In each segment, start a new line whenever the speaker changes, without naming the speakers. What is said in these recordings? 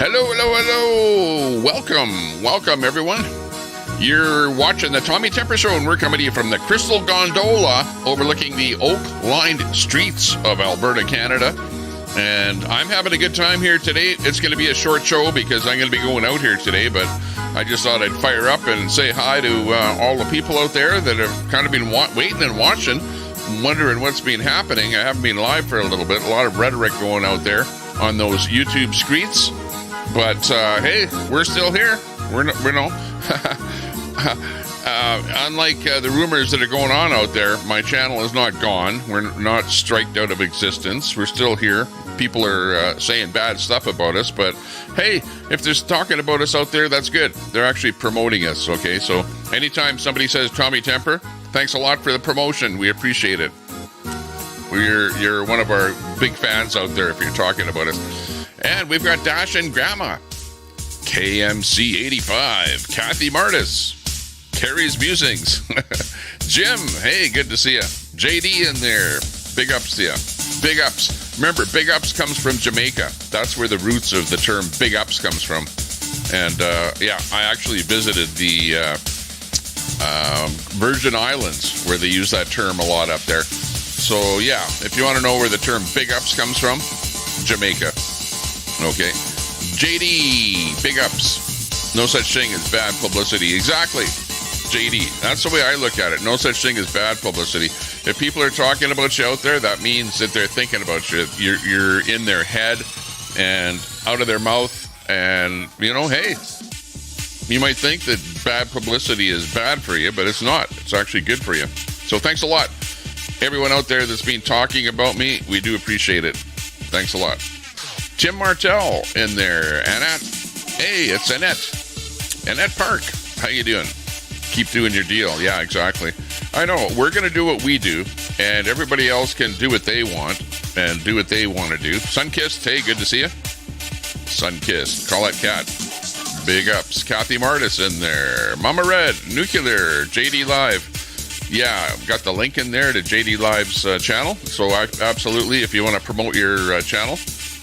Hello, hello, hello. Welcome, everyone. You're watching the Tommy Temper Show, and we're coming to you from the Crystal Gondola overlooking the oak-lined streets of Alberta, Canada. And I'm having a good time here today. It's going to be a short show because I'm going to be going out here today, but I just thought I'd fire up and say hi to all the people out there that have kind of been waiting and watching, wondering what's been happening. I haven't been live for a little bit. A lot of rhetoric going out there on those YouTube streets. But, hey, we're still here. We're no. Unlike the rumors that are going on out there, my channel is not gone. We're not striked out of existence. We're still here. People are saying bad stuff about us. But, hey, if there's talking about us out there, that's good. They're actually promoting us, okay? So anytime somebody says Tommy Temper, thanks a lot for the promotion. We appreciate it. You're one of our big fans out there if you're talking about us. And we've got Dash and Grandma, KMC85, Kathy Martis, Carrie's Musings, Jim, hey, good to see you. JD in there, big ups to you. Big ups. Remember, big ups comes from Jamaica. That's where the roots of the term big ups comes from. And, yeah, I actually visited the Virgin Islands where they use that term a lot up there. So, yeah, if you want to know where the term big ups comes from, Jamaica. Okay. JD, big ups. No such thing as bad publicity. Exactly. JD. That's the way I look at it. No such thing as bad publicity. If people are talking about you out there, that means that they're thinking about you. You're in their head and out of their mouth. And, you know, hey, you might think that bad publicity is bad for you, but it's not. It's actually good for you. So thanks a lot. Everyone out there that's been talking about me, we do appreciate it. Thanks a lot. Tim Martell in there. Annette. Hey, it's Annette. Annette Park. How you doing? Keep doing your deal. Yeah, exactly. I know. We're going to do what we do, and everybody else can do what they want and do what they want to do. Sunkissed. Hey, good to see you. Sunkissed. Call that cat. Big ups. Kathy Martis in there. Mama Red. Nuclear. JD Live. Yeah, got the link in there to JD Live's channel. So absolutely, if you want to promote your channel,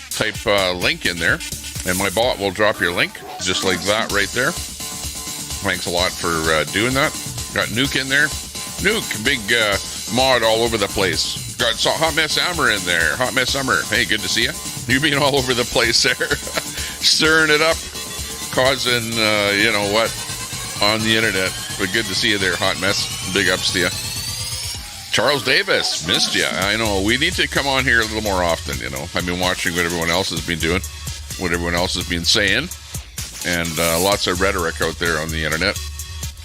type link in there, and my bot will drop your link, just like that right there. Thanks a lot for doing that. Got Nuke in there. Nuke, big mod all over the place. Got Hot Mess Summer in there. Hot Mess Summer. Hey, good to see you. You've been all over the place there. Stirring it up. Causing, you know what, on the internet. But good to see you there, Hot Mess. Big ups to you. Charles Davis, missed you. I know. We need to come on here a little more often, you know. I've been watching what everyone else has been doing, what everyone else has been saying, and lots of rhetoric out there on the internet.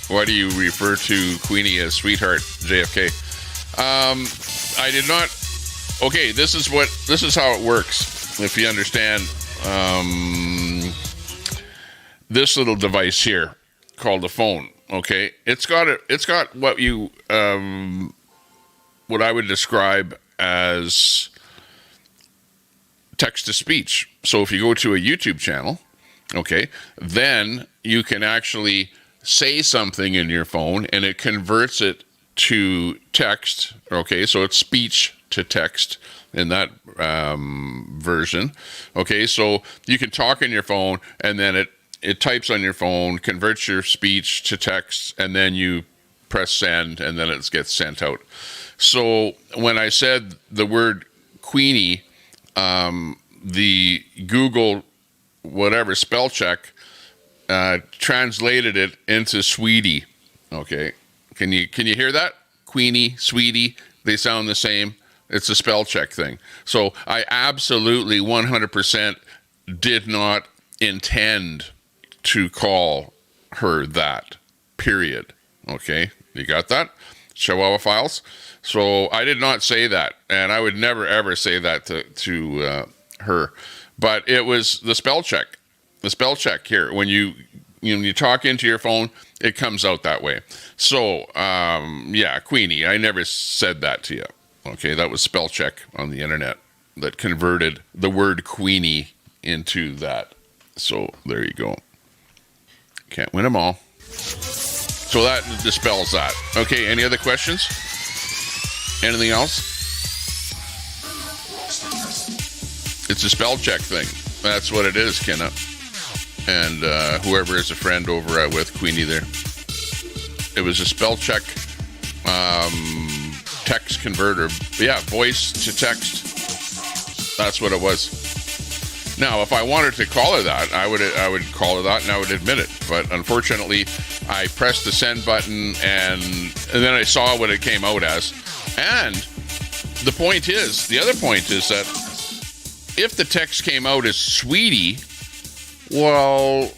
Why do you refer to Queenie as sweetheart, JFK? I did not. Okay, this is how it works. If you understand this little device here called a phone, okay? It's got what you what I would describe as text-to-speech. So if you go to a YouTube channel, okay, then you can actually say something in your phone and it converts it to text, okay? So it's speech to text in that version, okay? So you can talk in your phone and then it types on your phone, converts your speech to text, and then you press send and then it gets sent out. So when I said the word Queenie, the Google whatever spell check translated it into sweetie. Okay, can you hear that? Queenie, sweetie, they sound the same. It's a spell check thing. So I absolutely 100% did not intend to call her that. Period. Okay, you got that? Chihuahua Files. So I did not say that, and I would never ever say that to her. But it was the spell check. The spell check here. When you talk into your phone, it comes out that way. So yeah, Queenie. I never said that to you. Okay, that was spell check on the internet that converted the word Queenie into that. So there you go. Can't win them all. So that dispels that. Okay, any other questions? Anything else? It's a spell check thing. That's what it is, Kenna. and whoever is a friend over with Queenie there. It was a spell check text converter. Yeah, voice to text. That's what it was. Now, if I wanted to call her that, I would call her that and I would admit it. But unfortunately, I pressed the send button and then I saw what it came out as. And the other point is that if the text came out as sweetie, well,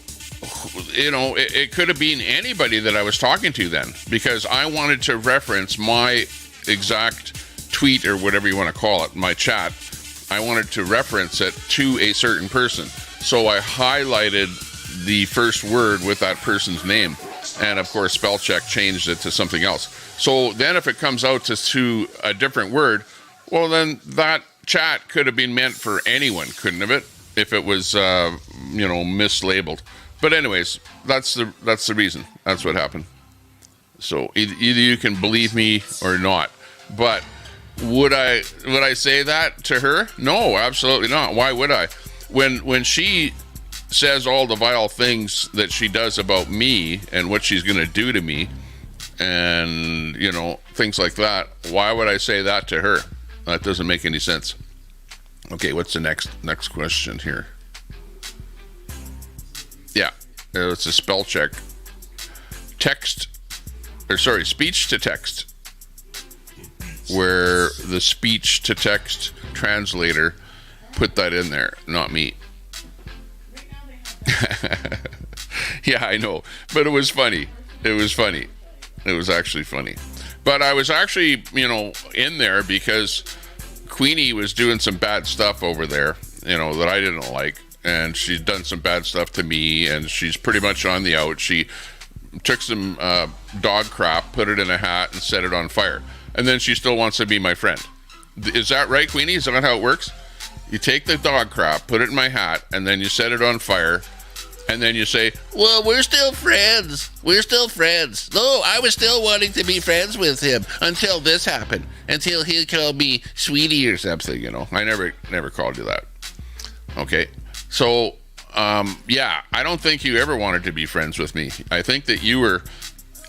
you know, it could have been anybody that I was talking to then, because I wanted to reference my exact tweet or whatever you want to call it, my chat. I wanted to reference it to a certain person. So I highlighted the first word with that person's name. And of course, spell check changed it to something else. So then if it comes out to a different word, well, then that chat could have been meant for anyone, couldn't have it? If it was, mislabeled. But anyways, that's the reason. That's what happened. So either you can believe me or not. But would I say that to her? No, absolutely not. Why would I? When she says all the vile things that she does about me and what she's going to do to me and, you know, things like that, why would I say that to her? That doesn't make any sense. Okay, what's the next question here? Yeah, it's a spell check. Speech to text, where the speech to text translator put that in there, not me. Yeah, I know, but it was funny. It was actually funny. But I was actually, in there because Queenie was doing some bad stuff over there, that I didn't like. And she's done some bad stuff to me, and she's pretty much on the out. She took some dog crap, put it in a hat, and set it on fire. And then she still wants to be my friend. Is that right, Queenie? Is that how it works? You take the dog crap, put it in my hat, and then you set it on fire. And then you say, well, we're still friends. We're still friends. No, I was still wanting to be friends with him until this happened. Until he called me sweetie or something, I never called you that. Okay. So, I don't think you ever wanted to be friends with me. I think that you were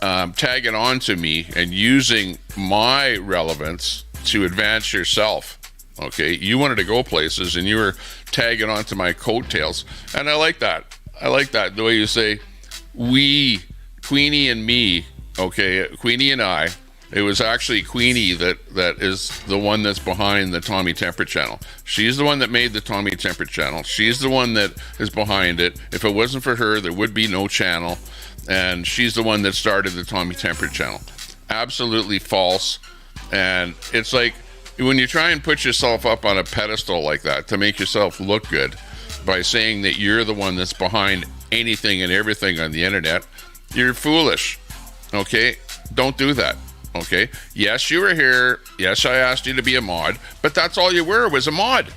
tagging on to me and using my relevance to advance yourself. Okay. You wanted to go places and you were tagging on to my coattails. And I like that. The way you say, we, Queenie and me, okay, Queenie and I. It was actually Queenie that is the one that's behind the Tommy Temper channel. She's the one that made the Tommy Temper channel. She's the one that is behind it. If it wasn't for her, there would be no channel. And she's the one that started the Tommy Temper channel. Absolutely false. And it's like when you try and put yourself up on a pedestal like that to make yourself look good, by saying that you're the one that's behind anything and everything on the internet, you're foolish. Okay? Don't do that. Okay? Yes, you were here. Yes, I asked you to be a mod, but that's all you were, was a mod.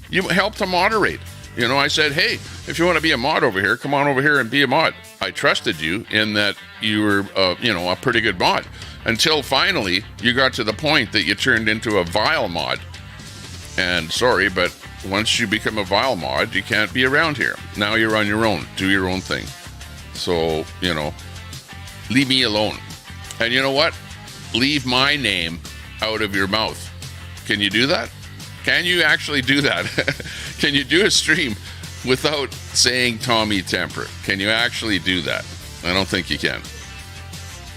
You helped to moderate. I said, hey, if you want to be a mod over here, come on over here and be a mod. I trusted you in that you were, a pretty good mod. Until finally, you got to the point that you turned into a vile mod. And sorry, but once you become a vile mod, you can't be around here. Now you're on your own. Do your own thing. So, leave me alone. And you know what? Leave my name out of your mouth. Can you do that? Can you actually do that? Can you do a stream without saying Tommy Temper? Can you actually do that? I don't think you can.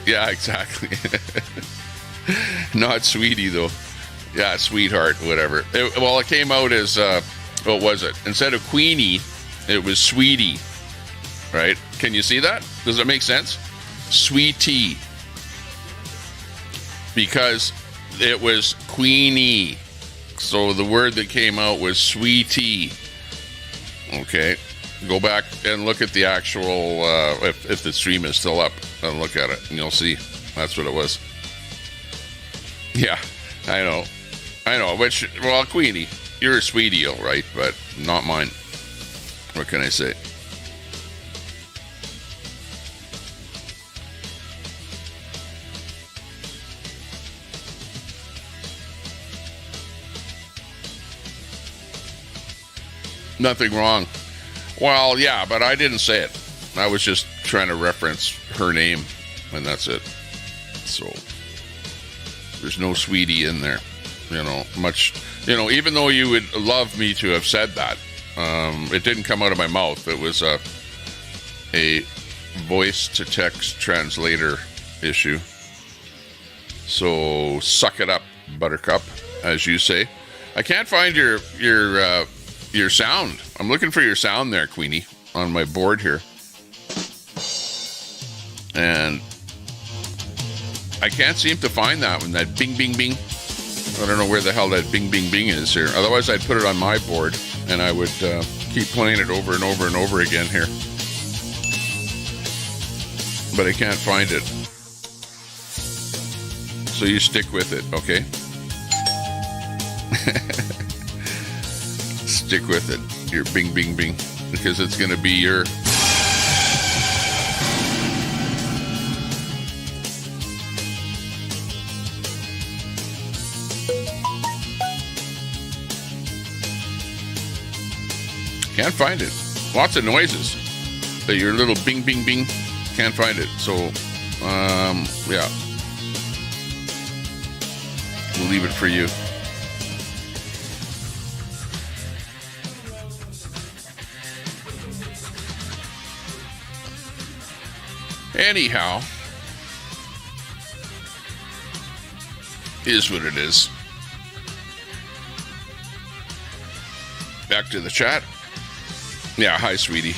Yeah, exactly. Not sweetie, though. Yeah, sweetheart, whatever. It came out as, what was it? Instead of Queenie, it was sweetie, right? Can you see that? Does that make sense? Sweetie. Because it was Queenie. So the word that came out was sweetie. Okay. Go back and look at the actual, if the stream is still up, and look at it, and you'll see. That's what it was. Yeah, I know. Which, well, Queenie, you're a sweetie, all right, but not mine. What can I say? Nothing wrong. Well, yeah, but I didn't say it. I was just trying to reference her name, and that's it. So there's no sweetie in there. Even though you would love me to have said that, it didn't come out of my mouth. It was a voice-to-text translator issue. So suck it up, Buttercup, as you say. I can't find your sound. I'm looking for your sound there, Queenie, on my board here. And I can't seem to find that one, that bing, bing, bing. I don't know where the hell that bing, bing, bing is here. Otherwise, I'd put it on my board, and I would keep playing it over and over and over again here. But I can't find it. So you stick with it, okay? Stick with it. Your bing, bing, bing. Because it's going to be your... Can't find it. Lots of noises. But your little bing, bing, bing, can't find it. So, yeah. We'll leave it for you. Anyhow, is what it is. Back to the chat. Yeah, hi, sweetie.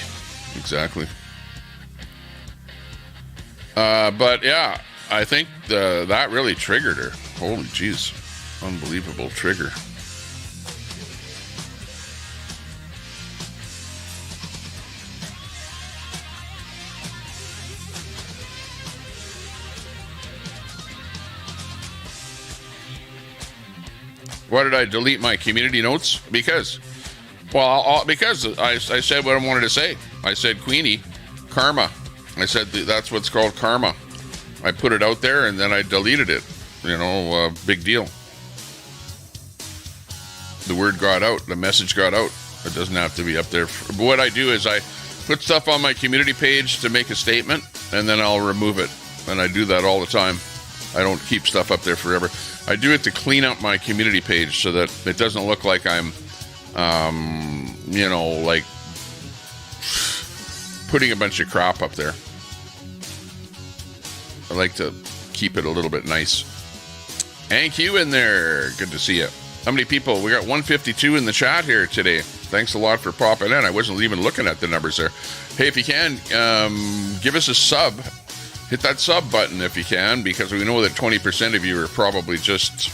Exactly. But yeah, I think that really triggered her. Holy jeez. Unbelievable trigger. Why did I delete my community notes? Because I said what I wanted to say. I said Queenie, karma. I said that's what's called karma. I put it out there and then I deleted it. Big deal. The word got out. The message got out. It doesn't have to be up there. But what I do is I put stuff on my community page to make a statement, and then I'll remove it. And I do that all the time. I don't keep stuff up there forever. I do it to clean up my community page so that it doesn't look like I'm, like putting a bunch of crap up there. I like to keep it a little bit nice. Hank, you in there. Good to see you. How many people? We got 152 in the chat here today. Thanks a lot for popping in. I wasn't even looking at the numbers there. Hey, if you can, give us a sub. Hit that sub button if you can, because we know that 20% of you are probably just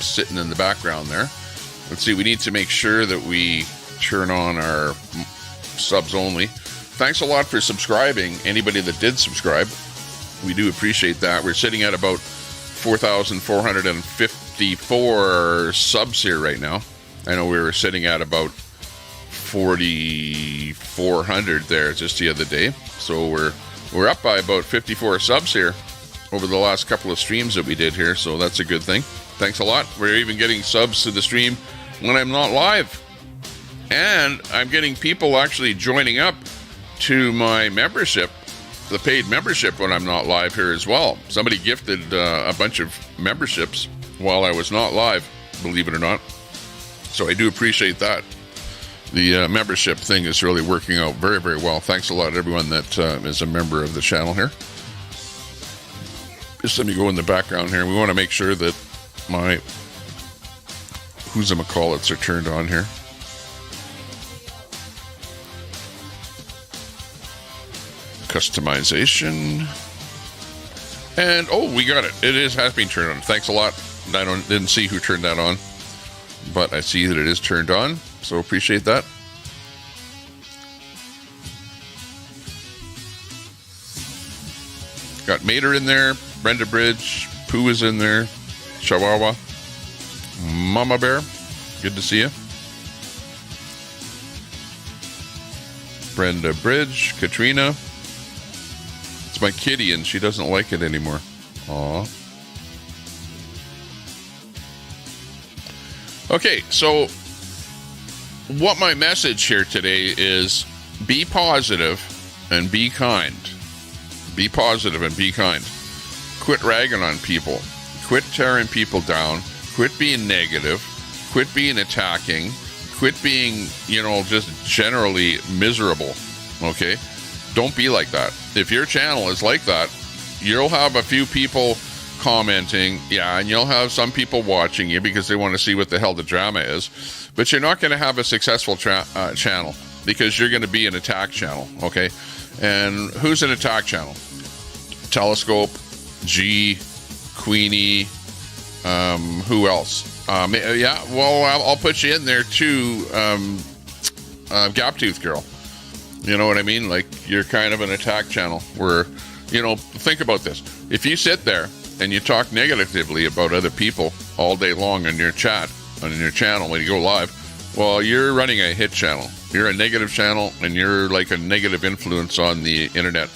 sitting in the background there. Let's see, we need to make sure that we turn on our subs only. Thanks a lot for subscribing, anybody that did subscribe. We do appreciate that. We're sitting at about 4,454 subs here right now. I know we were sitting at about 4,400 there just the other day. So we're up by about 54 subs here over the last couple of streams that we did here. So that's a good thing. Thanks a lot. We're even getting subs to the stream when I'm not live. And I'm getting people actually joining up to my membership, the paid membership, when I'm not live here as well. Somebody gifted a bunch of memberships while I was not live, believe it or not. So I do appreciate that. The membership thing is really working out very, very well. Thanks a lot, everyone that is a member of the channel here. Just let me go in the background here. We want to make sure that my who's-a-macallits are turned on here. Customization. And, oh, we got it. It has been turned on. Thanks a lot. I didn't see who turned that on, but I see that it is turned on. So appreciate that. Got Mater in there, Brenda Bridge, Pooh is in there, Chihuahua, Mama Bear, good to see you. Brenda Bridge, Katrina. It's my kitty and she doesn't like it anymore. Aw. Okay, so what my message here today is: be positive and be kind. Be positive and be kind. Quit ragging on people. Quit tearing people down. Quit being negative. Quit being attacking. Quit being, just generally miserable. Okay? Don't be like that. If your channel is like that, you'll have a few people commenting, and you'll have some people watching you because they want to see what the hell the drama is. But you're not going to have a successful channel because you're going to be an attack channel. Okay? And who's an attack channel? Telescope, G, Queenie, who else? I'll put you in there too, Gaptooth Girl. You know what I mean? Like, you're kind of an attack channel where, think about this. If you sit there and you talk negatively about other people all day long on your chat, on your channel when you go live, well, you're running a hit channel. You're a negative channel, and you're like a negative influence on the internet.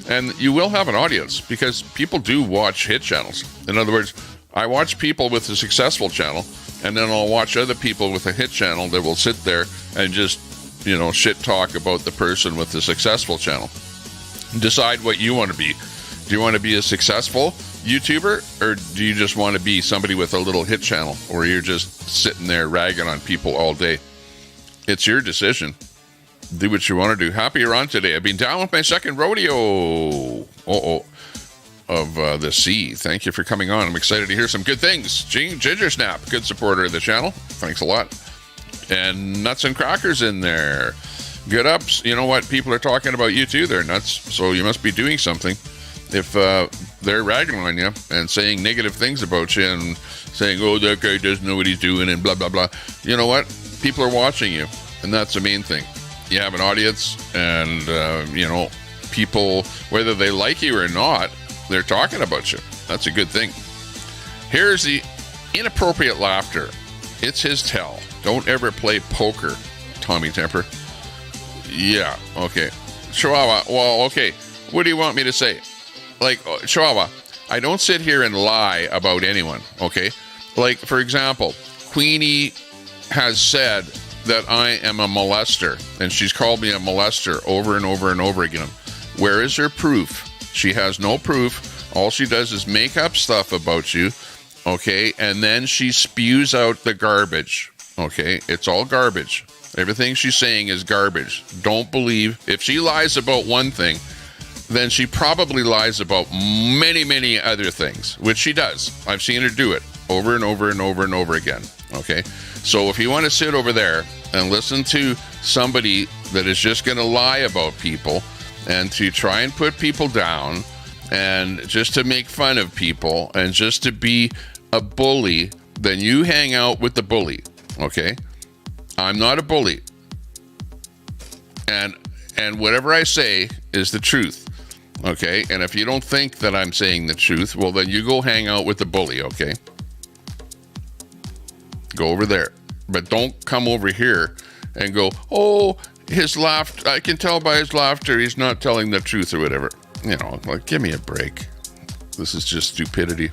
And you will have an audience because people do watch hit channels. In other words, I watch people with a successful channel, and then I'll watch other people with a hit channel that will sit there and just, shit talk about the person with the successful channel. Decide what you want to be. Do you want to be a successful YouTuber, or do you just want to be somebody with a little hit channel where you're just sitting there ragging on people all day? It's your decision. Do what you want to do. Happy you're on today. I've been down with my second rodeo of the sea. Thank you for coming on. I'm excited to hear some good things. Ginger Snap, good supporter of the channel. Thanks a lot. And Nuts and Crackers in there. Good ups. You know what? People are talking about you too. They're nuts. So you must be doing something. If they're ragging on you and saying negative things about you and saying, oh, that guy doesn't know what he's doing and blah, blah, blah. You know what? People are watching you. And that's the main thing. You have an audience, and, people, whether they like you or not, they're talking about you. That's a good thing. Here's the inappropriate laughter. It's his tell. Don't ever play poker, Tommy Temper. Yeah, okay. Chihuahua, well, okay. What do you want me to say? Like, Chihuahua, I don't sit here and lie about anyone, okay? Like, for example, Queenie has said that I am a molester, and she's called me a molester over and over and over again. Where is her proof? She has no proof. All she does is make up stuff about you, okay? And then she spews out the garbage, okay? It's all garbage. Everything she's saying is garbage. Don't believe. If she lies about one thing, then she probably lies about many, many other things, which she does. I've seen her do it over and over and over and over again, okay? So if you want to sit over there and listen to somebody that is just going to lie about people and to try and put people down and just to make fun of people and just to be a bully, then you hang out with the bully, okay? I'm not a bully. And whatever I say is the truth, okay? And if you don't think that I'm saying the truth, well, then you go hang out with the bully, okay? Go over there. But don't come over here and go, oh, his laughter, I can tell by his laughter he's not telling the truth or whatever. Like, give me a break. This is just stupidity.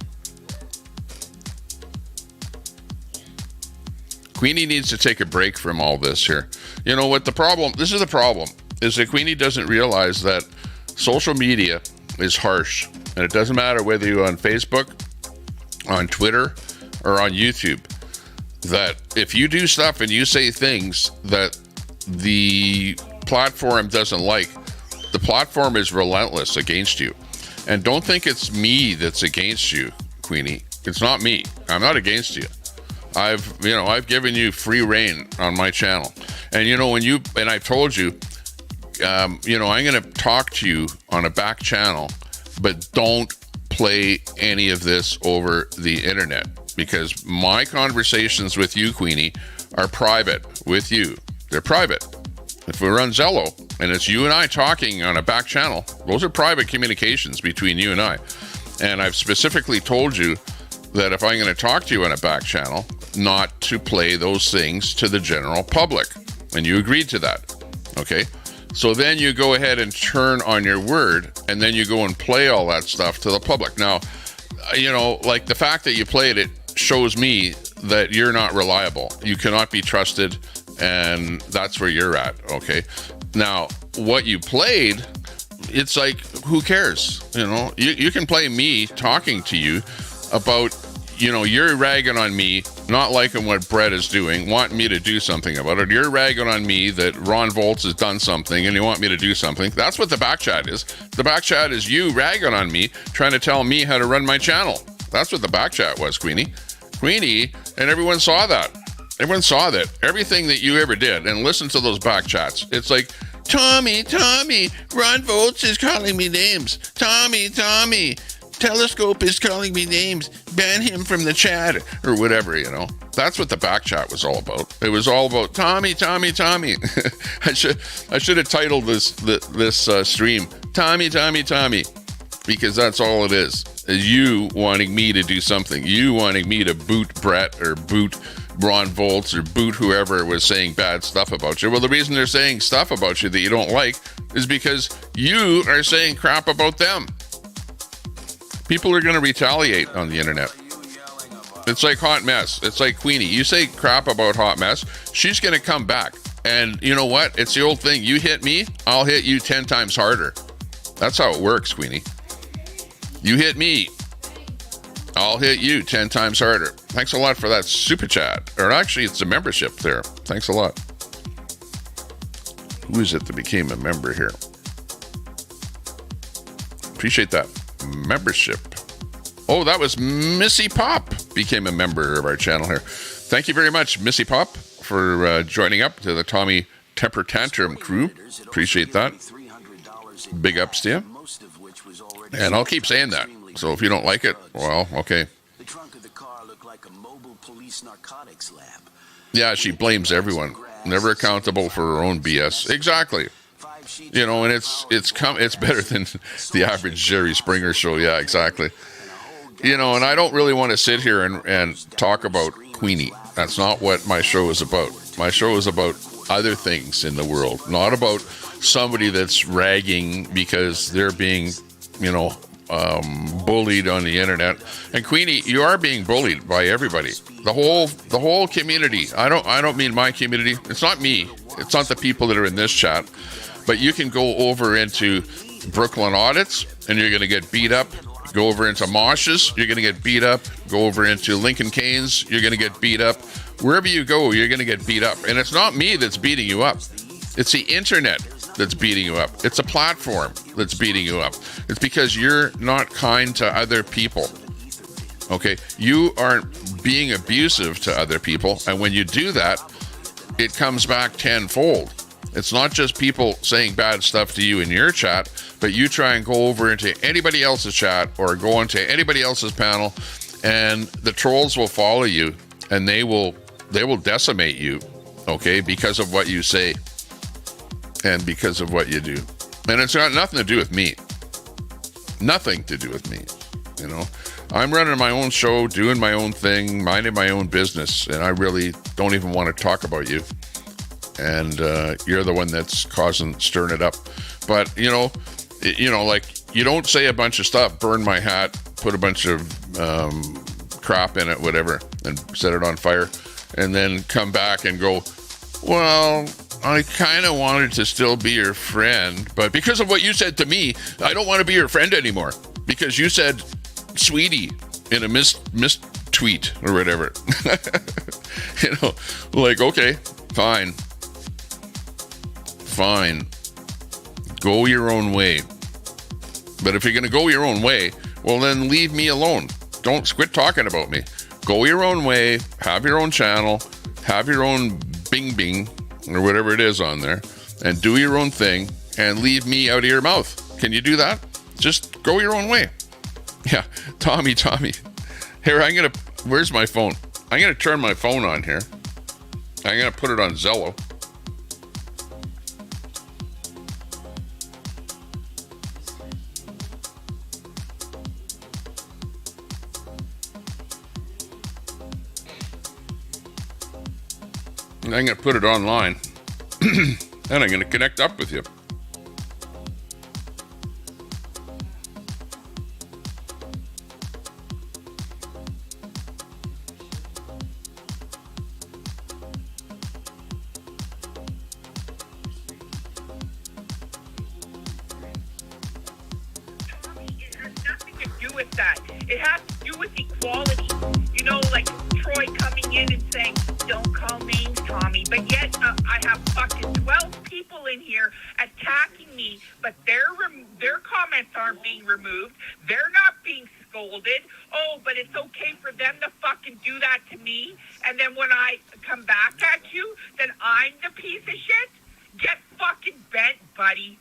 Queenie needs to take a break from all this here. You know what the problem, this is the problem, is that Queenie doesn't realize that social media is harsh. And it doesn't matter whether you're on Facebook, on Twitter, or on YouTube. That if you do stuff and you say things that the platform doesn't like, the platform is relentless against you. And don't think it's me that's against you, Queenie. It's not me. I'm not against you. I've given you free reign on my channel. And and I've told you, I'm going to talk to you on a back channel, but don't play any of this over the internet. Because my conversations with you, Queenie, are private with you. They're private. If we're on Zello and it's you and I talking on a back channel, those are private communications between you and I. And I've specifically told you that if I'm going to talk to you on a back channel, not to play those things to the general public. And you agreed to that. Okay? So then you go ahead and turn on your word, and then you go and play all that stuff to the public. Now, like the fact that you played it shows me that you're not reliable. You cannot be trusted, and that's where you're at. Okay. Now, what you played, it's like, who cares? You know, you can play me talking to you about, you know, you're ragging on me, not liking what Brett is doing, wanting me to do something about it. You're ragging on me that Ron Volts has done something and you want me to do something. That's what the back chat is. The back chat is you ragging on me, trying to tell me how to run my channel. That's what the back chat was, Queenie. Queenie, and everyone saw that. Everyone saw that. Everything that you ever did, and listen to those back chats. It's like, Tommy, Ron Volts is calling me names. Tommy, Telescope is calling me names. Ban him from the chat, or whatever, you know. That's what the back chat was all about. It was all about Tommy. I should have titled this stream Tommy, because that's all it is you wanting me to do something. You wanting me to boot Brett or boot Ron Volts or boot whoever was saying bad stuff about you. Well, the reason they're saying stuff about you that you don't like is because you are saying crap about them. People are going to retaliate on the internet. It's like Hot Mess. It's like Queenie. You say crap about Hot Mess, she's going to come back. And you know what? It's the old thing. You hit me, I'll hit you 10 times harder. That's how it works, Queenie. You hit me, I'll hit you 10 times harder. Thanks a lot for that super chat. Or actually, it's a membership there. Thanks a lot. Who is it that became a member here? Appreciate that membership. Oh, that was Missy Pop became a member of our channel here. Thank you very much, Missy Pop, for joining up to the Tommy Temper Tantrum crew. Appreciate that. Big ups to you. And I'll keep saying that. So if you don't like it, well, okay. The trunk of the car looked like a mobile police narcotics lab. Yeah, she blames everyone. Never accountable for her own BS. Exactly. You know, and it's better than the average Jerry Springer show. Yeah, exactly. You know, and I don't really want to sit here and talk about Queenie. That's not what my show is about. My show is about other things in the world, not about somebody that's ragging because they're being, you know, bullied on the internet. And Queenie, you are being bullied by everybody. The whole community. I don't mean my community. It's not me. It's not the people that are in this chat. But you can go over into Brooklyn Audits and you're going to get beat up. Go over into Moshes, you're going to get beat up. Go over into Lincoln Canes, you're going to get beat up. Wherever you go, you're going to get beat up. And it's not me that's beating you up. It's the internet that's beating you up. It's a platform that's beating you up. It's because you're not kind to other people. Okay? You aren't being abusive to other people. And when you do that, it comes back tenfold. It's not just people saying bad stuff to you in your chat, but you try and go over into anybody else's chat or go into anybody else's panel, and the trolls will follow you and they will decimate you, okay, because of what you say and because of what you do. And it's got nothing to do with me. Nothing to do with me, you know. I'm running my own show, doing my own thing, minding my own business, and I really don't even want to talk about you. And you're the one that's stirring it up. But you know, like, you don't say a bunch of stuff, burn my hat, put a bunch of crap in it, whatever, and set it on fire, and then come back and go, well, I kind of wanted to still be your friend, but because of what you said to me, I don't want to be your friend anymore because you said sweetie in a missed tweet or whatever. You know, like, okay, fine. Go your own way. But if you're going to go your own way, well, then leave me alone. Don't quit talking about me. Go your own way, have your own channel, have your own bing or whatever it is on there, and do your own thing and leave me out of your mouth. Can you do that? Just go your own way. Yeah, Tommy. Here, where's my phone? I'm going to turn my phone on here. I'm going to put it on Zello. And I'm going to put it online. And I'm going to connect up with you.
that. It has to do with equality. You know, like Troy coming in and saying, don't call names, Tommy. But yet I have fucking 12 people in here attacking me, but their comments aren't being removed. They're not being scolded. Oh, but it's okay for them to fucking do that to me. And then when I come back at you, then I'm the piece of shit. Get fucking bent, buddy.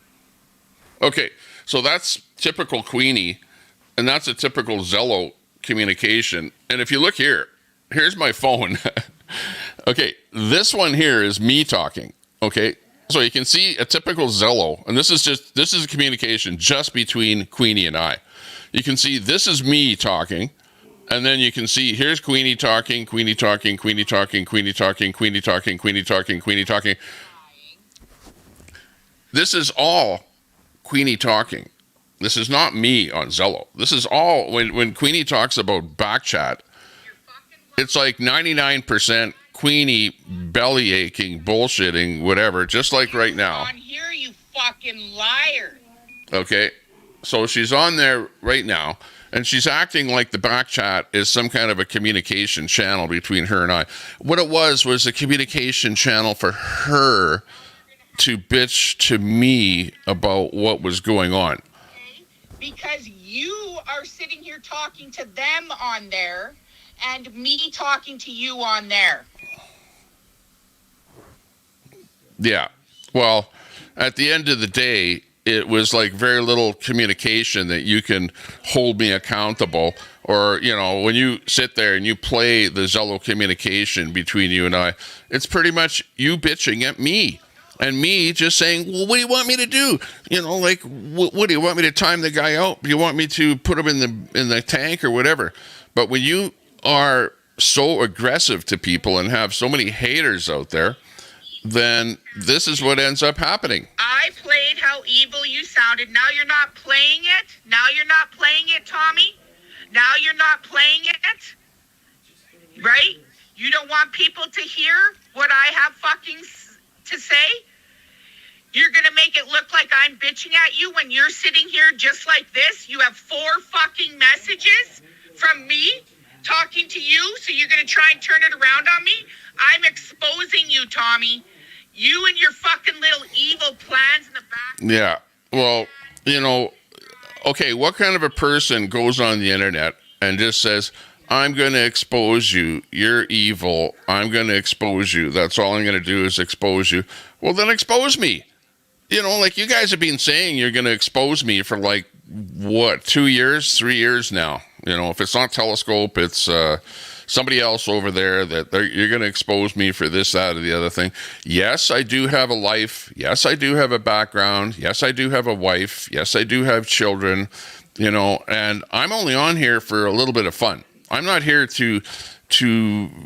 Okay, so that's typical Queenie, and that's a typical Zello communication. And if you look here, here's my phone. Okay, this one here is me talking. Okay, so you can see a typical Zello, and this is a communication just between Queenie and I. You can see this is me talking, and then you can see here's Queenie talking, Queenie talking, Queenie talking, Queenie talking, Queenie talking, Queenie talking, Queenie talking. This is all Queenie talking. This is not me on Zello. This is all, when Queenie talks about backchat, it's like 99% Queenie belly aching, bullshitting, whatever, just like right now.
On here, you fucking liar.
Okay, so she's on there right now, and she's acting like the backchat is some kind of a communication channel between her and I. What it was a communication channel for her to bitch to me about what was going on.
Okay? Because you are sitting here talking to them on there and me talking to you on there.
Yeah. Well, at the end of the day, it was like very little communication that you can hold me accountable. Or, you know, when you sit there and you play the Zello communication between you and I, it's pretty much you bitching at me. And me just saying, well, what do you want me to do? You know, like, what do you want me to time the guy out? Do you want me to put him in the tank or whatever? But when you are so aggressive to people and have so many haters out there, then this is what ends up happening.
I played how evil you sounded. Now you're not playing it. Now you're not playing it, Tommy. Now you're not playing it. Right? You don't want people to hear what I have fucking to say? You're going to make it look like I'm bitching at you when you're sitting here just like this. You have 4 fucking messages from me talking to you, so you're going to try and turn it around on me? I'm exposing you, Tommy. You and your fucking little evil plans in the back.
Yeah. Well, you know, okay, what kind of a person goes on the internet and just says, I'm going to expose you. You're evil. I'm going to expose you. That's all I'm going to do is expose you. Well, then expose me. You know, like you guys have been saying you're going to expose me for like, what, 2 years, 3 years now. You know, if it's not Telescope, it's somebody else over there that you're going to expose me for this, that, or the other thing. Yes, I do have a life. Yes, I do have a background. Yes, I do have a wife. Yes, I do have children, you know, and I'm only on here for a little bit of fun. I'm not here to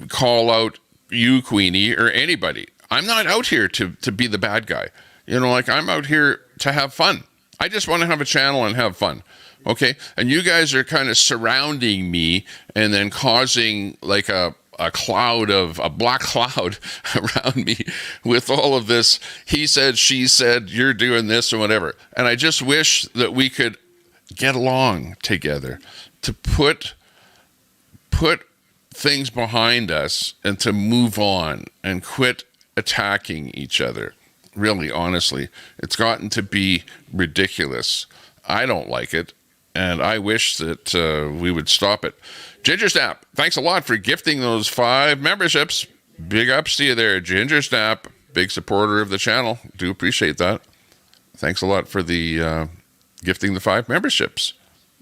call out you, Queenie, or anybody. I'm not out here to be the bad guy. You know, like I'm out here to have fun. I just want to have a channel and have fun. Okay? And you guys are kind of surrounding me and then causing like a black cloud around me with all of this. He said, she said, you're doing this or whatever. And I just wish that we could get along together to put things behind us and to move on and quit attacking each other. Really, honestly, it's gotten to be ridiculous. I don't like it, and I wish that we would stop it. Ginger Snap, thanks a lot for gifting those 5 memberships. Big ups to you there, Ginger Snap. Big supporter of the channel. Do appreciate that. Thanks a lot for the gifting the 5 memberships.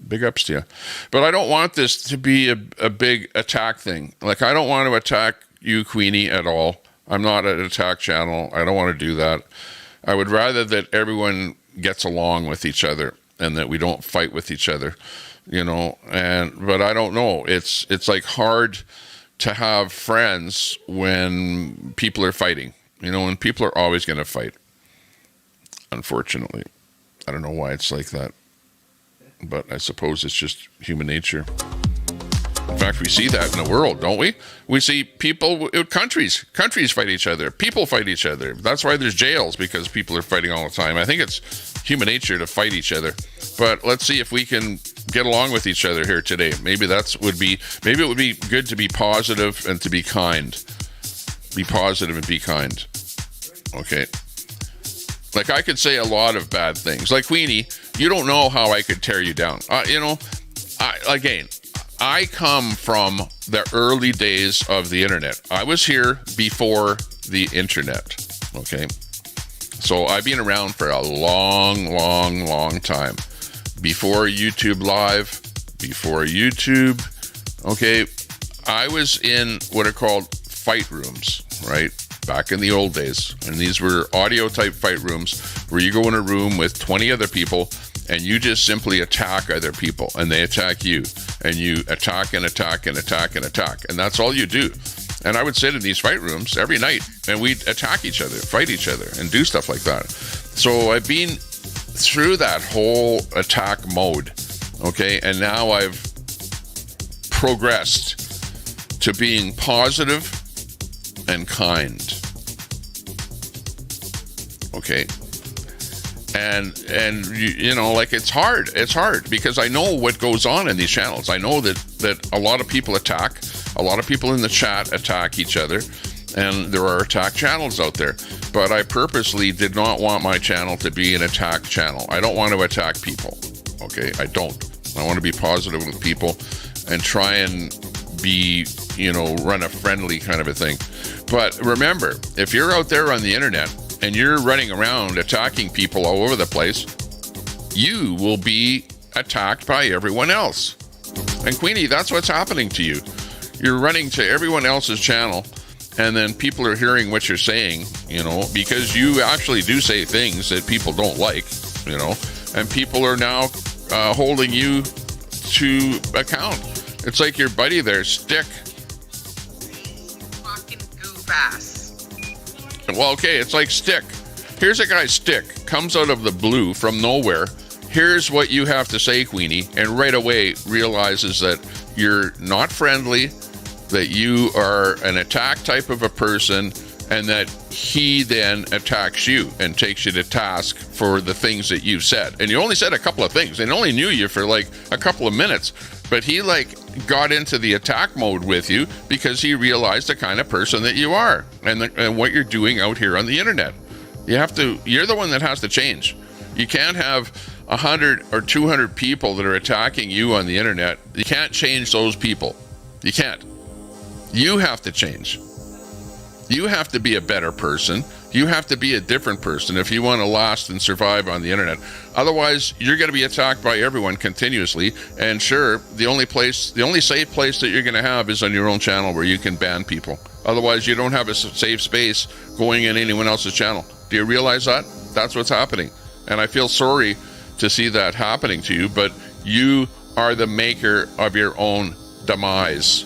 Big ups to you. But I don't want this to be a big attack thing. Like, I don't want to attack you, Queenie, at all. I'm not an attack channel. I don't want to do that. I would rather that everyone gets along with each other and that we don't fight with each other, you know. But I don't know. It's like hard to have friends when people are fighting, you know, and people are always going to fight. Unfortunately, I don't know why it's like that, but I suppose it's just human nature. In fact, we see that in the world, don't we? We see people, countries fight each other. People fight each other. That's why there's jails, because people are fighting all the time. I think it's human nature to fight each other. But let's see if we can get along with each other here today. Maybe it would be good to be positive and to be kind. Be positive and be kind. Okay. Like, I could say a lot of bad things. Like, Queenie, you don't know how I could tear you down. I come from the early days of the internet. I was here before the internet. Okay. So I've been around for a long, long, long time. Before YouTube Live, before YouTube. Okay. I was in what are called fight rooms, right? Back in the old days. And these were audio type fight rooms where you go in a room with 20 other people and you just simply attack other people and they attack you. And you attack and attack and attack and attack. And that's all you do. And I would sit in these fight rooms every night and we'd attack each other, fight each other, and do stuff like that. So I've been through that whole attack mode. Okay. And now I've progressed to being positive and kind. Okay. And like, it's hard because I know what goes on in these channels. I know that a lot of people attack, a lot of people in the chat attack each other, and there are attack channels out there. But I purposely did not want my channel to be an attack channel. I don't want to attack people. Okay, I don't. I want to be positive with people and try and be, run a friendly kind of a thing. But remember, if you're out there on the internet and you're running around attacking people all over the place, you will be attacked by everyone else. And Queenie, that's what's happening to you. You're running to everyone else's channel, and then people are hearing what you're saying, because you actually do say things that people don't like, and people are now holding you to account. It's like your buddy there, Stick.
Fucking goof ass.
Well, okay, it's like Stick. Here's a guy, Stick, comes out of the blue from nowhere. Here's what you have to say, Queenie, and right away realizes that you're not friendly, that you are an attack type of a person, and that he then attacks you and takes you to task for the things that you said. And you only said a couple of things, and only knew you for like a couple of minutes, but he got into the attack mode with you because he realized the kind of person that you are and what you're doing out here on the internet. You're the one that has to change. You can't have 100 or 200 people that are attacking you on the internet. You can't change those people. You can't. You have to change. You have to be a better person. You have to be a different person if you want to last and survive on the internet. Otherwise, you're going to be attacked by everyone continuously. And sure, the only safe place that you're going to have is on your own channel where you can ban people. Otherwise, you don't have a safe space going in anyone else's channel. Do you realize that? That's what's happening. And I feel sorry to see that happening to you, but you are the maker of your own demise.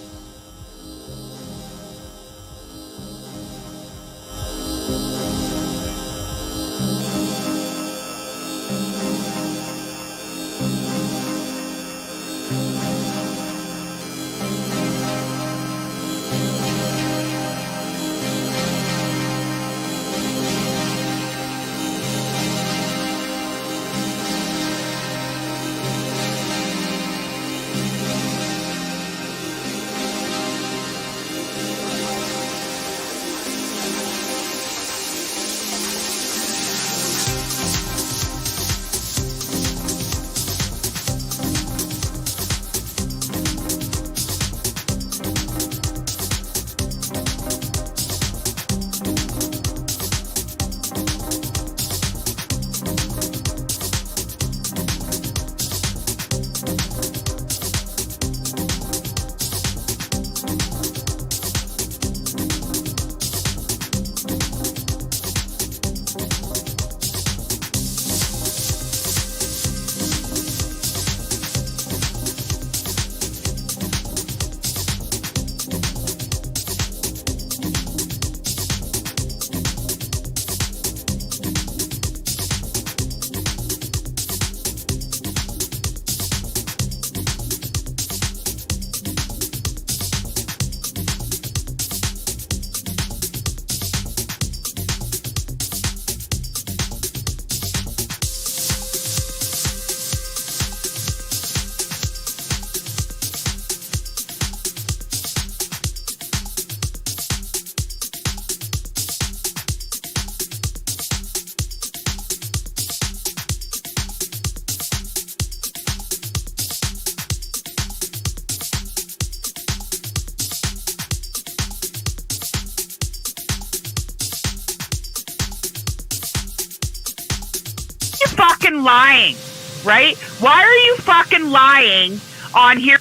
fucking lying, right? Why are you fucking lying on here?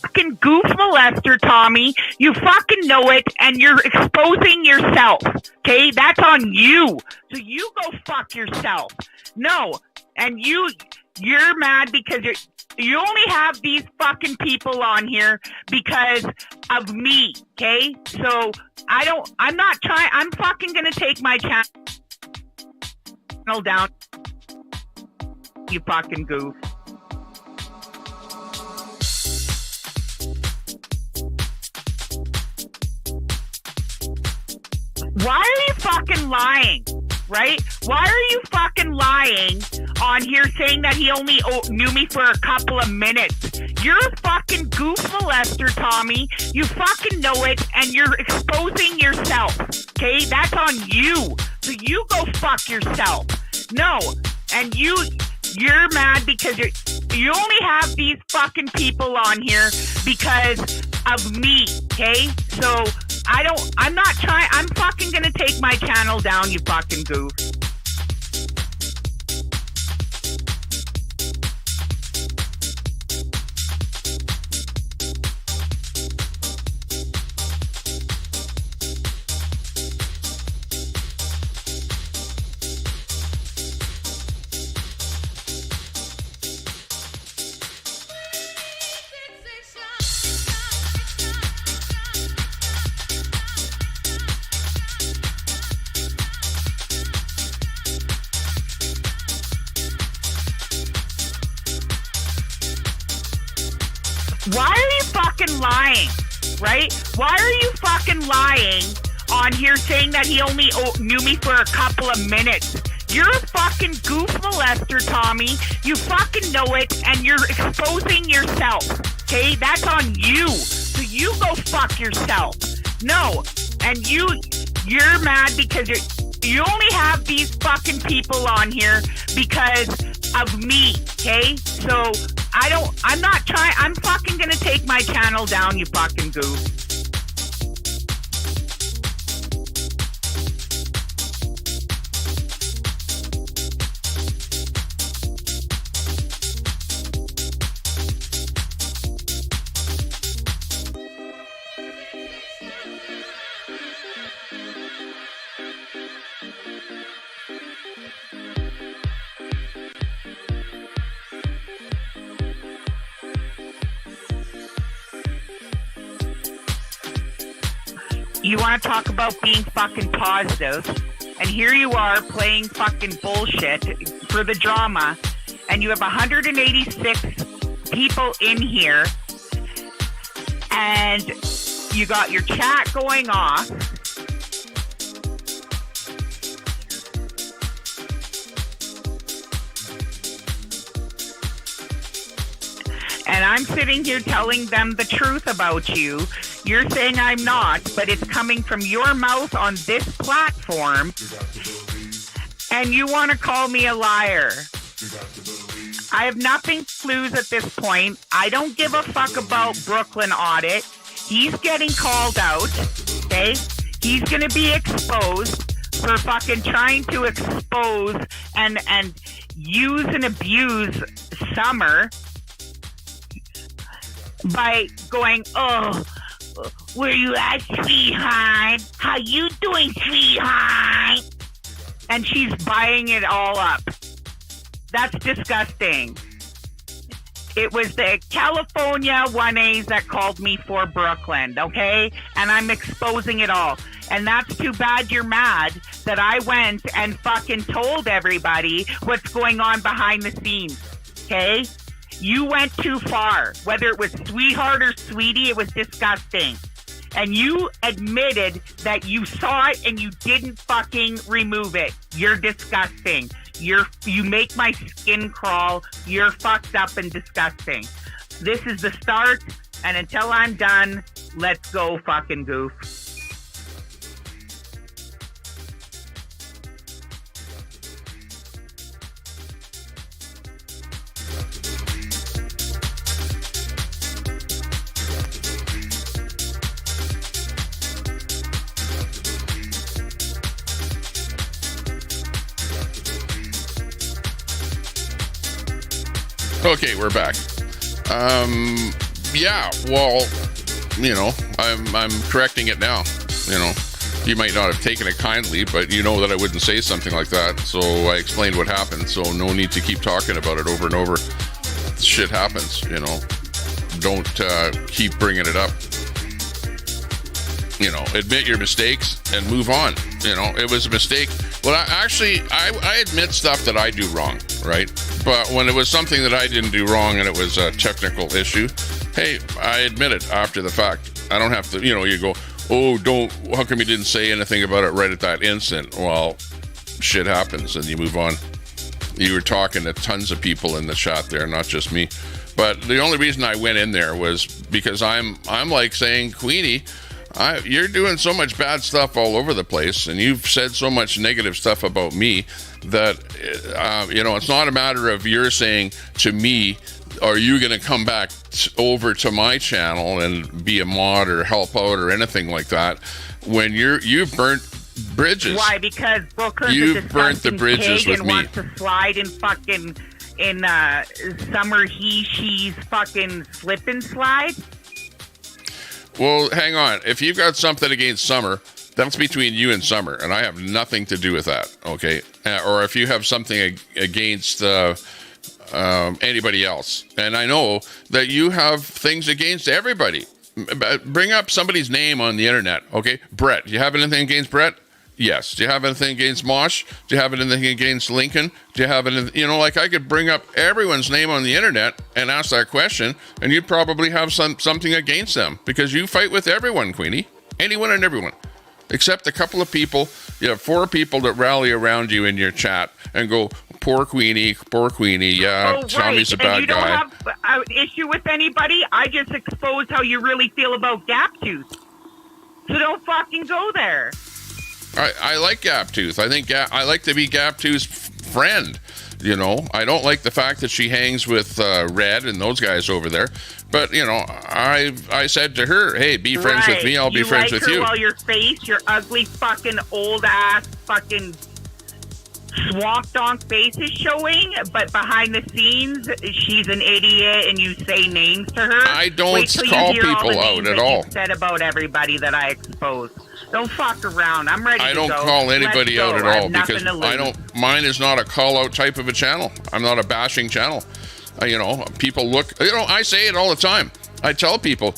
Fucking goof molester, Tommy. You fucking know it, and you're exposing yourself. Okay, that's on you. So you go fuck yourself. No, and you're mad because you only have these fucking people on here because of me. Okay, so I'm not trying. I'm fucking gonna take my channel down. You fucking goof. Why are you fucking lying, right? Why are you fucking lying on here saying that he only knew me for a couple of minutes? You're a fucking goof molester, Tommy. You fucking know it, and you're exposing yourself, okay? That's on you. So you go fuck yourself. No, and you're mad because you only have these fucking people on here because of me, okay? So I'm not trying. I'm fucking gonna take my channel down, you fucking goof. Why are you fucking lying, right? Why are you fucking lying on here saying that he only knew me for a couple of minutes? You're a fucking goof molester, Tommy. You fucking know it, and you're exposing yourself, okay? That's on you. So you go fuck yourself. No, and you're mad because you only have these fucking people on here because of me, okay? So I'm not trying. I'm fucking gonna take my channel down, you fucking goof. You want to talk about being fucking positive, and here you are playing fucking bullshit for the drama, and you have 186 people in here, and you got your chat going off. And I'm sitting here telling them the truth about you. You're saying I'm not, but it's coming from your mouth on this platform. And you want to call me a liar. I have nothing to lose at this point. I don't give a fuck about Brooklyn Audit. He's getting called out, okay? He's going to be exposed for fucking trying to expose and use and abuse Summer by going, oh, where you at, sweetheart? How you doing, sweetheart? And she's buying it all up. That's disgusting. It was the California 1As that called me for Brooklyn, okay? And I'm exposing it all. And that's too bad you're mad that I went and fucking told everybody what's going on behind the scenes, okay? You went too far. Whether it was sweetheart or sweetie, it was disgusting. And you admitted that you saw it and you didn't fucking remove it. You're disgusting. You make my skin crawl. You're fucked up and disgusting. This is the start, and until I'm done, let's go fucking goof.
Okay, we're back. Yeah, well, you know, I'm correcting it now. You know, you might not have taken it kindly, but you know that I wouldn't say something like that. So I explained what happened. So no need to keep talking about it over and over. Shit happens, you know. Don't keep bringing it up. You know, admit your mistakes and move on. You know, it was a mistake. Well, I admit stuff that I do wrong, right? But when it was something that I didn't do wrong and it was a technical issue, hey, I admit it after the fact. I don't have to, you know, you go, oh, how come you didn't say anything about it right at that instant? Well, shit happens and you move on. You were talking to tons of people in the chat there, not just me. But the only reason I went in there was because I'm like saying, Queenie, you're doing so much bad stuff all over the place, and you've said so much negative stuff about me that, you know, it's not a matter of you're saying to me, are you going to come back over to my channel and be a mod or help out or anything like that when you've burnt bridges.
Why? Because Brooklyn's
you've burnt the bridges with
and
me.
Wants to slide in fucking Summer she's fucking slip and slide.
Well, hang on. If you've got something against Summer, that's between you and Summer, and I have nothing to do with that, okay? Or if you have something against anybody else, and I know that you have things against everybody. Bring up somebody's name on the internet, okay? Brett. You have anything against Brett? Yes. Do you have anything against Mosh? Do you have anything against Lincoln? Do you have anything, you know, like I could bring up everyone's name on the internet and ask that question, and you'd probably have something against them because you fight with everyone, Queenie. Anyone and everyone. Except a couple of people. You have 4 people that rally around you in your chat and go, poor Queenie, yeah, Tommy's a bad guy.
You don't have an issue with anybody? I just exposed how you really feel about Gaptooth. So don't fucking go there.
I like Gaptooth. I think I like to be Gaptooth's friend. You know, I don't like the fact that she hangs with Red and those guys over there. But, you know, I said to her, hey, be friends with me, I'll be friends with you.
You like her while your face, your ugly fucking old ass fucking swamp donk face is showing, but behind the scenes, she's an idiot and you say names to her.
I don't call people out at all.
You said about everybody that I exposed. Don't fuck around. I'm ready to go.
I don't call anybody out at all because mine is not a call out type of a channel. I'm not a bashing channel. You know, people look, you know, I say it all the time. I tell people,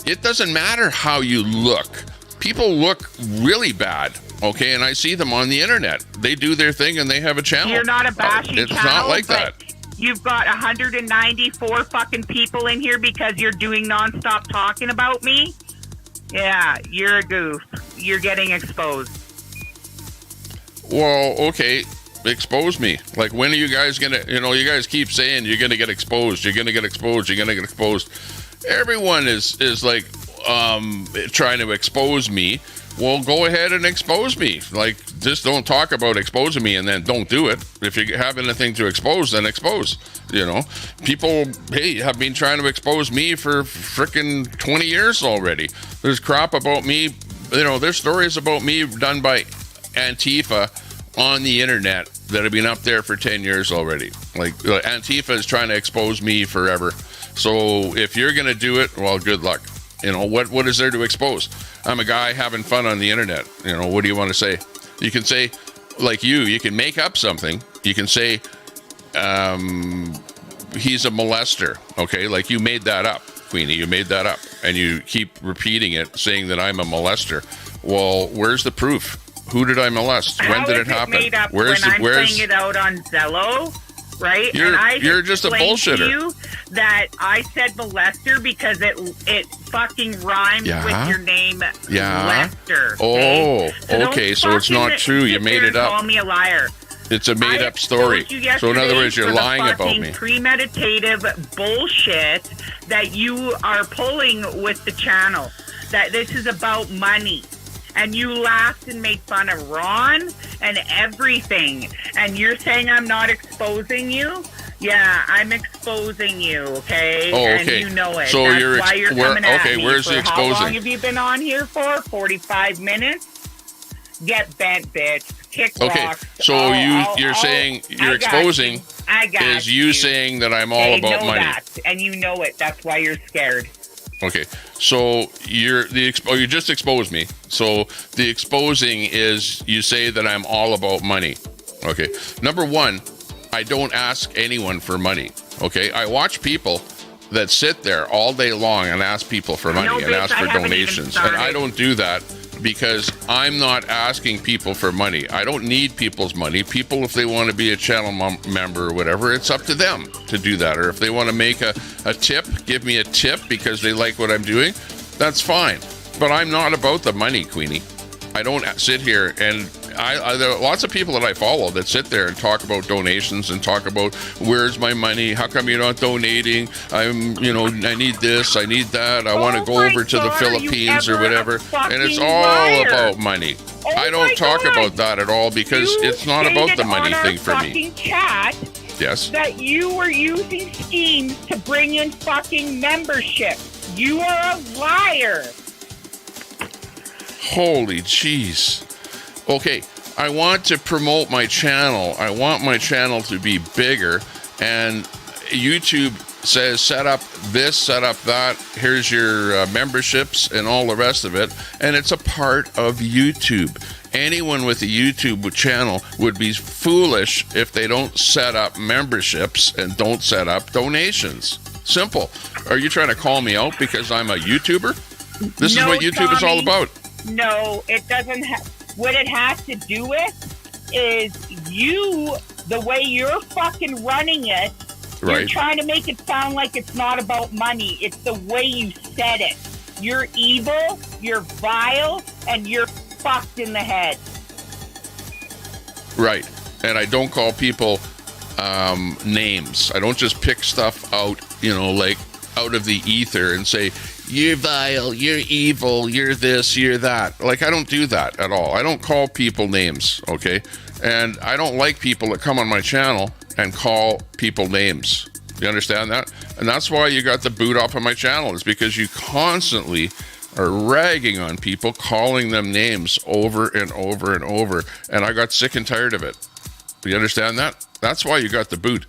it doesn't matter how you look. People look really bad, okay? And I see them on the internet. They do their thing and they have a channel.
You're not a bashing channel.
It's not like that.
You've got 194 fucking people in here because you're doing nonstop talking about me. Yeah, you're a goof. You're getting exposed.
Well, okay, expose me. Like, when are you guys gonna, you know, you guys keep saying you're gonna get exposed, you're gonna get exposed, you're gonna get exposed. Everyone is like, trying to expose me. Well, go ahead and expose me. Like, just don't talk about exposing me and then don't do it. If you have anything to expose, then expose. You know, people, hey, have been trying to expose me for frickin' 20 years already. There's crap about me, you know, there's stories about me done by Antifa on the internet that have been up there for 10 years already. Like, Antifa is trying to expose me forever. So if you're going to do it, well, good luck. You know, what is there to expose? I'm a guy having fun on the internet. You know, what do you want to say? You can say, like you can make up something. You can say, he's a molester. Okay, like you made that up, Queenie. You made that up. And you keep repeating it, saying that I'm a molester. Well, where's the proof? Who did I molest? When did it happen?
Made up where's I'm playing it out on Zello? Right?
You're just a bullshitter.
To you that I said molester because it fucking rhymes with your name, Lester.
Okay? So it's not true. You made it up.
Call me a liar.
It's a made-up story. So in other words, you're lying about me.
Premeditative bullshit that you are pulling with the channel. That this is about money. And you laughed and made fun of Ron and everything. And you're saying I'm not exposing you? Yeah, I'm exposing you, okay?
Oh, okay.
And you know it.
So
That's why you're coming at me.
Where's the exposing?
How long have you been on here for? 45 minutes? Get bent, bitch. Kick
okay,
rocks.
so you're saying you're exposing.
I got
is you saying that I'm all about money.
That, and you know it. That's why you're scared.
Okay, so you just exposed me. So the exposing is you say that I'm all about money. Okay, number one, I don't ask anyone for money. Okay, I watch people that sit there all day long and ask people for money and ask for donations, and I don't do that because I'm not asking people for money. I don't need people's money. People, if they want to be a channel member or whatever, it's up to them to do that. Or if they want to make a tip, give me a tip because they like what I'm doing, that's fine. But I'm not about the money, Queenie. I don't sit here and there are lots of people that I follow that sit there and talk about donations and talk about where's my money, how come you're not donating, I need this, I need that, I want to go over to the Philippines or whatever, and it's all about money. I don't talk about that at all because it's not about the money thing for me.
Chat
yes.
That you were using schemes to bring in fucking membership. You are a liar.
Holy jeez. Okay, I want to promote my channel. I want my channel to be bigger, and YouTube says set up this, set up that, here's your memberships and all the rest of it, and it's a part of YouTube. Anyone with a YouTube channel would be foolish if they don't set up memberships and don't set up donations. Simple. Are you trying to call me out because I'm a YouTuber? This is what YouTube is all about.
No, it doesn't have. What it has to do with is you, the way you're fucking running it,
right.
You're trying to make it sound like it's not about money. It's the way you said it. You're evil, you're vile, and you're fucked in the head.
Right. And I don't call people names. I don't just pick stuff out, like out of the ether and say, you're vile, you're evil, you're this, you're that. Like, I don't do that at all. I don't call people names, okay? And I don't like people that come on my channel and call people names. You understand that? And that's why you got the boot off of my channel, is because you constantly are ragging on people, calling them names over and over and over. And I got sick and tired of it. Do you understand that? That's why you got the boot.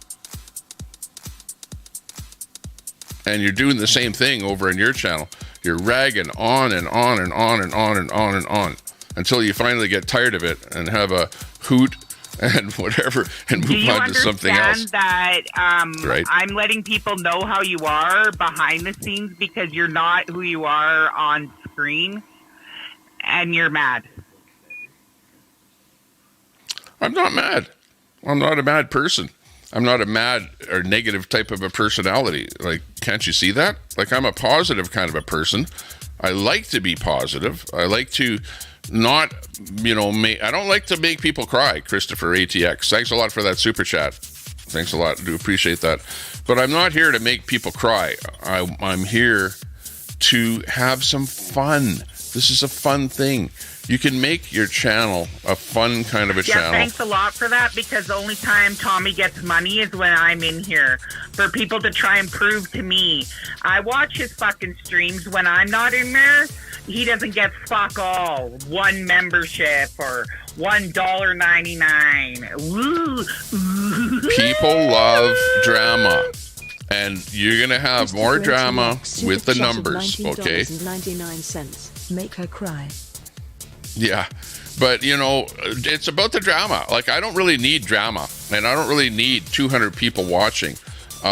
And you're doing the same thing over in your channel. You're ragging on and on and on and on and on and on until you finally get tired of it and have a hoot and whatever and move on to something else.
Do you understand that
right.
I'm letting people know how you are behind the scenes because you're not who you are on screen and you're mad?
I'm not mad. I'm not a mad person. I'm not a mad or negative type of a personality. Like, can't you see that? Like, I'm a positive kind of a person. I like to be positive. I like to not, I don't like to make people cry, Christopher ATX. Thanks a lot for that super chat. Thanks a lot. I do appreciate that. But I'm not here to make people cry. I'm here to have some fun. This is a fun thing. You can make your channel a fun kind of a channel.
Thanks a lot for that, because the only time Tommy gets money is when I'm in here. For people to try and prove to me. I watch his fucking streams when I'm not in there. He doesn't get fuck all. One membership or $1.99.
People love drama. And you're going to have more drama with the numbers, okay?
$19.99. Make her cry.
Yeah, but it's about the drama. Like, I don't really need drama, and I don't really need 200 people watching.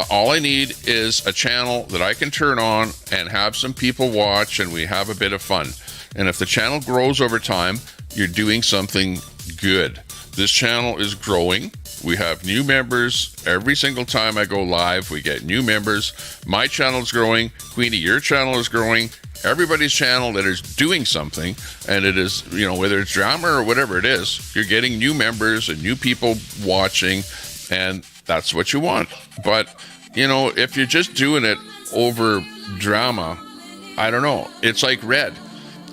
All I need is a channel that I can turn on and have some people watch, and we have a bit of fun. And if the channel grows over time, you're doing something good. This channel is growing. We have new members every single time I go live. We get new members. My channel is growing. Queenie, your channel is growing. Everybody's channel that is doing something, and it is, whether it's drama or whatever it is, you're getting new members and new people watching, and that's what you want. But, if you're just doing it over drama, I don't know. It's like Red.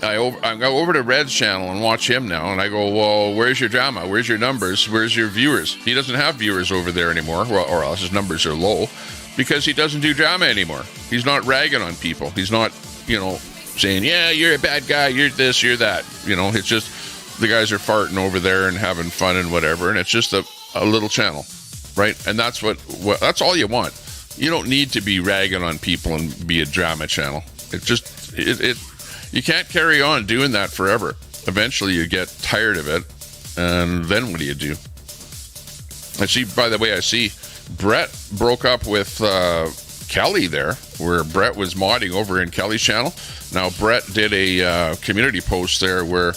I go over to Red's channel and watch him now, and I go, well, where's your drama? Where's your numbers? Where's your viewers? He doesn't have viewers over there anymore, or else his numbers are low, because he doesn't do drama anymore. He's not ragging on people. He's not, saying, yeah, you're a bad guy, you're this, you're that. It's just the guys are farting over there and having fun and whatever, and it's just a little channel. right? And that's what that's all you want. You don't need to be ragging on people and be a drama channel. You can't carry on doing that forever. Eventually you get tired of it, and then what do you do? I see, by the way, I see Brett broke up with Kelly there, where Brett was modding over in Kelly's channel. Now Brett did a community post there where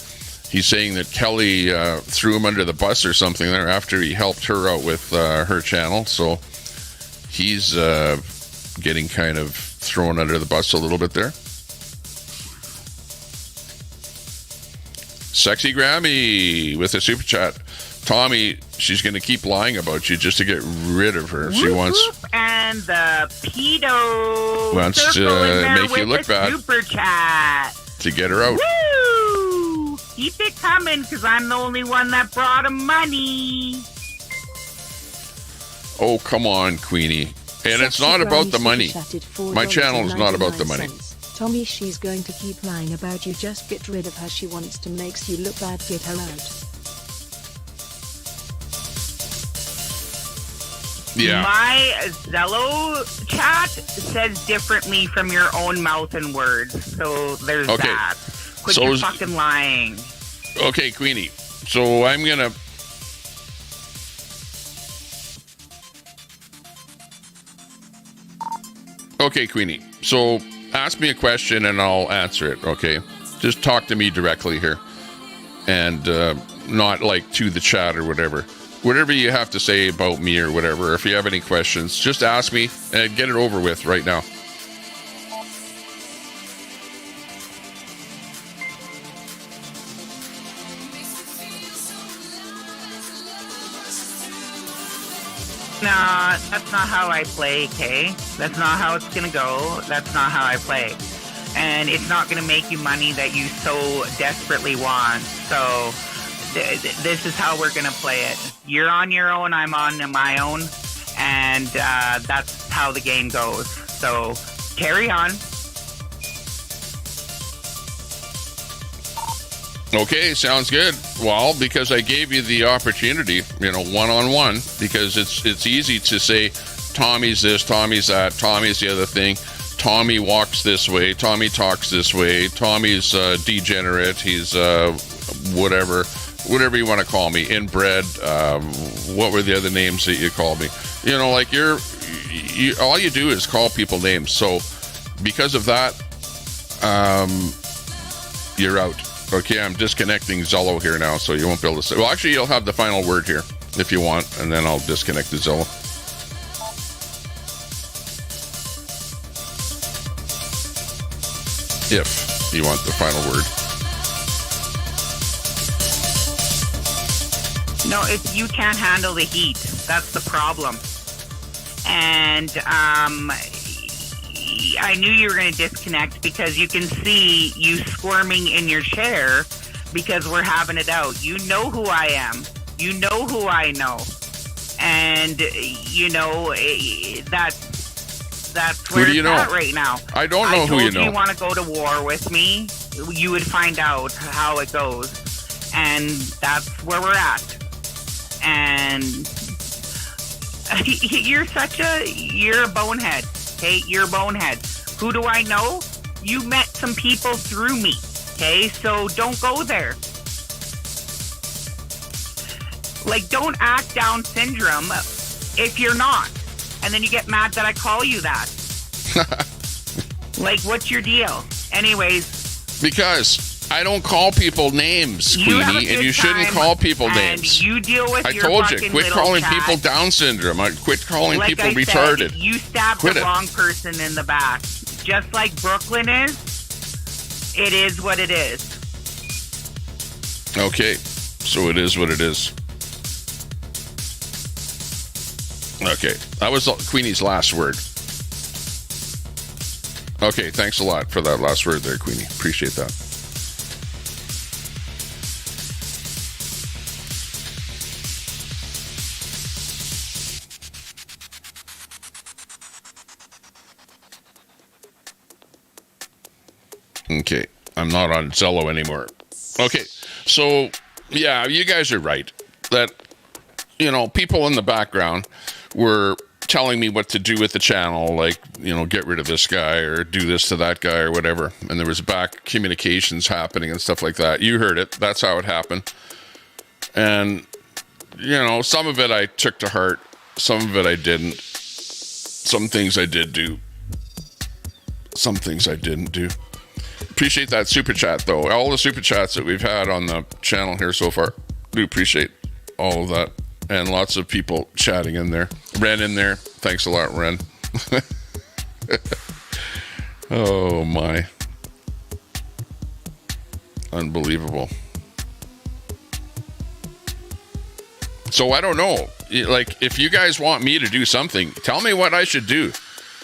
he's saying that Kelly threw him under the bus or something there after he helped her out with her channel. So he's getting kind of thrown under the bus a little bit there. Sexy Grammy with a super chat. Tommy, she's going to keep lying about you just to get rid of her. She wants...
And the pedo
wants to make you look bad.
Super chat.
To get her out.
Woo! Keep it coming, because I'm the only one that brought him money.
Oh, come on, Queenie. And it's not about the money. My channel is not about the money.
Tommy, she's going to keep lying about you. Just get rid of her. She wants to make you look bad. Get her out.
Yeah.
My Zello chat says differently from your own mouth and words. So there's that. Quit your fucking lying.
Okay, Queenie. So I'm going to... Okay, Queenie. So ask me a question and I'll answer it, okay? Just talk to me directly here. And not like to the chat or whatever. Whatever you have to say about me or whatever, if you have any questions, just ask me and get it over with right now.
Nah, that's not how I play, Kay. That's not how it's gonna go. That's not how I play. And it's not gonna make you money that you so desperately want. So this is how we're gonna play it. You're on your own, I'm on my own, and that's how the game goes. So carry on.
Okay, sounds good. Well, because I gave you the opportunity, one-on-one, because it's easy to say Tommy's this, Tommy's that, Tommy's the other thing. Tommy walks this way, Tommy talks this way, Tommy's degenerate, he's whatever you want to call me, inbred, what were the other names that you called me? Like all you do is call people names. So because of that, you're out. Okay, I'm disconnecting Zello here now, so you won't be able to say... Well, actually, you'll have the final word here, if you want, and then I'll disconnect the Zello. If you want the final word.
No, if you can't handle the heat, that's the problem. And I knew you were going to disconnect because you can see you squirming in your chair because we're having it out. You know who I am. You know who I know. And, that's where it's at right now.
I don't know who you know.
If you want to go to war with me, you would find out how it goes. And that's where we're at. And you're a bonehead. Okay, you're a bonehead. Who do I know? You met some people through me. Okay, so don't go there. Like, don't act Down syndrome if you're not. And then you get mad that I call you that. Like, what's your deal? Anyways.
Because I don't call people names, Queenie, and you shouldn't call people names.
You deal with
I told you, quit calling people Down syndrome. Quit calling people retarded.
You stabbed the wrong person in the back. Just like Brooklyn it is what it is.
Okay, so it is what it is. Okay, that was Queenie's last word. Okay, thanks a lot for that last word there, Queenie. Appreciate that. Okay, I'm not on Zello anymore. Okay, so, yeah, you guys are right. That, people in the background, were telling me what to do with the channel, like, you know, get rid of this guy or do this to that guy or whatever. And there was back communications happening and stuff like that. You heard it. That's how it happened. And, you know, some of it I took to heart. Some of it I didn't. Some things I did do. Some things I didn't do. Appreciate that super chat, though. All the super chats that we've had on the channel here so far. Do appreciate all of that. And lots of people chatting in there. Ren in there. Thanks a lot, Ren. Oh, my. Unbelievable. So I don't know. Like, if you guys want me to do something, tell me what I should do.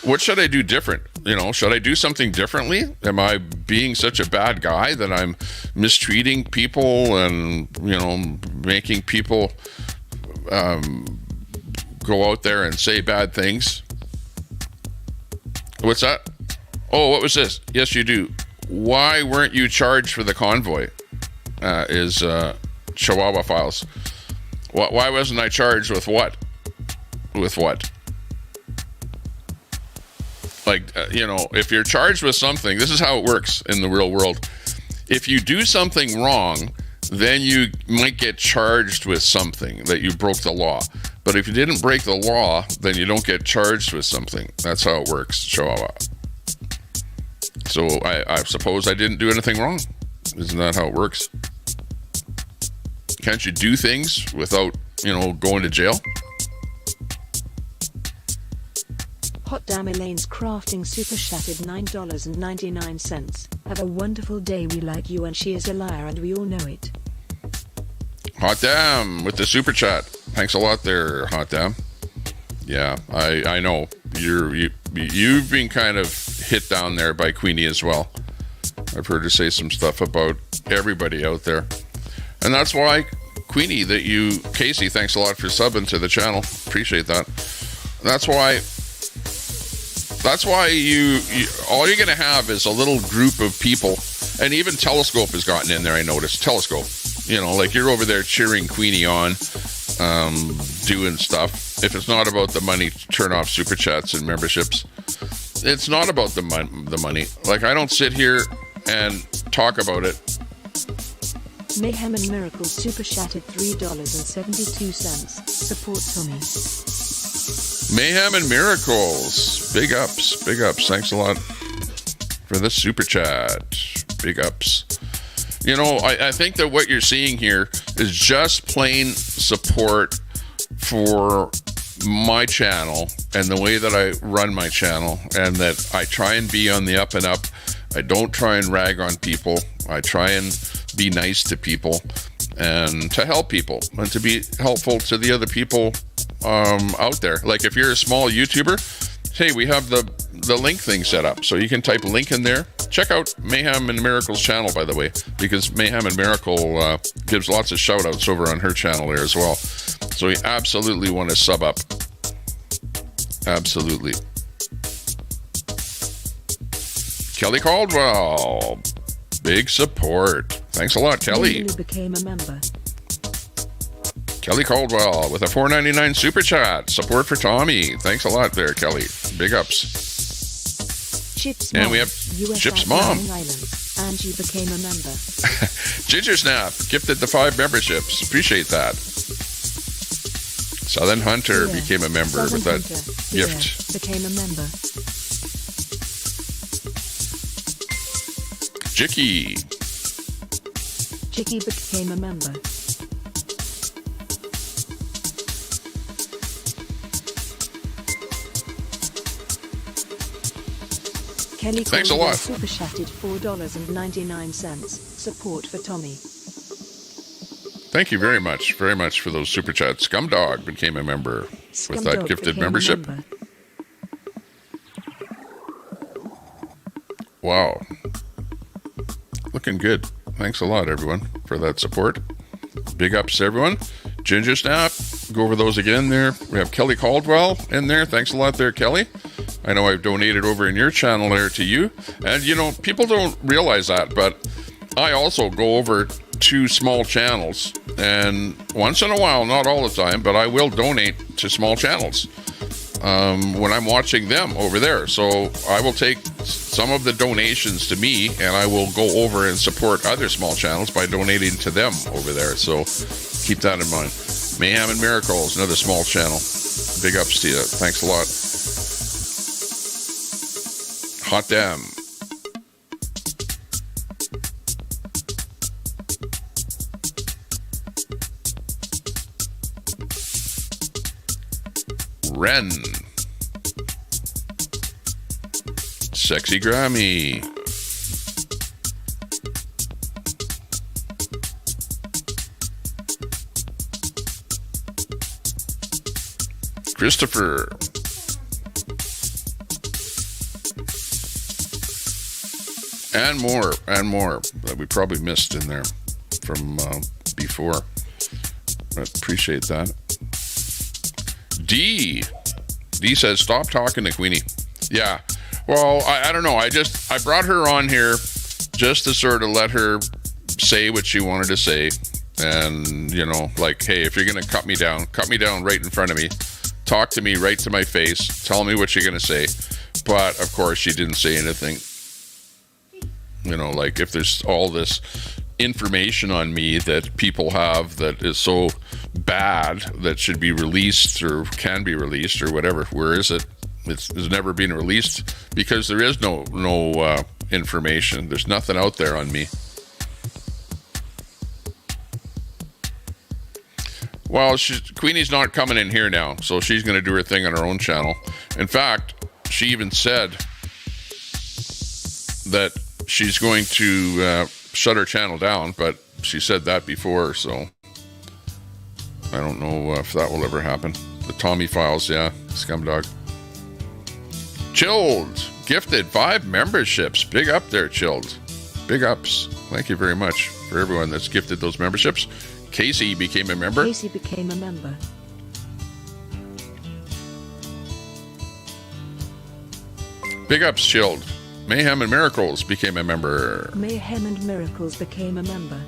What should I do different? You know, should I do something differently? Am I being such a bad guy that I'm mistreating people and, you know, making people go out there and say bad things? What's that? Oh, what was this? Yes, you do. Why weren't you charged for the convoy? Is Chihuahua Files. Why wasn't I charged with what? With what? Like, you know, if you're charged with something, this is how it works in the real world. If you do something wrong, then you might get charged with something that you broke the law. But if you didn't break the law, then you don't get charged with something. That's how it works, Chihuahua. So I suppose I didn't do anything wrong. Isn't that how it works? Can't you do things without, you know, going to jail?
Hot damn, Elaine's crafting super chatted $9.99. Have a wonderful day. We like you and she is a liar and we all know it.
Hot damn with the super chat. Thanks a lot there, Hot damn. Yeah, I know you've been kind of hit down there by Queenie as well. I've heard her say some stuff about everybody out there. And that's why, Queenie, Casey, thanks a lot for subbing to the channel. Appreciate that. That's why you all you're going to have is a little group of people. And even Telescope has gotten in there, I noticed. Telescope. You know, like you're over there cheering Queenie on, doing stuff. If it's not about the money, turn off super chats and memberships. It's not about the money. Like, I don't sit here and talk about it.
Mayhem and Miracles super chatted $3.72. Support Tommy.
Mayhem and Miracles. Big ups. Big ups. Thanks a lot for the super chat. Big ups. You know, I think that what you're seeing here is just plain support for my channel and the way that I run my channel, and that I try and be on the up and up. I don't try and rag on people. I try and be nice to people and to help people and to be helpful to the other people out there. Like, if you're a small YouTuber, hey, we have the link thing set up, so you can type link in there. Check out Mayhem and Miracle's channel, by the way, because Mayhem and Miracle gives lots of shout outs over on her channel there as well. So you absolutely want to sub up. Absolutely. Kelly Caldwell, big support. Thanks a lot, Kelly.
Became a member.
Kelly Caldwell with a $4.99 super chat. Support for Tommy. Thanks a lot there, Kelly. Big ups.
Chip's
and
mom,
we have
US
Chip's mom.
Islands, and you became a member.
Ginger Snap gifted the 5 memberships. Appreciate that. Southern Hunter became a member with that gift.
Became a member.
Jicky
became a member. Kelly
Thanks a lot.
Super chatted $4.99. Support for Tommy.
Thank you very much for those super chats. Scumdog became a member with that gifted membership. Wow. Looking good. Thanks a lot, everyone, for that support. Big ups to everyone. Ginger Snap, go over those again there. We have Kelly Caldwell in there. Thanks a lot there, Kelly. I know I've donated over in your channel there to you. And, you know, people don't realize that, but I also go over to small channels, and once in a while, not all the time, but I will donate to small channels when I'm watching them over there. So I will take some of the donations to me, and I will go over and support other small channels by donating to them over there. So keep that in mind. Mayhem and Miracles, another small channel. Big ups to you. Thanks a lot. Hot damn. Ren. Sexy Grammy. Christopher. And more that we probably missed in there from before. I appreciate that. D says, stop talking to Queenie. Yeah. Well, I don't know. I brought her on here just to sort of let her say what she wanted to say. And, you know, like, hey, if you're going to cut me down right in front of me. Talk to me right to my face. Tell me what you're going to say. But, of course, she didn't say anything. You know, like, if there's all this information on me that people have that is so bad that should be released or can be released or whatever, where is it? It's never been released because there is no information. There's nothing out there on me. Well, Queenie's not coming in here now, so she's going to do her thing on her own channel. In fact, she even said that she's going to shut her channel down, but she said that before, so I don't know if that will ever happen. The Tommy Files, yeah, Scumdog. Chilled, gifted 5 memberships. Big up there, Chilled. Big ups. Thank you very much for everyone that's gifted those memberships. Casey became a member.
Casey became a member.
Big ups, Chilled. Mayhem and Miracles became a member.
Mayhem and Miracles became a member.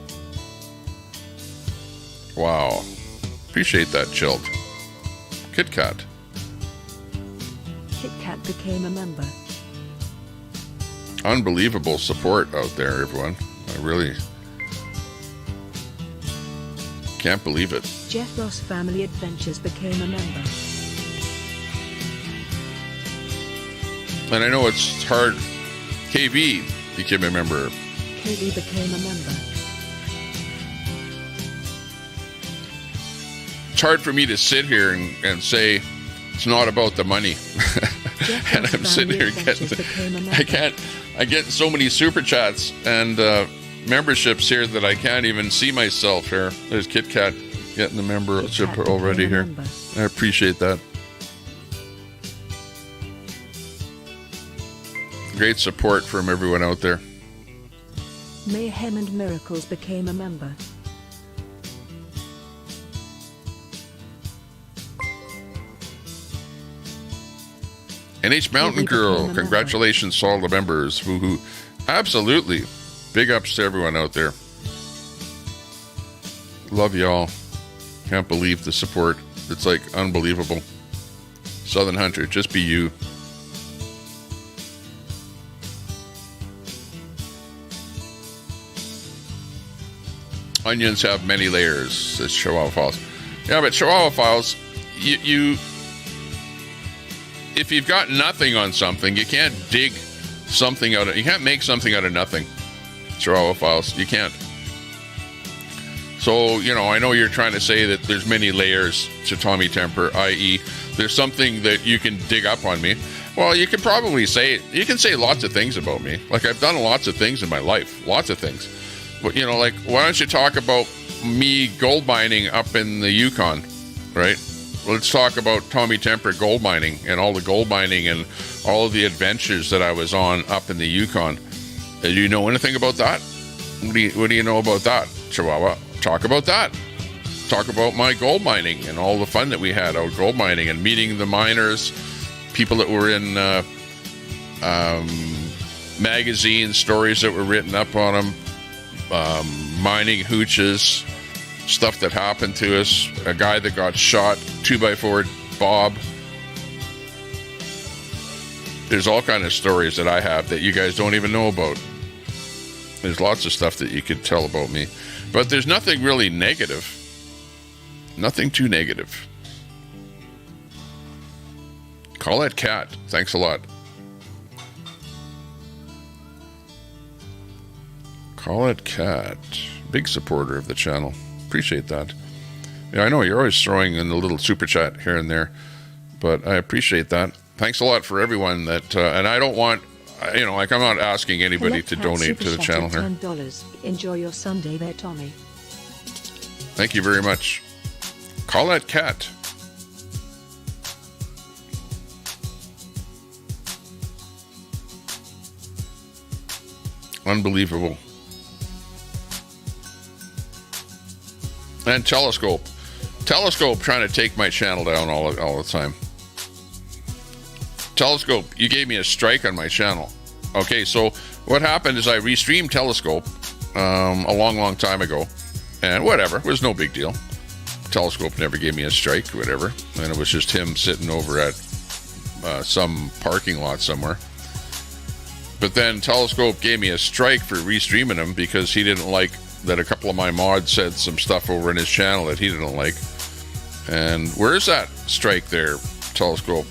Wow. Appreciate that, Chilled. Kit Kat.
Kit Kat became a member.
Unbelievable support out there, everyone. I really can't believe it.
Jeff Ross Family Adventures became a member.
And I know it's hard. KV became a member.
KV became a member.
It's hard for me to sit here and say it's not about the money. And I'm sitting here I get so many super chats and memberships here that I can't even see myself here. There's Kit Kat getting the membership already here. I appreciate that. Great support from everyone out there.
Mayhem and Miracles became a member.
NH Mountain Girl, congratulations to all the members. Woohoo. Absolutely. Big ups to everyone out there. Love y'all. Can't believe the support. It's like unbelievable. Southern Hunter, just be you. Onions have many layers, says Chihuahua Files. Yeah, but Chihuahua Files, you if you've got nothing on something, you can't dig something out of, you can't make something out of nothing. Chihuahua Files, you can't. So, you know, I know you're trying to say that there's many layers to Tommy Temper, i.e. there's something that you can dig up on me. Well, you can probably say, you can say lots of things about me. Like, I've done lots of things in my life, lots of things. But, you know, like, why don't you talk about me gold mining up in the Yukon, right? Let's talk about Tommy Temper gold mining and all the gold mining and all of the adventures that I was on up in the Yukon. Do you know anything about that? What do you know about that, Chihuahua? Talk about that. Talk about my gold mining and all the fun that we had out gold mining and meeting the miners, people that were in magazines, stories that were written up on them. mining hooches, stuff that happened to us, a guy that got shot, 2x4 Bob. There's all kind of stories that I have that you guys don't even know about. There's lots of stuff that you could tell about me, but there's nothing really negative. Nothing too negative. Call that cat. Thanks a lot. Call it cat. Big supporter of the channel. Appreciate that. Yeah, I know you're always throwing in a little super chat here and there, but I appreciate that. Thanks a lot for everyone that, and I don't want, like I'm not asking anybody to donate to the channel here.
$10. Enjoy your Sunday there, Tommy.
Thank you very much. Call that cat. Unbelievable. And Telescope trying to take my channel down all the time. Telescope, you gave me a strike on my channel. Okay, so what happened is I restreamed Telescope a long time ago, and whatever, it was no big deal. Telescope never gave me a strike, whatever, and it was just him sitting over at some parking lot somewhere. But then Telescope gave me a strike for restreaming him because he didn't like that a couple of my mods said some stuff over in his channel that he didn't like. And where's that strike there, Telescope?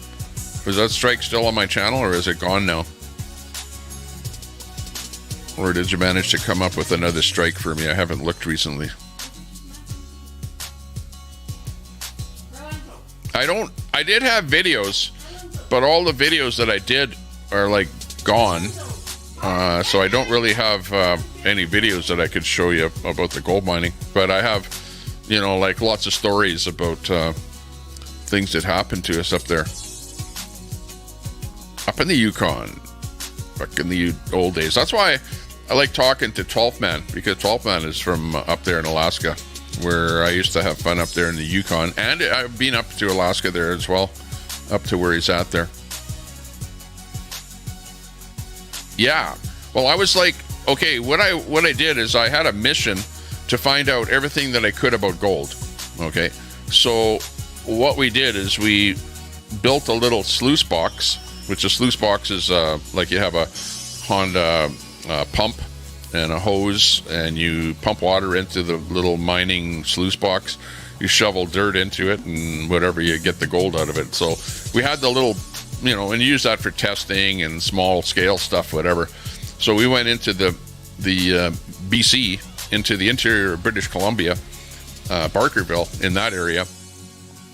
Is that strike still on my channel, or is it gone now? Or did you manage to come up with another strike for me? I haven't looked recently. I did have videos, but all the videos that I did are like gone. So I don't really have any videos that I could show you about the gold mining, but I have, like lots of stories about things that happened to us up there. Up in the Yukon, back in the old days. That's why I like talking to 12th Man, because 12th Man is from up there in Alaska, where I used to have fun up there in the Yukon, and I've been up to Alaska there as well, up to where he's at there. Yeah, well, I was like, okay, what I did is I had a mission to find out everything that I could about gold. Okay, so what we did is we built a little sluice box, which a sluice box is like you have a Honda pump and a hose, and you pump water into the little mining sluice box. You shovel dirt into it, and whatever, you get the gold out of it. So we had the little, and use that for testing and small scale stuff, whatever. So we went into the BC, into the interior of British Columbia, Barkerville, in that area,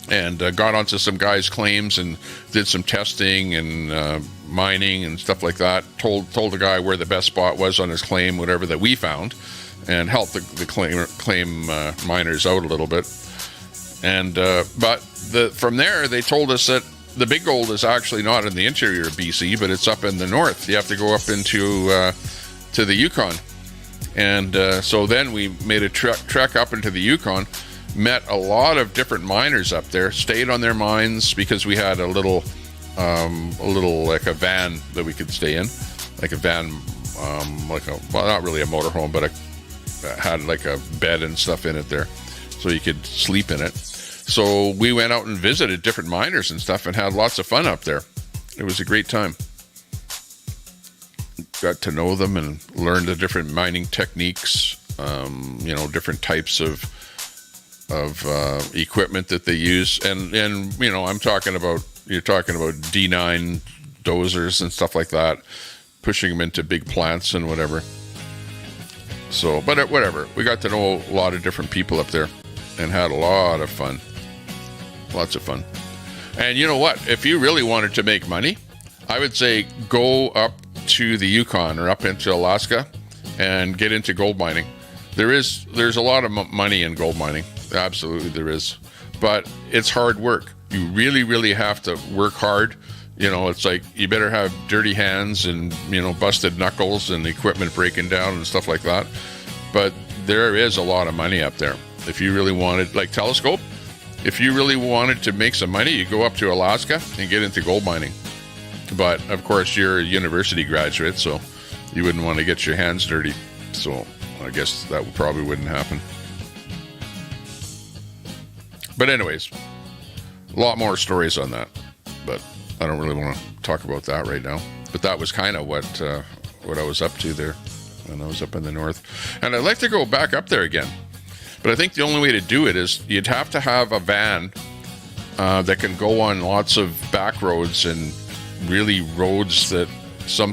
and got onto some guys' claims and did some testing and mining and stuff like that. Told the guy where the best spot was on his claim, whatever, that we found, and helped the claim miners out a little bit. And but from there, they told us that the big gold is actually not in the interior of BC, but it's up in the north. You have to go up into to the Yukon. And so then we made a trek up into the Yukon, met a lot of different miners up there, stayed on their mines because we had a little like a van that we could stay in, like a van, well, not really a motorhome, but had like a bed and stuff in it there, so you could sleep in it. So we went out and visited different miners and stuff and had lots of fun up there. It was a great time. Got to know them and learned the different mining techniques, different types of equipment that they use. And you're talking about D9 dozers and stuff like that, pushing them into big plants and whatever. So, but whatever. We got to know a lot of different people up there and had a lot of fun. Lots of fun. And you know what? If you really wanted to make money, I would say go up to the Yukon or up into Alaska and get into gold mining. There's a lot of money in gold mining. Absolutely there is. But it's hard work. You really, really have to work hard. It's like you better have dirty hands and, busted knuckles and equipment breaking down and stuff like that. But there is a lot of money up there. If you really wanted, like Telescope, if you really wanted to make some money, you go up to Alaska and get into gold mining. But of course, you're a university graduate, so you wouldn't want to get your hands dirty. So I guess that probably wouldn't happen. But anyways, a lot more stories on that. But I don't really want to talk about that right now. But that was kind of what I was up to there when I was up in the north. And I'd like to go back up there again. But I think the only way to do it is you'd have to have a van that can go on lots of back roads and really roads that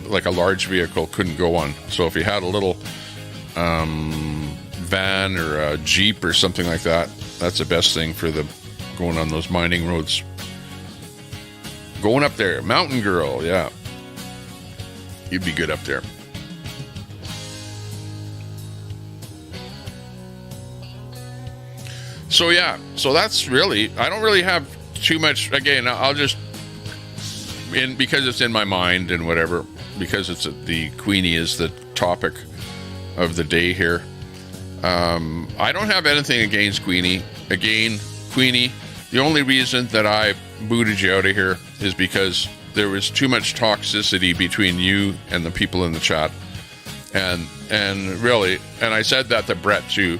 like a large vehicle couldn't go on. So if you had a little van or a Jeep or something like that, that's the best thing for the going on those mining roads. Going up there, Mountain Girl, yeah. You'd be good up there. So yeah, so that's really, I don't really have too much, again, I'll just, because it's in my mind and whatever, because it's the Queenie is the topic of the day here. I don't have anything against Queenie. Again, Queenie, the only reason that I booted you out of here is because there was too much toxicity between you and the people in the chat. And really, and I said that to Brett too,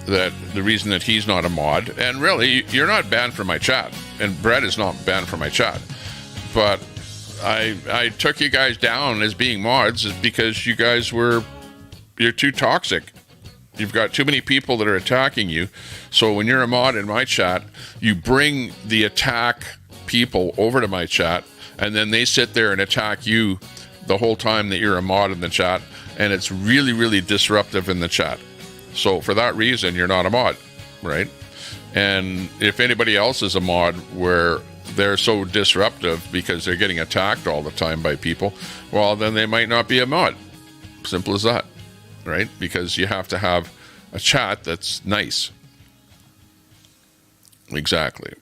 that the reason that he's not a mod, and really, you're not banned from my chat, and Brett is not banned from my chat, but I took you guys down as being mods is because you're too toxic. You've got too many people that are attacking you. So when you're a mod in my chat, you bring the attack people over to my chat, and then they sit there and attack you the whole time that you're a mod in the chat, and it's really, really disruptive in the chat. So for that reason, you're not a mod, right? And if anybody else is a mod where they're so disruptive because they're getting attacked all the time by people, well, then they might not be a mod. Simple as that, right? Because you have to have a chat that's nice. Exactly.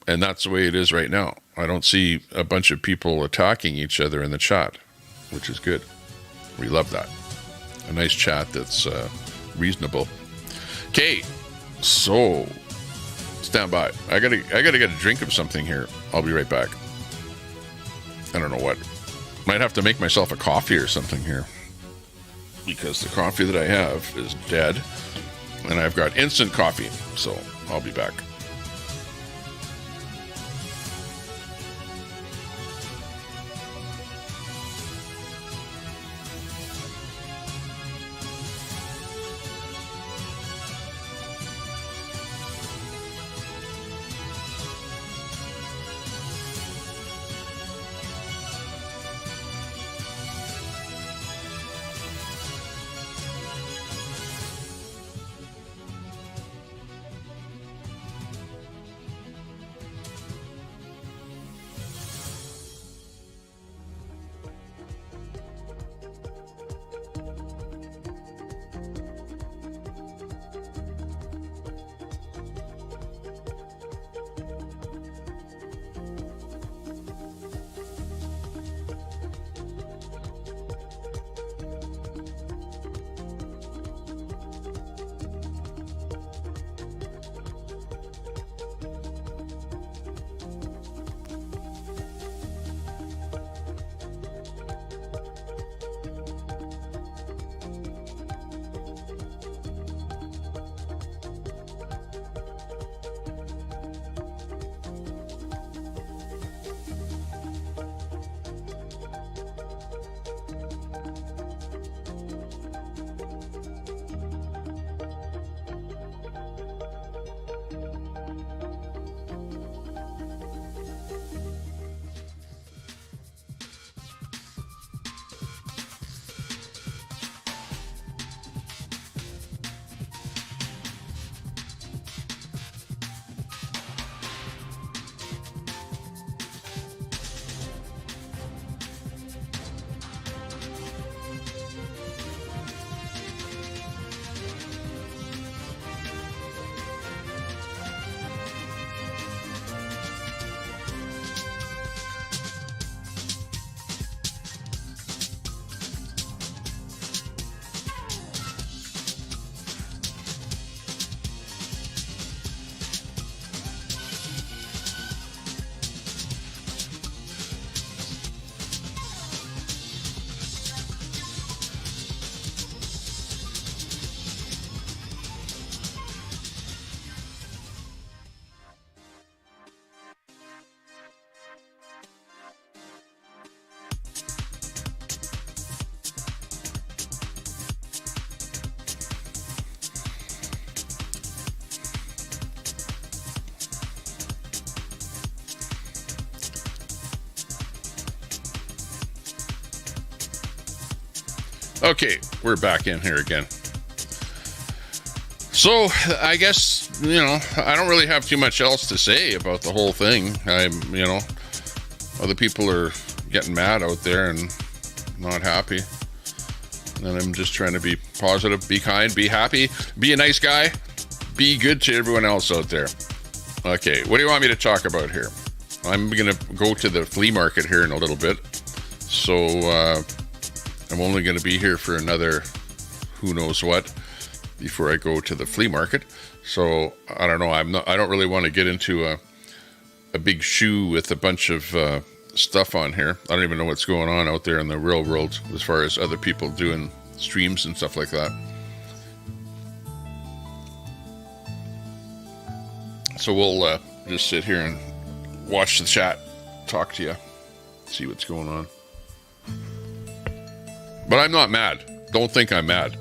And that's the way it is right now. I don't see a bunch of people attacking each other in the chat, which is good. We love that. A nice chat that's reasonable. Okay, so stand by. I gotta get a drink of something here. I'll be right back. I don't know what. Might have to make myself a coffee or something here, because the coffee that I have is dead, and I've got instant coffee. So I'll be back. Okay, we're back in here again. So, I guess, I don't really have too much else to say about the whole thing. Other people are getting mad out there and not happy. And I'm just trying to be positive, be kind, be happy, be a nice guy, be good to everyone else out there. Okay, what do you want me to talk about here? I'm going to go to the flea market here in a little bit. So, I'm only going to be here for another who knows what before I go to the flea market. So, I don't know. I don't really want to get into a big shoe with a bunch of stuff on here. I don't even know what's going on out there in the real world as far as other people doing streams and stuff like that. So we'll just sit here and watch the chat, talk to you, see what's going on. But I'm not mad. Don't think I'm mad.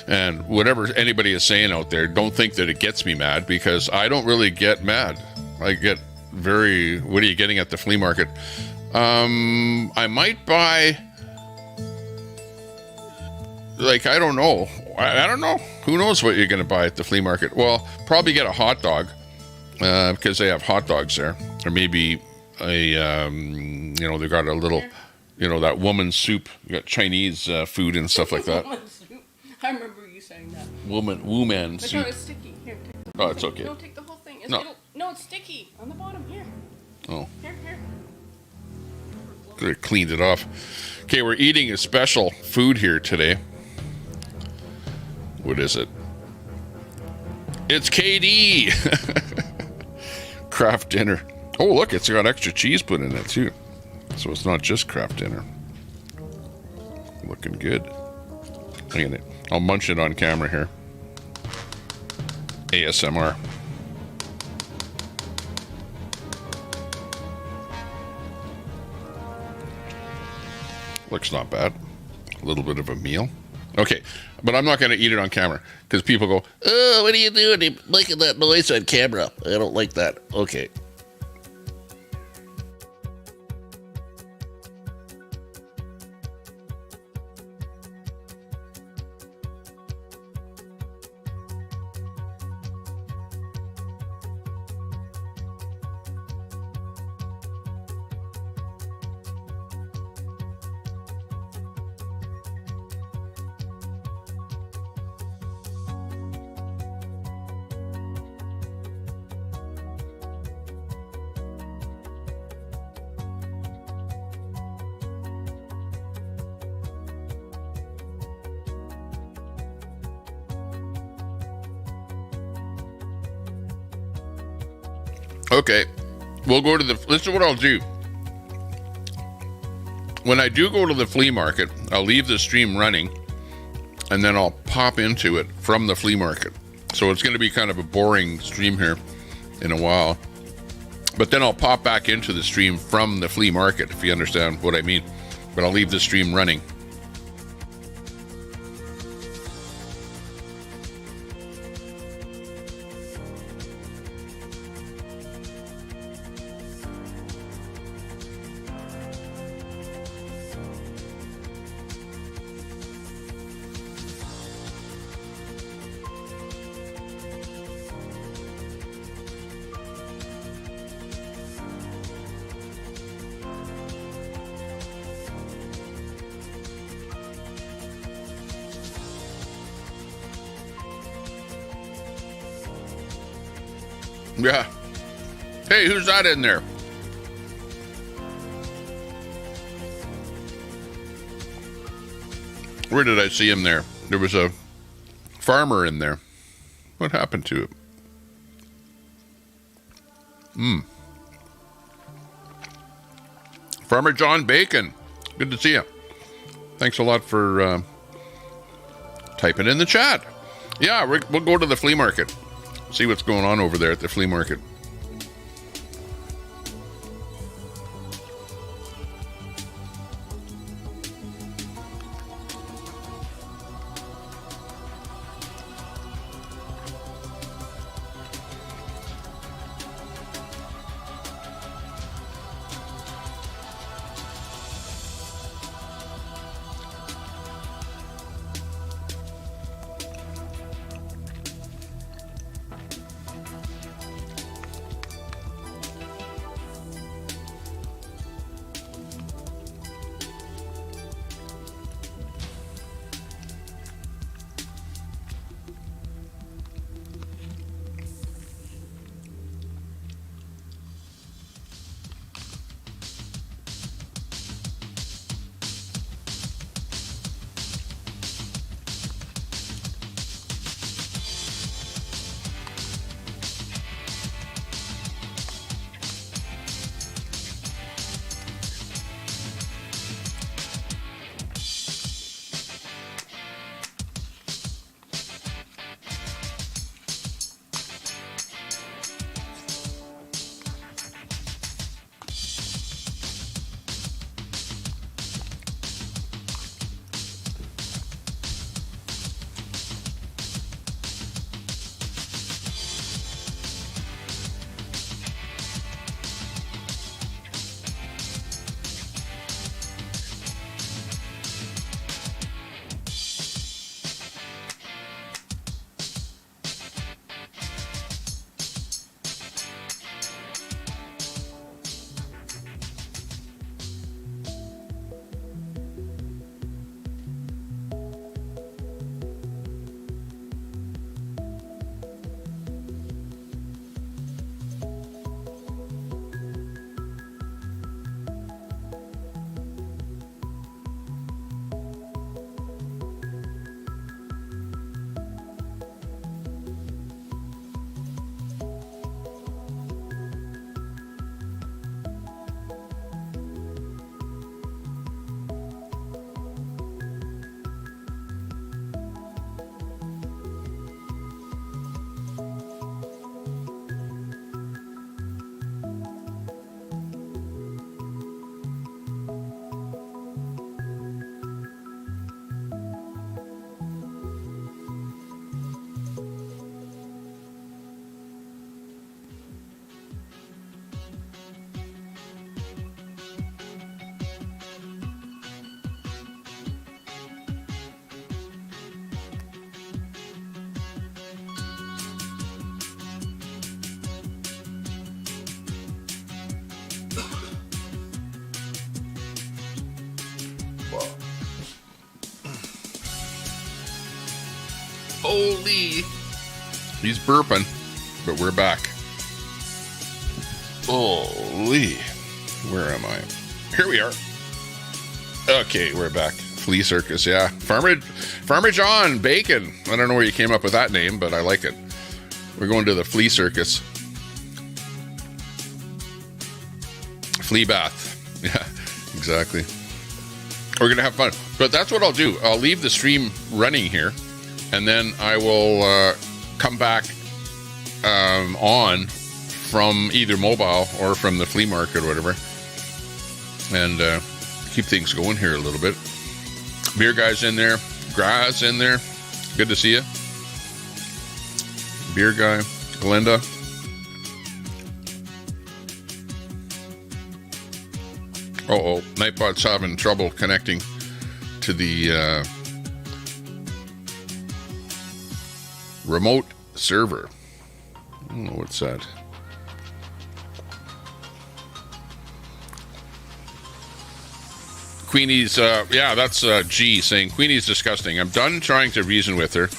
And whatever anybody is saying out there, don't think that it gets me mad, because I don't really get mad. I get very, what are you getting at the flea market? I might buy, like, I don't know. I don't know. Who knows what you're going to buy at the flea market? Well, probably get a hot dog, because they have hot dogs there. Or maybe they got a little, that woman soup. You got Chinese food and stuff like that.
I remember you saying that.
Woman soup.
No, it's sticky. Here, take the
Oh, it's okay.
No, take the whole thing.
No.
No, it's sticky. On the bottom, here.
Oh.
Here.
Could have cleaned it off. Okay, we're eating a special food here today. What is it? It's KD! Craft dinner. Oh, look, it's got extra cheese put in it, too. So it's not just craft dinner. Looking good. I'll munch it on camera here. ASMR. Looks not bad. A little bit of a meal. Okay, but I'm not going to eat it on camera, because people go, oh, what are you doing? You're making that noise on camera. I don't like that. Okay. Okay, we'll go to this is what I'll do. When I do go to the flea market, I'll leave the stream running, and then I'll pop into it from the flea market. So it's going to be kind of a boring stream here in a while. But then I'll pop back into the stream from the flea market, if you understand what I mean. But I'll leave the stream running. Yeah. Hey, who's that in there? Where did I see him there? There was a farmer in there. What happened to him? Farmer John Bacon. Good to see you. Thanks a lot for typing in the chat. Yeah, we'll go to the flea market. See what's going on over there at the flea market. Holy. He's burping, but we're back. Holy. Where am I? Here we are. Okay, we're back. Flea Circus, yeah. Farmer John Bacon. I don't know where you came up with that name, but I like it. We're going to the Flea Circus. Flea bath. Yeah, exactly. We're going to have fun. But that's what I'll do. I'll leave the stream running here, and then I will come back on from either mobile or from the flea market or whatever, and keep things going here a little bit. Beer guy's in there. Graz in there. Good to see you. Beer guy. Glenda. Uh-oh. Nightbot's having trouble connecting to the remote server. I don't know what's that. Queenie's, yeah, that's G saying, Queenie's disgusting. I'm done trying to reason with her.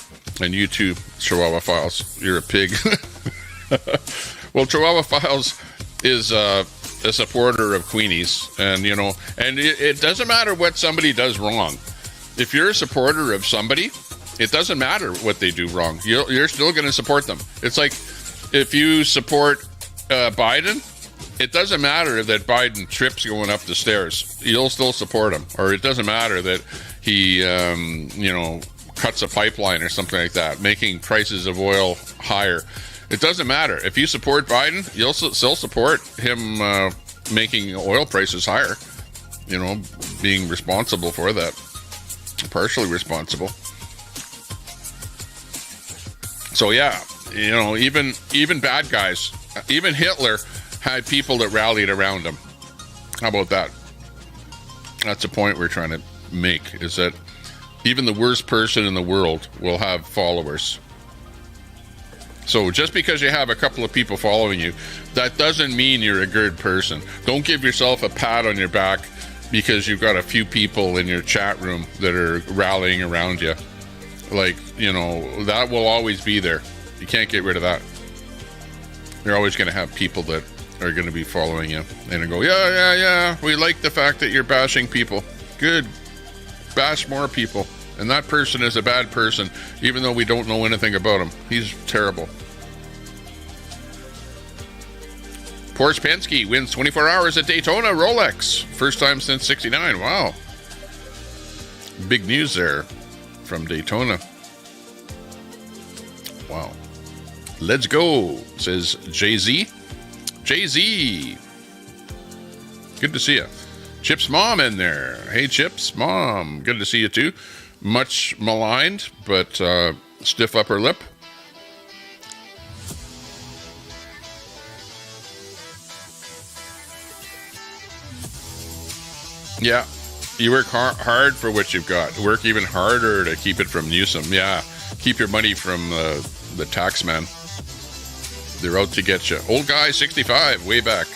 And you too, Chihuahua Files. You're a pig. Well, Chihuahua Files is a supporter of Queenie's. And, you know, and it doesn't matter what somebody does wrong. If you're a supporter of somebody, it doesn't matter what they do wrong. You're still going to support them. It's like if you support Biden, it doesn't matter that Biden trips going up the stairs. You'll still support him. Or it doesn't matter that he, you know, cuts a pipeline or something like that, making prices of oil higher. It doesn't matter. If you support Biden, you'll still support him making oil prices higher. You know, being responsible for that. Partially responsible. So yeah, you know, even bad guys, even Hitler had people that rallied around him. How about that? That's the point we're trying to make, is that even the worst person in the world will have followers. So just because you have a couple of people following you, that doesn't mean you're a good person. Don't give yourself a pat on your back because you've got a few people in your chat room that are rallying around you. Like, you know, that will always be there. You can't get rid of that. You're always going to have people that are going to be following you and go, yeah, we like the fact that you're bashing people. Good. Bash more people. And that person is a bad person, even though we don't know anything about him. He's terrible. Porsche Penske wins 24 hours at Daytona Rolex. First time since 69. Wow. Big news there from Daytona. Wow. Let's go, says Jay-Z. Jay-Z. Good to see you. Chip's mom in there. Hey, Chip's mom. Good to see you too. Much maligned, but stiff upper lip. Yeah, you work hard for what you've got. Work even harder to keep it from Newsom. Yeah, keep your money from the tax man. They're out to get you. Old guy, 65, way back.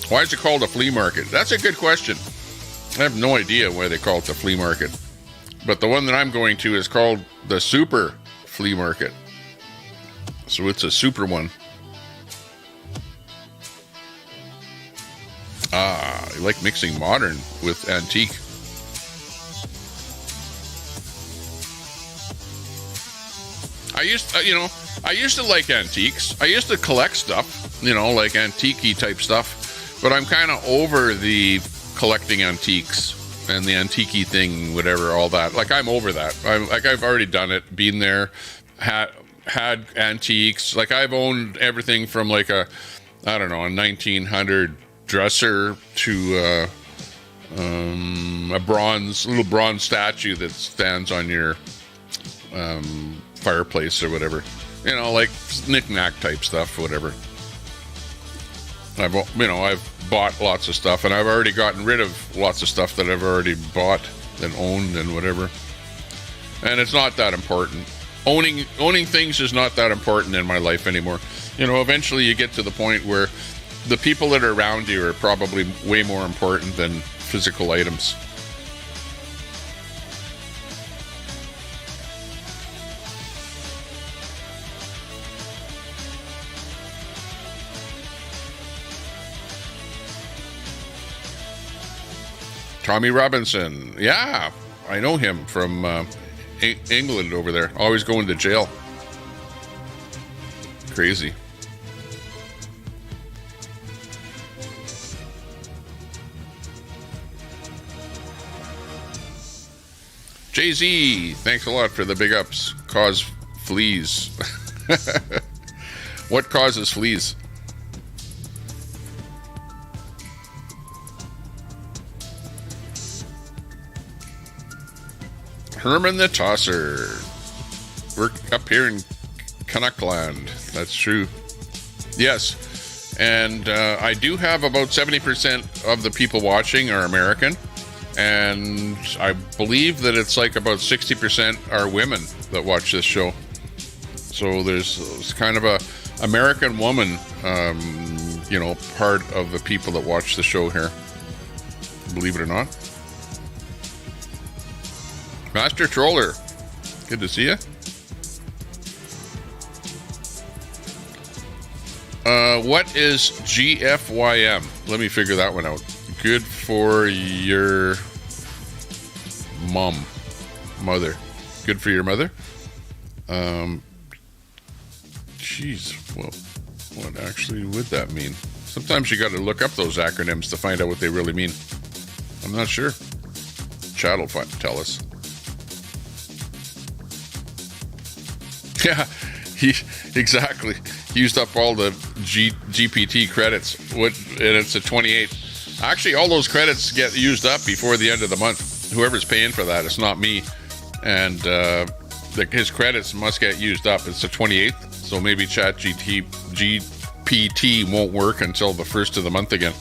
Why is it called a flea market? That's a good question. I have no idea why they call it the flea market. But the one that I'm going to is called the Super Flea Market. So it's a super one. Ah, I like mixing modern with antique. I used to like antiques. I used to collect stuff, you know, like antique-y type stuff. But I'm kind of over the collecting antiques and the antique-y thing, whatever, all that. Like, I'm over that. I've already done it, been there, had antiques. Like, I've owned everything from like a 1900 dresser to a little bronze statue that stands on your fireplace or whatever. You know, like knick-knack type stuff, whatever. I've bought lots of stuff, and I've already gotten rid of lots of stuff that I've already bought and owned and whatever. And it's not that important. Owning things is not that important in my life anymore. You know, eventually you get to the point where the people that are around you are probably way more important than physical items. Tommy Robinson. Yeah, I know him from England over there. Always going to jail. Crazy. Jay-Z, thanks a lot for the big ups. Cause fleas. What causes fleas? Herman the Tosser. We're up here in Canuckland. That's true. Yes. And I do have about 70% of the people watching are American. And I believe that it's like about 60% are women that watch this show. So there's kind of a American woman, part of the people that watch the show here. Believe it or not. Master Troller, good to see you. What is GFYM? Let me figure that one out. Good for your mother. Good for your mother? Jeez, well, what actually would that mean? Sometimes you got to look up those acronyms to find out what they really mean. I'm not sure. Chat will tell us. Yeah, exactly. Used up all the GPT credits. And it's a 28. Actually, all those credits get used up before the end of the month. Whoever's paying for that, it's not me. And his credits must get used up. It's the 28th, so maybe Chat GPT won't work until the first of the month again.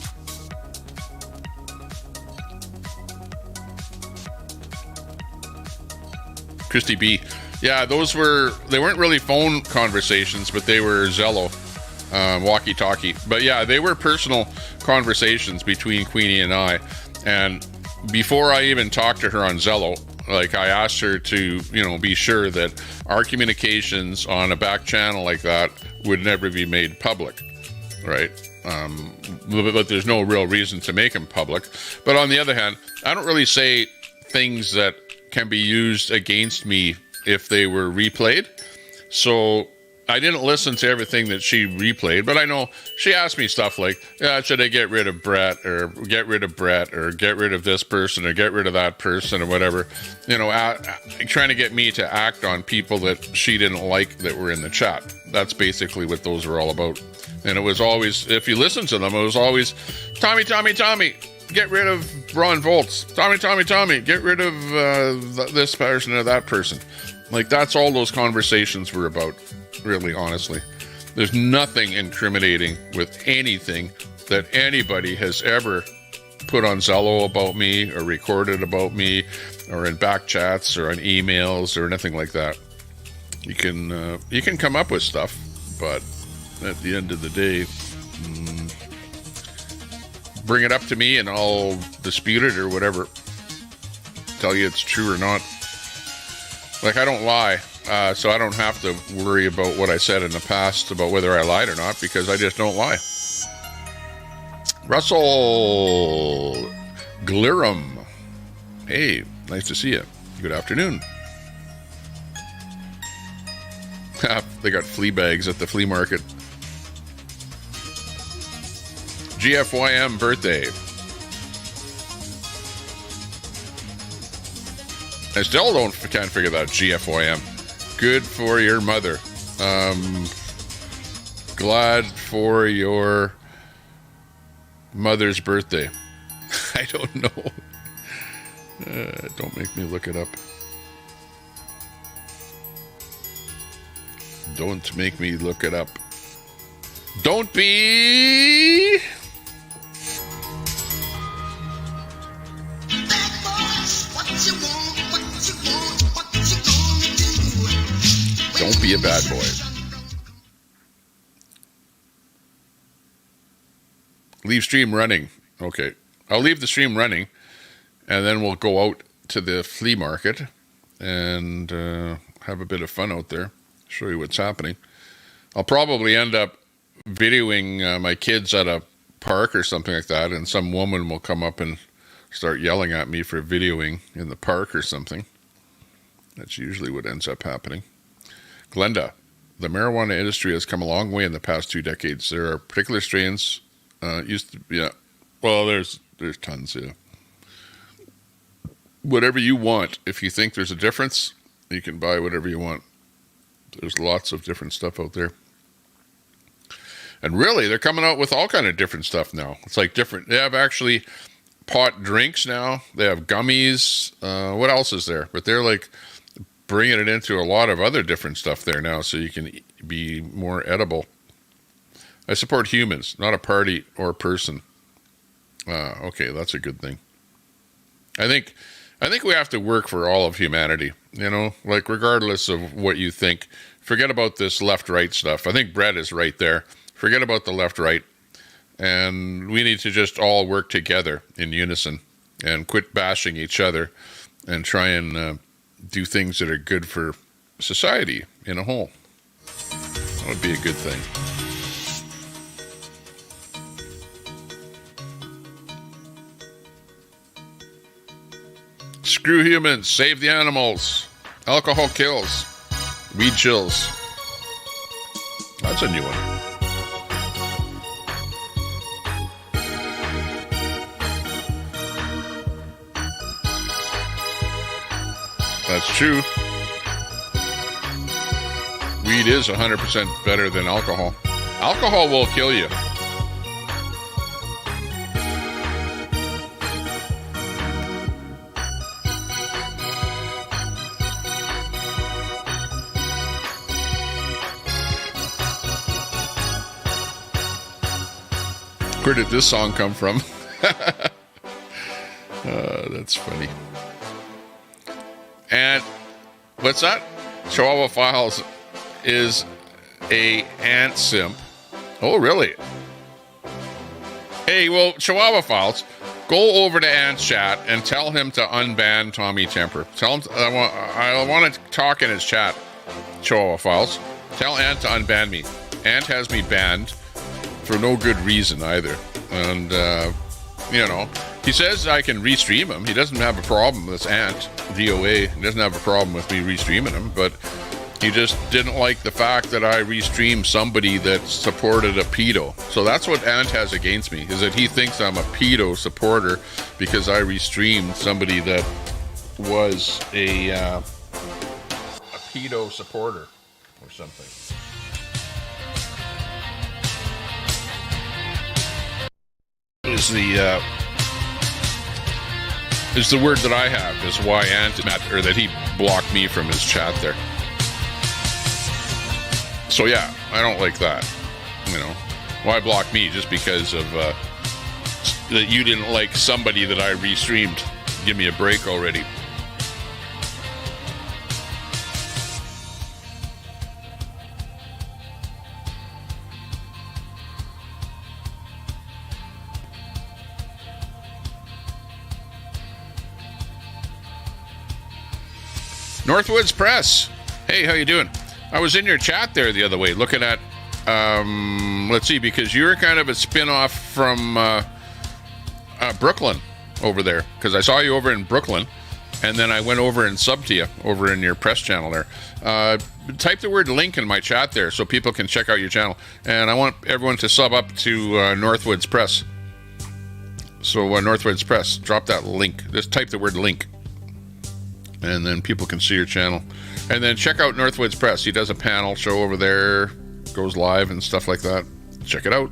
Christy B. Yeah, they weren't really phone conversations, but they were Zello, walkie-talkie. But yeah, they were personal conversations between Queenie and I. And before I even talked to her on Zello, like I asked her to, be sure that our communications on a back channel like that would never be made public, right? But there's no real reason to make them public. But on the other hand, I don't really say things that can be used against me if they were replayed. So I didn't listen to everything that she replayed, but I know she asked me stuff like, should I get rid of Brett, or get rid of Brett, or get rid of this person, or get rid of that person, or whatever, trying to get me to act on people that she didn't like that were in the chat. That's basically what those were all about. And it was always, if you listen to them, it was always, Tommy, get rid of Ron Volts. Tommy, get rid of this person or that person. Like, that's all those conversations were about, really, honestly. There's nothing incriminating with anything that anybody has ever put on Zello about me or recorded about me or in back chats or on emails or anything like that. You can come up with stuff, but at the end of the day, bring it up to me and I'll dispute it or whatever. Tell you it's true or not. Like, I don't lie, so I don't have to worry about what I said in the past about whether I lied or not, because I just don't lie. Russell Glirum. Hey, nice to see you. Good afternoon. They got flea bags at the flea market. GFYM birthday. I still can't figure that GFYM. Good for your mother. Glad for your mother's birthday. I don't know. Don't make me look it up. Don't make me look it up. Don't be... Don't be a bad boy. Leave stream running. Okay. I'll leave the stream running, and then we'll go out to the flea market and have a bit of fun out there. Show you what's happening. I'll probably end up videoing my kids at a park or something like that, and some woman will come up and start yelling at me for videoing in the park or something. That's usually what ends up happening. Glenda, the marijuana industry has come a long way in the past 2 decades. There are particular strains used to be, yeah. Well, there's tons, yeah. Whatever you want. If you think there's a difference, you can buy whatever you want. There's lots of different stuff out there. And really, they're coming out with all kind of different stuff now. It's like different. They have actually pot drinks now. They have gummies. What else is there? But they're like bringing it into a lot of other different stuff there now, so you can be more edible. I support humans, not a party or a person. Okay, that's a good thing. I think we have to work for all of humanity. You know, like regardless of what you think. Forget about this left-right stuff. I think Brett is right there. Forget about the left-right. And we need to just all work together in unison and quit bashing each other and try and do things that are good for society in a whole. That would be a good thing. Screw humans, save the animals. Alcohol kills. Weed chills. That's a new one. That's true. Weed is 100% better than alcohol. Alcohol will kill you. Where did this song come from? That's funny. And what's that? Chihuahua Files is a ant simp. Oh, really? Hey, well, Chihuahua Files, go over to Ant's chat and tell him to unban Tommy Temper. Tell him I want to talk in his chat. Chihuahua Files, tell Ant to unban me. Ant has me banned for no good reason either. And, you know, he says I can restream him. He doesn't have a problem with Ant, DOA. He doesn't have a problem with me restreaming him, but he just didn't like the fact that I restreamed somebody that supported a pedo. So that's what Ant has against me, is that he thinks I'm a pedo supporter because I restreamed somebody that was a pedo supporter or something. Is the word that I have is why Ant, or that he blocked me from his chat there. So yeah, I don't like that. You know, why block me just because of that you didn't like somebody that I restreamed? Give me a break already. Northwoods Press. Hey, how you doing? I was in your chat there the other way looking at, let's see, because you're kind of a spin-off from Brooklyn over there, because I saw you over in Brooklyn, and then I went over and subbed to you over in your press channel there. Type the word link in my chat there so people can check out your channel. And I want everyone to sub up to Northwoods Press. So Northwoods Press, drop that link. Just type the word link. And then people can see your channel. And then check out Northwoods Press. He does a panel show over there, goes live and stuff like that. Check it out.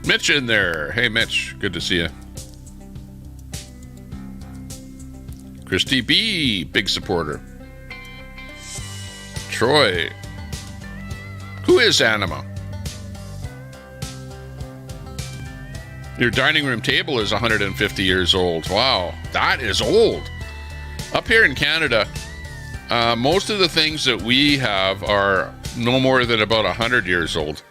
Mitch in there. Hey, Mitch. Good to see you. Christy B. Big supporter. Troy. Who is Anima? Your dining room table is 150 years old. Wow, that is old. Up here in Canada, most of the things that we have are no more than about 100 years old.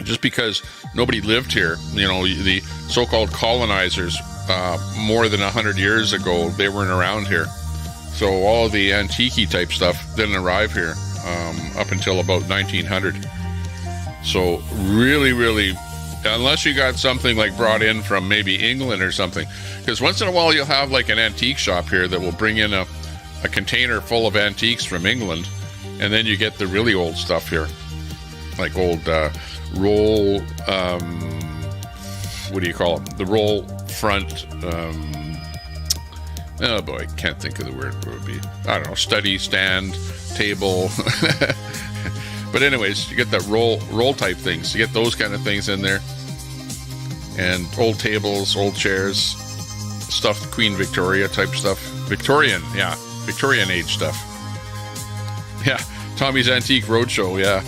Just because nobody lived here, you know, the so-called colonizers more than 100 years ago, they weren't around here. So all the antique type stuff didn't arrive here up until about 1900. So really, really, unless you got something like brought in from maybe England or something, because once in a while you'll have like an antique shop here that will bring in a container full of antiques from England, and then you get the really old stuff here, like old roll, what do you call it? The roll front, oh boy, can't think of the word. What would be? I don't know, study, stand, table. But anyways, you get that roll type things. You get those kind of things in there. And old tables, old chairs, stuffed Queen Victoria type stuff. Victorian age stuff. Yeah, Tommy's Antique Roadshow, yeah.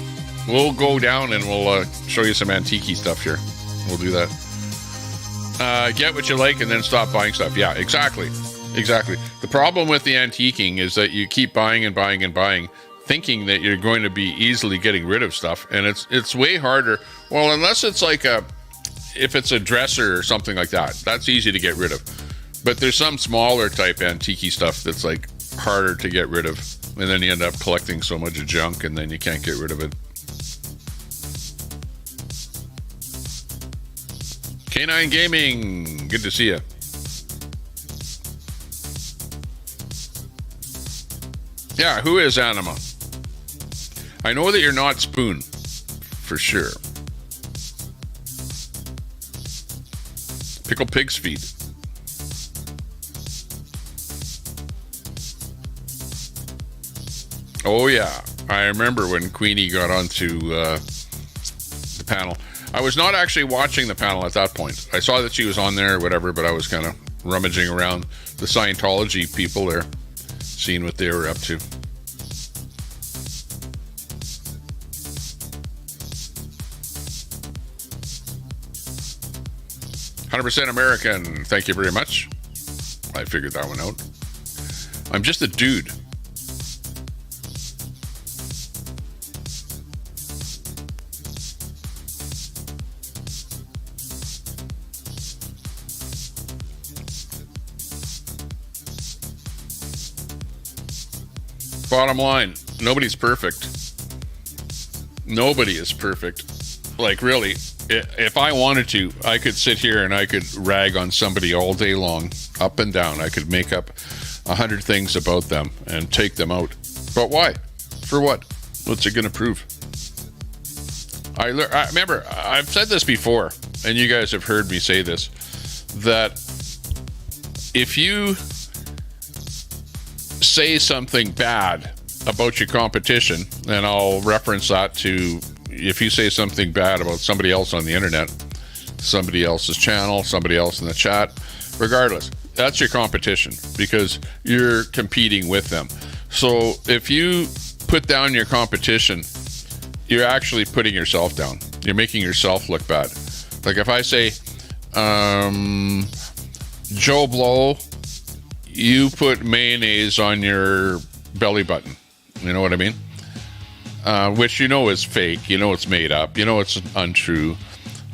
We'll go down and we'll show you some antique-y stuff here. We'll do that. Get what you like and then stop buying stuff. Yeah, exactly. The problem with the antiquing is that you keep buying and buying and buying, thinking that you're going to be easily getting rid of stuff, and it's way harder. Well, unless it's like if it's a dresser or something like that, that's easy to get rid of. But there's some smaller type antique stuff that's like harder to get rid of, and then you end up collecting so much junk, and then you can't get rid of it. K9 Gaming, good to see you. Yeah, who is Anima? I know that you're not Spoon, for sure. Pickled pig's feet. Oh yeah, I remember when Queenie got onto the panel. I was not actually watching the panel at that point. I saw that she was on there or whatever, but I was kind of rummaging around the Scientology people there, seeing what they were up to. "100% American, thank you very much." I figured that one out. I'm just a dude. Bottom line, nobody's perfect. Nobody is perfect. Like, really, if I wanted to, I could sit here and I could rag on somebody all day long, up and down. I could make up 100 things about them and take them out. But why? For what? What's it going to prove? I remember, I've said this before, and you guys have heard me say this, that if you say something bad about your competition, and I'll reference that to if you say something bad about somebody else on the internet, somebody else's channel, somebody else in the chat, regardless, that's your competition because you're competing with them. So if you put down your competition, you're actually putting yourself down. You're making yourself look bad. Like if I say, Joe Blow, you put mayonnaise on your belly button. You know what I mean? Which you know is fake. You know it's made up. You know it's untrue.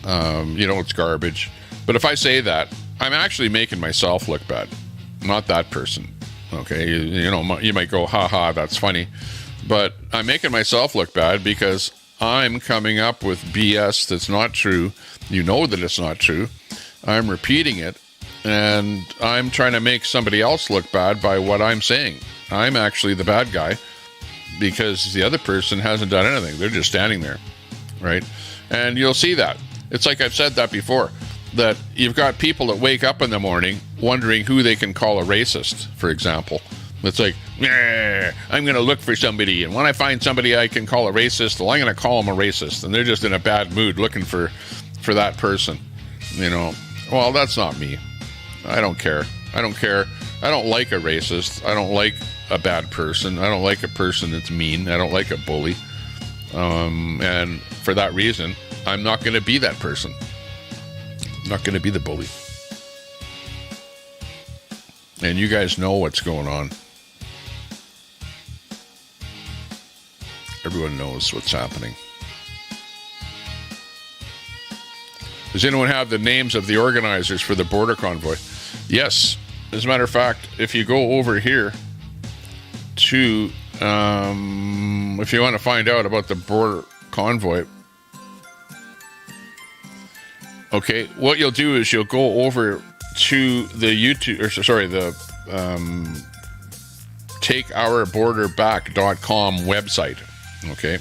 You know it's garbage. But if I say that, I'm actually making myself look bad, not that person. Okay, you know, you might go, haha, that's funny. But I'm making myself look bad because I'm coming up with BS that's not true. You know that it's not true. I'm repeating it. And I'm trying to make somebody else look bad by what I'm saying. I'm actually the bad guy because the other person hasn't done anything. They're just standing there, right? And you'll see that. It's like I've said that before, that you've got people that wake up in the morning wondering who they can call a racist, for example. It's like, I'm going to look for somebody, and when I find somebody I can call a racist, well, I'm going to call them a racist. And they're just in a bad mood looking for that person, you know. Well, that's not me. I don't care. I don't like a racist. I don't like a bad person. I don't like a person that's mean. I don't like a bully. And for that reason, I'm not going to be that person. I'm not going to be the bully. And you guys know what's going on. Everyone knows what's happening. Does anyone have the names of the organizers for the border convoy? Yes. As a matter of fact, if you go over here to, if you want to find out about the border convoy, okay, what you'll do is you'll go over to the YouTube, or sorry, the takeourborderback.com website. Okay,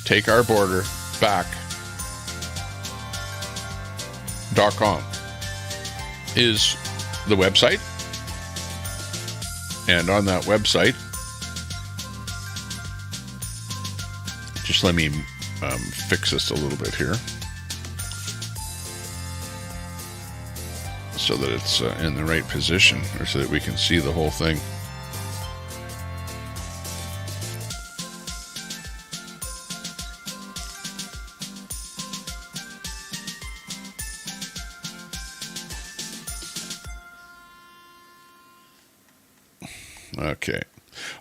takeourborderback.com is the website, and on that website, just let me fix this a little bit here so that it's in the right position, or so that we can see the whole thing.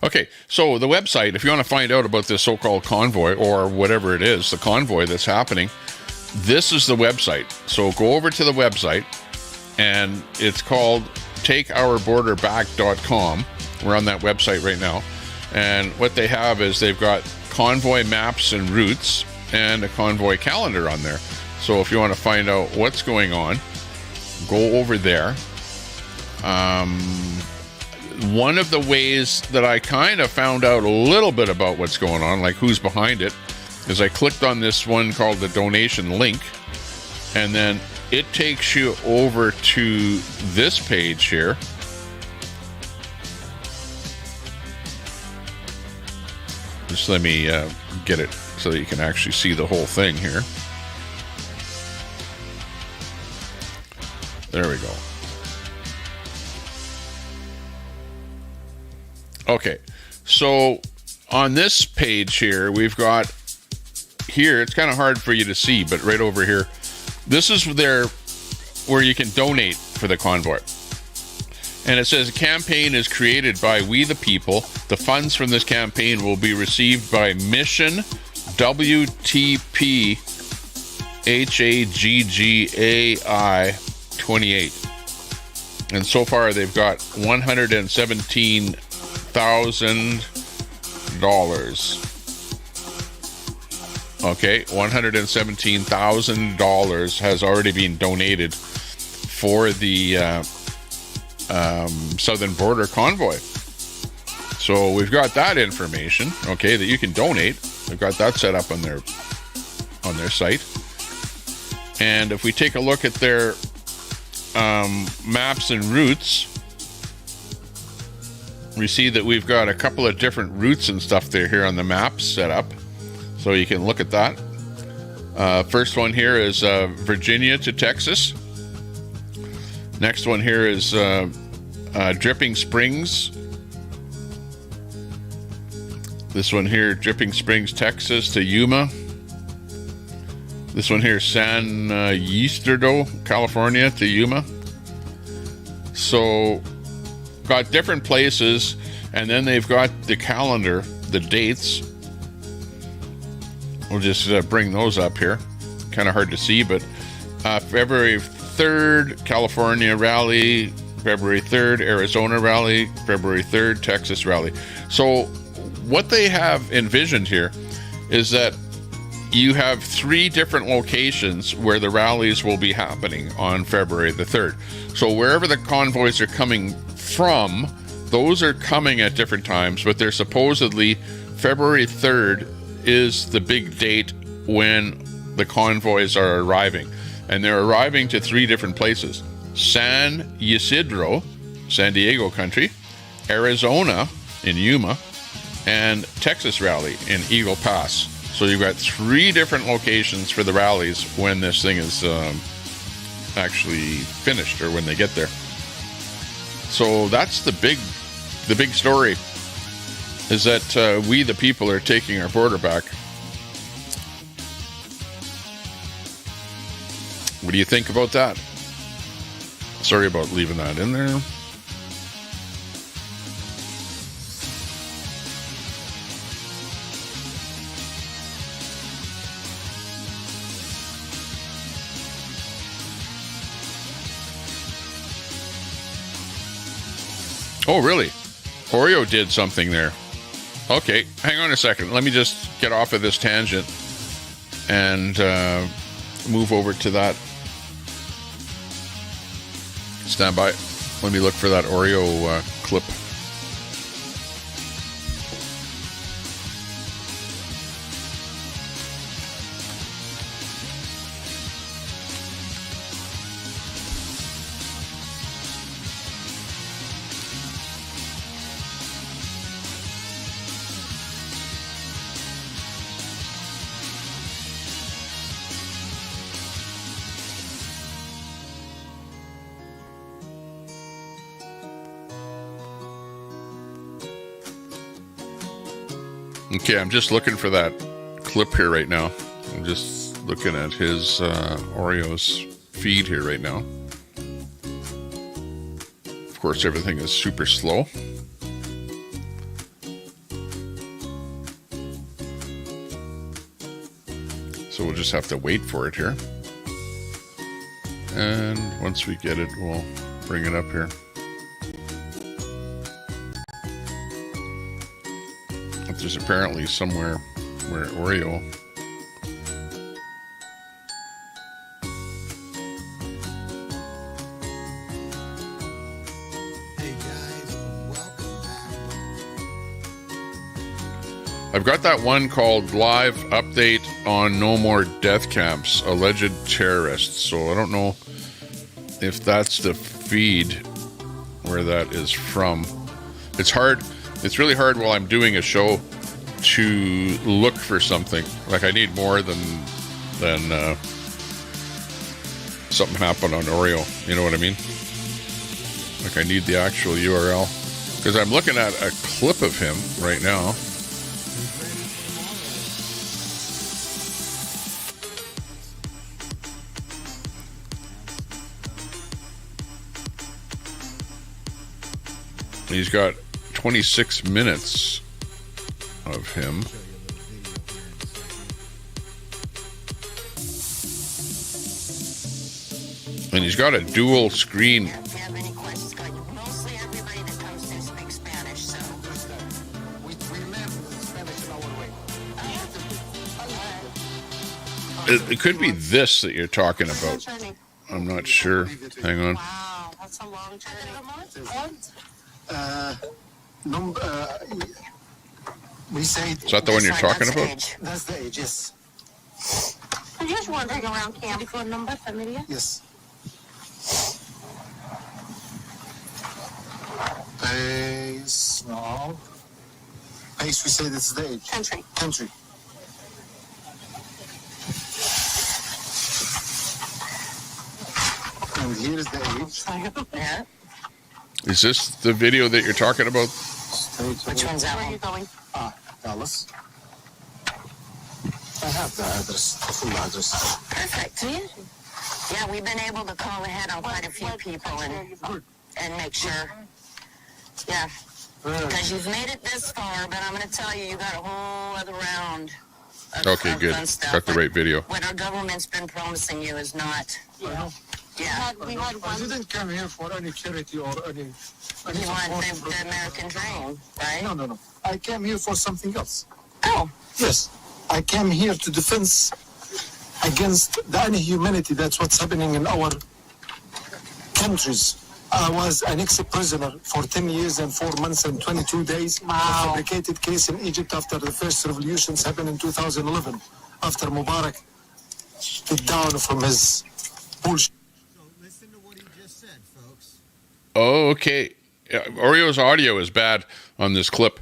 Okay, so the website, if you want to find out about this so-called convoy, or whatever it is, the convoy that's happening, this is the website. So go over to the website, and it's called takeourborderback.com. We're on that website right now. And what they have is they've got convoy maps and routes and a convoy calendar on there. So if you want to find out what's going on, go over there. One of the ways that I kind of found out a little bit about what's going on, like who's behind it, is I clicked on this one called the donation link, and then it takes you over to this page here. Just let me get it so that you can actually see the whole thing here. There we go. Okay, so on this page here, we've got here, it's kind of hard for you to see, but right over here, this is where you can donate for the convoy. And it says, a campaign is created by We the People. The funds from this campaign will be received by Mission WTP HAGGAI 28. And so far they've got $117,000. Okay, $117,000 has already been donated for the Southern Border Convoy. So we've got that information, okay, that you can donate. They've got that set up on their site. And if we take a look at their maps and routes, we see that we've got a couple of different routes and stuff there here on the maps set up. So you can look at that. First one here is Virginia to Texas. Next one here is Dripping Springs. This one here, Dripping Springs, Texas to Yuma. This one here, San Ysidro, California to Yuma. So got different places, and then they've got the calendar, the dates. We'll just bring those up here. Kind of hard to see, but February 3rd, California rally. February 3rd, Arizona rally. February 3rd, Texas rally. So what they have envisioned here is that you have 3 different locations where the rallies will be happening on February the 3rd. So wherever the convoys are coming from, those are coming at different times, but they're supposedly February 3rd is the big date when the convoys are arriving. And they're arriving to 3 different places: San Ysidro, San Diego country, Arizona in Yuma, and Texas rally in Eagle Pass. So you've got 3 different locations for the rallies when this thing is actually finished, or when they get there. So that's the big story, is that we the people are taking our border back. What do you think about that? Sorry about leaving that in there. Oh, really? Oreo did something there. Okay, hang on a second. Let me just get off of this tangent and move over to that. Stand by. Let me look for that Oreo clip. Okay, I'm just looking for that clip here right now. I'm just looking at his Oreo's feed here right now. Of course, everything is super slow. So we'll just have to wait for it here. And once we get it, we'll bring it up here. There's apparently somewhere where Oreo I've got that one called Live Update on No More Death Camps, Alleged Terrorists. So I don't know if that's the feed where that is from. It's hard. It's really hard while I'm doing a show to look for something. Like I need more than something happened on Oreo. You know what I mean? Like I need the actual URL. Because I'm looking at a clip of him right now. He's got 26 minutes of him. And he's got a dual screen.
If you have any questions, mostly everybody that comes to speaks Spanish, so. We learn Spanish in our way.
It could be this that you're talking about. I'm not sure. Hang on.
Wow, that's a long journey.
We say
Is that the one you're talking about?
that's the age, yes.
I'm just wandering around camp. Phone number, familiar?
Yes. Pace, no. Pace, we say this is the age.
Country.
Country. And here is the age.
Yeah.
Is this the video that you're talking about?
Which one's that one? Where are you going?
Dallas. I have the address, the full address.
Perfect. Yeah, we've been able to call ahead on quite a few people and make sure. Yeah. Because you've made it this far, but I'm going to tell you, you got a whole other round of
Okay, good.
fun stuff.
Got the right video.
What our government's been promising you is not.
Yeah.
Yeah.
We had I didn't come here for any charity or any
You want the American dream, right?
No. I came here for something else.
Oh.
Yes. I came here to defense against the inhumanity that's what's happening in our countries. I was an ex-prisoner for 10 years and 4 months and 22 days.
Wow.
A fabricated case in Egypt after the first revolutions happened in 2011. After Mubarak stood down from his bullshit.
Listen to what he just said, folks.
Oh, okay. Oreo's audio is bad on this clip,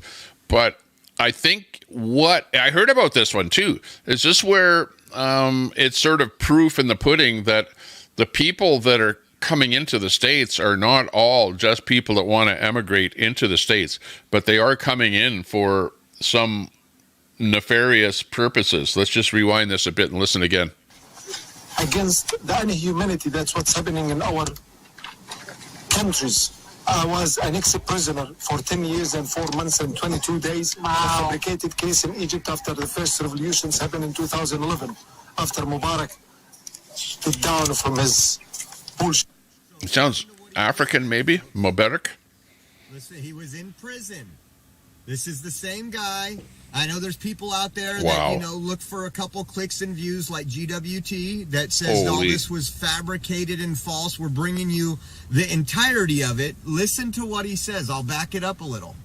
but I think what I heard about this one too is this where it's sort of proof in the pudding that the people that are coming into the States are not all just people that want to emigrate into the States, but they are coming in for some nefarious purposes. Let's just rewind this a bit and listen again.
Against the inhumanity that's what's happening in our countries. I was an ex-prisoner for 10 years and 4 months and 22 days.
Wow.
A fabricated case in Egypt after the first revolutions happened in 2011. After Mubarak stood down from his bullshit.
It sounds African, maybe. Mubarak.
Listen, he was in prison. This is the same guy. I know there's people out there that,
Wow.
you know, look for a couple clicks and views like GWT that says all
Holy.
this was fabricated and false. We're bringing you the entirety of it. Listen to what he says. I'll back it up a little.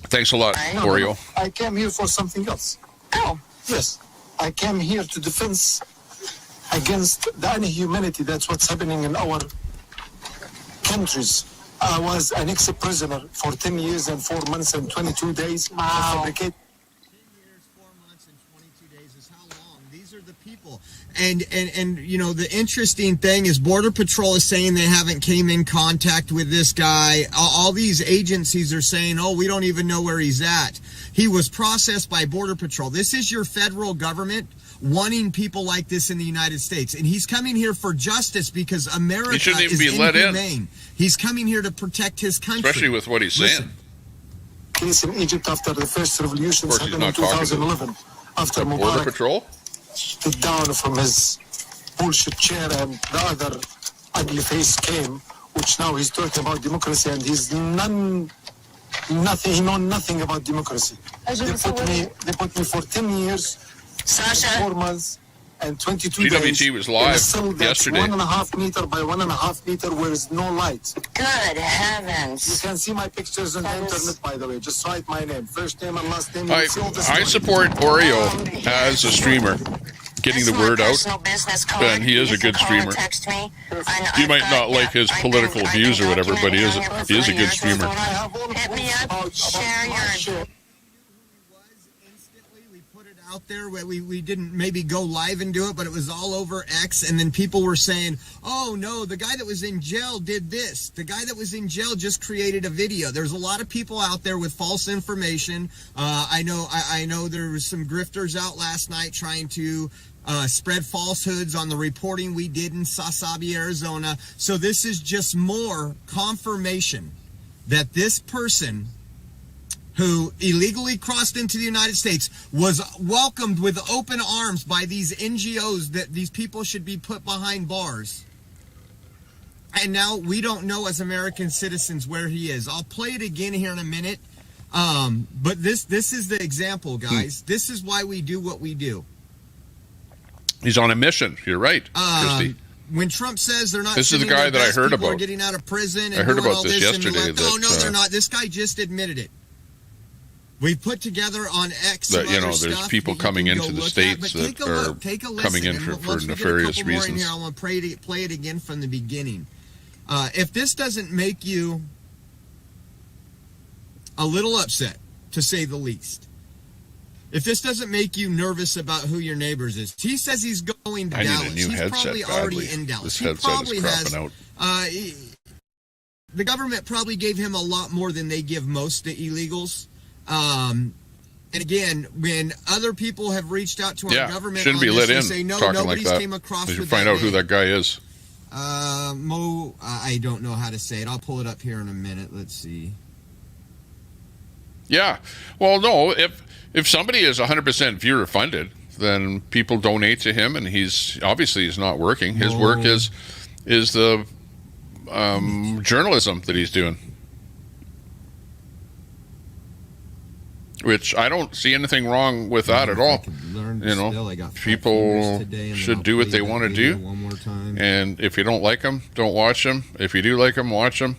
Thanks a lot,
No,
Oreo.
I came here for something else.
Oh,
Yes, I came here to defense against the inhumanity that's what's happening in our countries. I was an ex-prisoner for 10 years and 4 months and 22 days.
Wow.
For fabricate.
10 years, 4 months, and 22 days is how long? These are the people. And you know, the interesting thing is Border Patrol is saying they haven't came in contact with this guy. All these agencies are saying, oh, we don't even know where he's at. He was processed by Border Patrol. This is your federal government wanting people like this in the United States. And he's coming here for justice because America
He shouldn't even
is
be let in.
inhumane. He's coming here to protect his country.
Especially with what he's saying.
Case in Egypt after the first revolutions
Of course, he's
happened in
not talking to
2011. After
Border
Mubarak
Patrol?
stood down from his bullshit chair and the other ugly face came, which now he's talking about democracy and he's nothing, he knows nothing about democracy. They put me for 10 years,
Sasha.
4 months, and 22
GWT
days.
was
in
live
a cell that's
yesterday.
1.5 meter by 1.5 meter where there's no light.
Good
You
heavens.
can see my pictures on the
That is-
internet, by the way. Just write my name, first name and last name. You
I
see all the
I
story.
support Oreo as a streamer, getting the
That's my
word out.
personal business card.
And he is a
You can
good
call
streamer.
or text me.
You might not like his political views or whatever, but he is a good streamer.
I have all the
Hit me
proofs
up,
about
share
my
your-
shit.
Was instantly we put it out there where we didn't maybe go live and do it, but it was all over X, and then people were saying, oh no, the guy that was in jail did this, the guy that was in jail just created a video. There's a lot of people out there with false information. I know there was some grifters out last night trying to spread falsehoods on the reporting we did in Sasabi, Arizona. So this is just more confirmation that this person who illegally crossed into the United States was welcomed with open arms by these NGOs that these people should be put behind bars. And now we don't know as American citizens where he is. I'll play it again here in a minute. But this is the example, guys. This is why we do what we do.
He's on a mission. You're right, Christy.
When Trump says they're not,
This is the
sending
guy
their
that I
best
heard
people are
about.
getting out of prison. And
I heard
doing
about
all
this
and
yesterday
left. Oh
that,
no, they're not. This guy just admitted it. We put together on X
That,
some
you know,
other
there's
stuff
people
that you
coming
can
into
go
the
look
States
at, but take a
that
look,
are
take a
coming in
listen,
for
and once we get a
nefarious
couple more in
reasons.
here, I want to play it again from the beginning. If this doesn't make you a little upset, to say the least, if this doesn't make you nervous about who your neighbors is, he says he's going to
I
Dallas.
need a new
He's
headset
probably
badly.
already in Dallas.
This
He
headset
probably
is
has.
crapping out.
The government probably gave him a lot more than they give most to illegals. And again, when other people have reached out to our
Yeah,
government,
shouldn't
on
be
this,
let
they
in
say, no,
talking like
nobody's
that.
came across
You should
with
find
that
out who
name.
that guy is.
I don't know how to say it. I'll pull it up here in a minute. Let's see.
Yeah. Well, no, if somebody is 100% viewer funded, then people donate to him, and he's not working. His work is the journalism that he's doing, which I don't see anything wrong with that at all. You know, people should do what they want to do, and if you don't like them, don't watch them. If you do like them, watch them,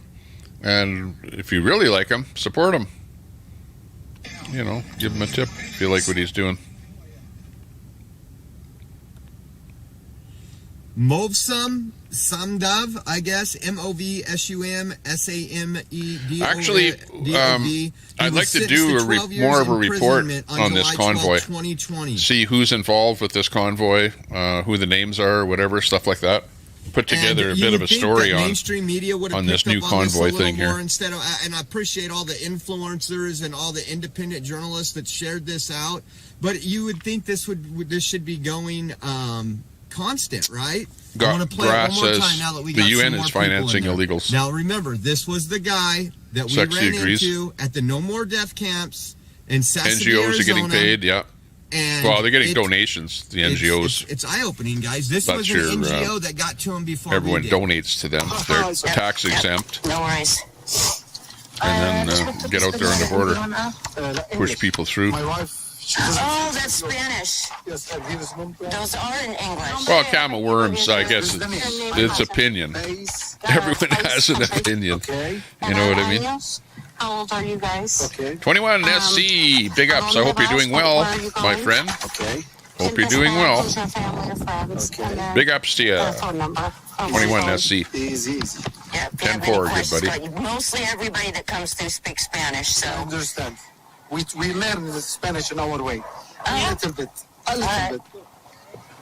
and if you really like them, support them. You know, give him a tip if you like what he's doing.
Movsum Samdav, I guess, MOVSUMSAMEDOV.
Actually, I'd like to do more of a report on this convoy.
2020.
See who's involved with this convoy, who the names are, whatever, stuff like that. Put together a bit of a story on
mainstream media would have
on this
picked
new
up on this a
convoy
little
thing
more
here.
instead of, and I appreciate all the influencers and all the independent journalists that shared this out. But you would think this should be going constant, right? I want to play it one more time now that we got
the UN
some more
is
people in
financing
there.
illegals.
Now remember, this was the guy that we
Sexy
ran
agrees.
into at the No More Death camps in Sassafras,
NGOs
Arizona,
are getting paid, yeah.
And
Well, they're getting donations, the NGOs.
It's eye-opening, guys. This
That's
was an
your,
NGO that got to him before
Everyone
we did.
donates to them. They're tax exempt.
No worries.
and then get out there on the border, push people through.
My wife, she doesn't.
Oh, that's Spanish.
Yes, and here's one.
Those are in English.
Well, can of worms, I guess it's opinion.
Base.
Everyone has an opinion.
Okay.
You know what I mean?
How old are you guys?
Okay.
21 SC, big ups. I hope you're doing well, my friend.
Okay.
Hope you're doing well.
Okay.
Big ups to you. 21 SC.
Easy.
Yeah, if you
10
have any
forward, good
questions,
buddy.
mostly everybody that comes through speaks Spanish, so.
I understand. We learn the Spanish in our way. A little bit.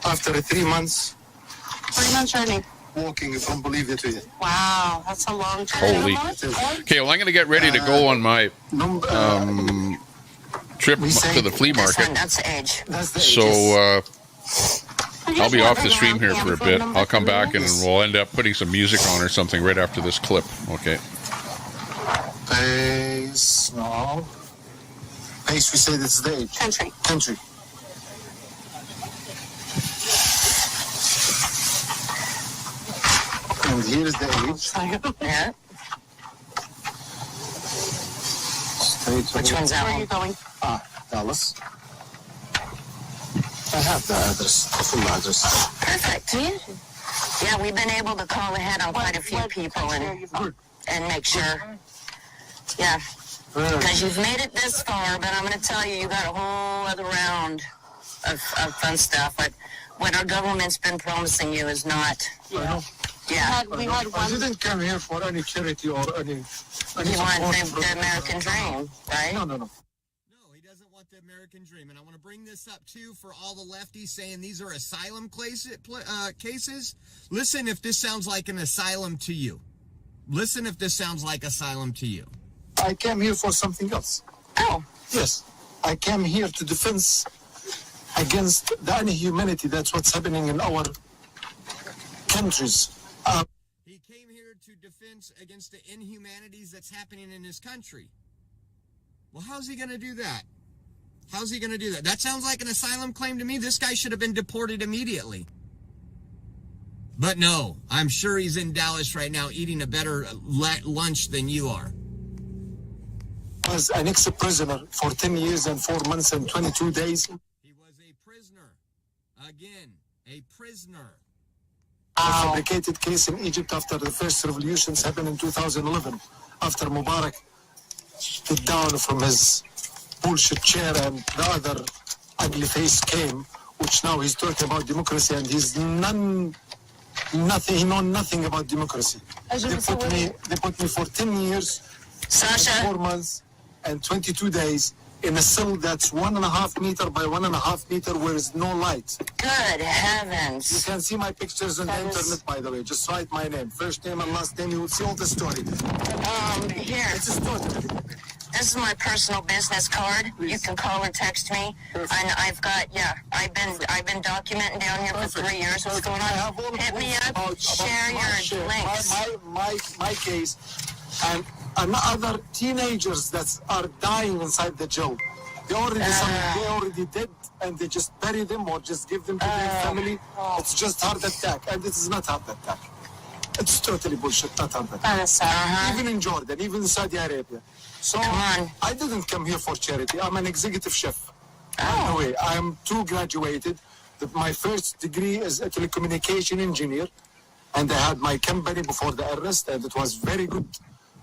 After 3 months
3 months journey.
walking from Bolivia to here.
Wow, that's a long time.
Holy. Okay, well, I'm going to get ready to go on my trip to the flea market.
That's the age.
That's the
So I'll be off the stream here for a bit. I'll come back and we'll end up putting some music on or something right after this clip. Okay.
Pace, no. Pace, we say that's the age.
Country.
Country. And here is the age.
Yeah. Which one's that one? Where are you going?
Dallas. I have the address, the full address.
Perfect. Yeah, we've been able to call ahead on quite a few people and make sure. Yeah. Because you've made it this far, but I'm going to tell you, you got a whole other round of fun stuff. But what our government's been promising you is not. Yeah.
I didn't come here for any charity or any
You want
support
the American dream, right?
No.
No, he doesn't want the American dream. And I want to bring this up, too, for all the lefties saying these are asylum cases. Listen if this sounds like an asylum to you. Listen if this sounds like asylum to you.
I came here for something else.
Oh.
Yes. I came here to defend against the inhumanity that's what's happening in our countries.
He came here to defend against the inhumanities that's happening in his country. Well, how's he going to do that? How's he going to do that? That sounds like an asylum claim to me. This guy should have been deported immediately. But no, I'm sure he's in Dallas right now eating a better lunch than you are.
Was an ex-prisoner for 10 years and 4 months and 22 days.
He was a prisoner. Again, a prisoner.
A fabricated case in Egypt after the first revolutions happened in 2011. After Mubarak stood down from his bullshit chair and the other ugly face came, which now he's talking about democracy and he's nothing, he knows nothing about democracy. They put me for 10 years,
Sasha.
4 months and 22 days in a cell that's 1.5 meter by 1.5 meter where is no light.
Good heavens.
You can see my pictures on the internet, by the way. Just write my name, first name and last name. You will see all the story.
Here.
It's a story.
This is my personal business card.
Please.
You can call or text me.
Perfect.
And I've been documenting down here for 3 years. What's going
I have all
on?
the
Hit me
proof
up.
about
Share your links.
my case, and other teenagers that are dying inside the jail. They already dead, and they just bury them or just give them to their family. It's just heart attack, and it is not heart attack. It's totally bullshit, not heart attack. Even in Jordan, even in Saudi Arabia. So
Come on.
I didn't come here for charity. I'm an executive chef. By the way, I'm 2 graduated. My first degree is a telecommunication engineer, and I had my company before the arrest, and it was very good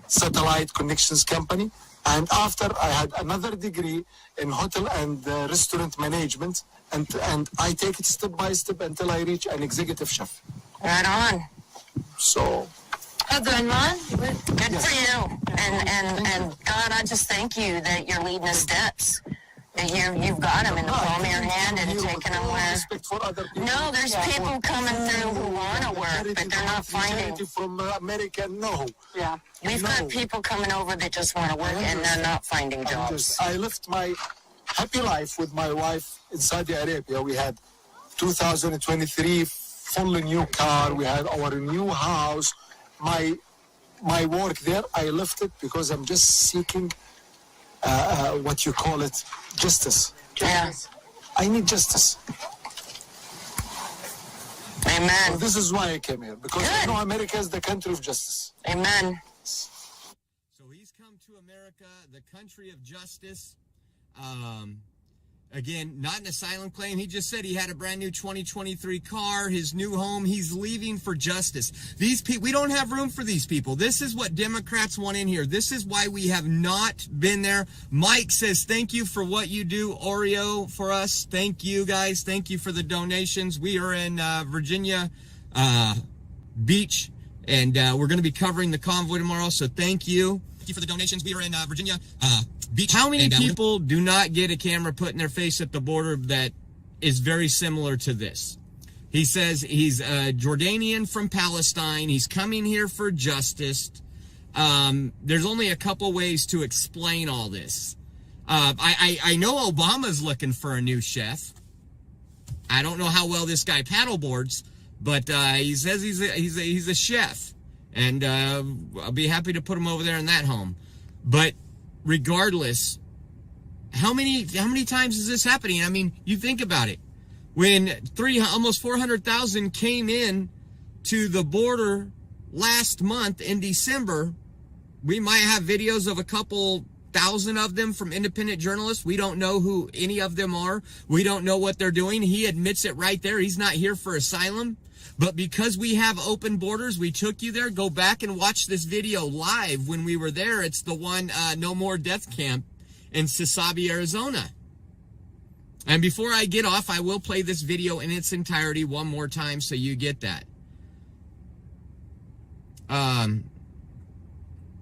satellite connections company. And after I had another degree in hotel and restaurant management, and I take it step by step until I reach an executive chef.
Right on.
So
Good, man. Good for you. And God, I just thank you that you're leading the steps. That you've got them in the palm of your hand and taking them where.
Respect for other people.
No, there's people coming through who want to work, but they're not finding.
Charity from America, no.
Yeah. We've got people coming over that just want to work and they're not finding jobs.
I left my happy life with my wife in Saudi Arabia. We had 2023 full new car. We had our new house. My work there, I left it because I'm just seeking what you call it, justice.
Yeah.
I need justice.
Amen.
So this is why I came here, because
Good.
I know America is the country of justice.
Amen.
So he's come to America, the country of justice. Again, not an asylum claim. He just said he had a brand new 2023 car, his new home. He's leaving for justice. These people, we don't have room for these people. This is what Democrats want in here. This is why we have not been there. Mike says, thank you for what you do, Oreo, for us. Thank you, guys. Thank you for the donations. We are in Virginia Beach, and we're going to be covering the convoy tomorrow, so thank you. Thank you for the donations. We are in Virginia Beach. How many people do not get a camera put in their face at the border that is very similar to this? He says he's a Jordanian from Palestine. He's coming here for justice. There's only a couple ways to explain all this. I know Obama's looking for a new chef. I don't know how well this guy paddleboards, but he says he's a chef. And I'll be happy to put him over there in that home. But regardless, how many times is this happening? I mean, you think about it. When almost 400,000 came in to the border last month in December, we might have videos of a couple thousand of them from independent journalists. We don't know who any of them are. We don't know what they're doing. He admits it right there. He's not here for asylum. But because we have open borders, we took you there. Go back and watch this video live when we were there. It's the one, No More Death Camp in Sasabi, Arizona. And before I get off, I will play this video in its entirety one more time so you get that.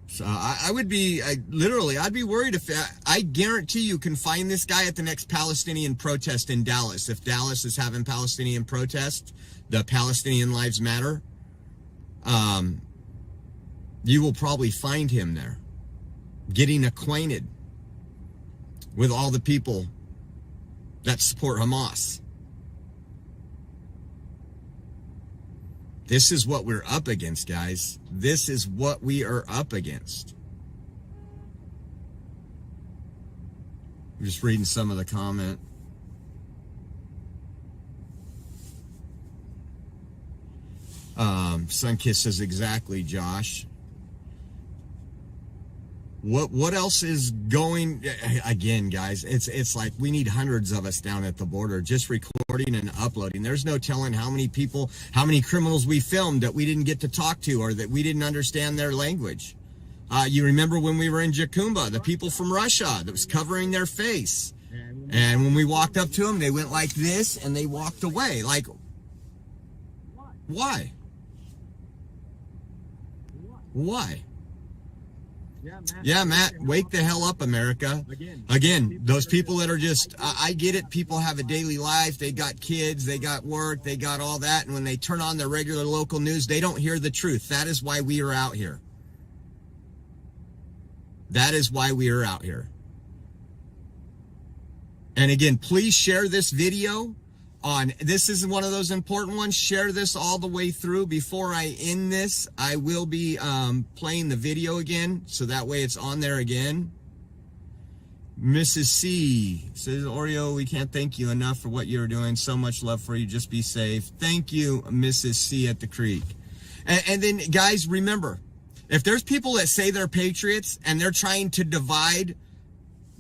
So I would be, I'd be worried if, I guarantee you can find this guy at the next Palestinian protest in Dallas. If Dallas is having Palestinian protests, the Palestinian Lives Matter, you will probably find him there, getting acquainted with all the people that support Hamas. This is what we're up against, guys. This is what we are up against. I'm just reading some of the comment. Sunkiss says exactly, Josh. What else is going? Again, guys, it's like we need hundreds of us down at the border just recording and uploading. There's no telling how many people, how many criminals we filmed that we didn't get to talk to or that we didn't understand their language. You remember when we were in Jakumba, the people from Russia that was covering their face. And when we walked up to them, they went like this and they walked away. Like, why? Why? Yeah, Matt, wake the hell up, America. Again, those people that are just, I get it. People have a daily life. They got kids, they got work, they got all that. And when they turn on their regular local news, they don't hear the truth. That is why we are out here. That is why we are out here. And again, please share this video. This is one of those important ones. Share this all the way through. Before I end this, I will be playing the video again, so that way it's on there again. Mrs. C says, Oreo, we can't thank you enough for what you're doing. So much love for you. Just be safe. Thank you, Mrs. C at the creek. And then, guys, remember, if there's people that say they're patriots and they're trying to divide,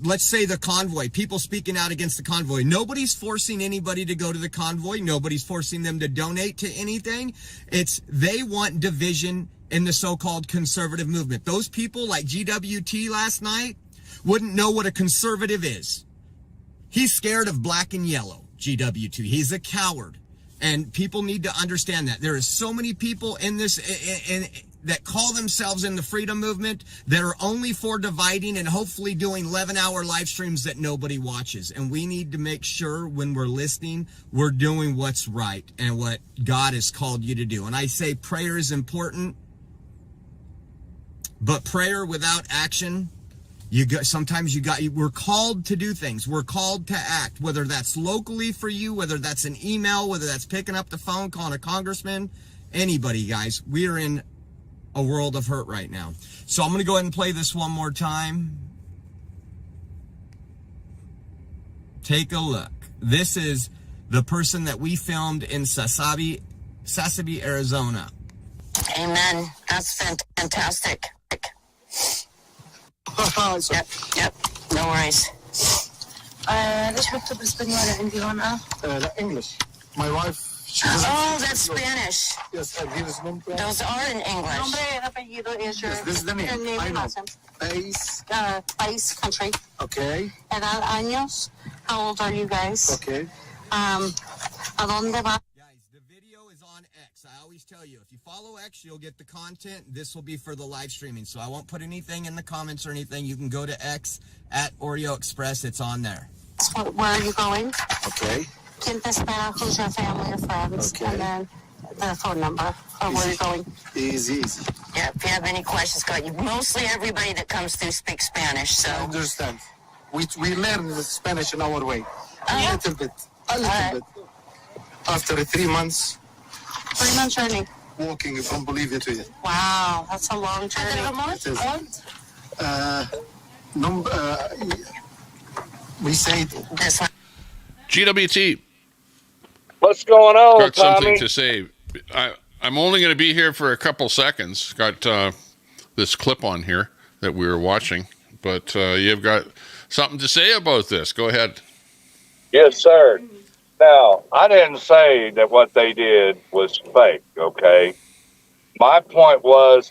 let's say the convoy, people speaking out against the convoy. Nobody's forcing anybody to go to the convoy. Nobody's forcing them to donate to anything. It's they want division in the so-called conservative movement. Those people like GWT last night wouldn't know what a conservative is. He's scared of black and yellow, GWT. He's a coward. And people need to understand that. There is so many people in this that call themselves in the freedom movement that are only for dividing and hopefully doing 11-hour live streams that nobody watches. And we need to make sure when we're listening, we're doing what's right and what God has called you to do. And I say prayer is important, but prayer without action, we're called to do things. We're called to act, whether that's locally for you, whether that's an email, whether that's picking up the phone, calling a congressman, anybody, guys. We are in a world of hurt right now. So I'm going to go ahead and play this one more time. Take a look. This is the person that we filmed in Sasabi, Arizona.
Amen. That's fantastic.
So,
Yep. No worries.
ليش مكتوب اسبانيول عندي هون
English. My wife, she doesn't
Oh, that's Spanish.
Yes, and here is nombre.
Those are in English.
nombre apellido is your
Yes, this is the name.
your name
I
and
know.
last name.
Pace.
País, country.
Okay.
Edad, años. How old are you guys?
Okay.
¿A dónde va?
Guys, the video is on X. I always tell you, if you follow X, you'll get the content. This will be for the live streaming. So I won't put anything in the comments or anything. You can go to X at Oreo Express. It's on there.
Where are you going?
Okay.
¿Quién te espera? Who's your family or friends?
Okay.
And then the phone number or where you're going.
Easy.
Yeah, if you have any questions, go. Mostly everybody that comes through speaks Spanish, so.
I understand. We learn the Spanish in our way. A little bit. Bit. After 3 months
3 month journey.
walking from Bolivia to here.
Wow, that's a long journey.
It is. We say
This one.
GWT,
What's going on,
got something
Tommy?
to say. I'm only going to be here for a couple seconds. Got this clip on here that we were watching, but you've got something to say about this. Go ahead.
Yes, sir. Now, I didn't say that what they did was fake, okay? My point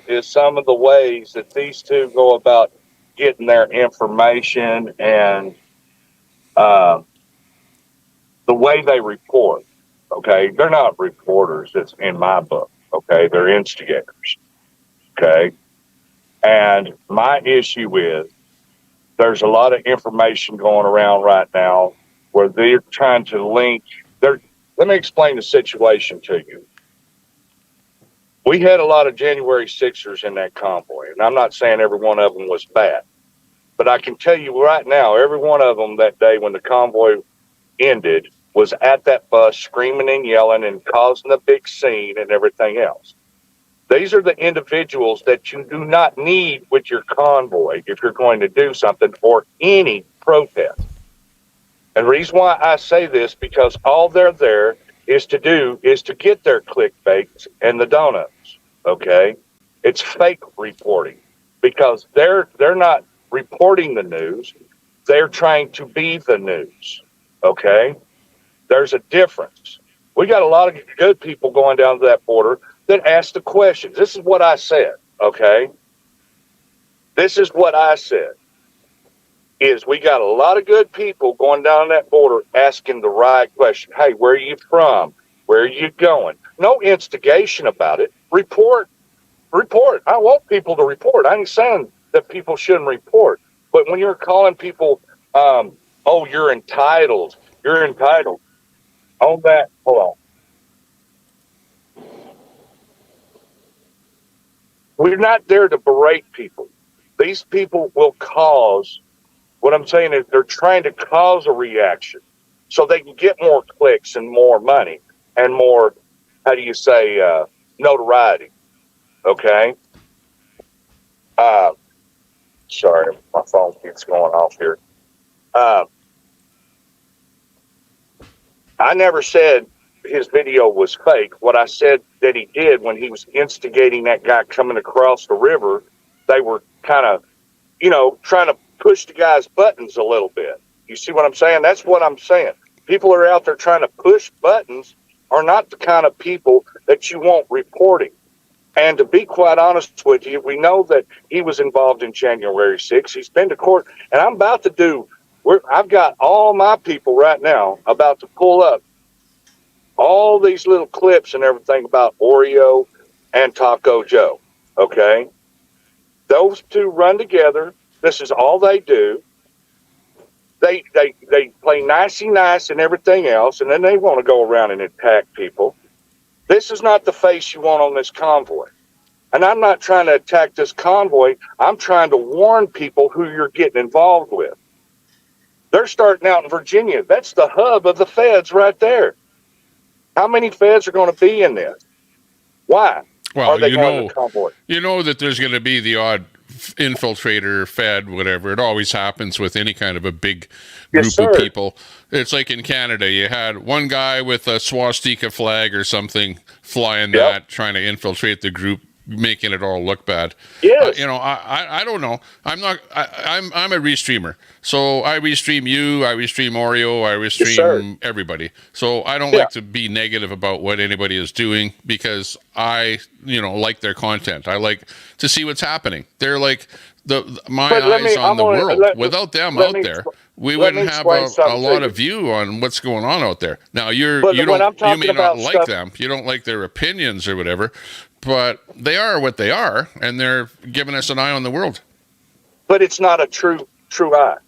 is some of the ways that these two go about getting their information and the way they report, okay? They're not reporters, it's in my book, okay? They're instigators, okay? And my issue is there's a lot of information going around right now where they're trying to link. Let me explain the situation to you. We had a lot of January 6ers in that convoy, and I'm not saying every one of them was bad, but I can tell you right now, every one of them that day when the convoy ended was at that bus screaming and yelling and causing a big scene and everything else. These are the individuals that you do not need with your convoy if you're going to do something or any protest. And the reason why I say this, because all they're there is to get their clickbaits and the donuts, okay? It's fake reporting because they're not reporting the news. They're trying to be the news, okay? There's a difference. We got a lot of good people going down to that border that ask the questions. This is what I said, okay? This is what I said, is we got a lot of good people going down that border asking the right question. Hey, where are you from? Where are you going? No instigation about it. Report. I want people to report. I ain't saying that people shouldn't report. But when you're calling people, oh, you're entitled. On that, hold on. We're not there to berate people. These people will cause, what I'm saying is they're trying to cause a reaction so they can get more clicks and more money and more, notoriety. Okay? Sorry, my phone keeps going off here. I never said his video was fake. What I said that he did when he was instigating that guy coming across the river, they were kind of, trying to push the guy's buttons a little bit. You see what I'm saying? That's what I'm saying. People are out there trying to push buttons are not the kind of people that you want reporting. And to be quite honest with you, we know that he was involved in January 6th. He's been to court, and I'm about to I've got all my people right now about to pull up all these little clips and everything about Oreo and Taco Joe, okay? Those two run together. This is all they do. They play nicey nice and everything else, and then they want to go around and attack people. This is not the face you want on this convoy. And I'm not trying to attack this convoy. I'm trying to warn people who you're getting involved with. They're starting out in Virginia. That's the hub of the feds right there. How many feds are going to be in this? Why?
Well,
are they going to convoy?
You know that there's going to be the odd infiltrator, fed, whatever. It always happens with any kind of a big group of people. It's like in Canada, you had one guy with a swastika flag or something flying that, trying to infiltrate the group making it all look bad.
Yes.
I don't know. I'm a restreamer. So I restream you, I restream Oreo, I restream everybody. So I don't like to be negative about what anybody is doing because I, like their content. I like to see what's happening. They're like my eyes on the world. Without them out there, we wouldn't have a lot of view on what's going on out there. Now you may not like them. You don't like their opinions or whatever, but they are what they are, and they're giving us an eye on the world. But it's not a true eye.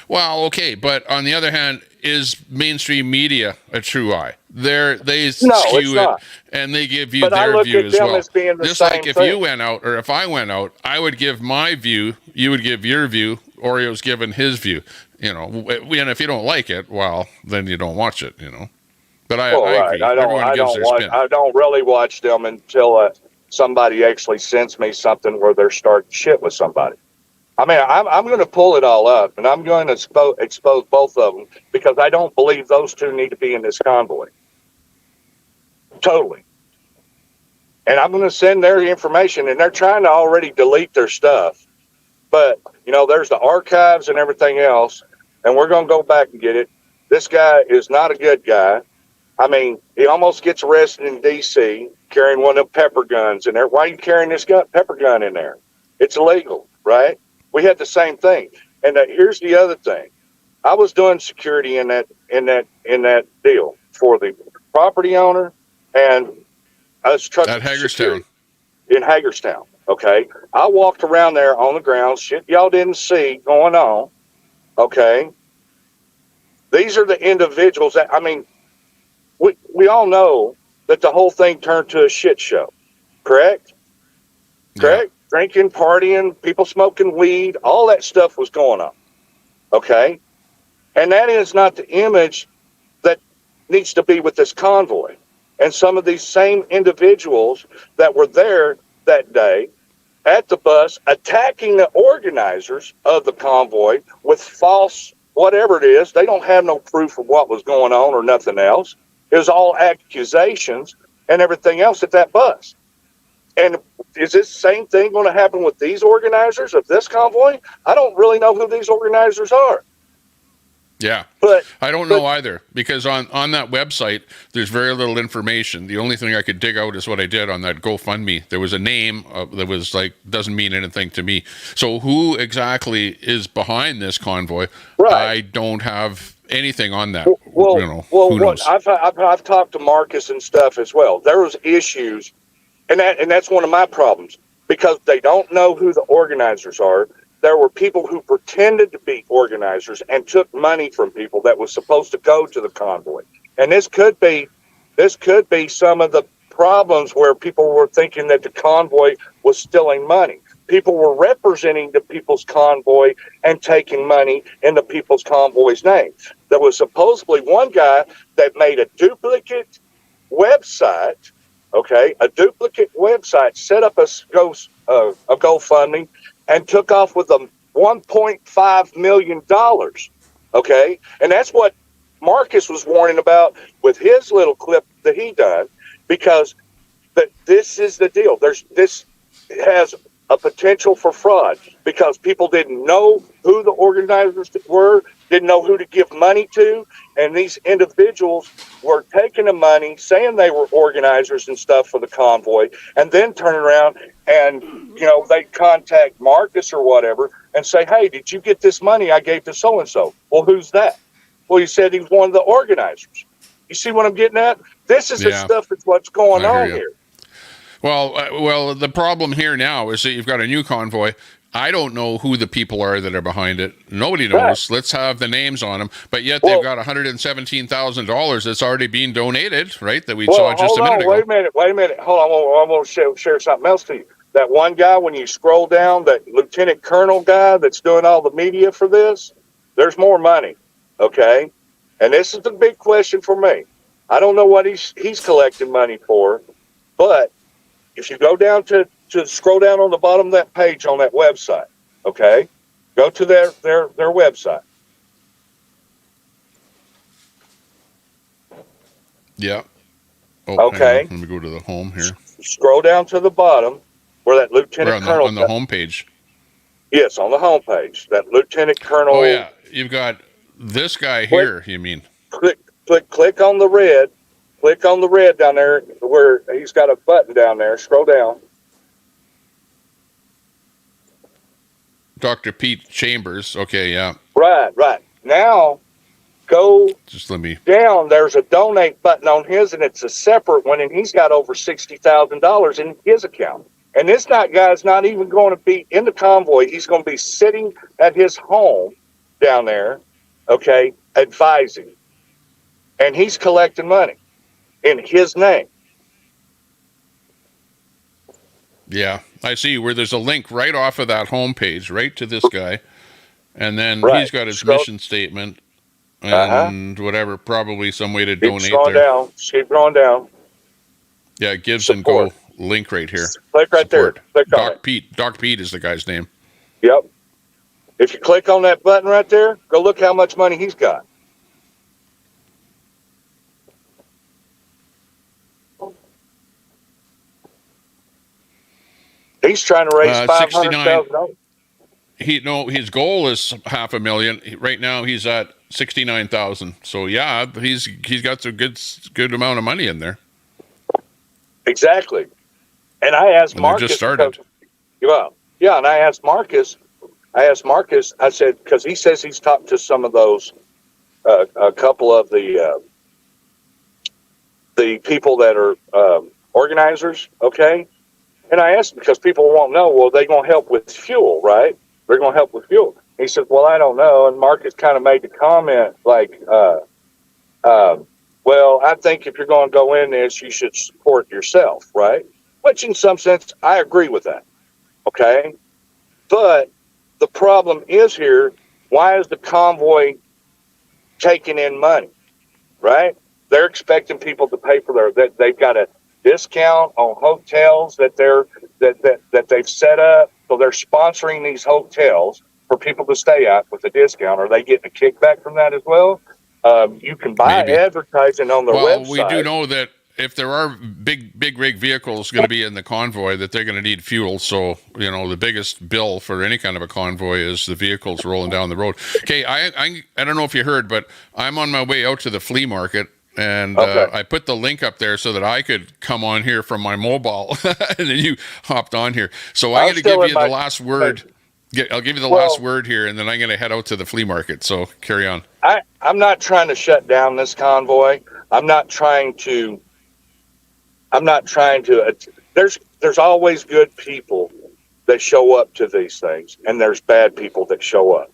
Well, okay, but on the other hand, is mainstream media a true eye? They skew it, and they give you their view as well. Just like if you went out, or if I went out, I would give my view, you would give your view, Oreo's given his view. And if you don't like it, well, then you don't watch it, But I agree. I don't really watch them until somebody actually sends me something where they're starting shit with somebody. I mean, I'm going to pull it all up, and I'm going to expose both of them because I don't believe those two need to be in this convoy. Totally. And I'm going to send their information, and they're trying to already delete their stuff. But, there's the archives and everything else, and we're going to go back and get it. This guy is not a good guy. I mean, he almost gets arrested in D.C. carrying one of them pepper guns in there. Why are you carrying this pepper gun in there? It's illegal, right? We had the same thing. And here's the other thing. I was doing security in that deal for the property owner and us trucking at Hagerstown. In Hagerstown, okay? I walked around there on the ground, shit y'all didn't see going on, okay? These are the individuals that, we all know that the whole thing turned to a shit show, correct? Yeah. Correct? Drinking, partying, people smoking weed, all that stuff was going on, okay? And that is not the image that needs to be with this convoy. And some of these same individuals that were there that day at the bus attacking the organizers of the convoy with false whatever it is. They don't have no proof of what was going on or nothing else. It was all accusations and everything else at that bus. And is this same thing going to happen with these organizers of this convoy? I don't really know who these organizers are. Yeah, but I don't know either, because on that website, there's very little information. The only thing I could dig out is what I did on that GoFundMe. There was a name that was doesn't mean anything to me. So who exactly is behind this convoy? Right. I don't have anything on that. Who knows? I've talked to Marcus and stuff as well. There was issues. And that's one of my problems, because they don't know who the organizers are. There were people who pretended to be organizers and took money from people that was supposed to go to the convoy. And this could be some of the problems where people were thinking that the convoy was stealing money. People were representing the people's convoy and taking money in the people's convoy's name. There was supposedly one guy that made a duplicate website. Okay, a duplicate website, set up a GoFundMe, and took off with a $1.5 million. Okay, and that's what Marcus was warning about with his little clip that he done, because this is the deal. This has a potential for fraud, because people didn't know who the organizers were, didn't know who to give money to, and these individuals were taking the money, saying they were organizers and stuff for the convoy, and then turn around and, they contact Marcus or whatever and say, hey, did you get this money I gave to so-and-so? Well, who's that? Well, he said he was one of the organizers. You see what I'm getting at? This is the stuff that's what's going on here. Well, the problem here now is that you've got a new convoy. I don't know who the people are that are behind it. Nobody knows. Right. Let's have the names on them. But yet they've got $117,000 that's already being donated, right? That we saw just a minute ago. Wait a minute. Hold on. I'm going to share something else to you. That one guy, when you scroll down, that lieutenant colonel guy that's doing all the media for this, there's more money, okay? And this is the big question for me. I don't know what he's collecting money for, but if you go down to scroll down on the bottom of that page on that website, okay? Go to their website. Yeah. Oh, okay. Let me go to the home here.
scroll down to the bottom where that lieutenant colonel
on the homepage.
Yes, on the homepage, that lieutenant colonel.
Oh yeah, you've got this guy here. You mean?
Click on the red. Click on the red down there where he's got a button down there. Scroll down.
Dr. Pete Chambers. Okay, yeah.
Right. Now, go
just let me
down. There's a donate button on his, and it's a separate one, and he's got over $60,000 in his account. And this guy's not even going to be in the convoy. He's going to be sitting at his home down there, okay, advising. And he's collecting money in his name.
Yeah, I see where there's a link right off of that homepage, right to this guy. And then he's got his mission statement and whatever, probably some way to donate there.
Keep going down.
Yeah, Gives and Go link right here.
Click right there. Click on it.
Pete. Doc Pete is the guy's name.
Yep. If you click on that button right there, go look how much money he's got. He's trying to raise $500,000.
His goal is $500,000. Right now he's at 69,000. So yeah, he's got some good amount of money in there.
Exactly. And I asked Marcus.
Just started.
And I asked Marcus. I said, because he says he's talked to some of those, a couple of the people that are organizers, okay? And I asked him, because people won't know, well, they're going to help with fuel, right? They're going to help with fuel. He said, well, I don't know. And Marcus kind of made the comment like, well, I think if you're going to go in this, you should support yourself, right? Which in some sense, I agree with that, okay? But the problem is here, why is the convoy taking in money, right? They're expecting people to pay for they've got a discount on hotels that they've set up. So they're sponsoring these hotels for people to stay at with a discount. Are they getting a kickback from that as well? You can buy advertising on their website.
Well, we do know that if there are big rig vehicles going to be in the convoy, that they're going to need fuel. So, the biggest bill for any kind of a convoy is the vehicles rolling down the road. Okay, I don't know if you heard, but I'm on my way out to the flea market. And I put the link up there so that I could come on here from my mobile, and then you hopped on here. So I'm going to give you the last word. I'll give you the last word here, and then I'm going to head out to the flea market. So carry on.
I'm not trying to shut down this convoy. I'm not trying to. There's always good people that show up to these things, and there's bad people that show up.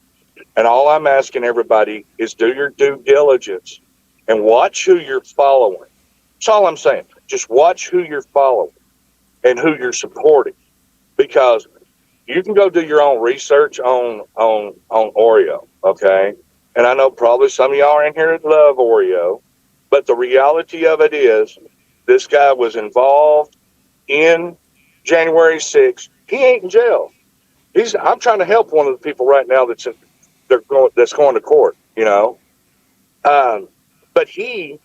And all I'm asking everybody is do your due diligence. And watch who you're following. That's all I'm saying. Just watch who you're following and who you're supporting. Because you can go do your own research on Oreo, okay? And I know probably some of y'all are in here that love Oreo. But the reality of it is this guy was involved in January 6th. He ain't in jail. I'm trying to help one of the people right now that's going to court, But he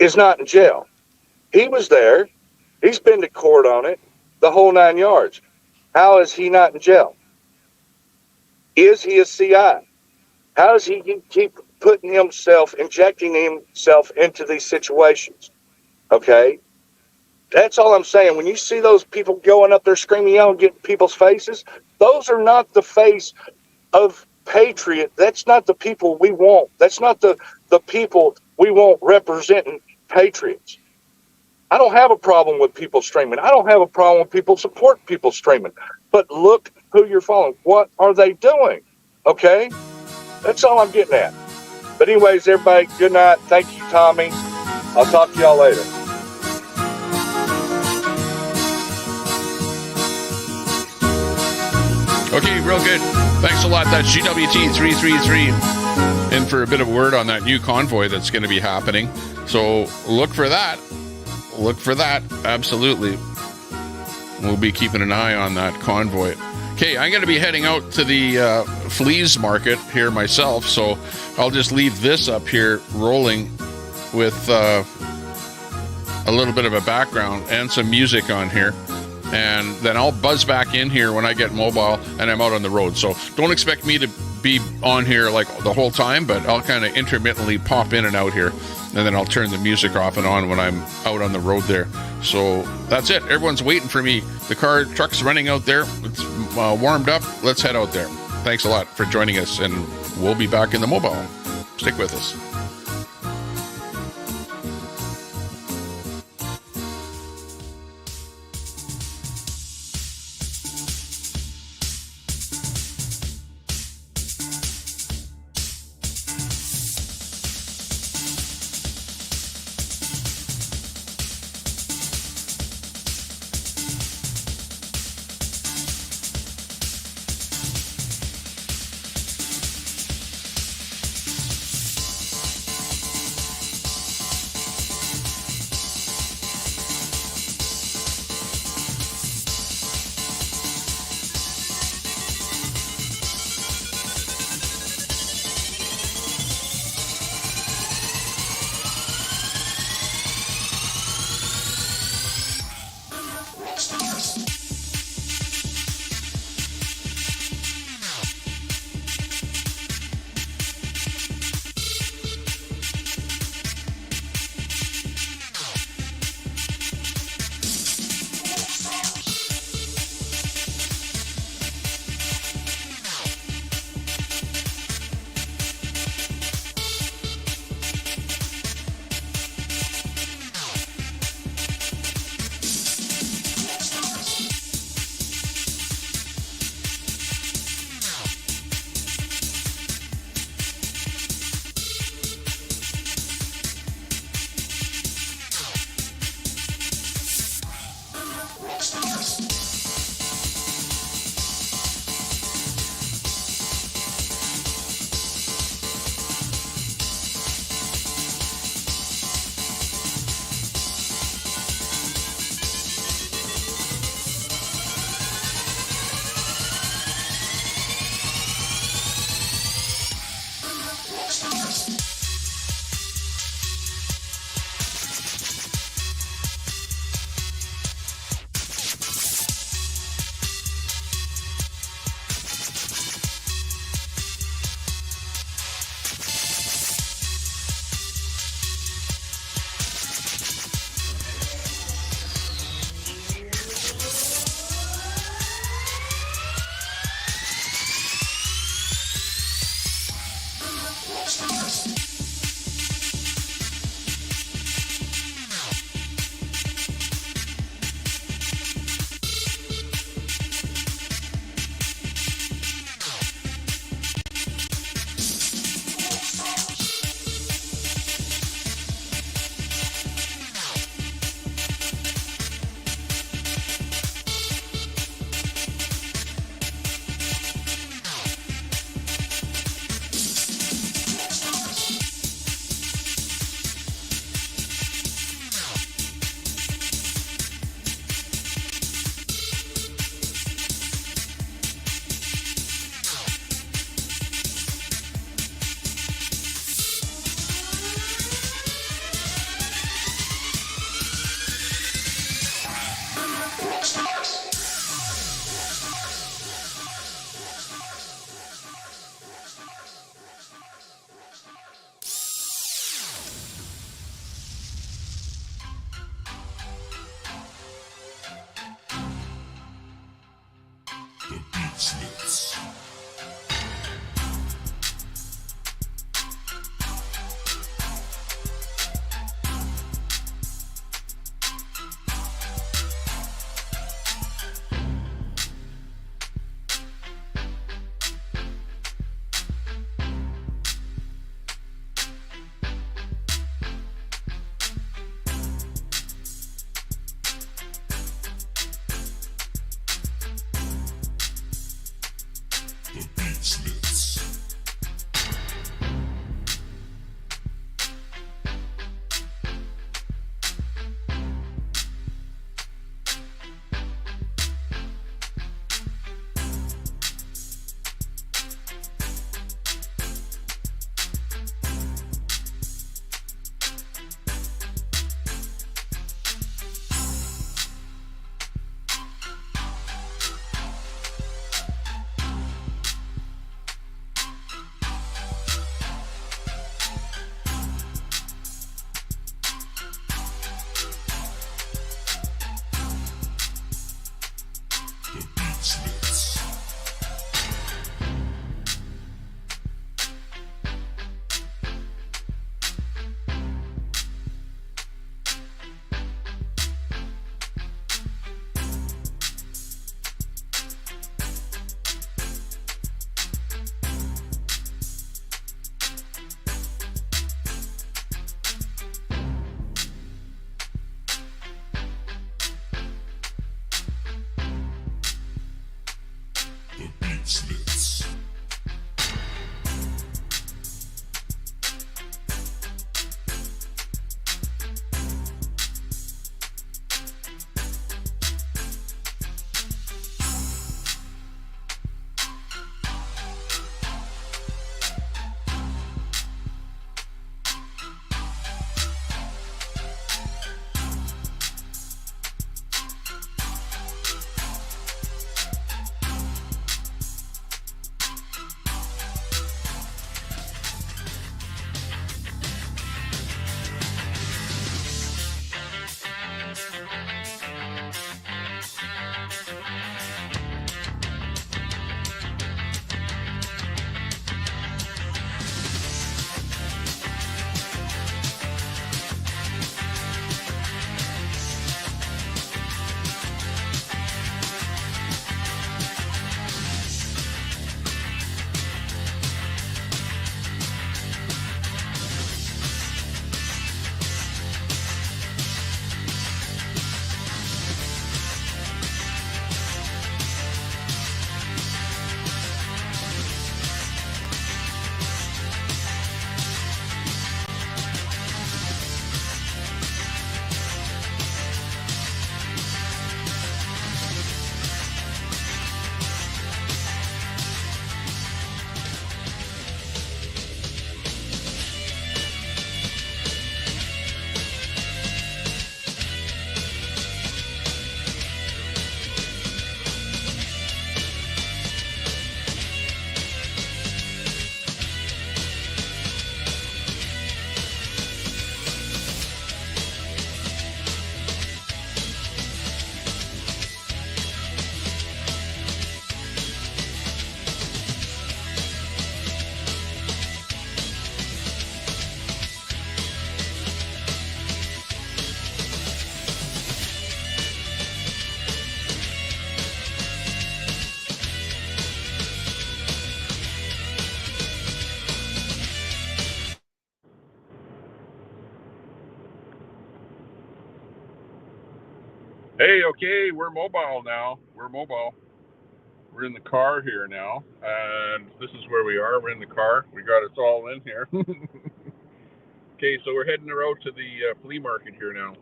is not in jail. He was there. He's been to court on it, the whole 9 yards. How is he not in jail? Is he a CI? How does he keep injecting himself into these situations? Okay? That's all I'm saying. When you see those people going up there screaming, yelling, getting people's faces, those are not the face of patriot. That's not the people we want. That's not the people we want representing patriots. I don't have a problem with people streaming. I don't have a problem with people support people streaming. But look who you're following. What are they doing? Okay? That's all I'm getting at. But anyways, everybody, good night. Thank you, Tommy. I'll talk to y'all later.
Okay, real good. Thanks a lot. That's GWT333 in for a bit of a word on that new convoy that's going to be happening. So look for that. Look for that. Absolutely. We'll be keeping an eye on that convoy. Okay, I'm going to be heading out to the fleas market here myself, so I'll just leave this up here rolling with a little bit of a background and some music on here. And then I'll buzz back in here when I get mobile and I'm out on the road. So don't expect me to be on here like the whole time, but I'll kind of intermittently pop in and out here. And then I'll turn the music off and on when I'm out on the road there. So that's it. Everyone's waiting for me. The truck's running out there. It's warmed up. Let's head out there. Thanks a lot for joining us, and we'll be back in the mobile. Stick with us. Hey, okay, we're mobile now. We're mobile. We're in the car here now, and this is where we are. We're in the car. We got us all in here. Okay, so we're heading out to the flea market here now.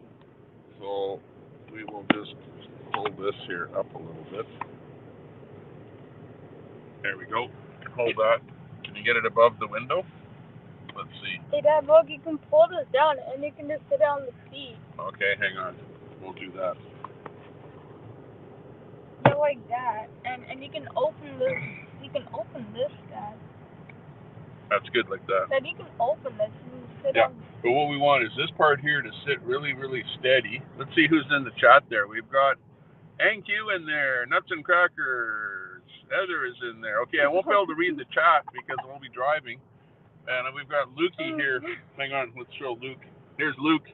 So we will just pull this here up a little bit. There we go. Hold that. Can you get it above the window? Let's see.
Hey, Dad, look, you can pull this down and you can just sit on the seat.
Okay, hang on. We'll do that.
Yeah, like that. And you can open this. You can open this, Dad.
That's good like that.
Dad, you can open this and sit
Yeah,
on the
but what we want is this part here to sit really, really steady. Let's see who's in the chat there. We've got Hank Q in there, Nuts and Crackers. Heather is in there. Okay, I won't be able to read the chat because I won't be driving. And we've got Lukey here. Hang on, let's show Luke. Here's Luke.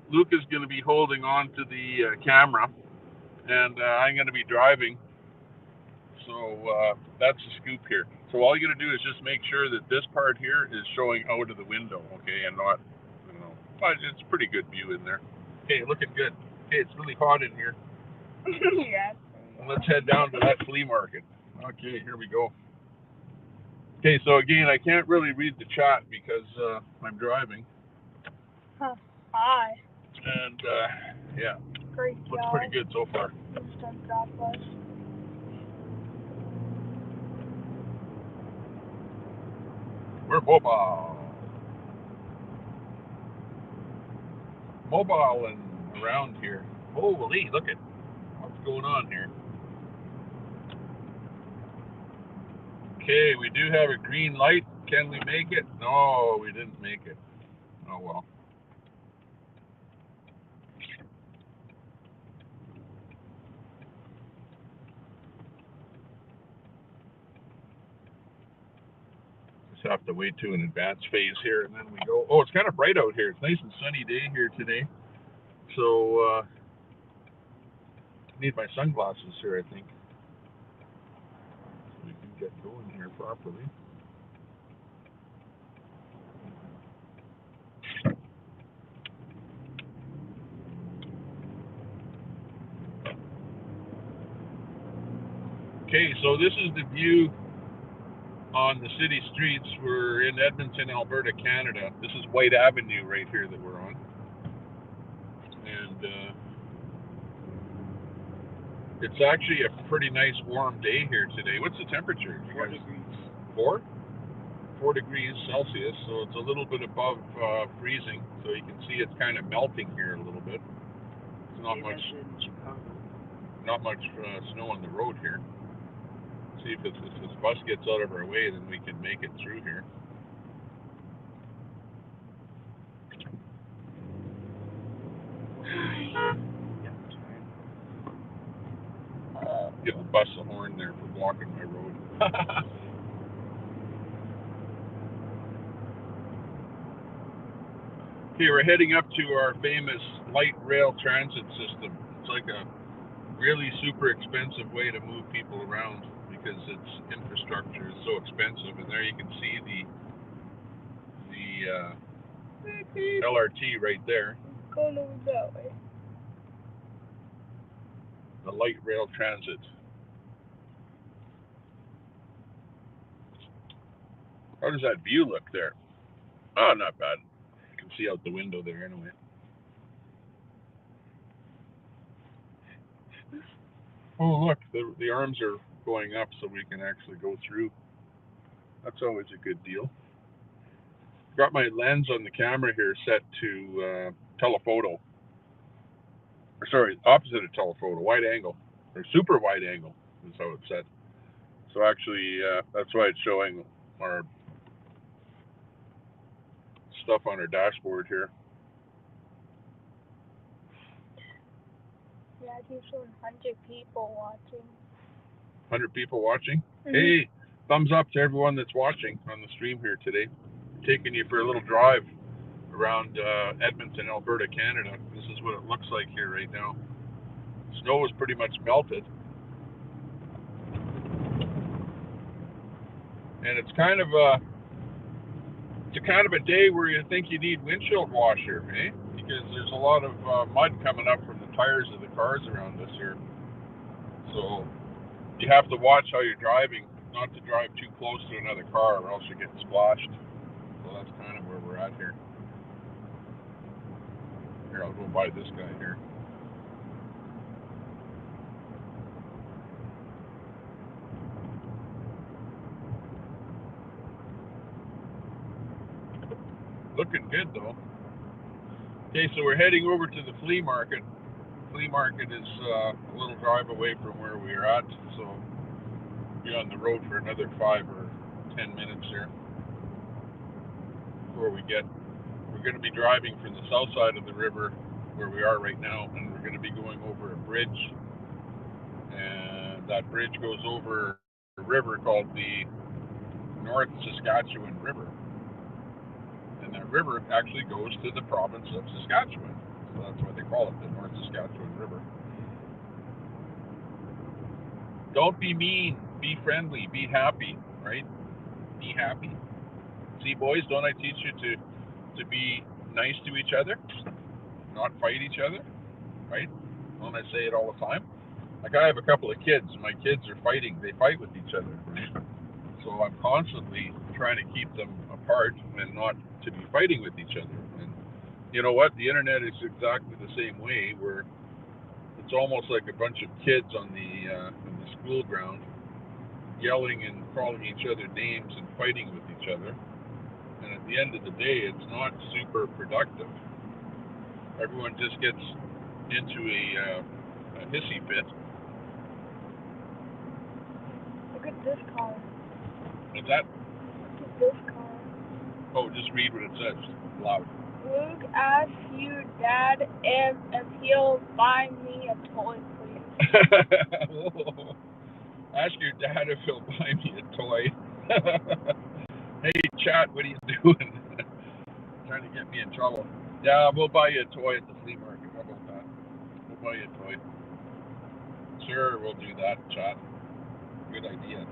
Luke is going to be holding on to the camera, and I'm going to be driving. So that's the scoop here. So all you got to do is just make sure that this part here is showing out of the window, okay, and not, you know, but it's a pretty good view in there. Okay, looking good. Okay, it's really hot in here.
Yeah.
Let's head down to that flea market. Okay, here we go. Okay, so again, I can't really read the chat because I'm driving.
Huh. Hi.
And yeah,
Great
looks
job.
pretty good so far.
Just don't drop us.
We're mobile. Mobile and around here. Holy, look at what's going on here. Okay, we do have a green light. Can we make it? No, we didn't make it. Oh well. Just have to wait to an advanced phase here, and then we go. Oh, it's kind of bright out here. It's a nice and sunny day here today. So, I need my sunglasses here, I think. So we can get going here properly. Okay, so this is the view on the city streets. We're in Edmonton, Alberta, Canada. This is White Avenue right here that we're on. And it's actually a pretty nice warm day here today. What's the temperature?
4 degrees.
4? 4 degrees Celsius, so it's a little bit above freezing. So you can see it's kind of melting here a little bit. It's not much snow on the road here. See if this bus gets out of our way, then we can make it through here. Give the bus a horn there for blocking my road. Okay, we're heading up to our famous light rail transit system. It's like a really super expensive way to move people around because its infrastructure is so expensive. And there you can see the LRT right there.
Going over that way.
The light rail transit. How does that view look there? Oh, not bad. You can see out the window there anyway. Oh, look, the arms are going up so we can actually go through. That's always a good deal. Got my lens on the camera here set to telephoto. Or sorry, opposite of telephoto, wide angle. Or super wide angle is how it's set. So actually, that's why it's showing our stuff on our dashboard here.
Yeah, I think showing 100 people watching.
100 people watching? Mm-hmm. Hey, thumbs up to everyone that's watching on the stream here today. Taking you for a little drive around Edmonton, Alberta, Canada. This is what it looks like here right now. Snow is pretty much melted. And it's kind of a day where you think you need windshield washer, eh? Because there's a lot of mud coming up from the tires of the cars around us here. So you have to watch how you're driving, not to drive too close to another car or else you're getting splashed. So that's kind of where we're at here. Here, I'll go by this guy here. Looking good though. Okay, so we're heading over to the flea market. Flea market is a little drive away from where we're at, so we'll be on the road for another 5 or 10 minutes here before we get. We're going to be driving from the south side of the river where we are right now, and we're going to be going over a bridge, and that bridge goes over a river called the North Saskatchewan River. And that river actually goes to the province of Saskatchewan. So that's why they call it the North Saskatchewan River. Don't be mean. Be friendly. Be happy, right? Be happy. See, boys, don't I teach you to be nice to each other? Not fight each other, right? Don't I say it all the time? Like, I have a couple of kids, and my kids are fighting. They fight with each other, right? So I'm constantly trying to keep them apart and not to be fighting with each other. And you know what? The internet is exactly the same way, where it's almost like a bunch of kids on the school ground yelling and calling each other names and fighting with each other. And at the end of the day, it's not super productive. Everyone just gets into a hissy fit.
Look at this car.
What's that?
Look at this car.
Oh, just read what it says loud.
Luke asked your dad if he'll buy me a toy, please.
Ask your dad if he'll buy me a toy. Hey, chat, what are you doing? Trying to get me in trouble. Yeah, we'll buy you a toy at the flea market. How about that? We'll buy you a toy. Sure, we'll do that, chat. Good idea.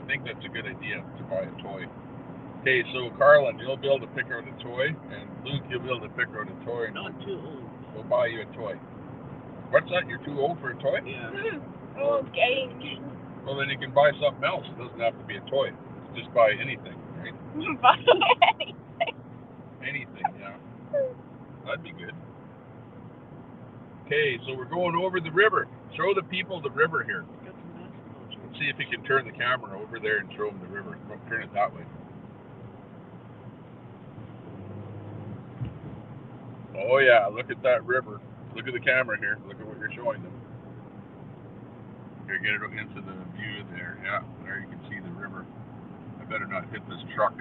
I think that's a good idea to buy a toy. Okay, so Carlin, you'll be able to pick out a toy, and Luke, you'll be able to pick out a toy.
Not too old.
We'll buy you a toy. What's that? You're too old for a toy?
Yeah.
Okay.
Well, then you can buy something else. It doesn't have to be a toy. Just buy anything, right?
Buy anything.
Anything, yeah. That'd be good. Okay, so we're going over the river. Show the people the river here. Let's see if you can turn the camera over there and show them the river. Don't turn it that way. Oh yeah, look at that river. Look at the camera here. Look at what you're showing them. Okay, get it into the view there. Yeah, there you can see the river. I better not hit this truck.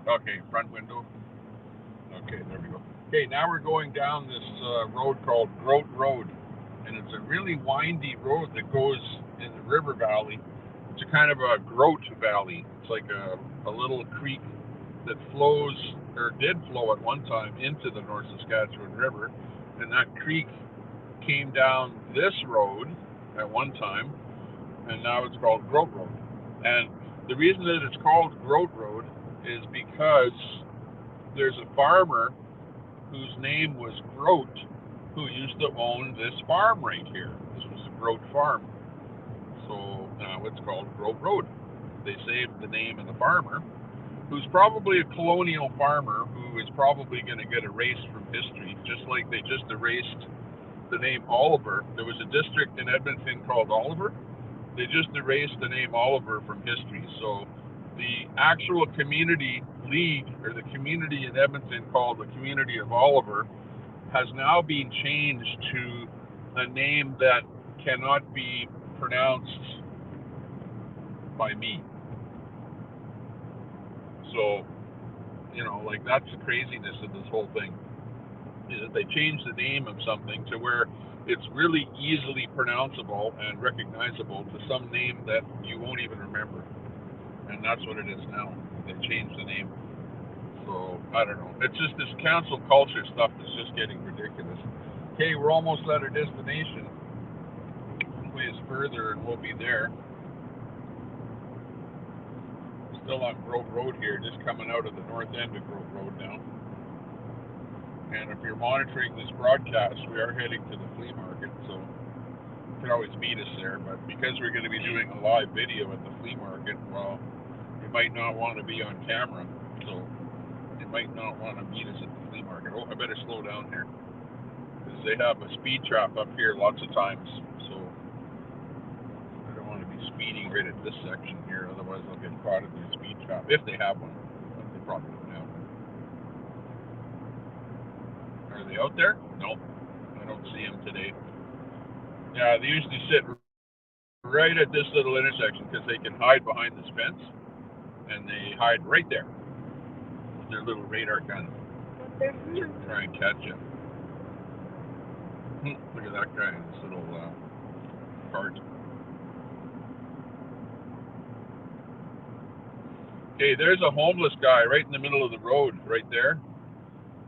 Okay, front window. Okay, there we go. Okay, now we're going down this road called Groat Road, and it's a really windy road that goes in the river valley. It's a kind of a groat valley. It's like a little creek that flows, or did flow at one time, into the North Saskatchewan River, and that creek came down this road at one time, and now it's called Groat Road. And the reason that it's called Groat Road is because there's a farmer whose name was Groat who used to own this farm right here. This was a Groat farm. So now it's called Groat Road. They saved the name of the farmer, who's probably a colonial farmer who is probably going to get erased from history, just like they just erased the name Oliver. There was a district in Edmonton called Oliver. They just erased the name Oliver from history. So the actual community league, or the community in Edmonton called the Community of Oliver, has now been changed to a name that cannot be pronounced by me. So, you know, like, that's the craziness of this whole thing, is that they changed the name of something to where it's really easily pronounceable and recognizable to some name that you won't even remember. And that's what it is now. They changed the name. So, I don't know. It's just this cancel culture stuff that's just getting ridiculous. Okay, we're almost at our destination. Hopefully it's further and we'll be there. Still on Grove Road here, just coming out of the north end of Grove Road now. And if you're monitoring this broadcast, we are heading to the flea market, so you can always meet us there. But because we're going to be doing a live video at the flea market, well, you might not want to be on camera, so you might not want to meet us at the flea market. Oh, I better slow down here, because they have a speed trap up here lots of times, so I don't want to be speeding right at this section here, otherwise I'll get caught in their speed trap, if they have one, but they probably don't have one. Are they out there? Nope, I don't see them today. Yeah, they usually sit right at this little intersection because they can hide behind this fence, and they hide right there with their little radar gun. Try and catch you. Look at that guy in this little cart. Okay, there's a homeless guy right in the middle of the road, right there,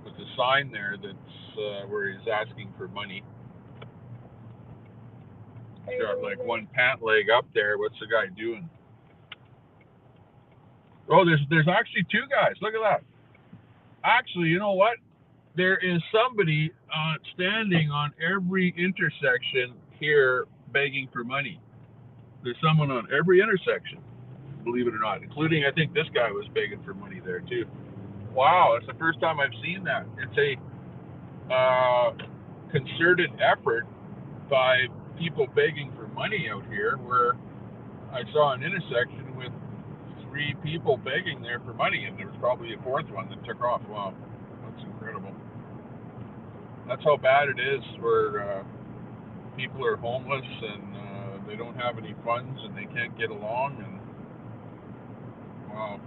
with a sign there that's where he's asking for money. He's got like one pant leg up there. What's the guy doing? Oh, there's actually two guys. Look at that. Actually, you know what? There is somebody standing on every intersection here begging for money. There's someone on every intersection, believe it or not, including, I think this guy was begging for money there too. Wow, it's the first time I've seen that. It's a concerted effort by people begging for money out here, where I saw an intersection with 3 people begging there for money, and there was probably a 4th one that took off. Wow, that's incredible. That's how bad it is where people are homeless and they don't have any funds and they can't get along, and wow,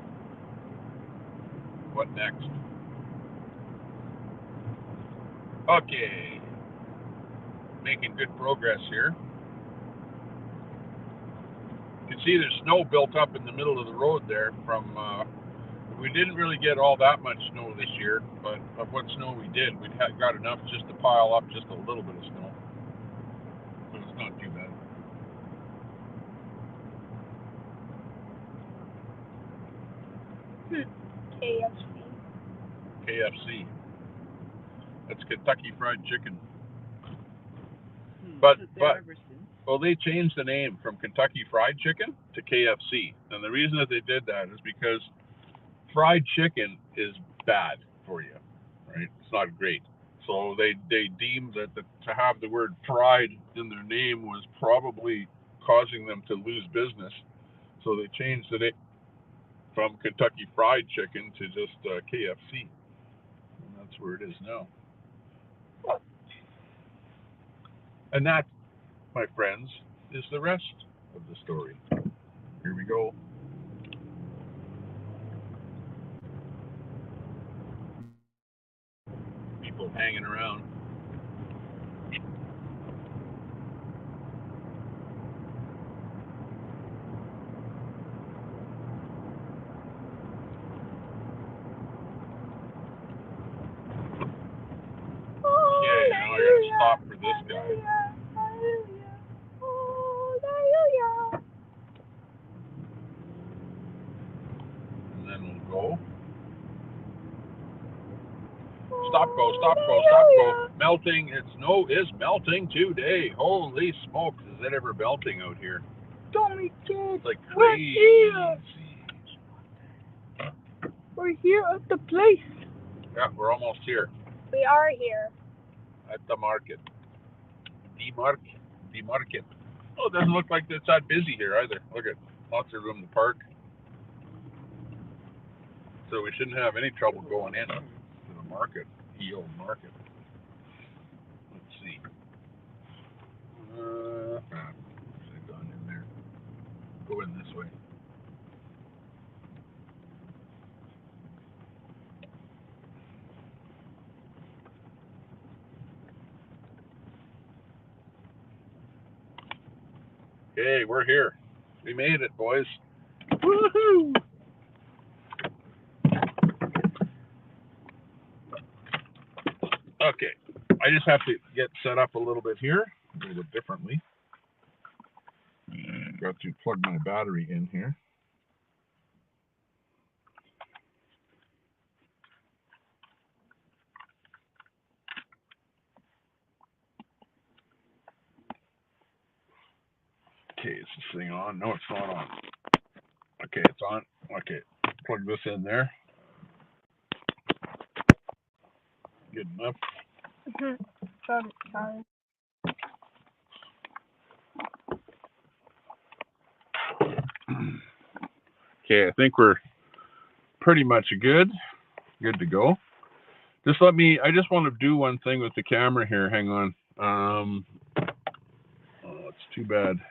what next? Okay, making good progress here. You can see there's snow built up in the middle of the road there from, we didn't really get all that much snow this year, but of what snow we did, we got enough just to pile up just a little bit of snow. So it's not too bad. KFC. That's Kentucky Fried Chicken. But well, they changed the name from Kentucky Fried Chicken to KFC, and the reason that they did that is because fried chicken is bad for you, right? It's not great. So they deemed that to have the word fried in their name was probably causing them to lose business. So they changed it from Kentucky Fried Chicken to just KFC. And that's where it is now. And that, my friends, is the rest of the story. Here we go. People hanging around. Okay, now I gotta stop for this guy. And then we'll go. Stop, go, stop, go, stop, go. Melting, snow is melting today. Holy smokes, is it ever melting out here? It's like crazy.
We're here at the place.
Yeah, we're almost here.
We are here.
At the market. The market. Oh, it doesn't look like it's that busy here either. Look at lots of room to park. So we shouldn't have any trouble going in to the market, EO market. Let's see. I've gone in there. Go in this way. Okay, we're here. We made it, boys. Woohoo! Okay, I just have to get set up a little bit here, a little bit differently. Got to plug my battery in here. Okay, is this thing on? No, it's not on. Okay, it's on. Okay, plug this in there. Good enough.
Sorry.
Okay, I think we're pretty much good to go. Just let me, I just want to do one thing with the camera here. Hang on. Oh, it's too bad.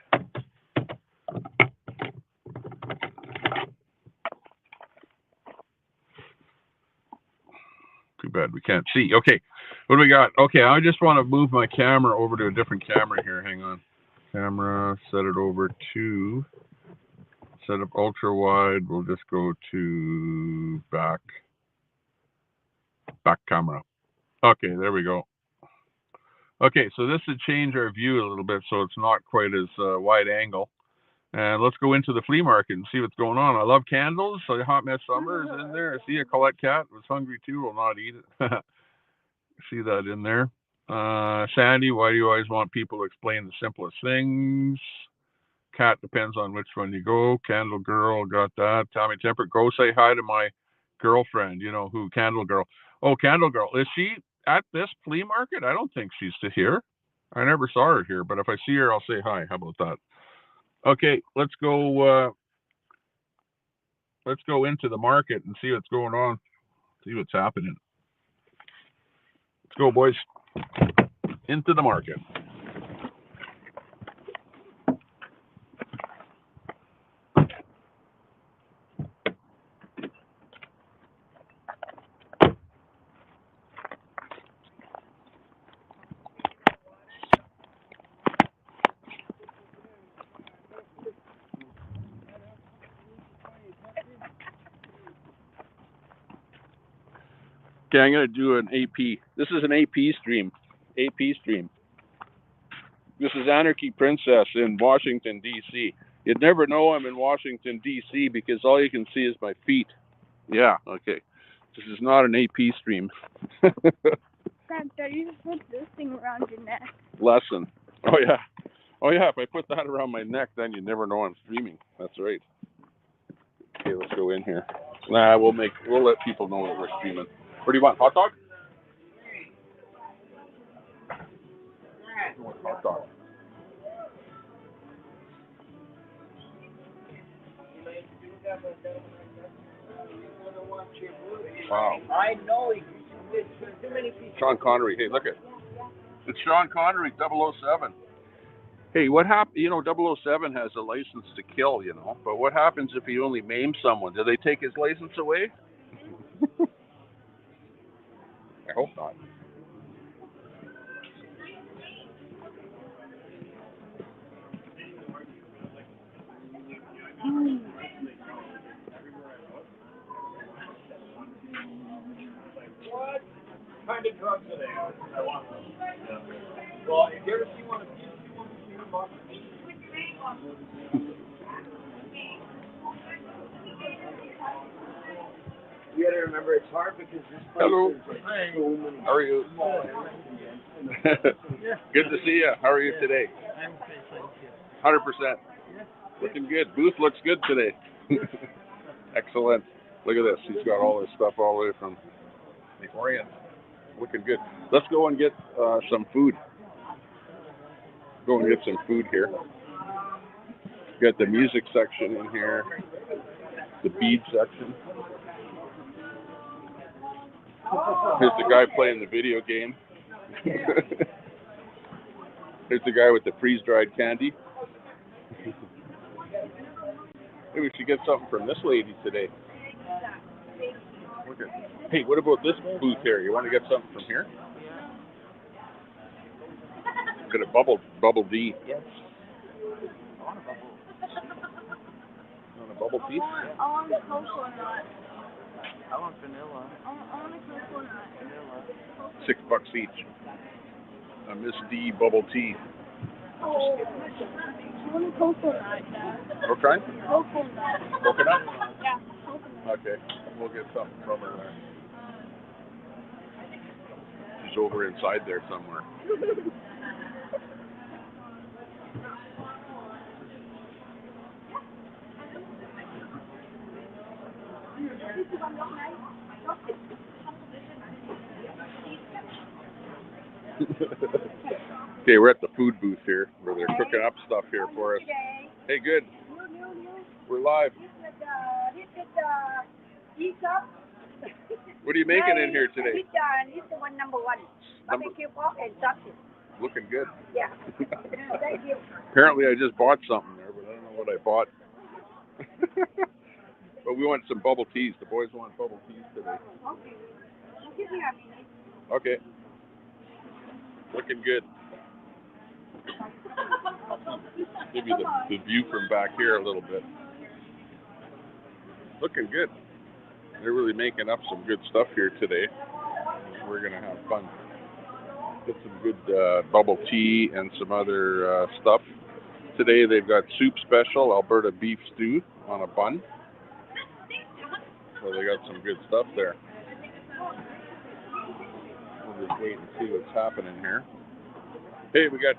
Too bad we can't see. Okay, what do we got? Okay, I just want to move my camera over to a different camera here. Hang on. Camera, set it over to, set up ultra wide. We'll just go to back camera. Okay, there we go. Okay, so this would change our view a little bit so it's not quite as wide angle. And let's go into the flea market and see what's going on. I love candles. So Hot Mess Summer is in there. I see a Colette cat was hungry too. Will not eat it. See that in there. Sandy, why do you always want people to explain the simplest things? Cat, depends on which one you go. Candle Girl, got that. Tommy Temper, go say hi to my girlfriend. You know who? Candle Girl. Oh, Candle Girl. Is she at this flea market? I don't think she's here. I never saw her here, but if I see her, I'll say hi. How about that? Okay, let's go into the market and see what's going on, see what's happening. Let's go, boys, into the market. Okay, I'm going to do an AP. This is an AP stream. AP stream. This is Anarchy Princess in Washington, D.C. You'd never know I'm in Washington, D.C. because all you can see is my feet. Yeah, okay. This is not an AP stream.
Grandpa, you just put this thing around your neck.
Lesson. Oh, yeah. Oh, yeah, if I put that around my neck, then you never know I'm streaming. That's right. Okay, let's go in here. Nah, we'll let people know that we're streaming. What do you want, hot dog? Hot dog. Wow. I know too many people. Sean Connery. Hey, look at it's Sean Connery, 007. Hey, what happened? You know, 007 has a license to kill, you know, but what happens if he only maims someone? Do they take his license away? I hope not.
What kind of drugs are they on? I want them. Yeah. Well, if you ever see one of these, you want to see them off the beach. You gotta remember it's hard because this place
Hello.
is like so many.
How are you? Good to see you. How are you today?
I'm fine, thank you.
100%. Looking good. Booth looks good today. Excellent. Look at this. He's got all this stuff all the way from the Orient. Looking good. Let's go and get some food. Go and get some food here. Got the music section in here. The bead section. Here's the guy playing the video game. Here's the guy with the freeze-dried candy. Maybe we should get something from this lady today. Okay. Hey, what about this booth here? You want to get something from here? Got a bubble D.
Yes.
You want a bubble tea?
I want the coconut.
I want vanilla.
I want the coconut.
Vanilla.
$6 each. A Miss D bubble tea.
Oh, I want a coconut, Dad.
What kind?
Coconut.
Coconut?
Yeah, coconut.
Okay, we'll get something from her there. She's over inside there somewhere. Okay, we're at the food booth here where they're cooking up stuff here for us. Hey, good. We're live. What are you making in here today?
This one number one. Barbecue pork and sausage.
Looking good.
Yeah. Thank you.
Apparently I just bought something there, but I don't know what I bought. But we want some bubble teas. The boys want bubble teas today.
Okay. Give me a minute.
Okay. Looking good. Give you the view from back here a little bit. Looking good. They're really making up some good stuff here today. We're going to have fun. Get some good bubble tea and some other stuff. Today they've got soup special, Alberta beef stew on a bun. So they got some good stuff there. We'll just wait and see what's happening here. Hey, we got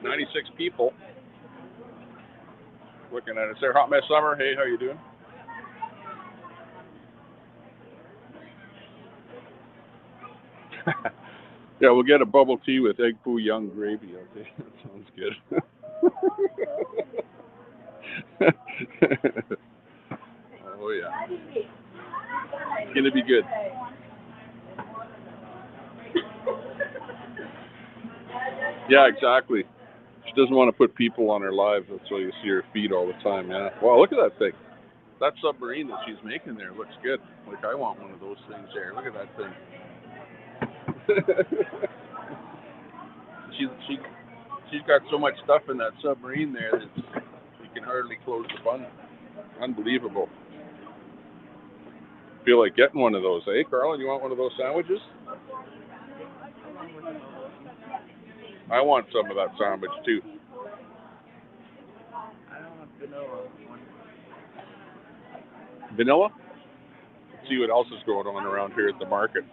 96 people looking at us there. Hot Mess Summer, hey, how you doing? Yeah, we'll get a bubble tea with egg foo young gravy. Okay, that sounds good. Oh yeah, it's gonna be good. Yeah, exactly. She doesn't want to put people on her live. That's why you see her feed all the time. Yeah. Wow, look at that thing. That submarine that she's making there looks good. Like I want one of those things there. Look at that thing. she's got so much stuff in that submarine there that she can hardly close the bun. Unbelievable. Feel like getting one of those, eh, Carlin? You want one of those sandwiches? I want some of that sandwich too.
I don't want vanilla.
Vanilla? Let's see what else is going on around here at the market.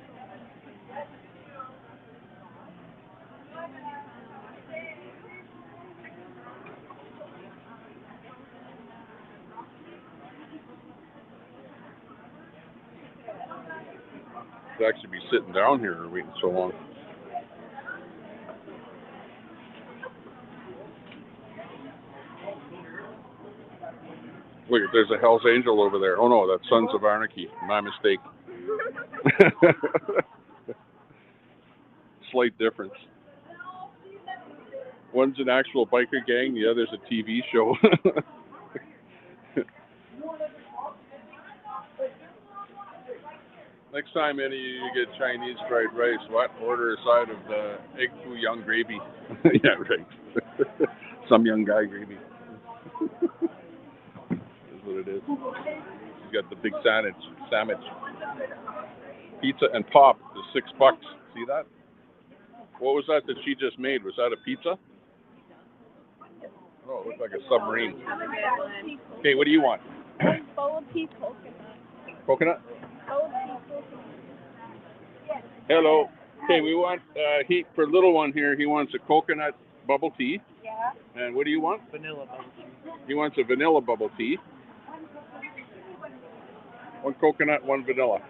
To actually be sitting down here and waiting so long. Look, there's a Hell's Angel over there. Oh no, that's Sons of Anarchy. My mistake. Slight difference. One's an actual biker gang, the other's a TV show. Next time any of you get Chinese fried rice, what? Order a side of the egg foo young gravy. Yeah, right. Some young guy gravy. That's what it is. You got the big sandwich. Pizza and pop is $6. See that? What was that she just made? Was that a pizza? Oh, it looked like a submarine. Okay, what do you want?
Bubble tea coconut.
Coconut?
Bubble tea coconut.
Hello. Okay, we want, for little one here, he wants a coconut bubble tea.
Yeah.
And what do you want?
Vanilla bubble tea.
He wants a vanilla bubble tea. One coconut, one vanilla.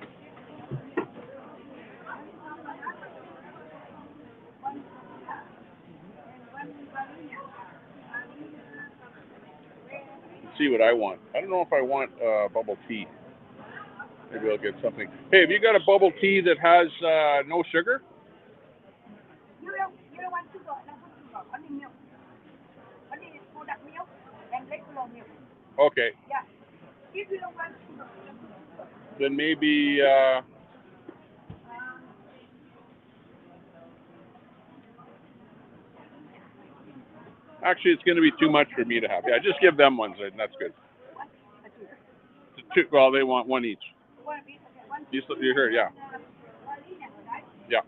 Let's see what I want. I don't know if I want bubble tea. Maybe I'll get something. Hey, have you got a bubble tea that has no sugar?
You don't want sugar, no sugar, only milk. Only product milk and regular milk.
Okay.
Yeah. If you don't want sugar,
Then maybe actually it's going to be too much for me to have. Yeah, just give them one, and that's good. Well, they want one each. You heard, yeah. Yeah.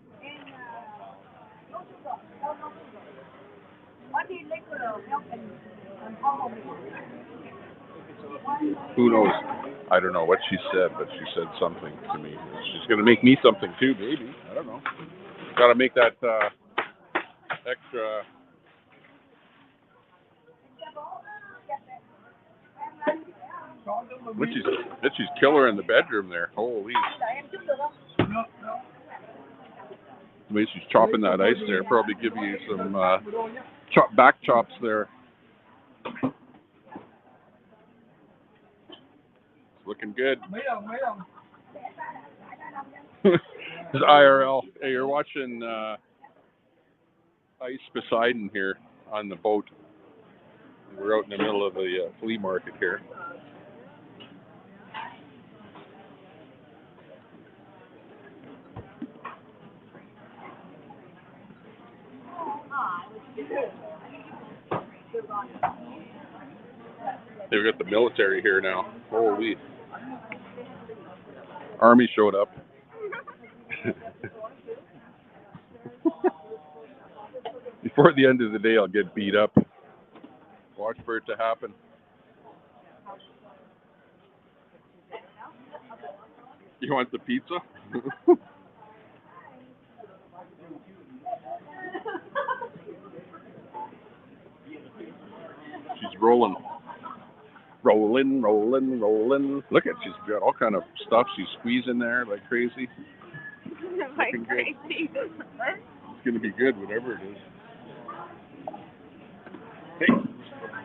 Who knows? I don't know what she said, but she said something to me. She's going to make me something too, maybe. I don't know. Got to make that extra. Mitchie's killer in the bedroom there. Holy. Mitchie's chopping that ice there. Probably give you some back chops there. It's looking good. This IRL. Hey, you're watching Ice Poseidon here on the boat. We're out in the middle of the flea market here. They've got the military here now. Holy. Army showed up. Before the end of the day, I'll get beat up. Watch for it to happen. You want the pizza? She's rolling. Rolling. Look at, she's got all kind of stuff she's squeezing there like crazy.
Like crazy.
It's going to be good, whatever it is.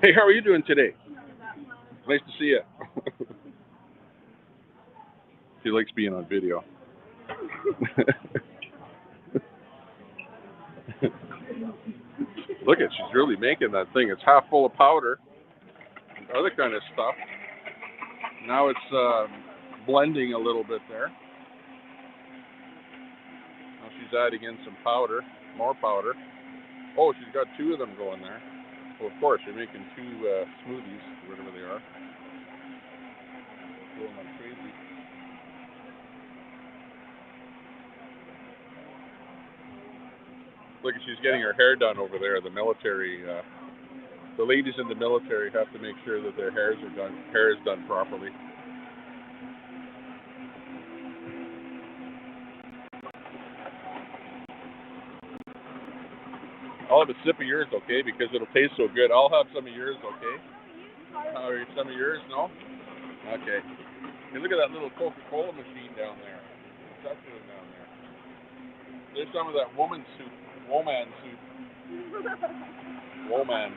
Hey, how are you doing today? Nice to see you. She likes being on video. Look at, she's really making that thing. It's half full of powder and other kind of stuff. Now it's blending a little bit there. Now she's adding in some powder, more powder. Oh, she's got two of them going there. Well, of course, you're making two smoothies, whatever they are. Going like crazy. Look, she's getting her hair done over there. The military, the ladies in the military have to make sure that their hair is done properly. I'll have a sip of yours, okay? Because it'll taste so good. I'll have some of yours, okay? Some of yours, no? Okay. Hey, look at that little Coca-Cola machine down there. What's that doing down there? There's some of that woman soup. Woman soup. Woman.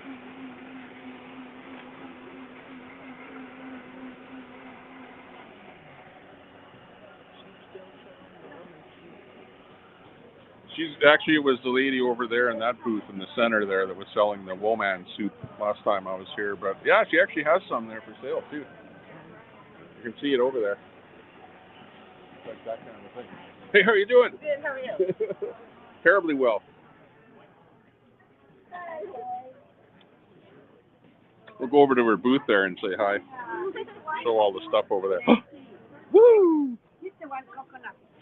It was the lady over there in that booth in the center there that was selling the Woman soup last time I was here. But yeah, she actually has some there for sale too. You can see it over there. It's like that kind of thing. Hey, how are you doing?
Good, how are you?
Terribly well. We'll go over to her booth there and say hi. Show all the stuff over there. Woo!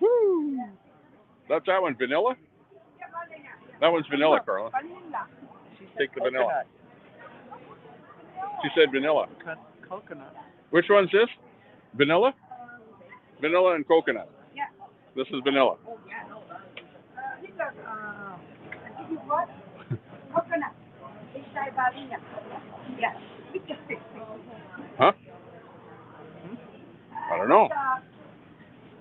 Woo! That's that one, vanilla? That one's vanilla, Carla. Take the vanilla. She said vanilla.
Coconut.
Which one's this? Vanilla? Vanilla and coconut.
Yeah.
This is vanilla.
Oh, yeah. This is what? Coconut. It's like vanilla. Yeah.
Huh? I don't know.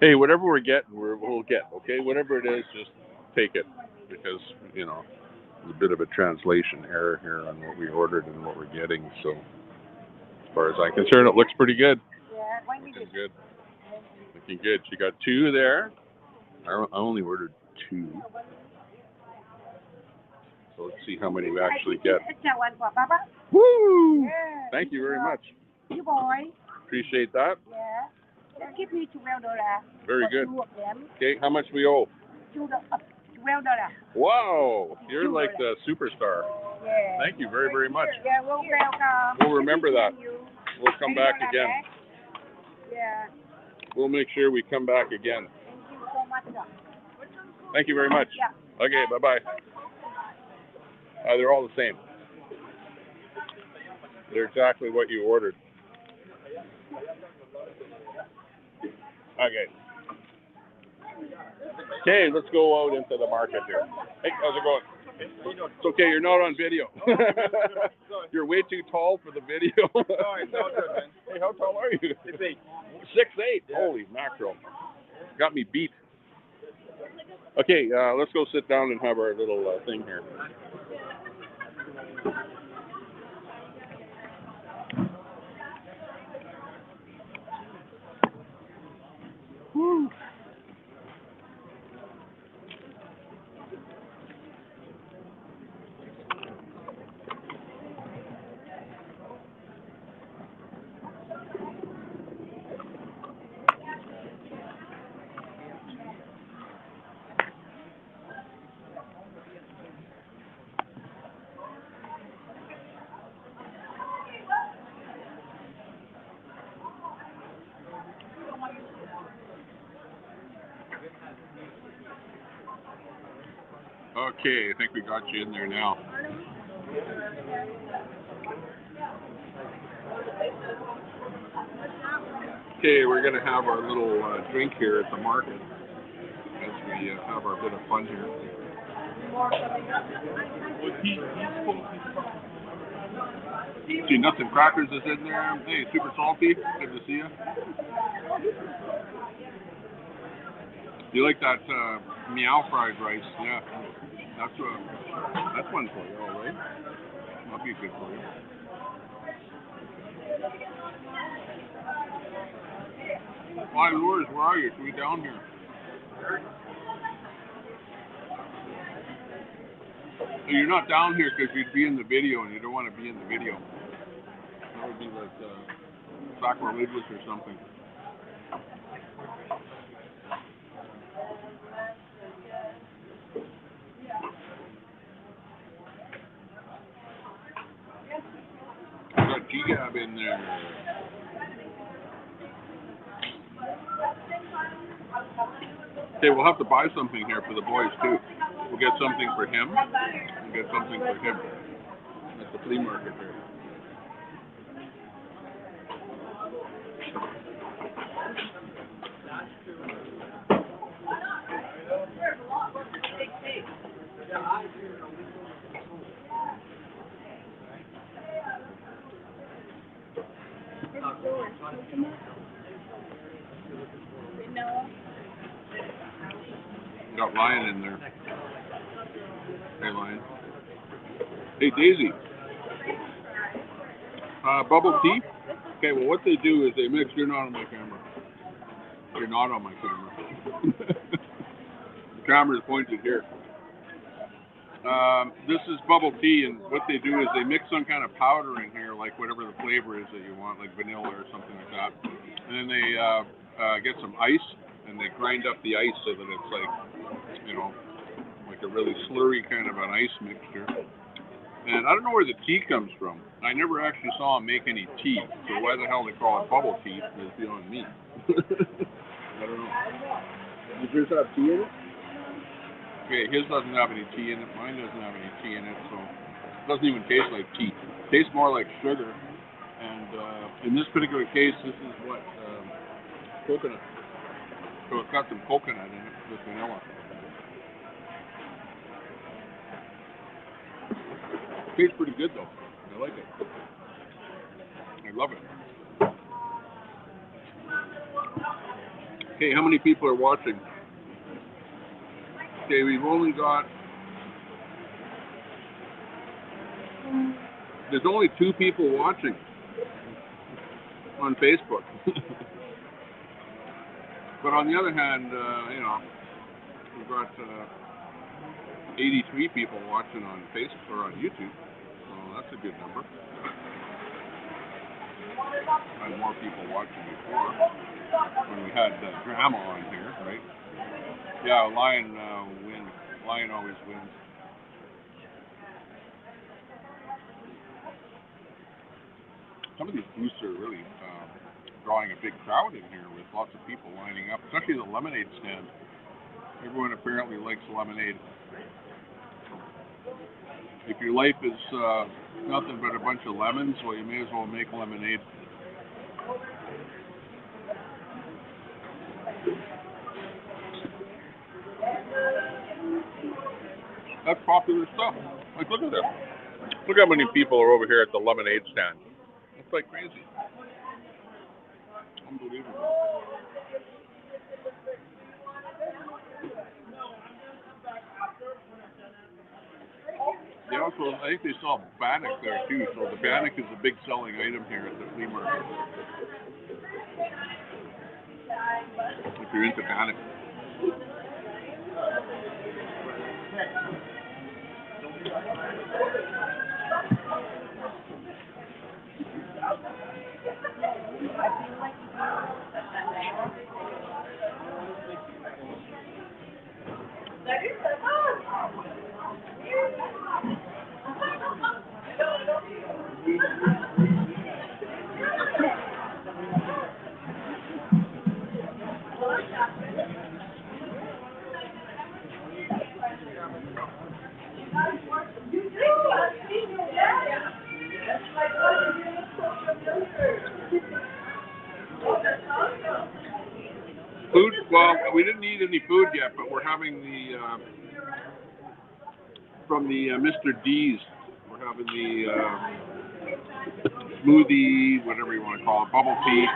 Hey, whatever we're getting, we'll get, okay? Whatever it is, just take it. Because, you know, there's a bit of a translation error here on what we ordered and what we're getting. So, as far as I'm concerned, it looks pretty good.
Yeah,
looking good. Looking good. She got two there. I only ordered two. So let's see how many we actually get. Woo!
Yeah,
thank you very much.
You boy.
Appreciate that.
Yeah. Give me $12.
Very good. Okay, how much we owe?
$12.
Wow, you're like the superstar.
Yeah.
Thank you very, very much.
Yeah, well, welcome.
We'll remember that. We'll come back again.
Yeah.
We'll make sure we come back again.
Thank you so much.
Thank you very much.
Yeah.
Okay, bye-bye. They're all the same. They're exactly what you ordered. Okay. Okay, let's go out into the market here. Hey, how's it going? It's okay, you're not on video. You're way too tall for the video.
Sorry, it's all good, man.
Hey, how tall are you?
6'8".
6'8". Holy mackerel. Got me beat. Okay, let's go sit down and have our little thing here. Woo. Okay, I think we got you in there now. Okay, we're going to have our little drink here at the market as we have our bit of fun here. See, Nuts and Crackers is in there. Hey, super salty. Good to see you. You like that meow fried rice? Yeah, that's one for you, all right. That'll be good for you. Why, Lures, where are you? Can we down here? You're not down here because you'd be in the video, and you don't want to be in the video. That would be like sacrilegious or something. Got G-Gab in there. Okay, we'll have to buy something here for the boys too. We'll get something for him. We'll get something for him at the flea market here. Got Lion in there. Hey, Lion. Hey, Daisy. Bubble tea? Okay, well, what they do is they mix. You're not on my camera. You're not on my camera. The camera is pointed here. This is bubble tea, and what they do is they mix some kind of powder in here, like whatever the flavor is that you want, like vanilla or something like that. And then they get some ice, and they grind up the ice so that it's like, you know, like a really slurry kind of an ice mixture. And I don't know where the tea comes from. I never actually saw them make any tea, so why the hell they call it bubble tea is beyond me. I don't know. Does yours have tea in it? Okay, his doesn't have any tea in it. Mine doesn't have any tea in it, so it doesn't even taste like tea. It tastes more like sugar. And in this particular case, this is what? Coconut. So it's got some coconut in it with vanilla. Tastes pretty good though. I like it. I love it. Okay, how many people are watching? Okay, we've only got... There's only 2 people watching on Facebook. But on the other hand, you know, we've got 83 people watching on Facebook or on YouTube. So that's a good number. I had more people watching before when we had Grandma on here, right? Yeah, Lion wins. Lion always wins. Some of these booths are really drawing a big crowd in here with lots of people lining up, especially the lemonade stand. Everyone apparently likes lemonade. If your life is nothing but a bunch of lemons, well, you may as well make lemonade. That's popular stuff. Like, look at this. Look how many people are over here at the lemonade stand. It's like crazy. Unbelievable. They also, I think they sell bannock there too. So the bannock is a big selling item here at the flea market. If you're into bannock. Food, well, we didn't eat any food yet, but we're having the, from the Mr. D's, we're having the smoothie, whatever you want to call it, bubble tea.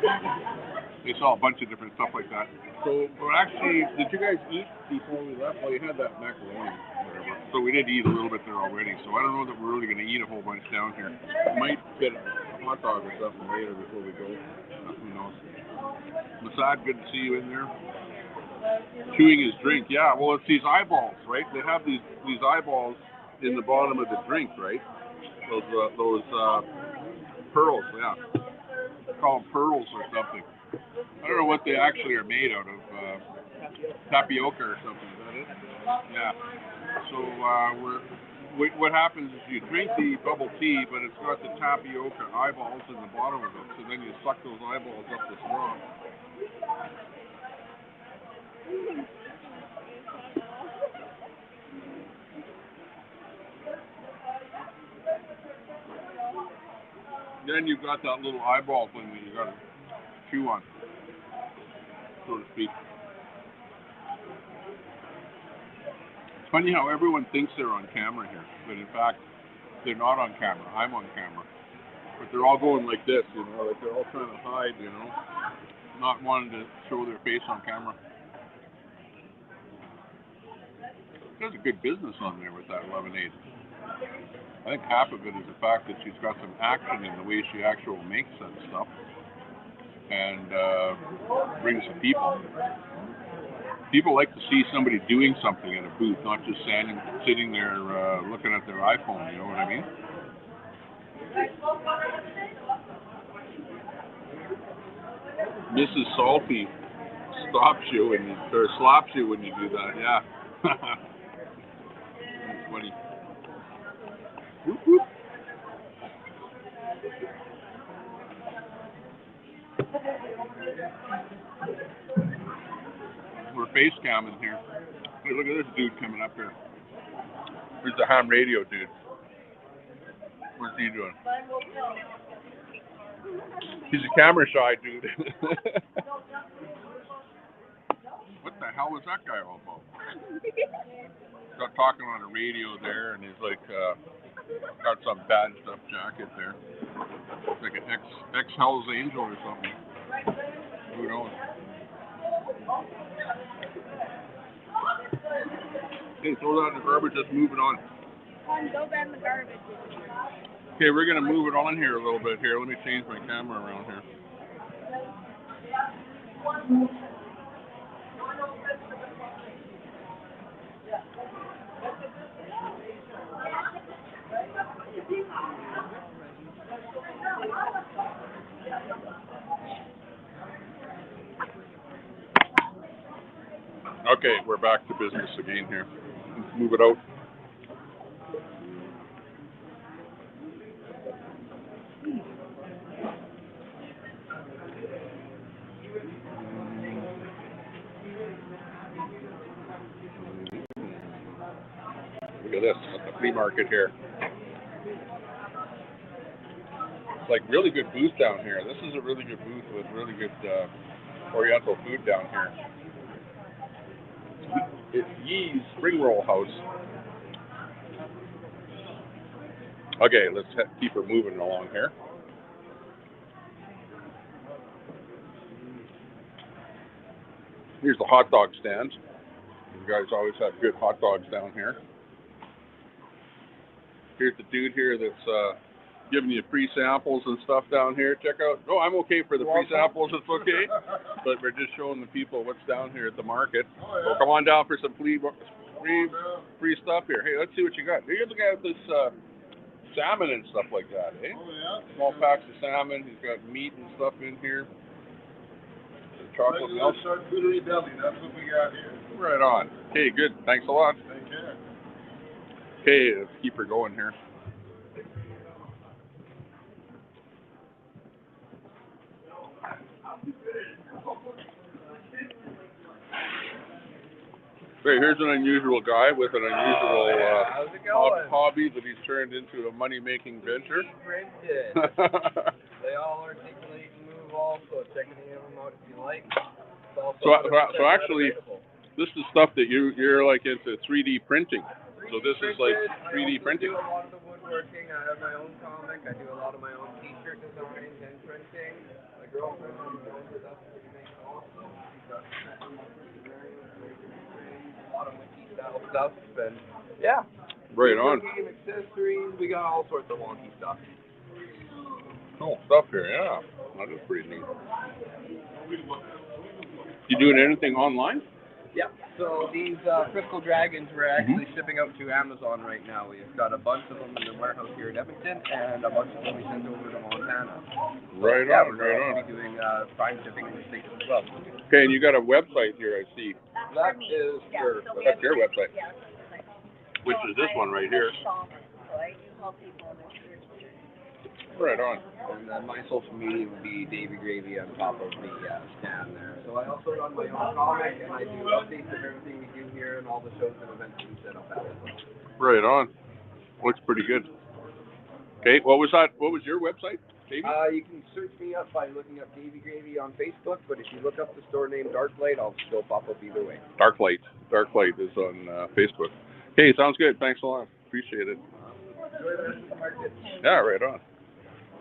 They sell a bunch of different stuff like that. So, we're actually, did you guys eat before we left? Well, you had that macaroni, whatever. So we did eat a little bit there already. So I don't know that we're really going to eat a whole bunch down here. Might get a hot dog or something later before we go. Who knows? Masad, good to see you in there. Chewing his drink. Yeah, well, it's these eyeballs, right? They have these eyeballs in the bottom of the drink, right? Those pearls, yeah. They call them pearls or something. I don't know what they actually are made out of. Tapioca or something, is that it? Yeah. So what happens is you drink the bubble tea, but it's got the tapioca eyeballs in the bottom of it. So then you suck those eyeballs up the straw. Then you've got that little eyeball thing that you got to chew on, so to speak. It's funny how everyone thinks they're on camera here, but in fact, they're not on camera. I'm on camera. But they're all going like this, you know, like they're all trying to hide, you know, not wanting to show their face on camera. There's a good business on there with that lemonade. I think half of it is the fact that she's got some action in the way she actually makes that stuff and brings some people. People like to see somebody doing something in a booth, not just sitting there looking at their iPhone, you know what I mean? Mrs. Salty stops you or slaps you when you do that, yeah. That's funny. Whoop, whoop. We're face camming here. Hey, look at this dude coming up here. There's the ham radio dude. What's he doing? He's a camera shy dude. What the hell was that guy all about? Got talking on a radio there, and he's like, got some badged up jacket there. It's like an ex-Hell's Angel or something. Who knows? Hey, throw that in the garbage, just move it on.
Go grab the garbage.
Okay, we're going to move it on here a little bit here. Let me change my camera around here. Okay, we're back to business again here. Let's move it out. Look at this, at the flea market here. It's like really good booth down here. This is a really good booth with really good Oriental food down here. It's Yee's Spring Roll House. Okay, let's keep her moving along here. Here's the hot dog stand. You guys always have good hot dogs down here. Here's the dude here that's giving you free samples and stuff down here. Check out. Oh, I'm okay for the free samples. It's okay. But we're just showing the people what's down here at the market. So come on down for some free stuff here. Hey, let's see what you got. Here's the guy with this salmon and stuff like that, eh?
Oh, yeah.
Small packs of salmon. He's got meat and stuff in here. Chocolate milk.
Charcuterie deli, that's what we got here.
Right on. Okay, good. Thanks a lot.
Take care.
Okay, let's keep her going here. Okay, here's an unusual guy with an unusual hobby that he's turned into a money-making venture.
They all articulate and move also. Check any of them out if you like.
So actually, this is stuff that you're like into 3D printing. So this is like 3D printing.
I do a lot of the woodworking. I have my own comic. I do a lot of my own T-shirt designs and printing. My girlfriend has my own stuff that she makes also. She's got a lot of witchy style stuff, and yeah.
Right on.
Game accessories. We got all sorts of wonky stuff.
Cool stuff here, yeah. That is pretty neat. You doing anything online?
Yeah, so these crystal dragons we're actually shipping out to Amazon right now. We've got a bunch of them in the warehouse here at Edmonton, and a bunch of them we sent over to Montana.
Right
yeah,
on, right on.
We're doing prime shipping in the States as well.
Okay, and you got a website here, I see.
That is for...
That's your website. Which is this one right here. Right on.
And then my social media would be Davy Gravy on top of the stand there. So I also run my own comic, and I do updates of everything we do here and all the shows and events we set up at as well.
Right on. Looks pretty good. Okay, what was that? What was your website, Davy?
You can search me up by looking up Davy Gravy on Facebook, but if you look up the store name Darklight, I'll still pop up either way.
Darklight. Darklight is on Facebook. Okay, sounds good. Thanks a lot. Appreciate it.
Enjoy the rest of the market.
Yeah, right on.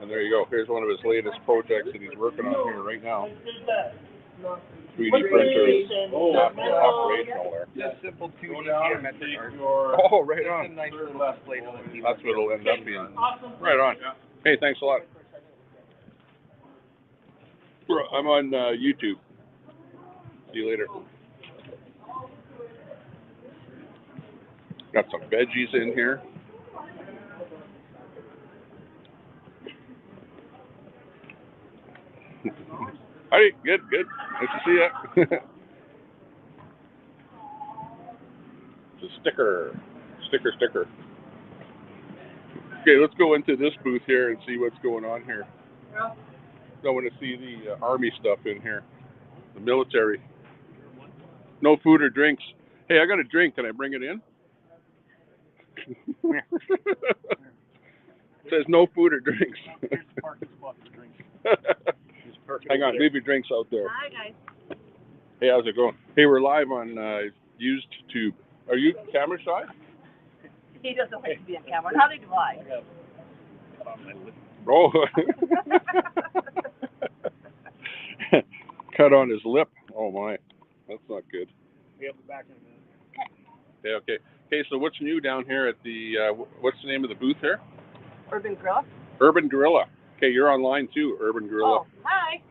And there you go. Here's one of his latest projects that he's working on here right now. 3D printers operational there.
Just simple 2D geometric art.
Oh, right on.
Just a nice little display to let people
That's what it'll end up being. Right on. Hey, thanks a lot. I'm on YouTube. See you later. Got some veggies in here. Hi, good. Nice to see you. It's a sticker. Okay, let's go into this booth here and see what's going on here. I want to see the army stuff in here. The military. No food or drinks. Hey, I got a drink. Can I bring it in? It says no food or drinks.
Here's the parking spot for drinks.
Hang on, leave your drinks out there.
Hi, guys.
Hey, how's it going? Hey, we're live on Used Tube. Are you camera shy?
He doesn't like to be on camera. How do I?
Oh. Cut on his lip. Oh, my. That's not good.
We'll be back in a minute.
Okay. Okay, so what's new down here at the, what's the name of the booth here?
Urban Gorilla.
Urban Gorilla. Okay, you're online too, Urban Gorilla.
Oh, hi.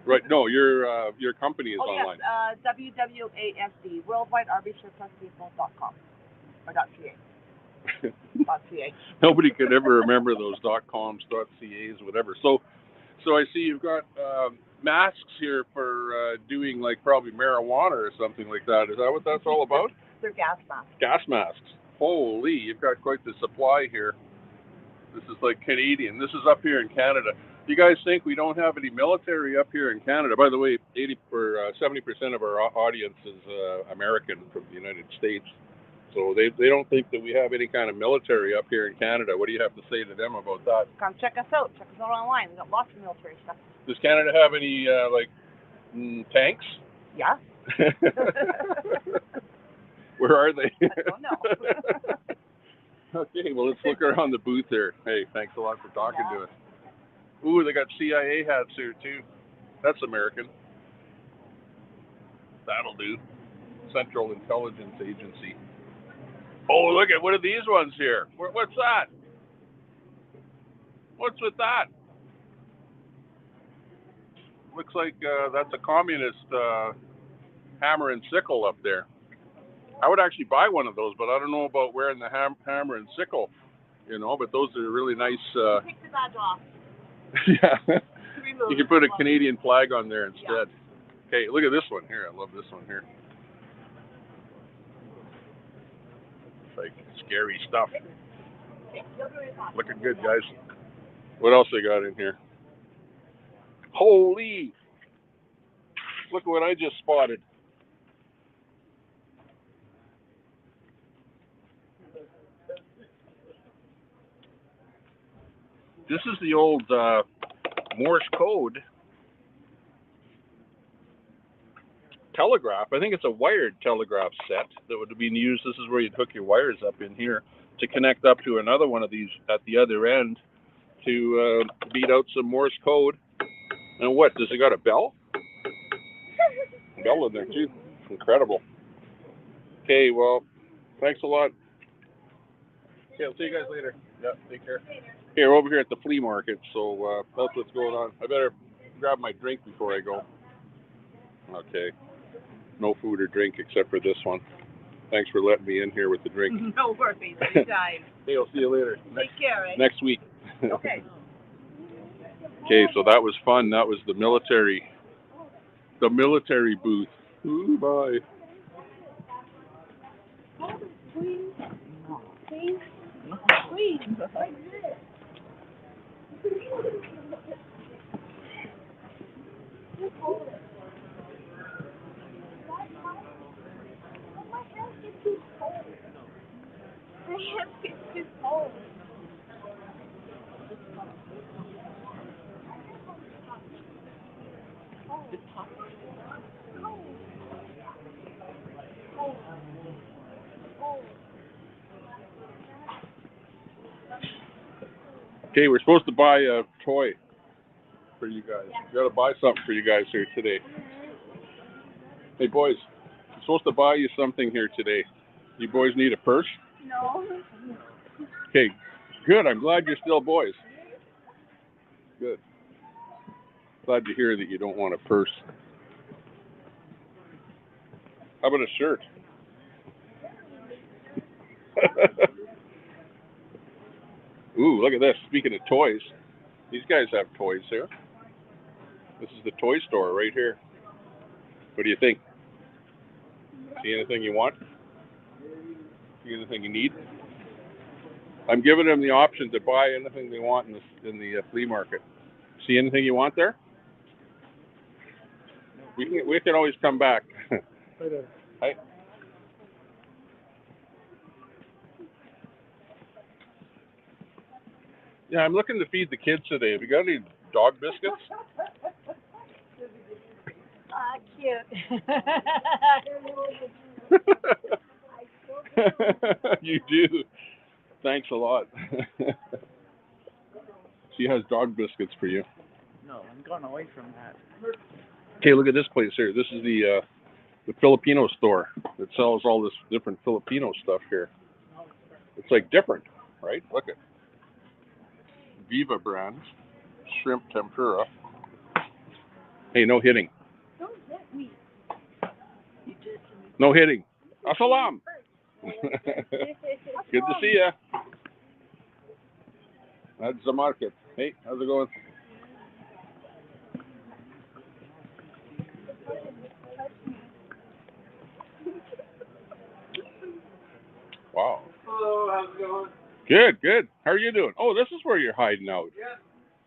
Right, no, your company is
Oh,
online.
yes, WWASD, worldwidearbitrarpluspeople.com, or .ca. .ca.
Nobody could ever remember those .coms, .cas, whatever. So I see you've got masks here for doing like probably marijuana or something like that. Is that what that's all about?
They're gas masks.
Gas masks. Holy, you've got quite the supply here. This is like Canadian. This is up here in Canada. You guys think we don't have any military up here in Canada? By the way, 70% of our audience is American from the United States. So they don't think that we have any kind of military up here in Canada. What do you have to say to them about that?
Come check us out. Check us out online. We've got lots of military stuff.
Does Canada have any tanks?
Yeah.
Where are they?
I don't know.
Okay, well, let's look around the booth here. Hey, thanks a lot for talking to us. Ooh, they got CIA hats here, too. That's American. That'll do. Central Intelligence Agency. Oh, look at, what are these ones here? What's that? What's with that? Looks like that's a communist hammer and sickle up there. I would actually buy one of those, but I don't know about wearing the hammer and sickle, you know, but those are really nice.
Take the badge off.
Yeah. You can put a Canadian flag on there instead. Yeah. Okay, look at this one here. I love this one here. It's like scary stuff. Looking good, guys. What else they got in here? Holy! Look at what I just spotted. This is the old Morse code telegraph. I think it's a wired telegraph set that would have been used. This is where you'd hook your wires up in here to connect up to another one of these at the other end to beat out some Morse code. And what, does it got a bell? Bell in there too. Incredible. Okay, well, thanks a lot. Okay, I'll see you guys later. Yeah, take care. Here, over here at the flea market, so that's what's going on. I better grab my drink before I go. Okay. No food or drink except for this one. Thanks for letting me in here with the drink.
No worries, anytime.
Hey, I'll see you later.
Take care, eh?
Next week.
Okay.
Okay, so that was fun. That was the military booth. Ooh, bye.
Please.
Okay, we're supposed to buy a toy for you guys. We got to buy something for you guys here today. Hey, boys, I'm supposed to buy you something here today. You boys need a purse?
No.
Okay, good. I'm glad you're still boys. Good. Glad to hear that you don't want a purse. How about a shirt? Ooh, look at this. Speaking of toys, these guys have toys here. This is the toy store right here. What do you think? See anything you want? See anything you need? I'm giving them the option to buy anything they want in the flea market. See anything you want there? We can always come back. Hi. Yeah, I'm looking to feed the kids today. Have you got any dog biscuits?
Cute.
You do. Thanks a lot. She has dog biscuits for you.
No, I'm going away from that.
Okay, look at this place here. This is the Filipino store that sells all this different Filipino stuff here. It's like different, right? Look at Viva brand shrimp tempura. Hey, no hitting.
Don't hit me.
No hitting. Assalam. Good to see ya. That's the market. Hey, how's it going? Wow.
Hello, how's it going?
Good, good. How are you doing? Oh, this is where you're hiding out.
Yeah.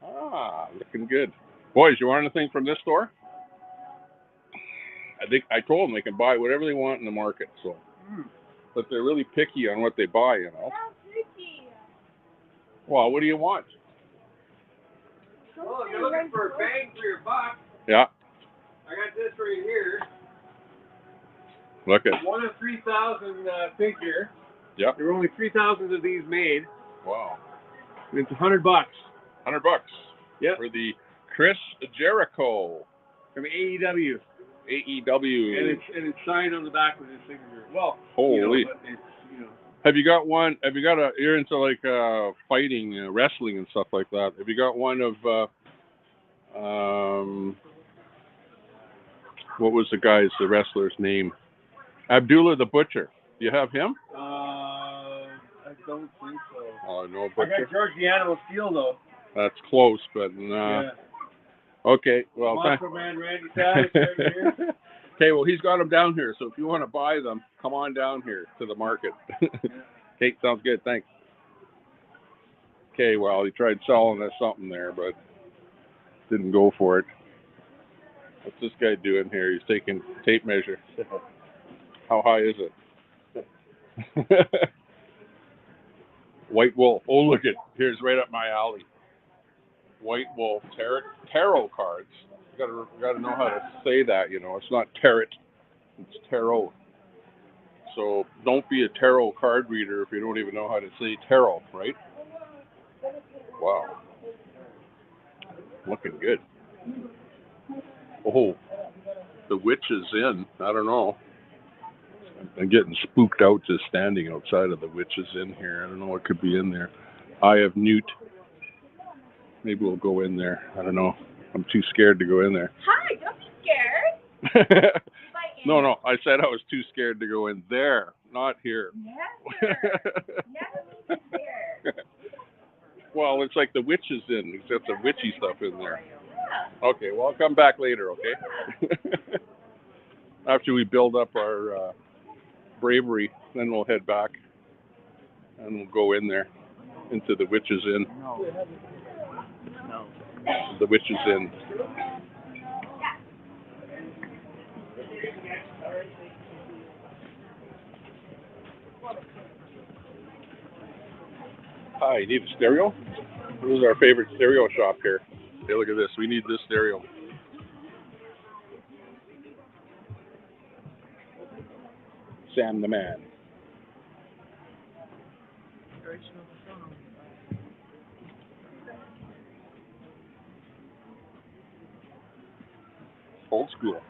Ah, looking good. Boys, you want anything from this store? I think I told them they can buy whatever they want in the market. So, but they're really picky on what they buy, you know. Well, what do you want?
Well, if you're looking for a bang for your buck,
Yeah.
I got this right here.
Look at.
One of 3,000 figure.
Yeah.
There were only 3,000 of these made.
Wow.
And it's $100.
$100
Yep.
for the Chris Jericho
From AEW.
AEW.
And it's signed on the back with his signature. Well,
Holy.
but it's,
Have you got one? Have you got a? You're into like fighting, wrestling, and stuff like that. Have you got one of? What was the wrestler's name? Abdullah the Butcher. Do you have him?
I don't think so.
Oh no,
I
Butcher.
got Georgiano Steel though.
That's close, but nah.
Yeah.
Okay, well.
Macho Man Randy Savage right here.
Okay, well, he's got them down here, so if you want to buy them, come on down here to the market. Okay, sounds good, thanks. Okay, well, he tried selling us something there, but didn't go for it. What's this guy doing here? He's taking tape measure. How high is it? White Wolf. Oh, look at, here's right up my alley. White Wolf tarot cards. You gotta know how to say that, It's not tarot, it's tarot. So don't be a tarot card reader if you don't even know how to say tarot, right? Wow. Looking good. Oh, the witch is in. I don't know. I'm getting spooked out just standing outside of the witch's in here. I don't know what could be in there. Eye of Newt. Maybe we'll go in there. I don't know. I'm too scared to go in there.
Hi, don't be scared.
No. I said I was too scared to go in there, not here.
Never. Never be scared.
Well, it's like the witch is in. Except the witchy stuff in there. Okay, well, I'll come back later, okay? After we build up our bravery, then we'll head back. And we'll go in there, into the witch's inn.
No.
The witch's inn. Hi, you need a stereo? This is our favorite stereo shop here. Hey, look at this. We need this stereo. Sam the Man. Old school.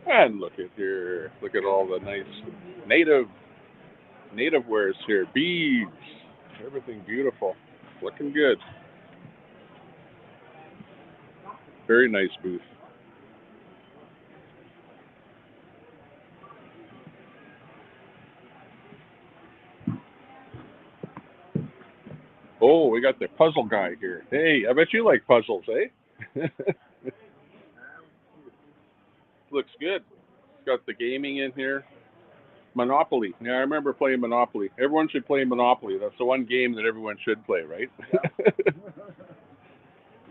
And look at here. Look at all the nice native wares here. Beads. Everything beautiful. Looking good. Very nice booth. Oh, we got the puzzle guy here. Hey, I bet you like puzzles, eh? Looks good. Got the gaming in here. Monopoly. Yeah, I remember playing Monopoly. Everyone should play Monopoly. That's the one game that everyone should play, right?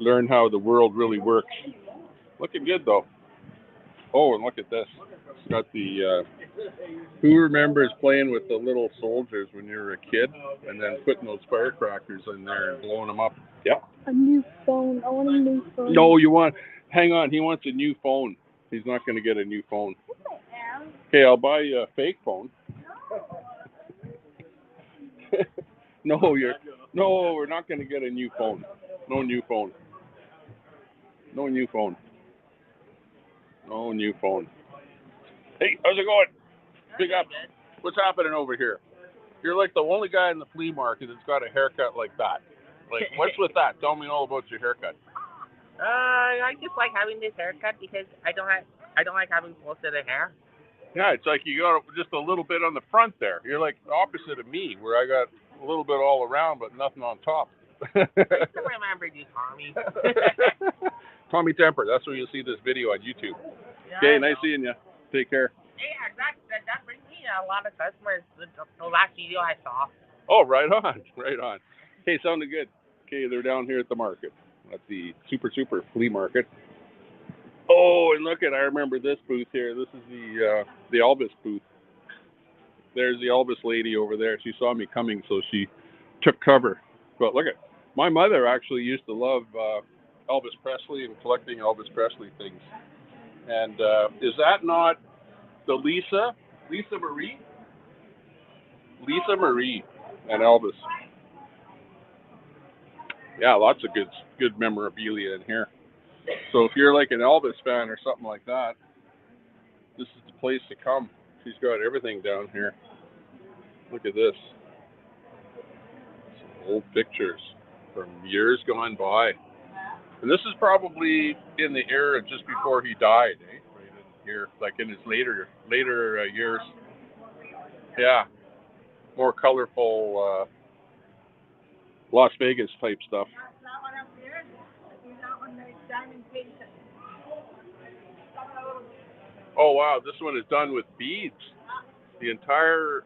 Learn how the world really works. Looking good, though. Oh, and look at this. It's got the, who remembers playing with the little soldiers when you were a kid and then putting those firecrackers in there and blowing them up? Yeah.
A new phone. I want a new phone.
No, hang on. He wants a new phone. He's not going to get a new phone. Okay, I'll buy you a fake phone. No, we're not going to get a new phone. No new phone. No new phone. No new phone. Hey, how's it going? Big up. What's happening over here? You're like the only guy in the flea market that's got a haircut like that. Like, what's with that? Tell me all about your haircut.
I just like having this haircut because I don't like having most of the hair.
Yeah, it's like you got just a little bit on the front there. You're like the opposite of me, where I got a little bit all around, but nothing on top.
I still remember you, Tommy.
Tommy Temper. That's where you'll see this video on YouTube.
Yeah,
okay, nice seeing you. Take care.
Yeah, that brings me a lot of customers. The last video I saw.
Oh, right on. Right on. Okay, sounded good. Okay, they're down here at the market, at the super flea market. Oh, and look I remember this booth here. This is the Elvis booth. There's the Elvis lady over there. She saw me coming, so she took cover. But look at, my mother actually used to love Elvis Presley and collecting Elvis Presley things. And is that not the Lisa Marie and Elvis? Yeah, lots of good memorabilia in here. So if you're like an Elvis fan or something like that, this is the place to come. She's got everything down here. Look at this. Some old pictures from years gone by. And this is probably in the era just before he died, eh? Right in here, like in his later years. Yeah, more colorful Las Vegas type stuff. Oh wow, this one is done with beads. The entire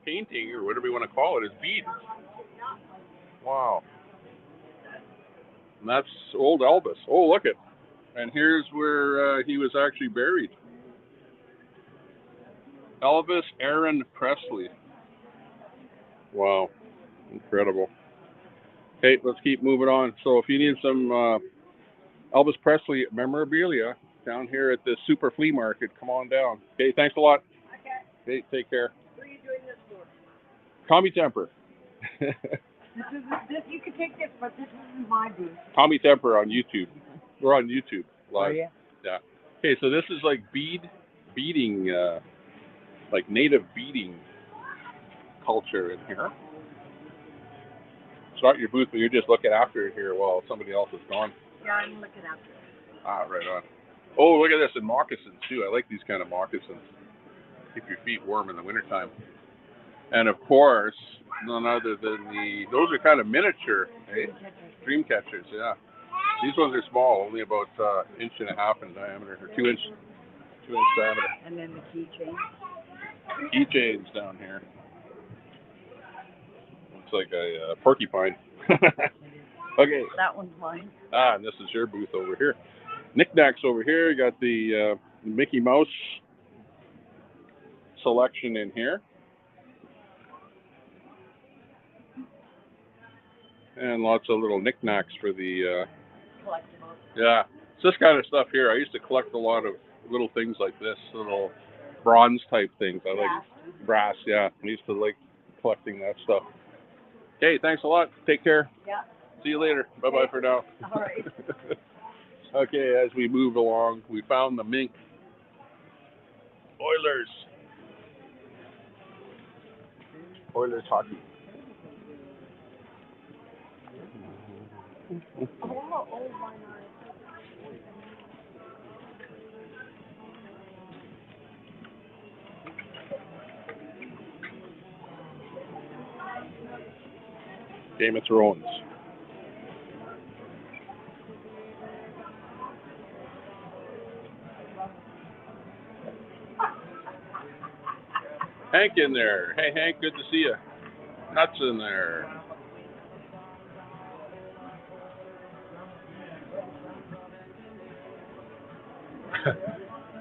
painting, or whatever you want to call it, is beads. Wow. And that's old Elvis. Oh, look it. And here's where he was actually buried. Elvis Aaron Presley. Wow. Incredible. Okay, let's keep moving on. So if you need some Elvis Presley memorabilia down here at the Super Flea Market, come on down. Okay, thanks a lot. Okay, take care.
What are you doing this for?
Tommy Temper.
This, you can take this, but this is my booth.
Tommy Temper on YouTube. We're on YouTube live.
Oh, yeah?
Yeah. Okay, so this is like beading, like native beading culture in here. It's not your booth, but you're just looking after it here while somebody else is gone.
Yeah, I'm looking after it.
Ah, right on. Oh, look at this, and moccasins too. I like these kind of moccasins. Keep your feet warm in the wintertime. And of course, none other than those are kind of miniature, eh? Dream catchers, yeah. These ones are small, only about 1.5 inches in diameter, or 2 inch diameter.
And then the keychain.
Keychains down here. Looks like a porcupine. Okay.
That one's mine.
Ah, and this is your booth over here. Knickknacks over here. You got the Mickey Mouse selection in here. And lots of little knickknacks for the
Collectibles.
yeah. It's this kind of stuff here. I used to collect a lot of little things like this, little bronze type things. I like brass, yeah. I used to like collecting that stuff. Okay, thanks a lot. Take care.
Yeah.
See you later. Bye-bye for now.
All right.
Okay, as we move along, we found the mink. Oilers hockey. Game of Thrones. Hank in there. Hey, Hank, good to see you. Nuts in there.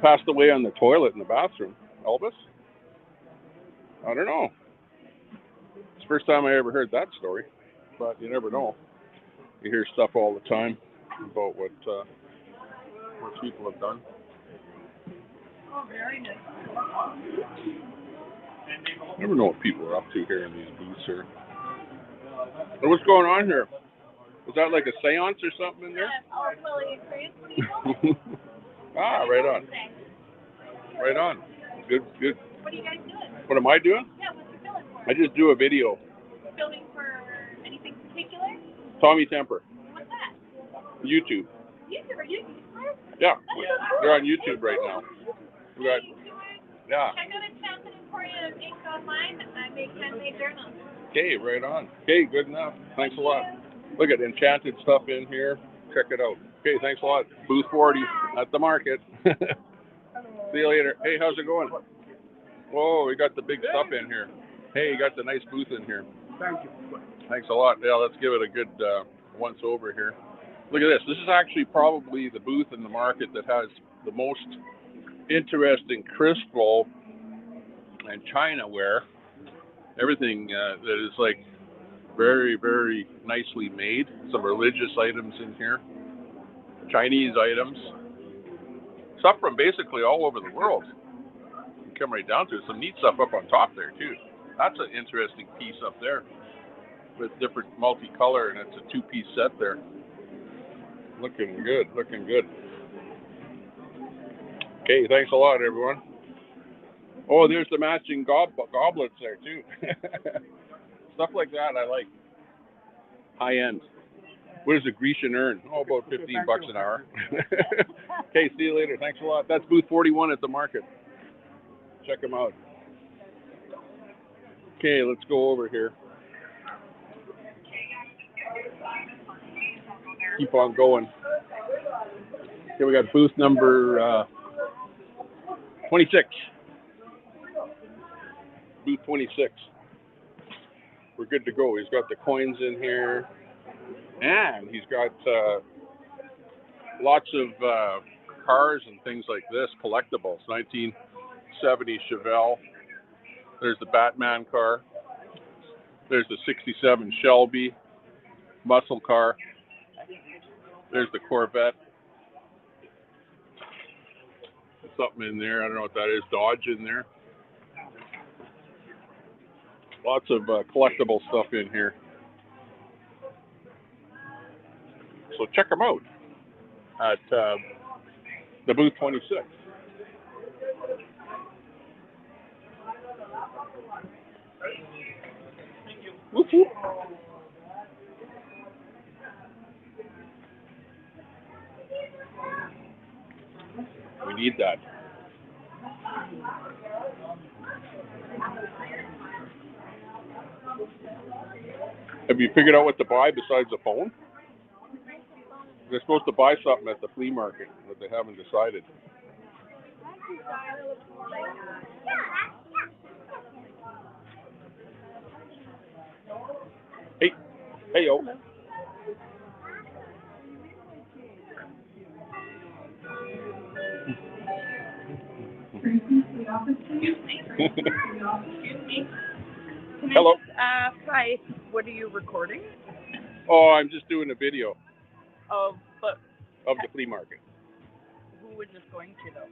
Passed away on the toilet in the bathroom. Elvis? I don't know. It's the first time I ever heard that story, but you never know. You hear stuff all the time about what people have done.
Oh, very nice.
Never know what people are up to here in these booths here. Hey, what's going on here? Was that like a seance or something in there? Ah, right on. Right on. Good, good.
What are you guys doing?
What am I doing?
Yeah, what's your filming for?
I just do a video.
Filming for anything particular?
Tommy Temper.
What's that?
YouTube.
YouTube or YouTube?
Yeah, they're on YouTube right now. We got, yeah.
Check out Enchanted Emporium Ink online. I make handmade journals.
Okay, right on. Okay, good enough. Thanks a lot. Look at enchanted stuff in here. Check it out. Okay, thanks a lot. Booth 40 at the market. See you later. Hey, how's it going? Whoa, we got the big stuff in here. Hey, you got the nice booth in here.
Thank you.
Thanks a lot. Yeah, let's give it a good once over here. Look at this. This is actually probably the booth in the market that has the most interesting crystal and chinaware. Everything that is like Very, very nicely made. Some religious items in here. Chinese items. Stuff from basically all over the world. You come right down to it. Some neat stuff up on top there too. That's an interesting piece up there with different multicolor, and it's a 2-piece set there. Looking good, looking good. Okay, thanks a lot, everyone. Oh, there's the matching goblets there too. Stuff like that I like. High end. What does a Grecian earn? Oh, about $15 an hour. Okay, see you later. Thanks a lot. That's booth 41 at the market. Check them out. Okay, let's go over here. Keep on going. Okay, we got booth number 26. Booth 26. We're good to go. He's got the coins in here. And he's got lots of cars and things like this, collectibles. 1970 Chevelle. There's the Batman car. There's the 67 Shelby muscle car. There's the Corvette. Something in there. I don't know what that is. Dodge in there. Lots of collectible stuff in here. So check them out at the booth 26. Whoop, whoop. We need that. Have you figured out what to buy besides a phone? They're supposed to buy something at the flea market, but they haven't decided. Hey, hey, yo. Hello.
Hi. What are you recording?
Oh, I'm just doing a video
Of
the flea market.
who is this going to though?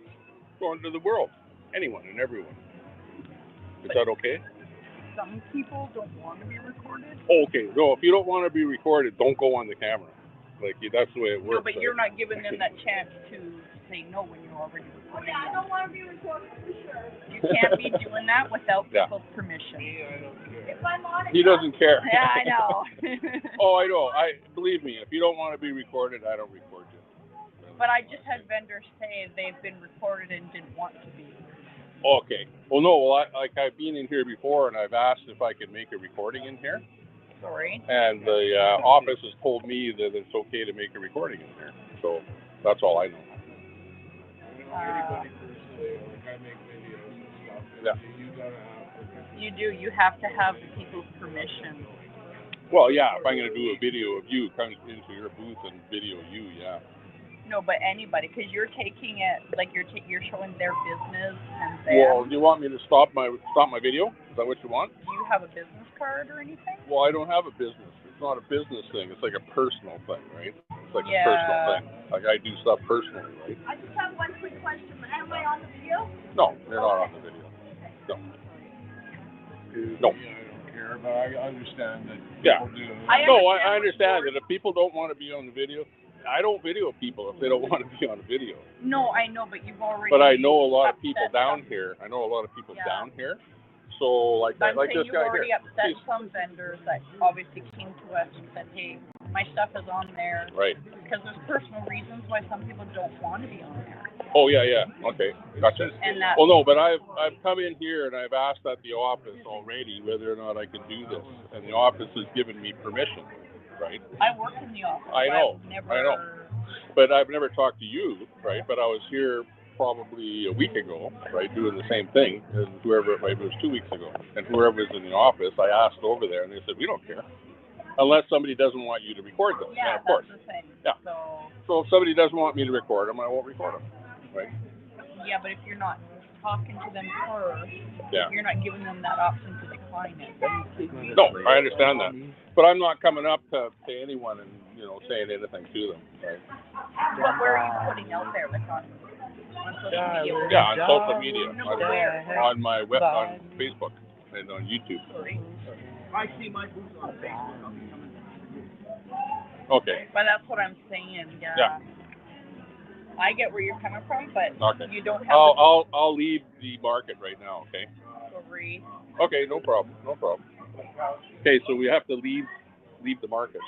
Going to the world. Anyone and everyone. Is that okay?
Some people don't want to be recorded.
Okay. No, if you don't want to be recorded, don't go on the camera. Like, that's the way it works.
No, but you're not giving them that chance to say no when you're already recording.
I don't want to be recorded for sure.
You can't be doing that without
Yeah.
people's permission.
If I'm on it,
He doesn't care.
Yeah, I know.
Oh, I know. Believe me, if you don't want to be recorded, I don't record you.
But I just had vendors say they've been recorded and didn't want to be.
Okay. Well, no. Well, I've been in here before, and I've asked if I could make a recording in here.
Sorry.
And the office has told me that it's okay to make a recording in there. So that's all I know. Yeah.
You do. You have to have the people's permission.
Well, yeah. If I'm going to do a video of you, come into your booth and video you, yeah.
No, but anybody, because you're taking it like you're showing their business and
Well, do you want me to stop my video? Is that what you want?
Do you have a business card or anything?
Well, I don't have a business. It's not a business thing. It's like a personal thing, right? It's like
Yeah.
a personal thing. Like I do stuff personally, right?
I just have one quick question. Am I on the video?
No, you're not on the video. No. No.
I don't care, but I understand that
Yeah.
people do.
I understand that if people don't want to be on the video, I don't video people if they don't want to be on the video.
No, I know, but you've already.
But I know a lot of people
upset
down
some.
here. I know a lot of people
Yeah.
down here. So like
I'm
like
saying
this
you've
guy
already
here.
upset some vendors that obviously came to us and said, hey, my stuff is on there.
Right.
Because there's personal reasons why some people don't want to be on there.
Oh yeah. Okay. Gotcha.
And that.
Well, no, but I've come in here and I've asked at the office already whether or not I can do this, and the office has given me permission, right?
I work in the office.
I know.
I've never,
I know. But I've never talked to you, right? But I was here probably a week ago, right, doing the same thing, and maybe it was 2 weeks ago, and whoever was in the office, I asked over there, and they said, we don't care. Unless somebody doesn't want you to record them.
Yeah,
and of course.
that's the thing.
Yeah.
So
if somebody doesn't want me to record them, I won't record them, right?
yeah, but if you're not talking to them first,
Yeah.
you're not giving them that option to decline. decline it.
No, I understand that. But I'm not coming up to anyone and, saying anything to them. Right?
But where are you putting out there? Like on social media?
Yeah, on social media. On my web, on Facebook and on YouTube.
I see my booth on Facebook. I'll be coming.
Okay.
But that's what I'm saying. Yeah. I get where you're coming from, but you don't have.
I'll leave the market right now. Okay.
Sorry.
Okay, no problem. Okay, so we have to leave the market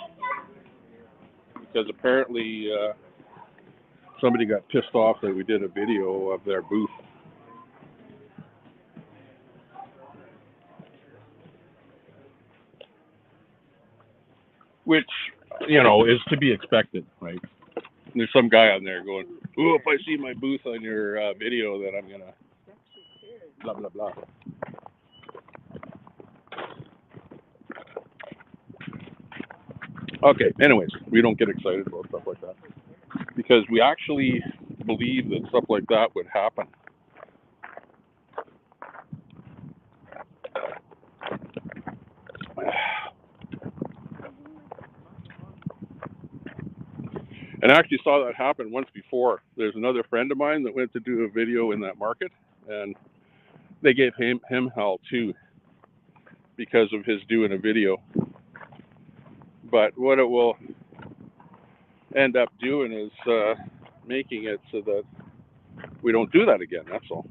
because apparently somebody got pissed off that we did a video of their booth. Which, is to be expected, right? There's some guy on there going, "Oh, if I see my booth on your video, then I'm gonna blah blah blah." Okay. Anyways, we don't get excited about stuff like that because we actually believe that stuff like that would happen. And I actually saw that happen once before. There's another friend of mine that went to do a video in that market, and they gave him hell too because of his doing a video. But what it will end up doing is making it so that we don't do that again. That's all.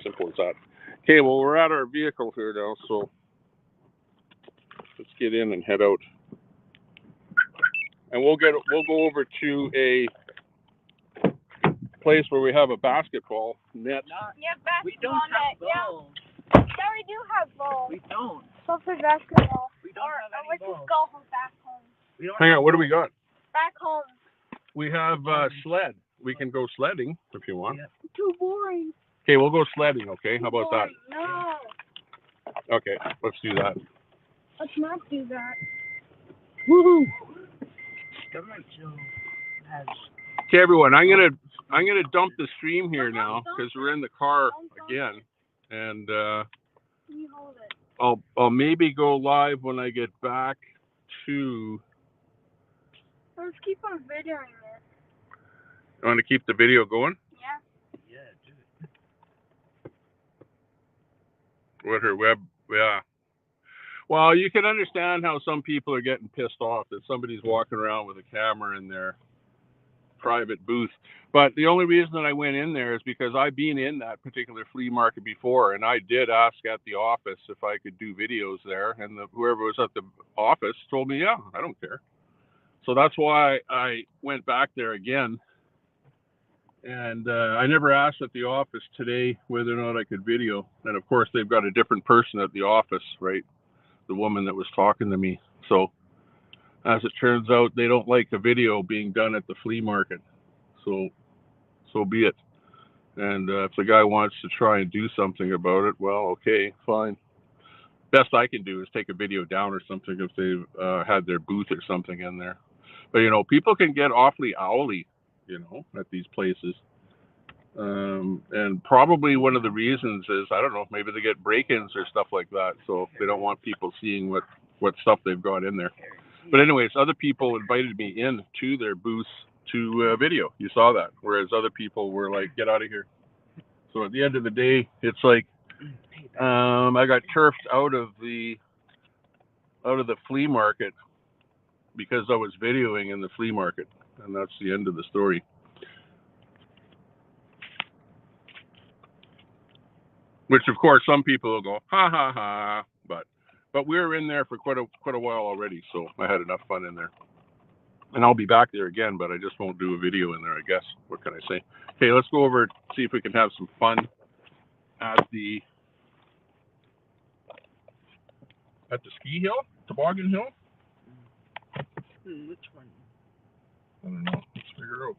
Simple as that. Okay, well, we're at our vehicle here now, so let's get in and head out. And we'll go over to a place where we have a basketball net.
Yeah, basketball
we don't have balls.
Yeah, we do have balls.
We don't.
So for basketball.
We don't have any
let's
balls.
just go home, back home.
Hang on, what do we got?
Back home.
We have sled. We can go sledding if you want.
Yeah. Too boring.
Okay, we'll go sledding, okay? How about that?
No.
Okay, let's do that.
Let's not do that.
Woohoo! Okay, everyone, I'm gonna dump the stream here now because we're in the car again, and I'll maybe go live when I get back to.
Let's keep on videoing this.
You want to keep the video going?
Yeah.
Yeah, do it.
With her web, yeah. Well, you can understand how some people are getting pissed off that somebody's walking around with a camera in their private booth. But the only reason that I went in there is because I've been in that particular flea market before, and I did ask at the office if I could do videos there, and whoever was at the office told me, yeah, I don't care. So that's why I went back there again. And I never asked at the office today whether or not I could video. And of course, they've got a different person at the office, right? The woman that was talking to me. So as it turns out, they don't like a video being done at the flea market. So be it. And if the guy wants to try and do something about it, well, okay, fine. Best I can do is take a video down or something if they've had their booth or something in there. But, people can get awfully owly, at these places. And probably one of the reasons is, I don't know, maybe they get break-ins or stuff like that. So they don't want people seeing what stuff they've got in there. But anyways, other people invited me in to their booths to video. You saw that. Whereas other people were like, get out of here. So at the end of the day, it's like, I got turfed out of the flea market because I was videoing in the flea market. And that's the end of the story. Which, of course, some people will go, ha, ha, ha. But we were in there for quite a while already, so I had enough fun in there. And I'll be back there again, but I just won't do a video in there, I guess. What can I say? Okay, let's go over, see if we can have some fun at the ski hill? Toboggan hill?
Which one?
I don't know. Let's figure out.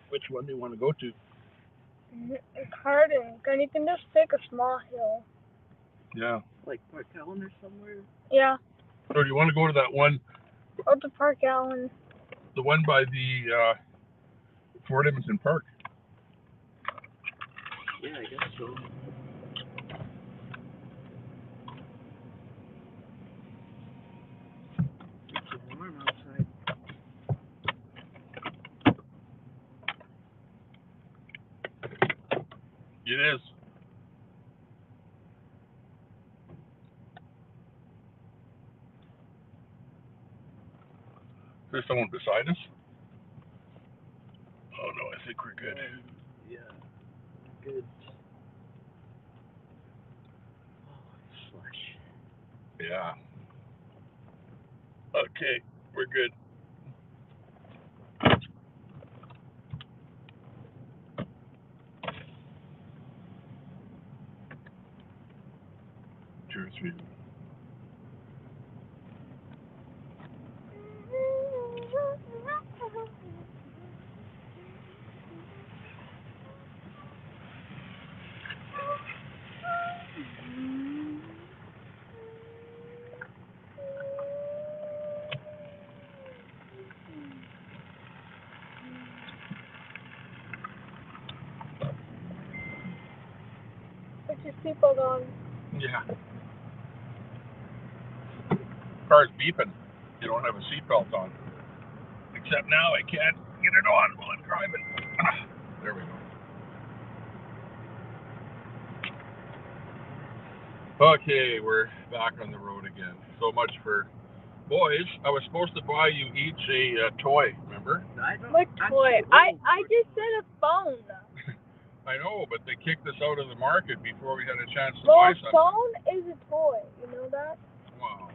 Which one do you want to go to?
It's hard, and you can just pick a small hill.
Yeah.
Like Park Allen or somewhere?
Yeah.
Or do you want to go to that one?
Or to Park Allen.
The one by the Fort Edmonton Park.
Yeah, I guess so. It's warm outside.
It is. Is there someone beside us? Oh no, I think we're good.
Yeah, good. Oh, it's slush.
Yeah. Okay, we're good. Two or three.
There's just people going.
Yeah. Car's beeping. You don't have a seatbelt on. Except now I can't get it on while I'm driving. There we go. Okay, we're back on the road again. So much for boys. I was supposed to buy you each a toy, remember?
What toy? I just said a phone.
I know, but they kicked us out of the market before we had a chance to
Well,
buy
a
something.
phone is a toy. You know that?
Wow.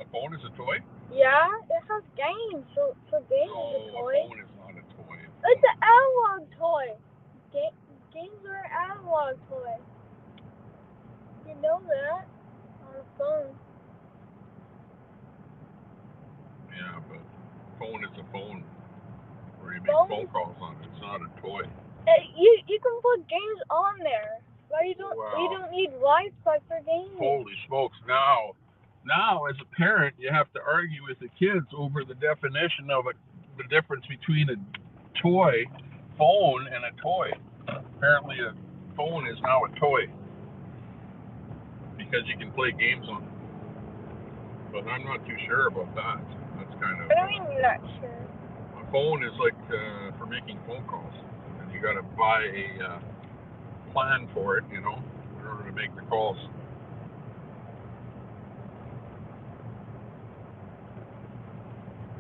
A phone is a toy?
Yeah, it has games. So games
No,
is a toy.
a phone is not a toy.
It's an analog toy. Games are an analog toy. You know that on a phone.
Yeah, but phone is a phone. Where you make phone calls on it. It's not a toy.
You can put games on there. But you don't need Wi-Fi for gaming.
Holy smokes! Now, as a parent, you have to argue with the kids over the definition of the difference between a toy, phone, and a toy. Apparently, a phone is now a toy because you can play games on it. But I'm not too sure about that. That's kind of.
I'm not sure.
A phone is like for making phone calls, and you got to buy a plan for it, in order to make the calls.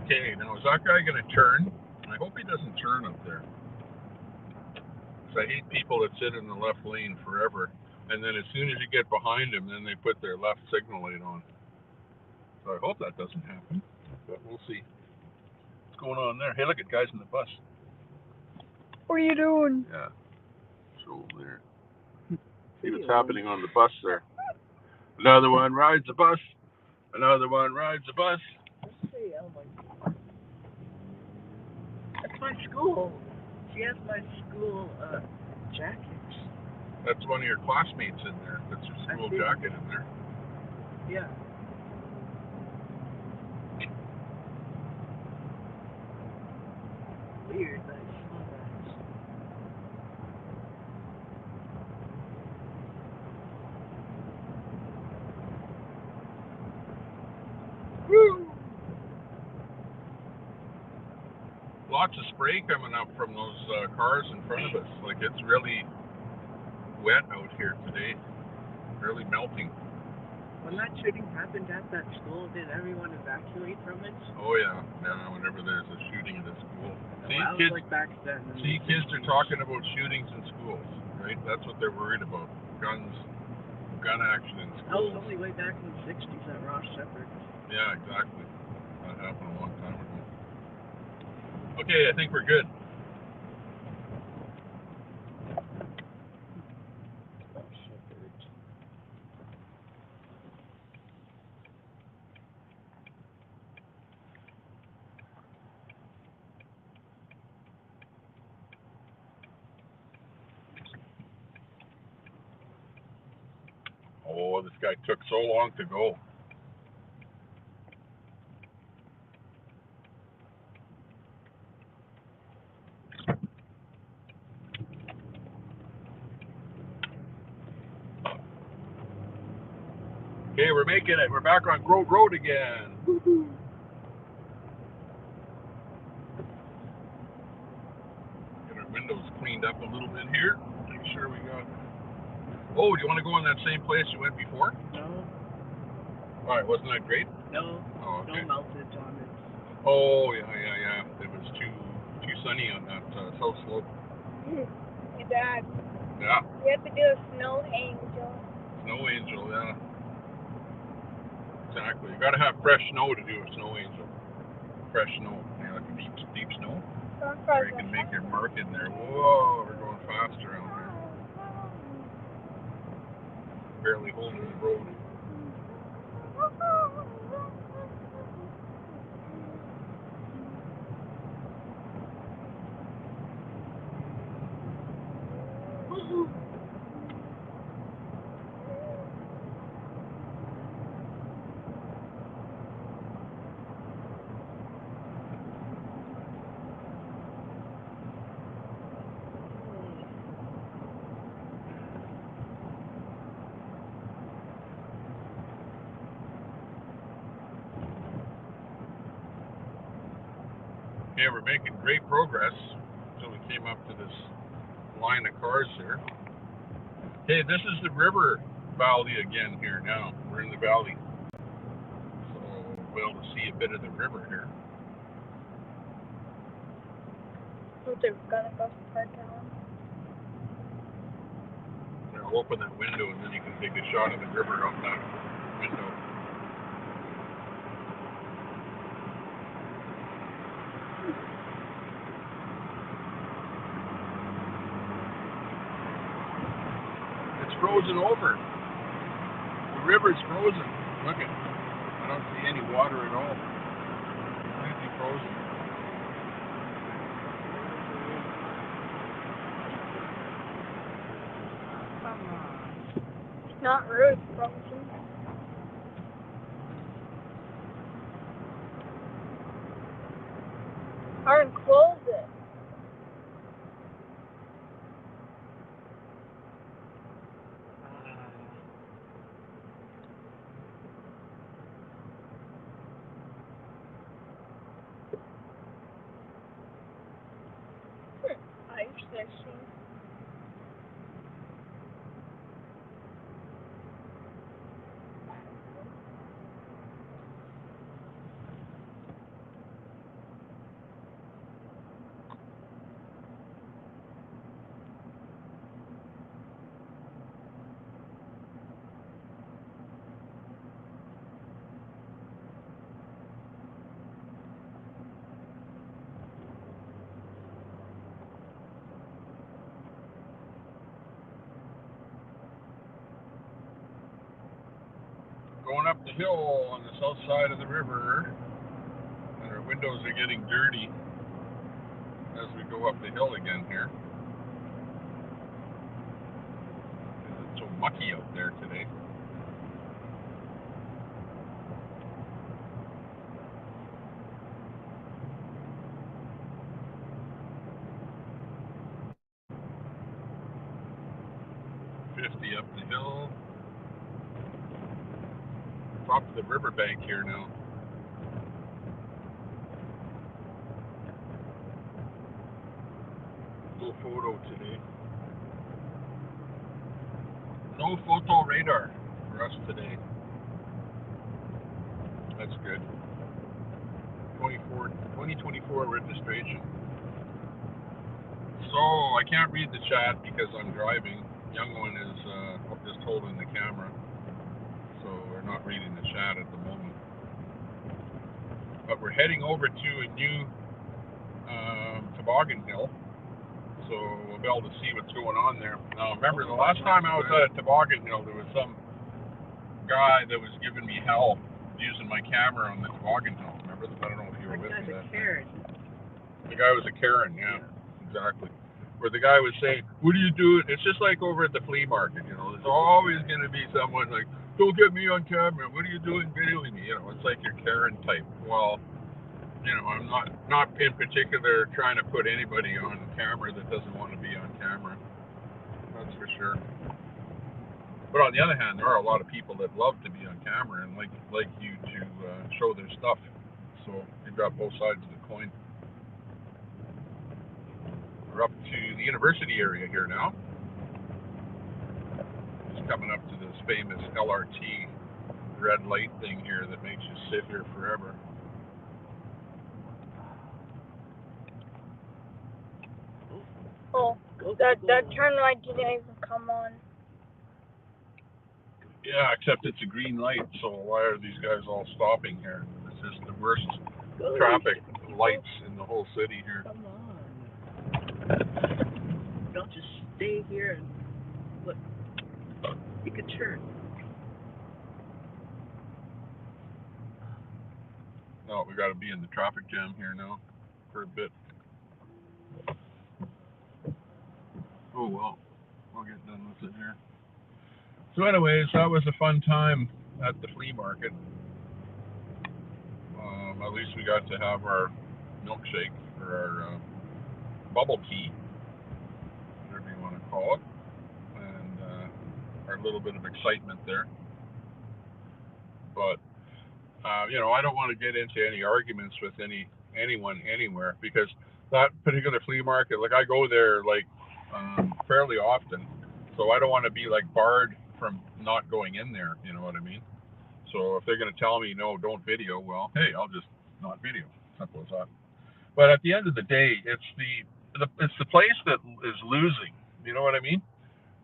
Okay, now is that guy going to turn? I hope he doesn't turn up there. Because I hate people that sit in the left lane forever, and then as soon as you get behind them, then they put their left signal light on. So I hope that doesn't happen, but we'll see. What's going on there? Hey, look at guys in the bus.
What are you doing?
Yeah. So there. See what's happening on the bus there. Another one rides the bus. Another one rides the bus.
That's my school. She has my school jacket.
That's one of your classmates in there. That's your school jacket in there.
Yeah. Weird, but I saw that.
Lots of spray coming up from those cars in front of us. Like, it's really wet out here today. Really melting.
When that shooting happened at that school, did everyone evacuate from it?
Oh yeah, whenever there's a shooting at a school. See,
Well,
kids,
was like back then.
kids are talking about shootings in schools, right? That's what they're worried about. Gun action in
That was
schools.
only way back in the 60s at Ross Shepherd.
Yeah, exactly. That happened a long time ago. Okay, I think we're good. Oh, this guy took so long to go. Okay, we're making it. We're back on Grove Road again. Get our windows cleaned up a little bit here. Make sure we got... Oh, do you want to go in that same place you went before?
No.
All right, wasn't that great?
No.
Oh, okay.
No melted on it.
Oh, yeah. It was too sunny on that south slope.
Hey, Dad.
Yeah.
We have to do a snow angel.
Snow angel, yeah. Exactly. You got to have fresh snow to do a snow angel. Fresh snow, like deep snow. Where you can make your mark in there. Whoa, we're going fast around here. Barely holding the road. Yeah, we're making great progress until we came up to this line of cars here. Hey, this is the river valley again here now. We're in the valley. So we'll be able to see a bit of the river here.
They're gonna go park down.
I'll open that window and then you can take a shot of the river out that window. Frozen over. The river's frozen. Look at it. I don't see any water at all. Completely frozen.
It's not really frozen. Or close it. Ice fishing.
Going up the hill on the south side of the river, and our windows are getting dirty as we go up the hill again here. It's so mucky out there today. Up the hill. Top of the riverbank here now. No photo today. No photo radar for us today. That's good. 2024 registration. So I can't read the chat because I'm driving. Young one is just holding the camera, so we're not reading the chat at the moment. But we're heading over to a new toboggan hill, so we'll be able to see what's going on there. Now, remember, the last time I was at a toboggan hill, there was some guy that was giving me hell using my camera on the toboggan hill. Remember? I don't know if you were with me that time. The guy was a Karen, yeah, exactly. Where the guy was saying, what are you doing? It's just like over at the flea market, you know, there's always going to be someone like, don't get me on camera, what are you doing videoing me? You know, it's like your Karen type. Well, you know, I'm not in particular trying to put anybody on camera that doesn't want to be on camera. That's for sure. But on the other hand, there are a lot of people that love to be on camera and like you to show their stuff. So you've got both sides of the coin. We're up to the university area here now. Just coming up to this famous LRT red light thing here that makes you sit here forever.
Oh, that turn light didn't even come on.
Yeah, except it's a green light, so why are these guys all stopping here? It's just the worst traffic lights in the whole city here.
Come on. Don't just stay here and look. You can turn.
No, we got to be in the traffic jam here now for a bit. Oh well, we'll get done with it here. So anyways, that was a fun time at the flea market. At least we got to have our milkshake or our bubble tea, whatever you want to call it, and our little bit of excitement there. But you know, I don't want to get into any arguments with anyone anywhere, because that particular flea market, like I go there like fairly often, so I don't want to be like barred from not going in there, you know what I mean? So if they're going to tell me no, don't video, well, hey, I'll just not video. Simple as that. But at the end of the day, it's the place that is losing. You know what I mean?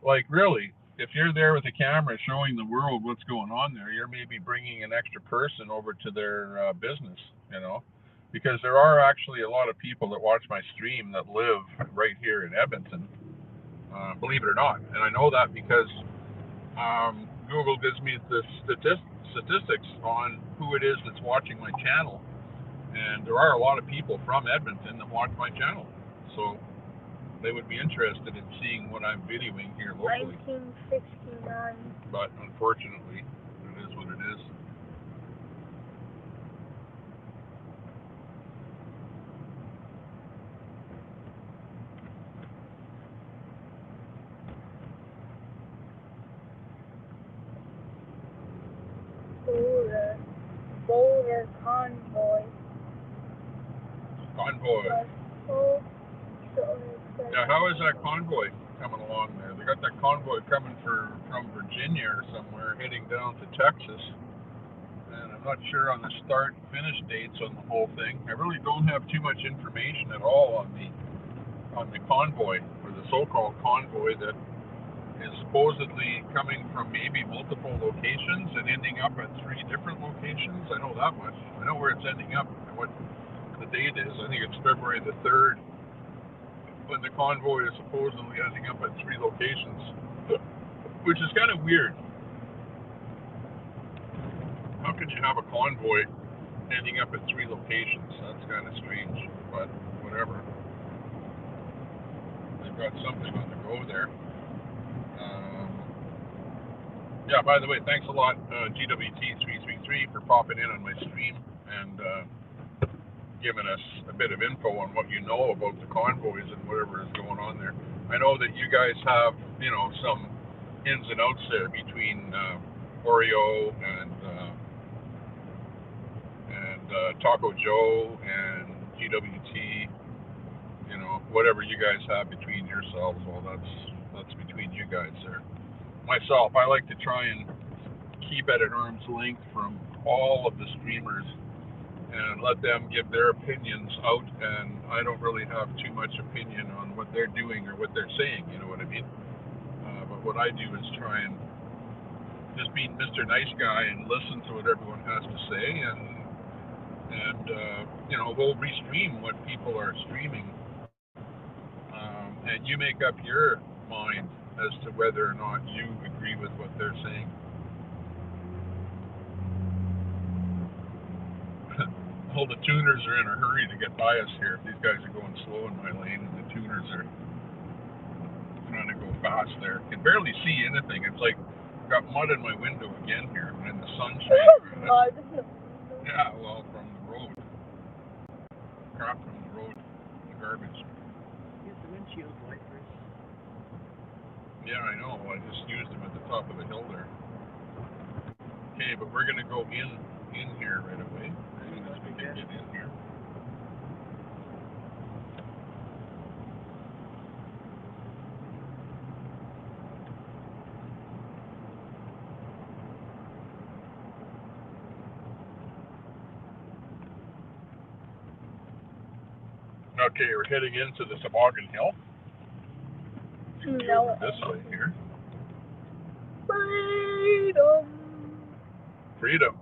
Like really, if you're there with a camera showing the world what's going on there, you're maybe bringing an extra person over to their business, you know, because there are actually a lot of people that watch my stream that live right here in Edmonton, believe it or not. And I know that because Google gives me the statistics on who it is that's watching my channel. And there are a lot of people from Edmonton that watch my channel. So they would be interested in seeing what I'm videoing here locally.
1969.
But unfortunately, it is what it is.
Boulder convoy.
Convoy. Yeah, how is that convoy coming along there? They got that convoy coming from Virginia or somewhere, heading down to Texas. And I'm not sure on the start and finish dates on the whole thing. I really don't have too much information at all on the convoy, or the so-called convoy that is supposedly coming from maybe multiple locations and ending up at 3 different locations. I know that much. I know where it's ending up and what the date is. I think it's February the 3rd, when the convoy is supposedly ending up at 3 locations, which is kind of weird. How can you have a convoy ending up at 3 locations? That's kind of strange, but whatever. They've got something on the go there. Yeah, by the way, thanks a lot, GWT333, for popping in on my stream and giving us a bit of info on what you know about the convoys and whatever is going on there. I know that you guys have, you know, some ins and outs there between Oreo and Taco Joe and GWT, you know, whatever you guys have between yourselves, well, that's between you guys there. Myself, I like to try and keep at an arm's length from all of the streamers and let them give their opinions out, and I don't really have too much opinion on what they're doing or what they're saying, you know what I mean? But what I do is try and just be Mr. Nice Guy and listen to what everyone has to say, and you know, we'll restream what people are streaming, and you make up your mind as to whether or not you agree with what they're saying. All the tuners are in a hurry to get by us here. These guys are going slow in my lane, and the tuners are trying to go fast there. Can barely see anything. It's like I've got mud in my window again here, and the sun's shining. Yeah, well, from the road. Crap from the road. The garbage.
Use the windshield wipers.
Yeah, I know. I just used them at the top of the hill there. Okay, but we're gonna go in here right away. As soon as we can get in here. Okay, we're heading into the Toboggan Hill.
No.
This way here.
Freedom.
Freedom.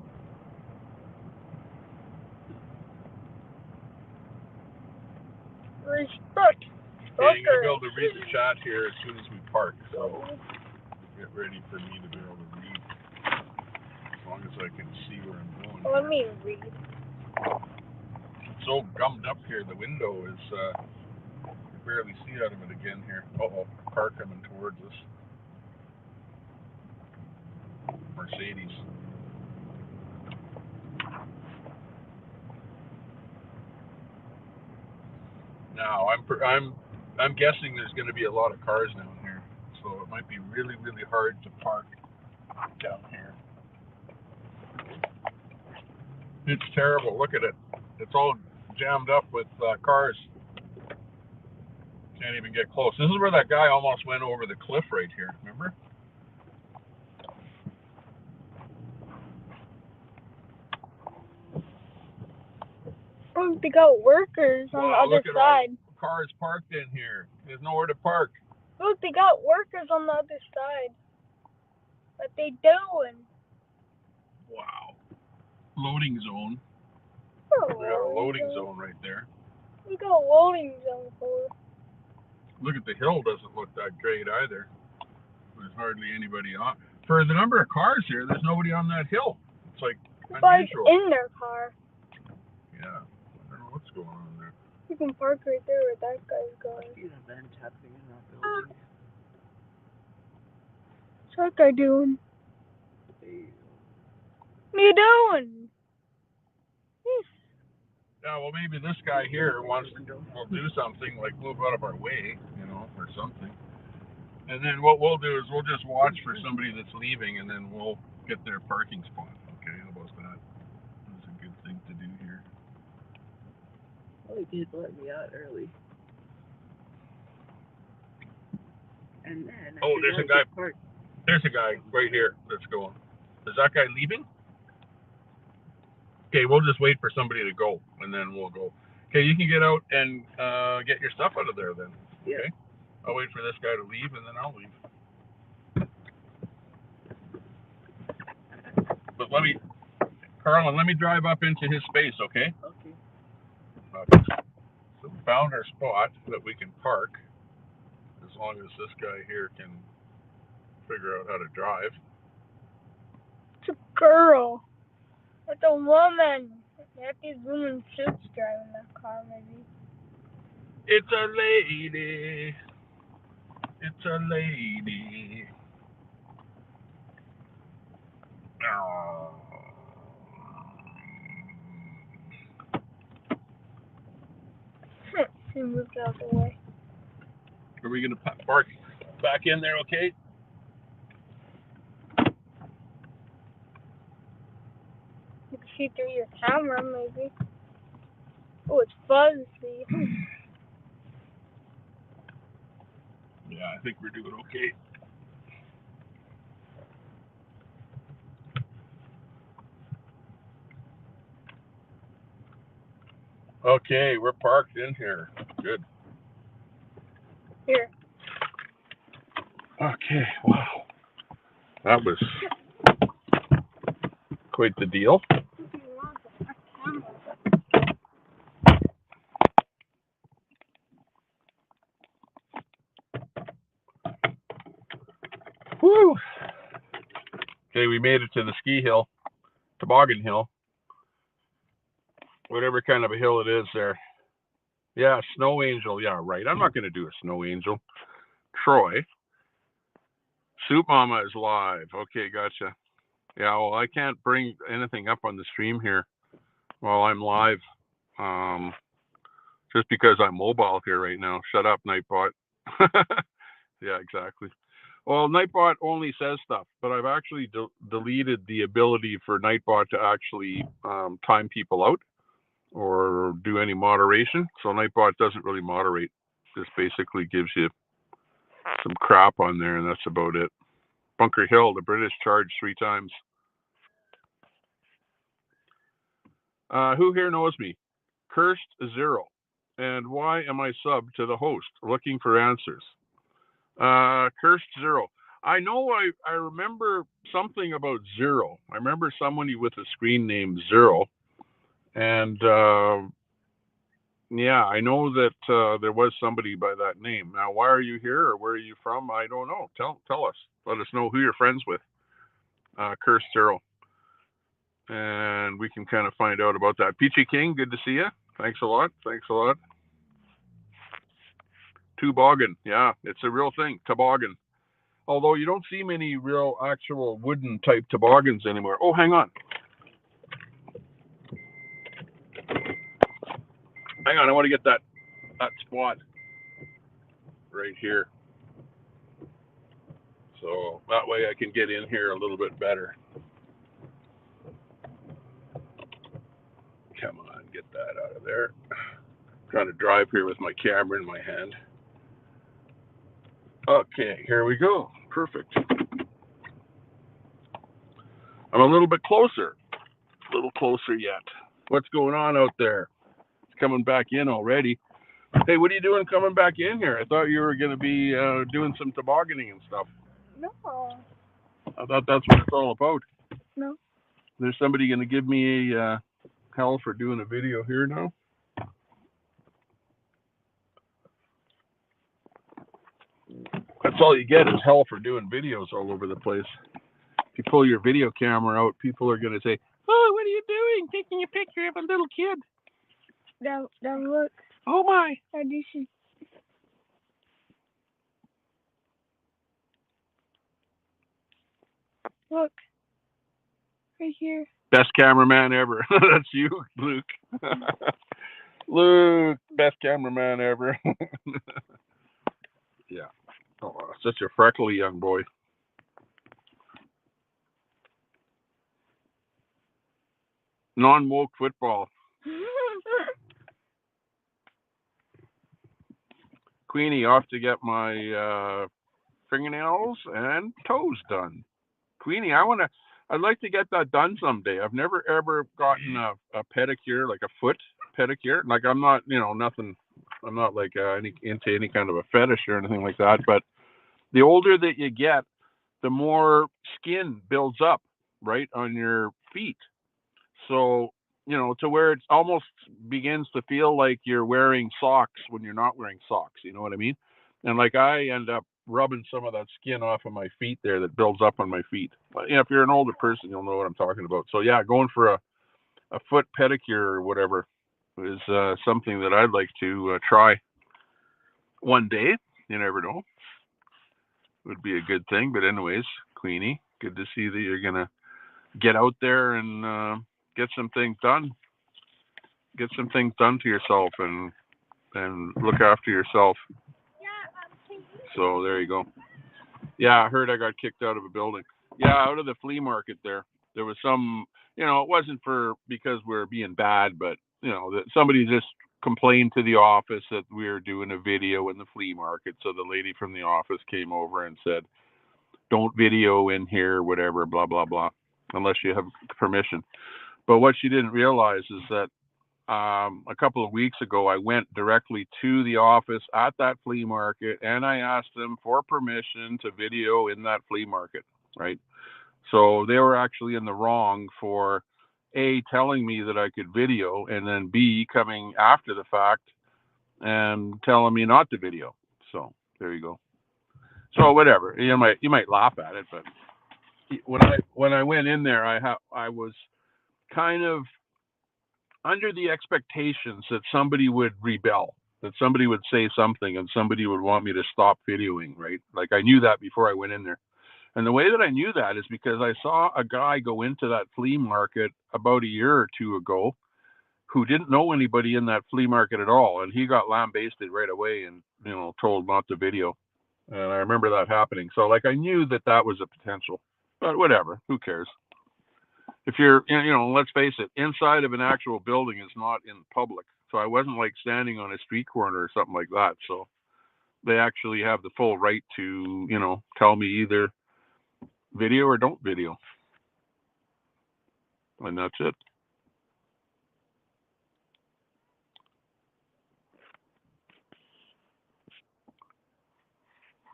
Respect.
Okay, you're gonna be able to read the chat here as soon as we park. So get ready for me to be able to read. As long as I can see where I'm going.
Let me read.
It's so gummed up here. The window is you barely see out of it again here. Uh-oh, car coming towards us. Mercedes. Now I'm guessing there's going to be a lot of cars down here, so it might be really hard to park down here. It's terrible. Look at it. It's all jammed up with cars. Can't even get close. This is where that guy almost went over the cliff right here. Remember?
Oh, they got workers on the other
Look at
side.
all cars parked in here. There's nowhere to park.
Look, they got workers on the other side. What they doing?
Wow. Loading zone.
Oh,
We got a loading zone right there.
We got a loading zone for it.
Look at the hill. Doesn't look that great either. There's hardly anybody on. For the number of cars here, there's nobody on that hill. It's like unusual.
In their car.
Yeah. I don't know what's going on there.
You can park right there where that guy's going.
See the vent happening in that building.
What's that guy doing? What are you doing?
Yeah, well, maybe this guy here will do something like move out of our way, or something. And then what we'll do is we'll just watch for somebody that's leaving, and then we'll get their parking spot. Okay, how about that? That's a good thing to do here.
Well, he did let me out early. And then
there's a guy. There's a guy right here that's going. Is that guy leaving? Okay, we'll just wait for somebody to go, and then we'll go. Okay, you can get out and get your stuff out of there then.
Yeah.
Okay? I'll wait for this guy to leave, and then I'll leave. But Carlin, let me drive up into his space, okay?
Okay.
So we found our spot that we can park, as long as this guy here can figure out how to drive.
It's a girl. It's a woman. They have these women suits driving that car, maybe.
It's a lady. It's a lady. Oh.
She moved out of the way.
Are we going to park back in there, okay?
You can see through your camera, maybe. Oh, it's fuzzy.
Yeah, I think we're doing okay. Okay, we're parked in here. Good.
Here.
Okay, wow. That was quite the deal. Woo! Okay, we made it to the ski hill, Toboggan Hill. Whatever kind of a hill it is there. Yeah, Snow Angel. Yeah, right. I'm not going to do a Snow Angel. Troy. Soup Mama is live. Okay, gotcha. Yeah, well, I can't bring anything up on the stream here while I'm live. Just because I'm mobile here right now. Shut up, Nightbot. Yeah, exactly. Well, Nightbot only says stuff, but I've actually deleted the ability for Nightbot to actually time people out or do any moderation. So Nightbot doesn't really moderate. Just basically gives you some crap on there, and that's about it. Bunker Hill, the British charged 3 times. Who here knows me? Cursed 0. And why am I subbed to the host? Looking for answers. Cursed 0. I know I remember something about 0. I remember somebody with a screen name 0. And yeah, I know that there was somebody by that name. Now, why are you here or where are you from? I don't know. Tell us. Let us know who you're friends with. Cursed 0. And we can kind of find out about that. Peachy King, good to see you. Thanks a lot. Thanks a lot. Toboggan. Yeah, it's a real thing. Toboggan. Although you don't see many real actual wooden type toboggans anymore. Oh, hang on. Hang on, I want to get that spot right here. So that way I can get in here a little bit better. Come on, get that out of there. I'm trying to drive here with my camera in my hand. Okay, here we go. Perfect. I'm a little bit closer. A little closer yet. What's going on out there? It's coming back in already. Hey, what are you doing coming back in here? I thought you were going to be doing some tobogganing and stuff.
No.
I thought that's what it's all about.
No.
There's somebody going to give me a hell for doing a video here now? That's all you get is hell for doing videos all over the place. If you pull your video camera out, people are going to say, oh, what are you doing? Taking a picture of a little kid.
Now look.
Oh, my.
This is... Look. Right here.
Best cameraman ever. That's you, Luke. Luke, best cameraman ever. Yeah. Oh, such a freckly young boy. Non-woke football. Queenie, off to get my fingernails and toes done. Queenie, I'd like to get that done someday. I've never ever gotten a pedicure, like a foot pedicure. Like I'm not, nothing. I'm not like into any kind of a fetish or anything like that. But the older that you get, the more skin builds up, right, on your feet. So, to where it almost begins to feel like you're wearing socks when you're not wearing socks. You know what I mean? And like I end up rubbing some of that skin off of my feet there that builds up on my feet. But, if you're an older person, you'll know what I'm talking about. So yeah, going for a foot pedicure or whatever is something that I'd like to try one day. You never know. Would be a good thing. But anyways, Queenie, good to see that you're going to get out there and get some things done. Get some things done to yourself and look after yourself. So there you go. Yeah, I heard I got kicked out of a building. Yeah, out of the flea market there. There was some, it wasn't because we're being bad, but, that somebody just complained to the office that we were doing a video in the flea market. So the lady from the office came over and said, don't video in here, whatever, blah, blah, blah, unless you have permission. But what she didn't realize is that a couple of weeks ago, I went directly to the office at that flea market and I asked them for permission to video in that flea market, right? So they were actually in the wrong for A, telling me that I could video, and then B, coming after the fact and telling me not to video. So there you go. So whatever, you might laugh at it, but when I went in there, I was kind of under the expectations that somebody would rebel, that somebody would say something and somebody would want me to stop videoing, right? Like I knew that before I went in there. And the way that I knew that is because I saw a guy go into that flea market about a year or two ago who didn't know anybody in that flea market at all. And he got lambasted right away and, told not to video. And I remember that happening. So like I knew that that was a potential, but whatever, who cares? If you're, let's face it, inside of an actual building is not in public. So I wasn't like standing on a street corner or something like that. So they actually have the full right to, tell me either video or don't video. And that's it.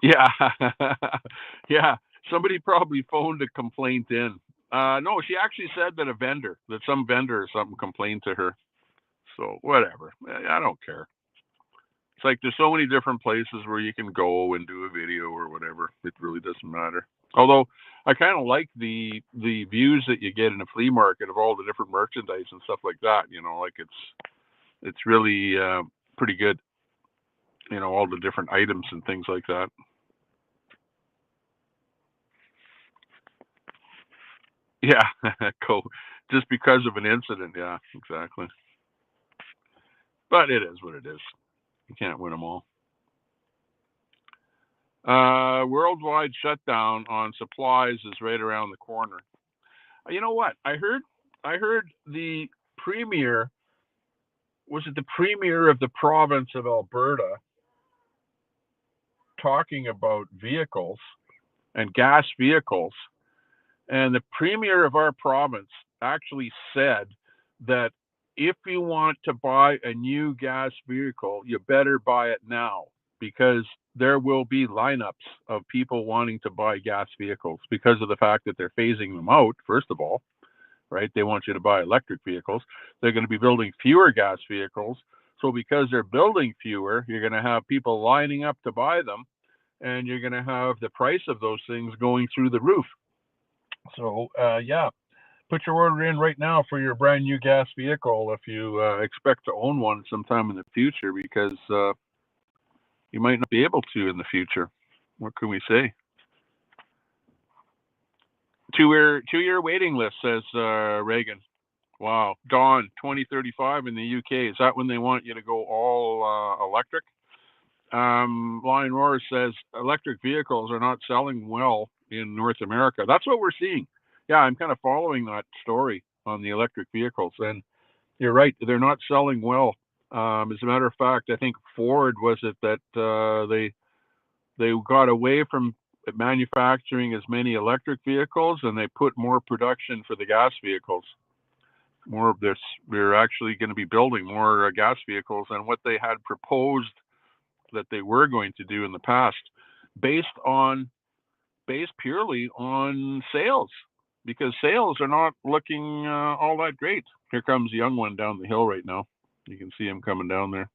Yeah. Yeah. Somebody probably phoned a complaint in. No, she actually said that some vendor or something complained to her. So whatever. I don't care. It's like there's so many different places where you can go and do a video or whatever. It really doesn't matter. Although I kind of like the views that you get in a flea market of all the different merchandise and stuff like that. Like it's really pretty good. All the different items and things like that. Yeah, cool. Just because of an incident. Yeah, exactly. But it is what it is. You can't win them all. Worldwide shutdown on supplies is right around the corner. You know what? I heard the premier, was it the premier of the province of Alberta, talking about vehicles and gas vehicles. And the premier of our province actually said that if you want to buy a new gas vehicle, you better buy it now, because there will be lineups of people wanting to buy gas vehicles because of the fact that they're phasing them out, first of all, right? They want you to buy electric vehicles. They're going to be building fewer gas vehicles. So because they're building fewer, you're going to have people lining up to buy them, and you're going to have the price of those things going through the roof. So, yeah, put your order in right now for your brand new gas vehicle if you expect to own one sometime in the future, because you might not be able to in the future. What can we say? Two-year waiting list, says Reagan. Wow. Dawn, 2035 in the UK. Is that when they want you to go all electric? Lion Roar says electric vehicles are not selling well in North America. That's what we're seeing. Yeah, I'm kind of following that story on the electric vehicles, and you're right, they're not selling well. As a matter of fact, I think Ford was it that they got away from manufacturing as many electric vehicles, and they put more production for the gas vehicles. More of this, we're actually going to be building more gas vehicles than what they had proposed that they were going to do in the past, based purely on sales, because sales are not looking all that great. Here comes the young one down the hill right now. You can see him coming down there.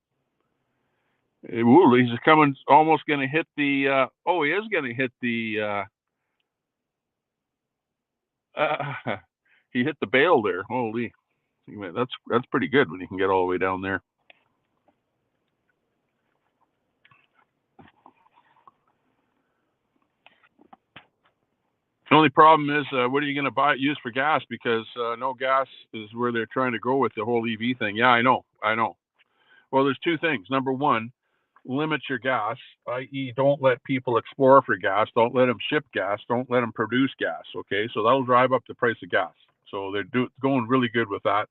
Ooh, he's coming, almost going to hit the. He is going to hit the. He hit the bale there. Holy, that's pretty good when you can get all the way down there. The only problem is, what are you going to use for gas? Because no gas is where they're trying to go with the whole EV thing. Yeah, I know. Well, there's two things. Number one, limit your gas, i.e. don't let people explore for gas. Don't let them ship gas. Don't let them produce gas, okay? So that'll drive up the price of gas. So they're going really good with that.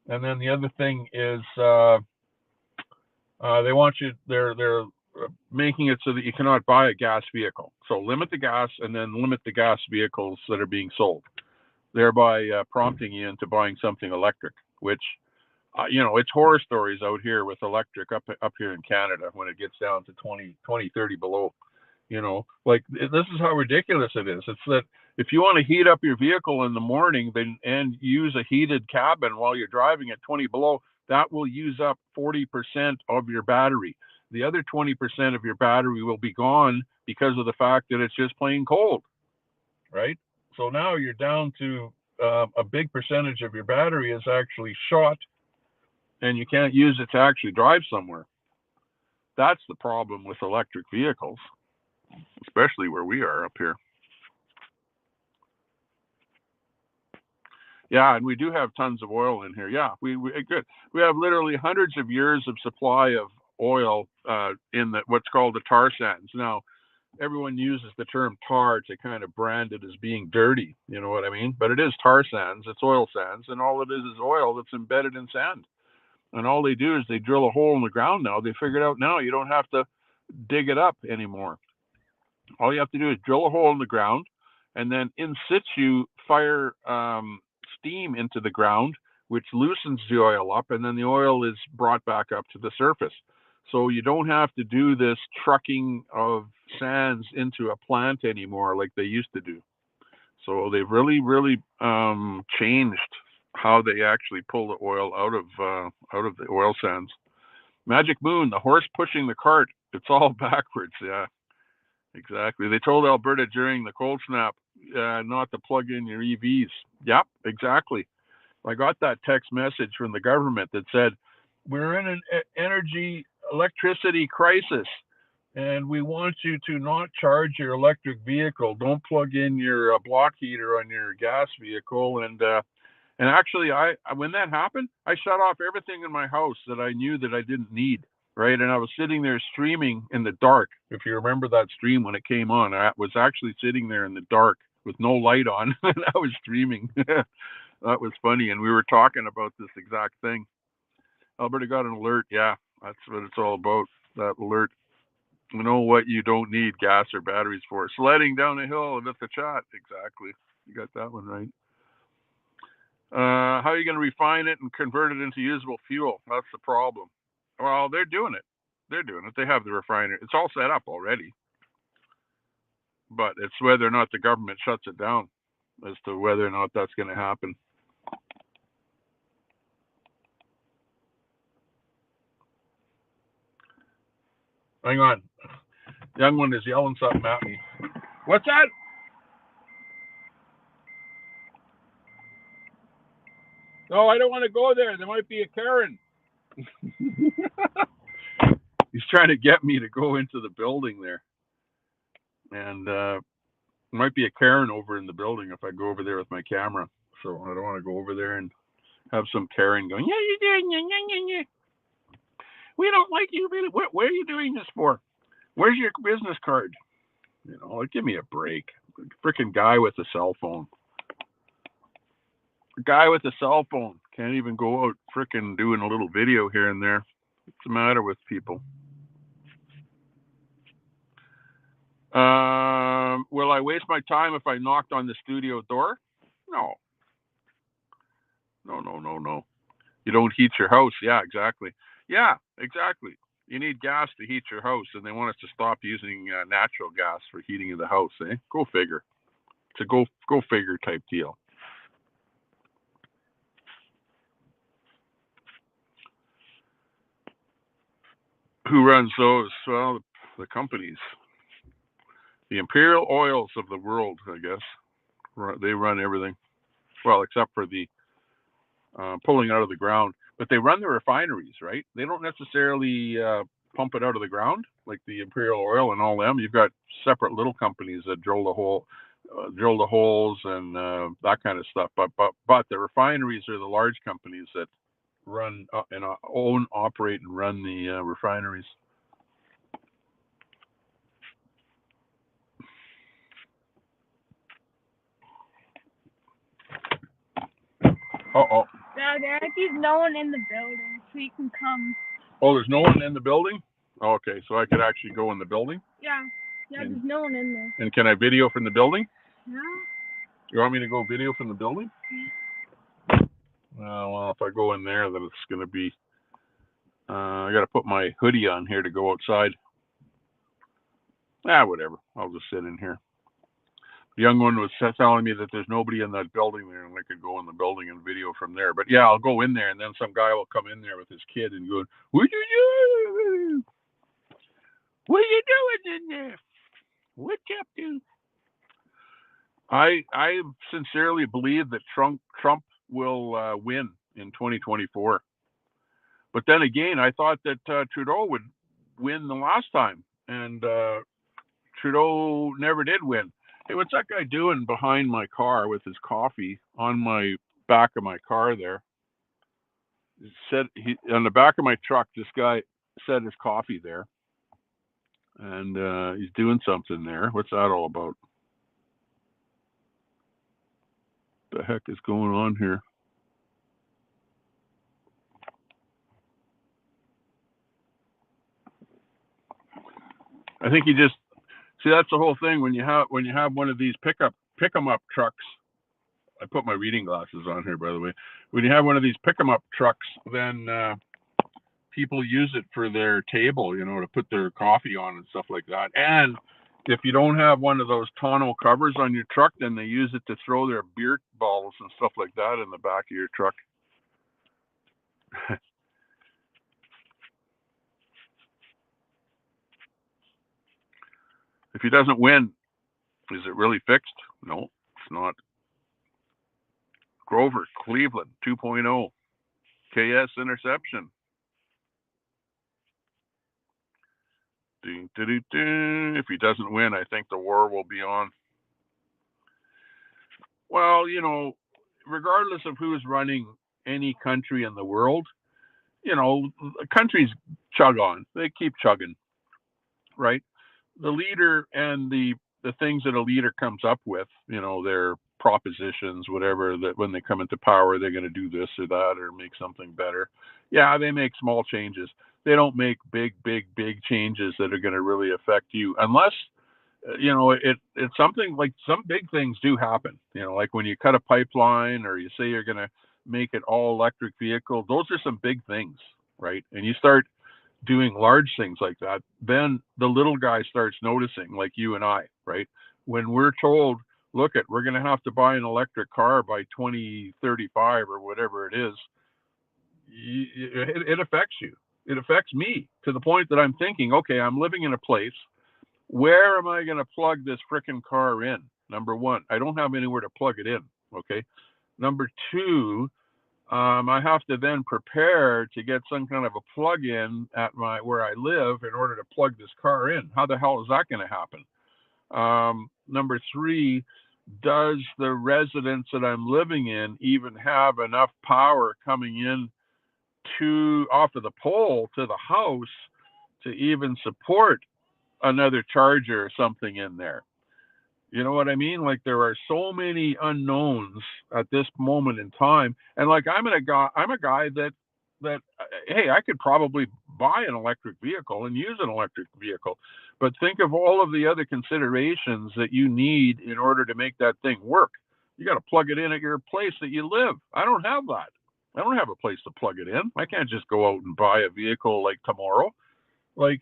And then the other thing is they want you, they're making it so that you cannot buy a gas vehicle. So limit the gas, and then limit the gas vehicles that are being sold, thereby prompting you into buying something electric, which, it's horror stories out here with electric up here in Canada when it gets down to 20, 30 below. Like, this is how ridiculous it is. It's that if you want to heat up your vehicle in the morning and use a heated cabin while you're driving at 20 below, that will use up 40% of your battery. The other 20% of your battery will be gone because of the fact that it's just plain cold, right? So now you're down to a big percentage of your battery is actually shot, and you can't use it to actually drive somewhere. That's the problem with electric vehicles, especially where we are up here. Yeah, and we do have tons of oil in here. Yeah, we good. We have literally hundreds of years of supply of oil in what's called the tar sands. Now, everyone uses the term tar to kind of brand it as being dirty. You know what I mean? But it is tar sands. It's oil sands, and all it is oil that's embedded in sand. And all they do is they drill a hole in the ground now. They figured out now you don't have to dig it up anymore. All you have to do is drill a hole in the ground and then in situ fire steam into the ground, which loosens the oil up, and then the oil is brought back up to the surface. So you don't have to do this trucking of sands into a plant anymore like they used to do. So they've really changed how they actually pull the oil out of the oil sands. Magic Moon, the horse pushing the cart. It's all backwards. Yeah, exactly. They told Alberta during the cold snap not to plug in your EVs. Yep, exactly. I got that text message from the government that said, we're in an electricity crisis, and we want you to not charge your electric vehicle. Don't plug in your block heater on your gas vehicle. And actually, when that happened, I shut off everything in my house that I knew that I didn't need, right? And I was sitting there streaming in the dark. If you remember that stream when it came on, I was actually sitting there in the dark with no light on, and I was streaming. That was funny, and we were talking about this exact thing. Alberta got an alert. Yeah, that's what it's all about, that alert. You know what you don't need gas or batteries for. Sledding down a hill with the chat. Exactly. You got that one right. How are you going to refine it and convert it into usable fuel? That's the problem. Well, they're doing it. They have the refiner. It's all set up already. But it's whether or not the government shuts it down as to whether or not that's going to happen. Hang on. Young one is yelling something at me. What's that? No, I don't want to go there. There might be a Karen. He's trying to get me to go into the building there. And there might be a Karen over in the building if I go over there with my camera. So I don't want to go over there and have some Karen going, yeah, you did. Yeah. We don't like you. Really. What are you doing this for? Where's your business card? You know, give me a break. Freaking guy with a cell phone. A guy with a cell phone can't even go out freaking doing a little video here and there. What's the matter with people? Will I waste my time if I knocked on the studio door? No. No. You don't heat your house. Yeah, exactly. Yeah, exactly. You need gas to heat your house, and they want us to stop using natural gas for heating of the house. Eh? Go figure. It's a go figure type deal. Who runs those? Well, the companies. The Imperial Oils of the world, I guess. They run everything. Well, except for the pulling out of the ground. But they run the refineries, right? They don't necessarily pump it out of the ground like the Imperial Oil and all them. You've got separate little companies that drill the holes and that kind of stuff. But the refineries are the large companies that run and own, operate, and run the refineries. Uh-oh.
Now, there is no one in the building, so you can come.
Oh, there's no one in the building? Oh, okay, so I could actually go in the building?
Yeah, there's no one in there.
And can I video from the building?
Yeah.
You want me to go video from the building?
Yeah.
Well, if I go in there, then it's going to be... I got to put my hoodie on here to go outside. Whatever. I'll just sit in here. The young one was telling me that there's nobody in that building there, and I could go in the building and video from there. But yeah, I'll go in there, and then some guy will come in there with his kid and go, "What you doing? What are you doing in there? What's up, dude?" I sincerely believe that Trump will win in 2024. But then again, I thought that Trudeau would win the last time, and Trudeau never did win. Hey, what's that guy doing behind my car with his coffee on my back of my car there? On the back of my truck, this guy set his coffee there. And he's doing something there. What's that all about? The heck is going on here? I think you just see, that's the whole thing when you have one of these pick 'em up trucks. I put my reading glasses on here, by the way. When you have one of these pick 'em up trucks, then people use it for their table, to put their coffee on and stuff like that. And if you don't have one of those tonneau covers on your truck, then they use it to throw their beer bottles and stuff like that in the back of your truck. If he doesn't win, is it really fixed? No, it's not. Grover, Cleveland, 2.0. KS interception. If he doesn't win, I think the war will be on. Well, regardless of who's running any country in the world, countries chug on. They keep chugging, right? The leader and the things that a leader comes up with, their propositions, whatever, that when they come into power, they're going to do this or that or make something better. Yeah, they make small changes. They don't make big changes that are going to really affect you unless, it's something like some big things do happen, like when you cut a pipeline or you say you're going to make it all electric vehicle. Those are some big things, right? And you start doing large things like that, then the little guy starts noticing, like you and I, right? When we're told, look, we're going to have to buy an electric car by 2035 or whatever it is, it affects you. It affects me to the point that I'm thinking, okay, I'm living in a place. Where am I going to plug this frickin' car in? Number one, I don't have anywhere to plug it in. Okay. Number two, I have to then prepare to get some kind of a plug-in at where I live in order to plug this car in. How the hell is that going to happen? Number three, does the residence that I'm living in even have enough power coming in off of the pole to the house to even support another charger or something in there? You know what I mean? Like, there are so many unknowns at this moment in time. And like, I'm a guy that hey, I could probably buy an electric vehicle and use an electric vehicle, but think of all of the other considerations that you need in order to make that thing work. You got to plug it in at your place that you live. I don't have that. I don't have a place to plug it in. I can't just go out and buy a vehicle like tomorrow. Like,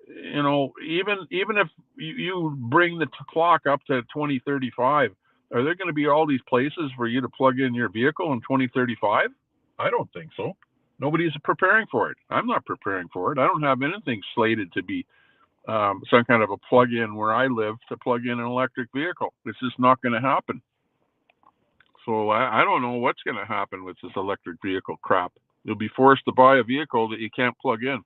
even if you bring the clock up to 2035, are there going to be all these places for you to plug in your vehicle in 2035? I don't think so. Nobody's preparing for it. I'm not preparing for it. I don't have anything slated to be some kind of a plug-in where I live to plug in an electric vehicle. This is not going to happen. So I don't know what's going to happen with this electric vehicle crap. You'll be forced to buy a vehicle that you can't plug in.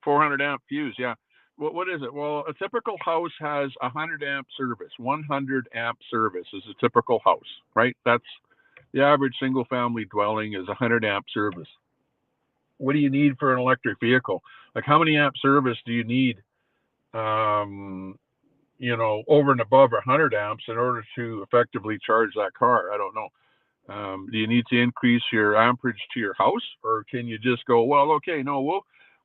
400 amp fuse, yeah. What is it? Well, a typical house has 100 amp service. 100 amp service is a typical house, right? That's the average single family dwelling is 100 amp service. What do you need for an electric vehicle? Like, how many amp service do you need, over and above 100 amps in order to effectively charge that car? I don't know. Do you need to increase your amperage to your house, or can you just go, well, okay, no,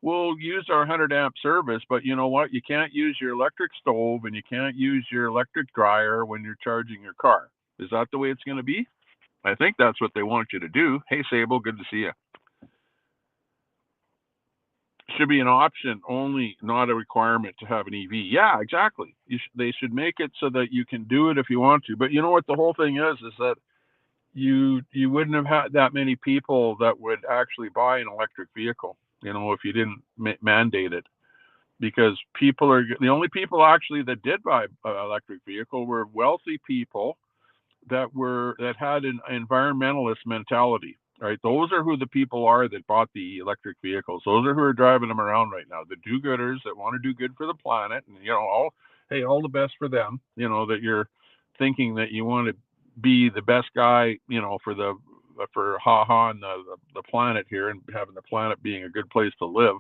we'll use our 100 amp service, but you know what? You can't use your electric stove and you can't use your electric dryer when you're charging your car. Is that the way it's going to be? I think that's what they want you to do. Hey, Sable, good to see you. Should be an option only, not a requirement to have an EV. Yeah, exactly. They should make it so that you can do it if you want to. But you know what the whole thing is that you wouldn't have had that many people that would actually buy an electric vehicle, if you didn't mandate it. Because the only people actually that did buy an electric vehicle were wealthy people that had an environmentalist mentality. Right, those are who the people are that bought the electric vehicles. Those are who are driving them around right now. The do-gooders that want to do good for the planet, and all the best for them. That you're thinking that you want to be the best guy, for ha-ha and the planet here, and having the planet being a good place to live.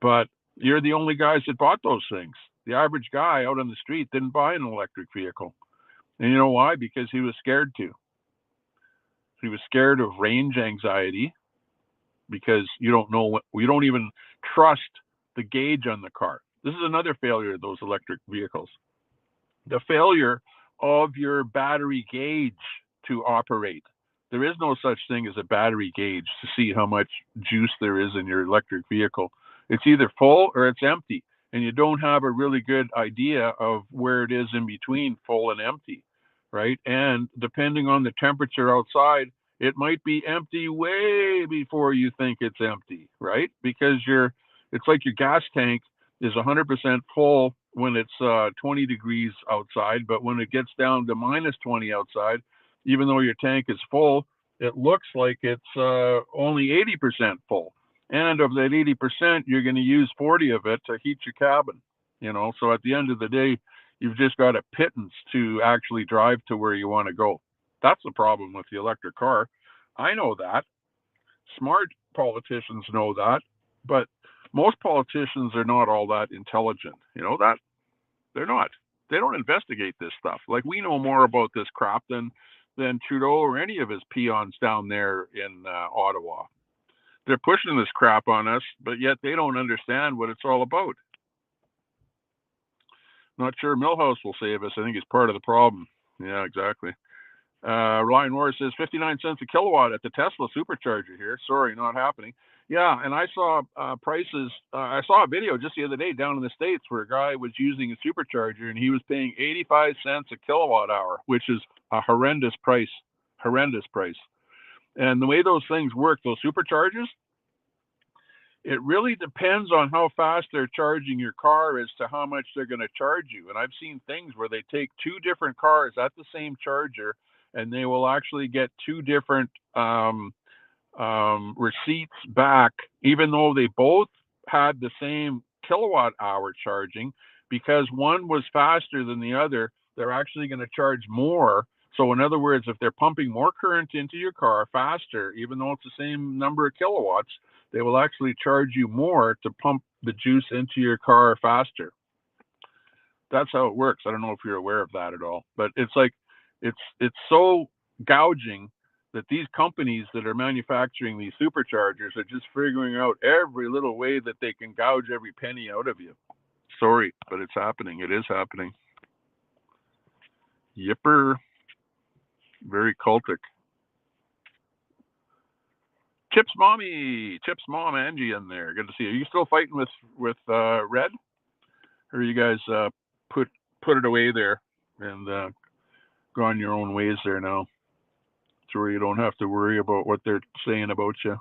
But You're the only guys that bought those things. The average guy out on the street didn't buy an electric vehicle. And you know why? Because he was scared to. He was scared of range anxiety because you don't even trust the gauge on the car. This is another failure of those electric vehicles. The failure of your battery gauge to operate. There is no such thing as a battery gauge to see how much juice there is in your electric vehicle. It's either full or it's empty, and you don't have a really good idea of where it is in between full and empty, right? And depending on the temperature outside, it might be empty way before you think it's empty, right? Because it's like your gas tank is 100% full when it's 20 degrees outside, but when it gets down to minus 20 outside, even though your tank is full, it looks like it's only 80% full. And of that 80%, you're going to use 40 of it to heat your cabin. So at the end of the day, you've just got a pittance to actually drive to where you want to go. That's the problem with the electric car. I know that. Smart politicians know that, but most politicians are not all that intelligent. You know that? They're not. They don't investigate this stuff. Like, we know more about this crap than Trudeau or any of his peons down there in Ottawa. They're pushing this crap on us, but yet they don't understand what it's all about. Not sure Millhouse will save us. I think he's part of the problem. Yeah, exactly. Ryan Moore says 59 cents a kilowatt at the Tesla supercharger here. Sorry, not happening. Yeah, and I saw prices. I saw a video just the other day down in the States where a guy was using a supercharger and he was paying 85 cents a kilowatt hour, which is a horrendous price. Horrendous price. And the way those things work, those superchargers, it really depends on how fast they're charging your car as to how much they're going to charge you. And I've seen things where they take two different cars at the same charger and they will actually get two different receipts back, even though they both had the same kilowatt hour charging, because one was faster than the other. They're actually going to charge more. So in other words, if they're pumping more current into your car faster, even though it's the same number of kilowatts, they will actually charge you more to pump the juice into your car faster. That's how it works. I don't know if you're aware of that at all, but it's like, it's so gouging that these companies that are manufacturing these superchargers are just figuring out every little way that they can gouge every penny out of you. Sorry, but it's happening. It is happening. Yipper. Very cultic. Chip's mom, Angie in there. Good to see you. Are you still fighting with Red? Or are you guys put it away there and gone your own ways there now? To where you don't have to worry about what they're saying about you.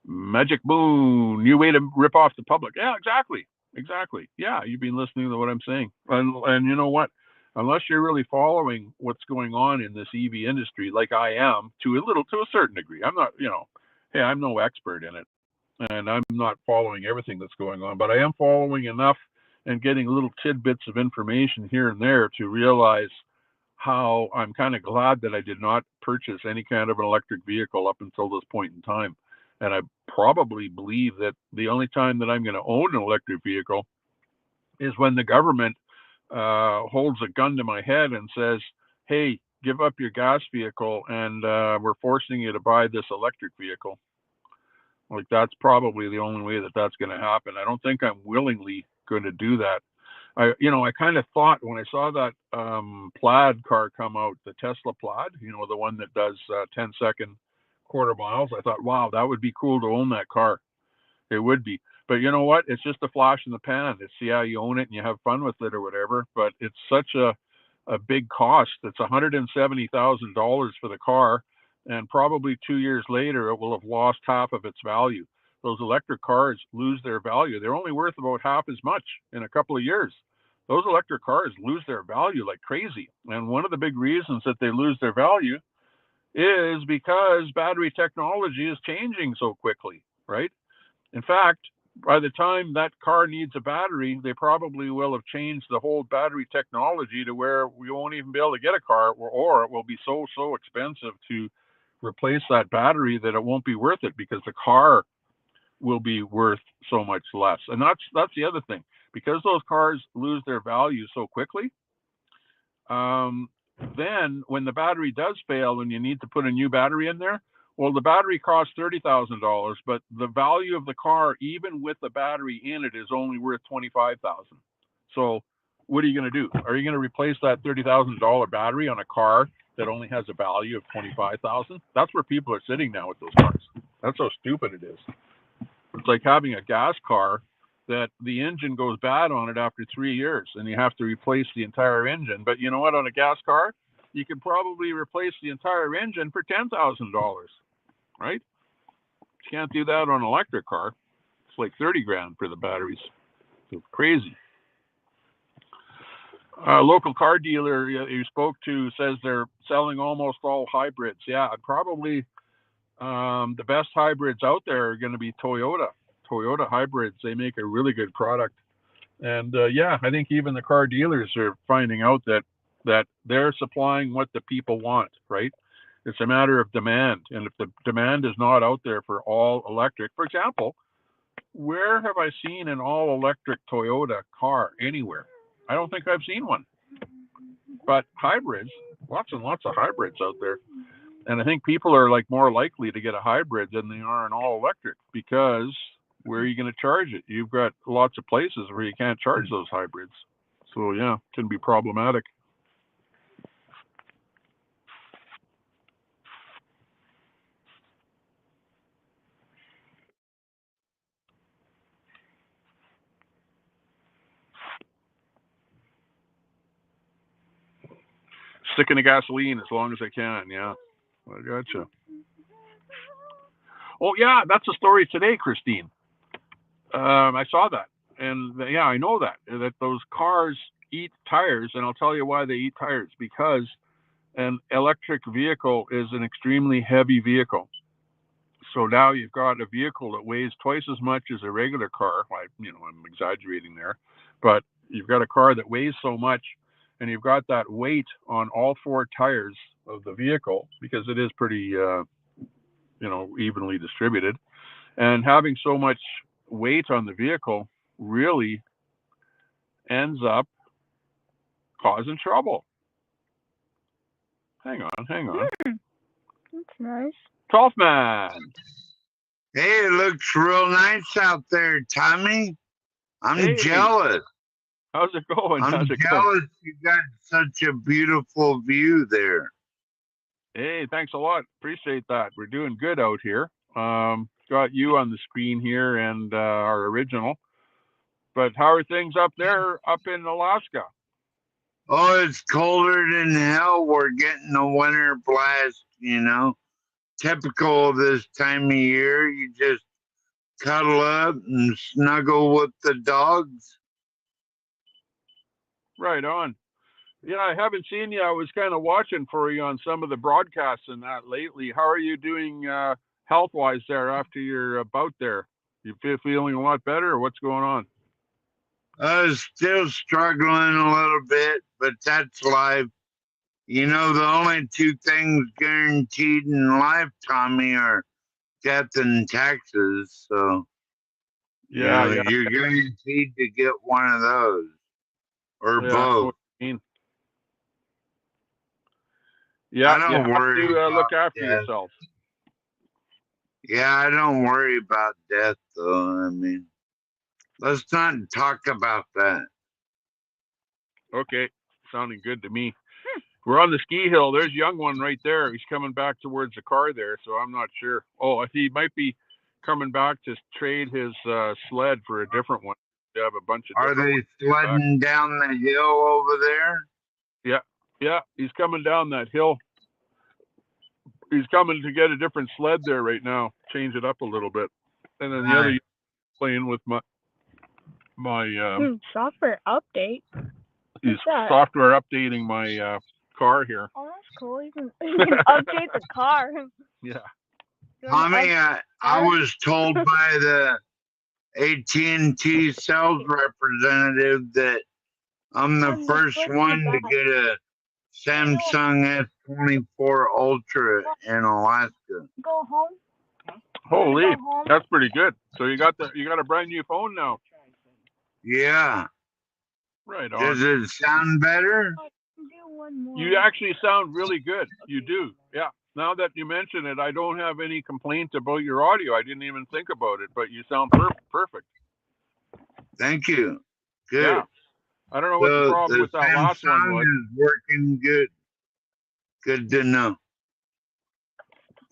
Magic Moon, new way to rip off the public. Yeah, exactly. Yeah, you've been listening to what I'm saying. And you know what? Unless you're really following what's going on in this EV industry, like I am, to a certain degree. I'm not, hey, I'm no expert in it, and I'm not following everything that's going on, but I am following enough and getting little tidbits of information here and there to realize how I'm kind of glad that I did not purchase any kind of an electric vehicle up until this point in time. And I probably believe that the only time that I'm going to own an electric vehicle is when the government holds a gun to my head and says, hey, give up your gas vehicle and we're forcing you to buy this electric vehicle. Like, that's probably the only way that that's going to happen. I don't think I'm willingly going to do that. I kind of thought when I saw that Plaid car come out, the Tesla Plaid, the one that does 10-second quarter miles, I thought, wow, that would be cool to own that car. It would be. But you know what? It's just a flash in the pan. It's, yeah, you own it and you have fun with it or whatever, but it's such a big cost. It's $170,000 for the car, and probably 2 years later, it will have lost half of its value. Those electric cars lose their value. They're only worth about half as much in a couple of years. Those electric cars lose their value like crazy. And one of the big reasons that they lose their value is because battery technology is changing so quickly, right? In fact, by the time that car needs a battery, they probably will have changed the whole battery technology to where we won't even be able to get a car, or it will be so expensive to replace that battery that it won't be worth it, because the car will be worth so much less. And that's the other thing. Because those cars lose their value so quickly, then when the battery does fail and you need to put a new battery in there, well, the battery costs $30,000, but the value of the car, even with the battery in it, is only worth $25,000. So what are you going to do? Are you going to replace that $30,000 battery on a car that only has a value of $25,000? That's where people are sitting now with those cars. That's how stupid it is. It's like having a gas car that the engine goes bad on it after 3 years and you have to replace the entire engine. But you know what? On a gas car, you can probably replace the entire engine for $10,000, right? You can't do that on an electric car. It's like 30 grand for the batteries. It's crazy. Local car dealer you spoke to says they're selling almost all hybrids. Yeah, probably the best hybrids out there are going to be Toyota hybrids. They make a really good product. And yeah, I think even the car dealers are finding out that they're supplying what the people want, right? It's a matter of demand. And if the demand is not out there for all electric, for example, where have I seen an all electric Toyota car anywhere? I don't think I've seen one. But hybrids, lots and lots of hybrids out there. And I think people are like more likely to get a hybrid than they are an all electric, because where are you going to charge it? You've got lots of places where you can't charge those hybrids. So yeah, it can be problematic. Sticking to gasoline as long as I can. Yeah, I gotcha. Oh yeah, that's a story today, Christine. I saw that, and yeah, I know that those cars eat tires, and I'll tell you why they eat tires. Because an electric vehicle is an extremely heavy vehicle. So now you've got a vehicle that weighs twice as much as a regular car. I'm exaggerating there, but you've got a car that weighs so much, and you've got that weight on all four tires of the vehicle, because it is pretty, evenly distributed. And having so much weight on the vehicle really ends up causing trouble. Hang on.
That's nice.
12th man.
Hey, it looks real nice out there, Tommy. I'm jealous.
How's it going?
I'm jealous you got such a beautiful view there.
Hey, thanks a lot. Appreciate that. We're doing good out here. Got you on the screen here and our original. But how are things up there, up in Alaska?
Oh, it's colder than hell. We're getting a winter blast, Typical of this time of year. You just cuddle up and snuggle with the dogs.
Right on. Yeah, I haven't seen you. I was kind of watching for you on some of the broadcasts and that lately. How are you doing health-wise there after your bout there? You feeling a lot better, or what's going on?
Still struggling a little bit, but that's life. The only two things guaranteed in life, Tommy, are death and taxes. So,
yeah.
You're guaranteed to get one of those, or both.
Yeah,
I don't worry
to look
about
after
death.
yourself.
Yeah, I don't worry about death, though. Let's not talk about that.
Okay, sounding good to me. We're on the ski hill. There's young one right there. He's coming back towards the car there, so I'm not sure. Oh, he might be coming back to trade his sled for a different one. They have a bunch of.
Are they sledding down the hill over there?
Yeah. He's coming down that hill. He's coming to get a different sled there right now. Change it up a little bit, and then the other playing with my
software update.
He's software updating my car here.
Oh, that's cool. You can update the car.
Yeah.
Tommy, I was told by the AT&T sales representative that I'm the first one to get a Samsung S24 Ultra in Alaska.
Go home.
Holy,
Go home.
that's pretty good. So you got a brand new phone now.
Yeah.
Right on.
Does it sound better?
Do one more.
You actually sound really good. You do. Yeah. Now that you mention it, I don't have any complaints about your audio. I didn't even think about it, but you sound perfect.
Thank you. Good.
Yeah. I don't know what the problem with that last one was.
Is working good. Good to know.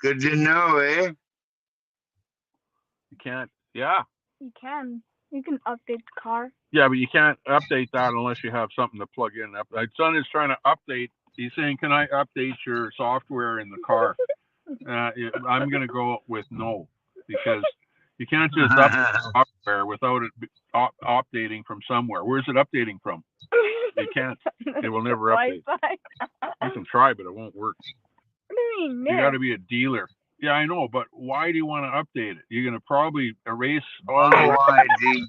Good to know, eh?
You can't. Yeah.
You can. You can update the car.
Yeah, but you can't update that unless you have something to plug in. My son is trying to update. He's saying, "Can I update your software in the car?" I'm going to go with no, because you can't just update software without it updating from somewhere. Where's it updating from? You can't. It will never update. You can try, but it won't work.
What do you mean?
You got to be a dealer. Yeah, I know, but why do you want to update it? You're going to probably erase all the
ID.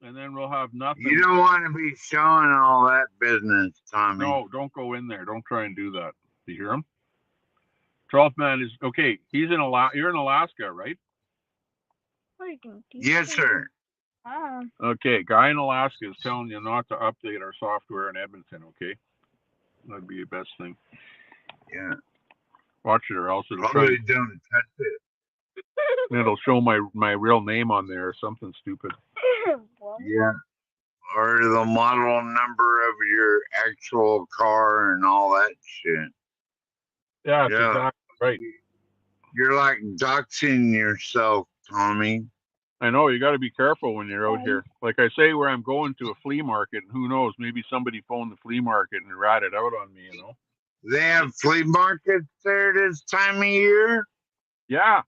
And then we'll have nothing.
You don't want to be showing all that business, Tommy.
No, don't go in there. Don't try and do that. Do you hear him? 12th man is okay. He's in Alaska. You're in Alaska, right?
Yes, sir.
Okay, guy in Alaska is telling you not to update our software in Edmonton. Okay, that'd be the best thing.
Yeah.
Watch it, or else it'll
Probably don't touch it.
It'll show my real name on there or something stupid.
Yeah. Or the model number of your actual car and all that shit.
Yeah, that's exactly right.
You're like doxing yourself, Tommy.
I know, you got to be careful when you're out here. Like I say, where I'm going to a flea market, and who knows, maybe somebody phoned the flea market and ratted out on me, you know?
They have flea markets there this time of year?
Yeah.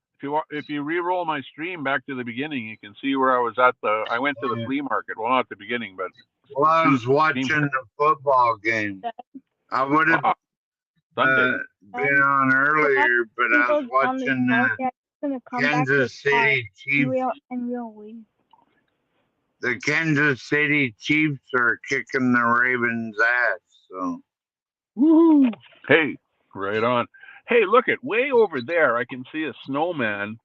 If you re-roll my stream back to the beginning, you can see where I was at I went to the flea market. Well, not at the beginning, but...
Well, I was watching the football game. I would have been on earlier, but I was watching the Kansas City Chiefs. The Kansas City Chiefs are kicking the Ravens' ass, so...
Woo! Hey, right on. Hey, look at way over there. I can see a snowman.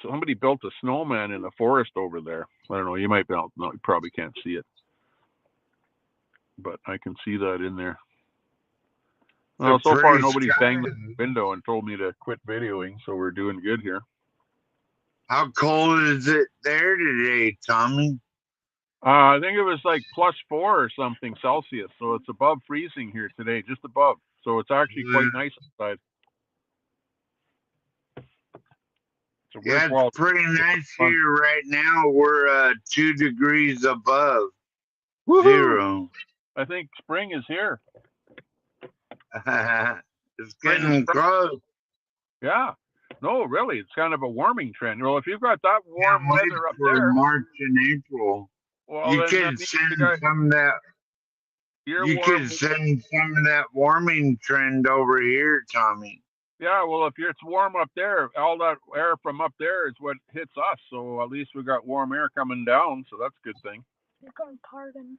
Somebody built a snowman in the forest over there. I don't know. You might be able, no, you probably can't see it, but I can see that in there. Well, so far nobody's banged the window and told me to quit videoing, so we're doing good here.
How cold is it there today, Tommy?
I think it was like +4 or something Celsius, so it's above freezing here today, just above. So it's actually quite nice outside.
Yeah, it's pretty nice here right now. We're 2 degrees above zero.
I think spring is here.
It's getting close.
Yeah. No, really, it's kind of a warming trend. Well, if you've got that warm weather up there,
March and April,
well,
you can send some of that. You can send some of that warming trend over here, Tommy.
Yeah, well, if it's warm up there, all that air from up there is what hits us. So at least we got warm air coming down, so that's a good thing.
You're going pardon.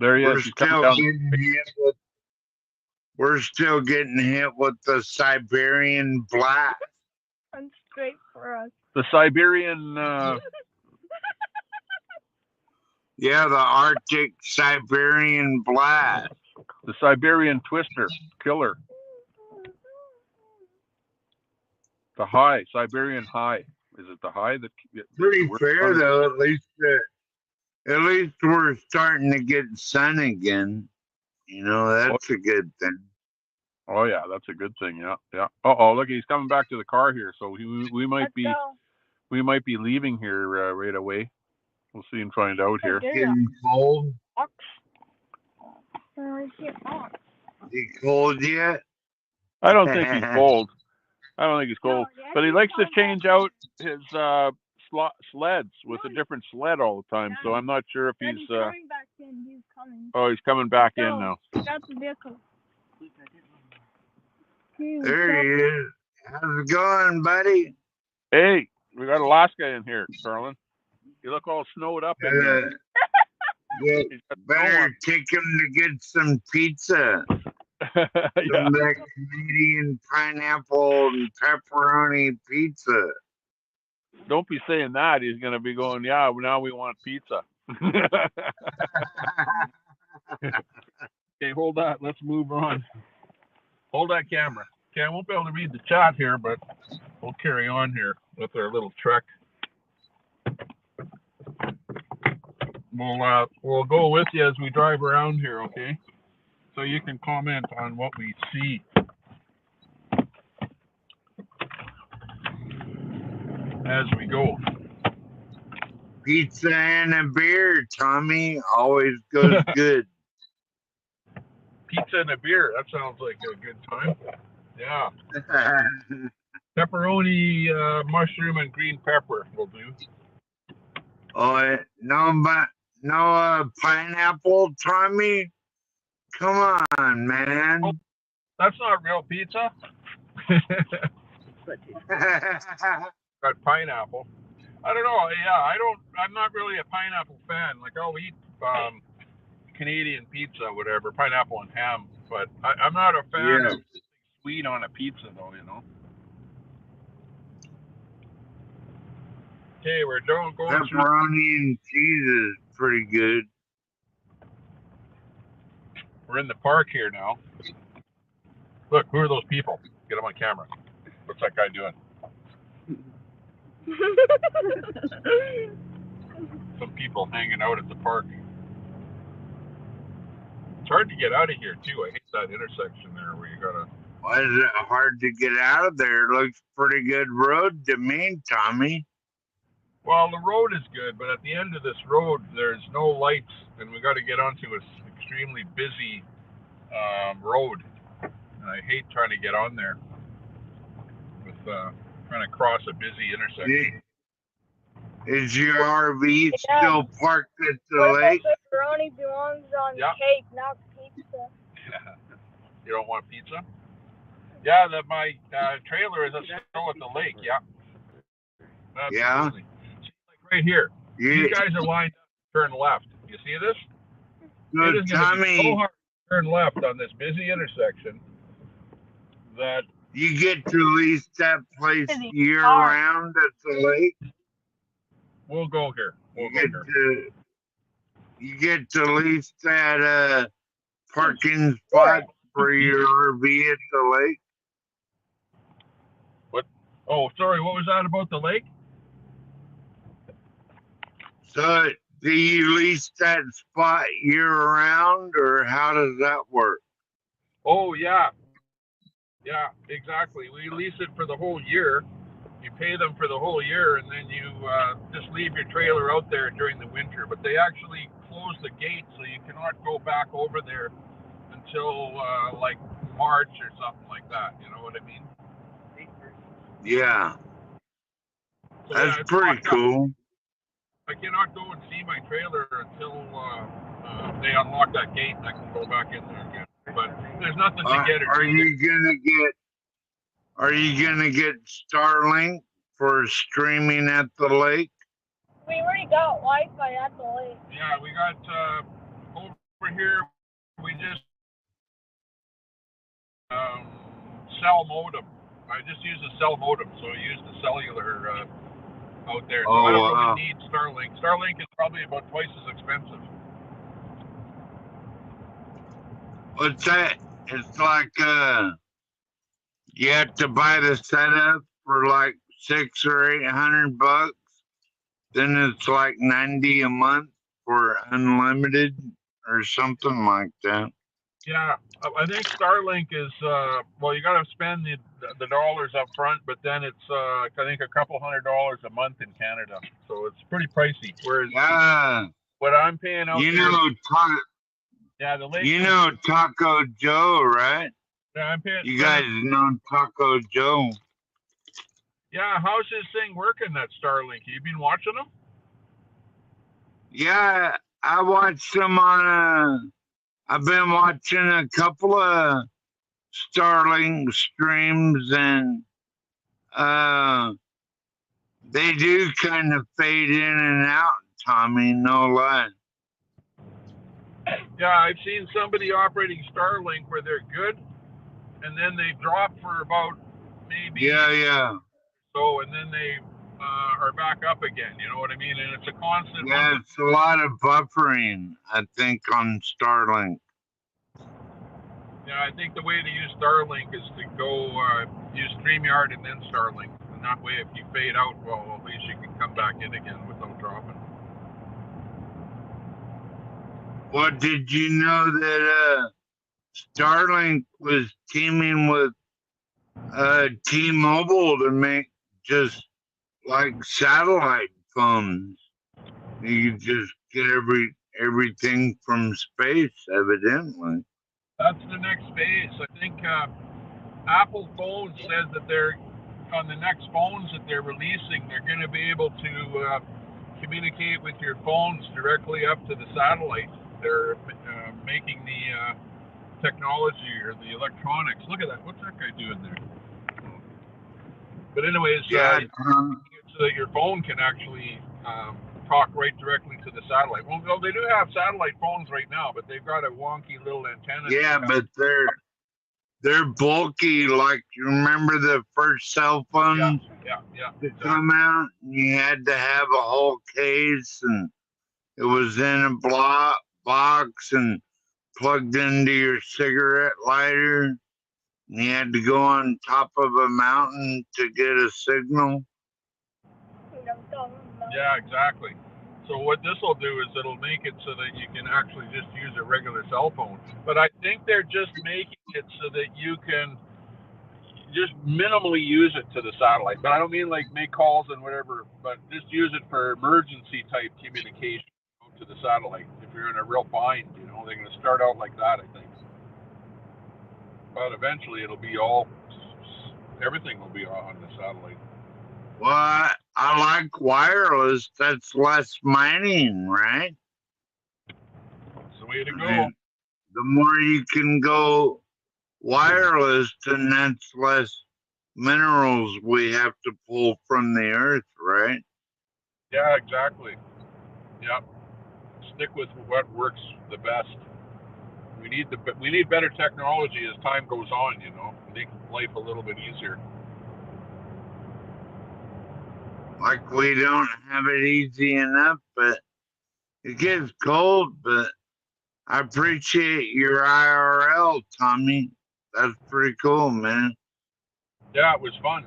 There he is. He's coming down.
We're still getting hit with the Siberian blast.
That's great for us.
The Siberian...
Yeah, the Arctic Siberian blast.
The Siberian twister killer. The high, Siberian high. Is it the high that?
Pretty fair though. At least we're starting to get sun again. You know, that's a good thing.
Oh yeah, that's a good thing. Yeah, yeah. Oh, look, he's coming back to the car here. So we might be leaving here right away. We'll see and find out here.
Getting cold. He cold yet?
I don't think he's cold. I don't think he's cold, but he likes to change out his sleds with a different sled all the time. So I'm not sure if he's.
Coming back in. He's coming.
Oh, he's coming back in now.
That's the vehicle.
There he is. How's it going, buddy?
Hey, we got Alaska in here, Carlin. You look all snowed up in there.
Yeah, better take him to get some pizza. Some of that Canadian pineapple and pepperoni pizza.
Don't be saying that. He's going to be going, yeah, now we want pizza. Okay, hold that. Let's move on. Hold that camera. Okay, I won't be able to read the chat here, but we'll carry on here with our little trek. We'll go with you as we drive around here, okay? So you can comment on what we see. As we go.
Pizza and a beer, Tommy, always goes good.
Pizza and a beer, that sounds like a good time. Yeah. Pepperoni, mushroom, and green pepper will do.
Oh, no pineapple, Tommy? Come on, man.
Oh, that's not real pizza. Got pineapple. I don't know. Yeah, I'm not really a pineapple fan. Like, I'll eat Canadian pizza, whatever, pineapple and ham. But I'm not a fan of sweet on a pizza, though. You know. Okay, we're going
Pepperoni
through.
and cheese is pretty good.
We're in the park here now. Look, who are those people? Get them on camera. What's that guy doing? Some people hanging out at the park. It's hard to get out of here too. I hate that intersection there where you gotta.
Why is it hard to get out of there? It looks pretty good road to me, Tommy.
Well, the road is good, but at the end of this road, there's no lights, and we got to get onto an extremely busy road. And I hate trying to get on there with trying to cross a busy intersection.
Is your RV still parked at the lake?
Pepperoni belongs on cake, not pizza.
You don't want pizza? Yeah, my trailer is still at the lake. Yeah. Absolutely.
Yeah.
Like right here. You guys are lined up to turn left. You see this?
So,
it is
Tommy,
so hard to turn left on this busy intersection that
you get to lease that place year round at the lake.
We'll go here.
You get to lease that parking spot for your RV at the lake.
What? Oh, sorry. What was that about the lake?
So, do you lease that spot year round, or how does that work?
Oh, yeah. Yeah, exactly. We lease it for the whole year. You pay them for the whole year, and then you just leave your trailer out there during the winter. But they actually close the gate, so you cannot go back over there until like March or something like that. You know what I mean?
Yeah.
So,
that's pretty cool.
I cannot go and see my trailer until they unlock that gate, and I can go back in there again. But there's nothing to get.
Are you gonna get Starlink for streaming at the lake?
We already got Wi-Fi at the lake.
Yeah, we got over here. We just cell modem. I just use a cell modem, so I use the cellular out there. So I don't really need Starlink. Starlink is probably about twice as expensive.
What's that? It's like you have to buy the setup for like $600 or $800. Then it's like $90 a month for unlimited or something like that.
Yeah, I think Starlink is well, you got to spend the dollars up front, but then it's I think a couple $100 a month in Canada, so it's pretty pricey. Whereas what I'm paying out, the lake.
You know Taco Joe, right?
Yeah, I'm paying.
You guys know Taco Joe.
Yeah, how's this thing working? That Starlink? You been watching them?
Yeah, I watched them on I've been watching a couple of Starlink streams, and they do kind of fade in and out, Tommy, no lie.
Yeah, I've seen somebody operating Starlink where they're good, and then they drop for about maybe
Yeah.
so, and then they are back up again. You know what I mean? And it's a constant.
Yeah, it's a lot of buffering, I think, on Starlink.
Yeah, I think the way to use Starlink is to go use StreamYard and then Starlink. And that way, if you fade out, well, at least you can come back in again without dropping.
Well, did you know that Starlink was teaming with T-Mobile to make just like satellite phones? You just get everything from space, evidently.
That's the next phase. I think Apple phones says that they're on the next phones that they're releasing. They're going to be able to communicate with your phones directly up to the satellite. They're making the technology or the electronics. Look at that. What's that guy doing there? But anyways,
Yeah,
so that your phone can actually talk right directly to the satellite. Well, they do have satellite phones right now, but they've got a wonky little antenna.
yeah, but they're bulky. Like, you remember the first cell phones
to
come out? You had to have a whole case, and it was in a box and plugged into your cigarette lighter. And you had to go on top of a mountain to get a signal.
Yeah, exactly. So what this will do is it'll make it so that you can actually just use a regular cell phone. But I think they're just making it so that you can just minimally use it to the satellite. But I don't mean like make calls and whatever, but just use it for emergency type communication to the satellite. If you're in a real bind, you know, they're going to start out like that, I think. But eventually it'll be everything will be on the satellite.
Well, I like wireless. That's less mining, right?
That's the way to go. And
the more you can go wireless, then that's less minerals we have to pull from the earth, right?
Yeah, exactly. Yeah. Stick with what works the best. We need better technology as time goes on, you know, make life a little bit easier.
Like, we don't have it easy enough, but it gets cold. But I appreciate your IRL, Tommy. That's pretty cool, man.
Yeah, it was fun.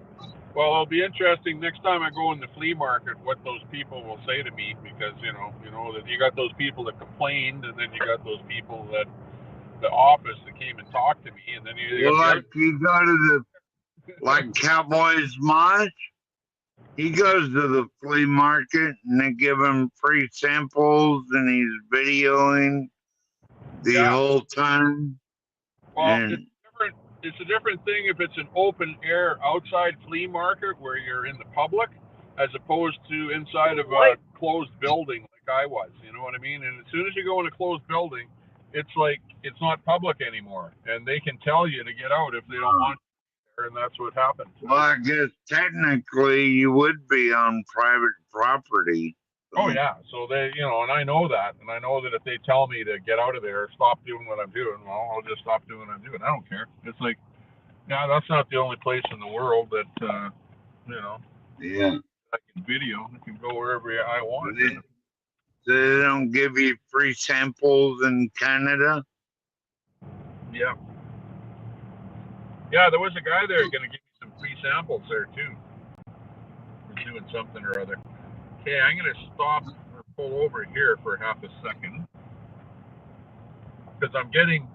Well, it'll be interesting next time I go in the flea market what those people will say to me, because you know that you got those people that complained, and then you got those people that the office that came and talked to me, and then you
like you go to the Cowboys Mosh. He goes to the flea market and they give him free samples, and he's videoing the whole time.
Well, it's a different thing if it's an open air outside flea market where you're in the public, as opposed to inside of a closed building like I was. You know what I mean? And as soon as you go in a closed building, it's like it's not public anymore, and they can tell you to get out if they don't want you there, and that's what happened.
Well, I guess technically you would be on private property.
Oh yeah, so they, you know, and I know that if they tell me to get out of there, stop doing what I'm doing, well, I'll just stop doing what I'm doing. I don't care. It's like, yeah, that's not the only place in the world that, you know, I can video. I can go wherever I want.
They don't give you free samples in Canada?
Yeah. Yeah, there was a guy there going to give me some free samples there too. We're doing something or other. Okay, I'm going to stop or pull over here for half a second, because I'm getting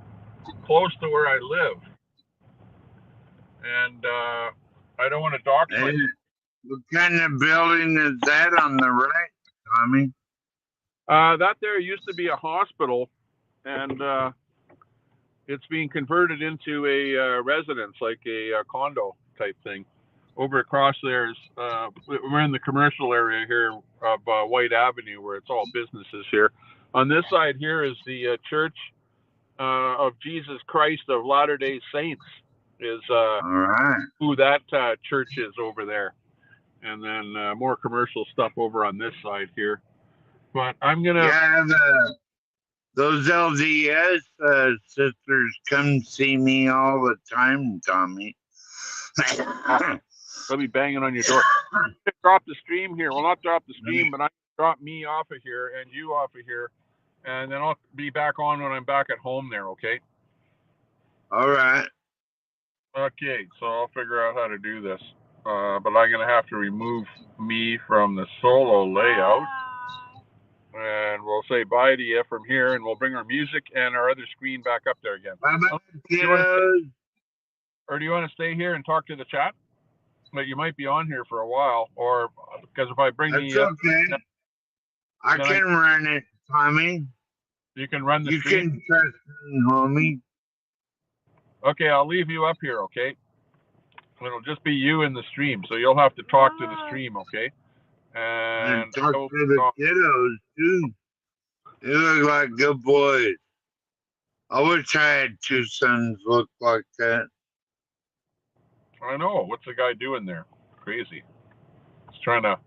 close to where I live, and I don't want to dock myself.
What kind of building is that on the right, Tommy?
That there used to be a hospital, and it's being converted into a residence, like a condo type thing. Over across there is, we're in the commercial area here of White Avenue, where it's all businesses here. On this side here is the Church of Jesus Christ of Latter-day Saints, is who that church is over there. And then more commercial stuff over on this side here. But I'm going to...
Those LDS sisters come see me all the time, Tommy.
They'll be banging on your door. Drop the stream here. Well, not drop the stream, but I drop me off of here and you off of here, and then I'll be back on when I'm back at home there. Okay.
All right.
Okay, so I'll figure out how to do this. But I'm going to have to remove me from the solo layout. And we'll say bye to you from here, and we'll bring our music and our other screen back up there again.
Bye-bye,
or do you want to stay here and talk to the chat? But you might be on here for a while, or because if I bring
That's
the...
okay. I can run it, Tommy.
You can run the stream?
You can trust me, homie.
Okay, I'll leave you up here, okay? It'll just be you in the stream, so you'll have to talk to the stream, okay? And
talk to the kiddos, too. They look like good boys. I wish I had two sons look like that.
I know. What's the guy doing there? Crazy. He's trying to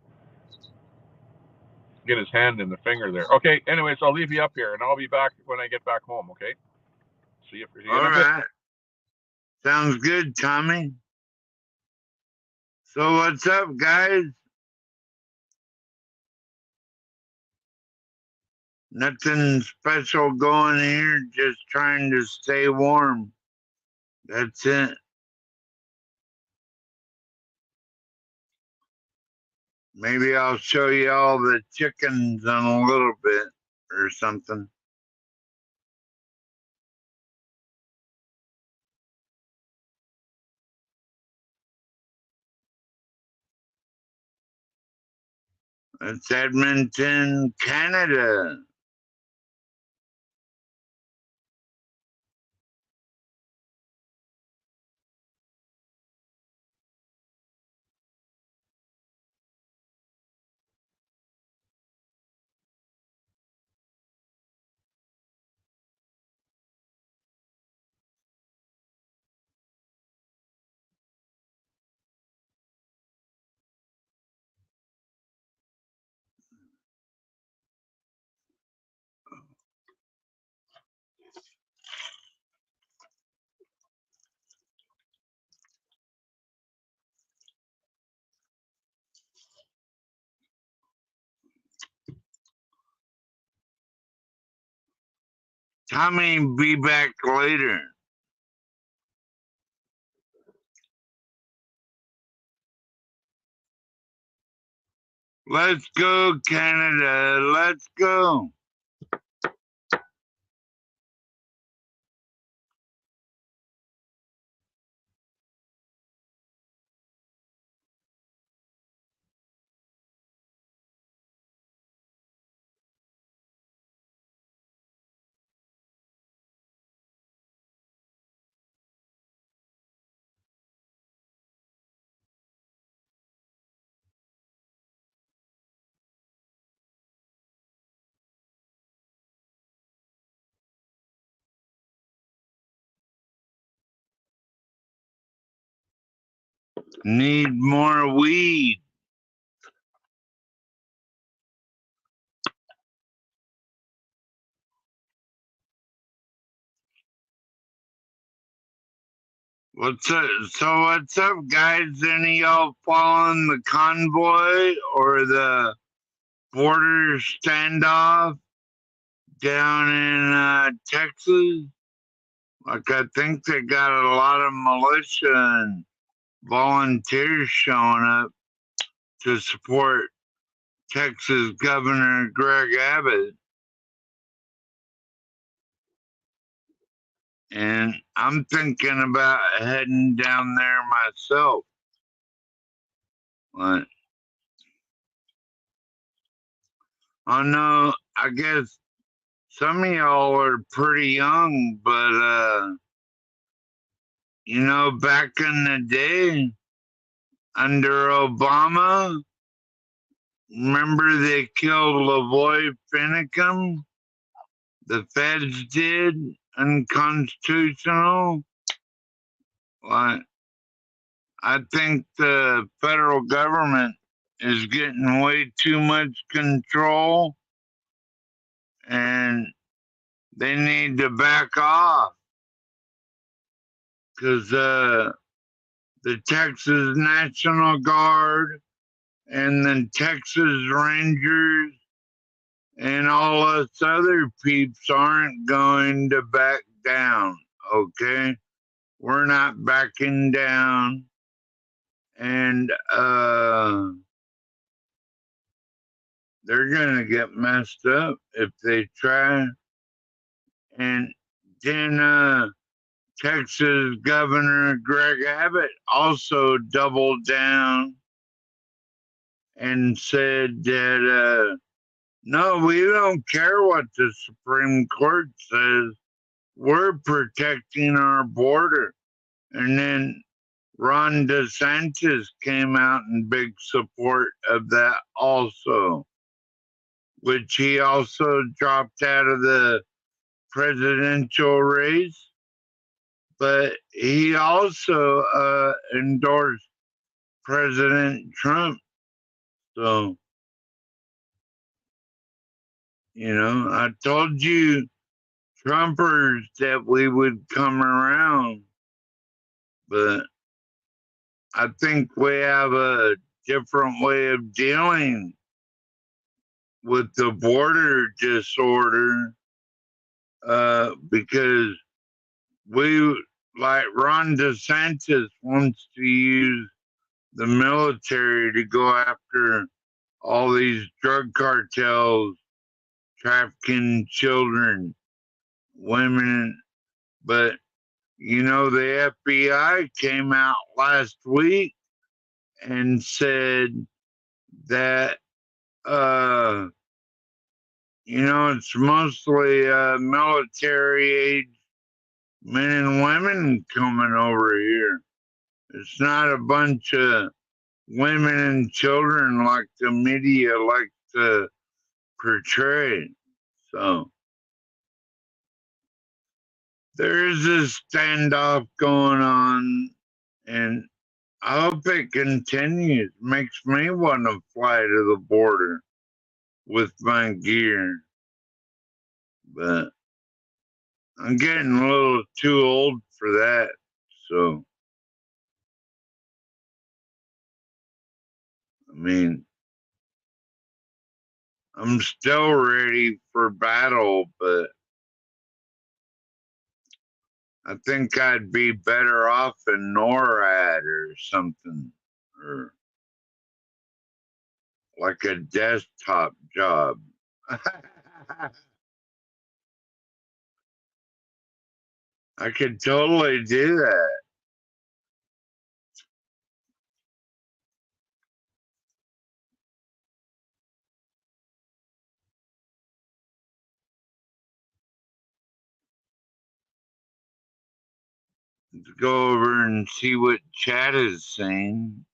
get his hand in the finger there. Okay, anyways, I'll leave you up here, and I'll be back when I get back home, okay? See you in a bit.
All right. Sounds good, Tommy. So what's up, guys? Nothing special going here, just trying to stay warm. That's it. Maybe I'll show you all the chickens in a little bit or something. It's Edmonton, Canada. Tommy, be back later. Let's go, Canada. Let's go. Need more weed. What's up? So what's up, guys? Any of y'all following the convoy or the border standoff down in Texas? Like, I think they got a lot of militia and volunteers showing up to support Texas Governor Greg Abbott. And I'm thinking about heading down there myself. But I know, I guess some of y'all are pretty young, but you know, back in the day, under Obama, remember they killed Lavoy Finicum? The feds did, unconstitutional. Like, I think the federal government is getting way too much control, and they need to back off because the Texas National Guard and the Texas Rangers and all us other peeps aren't going to back down, okay? We're not backing down. And they're going to get messed up if they try. And then Texas Governor Greg Abbott also doubled down and said that no, we don't care what the Supreme Court says. We're protecting our border. And then Ron DeSantis came out in big support of that also, which he also dropped out of the presidential race. But he also endorsed President Trump. So, I told you Trumpers that we would come around, but I think we have a different way of dealing with the border disorder because like Ron DeSantis wants to use the military to go after all these drug cartels, trafficking children, women, but the FBI came out last week and said that it's mostly military age men and women coming over here. It's not a bunch of women and children like the media likes to portray. So there's a standoff going on, and I hope it continues. Makes me want to fly to the border with my gear. But I'm getting a little too old for that. So, I mean, I'm still ready for battle, but I think I'd be better off in NORAD or something, or like a desktop job. I could totally do that. Let's go over and see what chat is saying.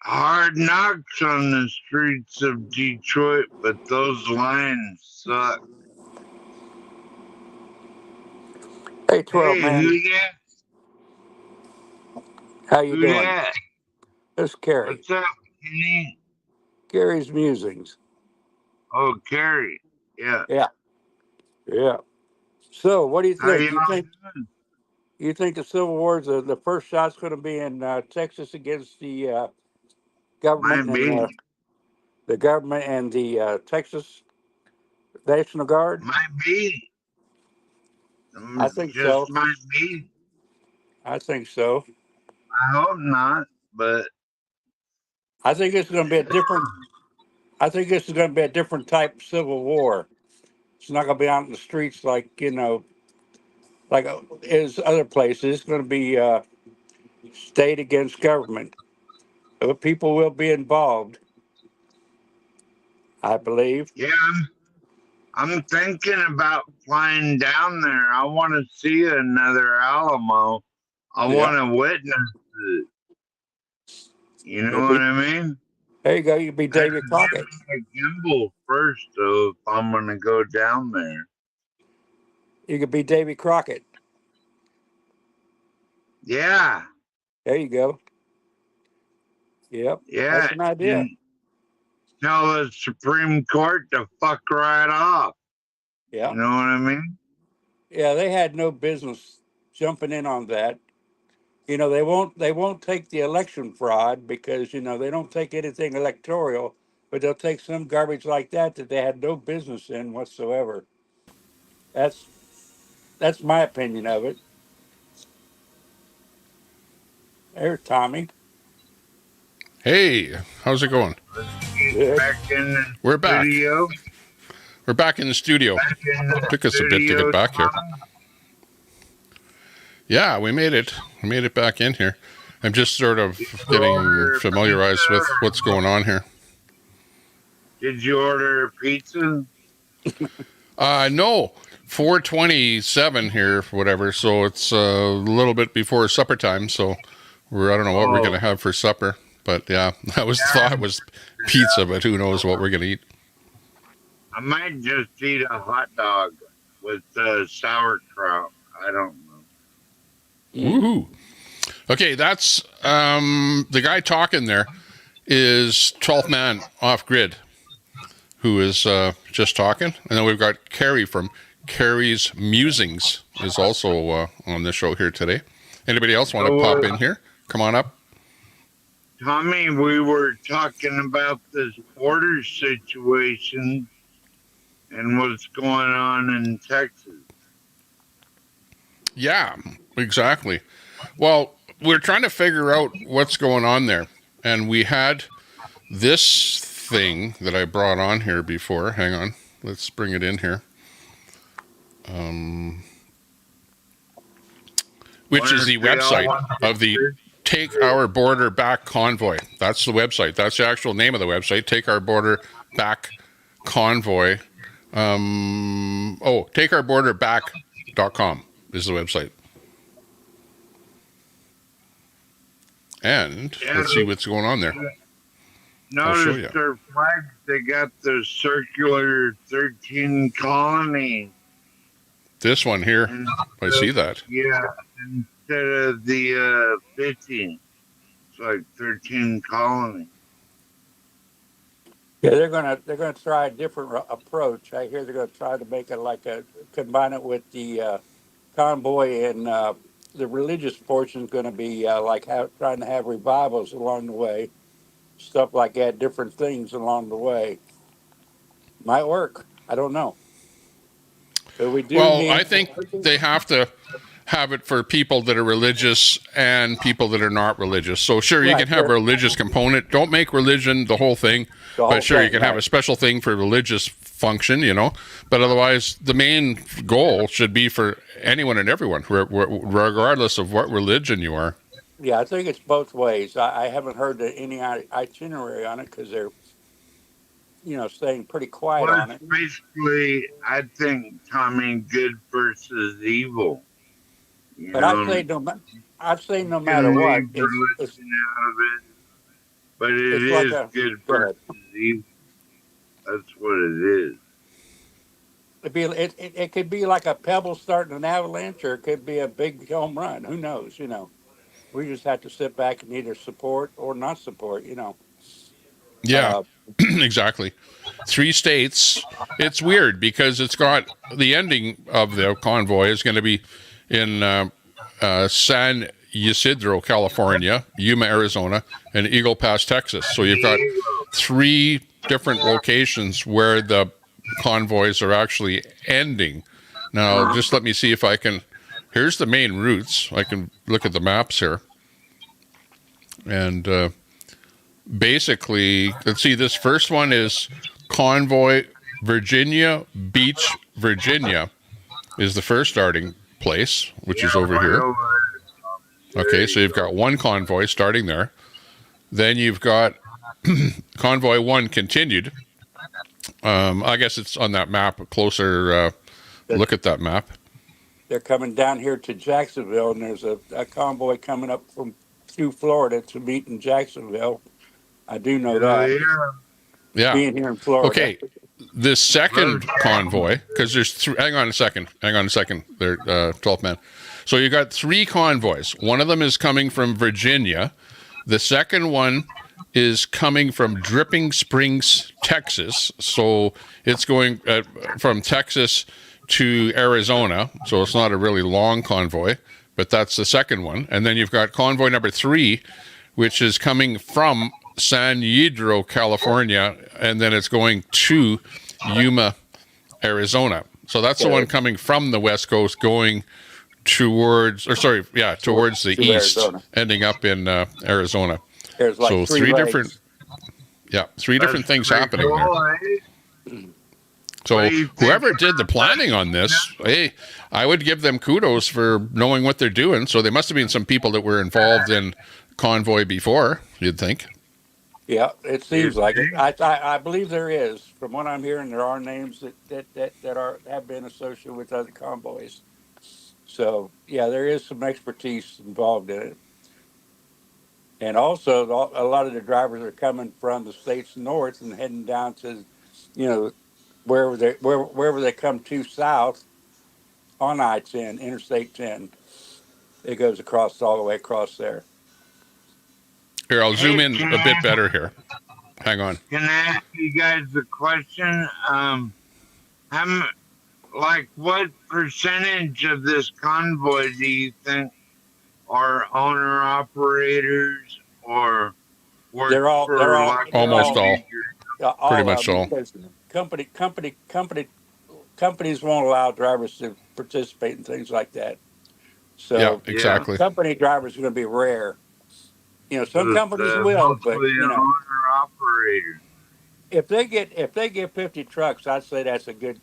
Hard knocks on the streets of Detroit, but those lines suck.
Hey, 12
Hey,
man.
who that?
How you
Who
doing?
that?
It's Carrie.
What's up, Kenny?
Gary's Musings.
Oh, Carrie. Yeah.
Yeah. Yeah. So, what do you
How
think?
y'all doing?
You think the Civil War is the first shot's going to be in Texas against the government
Might
and
be.
the Texas National Guard?
Might be.
I think
Just
so.
might be.
I think so.
I hope not, but
I think it's going to be a different. I think this is going to be a different type of Civil War. It's not going to be out in the streets like like is other places. It's going to be state against government. People will be involved, I believe.
yeah, I'm thinking about flying down there. I want to see another Alamo. I
Yeah.
want to witness it. You know
You'll
what
be,
I mean?
there you go. You be
Gotta
David Crockett.
give me a gimbal first, though, if I'm going to go down there.
You could be David Crockett.
Yeah.
There you go. Yep.
Yeah.
That's an idea.
And tell the Supreme Court to fuck right off.
Yeah.
You know what I mean?
Yeah. They had no business jumping in on that. They won't take the election fraud because they don't take anything electoral, but they'll take some garbage like that they had no business in whatsoever. That's my opinion of it. There's Tommy.
Hey, how's it going?
Good.
Back in the
We're back.
studio.
We're back in the studio.
Back in the
Took us a bit to
studio,
get back here.
Tom.
Yeah, we made it. We made it back in here. I'm just sort of getting familiarized with what's going on here.
Did you order pizza?
No, 4:27 here, whatever. So it's a little bit before supper time. So I don't know what we're gonna have for supper. But yeah, I thought was pizza, but who knows what we're gonna eat.
I might just eat a hot dog with sauerkraut. I don't know.
Woohoo! Okay, that's the guy talking there is 12th man off grid, who is just talking, and then we've got Carrie from Carrie's Musings is also on the show here today. Anybody else want to pop in here? Come on up.
Tommy, we were talking about this border situation and what's going on in Texas.
Yeah, exactly. Well, we're trying to figure out what's going on there, and we had this thing that I brought on here before. Hang on, let's bring it in here. Which is the website of the Take Our Border Back Convoy. That's the website. That's the actual name of the website. Take Our Border Back Convoy. TakeOurBorderBack.com is the website. And let's see what's going on there.
Notice their flags, they got the circular 13 colony.
This one here, I see that.
Yeah, instead of the 15. It's like 13 colony.
Yeah, they're gonna try a different approach. I hear they're gonna try to make it combine it with the convoy, and the religious portion is gonna be trying to have revivals along the way, stuff like that, different things along the way. Might work. I don't know. But we do.
Well, I think they have to have it for people that are religious and people that are not religious. So sure, you can have a religious component. Don't make religion the whole thing, but sure, you can have a special thing for religious function, but otherwise the main goal should be for anyone and everyone, regardless of what religion you are.
Yeah, I think it's both ways. I haven't heard any itinerary on it because they're staying pretty quiet on it.
Basically, I think, Tommy, good versus evil.
But I'd say no matter what,
religion out of it. but it
It's like
is
a
good
go
for
ahead.
disease. That's what it is.
It could be like a pebble starting an avalanche, or it could be a big home run. Who knows? We just have to sit back and either support or not support.
Yeah,
Uh,
exactly. 3 states. It's weird because it's got the ending of the convoy is going to be in San Ysidro, California, Yuma, Arizona, and Eagle Pass, Texas. So you've got 3 different locations where the convoys are actually ending. Now, just let me see if I can. Here's the main routes. I can look at the maps here. And basically, let's see, this first one is Convoy Virginia Beach, Virginia is the first starting place, which is over here. Okay, so you've got one convoy starting there. Then you've got Convoy 1 continued. I guess it's on that map, a closer look at that map.
they're coming down here to Jacksonville, and there's a convoy coming up from through Florida to meet in Jacksonville. I do know that.
Yeah.
Being here in Florida.
Okay. This second convoy, because there's 3. Hang on a second. There, 12th man. So you got 3 convoys. One of them is coming from Virginia. The second one is coming from Dripping Springs, Texas. So it's going from Texas to Arizona. So it's not a really long convoy, but that's the second one. And then you've got convoy number 3, which is coming from San Ysidro, California, and then it's going to Yuma, Arizona. So that's the one coming from the West Coast going towards the east,
Arizona.
ending up in Arizona.
There's like
so
3 legs.
different things happening there. So whoever did the planning on this, hey, I would give them kudos for knowing what they're doing. So there must have been some people that were involved in convoy before, you'd think.
Yeah, it seems like it. I believe there is. From what I'm hearing, there are names that have been associated with other convoys. So yeah, there is some expertise involved in it. And also, a lot of the drivers are coming from the states north and heading down to, wherever they come to south on I-10, Interstate 10. It goes all the way across there.
Here, I'll zoom in a bit better here. Hang on.
Can I ask you guys a question? What percentage of this convoy do you think are owner operators or work
They're all
almost all. Pretty much all.
Companies won't allow drivers to participate in things like that. So
yeah, exactly.
Company drivers are going to be rare. Some companies will, but
owner operator.
If they get 50 trucks, I'd say that's a good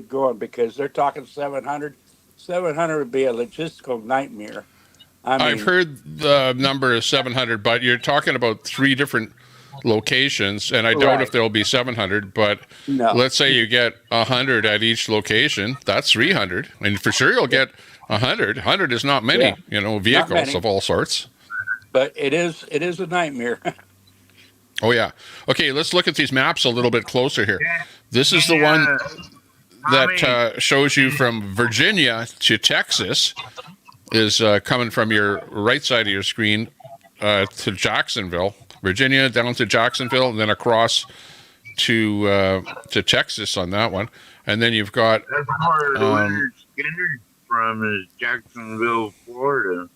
going, because they're talking 700. 700 would be a logistical nightmare.
I've heard the number is 700, but you're talking about 3 different locations, and I doubt if there'll be 700, but let's say you get 100 at each location, that's 300, and for sure you'll get 100. 100 is not many, vehicles of all sorts.
But it is a nightmare.
Oh, yeah. Okay, let's look at these maps a little bit closer here. This is the one that shows you from Virginia to Texas is coming from your right side of your screen to Jacksonville. Virginia down to Jacksonville, and then across to Texas on that one. And then you've got...
That's where Leonard Skinner from is Jacksonville, Florida.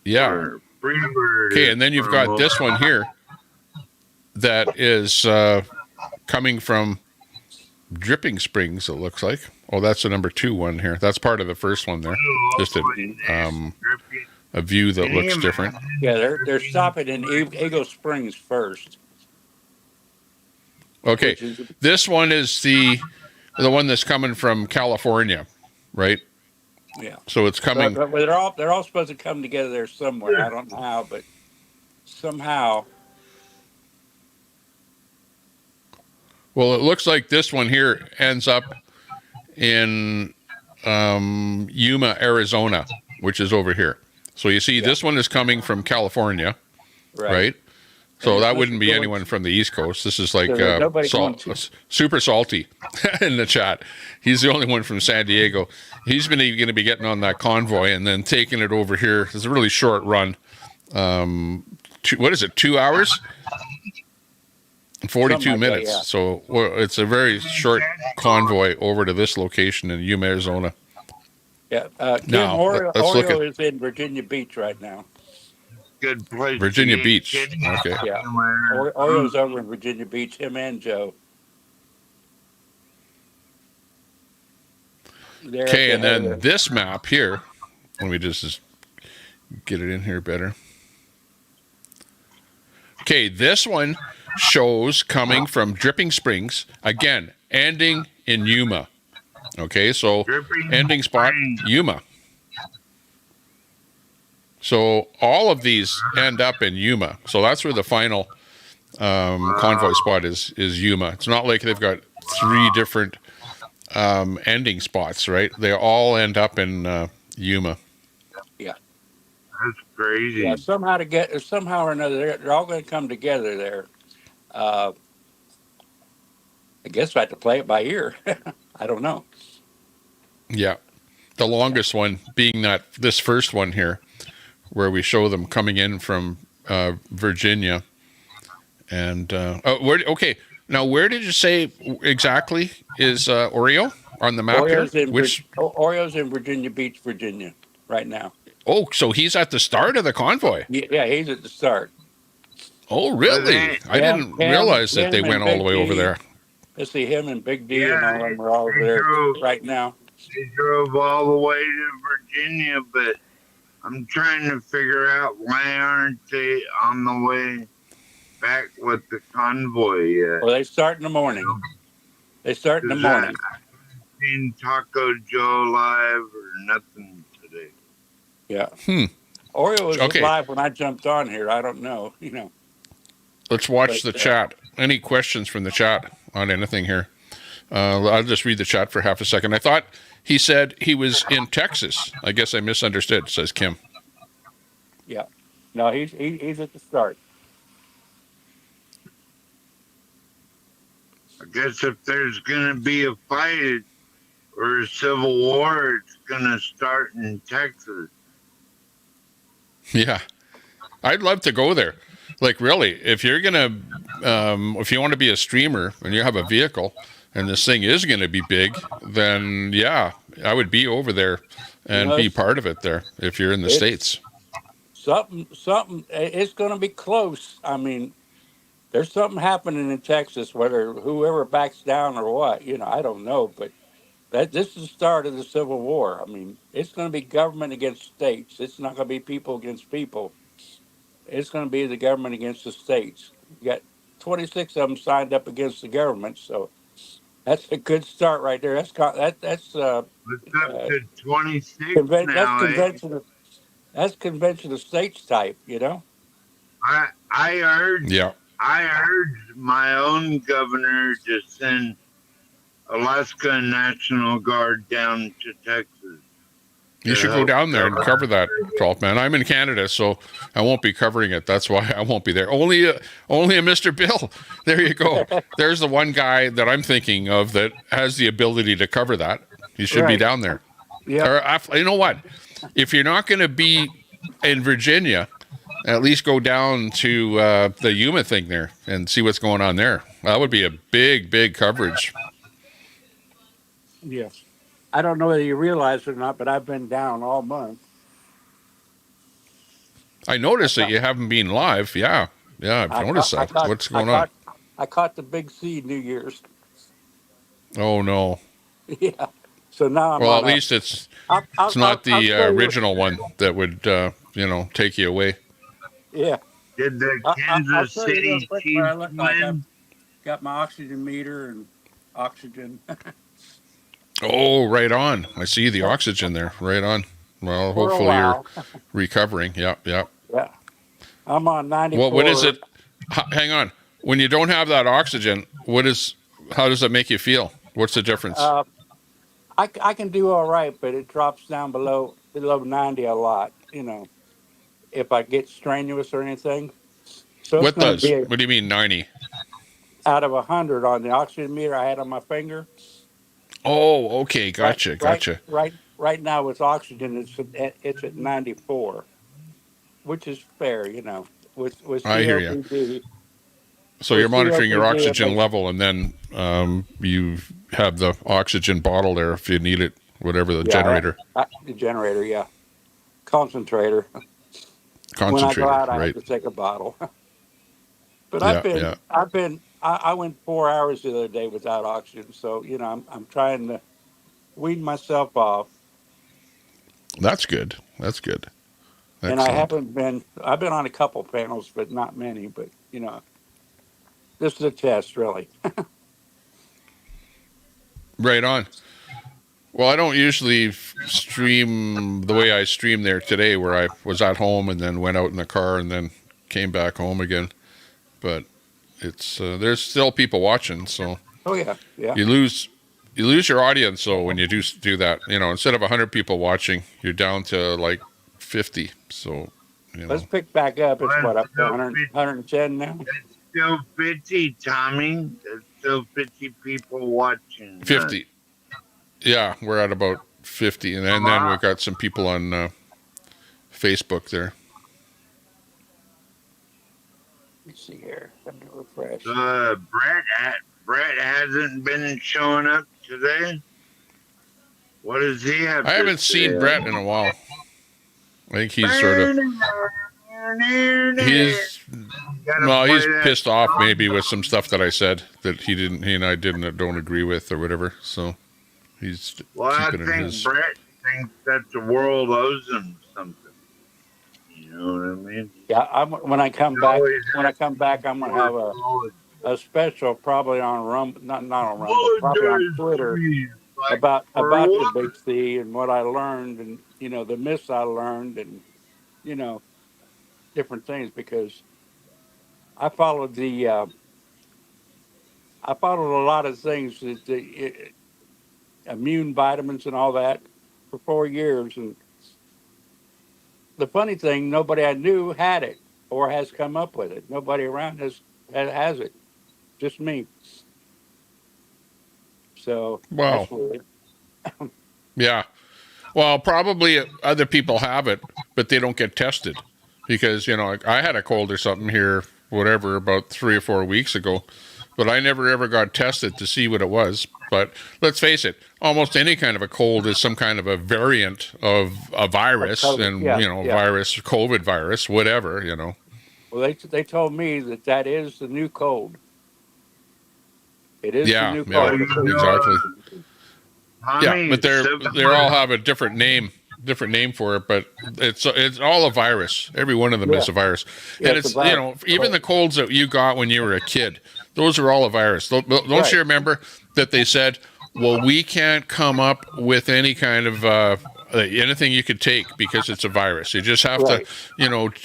Okay, and then you've got this one here that is coming from Dripping Springs, it looks like. Oh, that's the number 2 one here. That's part of the first one there. Just a view that looks different.
Yeah, they're stopping in Eagle Springs first.
Okay, this one is the one that's coming from California, right?
Yeah.
So it's coming.
But they're all supposed to come together there somewhere. I don't know how, but somehow.
Well, it looks like this one here ends up in Yuma, Arizona, which is over here. So you see, this one is coming from California, right? So
And
that
this
wouldn't
is
be
going
anyone from the East Coast. This is like
so there's nobody going to.
super salty in the chat. He's the only one from San Diego. He's been going to be getting on that convoy and then taking it over here. It's a really short run. What is it? 2 hours? 42
like
minutes.
that, yeah.
So it's a very short convoy over to this location in Yuma, Arizona.
Yeah. Kim,
Now, let's look
Oreo
at
is in Virginia Beach right now.
Good place.
Virginia
to get
Beach.
kidnapped
Okay.
Yeah.
somewhere.
Oreo's over in Virginia Beach, him and Joe.
Okay, and then this map here, let me just get it in here better. Okay, this one shows coming from Dripping Springs, again, ending in Yuma. Okay, so ending spot, Yuma. So all of these end up in Yuma. So that's where the final convoy spot is Yuma. It's not like they've got 3 different ending spots, right? They all end up in Yuma.
Yeah.
That's crazy.
Yeah, somehow or another, they're all going to come together there. I guess I have to play it by ear. I don't know.
Yeah. The longest one being this first one here, where we show them coming in from Virginia. And, okay. Now, where did you say exactly is Oreo on the map
Oreo's
here?
Oreo's in Virginia Beach, Virginia, right now.
Oh, so he's at the start of the convoy.
Yeah, he's at the start.
Oh, really? I didn't realize that they went all the way over there.
Let's see, him and Big D and all of them are all over there right now.
They drove all the way to Virginia, but I'm trying to figure out why aren't they on the way back with the convoy yet?
Well, they start in the morning. They start in the morning.
I haven't seen Taco Joe live or nothing today.
Yeah. Oreo was live when I jumped on here. I don't know,
Let's watch the chat. Any questions from the chat on anything here? I'll just read the chat for half a second. I thought he said he was in Texas. I guess I misunderstood, says Kim.
Yeah. No, he's at the start.
I guess if there's going to be a fight or a civil war, it's going to start in Texas.
Yeah. I'd love to go there. Like, really, if you're going to, if you want to be a streamer and you have a vehicle and this thing is going to be big, then yeah, I would be over there and be part of it there if you're in the States.
Something, it's going to be close. I mean, there's something happening in Texas, whether whoever backs down or what, I don't know, but this is the start of the Civil War. I mean, it's going to be government against states. It's not going to be people against people. It's going to be the government against the states. You got 26 of them signed up against the government, so that's a good start right there. That's
it's up to 26 now.
That's convention of states type,
I urged my own governor to send Alaska National Guard down to Texas.
You should go down there and cover that, 12 man. I'm in Canada, so I won't be covering it. That's why I won't be there. Only a Mr. Bill. There you go. There's the one guy that I'm thinking of that has the ability to cover that. He should be down there.
Yeah.
You know what? If you're not going to be in Virginia, at least go down to the Yuma thing there and see what's going on there. That would be a big, big coverage.
Yes. I don't know whether you realize it or not, but I've been down all month.
I noticed that you haven't been live. Yeah, I've noticed that. What's going on?
I caught the big C New Year's.
Oh, no.
Yeah. So now I'm
at least it's not the original one that would, take you away.
Yeah.
Did the Kansas City Chiefs win?
Got my oxygen meter and oxygen.
Oh, right on. I see the oxygen there. Right on. Well, hopefully you're recovering. Yep.
Yeah. I'm on 94.
Well, what is it? Hang on. When you don't have that oxygen, how does that make you feel? What's the difference?
I can do all right, but it drops down below 90 a lot, if I get strenuous or anything. So it's
What
going to
does?
be
What do you mean 90?
out of 100 on the oxygen meter I had on my finger.
Oh, okay.
Right,
Gotcha.
right,
Gotcha.
right now with oxygen, it's at 94, which is fair, With
I hear you.
COPD,
So you're monitoring your
it
oxygen
makes
level, and then you have the oxygen bottle there if you need it, whatever the generator,
the generator, yeah, concentrator. When I go
concentrator,
out, I have
right?
to take a bottle. But
Yeah, yeah.
I went 4 hours the other day without oxygen, so I'm trying to wean myself off,
That's good. That's good.
and I
Excellent.
haven't been. I've been on a couple panels, but not many. But this is a test, really.
Right on. Well, I don't usually stream the way I streamed there today, where I was at home and then went out in the car and then came back home again. But it's there's still people watching, so
Oh yeah, yeah.
you lose your audience. So when you do that, instead of 100 people watching, you're down to like 50. So
Let's pick back up. It's
Well,
what,
it's
up to
still
100,
50,
110 now?
it's still 50, Tommy. There's still 50 people watching.
50. Yeah, we're at about 50, and then we've got some people on Facebook there.
Let's see here. Let me refresh.
Brett hasn't been showing up today. What does he have?
I haven't seen Brett in a while. I think he's sort of he's pissed off maybe with some stuff that I said that he and I don't agree with or whatever. So he's keeping it in his.
Brett thinks that the world owes him something. You know what I mean?
Yeah, when I come back, I'm gonna have a special probably on Rumble, not on Rumble, probably on Twitter about the Big C and what I learned, and the myths I learned, and different things, because I followed a lot of things, immune vitamins and all that, for 4 years, and the funny thing, nobody I knew had it or has come up with it. Nobody around has it. Just me. So
Wow.
that's weird.
Yeah. Well, probably other people have it, but they don't get tested because, I had a cold or something here, whatever, about 3 or 4 weeks ago, but I never ever got tested to see what it was. But let's face it, almost any kind of a cold is some kind of a variant of a virus, and, virus, COVID virus, whatever,
Well, they told me that is the new cold. It is the new cold.
Exactly. Yeah, but they all have a different name for it, but it's all a virus. Every one of them is a virus. And it's even the colds that you got when you were a kid, those are all a virus. Don't you remember that they said, well, we can't come up with any kind of anything you could take because it's a virus. You just have to,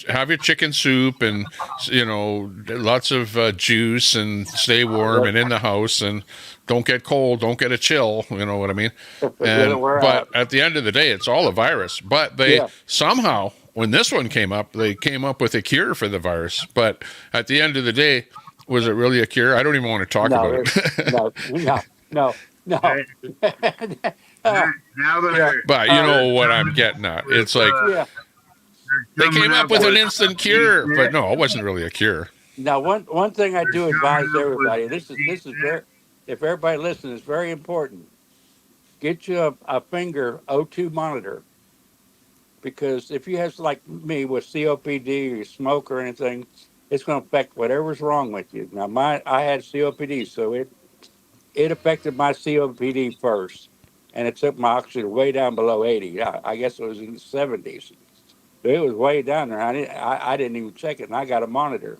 have your chicken soup and, lots of juice and stay warm and in the house and don't get cold, don't get a chill. You know what I mean? But at the end of the day, it's all a virus. But they somehow, when this one came up, they came up with a cure for the virus. But at the end of the day, was it really a cure? I don't even want to talk about it.
No.
But you know what I'm getting at. It's like they came up with an instant cure, but no, it wasn't really a cure.
Now, one thing I do advise everybody. This is very, if everybody listens, it's very important. Get you a finger O2 monitor, because if you have, like me, with COPD or you smoke or anything, it's going to affect whatever's wrong with you. Now, I had COPD, so it affected my COPD first, and it took my oxygen way down below 80. I guess it was in the 70s. But it was way down there. I didn't even check it, and I got a monitor.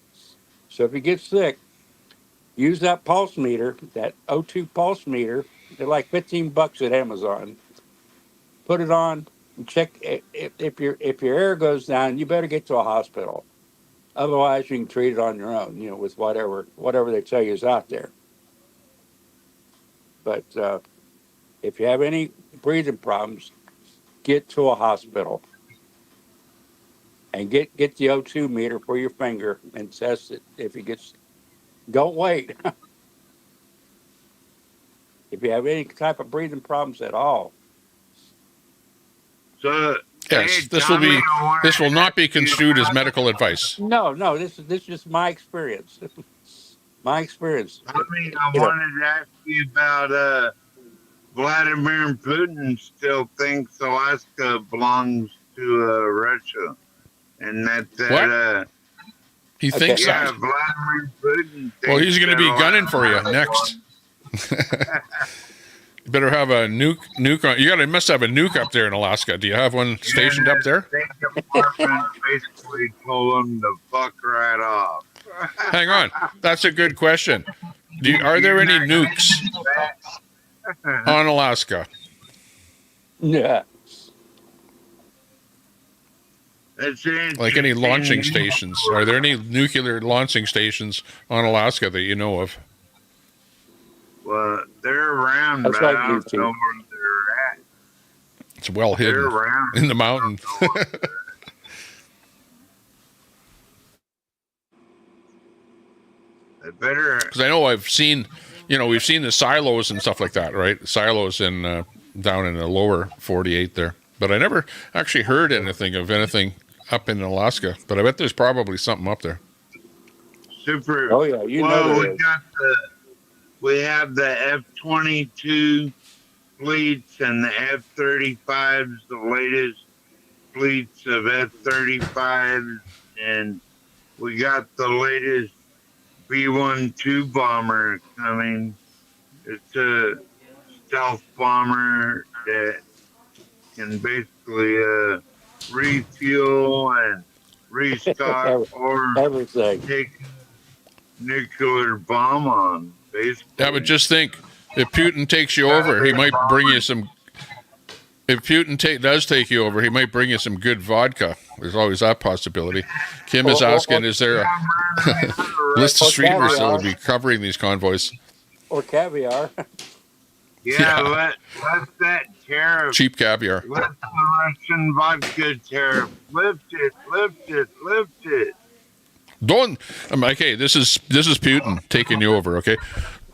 So if you get sick, use that pulse meter, that O2 pulse meter. They're like $15 at Amazon. Put it on and check. If your air goes down, you better get to a hospital. Otherwise, you can treat it on your own, with whatever they tell you is out there. But if you have any breathing problems, get to a hospital. and get the O2 meter for your finger and test it. If it gets, don't wait. If you have any type of breathing problems at all.
So,
Yes,
hey, Tommy, I want
this will
to
not
ask
be
you
construed as
about,
medical advice.
No, this is just my experience. My experience.
Tommy, I
You know,
wanted to ask you about Vladimir Putin still thinks Alaska belongs to Russia, and
What?
that
He
okay.
thinks
yeah,
that?
Vladimir Putin
Well,
thinks
he's going to
that
be gunning for you
Alaska
next.
belongs.
You better have a nuke on. You must have a nuke up there in Alaska. Do you have one
Yeah,
stationed up
the
there?
State Department basically told him to fuck right off.
Hang on. That's a good question. Are there
You're
any
not gonna
nukes
do that.
on Alaska?
Yeah.
That's
Like any launching
interesting.
stations? Are there any nuclear launching stations on Alaska that you know of?
Well, they're around,
That's
but I
right,
don't know
YouTube.
where they're at.
It's well
They're
hidden
around.
in the
I
mountain.
don't know where they're at. They better.
Because I know I've seen, we've seen the silos and stuff like that, right? Silos in down in the lower 48 there. But I never actually heard anything of anything up in Alaska. But I bet there's probably something up there.
Super.
Oh yeah, you know
Well,
there is.
we have the F-22 fleets and the F-35s, the latest fleets of F-35s, and we got the latest B-12 bomber coming. It's a stealth bomber that can basically refuel and restock or
Everything.
take a nuclear bomb on, basically.
I would just think if Putin takes you over, he might bring you some. If Putin does take you over, he might bring you some good vodka. There's always that possibility. Kim is asking, is there a list of streamers that will be covering these convoys?
Or caviar.
Yeah, let that tariff.
Cheap caviar.
Let the Russian vodka tariff. Lift it, lift it, lift it.
Don't. Okay, this is Putin taking you over. Okay,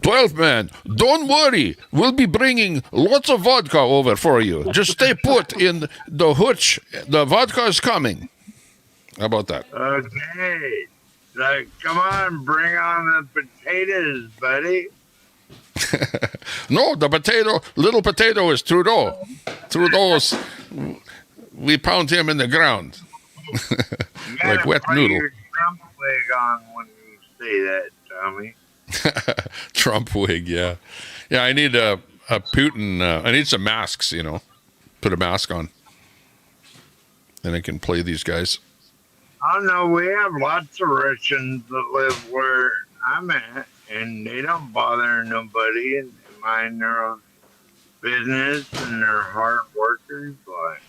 12 man. Don't worry. We'll be bringing lots of vodka over for you. Just stay put in the hutch. The vodka is coming. How about that?
Okay. Like, come on, bring on the potatoes, buddy.
No, the little potato is Trudeau. Trudeau's, we pound him in the ground. Like wet noodle.
Your Trump wig on when you say that, Tommy.
Trump wig, yeah. Yeah, I need a Putin, I need some masks, put a mask on. And I can play these guys.
Oh, no, we have lots of Russians that live where I'm at, and they don't bother nobody and they mind their own business and they're hard workers. Like,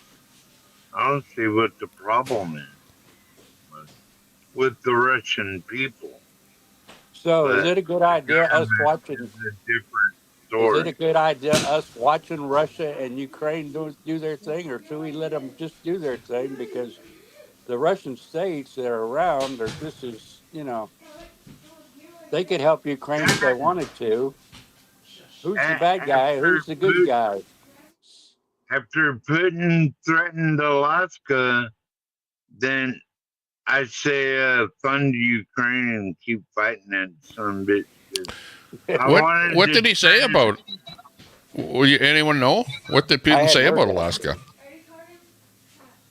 I don't see what the problem is with the Russian people.
So
But
is it a good idea us watching?
a different story.
Is it a good idea us watching Russia and Ukraine do their thing, or should we let them just do their thing? Because the Russian states that are around are just as they could help Ukraine if they wanted to. Who's the bad guy? Who's the good guy?
After Putin threatened Alaska, then I say fund Ukraine and keep fighting that son of a bitch.
What did he say about? Anyone know? What did Putin say about Alaska?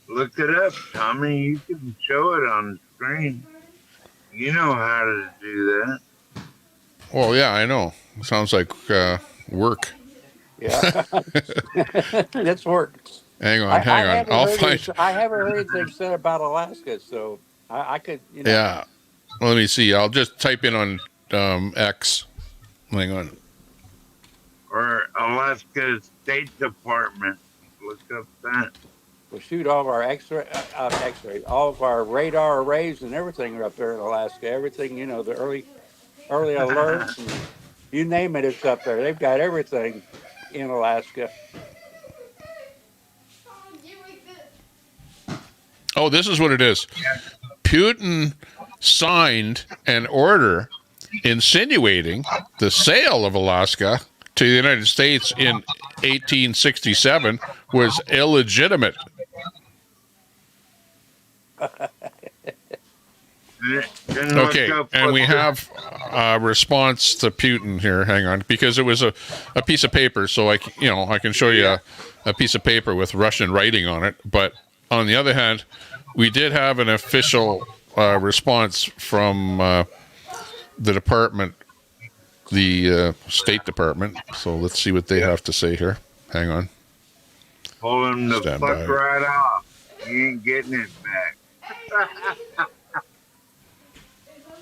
Look it up, Tommy. You can show it on screen. You know how to do that.
Well, yeah, I know. Sounds like work.
Yeah, that's work.
Hang on. I'll find.
I haven't heard anything said about Alaska, so I could.
Yeah, let me see. I'll just type in on X. Hang on.
Or Alaska State Department. Look up that.
Well, shoot, all of our X-ray, all of our radar arrays and everything are up there in Alaska. Everything, the early alerts, and you name it, it's up there. They've got everything in Alaska.
Oh, this is what it is. Putin signed an order insinuating the sale of Alaska to the United States in 1867 was illegitimate. Okay, and we have a response to Putin here. Hang on, because it was a piece of paper, so I can show you a piece of paper with Russian writing on it. But on the other hand, we did have an official response from the department, the State Department. So let's see what they have to say here. Hang on.
Pull him the
Stand
fuck
by.
right off. You ain't getting it back.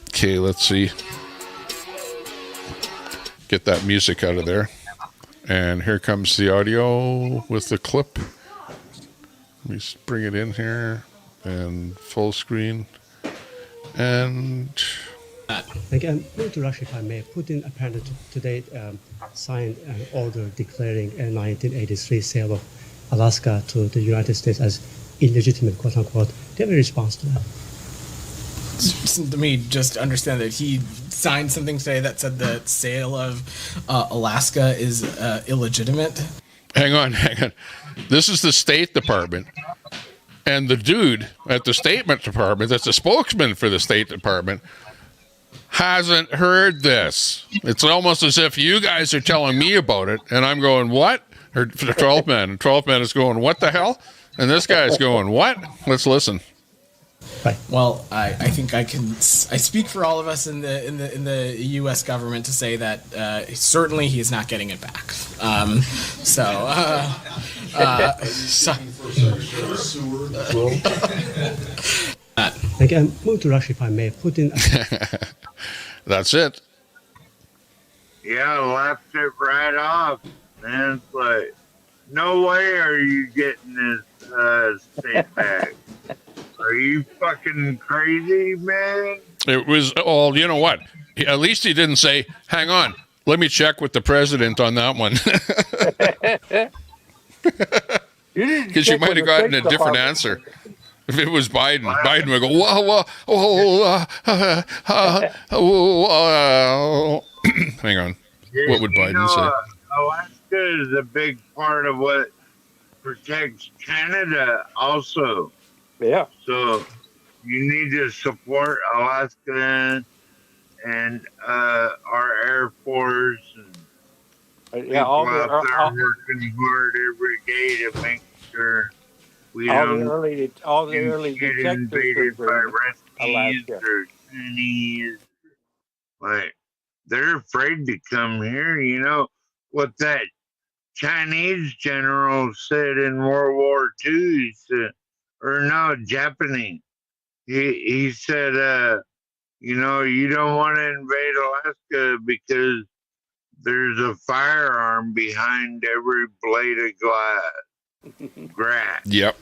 Okay, let's see. Get that music out of there. And here comes the audio with the clip. Let me just bring it in here and full screen. And
Again, going to Russia, if I may, Putin apparently today signed an order declaring a 1983 sale of Alaska to the United States as illegitimate, quote unquote. Do you have a response to that?
Let me just understand that he signed something today that said the sale of Alaska is illegitimate.
hang on. This is the State Department. And the dude at the State Department, that's the spokesman for the State Department, hasn't heard this. It's almost as if you guys are telling me about it, and I'm going, what? Or the 12th man. And 12th man is going, what the hell? And this guy's going, what? Let's listen.
Well, I think I speak for all of us in the U.S. government to say that certainly he is not getting it back.
Again, move to Russia, if I may. Putin.
That's it.
Yeah, left it right off. And it's like, no way are you getting this state back. Are you fucking crazy, man?
It was all, you know what? At least he didn't say, hang on, let me check with the president on that one. Because you might have gotten a different answer. If it was Biden, Biden would go, whoa, hang on. What would Biden say?
Alaska is a big part of what protects Canada also.
Yeah.
So you need to support Alaska and our Air Force and people out there working hard every day to make sure we don't get invaded by Ruskies or Chinese. Like, they're afraid to come here. You know what that Chinese general said in World War II? He said, or no, Japanese. He said, you know, you don't want to invade Alaska because there's a firearm behind every blade of grass.
Yep.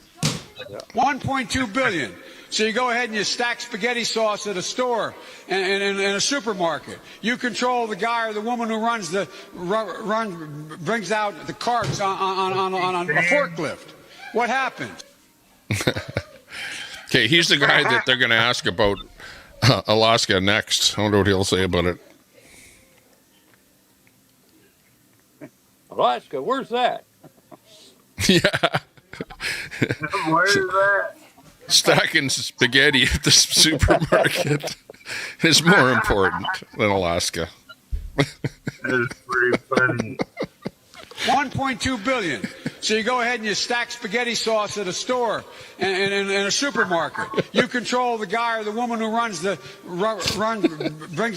1.2 billion. So you go ahead and you stack spaghetti sauce at a store and in a supermarket. You control the guy or the woman who brings out the carts on a forklift. What happens?
Okay, he's the guy that they're going to ask about Alaska next. I wonder what he'll say about it.
Alaska, where's that?
Yeah.
Where's that?
Stacking spaghetti at the supermarket is more important than Alaska.
That's pretty funny.
1.2 billion. So you go ahead and you stack spaghetti sauce at a store and in a supermarket. You control the guy or the woman who brings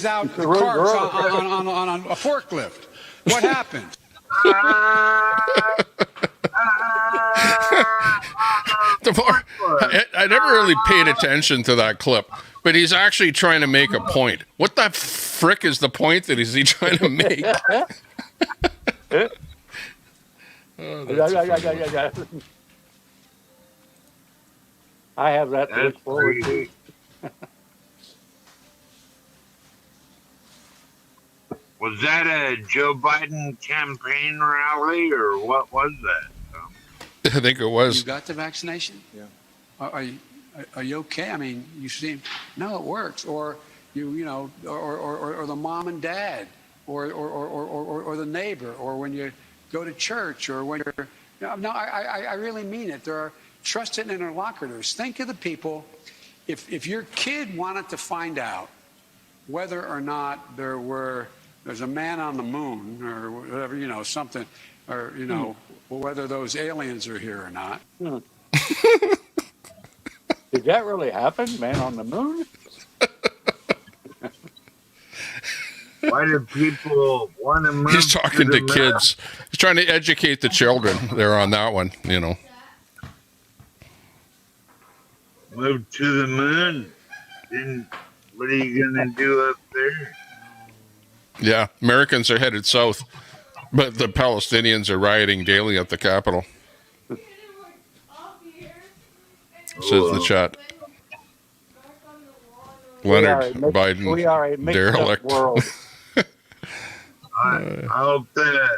out the carts on a forklift. What happens?
I never really paid attention to that clip, but he's actually trying to make a point. What the frick is the point that is he trying to make?
I have that to look forward to.
Was that a Joe Biden campaign rally or what was that?
I think it was.
You got the vaccination?
Yeah.
Are you
Are you okay? I mean, you seem, no, it works. Or or the mom and dad, or the neighbor, or when you go to church, or when you're, no, I really mean it. There are trusted interlocutors. Think of the people. If your kid wanted to find out whether or not there's a man on the moon or whatever, something, or, whether those aliens are here or not.
Did that really happen? Man on the moon?
Why do people want to move?
He's talking to
the
kids. He's trying to educate the children. They're on that one,
Move to the moon. Then what are you going to do up there?
Yeah, Americans are headed south, but the Palestinians are rioting daily at the Capitol. Says the chat. Leonard Biden,
we are a
derelict.
World.
I hope the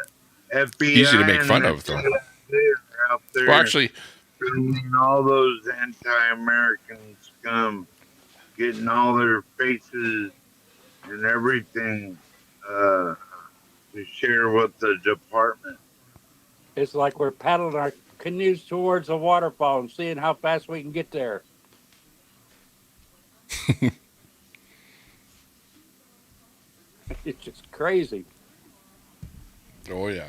FBI
Easy to make fun of, though.
They're out there.
Well, actually,
all those anti-American scum, getting all their faces and everything to share with the department.
It's like we're paddling our canoes towards a waterfall and seeing how fast we can get there. It's just crazy.
Oh, yeah.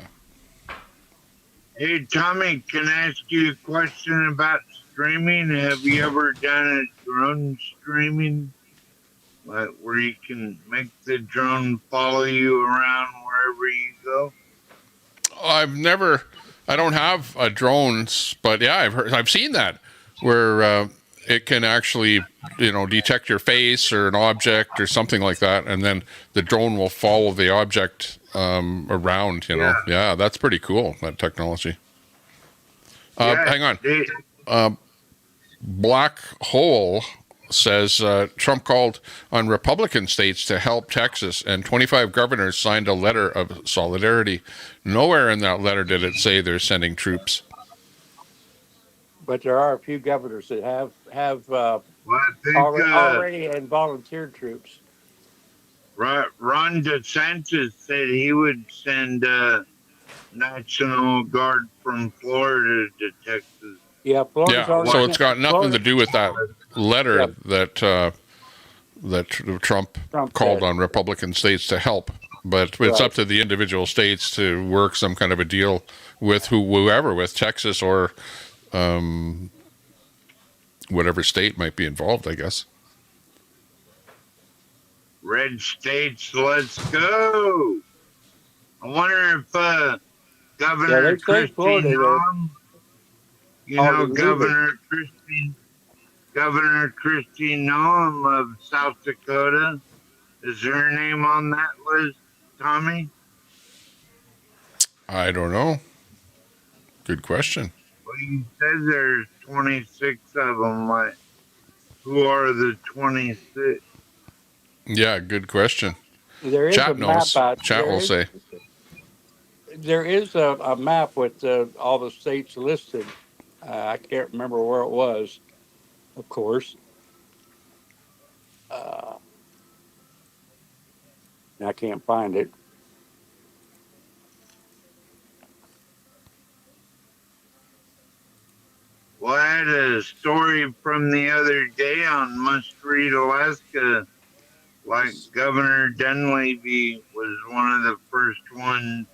Hey, Tommy, can I ask you a question about streaming? Have you ever done a drone streaming? Like where you can make the drone follow you around wherever you go?
I don't have drones, but yeah, I've seen that where it can actually, detect your face or an object or something like that, and then the drone will follow the object around. Yeah, that's pretty cool. That technology. Hang on. Black Hole says Trump called on Republican states to help Texas, and 25 governors signed a letter of solidarity. Nowhere in that letter did it say they're sending troops.
But there are a few governors that have already and volunteered troops.
Ron DeSantis said he would send National Guard from Florida to Texas.
Yeah,
so it's got nothing to do with that letter that Trump called on Republican states to help. But it's up to the individual states to work some kind of a deal with whoever, with Texas or whatever state might be involved, I guess.
Red states, let's go. I wonder if Governor Kristi Noem, Governor Kristi Noem of South Dakota, is her name on that list, Tommy?
I don't know. Good question.
Well, you said there's 26 of them. Like, who are the 26?
Yeah, good question.
There is
Chat
a
knows.
map out.
Chat will say.
There is a map with all the states listed. I can't remember where it was, of course. I can't find it.
Well, I had a story from the other day on Must Read Alaska. Like Governor Dunleavy was one of the first ones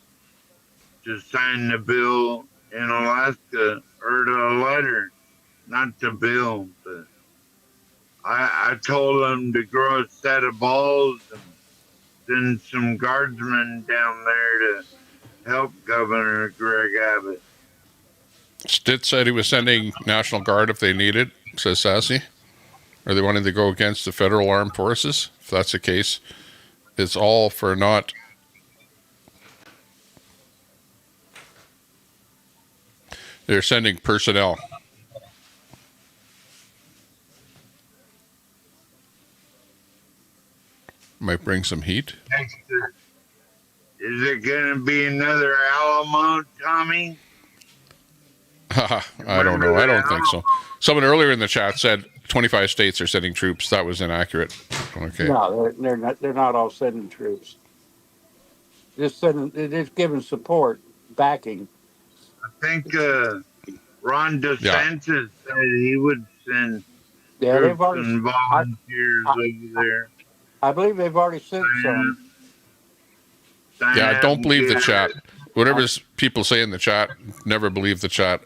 to sign the bill in Alaska, or the letter, not the bill, but I told him to grow a set of balls and send some guardsmen down there to help Governor Greg Abbott.
Stitt said he was sending National Guard if they needed, says Sassy. Are they wanting to go against the federal armed forces? If that's the case, it's all for naught. They're sending personnel. Might bring some heat.
Is it going to be another Alamo, Tommy?
I don't know. I don't think so. Someone earlier in the chat said 25 states are sending troops. That was inaccurate. Okay.
No, they're not. They're not all sending troops. They're just giving support, backing.
I think Ron
Yeah.
DeSantis said he would send
Yeah, they've
troops
already.
and volunteers over there.
I believe they've already sent some.
Yeah,
Sign up
don't
and
believe the
get
chat. Whatever's people say in the chat, never believe the chat,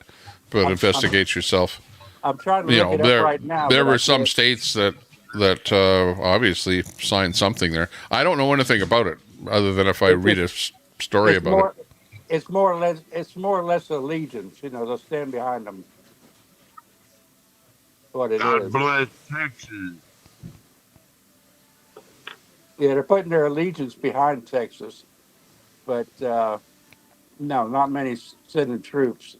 but investigate yourself.
I'm trying to
You
look
know,
it
there
up right now.
there
but I
were some
can't-
states that obviously signed something there. I don't know anything about it other than if I read a story
It's
about
more.
it.
It's more or less. It's more or less allegiance. You know, they'll stand behind them. What it
God
is.
bless Texas.
Yeah, they're putting their allegiance behind Texas, but no, not many sending troops.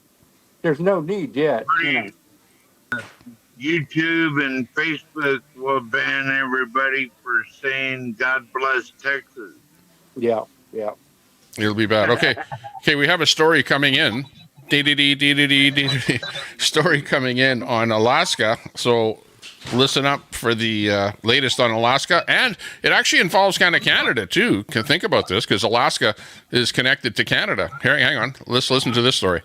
There's no need yet. You know.
YouTube and Facebook will ban everybody for saying God bless Texas.
Yeah, yeah.
It'll be bad. Okay, we have a story coming in. Story coming in on Alaska. So listen up for the latest on Alaska, and it actually involves kind of Canada too. Can think about this because Alaska is connected to Canada. Here, hang on. Let's listen to this story.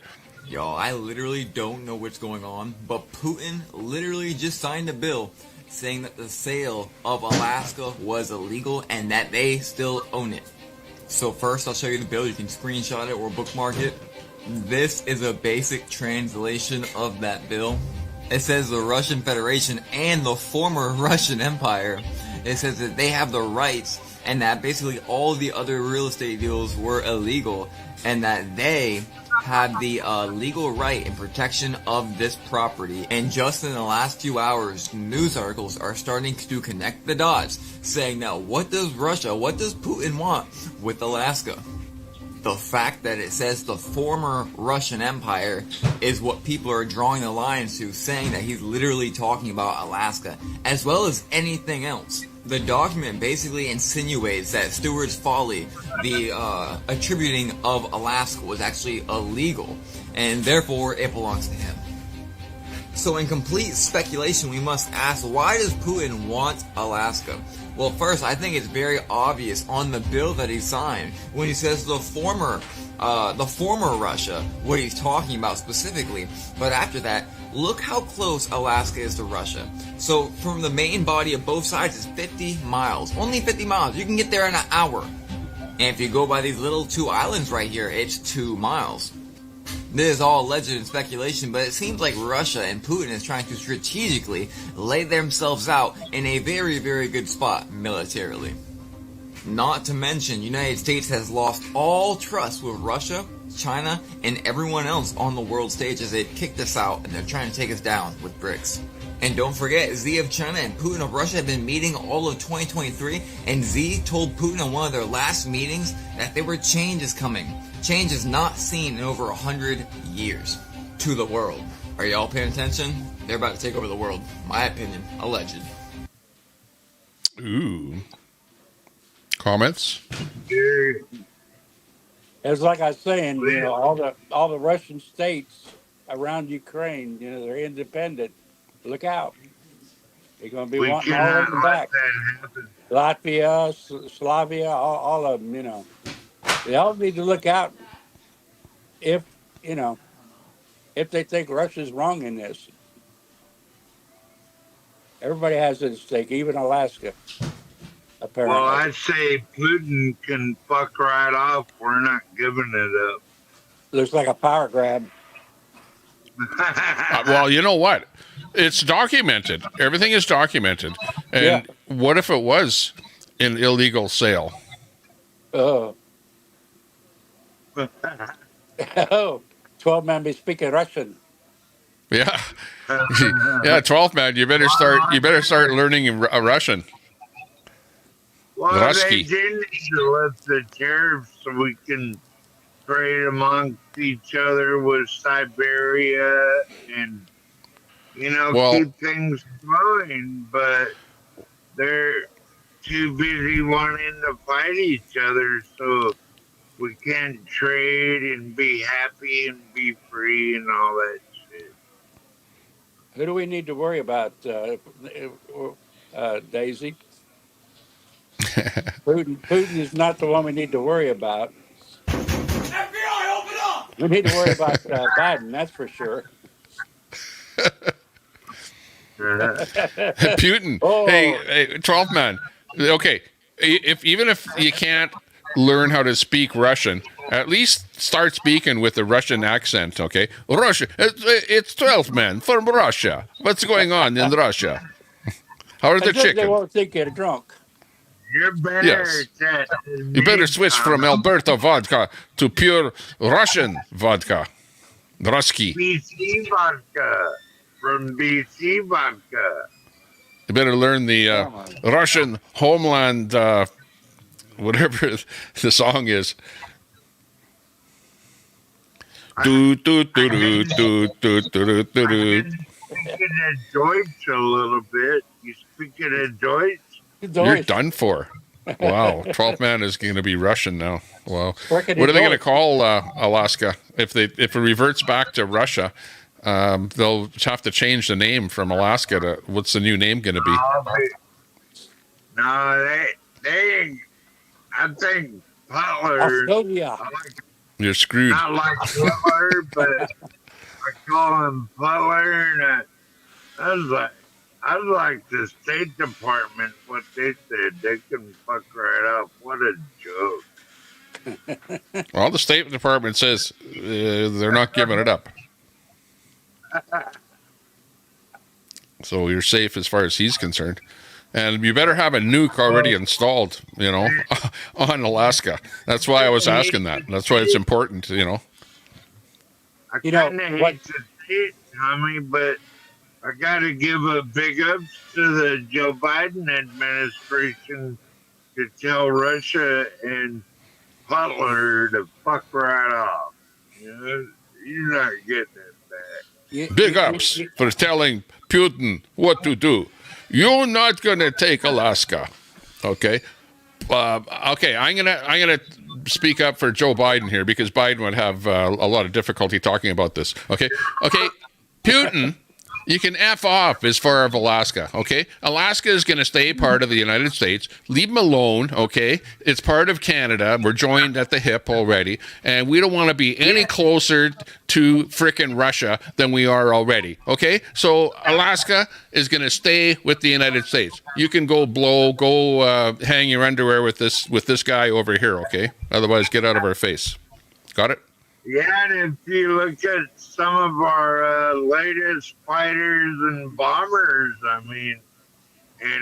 Y'all, I literally don't know what's going on, but Putin literally just signed a bill saying that the sale of Alaska was illegal and that they still own it. So first, I'll show you the bill. You can screenshot it or bookmark it. This is a basic translation of that bill. It says the Russian Federation and the former Russian Empire. It says that they have the rights and that basically all the other real estate deals were illegal and that they had the legal right and protection of this property. And just in the last few hours, news articles are starting to connect the dots, saying now what does Putin want with Alaska? The fact that it says the former Russian Empire is what people are drawing the lines to, saying that he's literally talking about Alaska, as well as anything else. The document basically insinuates that Stewart's folly, the attributing of Alaska, was actually illegal, and therefore it belongs to him. So in complete speculation, we must ask, why does Putin want Alaska? Well, first, I think it's very obvious on the bill that he signed when he says the former Russia, what he's talking about specifically. But after that, look how close Alaska is to Russia. So from the main body of both sides is 50 miles. Only 50 miles. You can get there in an hour. And if you go by these little two islands right here, it's 2 miles. This is all alleged and speculation, but it seems like Russia and Putin is trying to strategically lay themselves out in a very, very good spot militarily. Not to mention, United States has lost all trust with Russia, China, and everyone else on the world stage as they've kicked us out and they're trying to take us down with BRICS. And don't forget, Xi of China and Putin of Russia have been meeting all of 2023, and Xi told Putin in one of their last meetings that there were changes coming. Changes not seen in over 100 years to the world. Are y'all paying attention? They're about to take over the world. My opinion, alleged.
Ooh. Comments?
It's like I was saying, you know, all the Russian states around Ukraine, you know, they're independent. Look out. They're going to be wanting all of them back. Latvia, Slavia, all of them, you know. They all need to look out if they think Russia's wrong in this. Everybody has it at stake, even Alaska, apparently.
Well, I'd say Putin can fuck right off. We're not giving it up.
Looks like a power grab.
Well, you know what? It's documented. Everything is documented. And what if it was an illegal sale?
Oh. 12 men be speaking Russian.
Yeah. Yeah, 12 man, you better start learning Russian.
Well,
Rusky.
they do need to lift the tariffs so we can trade amongst each other with Siberia and, keep things flowing, but they're too busy wanting to fight each other, so we can't trade and be happy and be free and all that shit.
Who do we need to worry about, Daisy? Putin is not the one we need to worry about.
FBI, open up!
We need to worry about Biden, that's for sure.
Putin.
Oh,
Hey, 12 man. Okay, if you can't learn how to speak Russian, at least start speaking with a Russian accent. Okay, Russia. It's 12 man from Russia. What's going on in Russia? How are the
as if they
chicken?
won't think you're drunk.
You're better
Yes.
at that.
You better switch from Alberta vodka to pure Russian vodka. Rusky.
BC vodka. From BC vodka.
You better learn the Russian homeland, whatever the song is. Do do do do do do do do do.
Speaking of Deutsch a little bit. You speaking of Deutsch?
You're done for. Wow, 12 man is going to be Russian now. Wow. What
Frickin'
are they going to
Deutsch.
call Alaska if it reverts back to Russia? They'll have to change the name from Alaska to what's the new name going to be?
No, they. I think Butler.
Australia.
You're screwed.
Not like Butler, but I call him Butler, and I like the State Department. What they said, they can fuck right up. What a joke.
Well, the State Department says they're not giving it up. So you're safe as far as he's concerned. And you better have a nuke already installed, on Alaska. That's why I was asking that. That's why it's important,
I kind of hate to say it, Tommy, but I got to give a big ups to the Joe Biden administration to tell Russia and Butler to fuck right off. You're not getting it back.
Big ups for telling Putin what to do. You're not gonna take Alaska, okay? Okay, I'm gonna speak up for Joe Biden here because Biden would have a lot of difficulty talking about this. Okay, Putin, you can F off as far as Alaska, okay? Alaska is going to stay part of the United States. Leave them alone, okay? It's part of Canada. We're joined at the hip already, and we don't want to be any closer to frickin' Russia than we are already, okay? So Alaska is going to stay with the United States. You can go hang your underwear with this guy over here, okay? Otherwise, get out of our face. Got it?
Yeah, and if you look at some of our latest fighters and bombers, and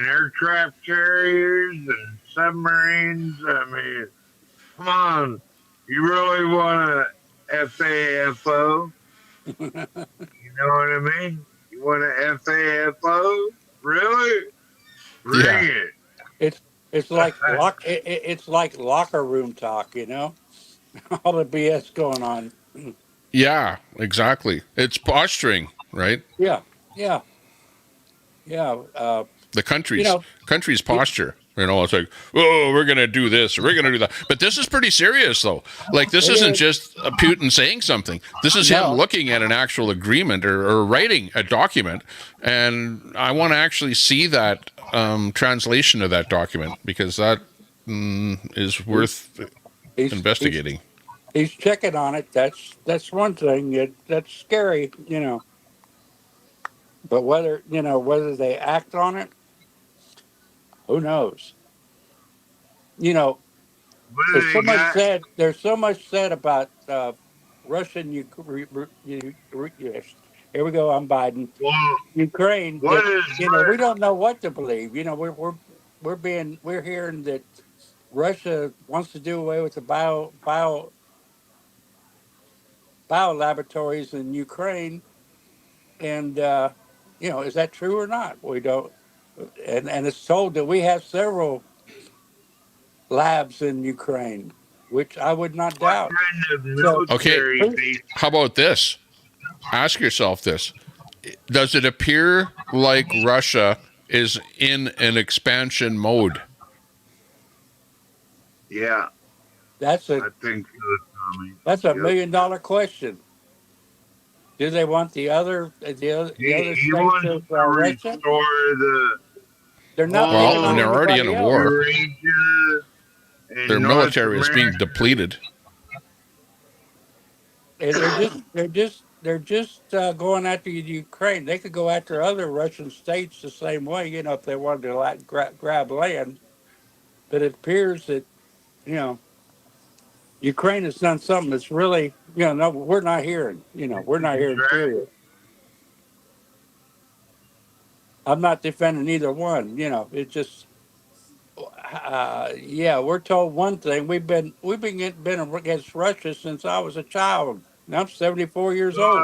aircraft carriers and submarines, come on. You really want a FAFO? You know what I mean? You want a FAFO? Really? Bring it.
It's like it's like locker room talk, all the BS going on.
Yeah, exactly. It's posturing, right?
Yeah.
The country's posture. It's like, oh, we're gonna do this, we're gonna do that. But this is pretty serious, though. Like, this isn't just Putin saying something. This is him looking at an actual agreement or writing a document, and I want to actually see that translation of that document because that is worth investigating.
He's checking on it. That's one thing. That's scary, But whether they act on it, who knows? There's so much said about Russian. Here we go. I'm Biden. Ukraine. We don't know what to believe. We're hearing that Russia wants to do away with the bio laboratories in Ukraine, and is that true or not? We don't, and it's told that we have several labs in Ukraine, which I would not doubt.
Okay, how about this? Ask yourself this: does it appear like Russia is in an expansion mode?
Yeah,
I think so,
Tommy.
That's a $1 million question. Do they want the other
He
states
wants
of
to
Russia?
restore the
They're not
whole
picking
Well, and
on
they're already in
anybody
a
else.
war.
Eurasia
Their
and North
military is being
America.
depleted.
And they're just going after Ukraine. They could go after other Russian states the same way, if they wanted to like grab land. But it appears that Ukraine has done something that's really no, we're not hearing. We're not
That's
hearing.
right.
Period. I'm not defending either one. It's just yeah, we're told one thing. Been against Russia since I was a child. Now I'm 74 years old.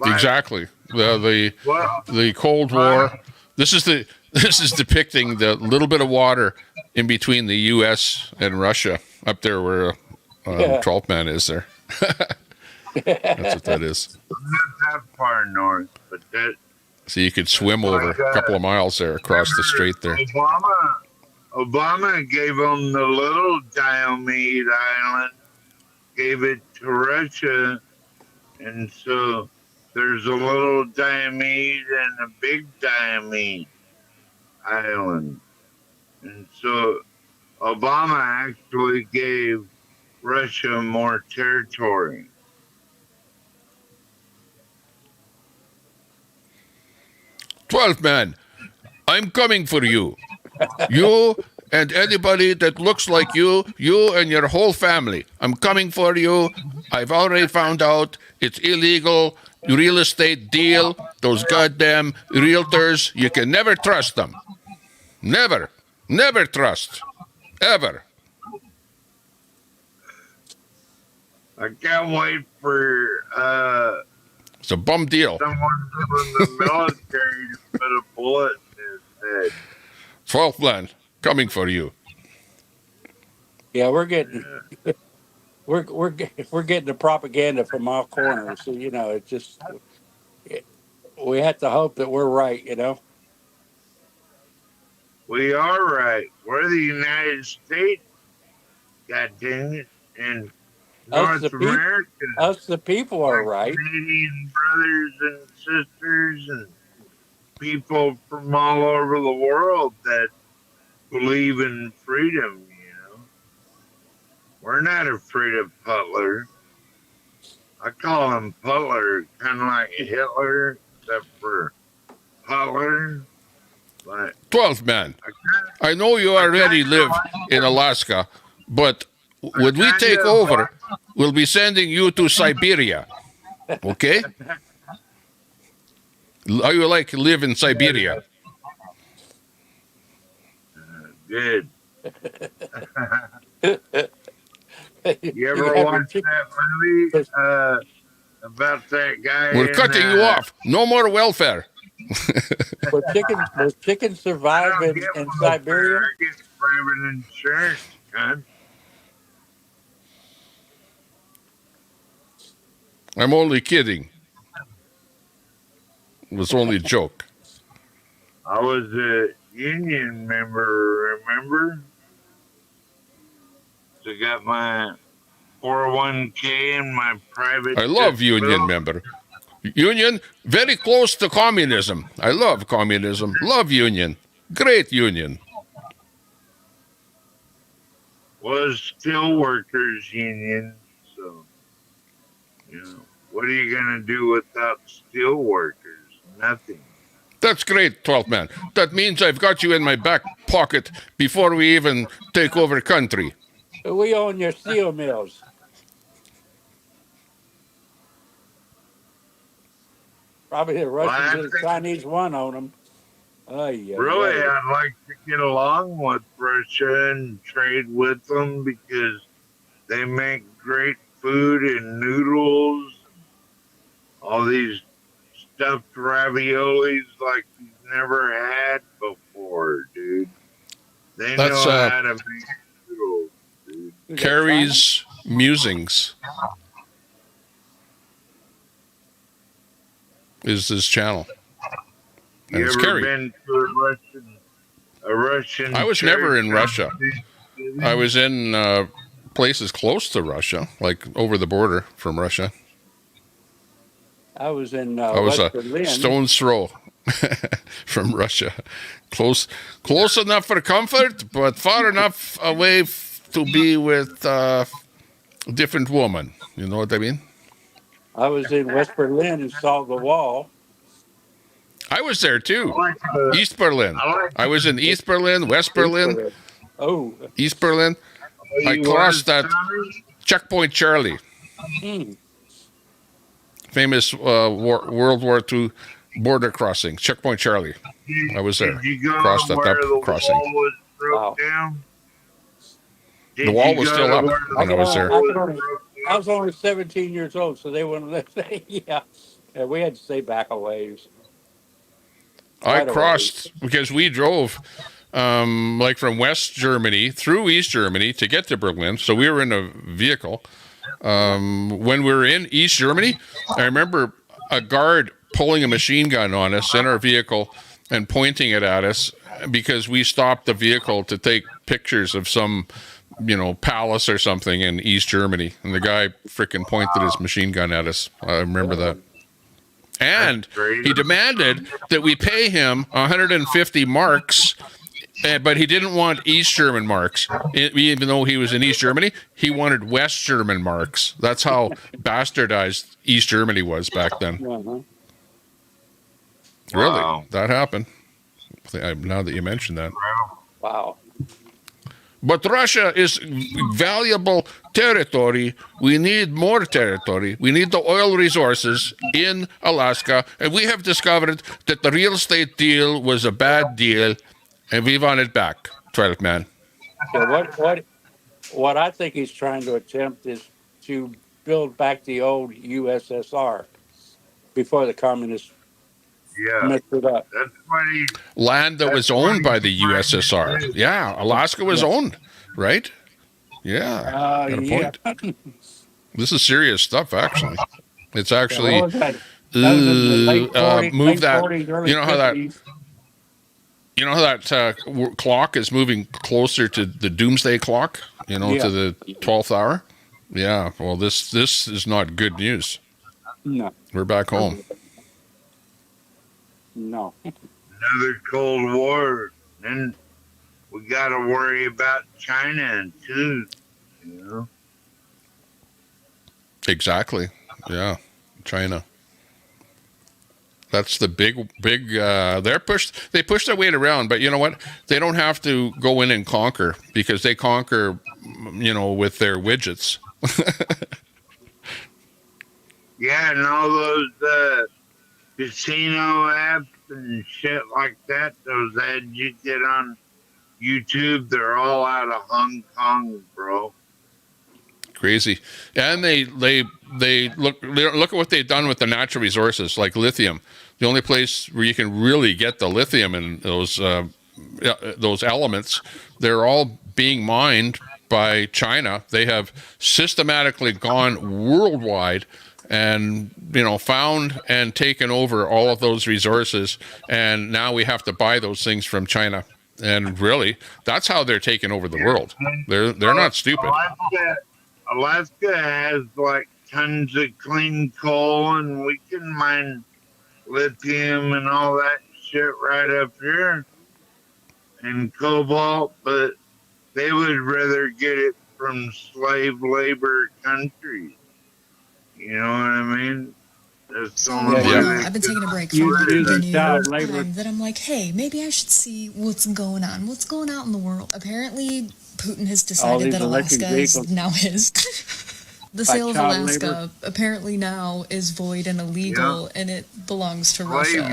Like,
Exactly.
well,
The Cold War. This is depicting the little bit of water in between the U.S. and Russia up there where
Yeah.
12th Man is there. That's what that is.
not that far north, but that
So you could swim over
like,
a couple of miles there across the strait there.
Obama gave them the little Diomede island, gave it to Russia, and so there's a little Diomede and a big Diomede island. And so Obama actually gave Russia more territory.
Man, I'm coming for you. You and anybody that looks like you and your whole family. I'm coming for you. I've already found out it's illegal real estate deal. Those goddamn realtors, you can never trust them. Never. Never trust. Ever.
I can't wait for
It's a bum deal.
someone from the military to put a bullet in his head.
12th Man, coming for you.
Yeah, we're getting we're getting the propaganda from all corners. So, it's just we have to hope that we're right.
We are right. We're the United States, God dang it, and North America.
Us the people are right.
Canadian brothers and sisters and people from all over the world that believe in freedom, We're not afraid of Butler. I call him Butler, kind of like Hitler, except for Butler. But
12th Man, I know you already live in Alaska, but when we take over, we'll be sending you to Siberia. Okay? How you like live in Siberia?
Good. You ever watch that movie about that guy?
We're cutting you off. No more welfare.
Will chickens survive in Siberia?
I get private insurance, God.
I'm only kidding. It was only a joke.
I was a union member, remember? So I got my 401k and my private.
I love union member. Union, very close to communism. I love communism. Love union. Great union.
Was steel workers union, so what are you gonna do without steel workers? Nothing.
That's great, 12th Man. That means I've got you in my back pocket before we even take over country.
We own your steel mills. Probably the Russians and the Chinese one own them.
Really, I'd like to get along with Russia and trade with them because they make great food and noodles, all these stuffed raviolis like you've never had before, dude. They know how to make noodles, dude.
Carrie's Musings is this channel. And
You
it's
ever
Carrie.
been to a Russian
I was never in
church?
Russia. I was in places close to Russia, like over the border from Russia.
I was in
I was
West
a
Berlin.
stone's throw from Russia. Close enough for comfort, but far enough away to be with a different woman. You know what I mean?
I was in West Berlin and saw the wall.
I was there too. East Berlin. I was in East Berlin, West Berlin.
Oh,
East Berlin. I crossed that Checkpoint Charlie. Famous World War II border crossing. Checkpoint Charlie. I was there.
Did you go
Crossed
to
that
where the
crossing.
wall was broke down?
The wall was still up when I was there.
I was only 17 years old, so they wouldn't let me. Yeah, we had to stay back a ways.
I crossed because we drove like from West Germany through East Germany to get to Berlin. So we were in a vehicle. When we were in East Germany, I remember a guard pulling a machine gun on us in our vehicle and pointing it at us because we stopped the vehicle to take pictures of some, palace or something in East Germany. And the guy freaking pointed his machine gun at us. I remember that. And he demanded that we pay him 150 marks, but he didn't want East German marks. Even though he was in East Germany, he wanted West German marks. That's how bastardized East Germany was back then. Really, that happened. Now that you mention that.
Wow.
But Russia is valuable territory. We need more territory. We need the oil resources in Alaska. And we have discovered that the real estate deal was a bad deal, and we want it back, 12 man.
So what I think he's trying to attempt is to build back the old USSR before the communists messed it up.
That's what he.
Land that was owned by the USSR. Yeah, Alaska was owned, right? Yeah, got a point. This is serious stuff, actually. It's actually
move that.
You know how that clock is moving closer to the doomsday clock? To the 12th hour. Yeah. Well, this is not good news.
No.
We're back home.
No.
Another Cold War. Then we got to worry about China too.
Exactly. Yeah. China. That's the big. They push their weight around, but you know what? They don't have to go in and conquer because they conquer, with their widgets.
Yeah, and all those casino apps and shit like that, those ads you get on YouTube, they're all out of Hong Kong, bro.
Crazy. And they look at what they've done with the natural resources like lithium. The only place where you can really get the lithium and those elements, they're all being mined by China. They have systematically gone worldwide and found and taken over all of those resources, and now we have to buy those things from China. And really, that's how they're taking over the world. They're not stupid.
Alaska has like tons of clean coal, and we can mine lithium and all that shit right up here, and cobalt, but they would rather get it from slave labor countries. You know what I mean? That's the only way
I've been taking a break from the news that I'm like, hey, maybe I should see what's going on. What's going on in the world? Apparently, Putin has decided that Alaska is now his. The sale of Alaska apparently now is void and illegal, and it belongs to Russia.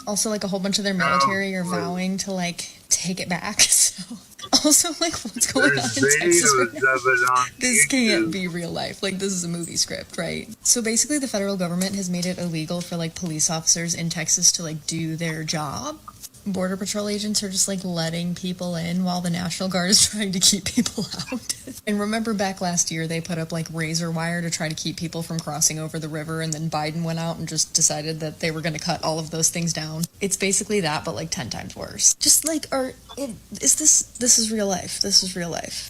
Also, like a whole bunch of their military are vowing to take it back. So, also, what's going on in Texas right now? This can't be real life. This is a movie script, right? So basically, the federal government has made it illegal for police officers in Texas to do their job. Border Patrol agents are just letting people in while the National Guard is trying to keep people out. And remember back last year, they put up razor wire to try to keep people from crossing over the river, and then Biden went out and just decided that they were going to cut all of those things down. It's basically that, but 10 times worse. Just this is real life. This is real life.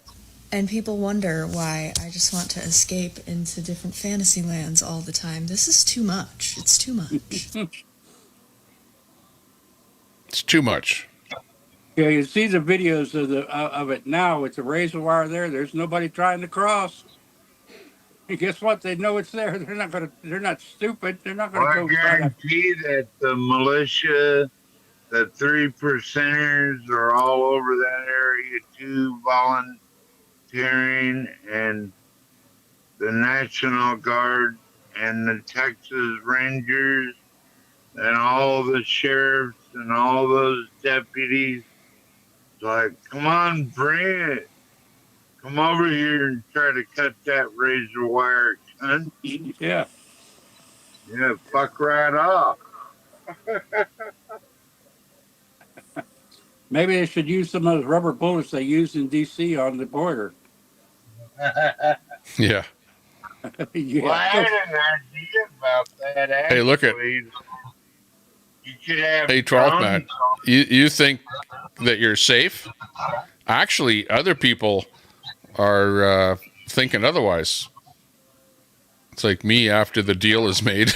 And people wonder why I just want to escape into different fantasy lands all the time. This is too much. It's too much.
It's too much.
Yeah, you see the videos of it now with the razor wire there. There's nobody trying to cross. And guess what? They know it's there. They're not gonna. They're not stupid. They're not
Well,
gonna
I
go try to.
guarantee that the militia, the 3%ers are all over that area too, volunteering, and the National Guard and the Texas Rangers and all the sheriffs and all those deputies. It's like, come on, bring it. Come over here and try to cut that razor wire, cunt.
Yeah.
Yeah, fuck right off.
Maybe they should use some of those rubber bullets they use in D.C. on the border.
Yeah.
Yeah.
Well, I had an idea about that, actually.
Hey, look at.
You could have
Hey, 12th man, you think that you're safe? Actually, other people are thinking otherwise. It's like me after the deal is made.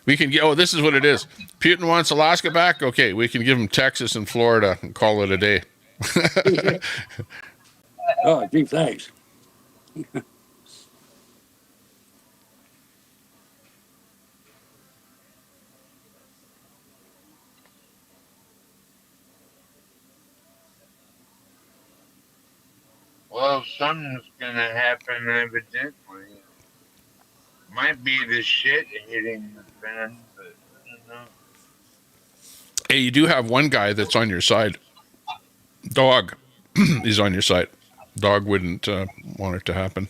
We can get. Oh, this is what it is. Putin wants Alaska back. Okay, we can give him Texas and Florida and call it a day.
Oh, gee, thanks.
Well, something's gonna happen, evidently. Might be the shit hitting the fan, but I don't know.
Hey, you do have one guy that's on your side. Dog is on your side. Dog wouldn't want it to happen.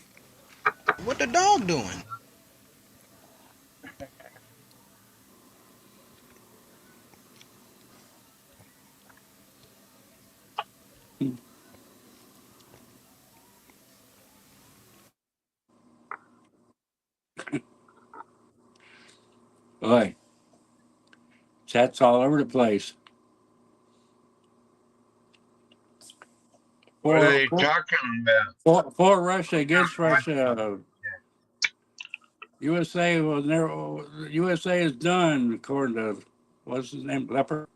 What the dog doing?
Boy, chats all over the place.
What are they talking about?
For Russia, against Russia. USA was never. USA is done, according to what's his name, Leopard.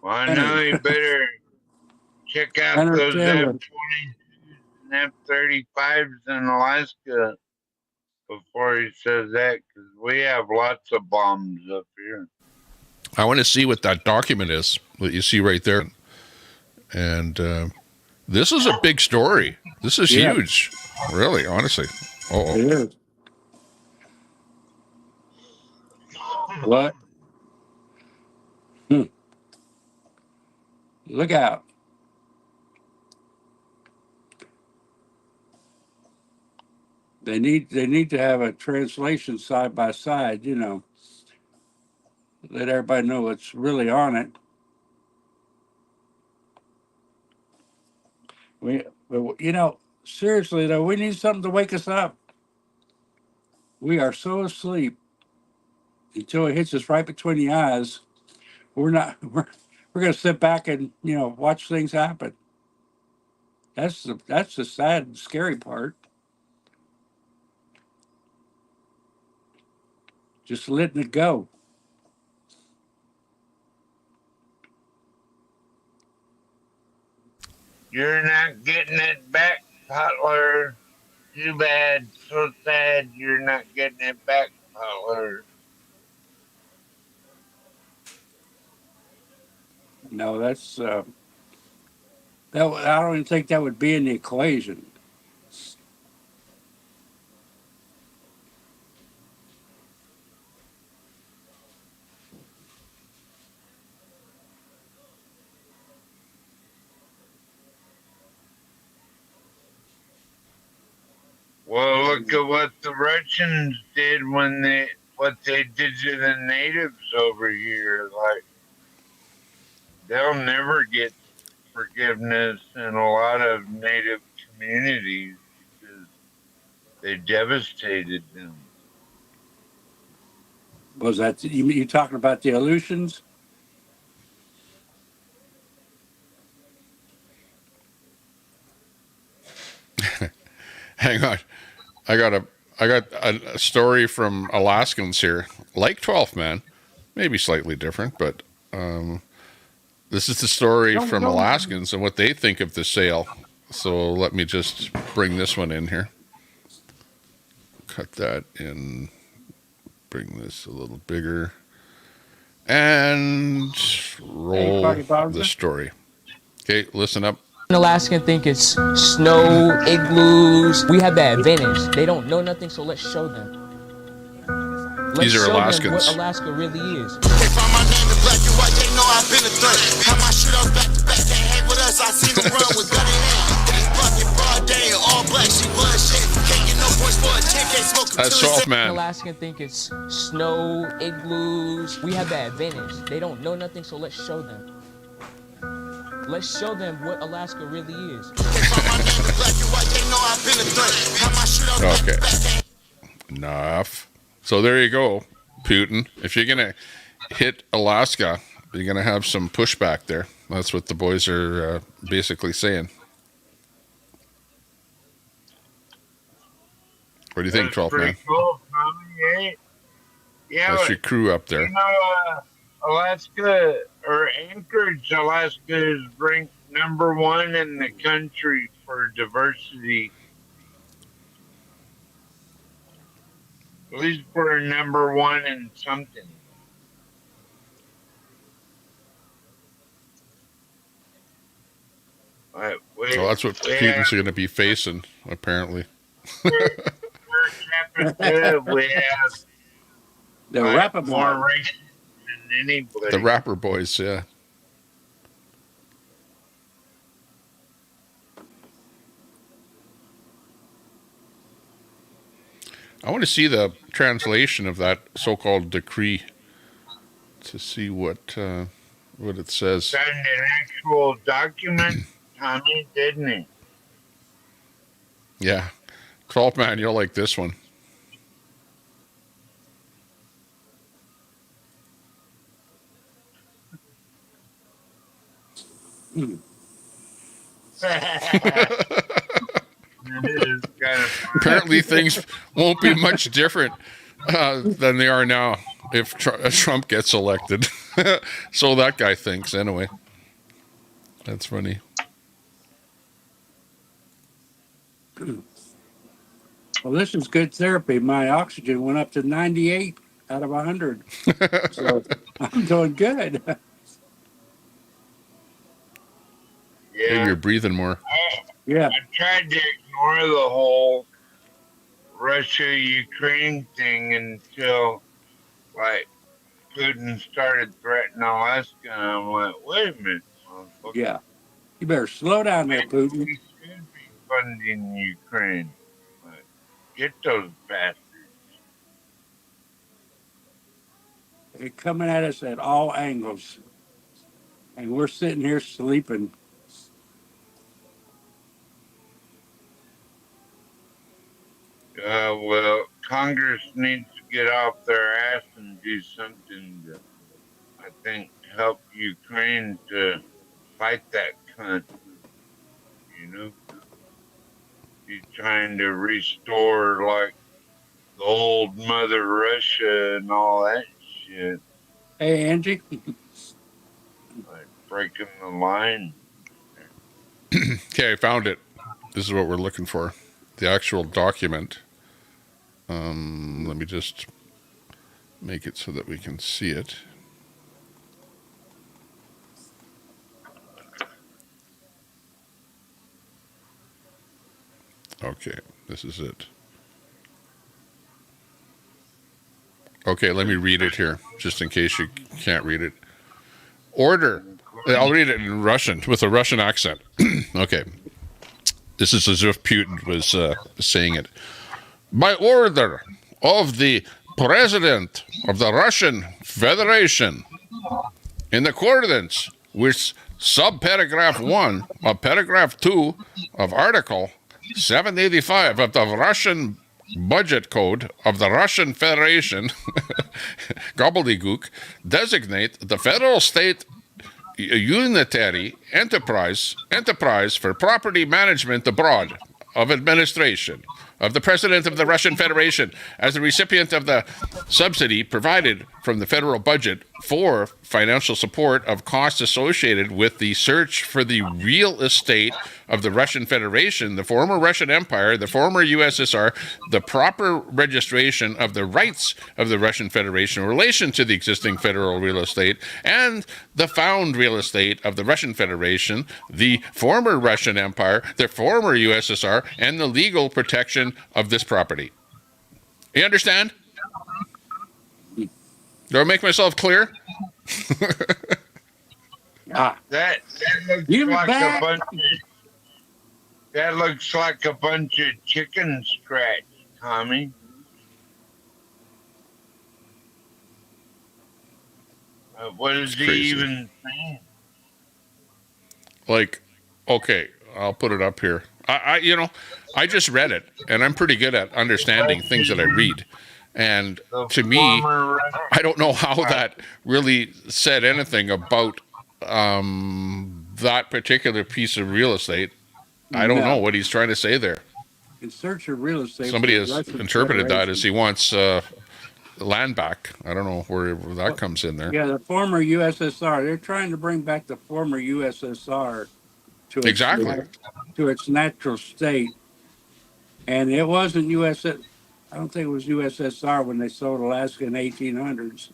Well, I know they better check out
Leonard
those
Taylor.
F-22s and F-35s in Alaska before he says that, because we have lots of bombs up here.
I want to see what that document is that you see right there. And this is a big story. This is huge. Really, honestly. Uh-oh.
It is. What? Look out. They need to have a translation side by side, let everybody know what's really on it. Seriously though, we need something to wake us up. We are so asleep until it hits us right between the eyes. We're gonna sit back and watch things happen. That's the sad, scary part. Just letting it go.
You're not getting it back, Potler. Too bad. So sad you're not getting it back, Potler.
No, that's that. I don't even think that would be in the equation.
Well, look at what the Russians did what they did to the natives over here. Like, they'll never get forgiveness in a lot of native communities because they devastated them.
Was that you talking about the Aleutians?
Hang on. I got a story from Alaskans here. Like 12th man. Maybe slightly different, but this is the story from Alaskans and what they think of the sale. So let me just bring this one in here. Cut that in. Bring this a little bigger. And roll the story. Okay, listen up.
Alaskan think it's snow, igloos. We have that advantage. They don't know nothing, so let's show them.
These are Alaskans.
What Alaska really is.
They found my name in black and white, they know I've been a threat. Have my shit up back to back, can't hang with us. I seen them run with gun in hand. This bucket broad day, all black, she blood shit. Can't get no points for a 10K smoke.
That's 12th man.
Alaskan think it's snow, igloos. We have that advantage. They don't know nothing, so let's show them. Let's show them what Alaska really is.
Okay. Enough. So there you go, Putin. If you're going to hit Alaska, you're going to have some pushback there. That's what the boys are basically saying. What do you think, 12th man?
Cool, yeah.
That's your crew up there.
You know, Alaska, or Anchorage, Alaska is ranked #1 in the country for diversity. At least we're #1 in something.
So that's what Putin's going to be facing, apparently.
We're we have
the rapper
more race than anybody.
The rapper boys, yeah. I want to see the translation of that so-called decree to see what it says.
Signed an actual document, Tommy, didn't he?
Yeah. 12th man, you'll like this one. Apparently things won't be much different than they are now if Trump gets elected. So that guy thinks anyway. That's funny.
Well, this is good therapy. My oxygen went up to 98 out of 100. So I'm doing good.
Yeah. Maybe you're breathing more.
Yeah.
I tried to ignore the whole Russia-Ukraine thing until, like, Putin started threatening Alaska, and I'm like, wait a minute.
Yeah. You better slow down there, Putin.
We should be funding Ukraine. But get those bastards.
They're coming at us at all angles. And we're sitting here sleeping.
Well, Congress needs to get off their ass and do something to, I think, help Ukraine to fight that cunt. You know? He's trying to restore, like, the old Mother Russia and all that shit.
Hey, Angie.
Like, breaking the line.
Okay, I found it. This is what we're looking for. The actual document. Let me just make it so that we can see it. Okay, this is it. Okay, let me read it here, just in case you can't read it. Order. I'll read it in Russian, with a Russian accent. Okay. This is as if Putin was saying it. By order of the President of the Russian Federation, in accordance with subparagraph 1 of paragraph 2 of Article 785 of the Russian Budget Code of the Russian Federation, gobbledygook designate the federal state unitary enterprise for property management abroad of administration of the President of the Russian Federation as the recipient of the subsidy provided from the federal budget for financial support of costs associated with the search for the real estate of the Russian Federation, the former Russian Empire, the former USSR, the proper registration of the rights of the Russian Federation in relation to the existing federal real estate, and the found real estate of the Russian Federation, the former Russian Empire, the former USSR, and the legal protection of this property. You understand? Do I make myself clear?
That looks like a bunch of chicken scratch, Tommy. What is he even saying?
Like, okay, I'll put it up here. I just read it, and I'm pretty good at understanding things that I read. And to me, I don't know how that really said anything about that particular piece of real estate. I don't know what he's trying to say there.
In search of real estate.
Somebody has interpreted that as he wants land back. I don't know where that comes in there.
Yeah, the former USSR. They're trying to bring back the former USSR to its natural state. And it wasn't USSR. I don't think it was USSR when they sold Alaska in 1800s.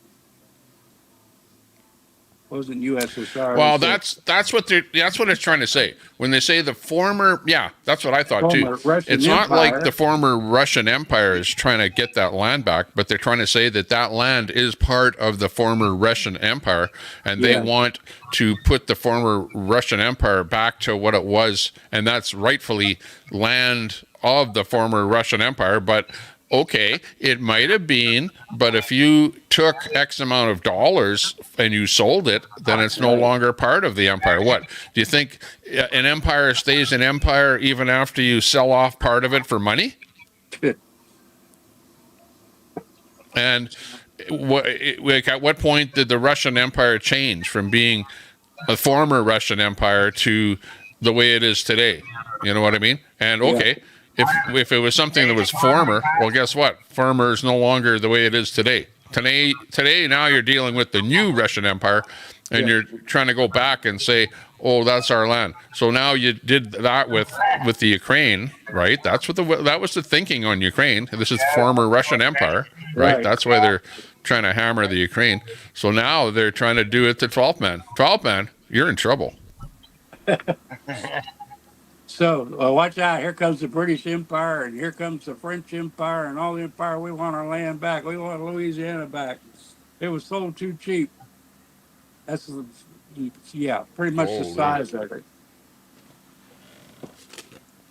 It wasn't USSR.
Well, that's what it's trying to say. When they say the former, yeah, that's what I thought too. It's not like the former Russian Empire is trying to get that land back, but they're trying to say that land is part of the former Russian Empire, and they want to put the former Russian Empire back to what it was, and that's rightfully land of the former Russian Empire. But okay, it might have been, but if you took X amount of dollars and you sold it, then it's no longer part of the empire. What do you think? An empire stays an empire even after you sell off part of it for money? And at what point did the Russian Empire change from being a former Russian Empire to the way it is today? You know what I mean? And okay. If it was something that was former, well, guess what? Former is no longer the way it is today. Today, now you're dealing with the new Russian Empire, and you're trying to go back and say, "Oh, that's our land." So now you did that with the Ukraine, right? That was the thinking on Ukraine. This is former Russian Empire, right? That's why they're trying to hammer the Ukraine. So now they're trying to do it to 12th man. 12th man, you're in trouble.
So watch out. Here comes the British Empire, and here comes the French Empire, and all the empire. We want our land back. We want Louisiana back. It was sold too cheap. That's pretty much the size of it.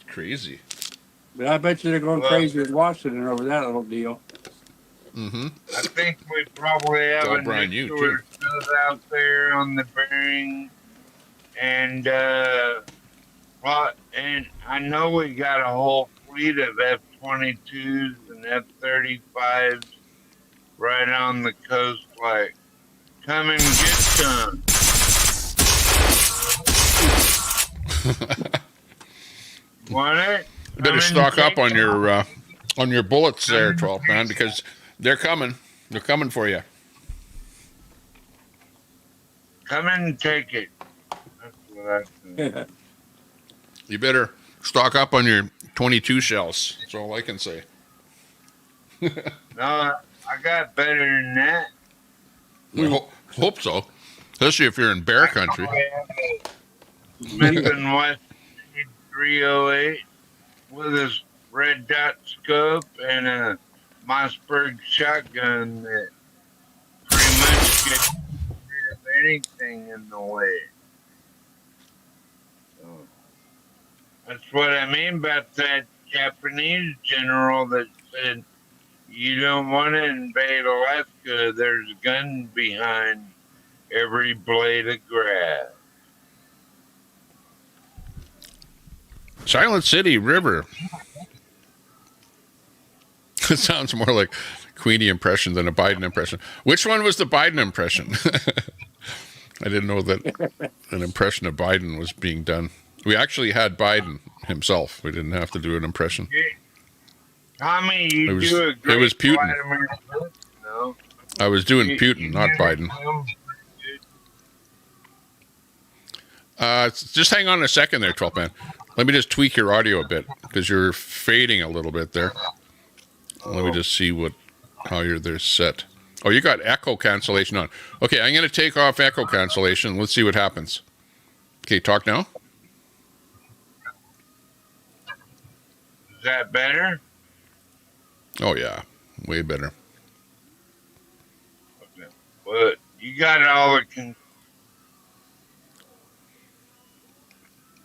Crazy.
But I bet you they're going crazy in Washington over that little deal.
Mm-hmm.
I think we probably have a nuclear out there on the Bering, and I know we got a whole fleet of F-22s and F-35s right on the coast. Like, come and get some. Want it?
You better stock up on your bullets there, 12th man, because they're coming. They're coming for you.
Come in and take it. That's what I think.
You better stock up on your 22 shells. That's all I can say.
No, I got better than that.
Well, hope so. Especially if you're in bear country.
Smith & Wesson 308 with a red dot scope and a Mossberg shotgun that pretty much gets rid of anything in the way. That's what I mean about that Japanese general that said, you don't want to invade Alaska. There's a gun behind every blade of grass.
Silent City River. It sounds more like Queenie impression than a Biden impression. Which one was the Biden impression? I didn't know that an impression of Biden was being done. We actually had Biden himself. We didn't have to do an impression.
Tommy, you do a
It
great
was Putin.
Vladimir Putin, though.
I was doing Putin, not Biden. Just hang on a second there, 12 man. Let me just tweak your audio a bit because you're fading a little bit there. Let me just see how you're there set. Oh, you got echo cancellation on. Okay, I'm going to take off echo cancellation. Let's see what happens. Okay, talk now.
Is that better?
Oh, yeah. Way better.
Okay. Well, you got all the...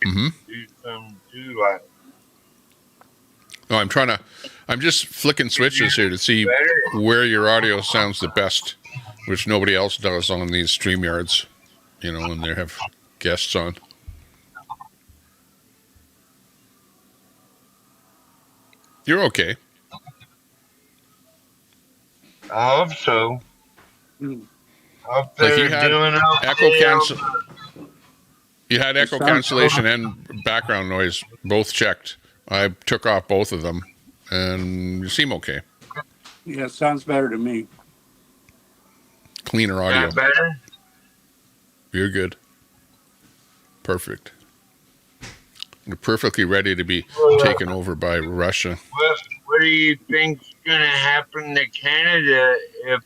Mm-hmm.
Do something too, like...
Oh, I'm just flicking switches here to see where your audio sounds the best, which nobody else does on these StreamYards, when they have guests on. You're okay.
I hope so. Hope they're
you had
doing
echo cancel. You had echo
sounds
cancellation
cool.
and background noise both checked. I took off both of them, and you seem okay.
Yeah, sounds better to me.
Cleaner audio.
That better?
You're good. Perfect. You're perfectly ready to be taken over by Russia.
What do you think's going to happen to Canada if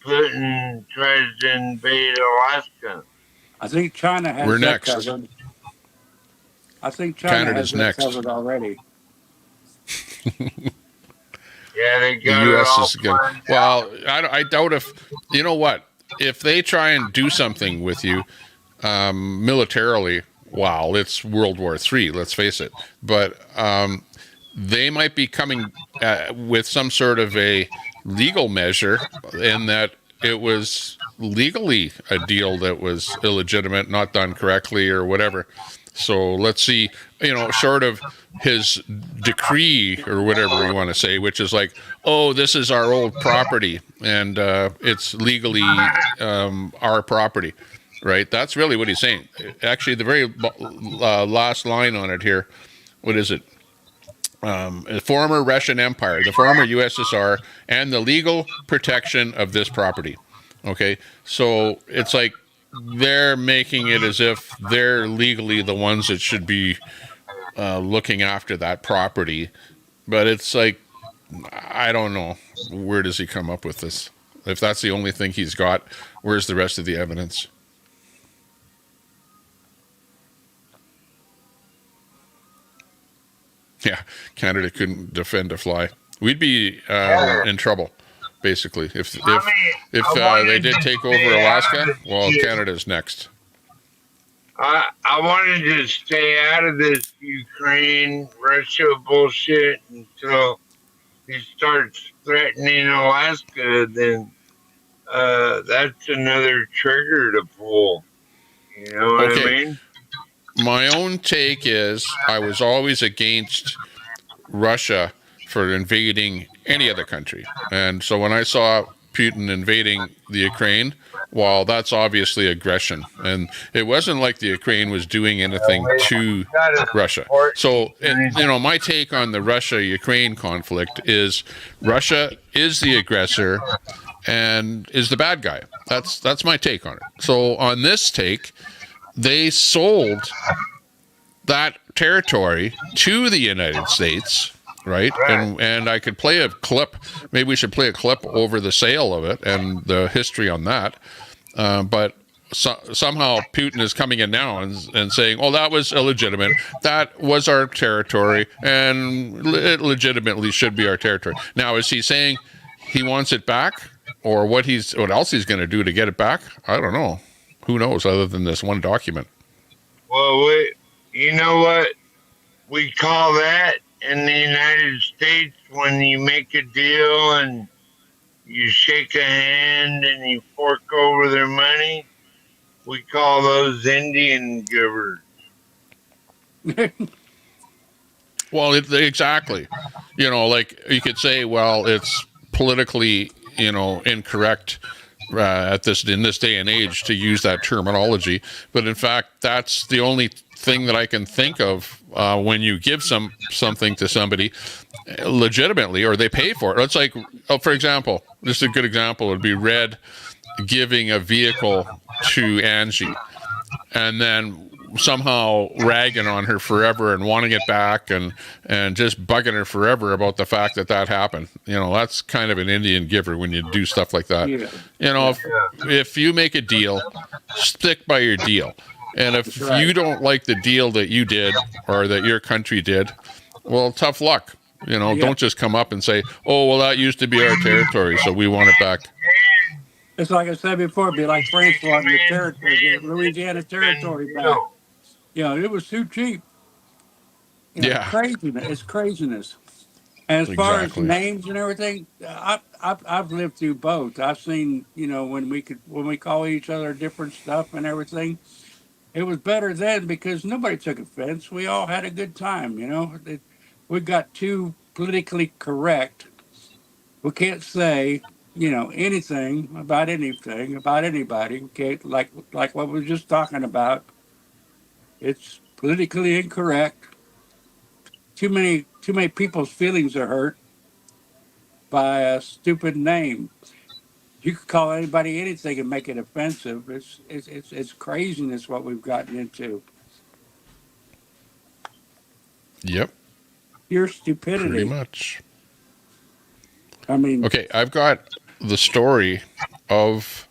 Putin tries to invade Alaska?
I think China has
We're
that
next.
covered. I think China
Canada's
has that
next.
covered already.
Yeah, they
The
got it
U.S.
all
is good.
planned out.
Well, I doubt if, you know what, if they try and do something with you militarily, wow, it's World War III, let's face it. But they might be coming with some sort of a legal measure in that it was legally a deal that was illegitimate, not done correctly or whatever. So let's see, short of his decree or whatever you want to say, which is like, oh, this is our old property and it's legally our property, right? That's really what he's saying. Actually, the very last line on it here, what is it? The former Russian Empire, the former USSR, and the legal protection of this property. Okay, so it's like they're making it as if they're legally the ones that should be looking after that property. But it's like, I don't know. Where does he come up with this? If that's the only thing he's got, where's the rest of the evidence? Yeah, Canada couldn't defend a fly. We'd be in trouble, basically. If they did take over Alaska, well, Canada's next.
I wanted to stay out of this Ukraine, Russia bullshit until he starts threatening Alaska. Then that's another trigger to pull. You know what I mean?
My own take is I was always against Russia for invading any other country. And so when I saw Putin invading the Ukraine, well, that's obviously aggression. And it wasn't like the Ukraine was doing anything to Russia. So, my take on the Russia-Ukraine conflict is Russia is the aggressor and is the bad guy. That's my take on it. So on this take, they sold that territory to the United States, right? And I could play a clip. Maybe we should play a clip over the sale of it and the history on that. But somehow Putin is coming in now and saying, oh, that was illegitimate. That was our territory, and it legitimately should be our territory. Now, is he saying he wants it back, or what else he's going to do to get it back? I don't know. Who knows, other than this one document?
Well, you know what we call that in the United States when you make a deal and you shake a hand and you fork over their money? We call those Indian givers.
Well, exactly. Like you could say, well, it's politically, incorrect in this day and age to use that terminology. But in fact, that's the only thing that I can think of when you give something to somebody legitimately, or they pay for it. It's like, for example, just a good example would be Red giving a vehicle to Angie, and then somehow ragging on her forever and wanting it back, and just bugging her forever about the fact that happened. That's kind of an Indian giver when you do stuff like that. If you make a deal, stick by your deal. And if you don't like the deal that you did or that your country did, well, tough luck. Don't just come up and say, oh, well, that used to be our territory, so we want it back.
It's like I said before, it'd be like France wanting the territory, Louisiana territory back. It was too cheap. Craziness. It's craziness. And as far as names and everything, I've lived through both. I've seen, when we call each other different stuff and everything. It was better then because nobody took offense. We all had a good time, We got too politically correct. We can't say, anything about anybody. We can't, like what we were just talking about. It's politically incorrect. Too many people's feelings are hurt by a stupid name. You could call anybody anything and make it offensive. It's craziness what we've gotten into.
Yep.
Pure stupidity.
Pretty much.
I mean.
Okay, I've got the story of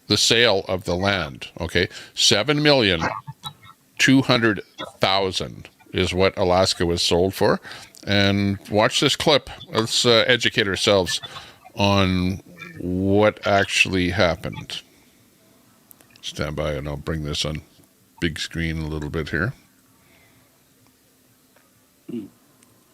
the sale of the land. Okay, 7,200,000 is what Alaska was sold for. And watch this clip. Let's educate ourselves on what actually happened. Stand by and I'll bring this on big screen a little bit here.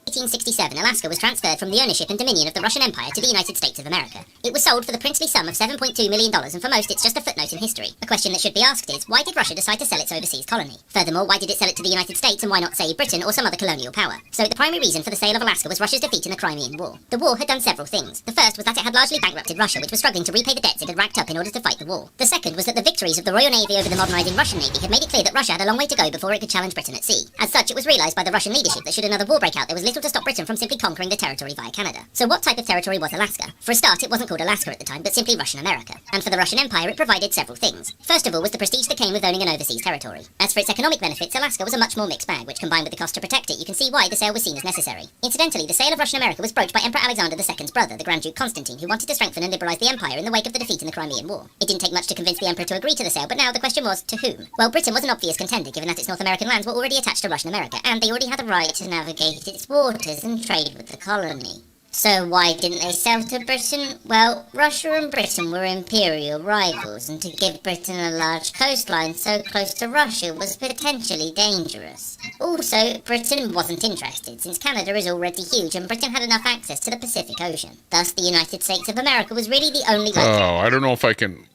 1867, Alaska was transferred from the ownership and dominion of the Russian Empire to the United States of America. It was sold for the princely sum of $7.2 million, and for most it's just a footnote in history. A question that should be asked is, why did Russia decide to sell its overseas colony? Furthermore, why did it sell it to the United States and why not, say, Britain or some other colonial power? So the primary reason for the sale of Alaska was Russia's defeat in the Crimean War. The war had done several things. The first was that it had largely bankrupted Russia, which was struggling to repay the debts it had racked up in order to fight the war. The second was that the victories of the Royal Navy over the modernising Russian Navy had made it clear that Russia had a long way to go before it could challenge Britain at sea. As such, it was realised by the Russian leadership that should another war break out, there was little to stop Britain from simply conquering the territory via Canada. So what type of territory was Alaska? For a start, it wasn't called Alaska at the time, but simply Russian America. And for the Russian Empire, it provided several things. First of all was the prestige that came with owning an overseas territory. As for its economic benefits, Alaska was a much more mixed bag, which combined with the cost to protect it, you can see why the sale was seen as necessary. Incidentally, the sale of Russian America was broached by Emperor Alexander II's brother, the Grand Duke Constantine, who wanted to strengthen and liberalise the empire in the wake of the defeat in the Crimean War. It didn't take much to convince the emperor to agree to the sale, but now the question was, to whom? Well, Britain was an obvious contender, given that its North American lands were already attached to Russian America, and they already had the right to navigate its waters and trade with the colony. So why didn't they sell to Britain? Well, Russia and Britain were imperial rivals, and to give Britain a large coastline so close to Russia was potentially dangerous. Also, Britain wasn't interested, since Canada is already huge and Britain had enough access to the Pacific Ocean. Thus, the United States of America was really the only...
I don't know if I can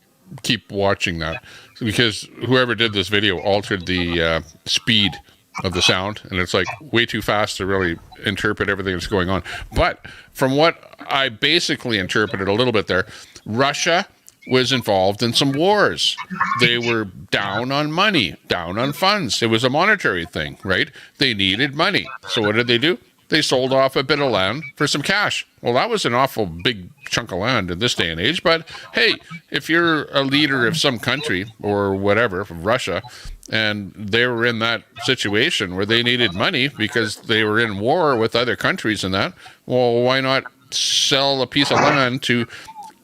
keep watching that, because whoever did this video altered the speed of the sound, and it's like way too fast to really interpret everything that's going on. But from what I basically interpreted a little bit there, Russia was involved in some wars. They were down on money, down on funds. It was a monetary thing, right? They needed money. So what did they do? They sold off a bit of land for some cash. Well, that was an awful big chunk of land in this day and age. But hey, if you're a leader of some country or whatever, from Russia, and they were in that situation where they needed money because they were in war with other countries and that, well, why not sell a piece of land to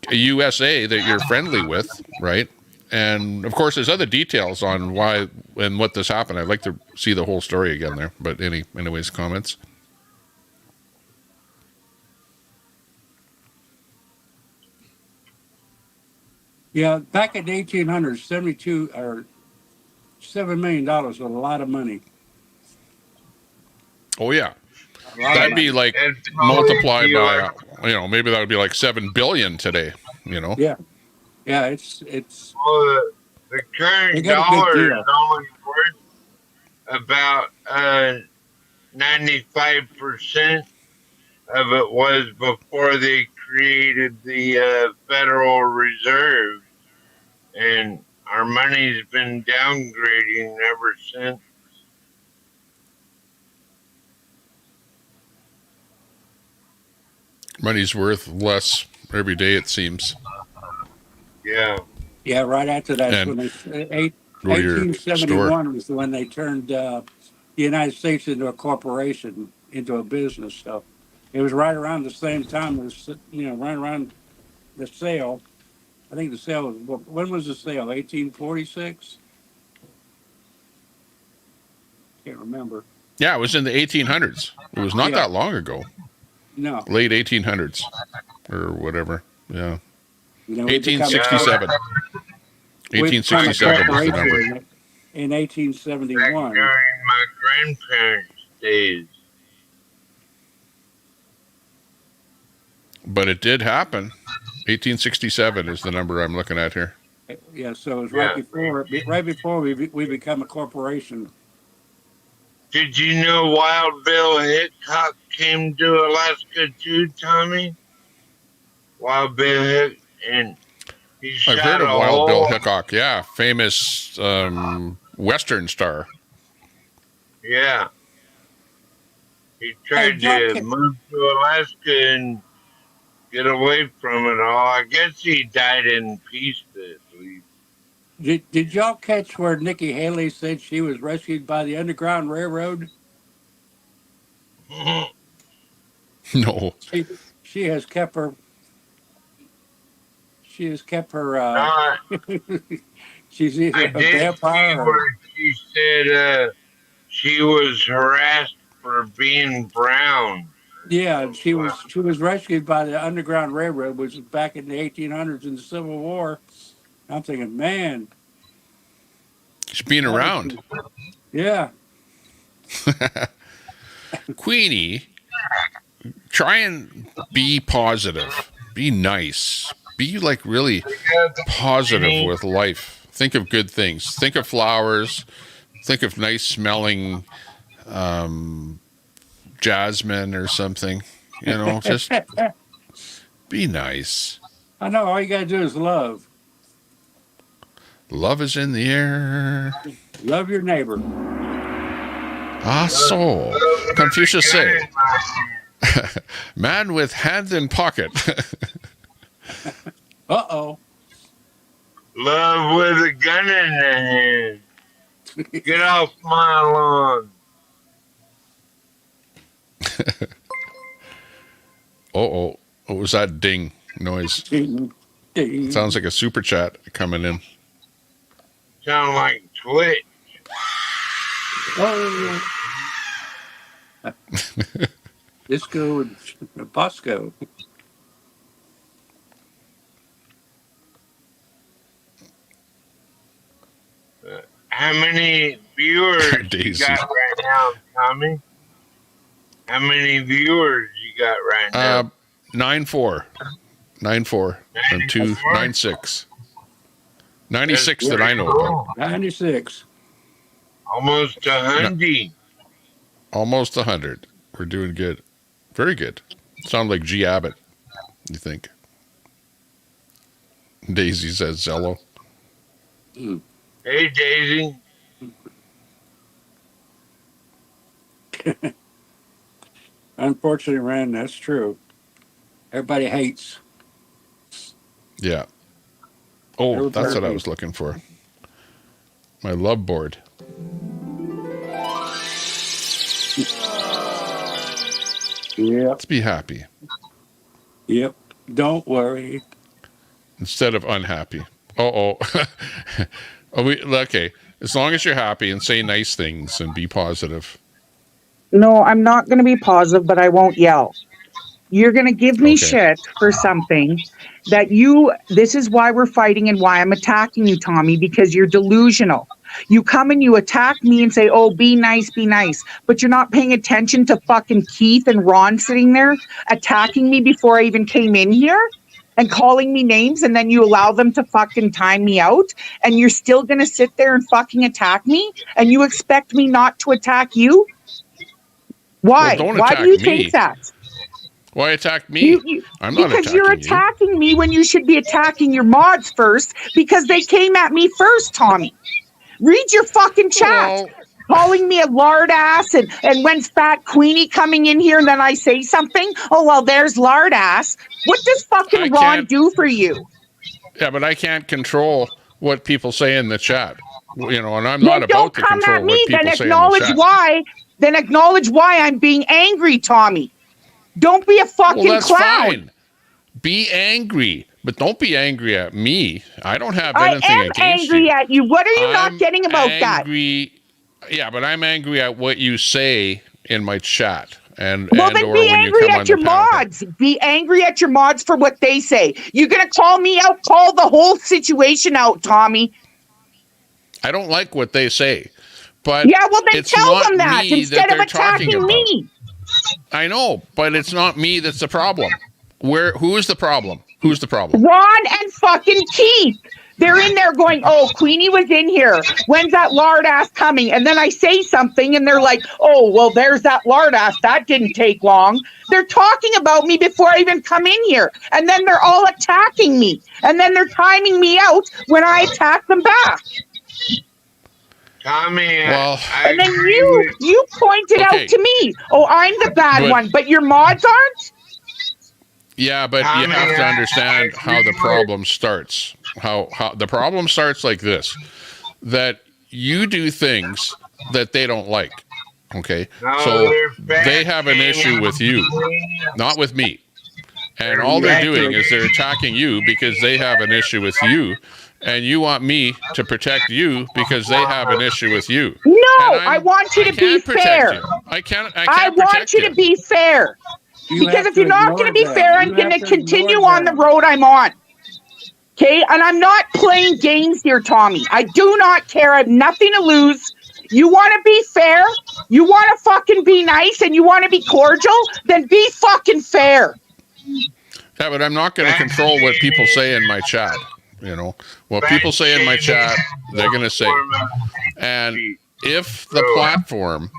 a USA that you're friendly with, right? And of course, there's other details on why and what this happened. I'd like to see the whole story again there. But anyways, comments?
Yeah, back in the 1800s, $7 million was a lot of money.
Oh yeah, that'd be like multiplied by, maybe that would be like 7 billion today.
Yeah, it's.
Well, the current dollar is only worth about 95% of it was before they created the Federal Reserve, and our money's been downgrading ever since.
Money's worth less every day, it seems.
Yeah.
Yeah, right after that,
And
when they,
go to your
1871 was when they turned the United States into a corporation, into a business. So it was right around the same time as, right around the sale. I think the sale was, when was the sale? 1846? Can't remember.
Yeah, it was in the 1800s. It was not that long ago.
No.
Late 1800s or whatever. Yeah.
1867.
1867 was the number.
In 1871.
Back during my grandparents' days.
But it did happen. 1867 is the number I'm looking at here.
Yeah, so it was right before we become a corporation.
Did you know Wild Bill Hickok came to Alaska too, Tommy? Wild Bill Hickok, and he shot
I've heard of
a
Wild Bill
hole.
Hickok. Yeah, famous Western star.
Yeah. He tried to move to Alaska and get away from it all. I guess he died in peace, at least.
Did y'all catch where Nikki Haley said she was rescued by the Underground Railroad?
No.
She has kept her. She has kept her. She's either
I
a
did
vampire
see
or.
where she said she was harassed for being brown.
Yeah, she was rescued by the Underground Railroad, which was back in the 1800s in the Civil War. I'm thinking, man.
She's being around.
Yeah.
Queenie, try and be positive. Be nice. Be like really positive with life. Think of good things. Think of flowers. Think of nice smelling jasmine or something. Just be nice.
I know. All you got to do is love.
Love is in the air.
Love your neighbor.
So Confucius said, man with hand in pocket.
Uh-oh.
Love with a gun in the hand. Get off my lawn.
What was that ding noise?
Ding, ding.
Sounds like a super chat coming in.
Sound like Twitch.
Oh. Disco and Bosco.
How many viewers you got right now, Tommy? How many viewers you got right now?
94. 94. And 296. 96 that I know about.
96.
Almost 100.
Almost 100. We're doing good. Very good. Sound like G. Abbott, you think? Daisy says Zello.
Hey, Daisy.
Unfortunately, Rand, that's true. Everybody hates.
Yeah. Oh, that's what I was looking for. My love board.
Yeah.
Let's be happy.
Yep. Don't worry.
Instead of unhappy. Okay. As long as you're happy and say nice things and be positive.
No, I'm not going to be positive, but I won't yell. You're going to give me shit for something that this is why we're fighting and why I'm attacking you, Tommy, because you're delusional. You come and you attack me and say, oh, be nice, but you're not paying attention to fucking Keith and Ron sitting there attacking me before I even came in here and calling me names, and then you allow them to fucking time me out, and you're still going to sit there and fucking attack me, and you expect me not to attack you? Why?
Well, don't
Why
attack
do you
me.
think that?
Why attack me? I'm not
because you're
attacking you.
attacking me when you should be attacking your mods first because they came at me first, Tommy. Read your fucking chat. Calling me a lard ass and when's Fat Queenie coming in here and then I say something? Oh, well, there's lard ass. What does fucking Ron do for you?
Yeah, but I can't control what people say in the chat. You know, and I'm not about to control
at me,
what people
then
say in the chat.
Then acknowledge why I'm being angry, Tommy. Don't be a fucking
Well, that's
clown.
fine. Be angry, but don't be angry at me. I don't have anything
I am
against
angry
you.
at you. What are you not getting about
angry, that? Yeah, but I'm angry at what you say in my chat. And
then
or
be
when
angry
you come
at your
on the panel.
mods. Be angry at your mods for what they say. You're going to call me out, call the whole situation out, Tommy.
I don't like what they say. But
yeah, well then
it's
tell
not
them that
me
instead
that
of attacking me.
I know, but it's not me that's the problem. Who is the problem? Who's the problem?
Ron and fucking Keith. They're in there going, oh, Queenie was in here. When's that lard ass coming? And then I say something and they're like, oh, well, there's that lard ass. That didn't take long. They're talking about me before I even come in here. And then they're all attacking me. And then they're timing me out when I attack them back.
Tommy,
and then you pointed out to me, oh, I'm the bad one, but your mods aren't?
Yeah, but you have to understand how the problem starts. How the problem starts like this, that you do things that they don't like, okay? So they have an issue with you, not with me. And all they're doing is they're attacking you because they have an issue with you. And you want me to protect you because they have an issue with you.
No, I want you to be fair.
I can't
I want you to be fair. Because if you're not going to be fair, I'm going to continue on the road I'm on. Okay? And I'm not playing games here, Tommy. I do not care. I have nothing to lose. You want to be fair? You want to fucking be nice and you want to be cordial? Then be fucking fair.
Yeah, but I'm not going to control what people say in my chat. You know, what people say in my chat, they're going to say. And if the platform,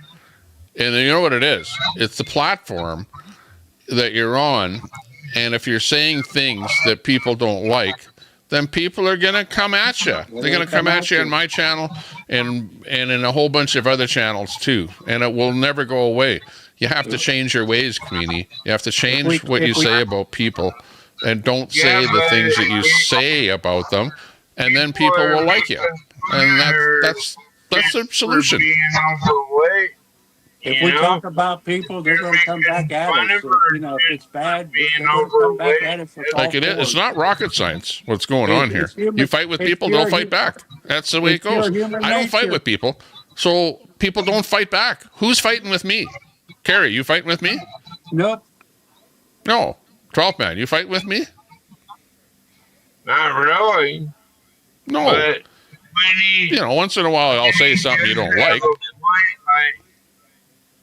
and you know what it is, it's the platform that you're on, and if you're saying things that people don't like, then people are going to come at you. They're going to come at you on my channel and in a whole bunch of other channels too, and it will never go away. You have to change your ways, Queenie. You have to change what you say about people. And don't say the things that you say about them, and then people will like you. And that's the solution.
If we talk about people, they're going to come back at us. So, you know, if it's bad, they're going to come back at us.
Like it is. It's not rocket science what's going on here. You fight with people, they'll fight back. That's the way it goes. I don't fight with people, so people don't fight back. Who's fighting with me? Carrie, you fighting with me?
Nope.
No. 12th man, you fight with me?
Not really.
No.
But
you know, once in a while I'll say something you don't like.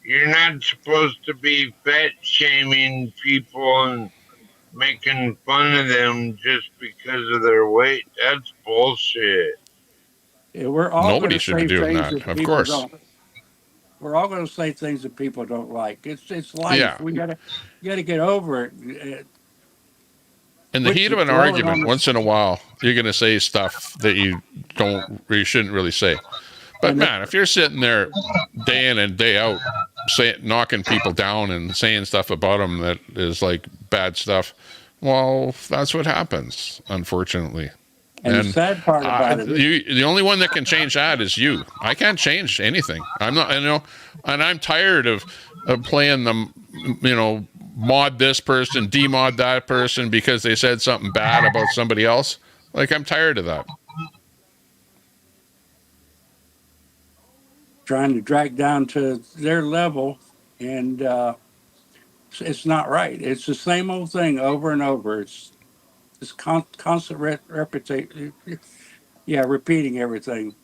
You're not supposed to be fat shaming people and making fun of them just because of their weight. That's bullshit.
Yeah, we're all
Nobody should be doing that, of course.
We're all going to say things that people don't like. It's life. Yeah. We gotta get over it.
In the heat of an argument, once in a while, you're going to say stuff that you shouldn't really say. But man, if you're sitting there day in and day out, knocking people down and saying stuff about them that is like bad stuff, well, that's what happens, unfortunately.
And the sad part about it,
the only one that can change that is you. I can't change anything. I'm not, you know, and I'm tired of playing them, you know, mod this person, demod that person because they said something bad about somebody else. Like, I'm tired of that.
Trying to drag down to their level, and it's not right. It's the same old thing over and over. It's constant repetition. Yeah, repeating everything.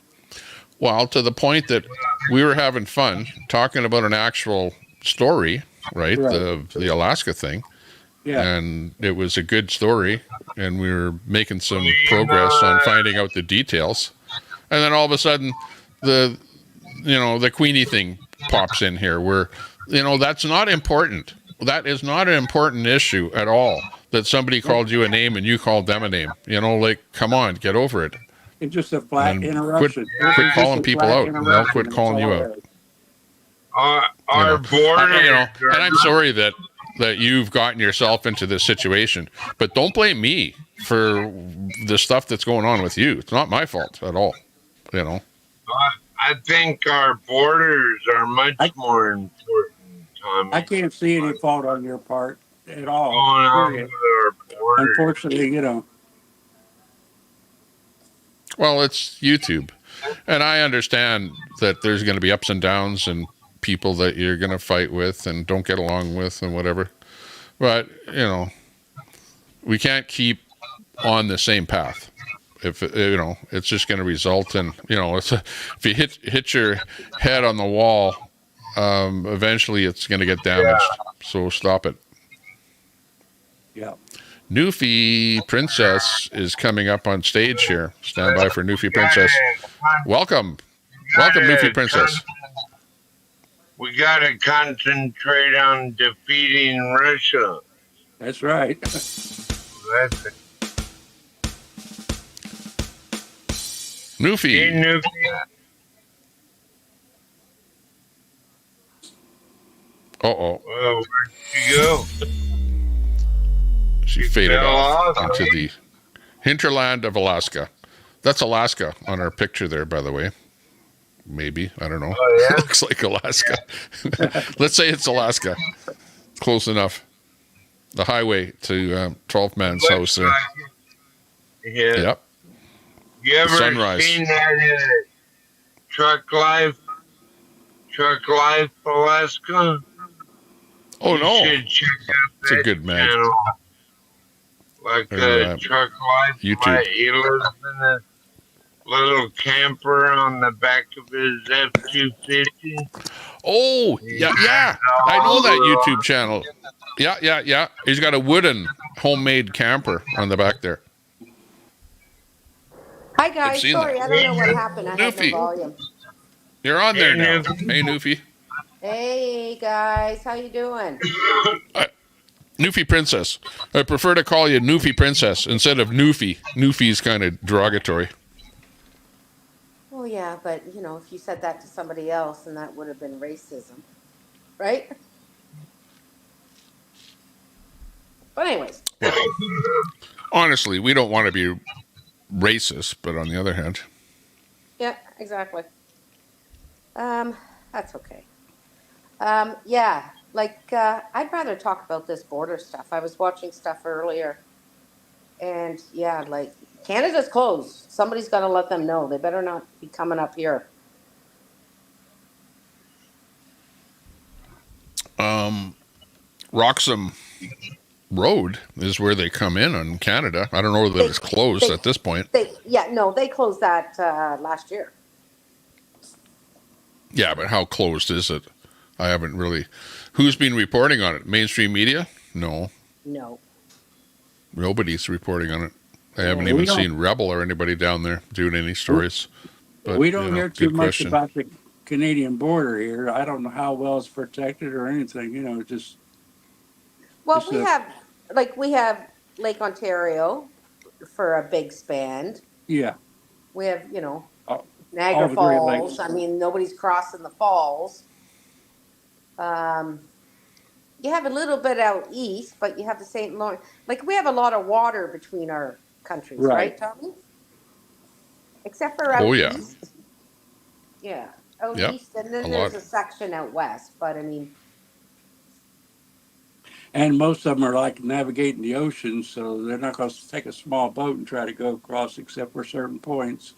Well, to the point that we were having fun talking about an actual story, right? The Alaska thing. Yeah. And it was a good story, and we were making some progress on finding out the details. And then all of a sudden, the Queenie thing pops in here where, you know, that's not important. that is not an important issue at all. That somebody called you a name and you called them a name. You know, like, come on, get over it.
It's just a flat
And
interruption.
quit
It's just
calling
a
people
flat
out, and they'll
interruption.
quit
That's
calling you
all
out.
it is.
Our borders
and I'm sorry that you've gotten yourself into this situation, but don't blame me for the stuff that's going on with you. It's not my fault at all. You know.
I think our borders are much more important, Tommy.
I can't see any fault on your part at all.
Going on
Period.
with our borders.
Unfortunately, you know.
Well, it's YouTube. And I understand that there's going to be ups and downs and people that you're going to fight with and don't get along with and whatever. But, you know, we can't keep on the same path. If, you know, it's just going to result in, you know, if you hit your head on the wall, eventually it's going to get damaged. So stop it.
Yeah.
Newfie Princess is coming up on stage here. Stand by for Newfie Princess. Welcome. Welcome, Newfie Princess.
We got to concentrate on defeating Russia.
That's right.
That's it.
Newfie.
Hey, Newfie.
Uh-oh.
Well, where'd she go?
She faded off into the hinterland of Alaska. That's Alaska on our picture there, by the way. Maybe. I don't know.
Oh, yeah?
Looks like Alaska. Let's say it's Alaska. Close enough. The highway to 12 Man's house there.
Yeah.
Yep.
You ever
Sunrise.
seen that Truck Life Alaska?
Oh, no.
You should check out
It's a
that
good mag.
channel. Like Truck Life.
YouTube.
He lives in a little camper on the back of his F-250.
Oh, yeah. I know that YouTube channel. Yeah. He's got a wooden homemade camper on the back there.
Hi guys,
seen
sorry,
that.
I don't know what happened. I had no
Newfie.
volume.
You're on there now. Hey, Newfie.
Hey guys, how you doing?
Newfie Princess. I prefer to call you Newfie Princess instead of Newfie. Newfie's kind of derogatory.
Well, yeah, but you know, if you said that to somebody else, then that would have been racism, right? But anyways.
Well, honestly, we don't want to be racist, but on the other hand.
Yeah, exactly. That's okay. Yeah, like I'd rather talk about this border stuff. I was watching stuff earlier, and yeah, like Canada's closed. Somebody's got to let them know. They better not be coming up here.
Roxham Road is where they come in on Canada. I don't know that it's closed at this point.
They closed that last year.
Yeah, but how closed is it? I haven't really. Who's been reporting on it? Mainstream media? No.
No.
Nobody's reporting on it. I haven't
We
even
don't-
seen Rebel or anybody down there doing any stories. But,
we don't hear too
good
much
question.
about the Canadian border here. I don't know how well it's protected or anything. You know, just.
Well,
Just
we have Lake Ontario for a big span.
Yeah.
We have,
all
Niagara
the Great Lakes.
Falls. I mean, nobody's crossing the falls. You have a little bit out east, but you have the St. Lawrence. Like, we have a lot of water between our countries, right, Tommy? Except for out east. Yeah, out east, and then there's a section out west. But I mean,
And most of them are like navigating the ocean, so they're not going to take a small boat and try to go across except for certain points.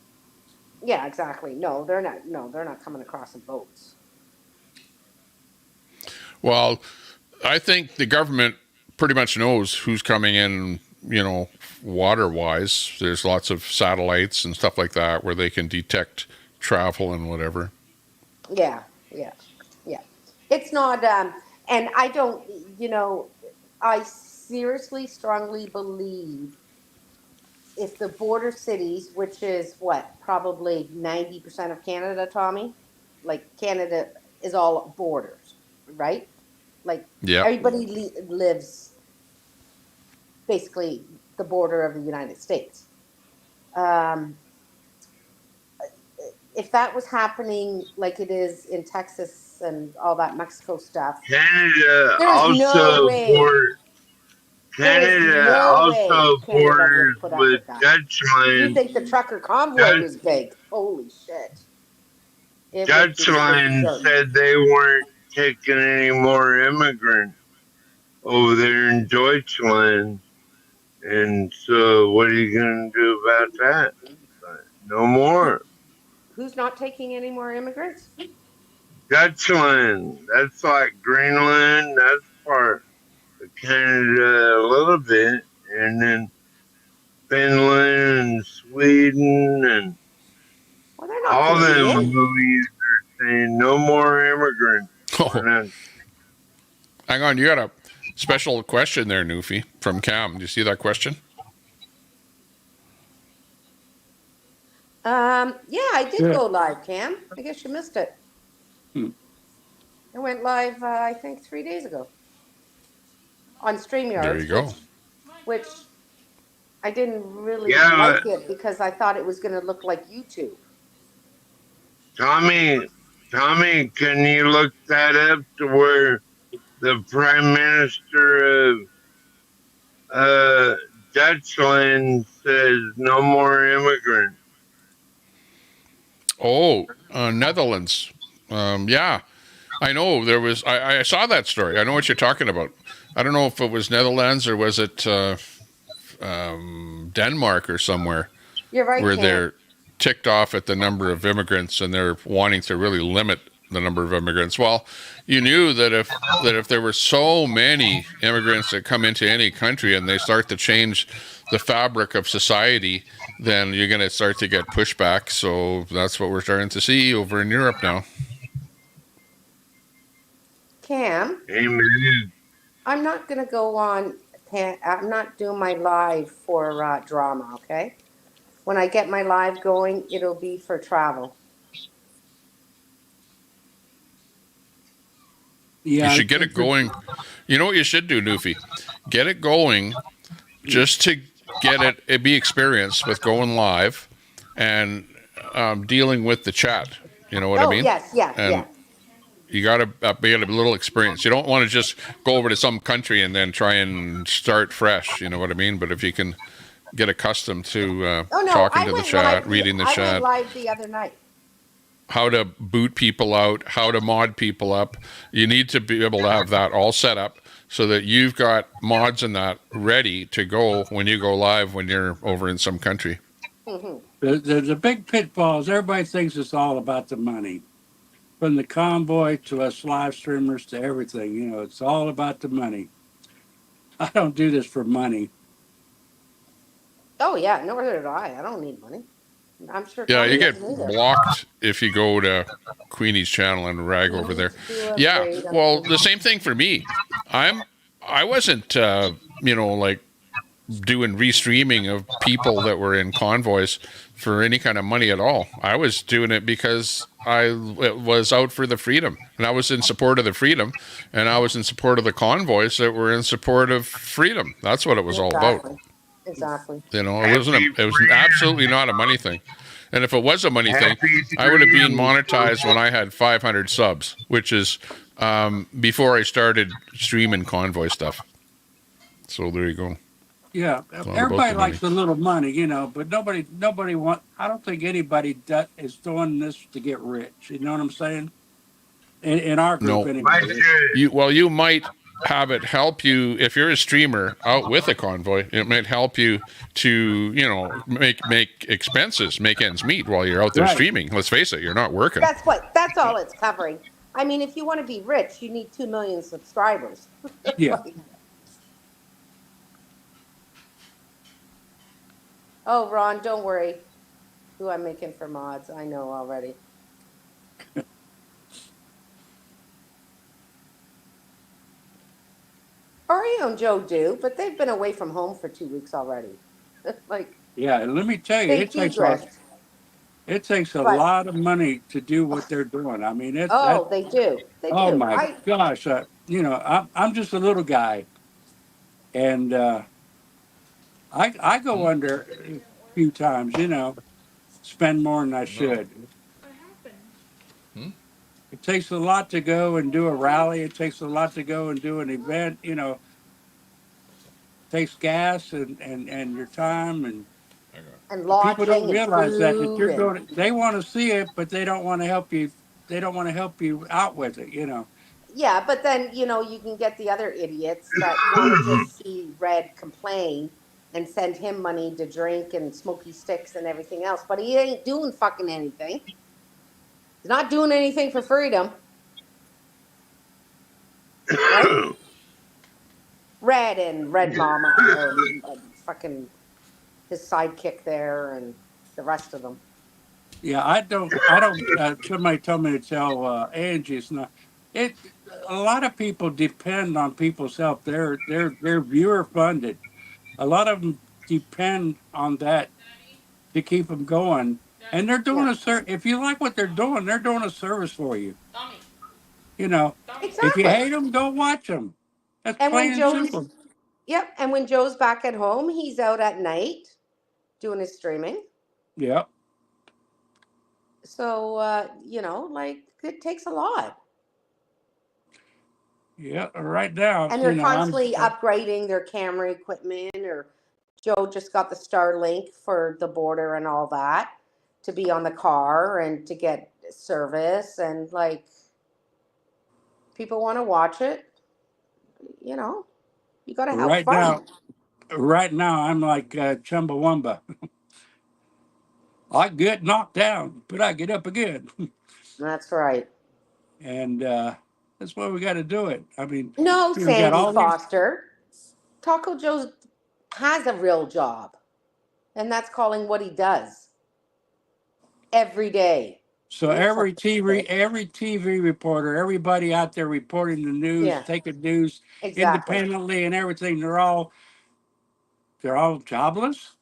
yeah, exactly. No, they're not. No, they're not coming across in boats.
Well, I think the government pretty much knows who's coming in, water-wise. There's lots of satellites and stuff like that where they can detect travel and whatever.
Yeah. It's not, and I don't, I seriously, strongly believe if the border cities, which is probably 90% of Canada, Tommy, like Canada is all borders, right? Like
Yeah.
everybody lives basically the border of the United States. If that was happening like it is in Texas and all that Mexico stuff,
Canada
there is no
also
way. There is
Canada
no way
also
Canada
borders
would put up
with
with that. You
Dutchland.
think the trucker convoy was big? Holy shit! It would be
Dutchland
berserk.
said they weren't taking any more immigrants over there in Deutschland. And so what are you going to do about that? No more.
Who's not taking any more immigrants?
Dutchland, that's like Greenland, that's part of Canada a little bit. And then Finland and Sweden and
Well, they're not
all them
Canadian.
movies are saying no more immigrants.
Oh. Hang on, you got a special question there, Newfie, from Cam. Do you see that question?
Yeah, I did go live, Cam. I guess you missed it. I went live, I think 3 days ago on StreamYard.
There you go.
Which I didn't really
Yeah,
like it because I thought it was going to look like YouTube.
Tommy, can you look that up to where the Prime Minister of Dutchland says no more immigrants?
Oh, Netherlands. Yeah, I know there was. I saw that story. I know what you're talking about. I don't know if it was Netherlands or was it Denmark or somewhere.
You're right,
where
Cam.
they're ticked off at the number of immigrants and they're wanting to really limit the number of immigrants. Well, you knew that if there were so many immigrants that come into any country and they start to change the fabric of society, then you're going to start to get pushback. So that's what we're starting to see over in Europe now.
Cam,
Amen.
I'm not going to go on. I'm not doing my live for drama, okay? When I get my live going, it'll be for travel.
Yeah, you should get it going. You know what you should do, Newfie? Get it going just to get it be experienced with going live and dealing with the chat. You know what I mean?
Yes, yeah.
You got to be a little experience. You don't want to just go over to some country and then try and start fresh. You know what I mean? But if you can get accustomed to talking to the chat, reading the chat.
I went live the other night.
How to boot people out, how to mod people up. You need to be able to have that all set up so that you've got mods and that ready to go when you go live when you're over in some country.
Mm-hmm.
The big pitfall is everybody thinks it's all about the money. From the convoy to us live streamers to everything, you know, it's all about the money. I don't do this for money.
Oh, yeah, nor did I. I don't need money. I'm sure.
Yeah,
Tommy
you get
doesn't either.
blocked if you go to Queenie's channel and rag over there. Yeah, well, the same thing for me. I wasn't, like doing restreaming of people that were in convoys for any kind of money at all. I was doing it because I was out for the freedom, and I was in support of the freedom, and I was in support of the convoys that were in support of freedom. That's what it was all about.
Exactly.
You know, it was absolutely not a money thing. And if it was a money thing, I would have been monetized when I had 500 subs, which is before I started streaming convoy stuff. So there you go.
Yeah, everybody likes a little money, you know, but nobody I don't think anybody is doing this to get rich. You know what I'm saying? In our group, anyway.
You might have it help you if you're a streamer out with a convoy. It might help you to make expenses, make ends meet while you're out there streaming. Let's face it, you're not working.
That's all it's covering. I mean, if you want to be rich, you need 2 million subscribers.
Yeah.
Oh, Ron, don't worry. Who I'm making for mods, I know already. Oreo and Joe do, but they've been away from home for 2 weeks already.
Yeah, and let me tell you, it takes a lot of money to do what they're doing. I mean,
they do.
Oh my gosh, you know, I'm just a little guy, and I go under a few times. You know, spend more than I
No.
should. It takes a lot to go and do a rally. It takes a lot to go and do an event. You know, takes gas and your time, and
And
people don't
lodging and
realize that
food
you're
and
going. They want to see it, but they don't want to help you. They don't want to help you out with it. You know.
yeah, but then you can get the other idiots that want to just see Red complain and send him money to drink and smoky sticks and everything else, but he ain't doing fucking anything. He's not doing anything for freedom, right? Red and Red Mama or fucking his sidekick there and the rest of them.
Yeah, I don't. I don't. Somebody told me to tell Angie it's not. It. A lot of people depend on people's help. They're viewer funded. A lot of them depend on that to keep them going, and they're doing
Yeah,
a If you like what they're doing a service for you. You know, if you
exactly.
hate them, don't watch them. That's
And when
plain and
Joe's,
simple.
yep, and when Joe's back at home, he's out at night doing his streaming.
Yeah.
So, like it takes a lot.
Yeah. Right now,
And
you
they're
know, I'm.
constantly upgrading their camera equipment, or Joe just got the Starlink for the border and all that to be on the car and to get service. And like people want to watch it, you know, you got to have
Right
fun.
now, right now, I'm like Chumbawamba. I get knocked down, but I get up again.
That's right.
And that's why we got to do it. I mean,
No,
you know, we got
Sandy
all these.
Foster. Taco Joe's has a real job, and that's calling what he does every day.
So
He ain't fucking sick.
every TV reporter, everybody out there reporting the news,
Yeah,
taking news
exactly.
independently and everything, they're all jobless.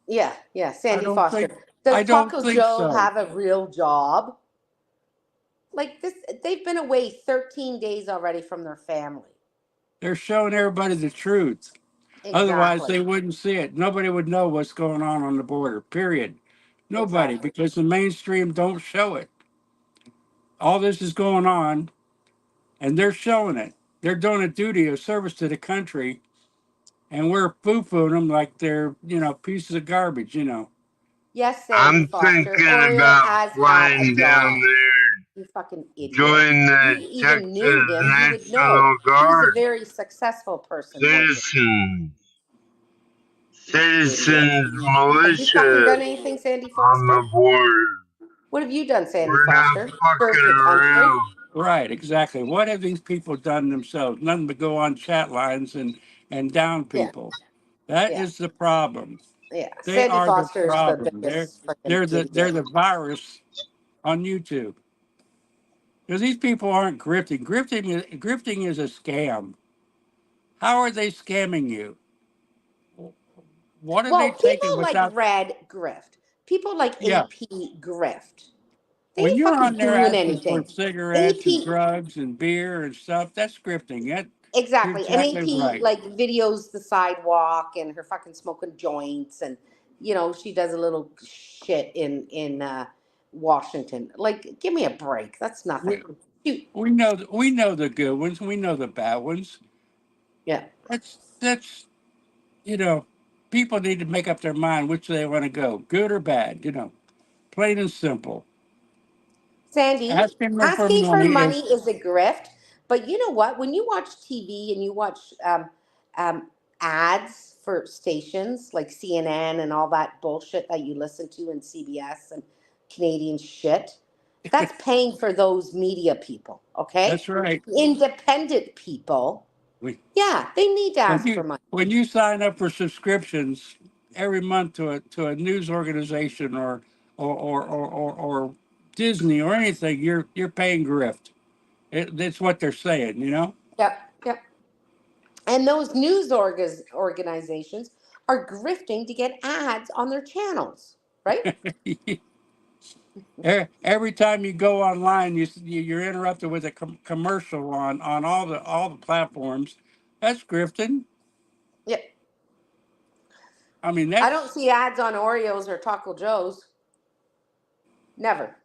Yeah, yeah,
I
Sandy
don't think.
Foster.
I
Does
don't
Taco
think
Joe
so.
have a real job? Like this, they've been away 13 days already from their family.
They're showing everybody the truth. Otherwise,
Exactly.
they wouldn't see it. Nobody would know what's going on the border. Period. Nobody,
Exactly.
because the mainstream don't show it. All this is going on, and they're showing it. They're doing a duty of service to the country, and we're foo-fooing them like they're, pieces of garbage,
Yes, Sandy
I'm
Foster.
thinking
Oriole
about
has had a
flying down
job.
there,
You fucking idiot.
join
If
the
you even knew
Texas
him, you would know.
National
He was a
Guard
very successful person working.
citizens,
You idiot.
citizens
Have you fucking
militia
done anything, Sandy
on
Foster?
the border.
What have you done, Sandy
We're not
Foster? Served
fucking
your country?
around.
Right, exactly. What have these people done themselves? Nothing but go on chat lines and down
Yeah,
people. That
yeah,
is the problem.
yeah.
They
Sandy
are the
Foster is the
problem.
biggest freaking
They're
idiot.
the virus on YouTube. Because these people aren't grifting. Grifting is a scam. How are they scamming you? What are they
Well,
taking
people like
without?
Red grift. People like
Yeah,
AP grift. They
when
ain't
you're
fucking
on there
doing
asking for
anything.
cigarettes and
AP,
drugs and beer and stuff, that's scripting. You're
exactly. And
exactly
AP
right.
like videos the sidewalk and her fucking smoking joints, and she does a little shit in Washington. Like, give me a break. That's
We,
nothing. Shoot.
we know the good ones. We know the bad ones.
Yeah.
That's people need to make up their mind which they want to go, good or bad. Plain and simple.
Sandy,
Asking them for
asking for
money
money
is
is a grift, but you know what? When you watch TV and you watch um, ads for stations like CNN and all that bullshit that you listen to in CBS and Canadian shit, that's paying for those media people, okay?
that's right.
Independent people,
We,
yeah, they need to
when
ask for
you
money.
when you sign up for subscriptions every month to a news organization or Disney or anything, you're paying grift. That's what they're saying.
Yep, yep. And those news organizations are grifting to get ads on their channels, right?
Every time you go online, you're interrupted with a commercial on all the platforms. That's grifting.
Yeah.
I mean,
I don't see ads on Oreos or Taco Joe's. Never.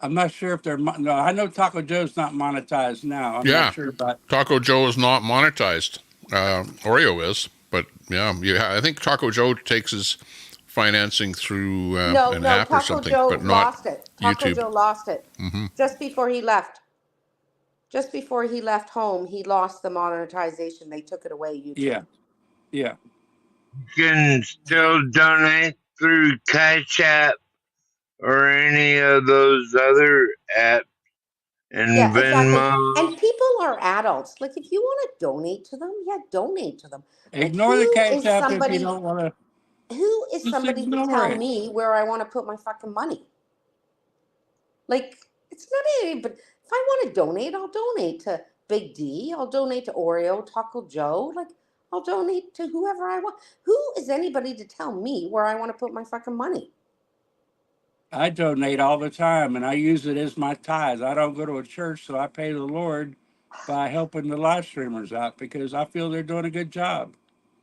I'm not sure if they're. No, I know Taco Joe's not monetized now. I'm not
Yeah,
sure about.
Taco Joe is not monetized. Oreo is, but yeah, I think Taco Joe takes his financing through
No,
an
no,
app or
Taco
something,
Joe
but not
lost it. Taco
YouTube.
Joe lost it
Mm-hmm.
just before he left. Just before he left home, he lost the monetization. They took it away, YouTube.
Yeah, yeah.
You can still donate through Cash App or any of those other apps and
Yeah, exactly.
Venmo.
And people are adults. Like, if you want to donate to them, yeah, donate to them. Like,
Ignore the Cash App if you
somebody?
don't want to.
Who is
Just
somebody to
ignore
tell
it.
me where I want to put my fucking money? Like, it's not any. But if I want to donate, I'll donate to Big D. I'll donate to Oreo, Taco Joe. Like, I'll donate to whoever I want. Who is anybody to tell me where I want to put my fucking money?
I donate all the time, and I use it as my tithe. I don't go to a church, so I pay the Lord by helping the live streamers out because I feel they're doing a good job.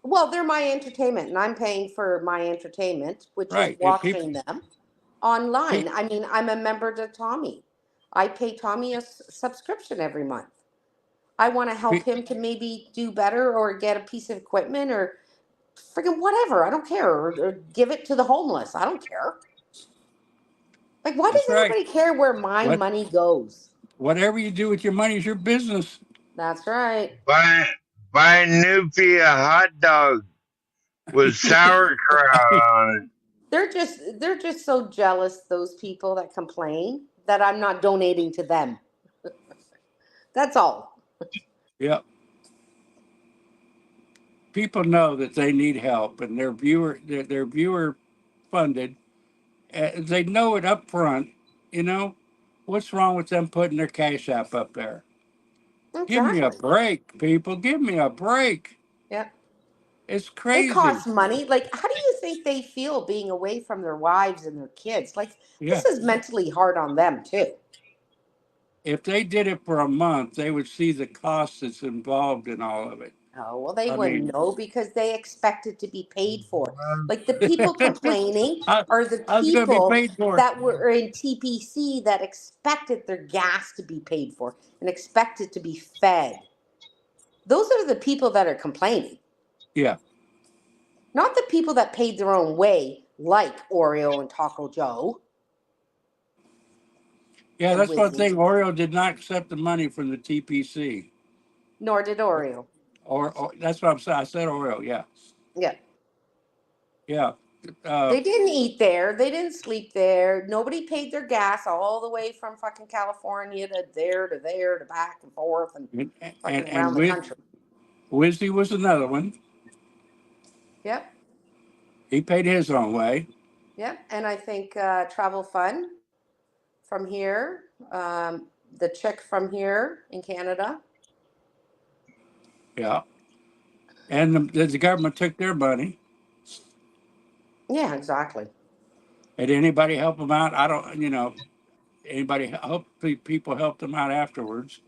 Well, they're my entertainment, and I'm paying for my entertainment, which is
Right. If
watching them online. I mean, I'm a member to Tommy. I pay Tommy a subscription every month. I want to help him to maybe do better or get a piece of equipment or freaking whatever. I don't care. Or give it to the homeless. I don't care. Like, why does
That's right.
anybody care where my money goes?
Whatever you do with your money is your business.
That's right.
Buy Newfie a hot dog with sauerkraut on it.
They're just so jealous, those people that complain, that I'm not donating to them. That's all.
Yep. People know that they need help, and they're viewer funded. They know it up front. You know, what's wrong with them putting their Cash App up there?
Exactly.
Give me a break, people. Give me a break.
Yeah.
It's crazy.
It costs money. Like, how do you think they feel being away from their wives and their kids? Like, this is mentally hard on them too.
If they did it for a month, they would see the cost that's involved in all of it.
Oh, well, they wouldn't know because they expect it to be paid for. Like, the people complaining are the people that were in TPC that expected their gas to be paid for and expected to be fed. Those are the people that are complaining.
Yeah.
Not the people that paid their own way, like Oreo and Taco Joe.
Yeah, that's one thing. Oreo did not accept the money from the TPC.
Nor did Oreo.
Or that's what I'm saying. I said Oreo. Yeah.
Yeah.
Yeah.
They didn't eat there. They didn't sleep there. Nobody paid their gas all the way from fucking California to there, to back and forth and fucking around the country.
Wizzy was another one.
Yep.
He paid his own way.
Yep. And I think Travel Fun from here, the chick from here in Canada.
Yeah. And the government took their money.
Yeah, exactly.
Did anybody help them out? I don't, anybody help people help them out afterwards.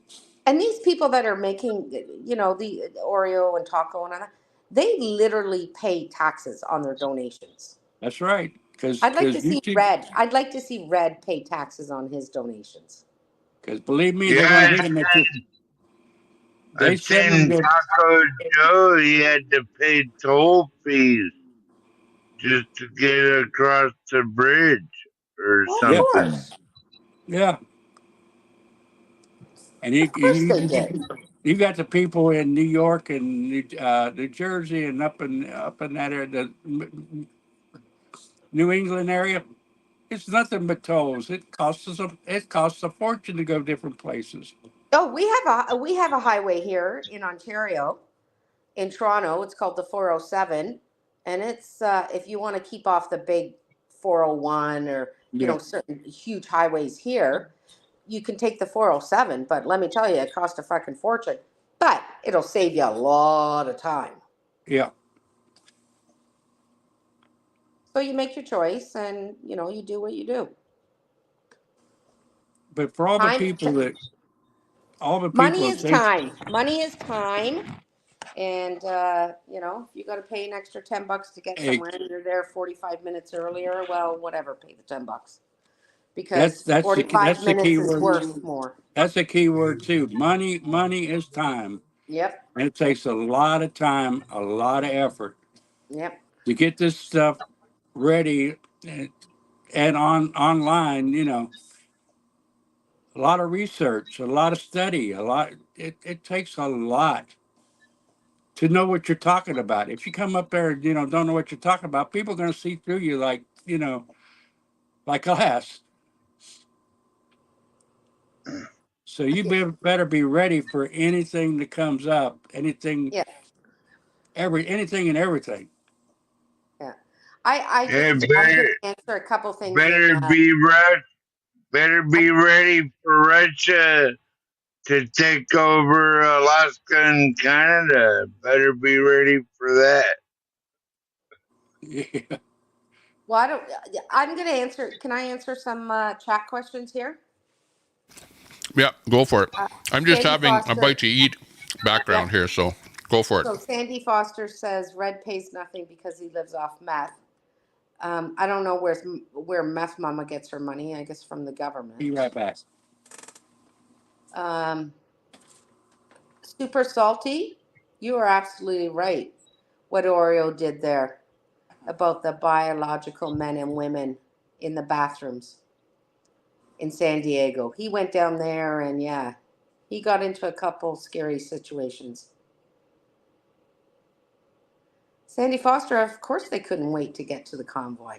And these people that are making, the Oreo and Taco and all that, they literally pay taxes on their donations.
That's right. Because
I'd like to see Red. I'd like to see Red pay taxes on his donations.
Because believe me, they're going to hit him at you.
I seen Taco Joe, he had to pay toll fees just to get across the bridge or something.
Yeah. And you got the people in New York and New Jersey and up in that area, the New England area. It's nothing but tolls. It costs a fortune to go different places.
Oh, we have a highway here in Ontario, in Toronto. It's called the 407, and it's if you want to keep off the big 401 or certain huge highways here, you can take the 407. But let me tell you, it costs a fucking fortune. But it'll save you a lot of time.
Yeah.
So you make your choice, and you do what you do.
But for all the people that,
money is time. Money is time, and if you got to pay an extra $10 to get somewhere, and you're there 45 minutes earlier, well, whatever, pay the $10 because
that's
45
the key
minutes is
word.
worth more.
That's a key word too. Money is time.
Yep.
And it takes a lot of time, a lot of effort.
Yep.
To get this stuff ready and online, a lot of research, a lot of study, it takes a lot to know what you're talking about. If you come up there and don't know what you're talking about, people are going to see through you like glass. So you better be ready for anything that comes up, anything and everything.
Yeah. I'm going to answer a couple things.
Better be ready for Russia to take over Alaska and Canada. Better be ready for that.
Yeah.
Well, I'm going to answer. Can I answer some chat questions here?
Yeah, go for it. I'm just
Sandy
having
Foster,
a bite to eat background here, so go for it.
So Sandy Foster says Red pays nothing because he lives off meth. I don't know where Meth Mama gets her money. I guess from the government.
Be right back.
Super salty. You are absolutely right. What Oreo did there about the biological men and women in the bathrooms in San Diego. He went down there and he got into a couple scary situations. Sandy Foster, of course they couldn't wait to get to the convoy.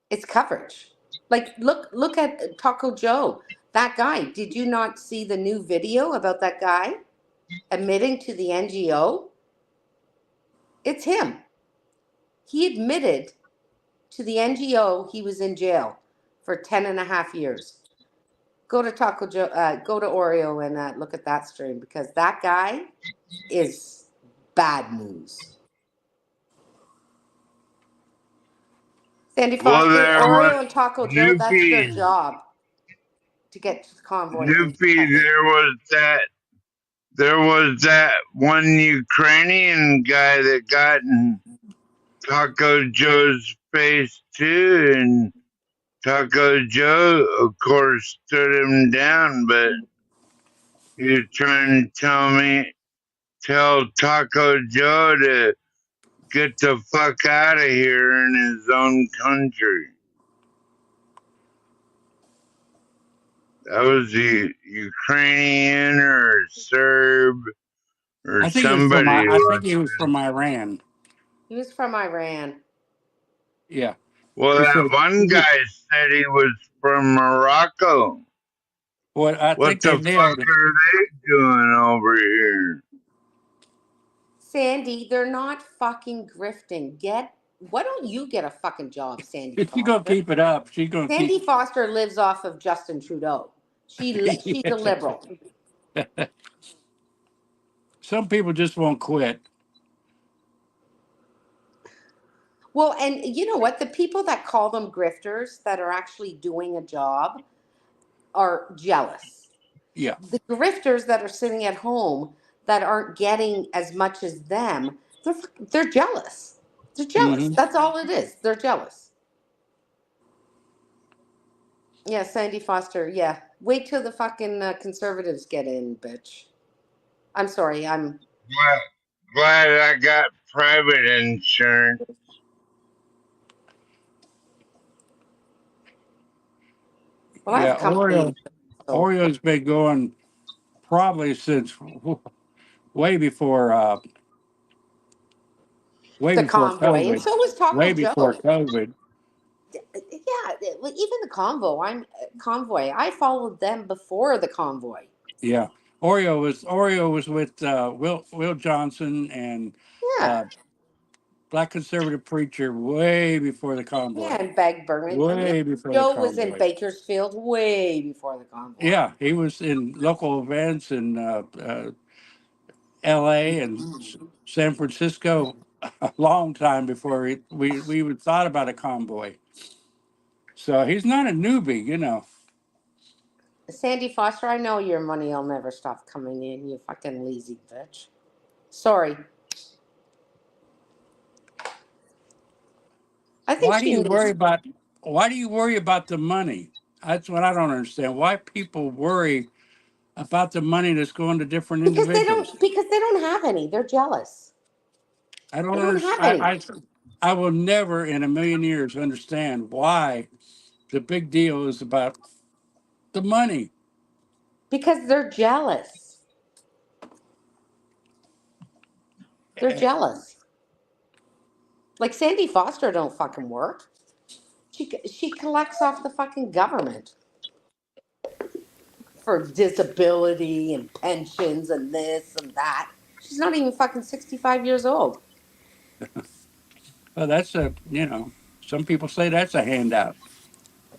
It's coverage. Like, look at Taco Joe. That guy, did you not see the new video about that guy admitting to the NGO? It's him. He admitted to the NGO he was in jail for 10.5 years. Go to Taco Joe, go to Oreo and look at that stream because that guy is bad news. Sandy Foster, Oreo and Taco Joe, that's their job to get to the convoy.
There was that one Ukrainian guy that got in Taco Joe's face too, and Taco Joe, of course, stood him down, but he was trying to tell Taco Joe to get the fuck out of here in his own country. That was the Ukrainian or Serb or somebody.
I think he was from Iran.
He was from Iran.
Yeah.
Well, that one guy said he was from Morocco.
What
the fuck are they doing over here?
Sandy, they're not fucking grifting. Why don't you get a fucking job, Sandy
If
Foster?
she's gonna keep it up, she's gonna
Sandy Foster lives off of Justin Trudeau. She's a liberal.
Some people just won't quit.
Well, and you know what? The people that call them grifters that are actually doing a job are jealous.
Yeah.
The grifters that are sitting at home that aren't getting as much as them, they're jealous. They're jealous.
Mm-hmm.
That's all it is. They're jealous. Yeah, Sandy Foster. Yeah. Wait till the fucking conservatives get in, bitch. I'm sorry. I'm
glad I got private insurance.
Well,
yeah, Oreo's been going probably since way before
the convoy,
COVID.
and so was Taco
way
Joe.
Before COVID.
Yeah, even the convoy. I followed them before the convoy.
Yeah, Oreo was with Will Johnson and Black conservative preacher way before the convoy.
Yeah, and Bagburn.
Way before
Joe
the convoy.
was in Bakersfield way before the convoy.
Yeah, he was in local events in L.A. and San Francisco a long time before we even thought about a convoy. So he's not a newbie, you know.
Sandy Foster, I know your money will never stop coming in, you fucking lazy bitch. Sorry. I think
Why do
she
you worry
needs
about the money? That's what I don't understand. Why people worry about the money that's going to different
because
individuals?
they don't have any. They're jealous.
I don't
They don't have
understand.
any.
I will never in a million years understand why the big deal is about the money.
Because they're jealous. They're jealous. Like Sandy Foster don't fucking work. She collects off the fucking government for disability and pensions and this and that. She's not even fucking 65 years old.
Well, that's some people say that's a handout.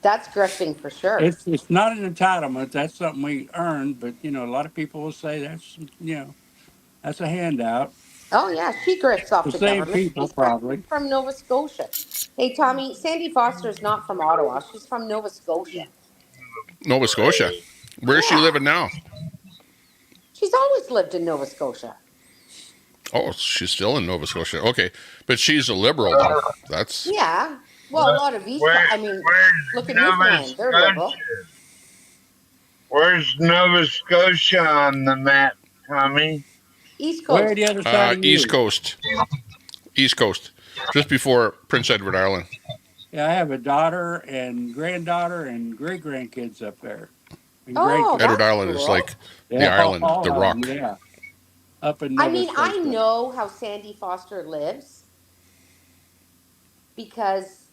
That's grifting for sure.
It's not an entitlement. That's something we earn, but a lot of people will say that's a handout.
Oh yeah, she grifts off
The
the
same
government.
people
She's
probably.
from Nova Scotia. Hey Tommy, Sandy Foster's not from Ottawa. She's from Nova Scotia.
Nova Scotia. Where's she
Yeah.
living now?
She's always lived in Nova Scotia.
Oh, she's still in Nova Scotia. Okay, but she's a liberal though. That's
Yeah. Well, a lot of
Where's
look at
Nova
Newfoundland. They're liberal.
Scotia? Where's Nova Scotia on the map, Tommy?
East
Where
Coast.
the other side of you?
East Coast. East Coast, just before Prince Edward Island.
Yeah, I have a daughter and granddaughter and great grandkids up there. And
Oh,
Edward
that's
Island is
cool.
like the island, the rock.
Yeah, up in
I
Nova
mean, I
Scotia.
know how Sandy Foster lives because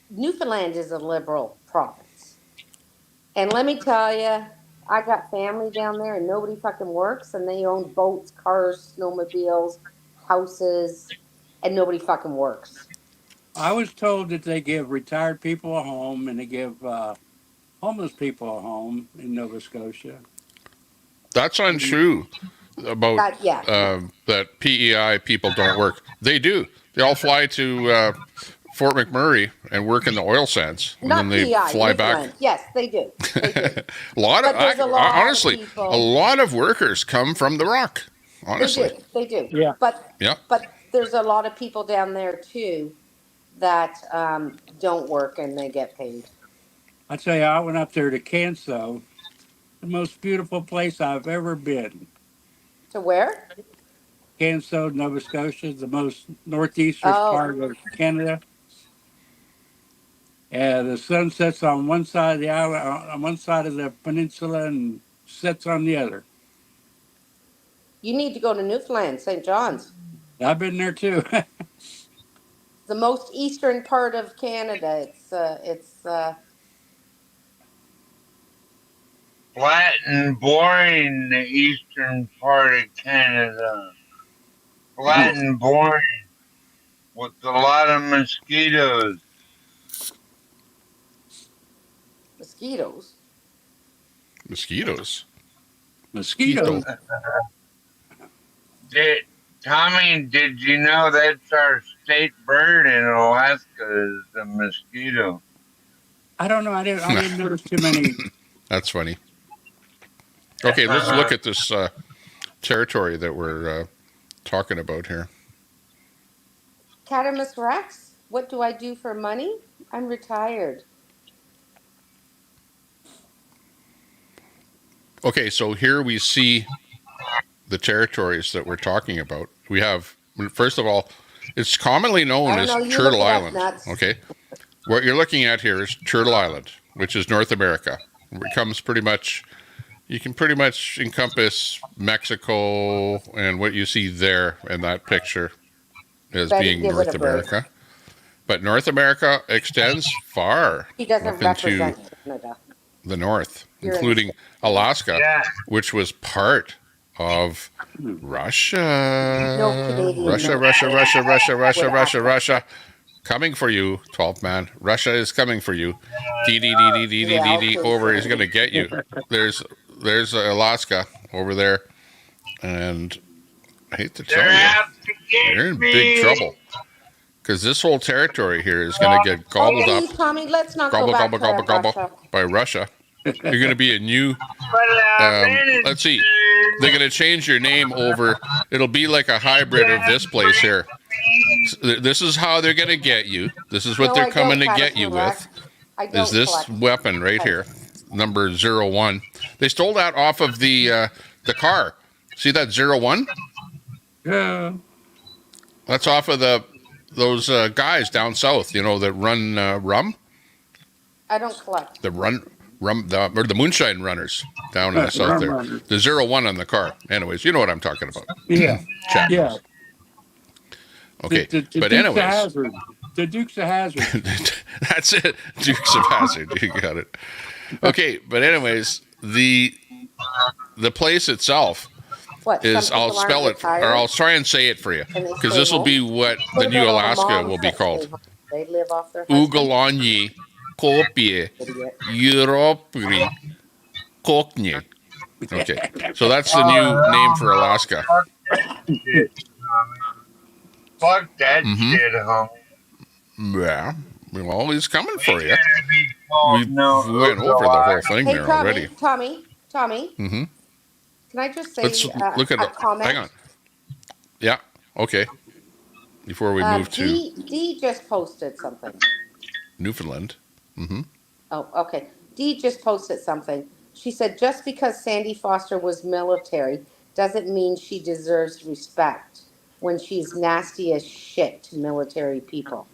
Newfoundland is a liberal province. And let me tell you, I got family down there and nobody fucking works and they own boats, cars, snowmobiles, houses, and nobody fucking works.
I was told that they give retired people a home and they give homeless people a home in Nova Scotia.
That's untrue about
Yeah.
that PEI people don't work. They do. They all fly to Fort McMurray and work in the oil sands, and
Not
then they
PEI,
fly
Newfoundland.
back.
Yes, they do. They do.
Honestly, a lot of workers come from the rock. Honestly,
They do.
Yeah.
But
yeah.
There's a lot of people down there too that don't work and they get paid.
I tell you, I went up there to Canso, the most beautiful place I've ever been.
To where?
Canso, Nova Scotia, the most northeastern part of Canada. And the sun sets on one side of the island, on one side of the peninsula, and sets on the other.
You need to go to Newfoundland, St. John's.
I've been there too.
The most eastern part of Canada. It's
Flat and boring, the eastern part of Canada. Flat and boring, with a lot of mosquitoes.
Mosquitoes.
Mosquitoes.
Tommy, did you know that's our state bird in Alaska is a mosquito?
I don't know. I didn't notice too many.
That's funny. Okay, let's look at this territory that we're talking about here.
Catamus Rex. What do I do for money? I'm retired.
Okay, so here we see the territories that we're talking about. We have, first of all, it's commonly known as Turtle Island. Okay, what you're looking at here is Turtle Island, which is North America. It becomes you can pretty much encompass Mexico and what you see there in that picture as being North America. But North America extends far
He doesn't
up into
represent Canada.
the north, including Alaska, which was part of Russia. Russia. Coming for you, 12th man. Russia is coming for you. Over. He's going to get you. There's Alaska over there, and I hate to tell
They're
you.
out to
you're in big trouble. Because this whole territory here is going to get gobbled up.
Please, Tommy, let's not
Gobble,
go back
gobble,
to
gobble, gobble
Russia.
by Russia. You're going to be a new. Let's see. They're going to change your name over. It'll be like a hybrid of this place here. This is how they're going to get you. This is what
No,
they're
I
coming to
don't
get you
collect.
with.
I don't
Is this
collect.
weapon right here, number 01. They stole that off of the car. See that 01?
Yeah.
That's off of those guys down south, that run rum.
I don't collect.
The the moonshine runners down in the south there.
Runners.
The 01 on the car. Anyways, you know what I'm talking about.
Yeah.
Chat.
Yeah.
Okay,
The
but
Dukes
anyways.
of Hazzard. The Dukes of Hazzard.
That's it. Dukes of Hazzard. You got it. Okay, but anyways, the place itself is, I'll spell it, or I'll try and say it for you, because this will be what the new Alaska will be called.
They live off their
Ugalonyi Kopie Europri Koknye. Okay, so that's the new name for Alaska.
Fuck that shit, homie.
Yeah, well, he's coming for you. We went
no,
over the whole thing
Hey,
there
Tommy,
already.
Tommy.
Mm-hmm.
Can I just say
Let's look at
a
it.
comment?
Hang on. Yeah, okay. Before we move to
Dee just posted something.
Newfoundland. Mm-hmm.
Oh, okay. Dee just posted something. She said, just because Sandy Foster was military doesn't mean she deserves respect when she's nasty as shit to military people.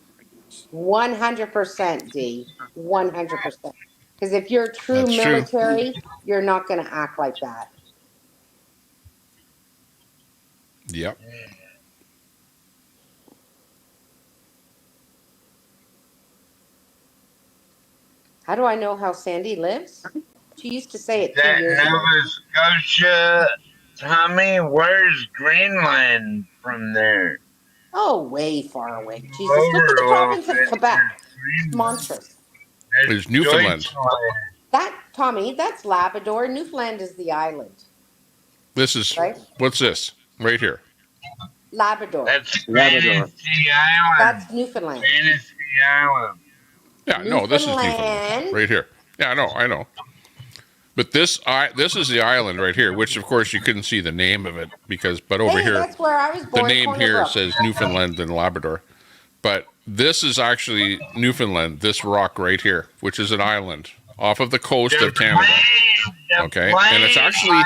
100%, Dee. 100%. Because if you're true
That's true.
military, you're not going to act like that.
Yep.
How do I know how Sandy lives? She used to say it 2
That
years ago.
Nova Scotia, Tommy, where's Greenland from there?
Oh, way far away. Jesus, look at the province of Quebec. Monstrous.
There's Newfoundland.
That, Tommy, that's Labrador. Newfoundland is the island.
This is,
right?
What's this? Right here.
Labrador.
That's
Labrador.
Fantasy Island.
That's Newfoundland.
Fantasy Island.
Yeah, no, this is Newfoundland. Right here. Yeah, I know. But this is the island right here, which of course you couldn't see the name of it but over here,
that's where I was born.
the name
Corner
here
Brook.
says Newfoundland and Labrador. But this is actually Newfoundland, this rock right here, which is an island off of the coast of Canada. Okay, and it's actually,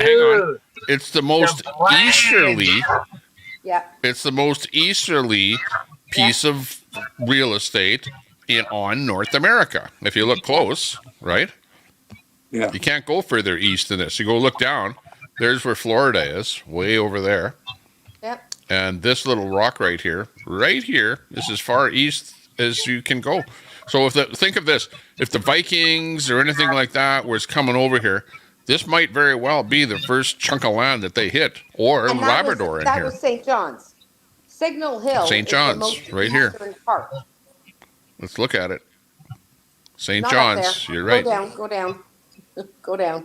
hang on, it's the most easterly.
Yeah.
It's the most easterly piece of real estate on North America. If you look close, right?
Yeah.
You can't go further east than this. You go look down. There's where Florida is, way over there.
Yep.
And this little rock right here is as far east as you can go. So think of this: if the Vikings or anything like that was coming over here, this might very well be the first chunk of land that they hit, or
And
Labrador in
that
here.
was St. John's. Signal Hill.
St.
is
John's,
the most
right here.
eastern part.
Let's look at it. St.
Not up
John's,
there.
you're right.
Go down. Go down.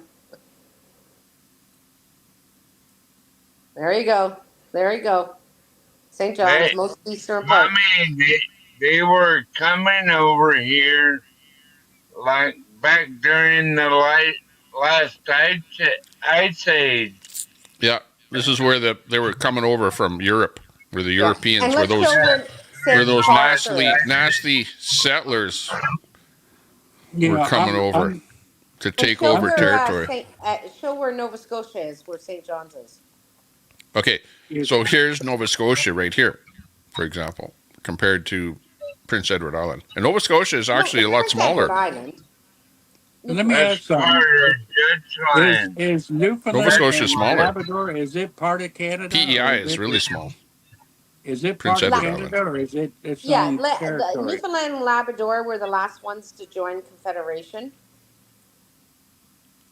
There you go. St. John's, most eastern part.
I mean, they were coming over here like back during the last ice age.
Yeah, this is where they were coming over from Europe, where the Europeans
And
were
let's show
those
St.
nasty settlers
You
were
know,
coming over to take over territory.
Show where Nova Scotia is, where St. John's is.
Okay, so here's Nova Scotia right here, for example, compared to Prince Edward Island. And Nova Scotia is actually a lot smaller.
Let me ask something. Is Newfoundland
Nova Scotia
and
is smaller.
Labrador, is it part of Canada?
PEI is really small.
Is it
Prince
part of
Edward
Canada or is it its
Yeah,
own territory?
Newfoundland and Labrador were the last ones to join Confederation.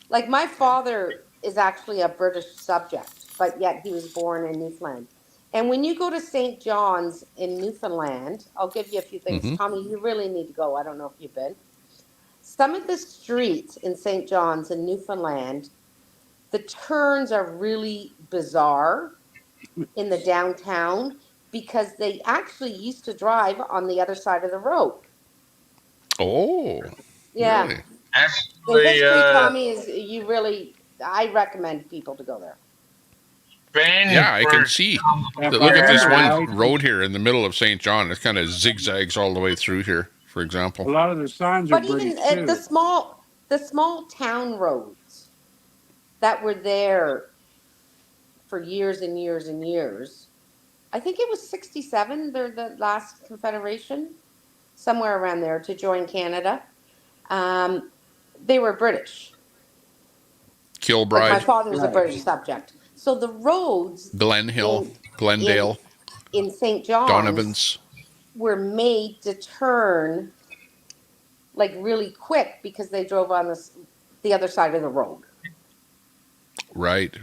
Like, my father is actually a British subject, but yet he was born in Newfoundland. And when you go to St. John's in Newfoundland, I'll give you a few things.
Mm-hmm.
Tommy, you really need to go. I don't know if you've been. Some of the streets in St. John's in Newfoundland, the turns are really bizarre. in the downtown because they actually used to drive on the other side of the road.
Oh,
Yeah.
really?
The
Actually,
history, Tommy, is I recommend people to go there.
Spain
Yeah, I can
first
see.
come
Look at this one
Canada.
road here in the middle of St. John. It kind of zigzags all the way through here, for example.
A lot of the signs are
But even
British too.
the small town roads that were there for years and years and years. I think it was 67, they're the last confederation, somewhere around there to join Canada. They were British. Like my
Kilbride,
father was a British subject. So the roads
Glen Hill,
in
Glendale,
St. John's
Donovan's.
were made to turn like really quick because they drove on the other side of the road.
Right.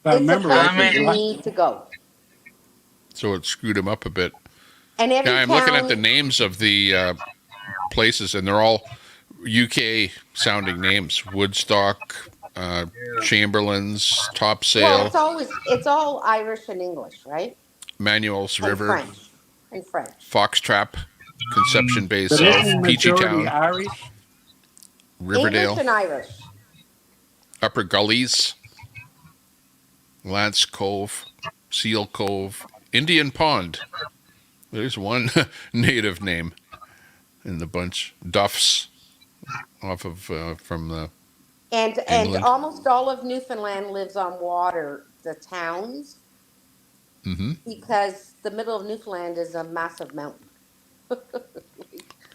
I
It's a
remember
place you need to go.
So it screwed him up a bit.
And every
Yeah, I'm looking at the names of the places, and they're all UK sounding names. Woodstock, Chamberlains, Topsail,
Well, it's all Irish and English, right?
Manuel's
And
River,
French. And French.
Foxtrap, Conception Bay
But
South,
isn't the
Peachy
majority
Town,
Irish?
Riverdale,
English and Irish.
Upper Gullies, Lance Cove, Seal Cove, Indian Pond. There's one native name in the bunch. Duffs, off of from the
And
England.
almost all of Newfoundland lives on water, the towns, because the middle of Newfoundland is a massive mountain.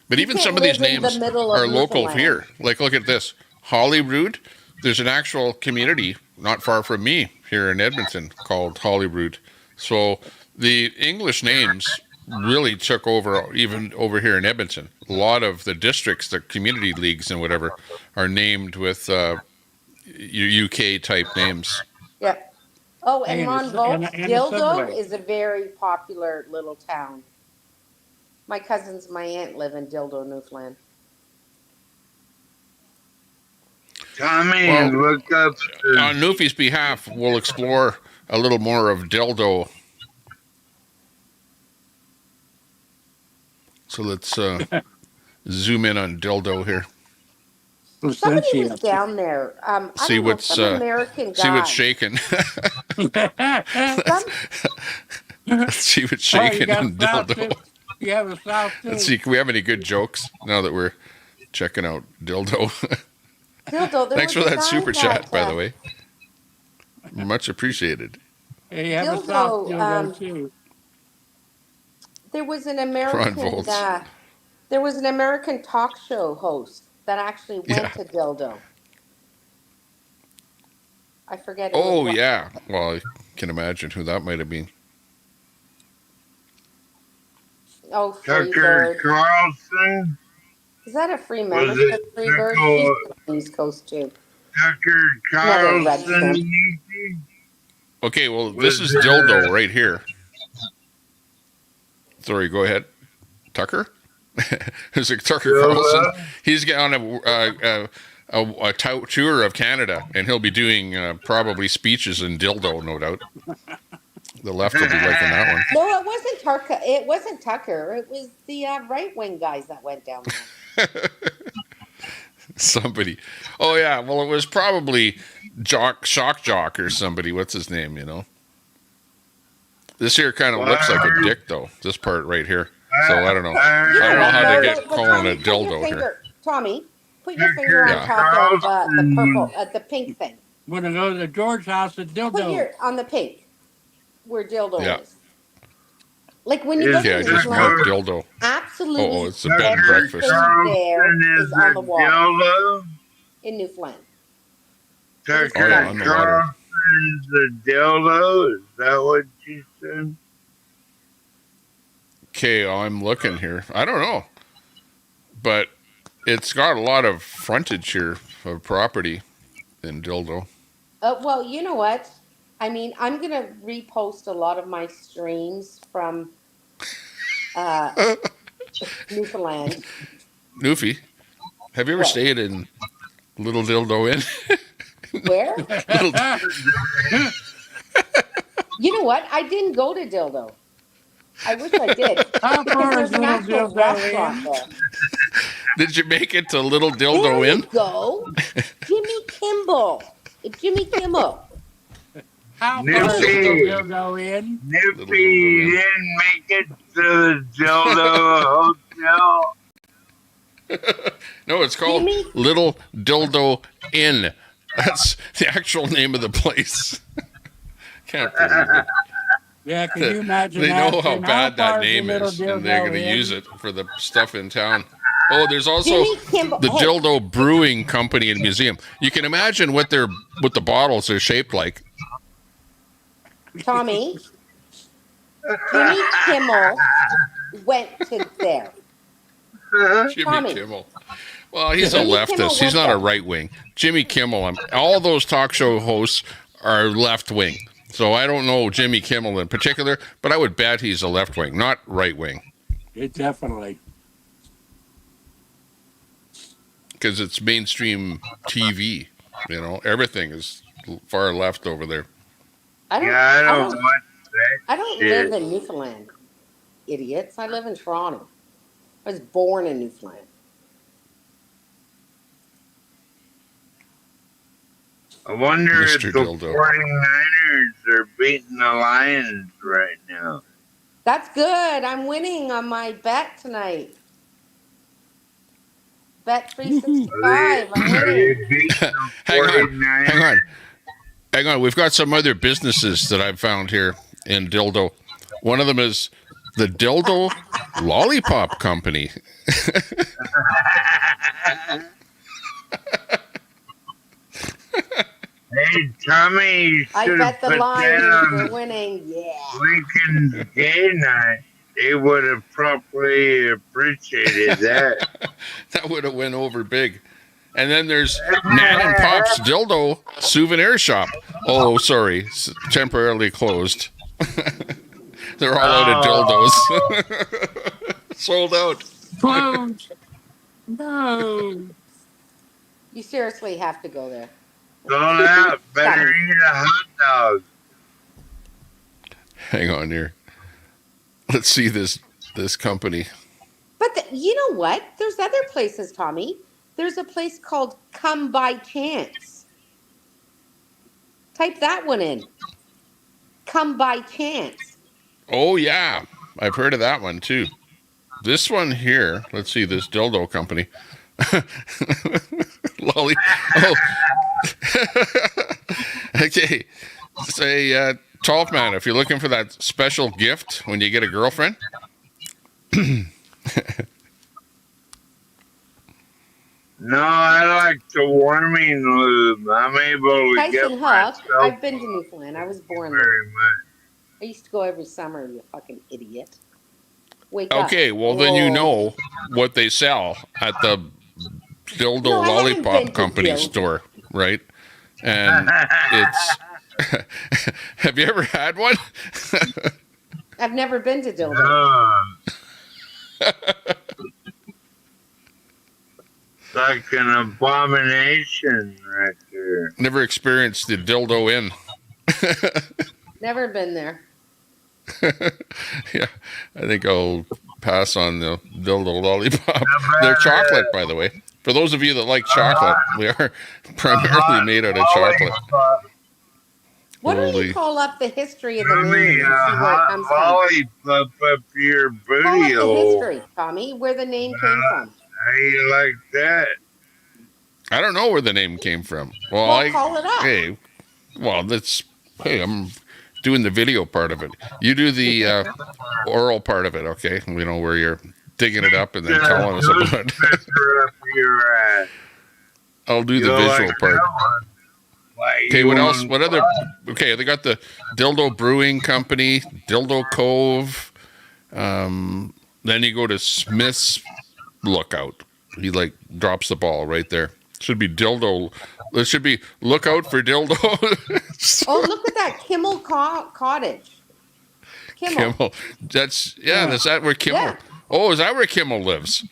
But even some of these names are local here. Like, look at this. Holyrood. There's an actual community not far from me here in Edmonton called Holyrood. So the English names really took over even over here in Edmonton. A lot of the districts, the community leagues and whatever, are named with UK type names.
Yeah. Oh, and
And
Ron
the-
Volk,
and the
Dildo
subway.
is a very popular little town. My cousins, my aunt live in Dildo, Newfoundland.
Tommy, look up.
On Newfie's behalf, we'll explore a little more of Dildo. So let's zoom in on Dildo here.
Somebody was down there.
See what's
some American guy.
see what's shaking. Let's see what's shaking in Dildo.
You have a South too.
Let's see, can we have any good jokes now that we're checking out Dildo?
Dildo,
Thanks for that super chat, by the way. Much appreciated.
Hey, you have a South Dildo too.
There was an American talk show host that actually went to Dildo. I forget.
Oh yeah, well I can imagine who that might have been.
Oh,
Tucker
Freebird.
Carlson.
Is that a free membership, Freebird? She's on the East Coast too.
Tucker Carlson.
Okay, well this is Dildo right here. Sorry, go ahead, Tucker. Is it Tucker Carlson? He's on a tour of Canada, and he'll be doing probably speeches in Dildo, no doubt. The left will be liking that one.
No, it wasn't Tucker. It wasn't Tucker. It was the right-wing guys that went down there.
Somebody. Oh yeah. Well, it was probably Shock Jock or somebody. What's his name? You know. This here kind of looks like a dick, though. This part right here. So I don't know. I don't know how to get calling a dildo here.
Tommy, put your finger on top of the purple, the pink thing.
We're gonna go to the George house at Dildo.
Put your on the pink, where Dildo is. Like when you go to
just mark
Newfoundland,
Dildo.
absolutely.
Oh, it's a bed and breakfast.
There is on the wall in Newfoundland.
Tucker
on the water.
Carlson's a dildo? Is that what you said?
Okay, I'm looking here. I don't know. But it's got a lot of frontage here of property in Dildo.
Well, you know what? I mean, I'm going to repost a lot of my streams from Newfoundland.
Newfie, have you ever stayed in Little Dildo Inn?
Where? You know what? I didn't go to Dildo. I wish I did.
How
Because
far
there's
is
an
Little
actual
Dildo
restaurant
in?
there.
Did you make it to Little Dildo
There
Inn?
you go. Jimmy Kimball. Jimmy Kimmel.
How far is Little
Nippy,
Dildo in?
Nippy didn't make it to the Dildo Hotel.
No, it's called Little Dildo Inn. That's the actual name of the place. Can't believe it.
Yeah, can you imagine
They
that?
know how
Jim?
bad that
far
name
Little
is, and they're
Dildo
going to
in?
use it for the stuff in town. Oh, there's also
Jimmy Kimball.
the Dildo Brewing Company and Museum. You can imagine what the bottles are shaped like.
Tommy. Jimmy Kimmel went to there.
Jimmy
Tommy.
Kimmel. Well, he's a
Jimmy Kimmel
leftist. He's
went
not a
there.
right wing. Jimmy Kimmel, all those talk show hosts are left wing. So I don't know Jimmy Kimmel in particular, but I would bet he's a left wing, not right wing.
It definitely.
Because it's mainstream TV. You know, everything is far left over there.
I don't,
Yeah, I
I
don't
don't,
watch that
I don't
shit.
live in Newfoundland, idiots. I live in Toronto. I was born in Newfoundland.
I wonder
Mr.
if the
Dildo.
49ers are beating the Lions right now.
That's good. I'm winning on my bet tonight. Bet 365. I'm
Are
winning.
they beating the
Hang
49ers?
on. We've got some other businesses that I've found here in Dildo. One of them is the Dildo Lollipop Company.
Hey, Tommy, you
I
should have
bet the
put
Lions
that
are
on
winning. Yeah.
Lincoln's Gay Night. They would have probably appreciated that.
That would have went over big. And then there's Nan and Pop's Dildo Souvenir Shop. Oh, sorry. Temporarily closed. They're all out of dildos. Sold out.
Close. No.
You seriously have to go there.
Sold out. Better eat a hot dog.
Hang on here. Let's see this company.
But you know what? There's other places, Tommy. There's a place called Come by Chance. Type that one in. Come by Chance.
Oh, yeah. I've heard of that one, too. This one here, let's see, this dildo company. Lolly. Oh. Okay. Say, 12 man, if you're looking for that special gift when you get a girlfriend.
No, I like the warming lube. I'm able to get
Tyson Hook.
myself
I've been to Newfoundland. I was born there.
very much.
I used to go every summer, you fucking idiot. Wake up.
Okay, well, then you know what they sell at the Dildo
No, I haven't been
Lollipop
to
Company
Dildo.
store, right? And it's... Have you ever had one?
I've never been to Dildo.
Like an abomination right there.
Never experienced the Dildo Inn.
Never been there.
Yeah, I think I'll pass on the Dildo Lollipop. They're chocolate, by the way. For those of you that like chocolate, we are primarily made out of chocolate.
Why don't
Holy.
you call up the history of the name
Tommy,
and see where it comes from?
lollipop up your
Call up
booty
the
hole.
history, Tommy, where the name came from.
How you like that?
I don't know where the name came from. Well,
Well, call it up.
Hey, well, hey, I'm doing the video part of it. You do the oral part of it, okay? You know, where you're digging it up and then telling us about it.
Picture up your ass.
I'll do the
You
visual
like
part.
that one? Why
Okay,
you
what else?
want
What other?
fun?
Okay, they got the Dildo Brewing Company, Dildo Cove. Then you go to Smith's Lookout. He like drops the ball right there. Should be Dildo. There should be look out for dildo.
Oh, look at that Kimmel Cottage.
Kimmel. That's Is that where Kimmel?
Yeah.
Oh, is that where Kimmel lives?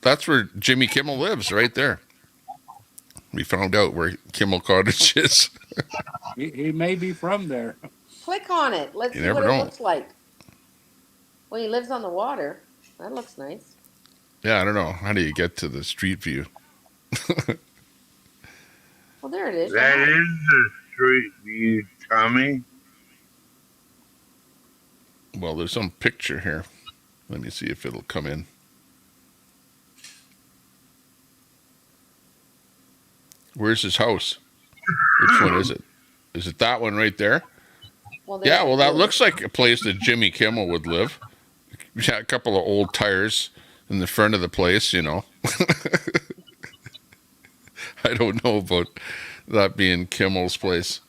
That's where Jimmy Kimmel lives, right there. We found out where Kimmel Cottage is.
He may be from there.
Click on it. Let's
You
see
never
what it
know.
looks like. Well, he lives on the water. That looks nice.
Yeah, I don't know. How do you get to the street view?
Well, there it is.
That is the street view, Tommy.
Well, there's some picture here. Let me see if it'll come in. Where's his house? Which one is it? Is it that one right there?
Well,
Yeah, well, that looks like a place that Jimmy Kimmel would live. Yeah, a couple of old tires in the front of the place, you know. I don't know about that being Kimmel's place.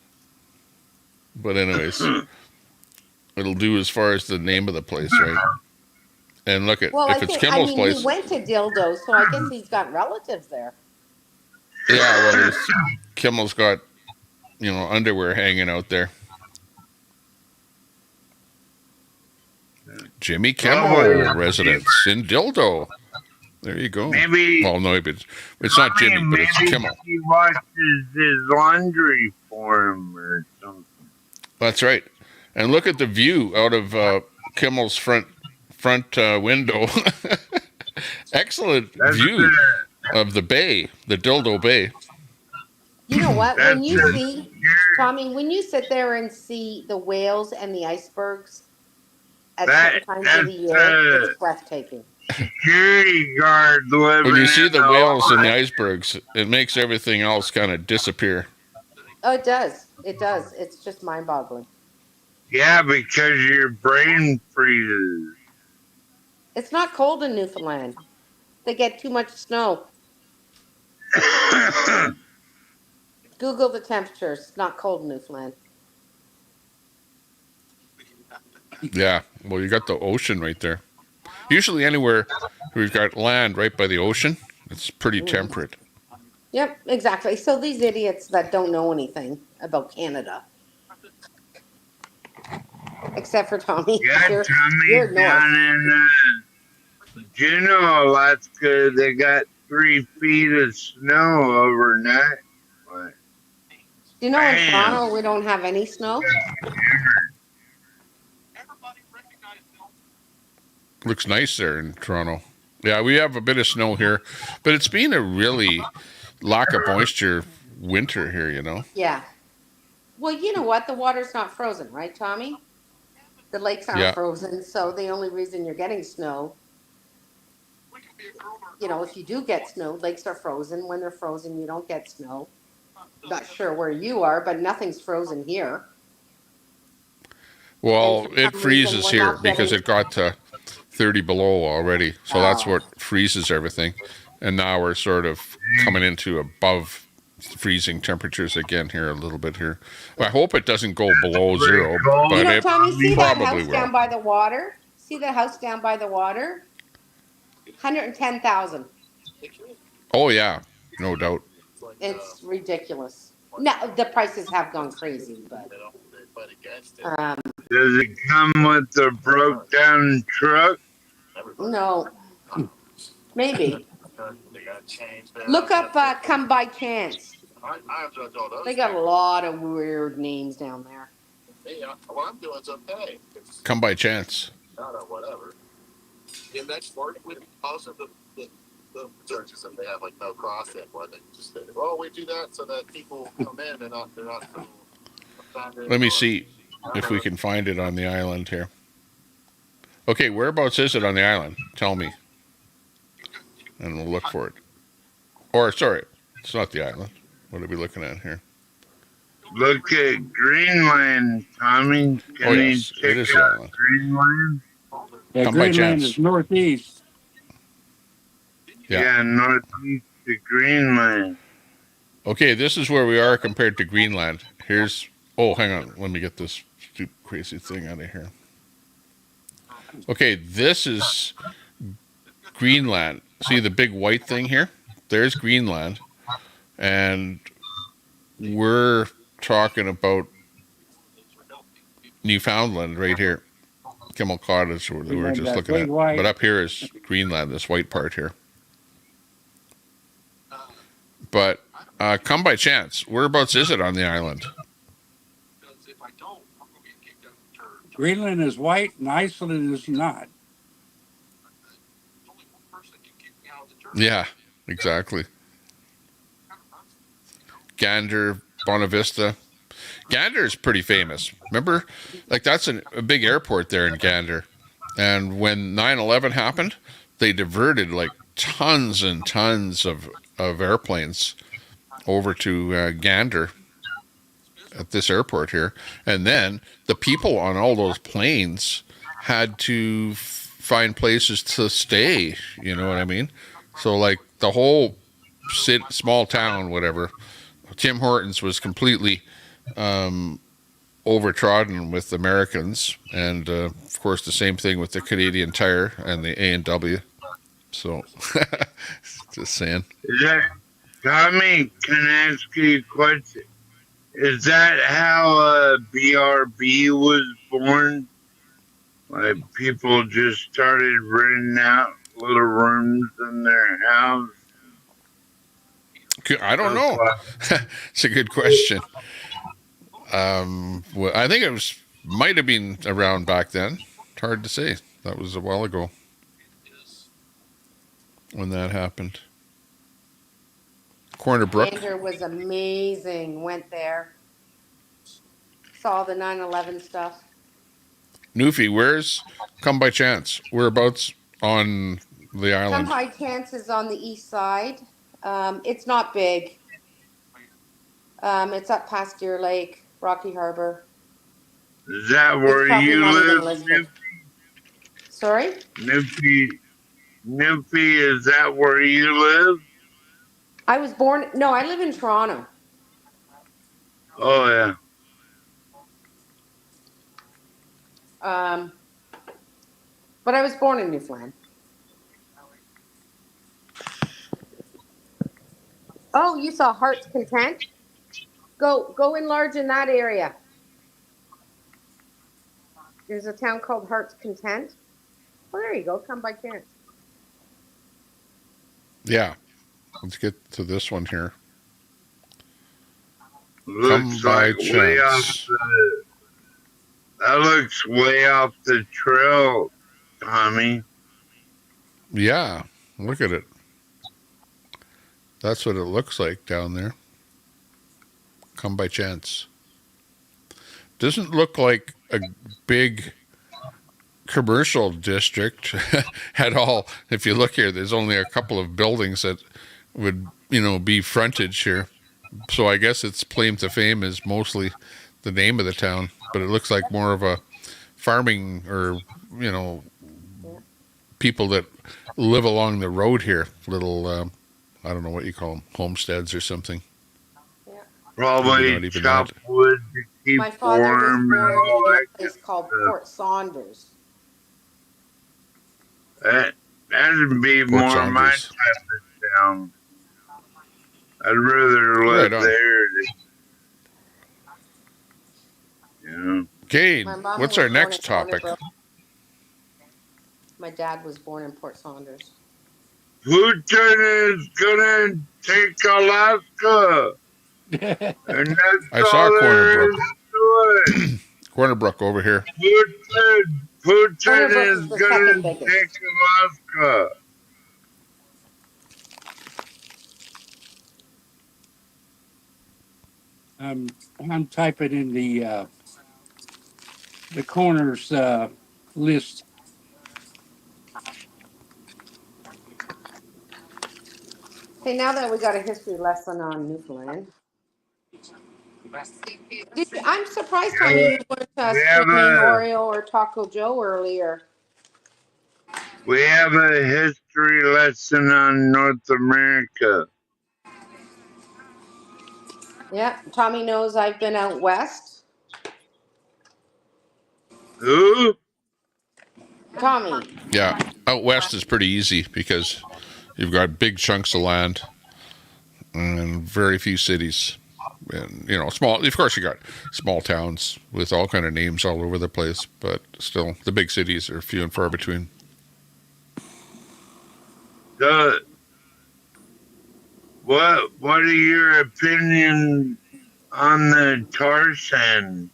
But anyways, it'll do as far as the name of the place, right? And look at,
Well,
if it's Kimmel's
he
place.
went to Dildo, so I guess he's got relatives there.
Yeah, well, Kimmel's got, underwear hanging out there. Jimmy Kimmel residence in Dildo. There you go.
Maybe.
Well, no, it's not Jimmy, but it's Kimmel.
He washes his laundry for him or something.
That's right. And look at the view out of Kimmel's front window. Excellent view of the bay, the Dildo Bay.
You know what? When you see, Tommy, when you sit there and see the whales and the icebergs at certain times of the year, it's breathtaking.
Security guard living.
When you see the whales and the icebergs, it makes everything else kind of disappear.
Oh, it does. It does. It's just mind-boggling.
Yeah, because your brain freezes.
It's not cold in Newfoundland. They get too much snow. Google the temperatures. It's not cold in Newfoundland.
Yeah, well, you got the ocean right there. Usually anywhere we've got land right by the ocean, it's pretty temperate.
Yep, exactly. So these idiots that don't know anything about Canada, except for Tommy.
Yeah, Tommy, down in Juneau, Alaska, they got 3 feet of snow overnight. But,
Do you know in Toronto we don't have any snow?
Looks nice there in Toronto. Yeah, we have a bit of snow here, but it's been a really lack of moisture winter here, you know?
Yeah. Well, you know what? The water's not frozen, right, Tommy? The lakes aren't frozen, so the only reason you're getting snow, if you do get snow, lakes are frozen. When they're frozen, you don't get snow. Not sure where you are, but nothing's frozen here.
Well, it freezes here because it got to 30 below already. So that's what freezes everything. And now we're sort of coming into above freezing temperatures again here a little bit here. I hope it doesn't go below zero, but it
Tommy, see that
probably
house
will.
down by the water? See the house down by the water? 110,000.
Oh, yeah, no doubt.
It's ridiculous. Now, the prices have gone crazy, but...
does it come with a broke down truck?
No. Maybe. Look up Come By Chance. They got a lot of weird names down there.
What I'm doing is okay.
Come by chance.
Whatever. In that sport, with most of the churches, if they have like no crossing, where they just say, "Oh, we do that so that people come in, they're not."
Let me see if we can find it on the island here. Okay, whereabouts is it on the island? Tell me. And we'll look for it. Or, sorry, it's not the island. What are we looking at here?
Look at Greenland, Tommy. Can you check
it is the
out
island.
Greenland?
Yeah,
Come by
Greenland
chance.
is northeast.
Yeah, northeast to Greenland.
Okay, this is where we are compared to Greenland. Here's... Oh, hang on. Let me get this stupid, crazy thing out of here. Okay, this is Greenland. See the big white thing here? There's Greenland. And we're talking about Newfoundland right here. Kimmel Cottage, we were just looking at. But up here is Greenland, this white part here. But Come by chance. Whereabouts is it on the island?
Greenland is white and Iceland is not.
Yeah, exactly. Gander, Bonavista. Gander is pretty famous. Remember? Like, that's a big airport there in Gander. And when 9/11 happened, they diverted like tons and tons of airplanes over to Gander at this airport here. And then the people on all those planes had to find places to stay. You know what I mean? So, like, the whole small town, whatever, Tim Hortons was completely overtrodden with Americans. And, of course, the same thing with the Canadian Tire and the A&W. So, just saying.
Tommy, can I ask you a question? Is that how BRB was born? Like, people just started renting out little rooms in their house?
I don't know. It's a good question. Well, I think it might have been around back then. It's hard to say. That was a while ago when that happened. Corner Brook.
Gander was amazing. Went there. Saw the 9/11 stuff.
Newfie, where's Come by Chance? Whereabouts on the island?
Come by Chance is on the east side. It's not big. It's up past Deer Lake, Rocky Harbor.
Is that where you live?
Sorry?
Newfie, is that where you live?
I live in Toronto.
Oh, yeah.
But I was born in Newfoundland. Oh, you saw Heart's Content? Go enlarge in that area. There's a town called Heart's Content. Well, there you go. Come by Chance.
Yeah. Let's get to this one here.
Looks
Come by
like way
Chance.
That looks way off the trail, Tommy.
Yeah. Look at it. That's what it looks like down there. Come by Chance. Doesn't look like a big commercial district at all. If you look here, there's only a couple of buildings that would, be frontage here. So I guess its claim to fame is mostly the name of the town, but it looks like more of a farming or, people that live along the road here. Little, I don't know what you call them, homesteads or something.
Probably chop wood to keep
My father
warm.
was born in a place called Port Saunders.
That'd be more my type of town. I'd rather live there.
Okay, what's our next topic?
My dad was born in Port Saunders.
Putin is gonna take Alaska. And that's
I saw Corner
Brook.
Corner Brook over here.
Putin is gonna take Alaska.
I'm typing in the corners list.
Okay, now that we got a history lesson on Newfoundland. I'm surprised, Tommy, you weren't screaming Oreo or Taco Joe earlier.
We have a history lesson on North America.
Yeah, Tommy knows I've been out west.
Who?
Tommy.
Yeah, out west is pretty easy because you've got big chunks of land and very few cities. And, small, of course you got small towns with all kind of names all over the place, but still the big cities are few and far between.
What are your opinions on the tar sand,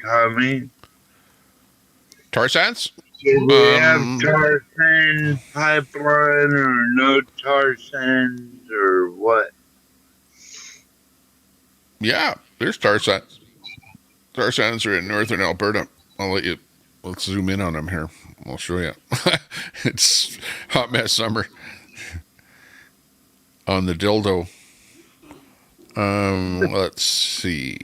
Tommy?
Tar sands?
Do we have tar sand pipeline or no tar sands or what?
Yeah, there's tar sands. Tar sands are in northern Alberta. Let's zoom in on them here. I'll show you. It's hot mess summer on the dildo. Let's see.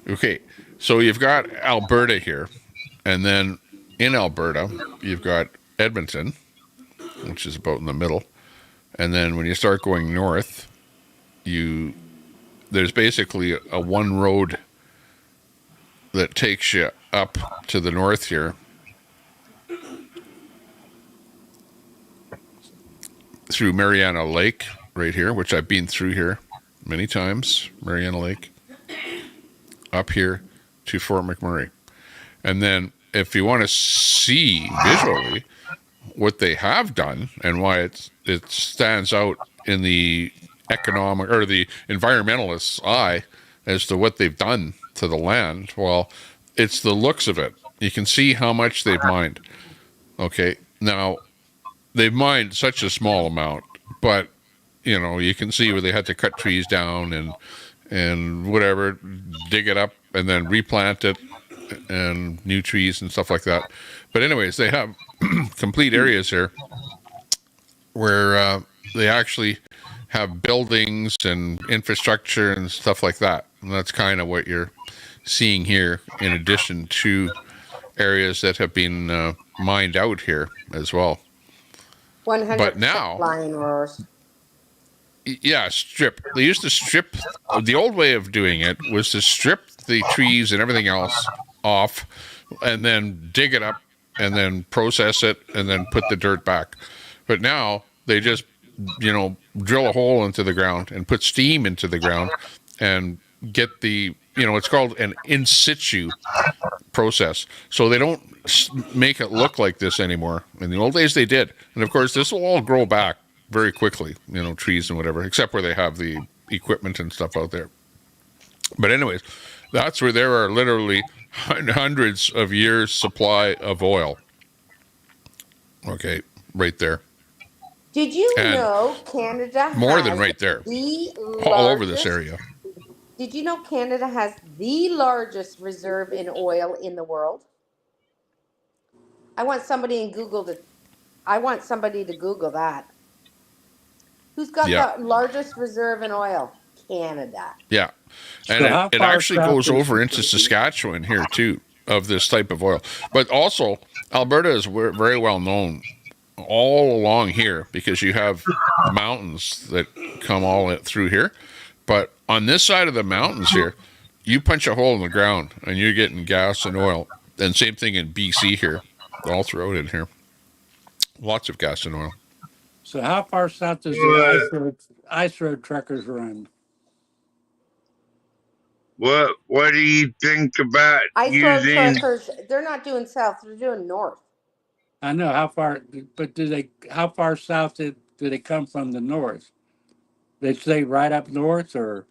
Okay, so you've got Alberta here, and then in Alberta, you've got Edmonton, which is about in the middle. And then when you start going north, there's basically a one road that takes you up to the north here through Mariana Lake right here, which I've been through here many times, Mariana Lake, up here to Fort McMurray. And then if you want to see visually what they have done and why it stands out in the economic or the environmentalist's eye as to what they've done to the land, well, it's the looks of it. You can see how much they've mined. Okay, now they've mined such a small amount, but you can see where they had to cut trees down and whatever, dig it up and then replant it and new trees and stuff like that. But anyways, they have complete areas here where they actually have buildings and infrastructure and stuff like that. And that's kind of what you're seeing here, in addition to areas that have been mined out here as well.
100%
but now,
flying roars.
Yeah, strip. They used to strip. The old way of doing it was to strip the trees and everything else off and then dig it up and then process it and then put the dirt back. But now they just, drill a hole into the ground and put steam into the ground and get the, it's called an in situ process. So they don't make it look like this anymore. In the old days they did. And of course this will all grow back very quickly, trees and whatever, except where they have the equipment and stuff out there. But anyways, that's where there are literally hundreds of years supply of oil. Okay, right there.
Did you
And
know Canada
more
has
than right there,
the
all over this
largest-
area.
Did you know Canada has the largest reserve in oil in the world? I want somebody to Google that. Who's got the largest reserve in oil? Canada.
Yeah.
So
And
how
it
far
actually
south
goes
is
over
the
into
country?
Saskatchewan here too, of this type of oil. But also, Alberta is very well known all along here because you have mountains that come all through here. But on this side of the mountains here, you punch a hole in the ground and you're getting gas and oil. And same thing in BC here, all throughout in here. Lots of gas and oil.
So how far south does the ice road truckers run?
What do you think about
Ice road
using?
truckers, they're not doing south, they're doing north.
I know how far, but how far south do they come from the north? They stay right up north, or?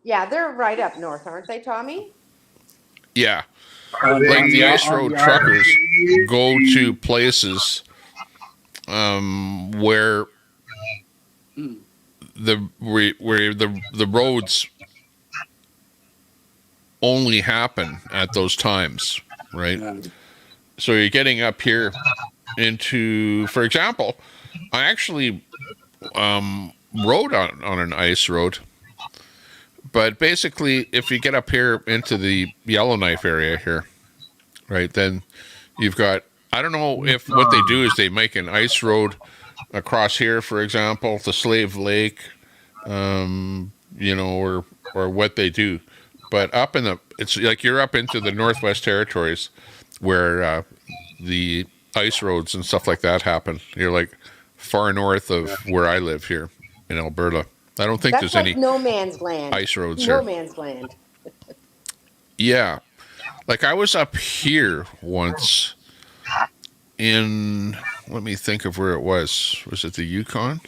Yeah, they're right up north, aren't they, Tommy?
Yeah.
On
Like the
the-
ice
on
road
the
truckers go to places where the roads only happen at those times, right? So you're getting up here into, for example, I actually rode on an ice road, but basically if you get up here into the Yellowknife area here, right, then you've got, I don't know if what they do is they make an ice road across here, for example, to Slave Lake, or what they do. But up in it's like you're up into the Northwest Territories where the ice roads and stuff like that happen. You're like far north of where I live here in Alberta. I don't think
That's
there's
like
any
no man's land.
ice roads
no
here.
man's land.
Yeah. Like I was up here once in, let me think of where it was. Was it the Yukon?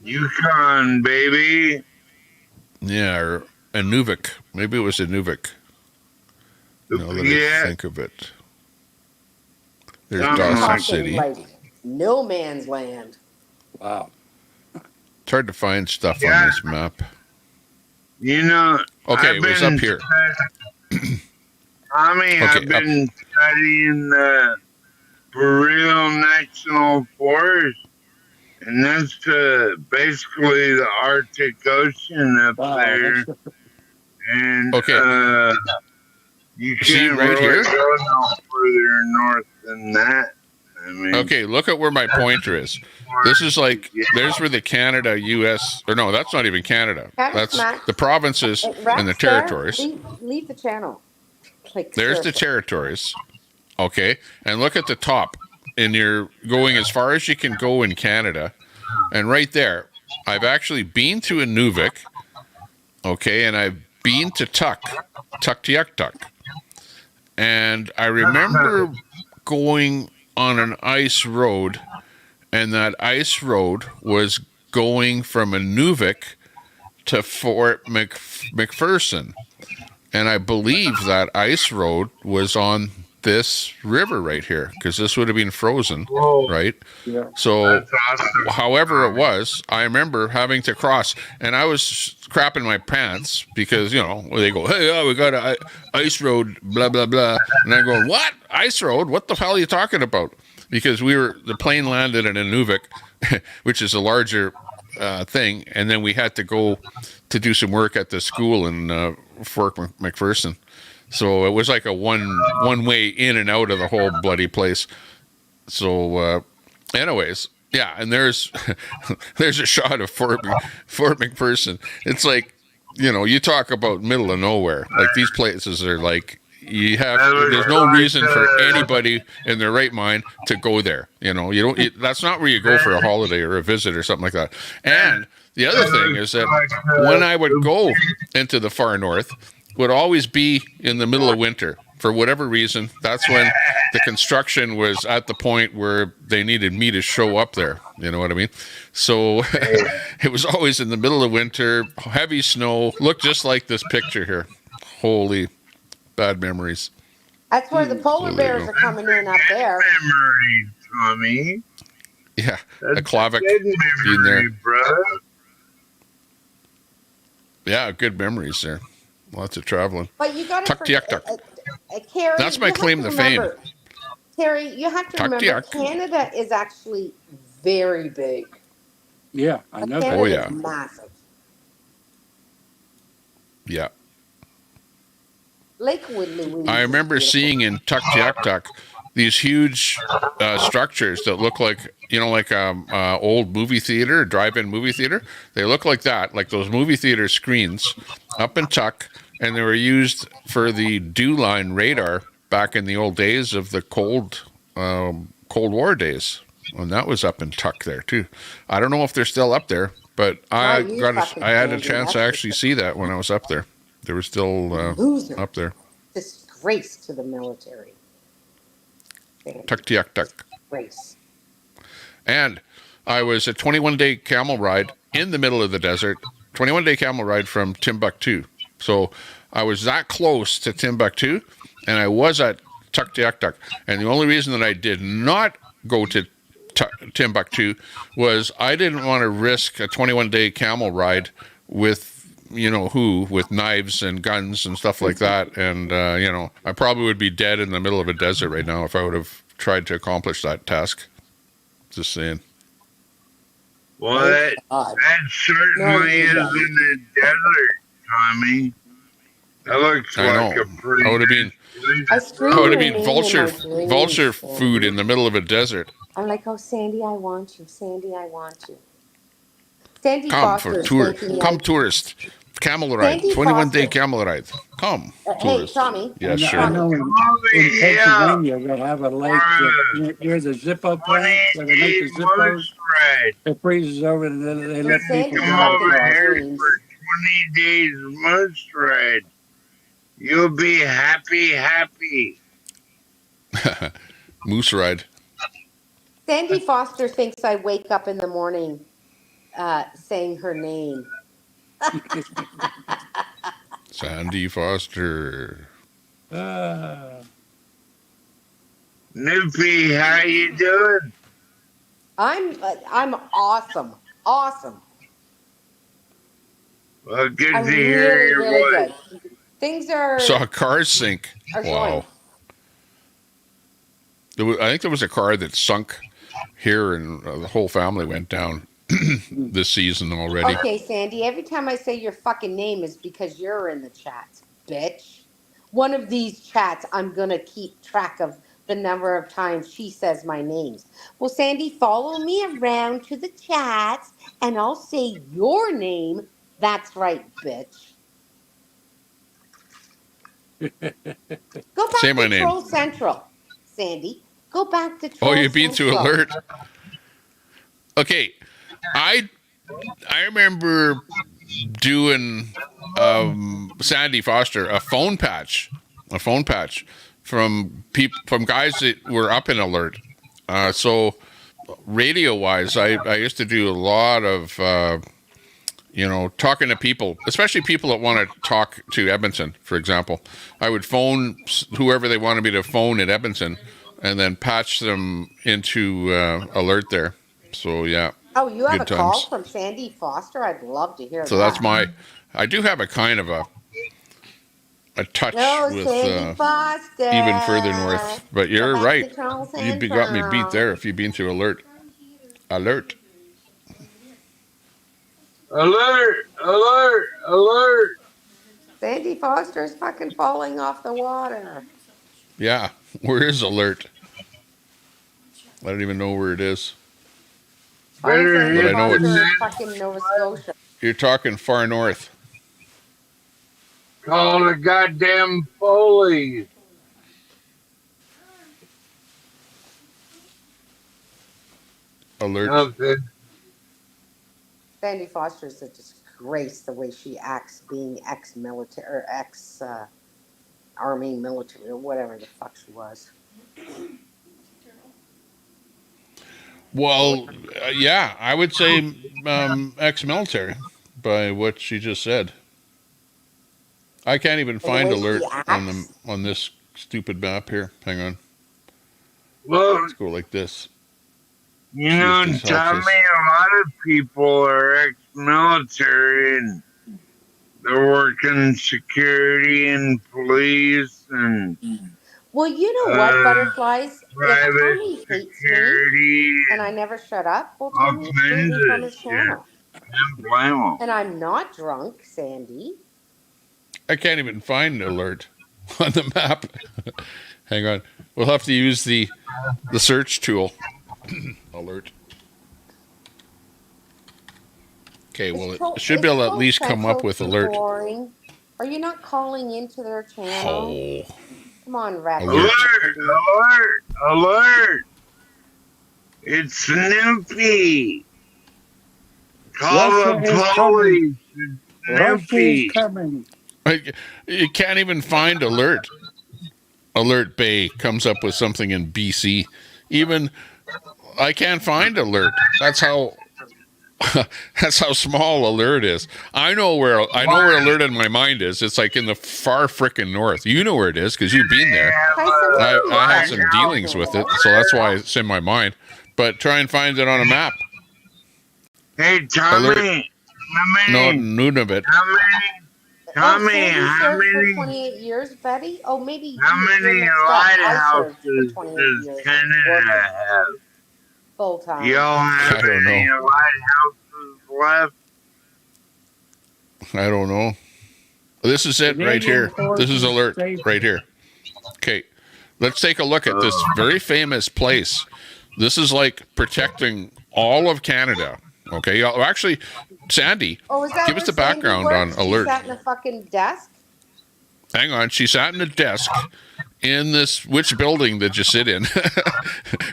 Yukon, baby.
Yeah, or Inuvik. Maybe it was Inuvik. Now that I think of it. There's Dawson City.
Like no man's land.
Wow.
It's hard to find stuff on this map.
You know,
okay, it was up here.
I've been studying the Boreal National Forest, and that's basically the Arctic Ocean up there. And you can't
right
really
here?
go no further north than that. I mean,
okay, look at where my pointer is. This is like, there's where the Canada, U.S., or no, that's not even Canada. That's the provinces and the territories.
Leave the channel.
There's the territories. Okay, and look at the top. And you're going as far as you can go in Canada. And right there, I've actually been to Inuvik. Okay, and I've been to Tuktoyaktuk. And I remember going on an ice road, and that ice road was going from Inuvik to Fort McPherson. And I believe that ice road was on this river right here, because this would have been frozen, right?
Yeah.
So, however it was, I remember having to cross, and I was crapping my pants because, you know, they go, hey, we got an ice road, blah, blah, blah. And I'm going, what? Ice road? What the hell are you talking about? Because the plane landed in Inuvik, which is a larger thing, and then we had to go to do some work at the school in Fort McPherson. So it was like a one way in and out of the whole bloody place. So, anyways, yeah, and there's a shot of Fort McPherson. It's like, you know, you talk about middle of nowhere. Like, these places are like, there's no reason for anybody in their right mind to go there. You know, that's not where you go for a holiday or a visit or something like that. And the other thing is that when I would go into the far north, would always be in the middle of winter. For whatever reason, that's when the construction was at the point where they needed me to show up there. You know what I mean? So it was always in the middle of winter, heavy snow. Look just like this picture here. Holy bad memories.
That's where the polar bears are coming in up there.
Memories, Tommy.
Yeah, a Klavik in there.
Brother.
Yeah, good memories there. Lots of traveling.
But you got to
Tuktoyaktuk.
Carrie,
that's my claim to fame.
Terry, you have to remember, Canada is actually very big.
Yeah, I know
Canada
that.
Oh, yeah.
is massive.
Yeah.
Lakewood, Louisiana.
I remember seeing in Tuktoyaktuk these huge structures that look like, you know, like old movie theater, drive-in movie theater. They look like that, like those movie theater screens up in Tuk, and they were used for the dew line radar back in the old days of the Cold War days, and that was up in Tuk there too. I don't know if they're still up there, but I had a chance to actually see that when I was up there. They were still up there.
Disgrace to the military.
Tuktoyaktuk.
Race.
And I was a 21-day camel ride in the middle of the desert, 21-day camel ride from Timbuktu. So I was that close to Timbuktu, and I was at Tuktoyaktuk. And the only reason that I did not go to Timbuktu was I didn't want to risk a 21-day camel ride with, you know who, with knives and guns and stuff like that. And, you know, I probably would be dead in the middle of a desert right now if I would have tried to accomplish that task. Just saying.
Well, that certainly is in the desert, Tommy. That looks like a pretty...
I would have been vulture food in the middle of a desert.
I'm like, oh, Sandy, I want you. Sandy, I want you. Sandy
Come
Foster.
Come tourist. Camel ride. 21-day camel ride. Come.
Hey, Tommy.
Yeah, sure.
I know in Pennsylvania they have a lake near the Zippo plant where they make the Zippos. It freezes over and then they let people drive
here for 20 days moose ride. You'll be happy.
Moose ride.
Sandy Foster thinks I wake up in the morning saying her name.
Sandy Foster.
Newfie, how you doing?
I'm awesome. Awesome.
Well, good
I'm
to hear
really,
your
really
voice.
good. Things are
Saw a car sink.
going.
I think there was a car that sunk here, and the whole family went down this season already.
Okay, Sandy, every time I say your fucking name is because you're in the chat, bitch. One of these chats, I'm going to keep track of the number of times she says my names. Well, Sandy, follow me around to the chats and I'll say your name. That's right, bitch. Go back
Say my
to
name.
Troll Central, Sandy. Go back to Troll
Oh, you beat to
Central.
alert. Okay, I remember doing Sandy Foster a phone patch from guys that were up in alert. So radio wise, I used to do a lot of talking to people, especially people that want to talk to Edmonton, for example. I would phone whoever they wanted me to phone at Edmonton, and then patch them into alert there. So yeah.
Oh, you have
Good
a call
times.
from Sandy Foster? I'd love to hear
So
that.
that's I do have a kind of a touch with
Sandy Foster.
even further north. But you're
Go back
right.
to Troll
You got me beat
Central.
there if you've been to alert. Alert.
Alert! Alert! Alert!
Sandy Foster's fucking falling off the water.
Yeah. Where is alert? I don't even know where it is.
Better
But I know it's
fucking Nova Scotia.
You're talking far north.
Call the goddamn police.
Alert.
Nothing.
Sandy Foster's a disgrace the way she acts being ex-military or ex-army military or whatever the fuck she was.
Well, yeah, I would say ex-military by what she just said. I can't even find alert on this stupid map here. Hang on.
Well,
let's go like this.
You know, Tommy, a lot of people are ex-military and they're working security and police and.
Well, you know what, butterflies?
Private
if Tommy hates me and I never shut up, well, Tommy boot me from his channel. And I'm not drunk, Sandy.
I can't even find alert on the map. Hang on. We'll have to use the search tool. Alert. Okay, well, it should be able to at least come up with alert.
Boring. Are you not calling into their channel?
Oh.
Come on, Rex.
Alert! Alert! Alert! It's Snoopy! Call the police! Snoopy!
Coming.
You can't even find alert. Alert Bay comes up with something in BC. Even I can't find alert. That's how small alert is. I know where alert in my mind is. It's like in the far frickin' north. You know where it is because you've been there. I had some dealings with it, so that's why it's in my mind. But try and find it on a map.
Hey, Tommy.
No, Nunavut.
Tommy, how many?
28 years, Betty? Oh, maybe.
How many lighthouses does Canada have?
Full time.
Y'all have any lighthouses left?
I don't know. This is it right here. This is alert right here. Okay, let's take a look at this very famous place. This is like protecting all of Canada. Okay, actually, Sandy, give us the background on alert.
She sat in a fucking desk?
Hang on, she sat in a desk in this, which building did you sit in?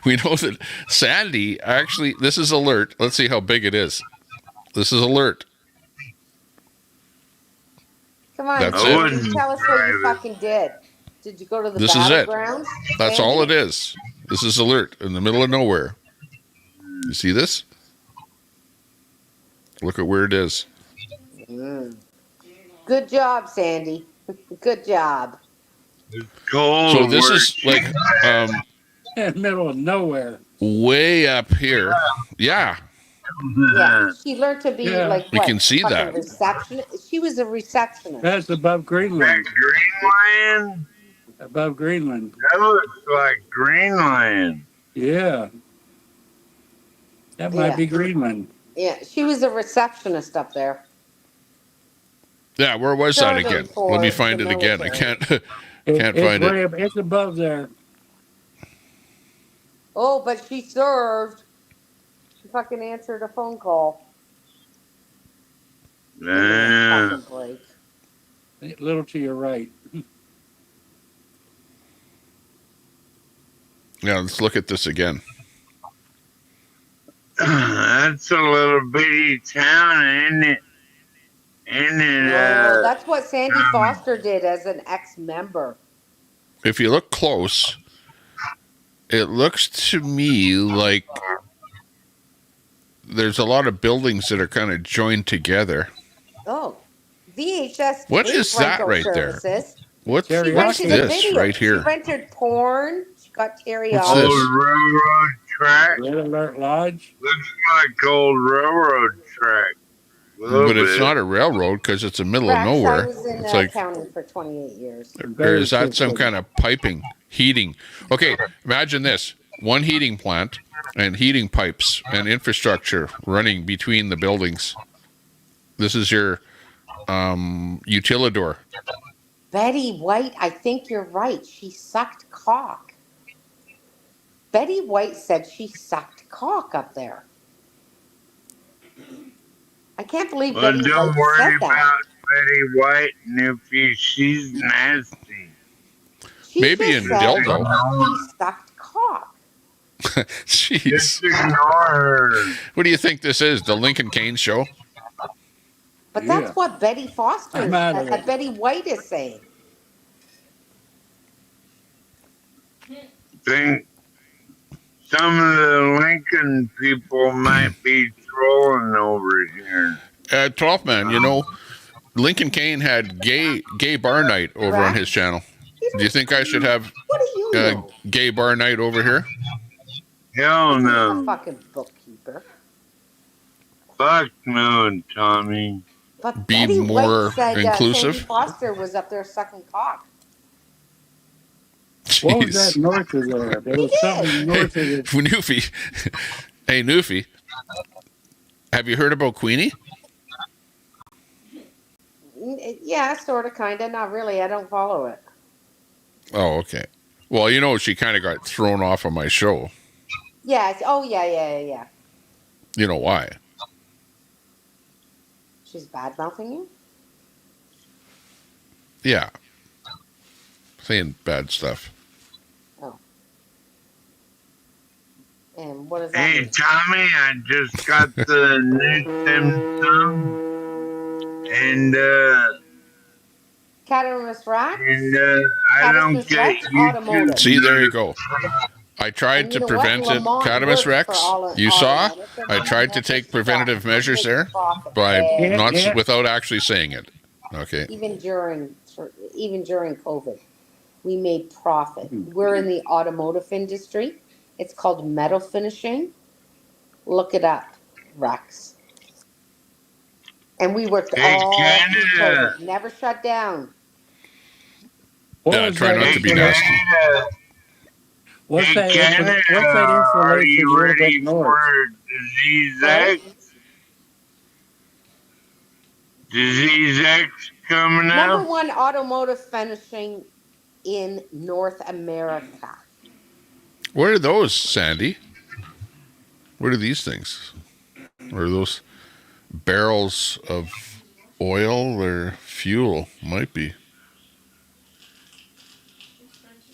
We know that Sandy, actually, this is alert. Let's see how big it is. This is alert.
Come on,
that's
it. Tell us what you fucking did. Did you go to the battlegrounds?
That's all it is. This is alert in the middle of nowhere. You see this? Look at where it is.
Good job, Sandy. Good job.
Cold.
So this is like
in the middle of nowhere.
Way up here. Yeah.
Yeah, she learned to be like
You
what?
can see
Fucking
that.
receptionist. She was a receptionist.
That's above Greenland.
Greenland?
Above Greenland.
That looks like Greenland.
Yeah. That might be Greenland.
Yeah, she was a receptionist up there.
Yeah, where was that again? Let me find it again. I can't find it.
It's above there.
Oh, but she served. She fucking answered a phone call.
Yeah.
Break.
A little to your right.
Yeah, let's look at this again.
That's a little bitty town, isn't it? Isn't it?
Oh, that's what Sandy Foster did as an ex-member.
If you look close, it looks to me like there's a lot of buildings that are kind of joined together.
Oh, VHS.
What is that right
services.
there? What's
She rented
this right here?
She rented porn. She got teriyaki.
What's this?
Old railroad track.
Red Alert Lodge.
Looks like old railroad track.
But it's not a railroad because it's the middle of nowhere.
I was in
It's like,
accounting for 28 years.
or is that some kind of piping, heating? Okay, imagine this. One heating plant and heating pipes and infrastructure running between the buildings. This is your utilidor.
Betty White, I think you're right. She sucked cock. Betty White said she sucked cock up there. I can't believe
Well,
Betty
don't
White
worry
said
about
that.
Betty White, Newfie. She's nasty.
She
Maybe
just
in
said
dildo.
She sucked cock.
Jeez.
Just ignore her.
What do you think this is? The Lincoln Kane show?
But that's what Betty Foster, Betty White is saying.
Think some of the Lincoln people might be trolling over here.
12th man, you know, Lincoln Kane had gay bar night over on his channel. Do you think I should have gay bar night over here?
Hell no.
A fucking bookkeeper.
Fuck no, Tommy.
But
Be
Betty
more
White said,
inclusive.
Sandy Foster was up there sucking cock.
What was that north of there? There was something north of it.
Newfie. Hey, Newfie. Have you heard about Queenie?
Yeah, sort of, kind of. Not really. I don't follow it.
Oh, okay. Well, you know, she kind of got thrown off of my show.
Yeah. Oh, yeah.
You know why?
She's bad-mouthing you?
Yeah. Saying bad stuff.
Oh. And what does that
Hey,
mean?
Tommy, I just got the new Dim and
Catamus Rack?
I don't get YouTube.
See, there you go. I tried to prevent it. Catamus Rex, you saw? I tried to take preventative measures there, but without actually saying it. Okay.
Even during COVID, we made profit. We're in the automotive industry. It's called metal finishing. Look it up, Rex. And we worked all through COVID. Never shut down.
Yeah, try not to be nasty.
What's that
Canada,
information
are you
you're
ready
ignoring?
for Disease X? Disease X coming
Number
out?
one automotive finishing in North America.
What are those, Sandy? What are these things? Are those barrels of oil or fuel? Might be.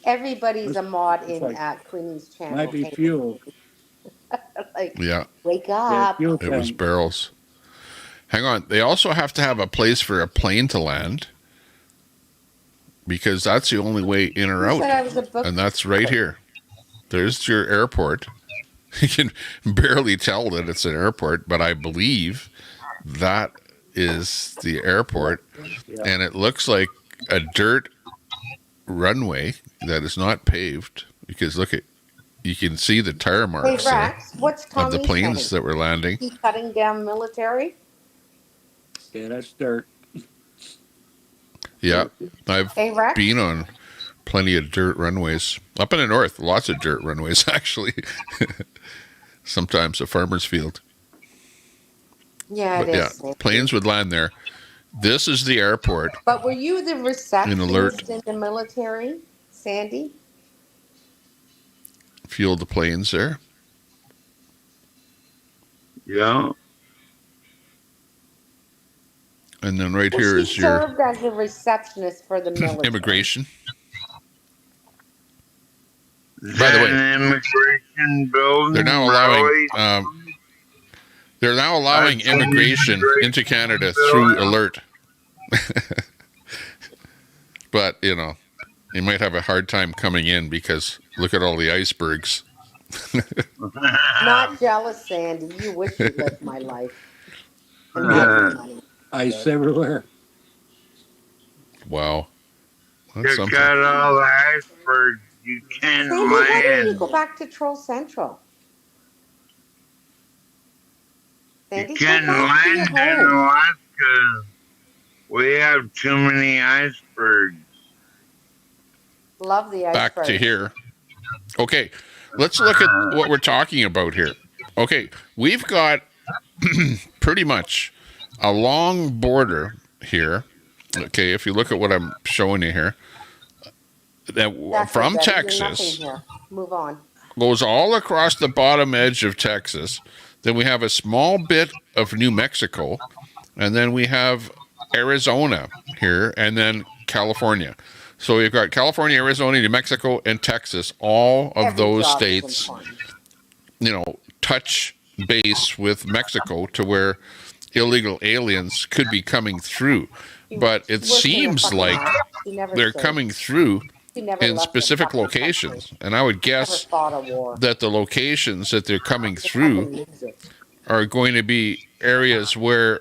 Everybody's a mod in Queenie's channel.
Might be fuel.
Yeah.
Wake up.
It was barrels. Hang on. They also have to have a place for a plane to land because that's the only way in or
Who
out.
said I was a book-
And that's right here. There's your airport. You can barely tell that it's an airport, but I believe that is the airport.
Yeah.
And it looks like a dirt runway that is not paved, because you can see the tire
Hey
marks there
Rex, what's
of the
Tommy
planes
saying?
that were landing.
He cutting down military?
Yeah, that's dirt.
Yeah, I've
Hey Rex?
been on plenty of dirt runways up in the north. Lots of dirt runways, actually. Sometimes a farmer's field.
Yeah,
But
it
yeah,
is.
planes would land there. This is the airport.
But were you the
Alert.
receptionist in the military, Sandy?
Fuel the planes there.
Yeah.
And then right
Well,
here
she
is your
served as a receptionist for the military.
immigration.
Is
By the
that
way,
an immigration building?
they're now allowing immigration into Canada through Alert. But, you might have a hard time coming in because look at all the icebergs.
Not jealous, Sandy. You wish you lived my life. And had the money.
Ice everywhere.
Wow. That's
Check
something.
out all the icebergs. You can't
Sandy, why don't you
land.
go back to Troll Central? Sandy,
You
go
can't
back to your
land in
home.
Alaska. We have too many icebergs.
Love the iceberg.
Back to here. Okay, let's look at what we're talking about here. Okay, we've got pretty much a long border here. Okay, if you look at what I'm showing you here, that from Texas
here. Move on.
goes all across the bottom edge of Texas. Then we have a small bit of New Mexico, and then we have Arizona here, and then California. So we've got California, Arizona, New Mexico, and Texas. All of those states, touch base with Mexico to where illegal aliens could be coming through. But it seems like they're coming through in specific locations. And I would guess that the locations that they're coming through are going to be areas where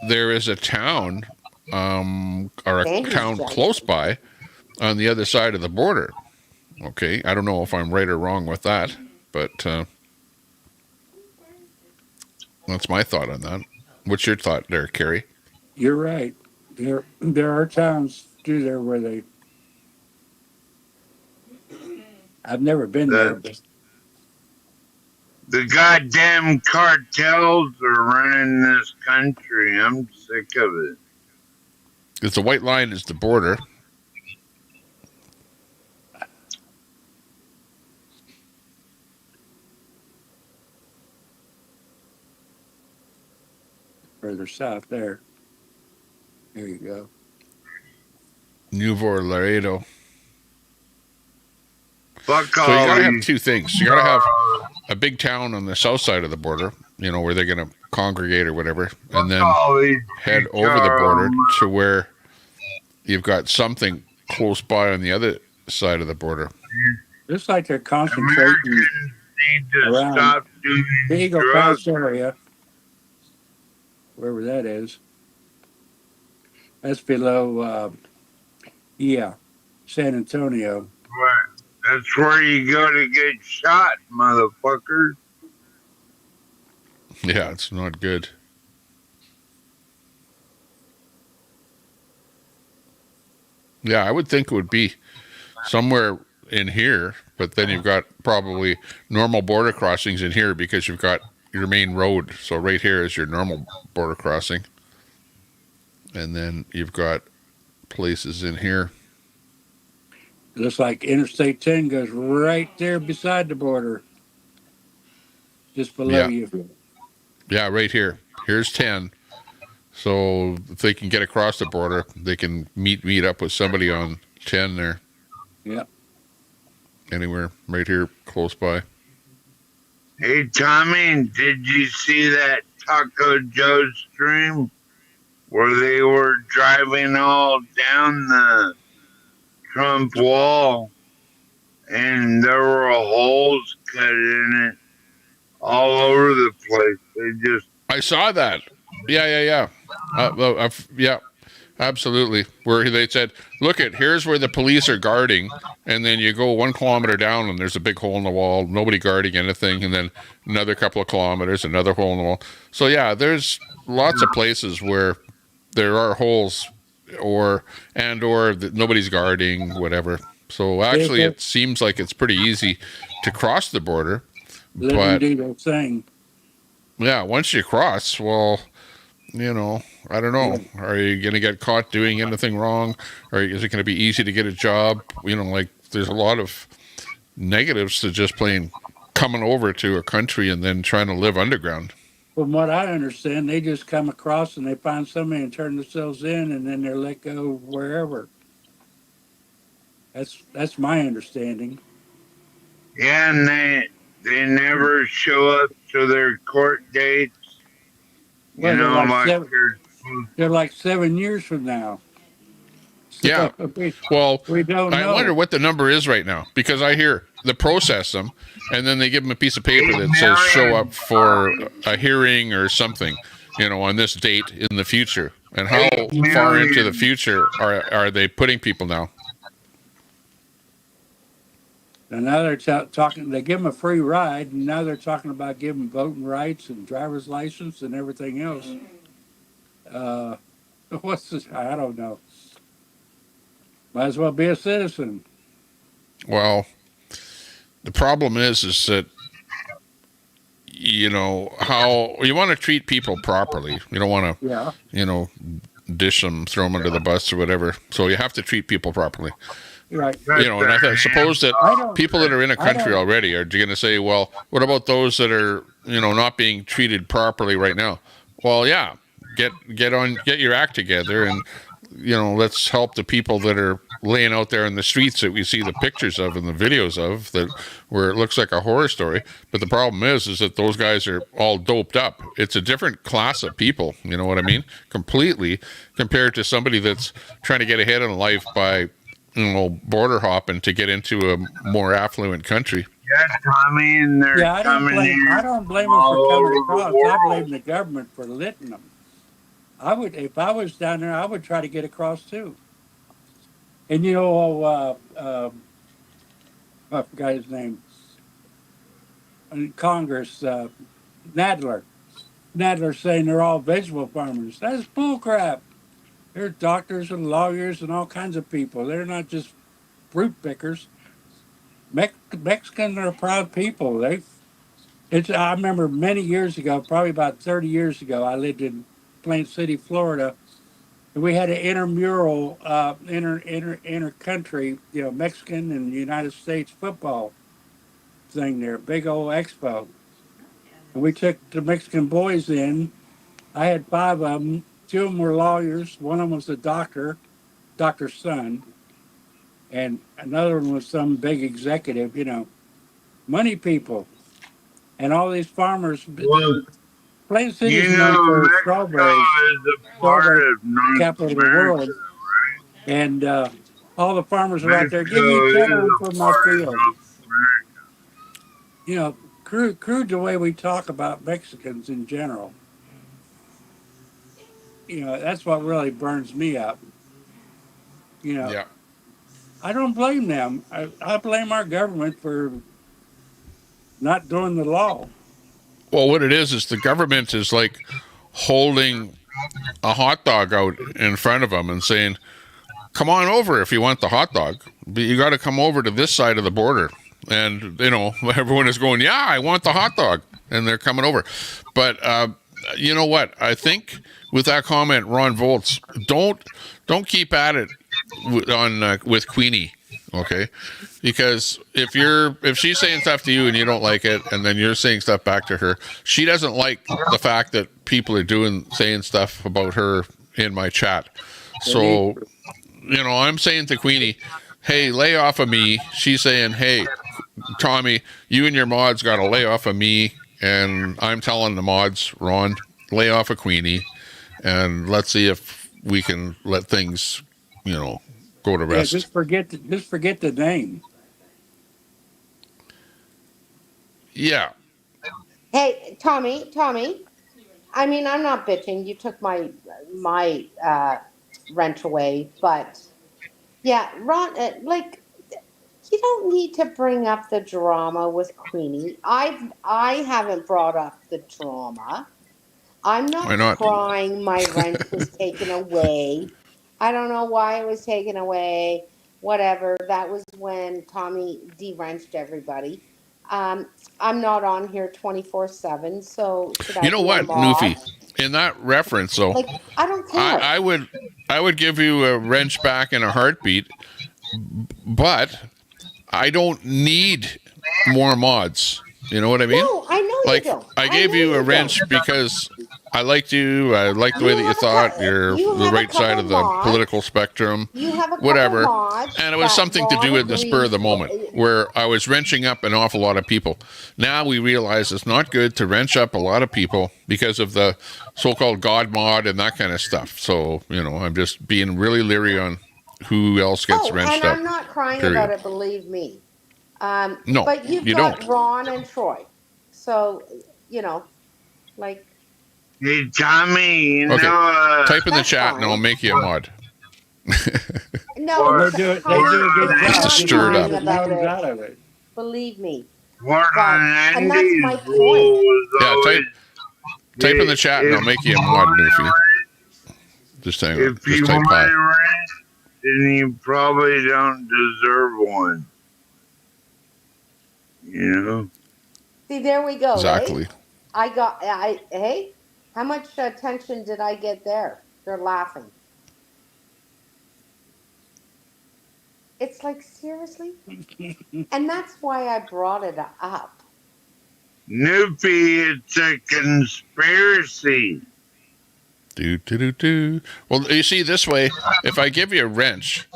there is a town or a town close by on the other side of the border. Okay, I don't know if I'm right or wrong with that, but that's my thought on that. What's your thought there, Carrie?
You're right. There are towns through there where they. I've never been there, but
the goddamn cartels are running this country. I'm sick of it.
Because the white line is the border.
further south there. There you go.
Nuevo Laredo.
Fuck
so
all
you gotta have
these-
two things. You gotta have a big town on the south side of the border, where they're gonna congregate or whatever, and then head over the border to where you've got something close by on the other side of the border.
Looks like they're concentrating around the Eagle Pass area, wherever that is. That's below, San Antonio.
That's where you go to get shot, motherfucker.
Yeah, it's not good. Yeah, I would think it would be somewhere in here, but then you've got probably normal border crossings in here because you've got your main road. So right here is your normal border crossing. And then you've got places in here.
It looks like Interstate 10 goes right there beside the border, just below you.
Yeah, right here. Here's 10. So if they can get across the border, they can meet up with somebody on 10 there.
Yep.
Anywhere right here close by.
Hey, Tommy, did you see that Taco Joe stream where they were driving all down the Trump wall and there were holes cut in it all over the place. They just.
I saw that. Yeah. Yeah, absolutely. Where they said, look here's where the police are guarding, and then you go 1 kilometer down and there's a big hole in the wall, nobody guarding anything, and then another couple of kilometers, another hole in the wall. So yeah, there's lots of places where there are holes or that nobody's guarding, whatever. So actually it seems like it's pretty easy to cross the border.
Let them do their thing.
Yeah, once you cross, well, I don't know.
Yeah.
Are you going to get caught doing anything wrong? Or is it going to be easy to get a job? There's a lot of negatives to just plain coming over to a country and then trying to live underground.
From what I understand, they just come across and they find somebody and turn themselves in, and then they're let go wherever. That's my understanding.
Yeah, and they never show up to their court dates.
Well, they're like 7 years from now. So
Yeah. Well,
we don't know.
I wonder what the number is right now, because I hear they process them and then they give them a piece of paper that says show up for a hearing or something, on this date in the future. And how far into the future are they putting people now?
And now they're talking, they give them a free ride, and now they're talking about giving voting rights and driver's license and everything else. What's this? I don't know. Might as well be a citizen.
Well, the problem is that, how you want to treat people properly. You don't want to, dish them, throw them under the bus or whatever. So you have to treat people properly.
Right.
And I suppose that people that are in a country already are going to say, well, what about those that are, not being treated properly right now? Well, yeah, get your act together and, let's help the people that are laying out there in the streets that we see the pictures of and the videos of, that where it looks like a horror story. But the problem is that those guys are all doped up. It's a different class of people, you know what I mean? Completely, compared to somebody that's trying to get ahead in life by, border hopping to get into a more affluent country.
Yeah, Tommy, and they're coming in.
I don't blame them for coming across. I blame the government for letting them. If I was down there, I would try to get across too. And I forgot his name. In Congress, Nadler saying they're all vegetable farmers. That's bull crap. They're doctors and lawyers and all kinds of people. They're not just fruit pickers. Mexicans are proud people. I remember many years ago, probably about 30 years ago, I lived in Plant City, Florida, and we had an intramural, inter-country, Mexican and United States football thing there, big old expo. And we took the Mexican boys in. I had 5 of them. 2 of them were lawyers. One of them was a doctor's son. And another one was some big executive, money people. And all these farmers, Plain City is known for strawberries, capital of the world. And all the farmers are out there, give me 10 of them for my field. Crude the way we talk about Mexicans in general. That's what really burns me up.
Yeah.
I don't blame them. I blame our government for not doing the law.
Well, what it is the government is like holding a hot dog out in front of them and saying, come on over if you want the hot dog, but you got to come over to this side of the border. And, everyone is going, yeah, I want the hot dog. And they're coming over. But you know what? I think with that comment, Ron Volts, don't keep at it with Queenie. Okay, because if she's saying stuff to you and you don't like it, and then you're saying stuff back to her, she doesn't like the fact that people are saying stuff about her in my chat. So, I'm saying to Queenie, hey, lay off of me. She's saying, hey, Tommy, you and your mods got to lay off of me, and I'm telling the mods, Ron, lay off of Queenie, and let's see if we can let things, go to rest.
Yeah, just forget the name.
Yeah.
Hey, Tommy. I mean, I'm not bitching. You took my rent away, but yeah, Ron, like you don't need to bring up the drama with Queenie. I haven't brought up the drama. I'm
Why
not
not?
crying. My rent was taken away. I don't know why it was taken away. Whatever. That was when Tommy de-wrenched everybody. I'm not on here 24/7, so should
You
I
know
be a
what,
mod?
Newfie? In that reference, though,
Like, I don't
I,
care.
I would I would give you a wrench back in a heartbeat, but I don't need more mods. You know what I mean?
No, I know you
Like,
don't.
I
I
gave
know
you a
you don't.
wrench because I liked you. I liked the way that you thought. You're
You
the
have a
right side
couple
of the political
mods.
spectrum,
You have a couple
whatever.
mods
And it was
that
something to
Ron
do in the spur of
agrees
the moment where I was wrenching up an awful lot of people. Now we realize it's not good to wrench up a lot of people because of the so-called God mod and that kind of stuff. So, I'm just being really leery on who else gets
Oh, and
wrenched up,
I'm not crying about
period.
it, believe me.
No,
But you've
you don't.
got Ron and Troy. So, you know, like,
Hey, Tommy,
Okay. Type in the
that's
chat and I'll
fine.
make you a mod.
No,
And they do a good
Just to
job
I'm not
getting
stir it
the
up.
crying
good
about
names
it.
out of it.
Believe me.
What
But,
on
and that's my
Andy's
point.
rule was
Yeah,
always
type in the chat and I'll
if
make you a
you
mod,
want
Newfie.
it,
Just hang on.
if
Just
you
type
want
hi.
it right, then you probably don't deserve one. You know?
See, there we go,
Exactly.
right? Hey, how much attention did I get there? They're laughing. It's like, seriously? And that's why I brought it up.
Noopy, it's a conspiracy.
Well, you see, this way, if I give you a wrench,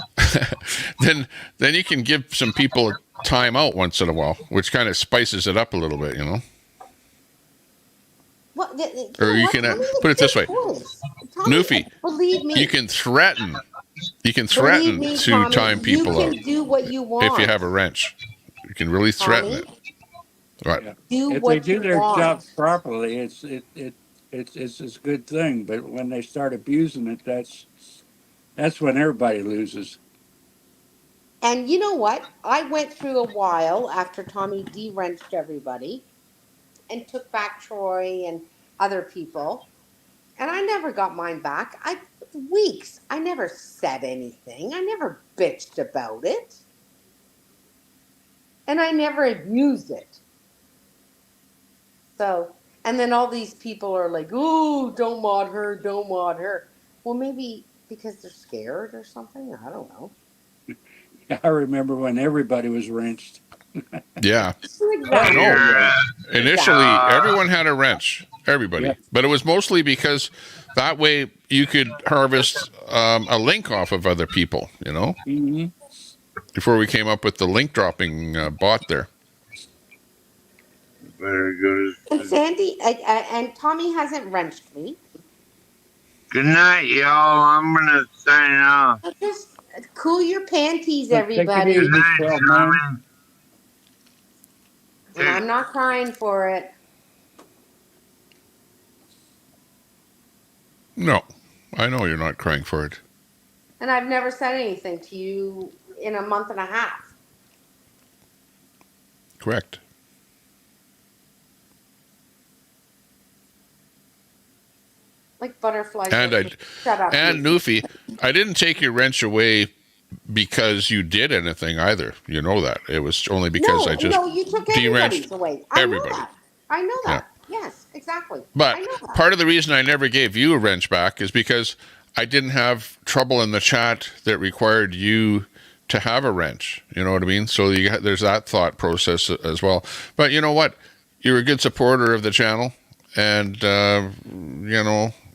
then you can give some people a time out once in a while, which kind of spices it up a little bit,
What,
Or you can put it this way,
Tommy,
Newfie,
believe me.
you can threaten. You can
Believe
threaten
me,
to
Tommy,
time
you
people
can
out
do what you
if you
want.
have a wrench. You can really threaten
Tommy,
it. Right.
Yeah.
do
If they
what
do
you
their job
want.
properly, it's a good thing. But when they start abusing it, that's when everybody loses.
And you know what? I went through a while after Tommy de-wrenched everybody and took back Troy and other people. And I never got mine back. Weeks. I never said anything. I never bitched about it. And I never abused it. So, and then all these people are like, "Oh, don't mod her, don't mod her." Well, maybe because they're scared or something. I don't know.
I remember when everybody was wrenched.
Yeah.
Exactly.
No. Initially,
Uh,
everyone had a wrench. Everybody.
Yeah.
But it was mostly because that way you could harvest a link off of other people,
Mm-hmm.
before we came up with the link dropping bot there.
better go to
And Sandy and Tommy hasn't wrenched me.
Good night, y'all. I'm gonna sign off.
So just cool your panties,
So take it
everybody.
Good
easy,
night,
swell man.
Tommy.
And I'm not crying for it.
No. I know you're not crying for it.
And I've never said anything to you in a month and a half.
Correct.
Like butterflies.
And
Shut up.
and Newfie, I didn't take your wrench away because you did anything either. You know that. It was only because I just
you took
de-wrenched
everybody's away. I know
everybody.
that. I know
Yeah.
that. Yes, exactly.
But
I know that.
part of the reason I never gave you a wrench back is because I didn't have trouble in the chat that required you to have a wrench. You know what I mean? So there's that thought process as well. But you know what? You're a good supporter of the channel. And,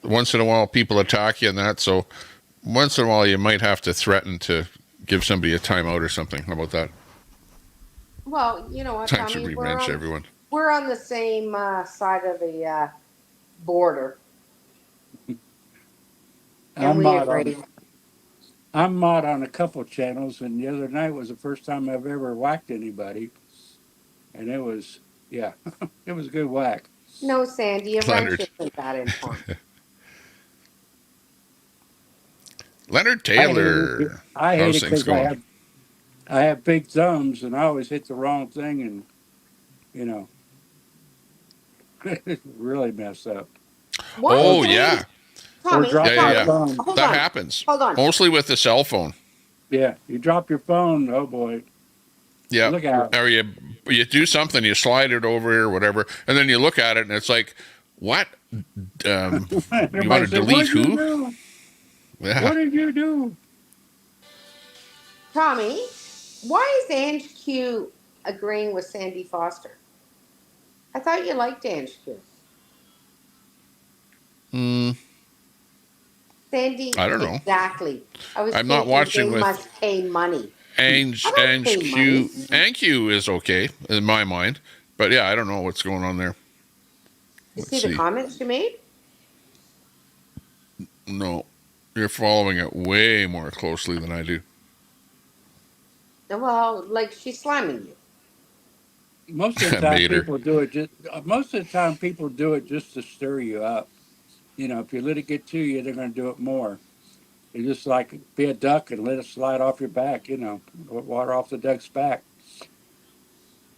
once in a while people attack you and that. So once in a while you might have to threaten to give somebody a timeout or something. How about that?
Well, you know what,
Time to
Tommy?
re-wrench everyone.
We're on the same side of the border. And we agree.
I'm mod on a couple channels, and the other night was the first time I've ever whacked anybody, and it was
Yeah, it was a good whack.
No, Sandy, a wrench
Leonard.
isn't that important.
Leonard
I hate it.
Taylor.
I hate
How's
it
things
because
going?
I have big thumbs and I always hit the wrong thing and you know really mess up.
Why
Oh,
is
yeah.
Ange, Tommy,
drop
Yeah,
my
yeah.
phone.
hold
That
on,
happens.
hold on.
Mostly with the cell phone.
Yeah, you drop your phone. Oh boy.
Yeah.
Look out.
Or you do something, you slide it over or whatever, and then you look at it and it's like, what? You want
Everybody
to
said, "What
delete
did you
who?
do?
Yeah.
What did you do?"
Tommy, why is Ange Q agreeing with Sandy Foster? I thought you liked Ange Q. Sandy,
I don't know.
exactly. I was
I'm not
thinking
watching
they
with
must pay money.
Ange
I don't pay
Q.
money.
Ange Q is okay in my mind, but yeah, I don't know what's going on there.
You
Let's
see the
see.
comments you made?
No, you're following it way more closely than I do.
Well, like she's slamming you.
Most of the time,
Mater.
people do it just. Most of the time, people do it just to stir you up. You know, if you let it get to you, they're going to do it more. You just like be a duck and let it slide off your back. You know, water off the duck's back.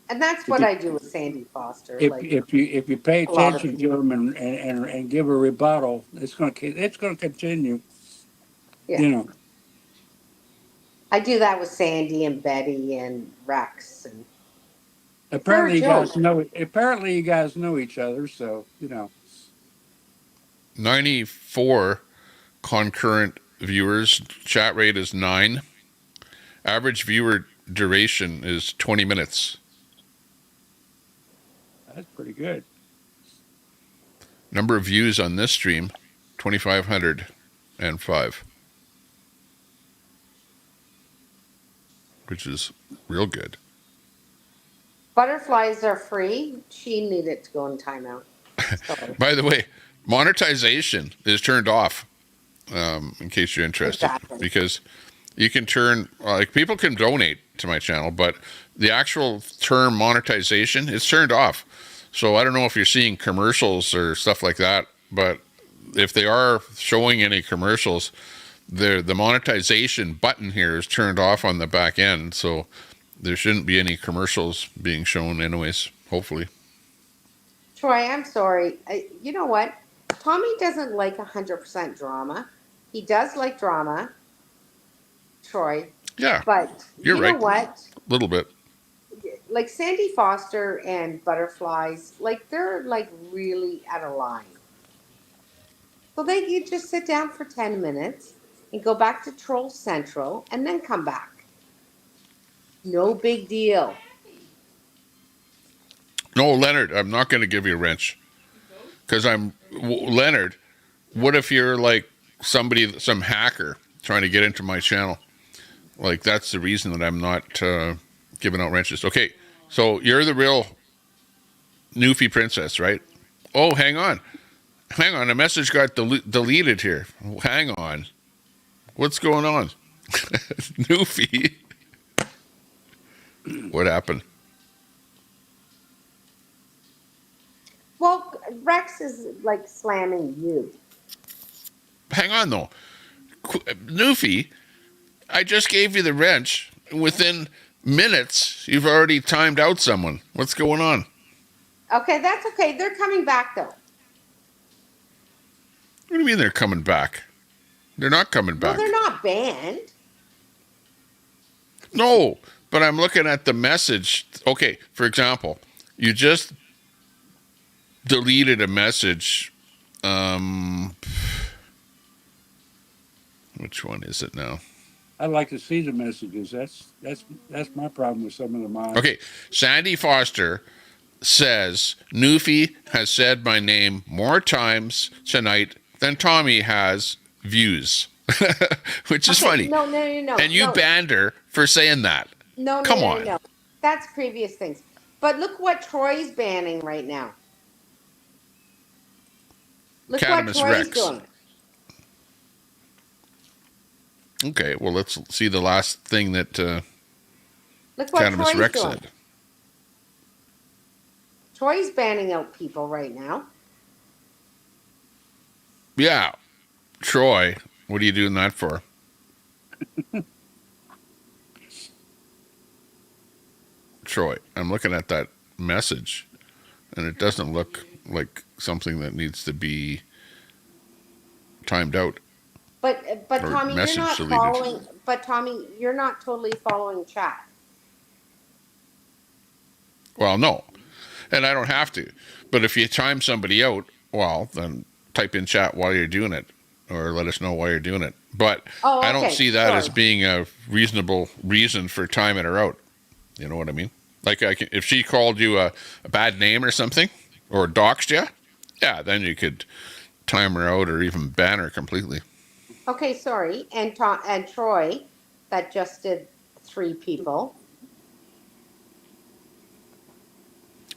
And that's
If
what
you,
I do with Sandy Foster.
if,
Like
if you pay
a lot of
attention to
people.
them and give a rebuttal, it's going to continue.
Yeah.
You know.
I do that with Sandy and Betty and Rex and they're a
Apparently,
joke.
you guys know each other, so you know.
94 concurrent viewers. Chat rate is 9. Average viewer duration is 20 minutes.
That's pretty good.
Number of views on this stream, 2,505. Which is real good.
Butterflies are free. She needed to go in timeout. Sorry.
By the way, monetization is turned off, in case you're interested.
Exactly.
Because you can turn, like, people can donate to my channel, but the actual term monetization is turned off. So I don't know if you're seeing commercials or stuff like that, but if they are showing any commercials, the monetization button here is turned off on the back end. So there shouldn't be any commercials being shown anyways, hopefully.
Troy, I'm sorry. You know what? Tommy doesn't like 100% drama. He does like drama, Troy.
Yeah,
but
you're
you
right.
know what?
A little bit.
Like Sandy Foster and Butterflies, like they're like really out of line. So they could just sit down for 10 minutes and go back to Troll Central and then come back. No big deal.
No, Leonard, I'm not going to give you a wrench. Because Leonard, what if you're like some hacker trying to get into my channel? Like, that's the reason that I'm not giving out wrenches. Okay, so you're the real Newfie princess, right? Oh, hang on. A message got deleted here. Hang on. What's going on? Newfie. What happened?
Well, Rex is like slamming you.
Hang on, though. Newfie, I just gave you the wrench. Within minutes, you've already timed out someone. What's going on?
Okay, that's okay. They're coming back, though.
What do you mean they're coming back? They're not coming back.
Well, they're not banned.
No, but I'm looking at the message. Okay, for example, you just deleted a message. Which one is it now?
I'd like to see the messages. That's my problem with some of the mine.
Okay, Sandy Foster says Newfie has said my name more times tonight than Tommy has views, which is funny.
No.
And you banned her for saying that. Come on.
No. That's previous things. But look what Troy's banning right now. Look
Cannabis
what Troy's
Rex.
doing.
Okay, well, let's see the last thing that
Look what
Cannabis
Troy's
Rex
doing.
said.
Troy's banning out people right now.
Yeah. Troy, what are you doing that for? Troy, I'm looking at that message, and it doesn't look like something that needs to be timed out.
But Tommy, you're not
deleted.
following. But Tommy, you're not totally following chat.
Well, no, and I don't have to. But if you time somebody out, well, then type in chat while you're doing it, or let us know why you're doing it. But I don't see that as being a reasonable reason for timing her out. You know what I mean? Like, if she called you a bad name or something, or doxed you, yeah, then you could time her out or even ban her completely.
Okay, sorry. And Troy, that just did 3 people.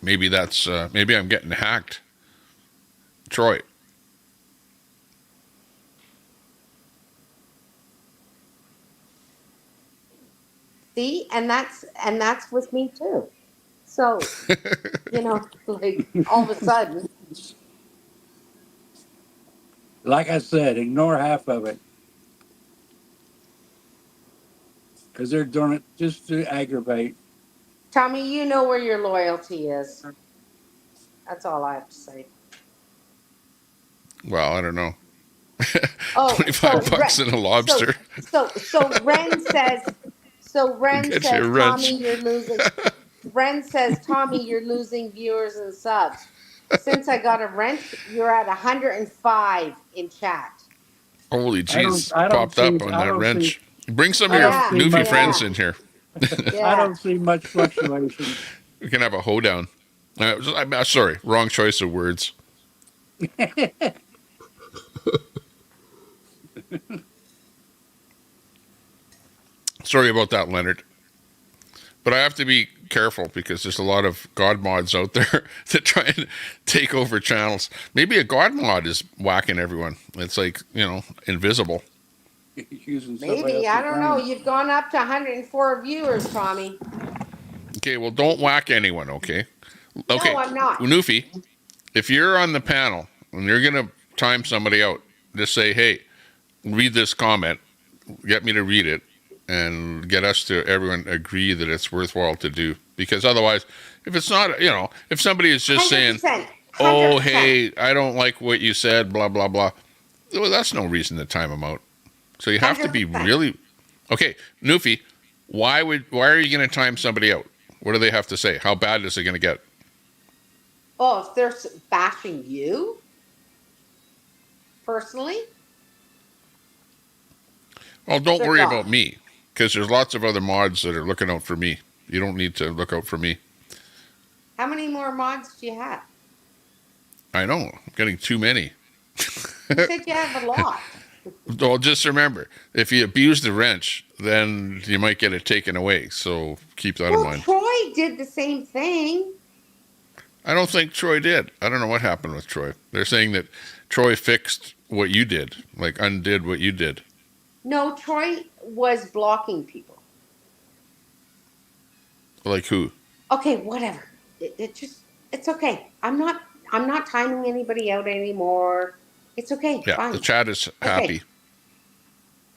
Maybe that's maybe I'm getting hacked. Troy.
See, and that's with me too. So, like all of a sudden.
Like I said, ignore half of it. Because they're doing it just to aggravate.
Tommy, you know where your loyalty is. That's all I have to say.
Well, I don't know.
Oh,
$25 in a lobster.
So Ren says. So Ren says, Tommy, you're losing. Ren says, Tommy, you're losing viewers and subs. Since I got a wrench, you're at 105 in chat.
Holy jeez, popped up on that wrench. Bring some of your newfie friends in here.
I don't see much fluctuation.
We can have a hoedown. Sorry, wrong choice of words. Sorry about that, Leonard. But I have to be careful because there's a lot of God mods out there that try and take over channels. Maybe a God mod is whacking everyone. It's like, invisible.
Maybe, I don't know. You've gone up to 104 viewers, Tommy.
Okay, well, don't whack anyone, okay? Okay.
No, I'm not.
Newfie, if you're on the panel and you're going to time somebody out, just say, hey, read this comment, get me to read it, and get us to everyone agree that it's worthwhile to do. Because otherwise, if it's not, if somebody is just 100%, saying, oh, hey, I don't like what you said, blah, blah, blah, well, that's no reason to time them out. So you have 100%. To be really, okay, Newfie, why are you going to time somebody out? What do they have to say? How bad is it going to get?
Oh, if they're bashing you personally?
Well, don't worry about me, because there's lots of other mods that are looking out for me. You don't need to look out for me.
How many more mods do you have?
I know. I'm getting too many.
You said you have a lot.
Well, just remember, if you abuse the wrench, then you might get it taken away. So keep that in mind.
Troy did the same thing.
I don't think Troy did. I don't know what happened with Troy. They're saying that Troy fixed what you did, like undid what you did.
No, Troy was blocking people.
Like who?
Okay, whatever. It's okay. I'm not timing anybody out anymore. It's okay.
Yeah,
fine.
The chat is happy.
Okay.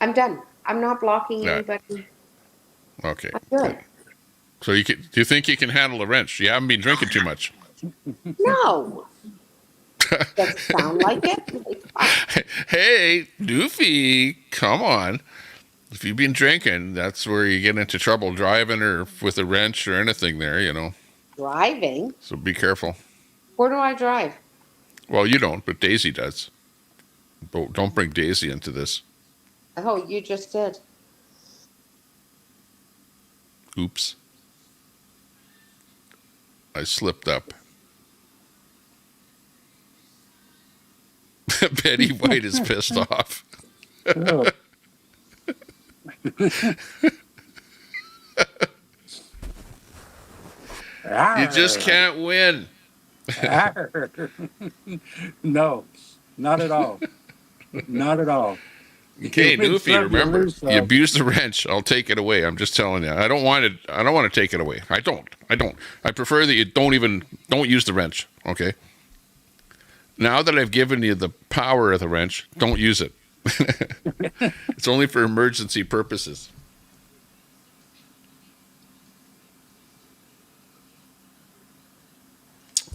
I'm done. I'm not blocking anybody.
Okay.
I'm good.
So do you think you can handle a wrench? You haven't been drinking too much.
No. Doesn't sound like it.
Hey, Doofy, come on. If you've been drinking, that's where you get into trouble, driving or with a wrench or anything there,
Driving?
So be careful.
Where do I drive?
Well, you don't, but Daisy does. Don't bring Daisy into this.
Oh, you just did.
Oops. I slipped up. Betty White is pissed off.
Oh.
You just can't win.
No, not at all. Not at all.
Okay,
win
Newfie,
some, you
remember,
lose
you
some.
abuse the wrench. I'll take it away. I'm just telling you. I don't want to take it away. I don't. I prefer that you don't use the wrench. Okay. Now that I've given you the power of the wrench, don't use it. It's only for emergency purposes.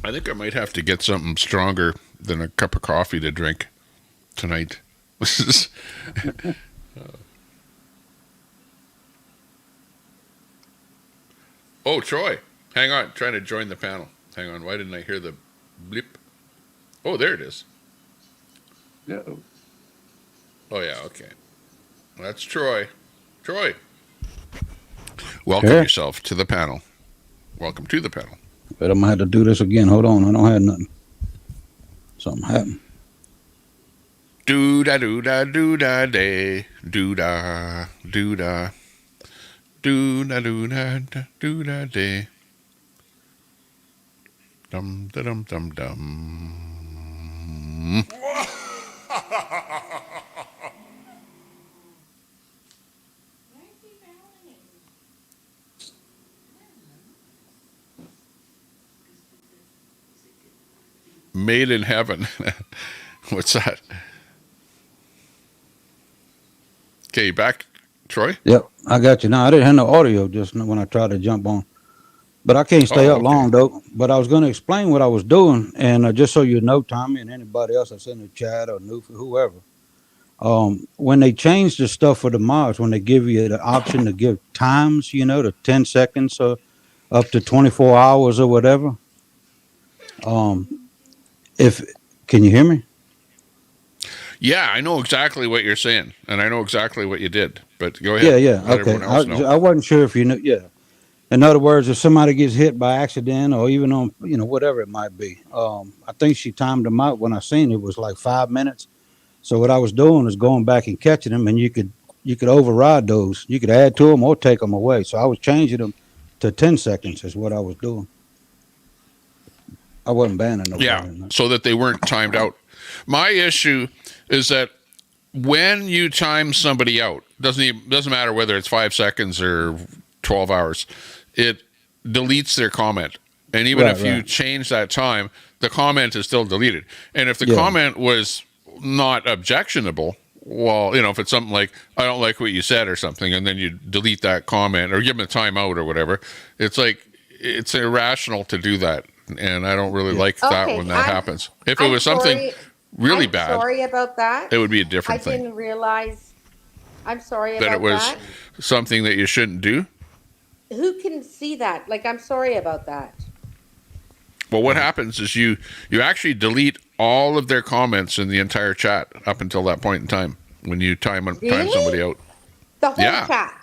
I think I might have to get something stronger than a cup of coffee to drink tonight. Oh, Troy. Hang on. Trying to join the panel. Hang on. Why didn't I hear the blip? Oh, there it is.
No.
Oh, yeah. Okay. That's Troy. Troy. Welcome
Yeah.
yourself to the panel. Welcome to the panel.
But I'm gonna have to do this again. Hold on, I don't have nothing. Something happened.
Do da do da do da day. Do da do da. Do da do da do da day. Dum da dum dum dum. Made in heaven. What's that? Okay, back, Troy?
Yep, I got you. Now I didn't have no audio just when I tried to jump on, but I can't stay up long though. But I was going to explain what I was doing, and just so you know, Tommy, and anybody else that's in the chat or Newfie, whoever, when they change the stuff for the mods, when they give you the option to give times, you know, to 10 seconds or up to 24 hours or whatever. Can you hear me?
Yeah, I know exactly what you're saying, and I know exactly what you did. But go ahead.
Yeah.
Let
Okay.
everyone else know.
I wasn't sure if you knew. Yeah. In other words, if somebody gets hit by accident or even on, whatever it might be, I think she timed them out when I seen it was like 5 minutes. So what I was doing is going back and catching them, and you could override those. You could add to them or take them away. So I was changing them to 10 seconds is what I was doing. I wasn't banning nobody.
Yeah, so that they weren't timed out. My issue is that when you time somebody out, doesn't matter whether it's 5 seconds or 12 hours, it deletes their comment. And even if you change that time, the comment is still deleted. And if the comment was not objectionable, well, if it's something like, I don't like what you said or something, and then you delete that comment or give them a timeout or whatever, it's like, it's irrational to do that. And I don't really like that when that happens. If it was something really bad,
sorry about that.
It would be a different thing.
I didn't realize. I'm sorry
that
about
it was
that.
Something that you shouldn't do.
Who can see that? Like, I'm sorry about that.
Well, what happens is you actually delete all of their comments in the entire chat up until that point in time when you time somebody out.
The whole chat.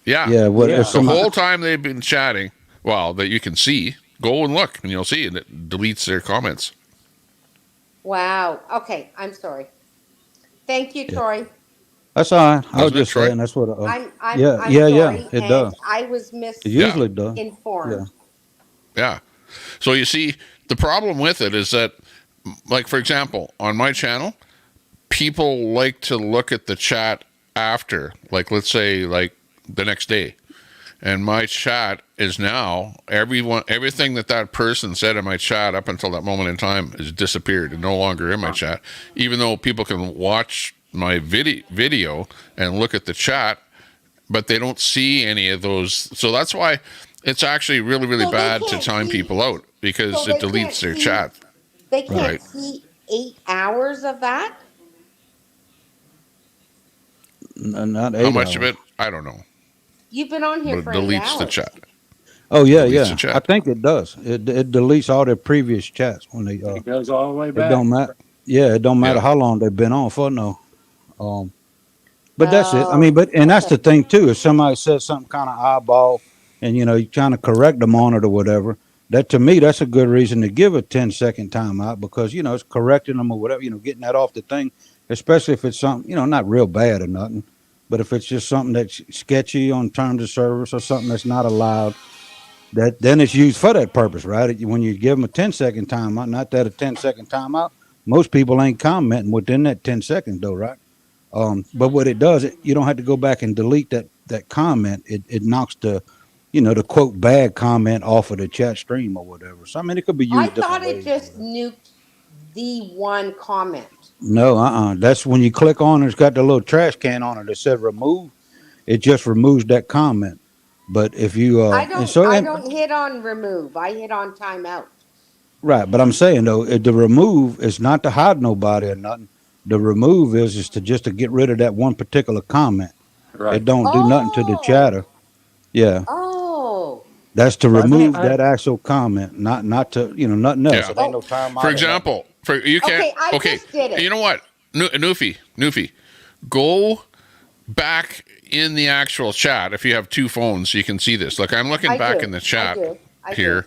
Yeah.
Yeah.
The whole time they've been chatting, well, that you can see. Go and look, and you'll see, and it deletes their comments.
Wow. Okay, I'm sorry. Thank you, Troy.
That's all right. I was just saying that's what.
I'm
sorry,
it
does.
I was
It usually does.
misinformed.
Yeah. So you see, the problem with it is that, like, for example, on my channel, people like to look at the chat after, like, let's say, like, the next day. And my chat is now, everything that person said in my chat up until that moment in time has disappeared and no longer in my chat. Even though people can watch my video and look at the chat, but they don't see any of those. So that's why it's actually really, really bad to time people out, because it deletes their chat.
They can't see 8 hours of that?
Not 8
How much
hours.
of it? I don't know.
You've been on here
But
for
it
8
deletes
hours.
the chat.
Oh yeah,
Deletes the chat.
I think it does. It deletes all their previous chats when they.
It goes all the way back.
It don't matter. Yeah, it don't matter how long they've been on for. No. But that's it. I mean, and that's the thing too. If somebody says something kind of eyeball, and you kind of correct them on it or whatever, that to me that's a good reason to give a 10-second timeout, because it's correcting them or whatever. Getting that off the thing, especially if it's something not real bad or nothing. But if it's just something that's sketchy on terms of service or something that's not allowed, then it's used for that purpose, right? When you give them a 10-second timeout, not that a 10-second timeout, most people ain't commenting within that 10 seconds, though, right? But what it does, you don't have to go back and delete that comment. It knocks the, the quote bad comment off of the chat stream or whatever. So I mean, it could be
I
used
thought
different
it
ways. Or
just
whatever.
nuked the one comment.
No, that's when you click on it. It's got the little trash can on it that said remove. It just removes that comment. But if you
I
and
don't
so
I
and
don't hit on remove. I hit on timeout.
right, but I'm saying though, the remove is not to hide nobody or nothing. The remove is to just to get rid of that one particular comment.
Right.
It don't do nothing to the chatter. Yeah.
Oh.
That's to
So
remove that actual comment, not to nothing else.
Yeah.
It ain't no time
For
out or nothing.
example, you can't.
Okay, I just did it.
You know what, Newfie, go back in the actual chat. If you have two phones, you can see this. Look, I'm looking back in the chat here.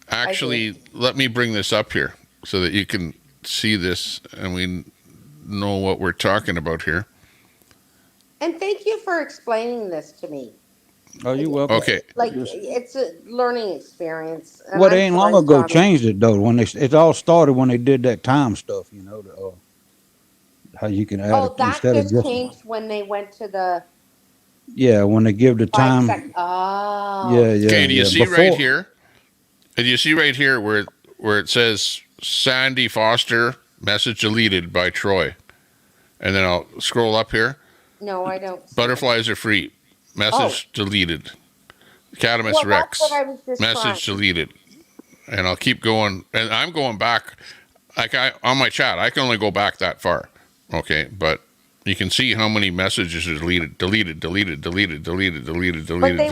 Actually, let me bring this up here so that you can see this and we know what we're talking about here.
And thank you for explaining this to me.
Oh, you're welcome.
Okay.
Like it's a learning experience. And
Well, they
I'm
ain't
sorry,
long ago
Tommy.
changed it though. When it all started when they did that time stuff, how you can add it
That
instead of
just
just
changed when they went to the
when they give the
5
time.
second. Oh.
Yeah.
Okay, do you see
Before,
right here? Do you see right here where it says Sandy Foster message deleted by Troy? And then I'll scroll up here.
No, I don't.
Butterflies are free. Message deleted. Cadamus Rex.
That's what I was just
Message
trying.
deleted. And I'll keep going. And I'm going back. Like on my chat, I can only go back that far. Okay, but you can see how many messages are deleted.
But they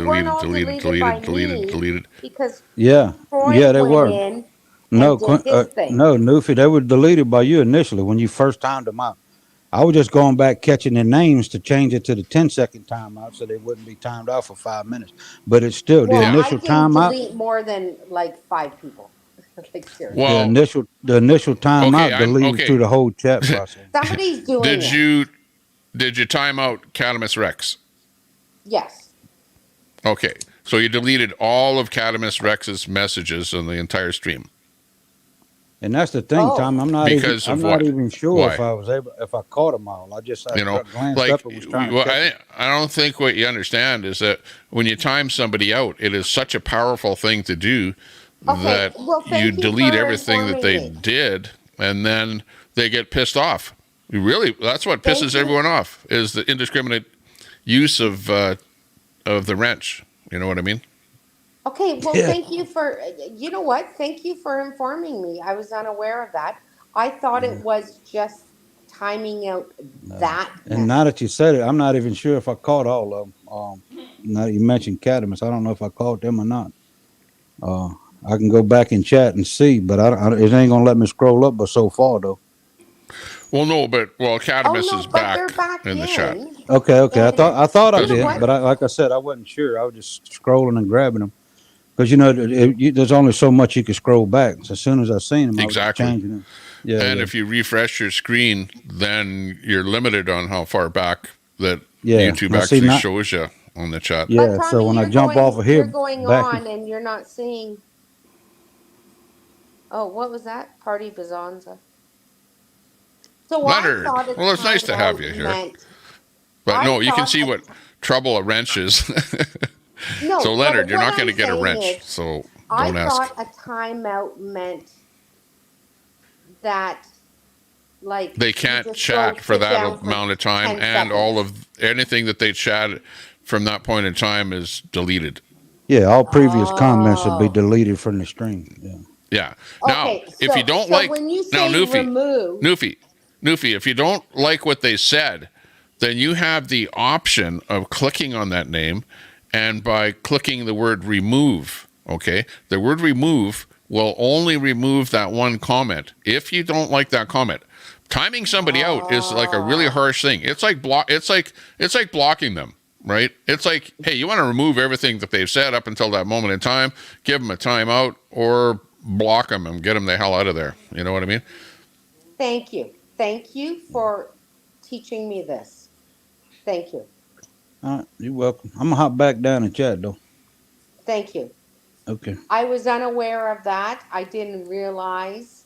weren't all deleted because
yeah,
Troy
they
went
were.
in
No,
and did his thing.
no, Newfie, they were deleted by you initially when you first timed them out. I was just going back catching their names to change it to the 10-second timeout so they wouldn't be timed out for 5 minutes. But it's still the initial
I didn't
timeout.
delete more than like 5 people. Like seriously.
Well,
the initial timeout deleted
okay.
through the whole chat process.
Somebody's doing
Did
it.
you time out Cadamus Rex?
Yes.
Okay, so you deleted all of Cadamus Rex's messages on the entire stream.
And that's the thing, Tom. I'm not even sure
Why?
if I caught them all. I glanced
like,
up and was trying to catch them.
I don't think what you understand is that when you time somebody out, it is such a powerful thing to do that you delete everything that they did, and then they get pissed off. That's what pisses everyone off is the indiscriminate use of the wrench. You know what I mean?
Okay, well, thank you for, you know what? Thank you for informing me. I was unaware of that. I thought it was just timing out that.
And now that you said it, I'm not even sure if I caught all of them. Now that you mentioned Cadamus, I don't know if I caught them or not. I can go back and chat and see, but it ain't gonna let me scroll up. But so far though.
Well, no, Cadamus is back in the chat.
Okay. I thought I did, but like I said, I wasn't sure. I was just scrolling and grabbing them because there's only so much you can scroll back. So as soon as I seen them, I was changing them. Yeah.
And if you refresh your screen, then you're limited on how far back that YouTube actually shows you on the chat.
Yeah. So when I jump off of here,
you're going on and you're not seeing. Oh, what was that? Party Bazanza. So
Leonard, well, it's nice to have you here. But no, you can see what trouble a wrench is.
No,
so Leonard, you're not going to get a wrench. So don't ask.
I thought a timeout meant that, like,
they can't chat for that amount of time, and all of anything that they chat from that point in time is deleted.
Yeah, all previous comments would be deleted from the stream. Yeah.
Yeah. Now, if you don't like,
when you say
Newfie, if you don't like what they said, then you have the option of clicking on that name, and by clicking the word remove, okay, the word remove will only remove that one comment. If you don't like that comment, timing somebody out is like a really harsh thing. It's like blocking them. Right? It's like, hey, you want to remove everything that they've said up until that moment in time, give them a timeout, or block them and get them the hell out of there. You know what I mean?
Thank you. Thank you for teaching me this. Thank you.
You're welcome. I'm going to hop back down and chat, though.
Thank you.
Okay.
I was unaware of that. I didn't realize.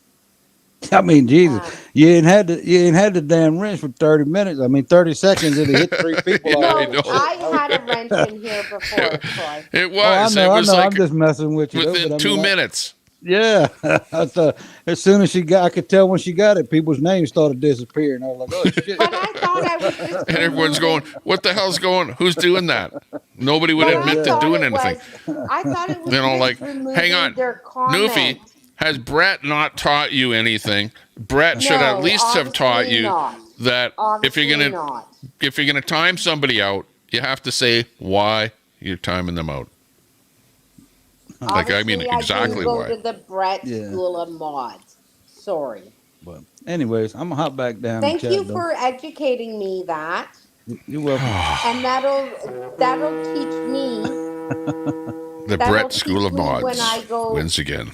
I mean, Jesus, you ain't had the damn wrench for 30 minutes. I mean 30 seconds it'd hit 3 people.
Yeah, I
No,
know.
I had a wrench in here before, Troy.
It
Oh,
was.
I
It was
know.
like
I'm just messing with you though.
within
But I
2
mean,
minutes.
yeah. I thought as soon as I could tell when she got it, people's names started disappearing. I was like, oh shit.
But I thought I was just
And everyone's
removing.
going, "What the hell's going? Who's doing that?" Nobody would
But
admit
I
to
thought
doing
it
anything.
was. I thought it was
You know, like,
just removing
hang on,
their
Newfie,
comment.
has Brett not taught you anything? Brett should at
No,
least have taught
obviously
you
not.
that
Obviously not.
if you're gonna time somebody out, you have to say why you're timing them out. Like, I mean,
Obviously,
exactly
I didn't go
why.
to the Brett
Yeah.
School of Mods. Sorry.
But anyways, I'm gonna hop back down and
Thank
chat
you
though.
for educating me that.
You're welcome.
And that'll teach me.
The
That'll
Brett School of
teach me when
Mods
I go.
wins again.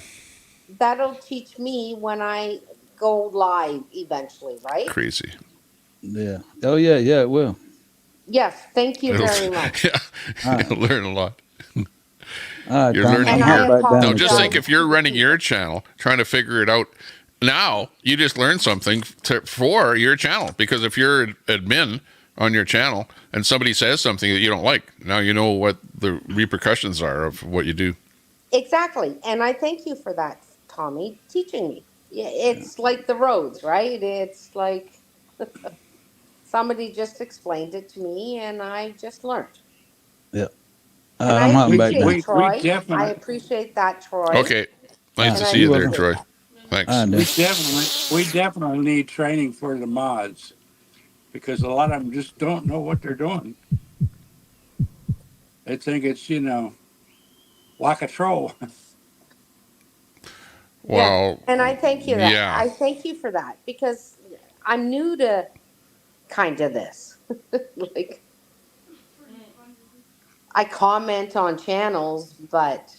That'll teach me when I go live eventually, right?
Crazy.
Yeah. Oh yeah, yeah, it will.
Yes. Thank you very much.
Yeah, you'll learn a lot.
All right,
You're
Tom,
learning
I'm
here.
hop back down
Now,
and
just
chat.
think if you're running your channel, trying to figure it out, now you just learned something for your channel. Because if you're an admin on your channel and somebody says something that you don't like, now you know what the repercussions are of what you do.
Exactly. And I thank you for that, Tommy, teaching me. Yeah, it's like the roads, right? It's like somebody just explained it to me and I just learned.
Yeah.
And
I'm
I
hopping back
appreciate
down.
Troy. I appreciate that, Troy.
Okay. Nice to
And I
see you there,
appreciate
Troy.
that.
Thanks.
We definitely need training for the mods because a lot of them just don't know what they're doing. They think it's, like a troll.
Well,
and I thank you that.
yeah.
I thank you for that because I'm new to kind of this. Like I comment on channels, but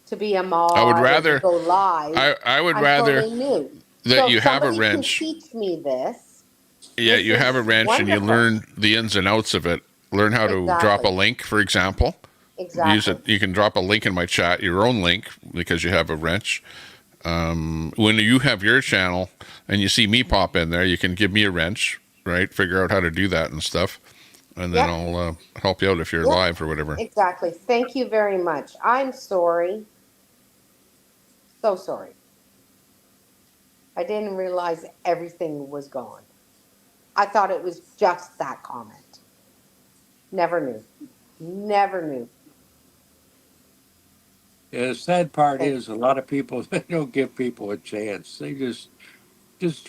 to be a mod
I would
or
rather
to go live,
I would
I'm
rather
totally new.
that
So
you
if
have a
somebody can
wrench.
teach me this.
Yeah,
this
you have a
is
wrench and you
wonderful.
learn the ins and outs of it. Learn how to drop a
Exactly.
link, for example.
Exactly.
Use it. You can drop a link in my chat, your own link, because you have a wrench. When you have your channel and you see me pop in there, you can give me a wrench, right? Figure out how to do that and stuff, and then
Yep.
I'll help you out if you're
Yep.
live or whatever.
Exactly. Thank you very much. I'm sorry. So sorry. I didn't realize everything was gone. I thought it was just that comment. Never knew. Never knew.
Yeah, the sad part
Thank
is a lot of people they don't give people a chance. They just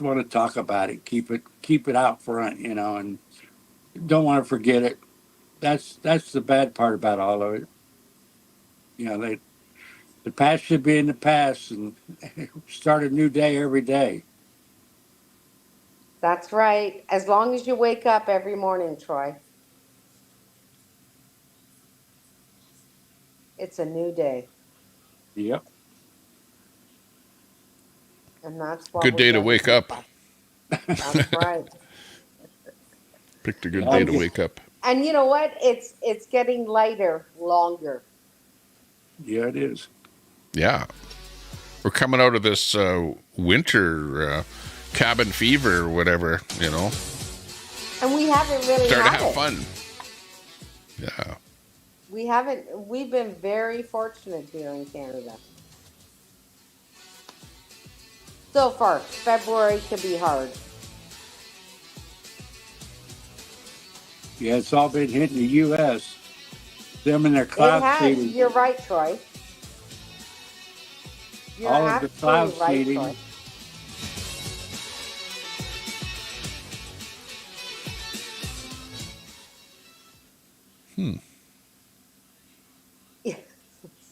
want to talk about it, keep it out front, and don't want to forget it. That's the bad part about all of it. The past should be in the past and start a new day every day.
That's right. As long as you wake up every morning, Troy. It's a new day.
Yep.
And that's what
Good
we're
day to
getting
wake up.
by. That's right.
Picked a good day to wake up.
And you know what? It's getting lighter, longer.
Yeah, it is.
Yeah, we're coming out of this winter cabin fever or whatever,
And we haven't really
Starting to
had
have
it.
fun. Yeah.
We've been very fortunate here in Canada. So far, February could be hard.
Yeah, it's all been hitting the U.S. Them and their
It
cloud
has.
seeding.
You're right, Troy. You're
All of the cloud
absolutely right,
seeding.
Troy.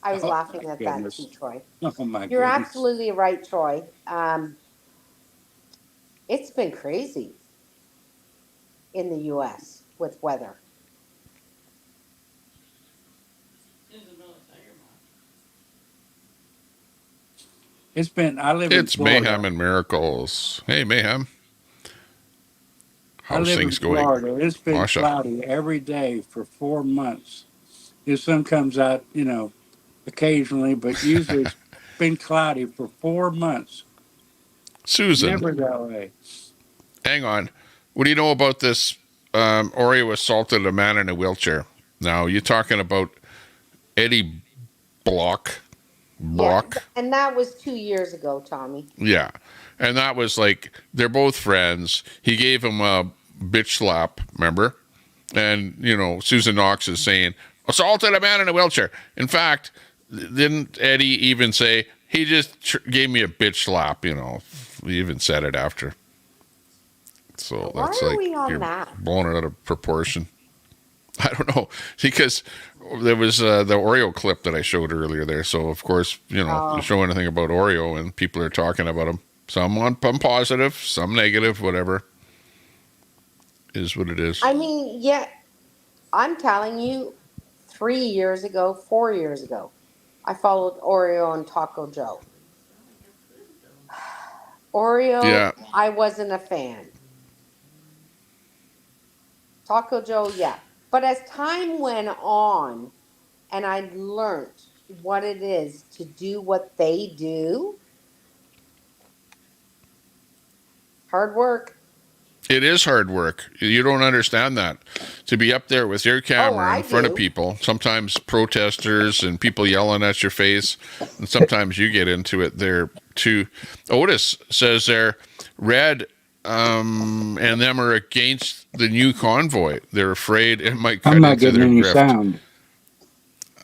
I was laughing at that
goodness.
too, Troy.
Oh my
You're
goodness.
absolutely right, Troy. It's been crazy in the U.S. with weather.
It's been. I live in
It's
Florida.
mayhem and miracles. Hey, mayhem.
I
How's
live in
things going?
Florida. It's been
Masha?
cloudy every day for 4 months. The sun comes out, occasionally, but usually it's been cloudy for 4 months.
Susan.
Never that way.
Hang on. What do you know about this? Oreo assaulted a man in a wheelchair. Now, you're talking about Eddie Brock.
Yeah, and that was 2 years ago, Tommy.
Yeah. And that was like, they're both friends. He gave him a bitch slap, remember? And, you know, Susan Knox is saying, assaulted a man in a wheelchair. In fact, didn't Eddie even say, he just gave me a bitch slap, you know? He even said it after. So
Why
that's
are
like,
we on
you're
that?
blowing it out of proportion. I don't know, because there was the Oreo clip that I showed earlier there. So, of course, you know, to show anything about Oreo and people are talking about him. Some positive, some negative, whatever. Is what it is.
I mean, yeah, I'm telling you, 3 years ago, 4 years ago, I followed Oreo and Taco Joe. Oreo,
Yeah.
I wasn't a fan. Taco Joe, yeah. But as time went on and I learned what it is to do what they do, hard work.
It is hard work. You don't understand that. To be up there with your camera in front of people, sometimes protesters and people yelling at your face, and sometimes you get into it there too. Otis says there, Red and them are against the new convoy. They're afraid it might cut
I'm not
into
getting
their
any
grift.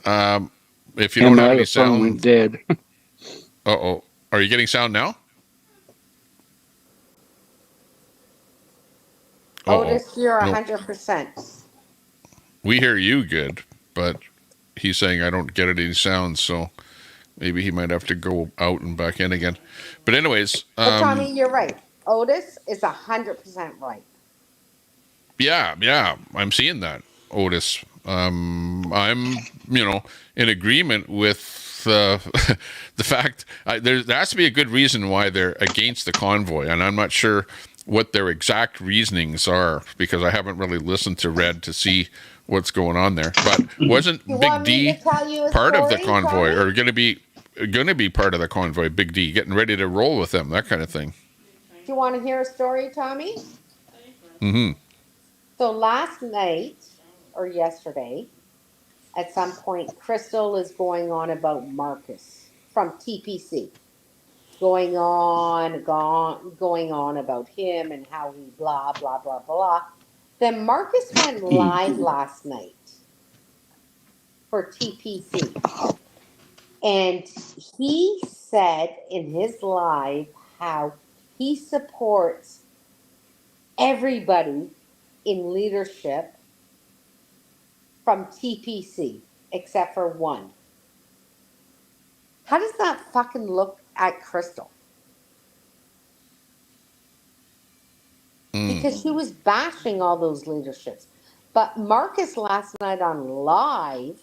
sound.
If you don't have any
phone
sound,
went dead.
Uh-oh. Are you getting sound now?
Otis, you're 100%.
We hear you good, but he's saying I don't get any sound, so maybe he might have to go out and back in again. But anyways,
But Tommy, you're right. Otis is 100% right.
Yeah, I'm seeing that, Otis. I'm, you know, in agreement with the fact there has to be a good reason why they're against the convoy, and I'm not sure what their exact reasonings are because I haven't really listened to Red to see what's going on there. But wasn't Big D part of the convoy, or going to be part of the convoy? Big D getting ready to roll with them, that kind of thing.
Do you want to hear a story, Tommy?
Mm-hmm.
So last night or yesterday, at some point, Crystal is going on about Marcus from TPC. Going on about him and how he blah, blah, blah, blah. Then Marcus went live last night for TPC. And he said in his live how he supports everybody in leadership from TPC except for one. How does that fucking look at Crystal? Because she was bashing all those leaderships. But Marcus last night on live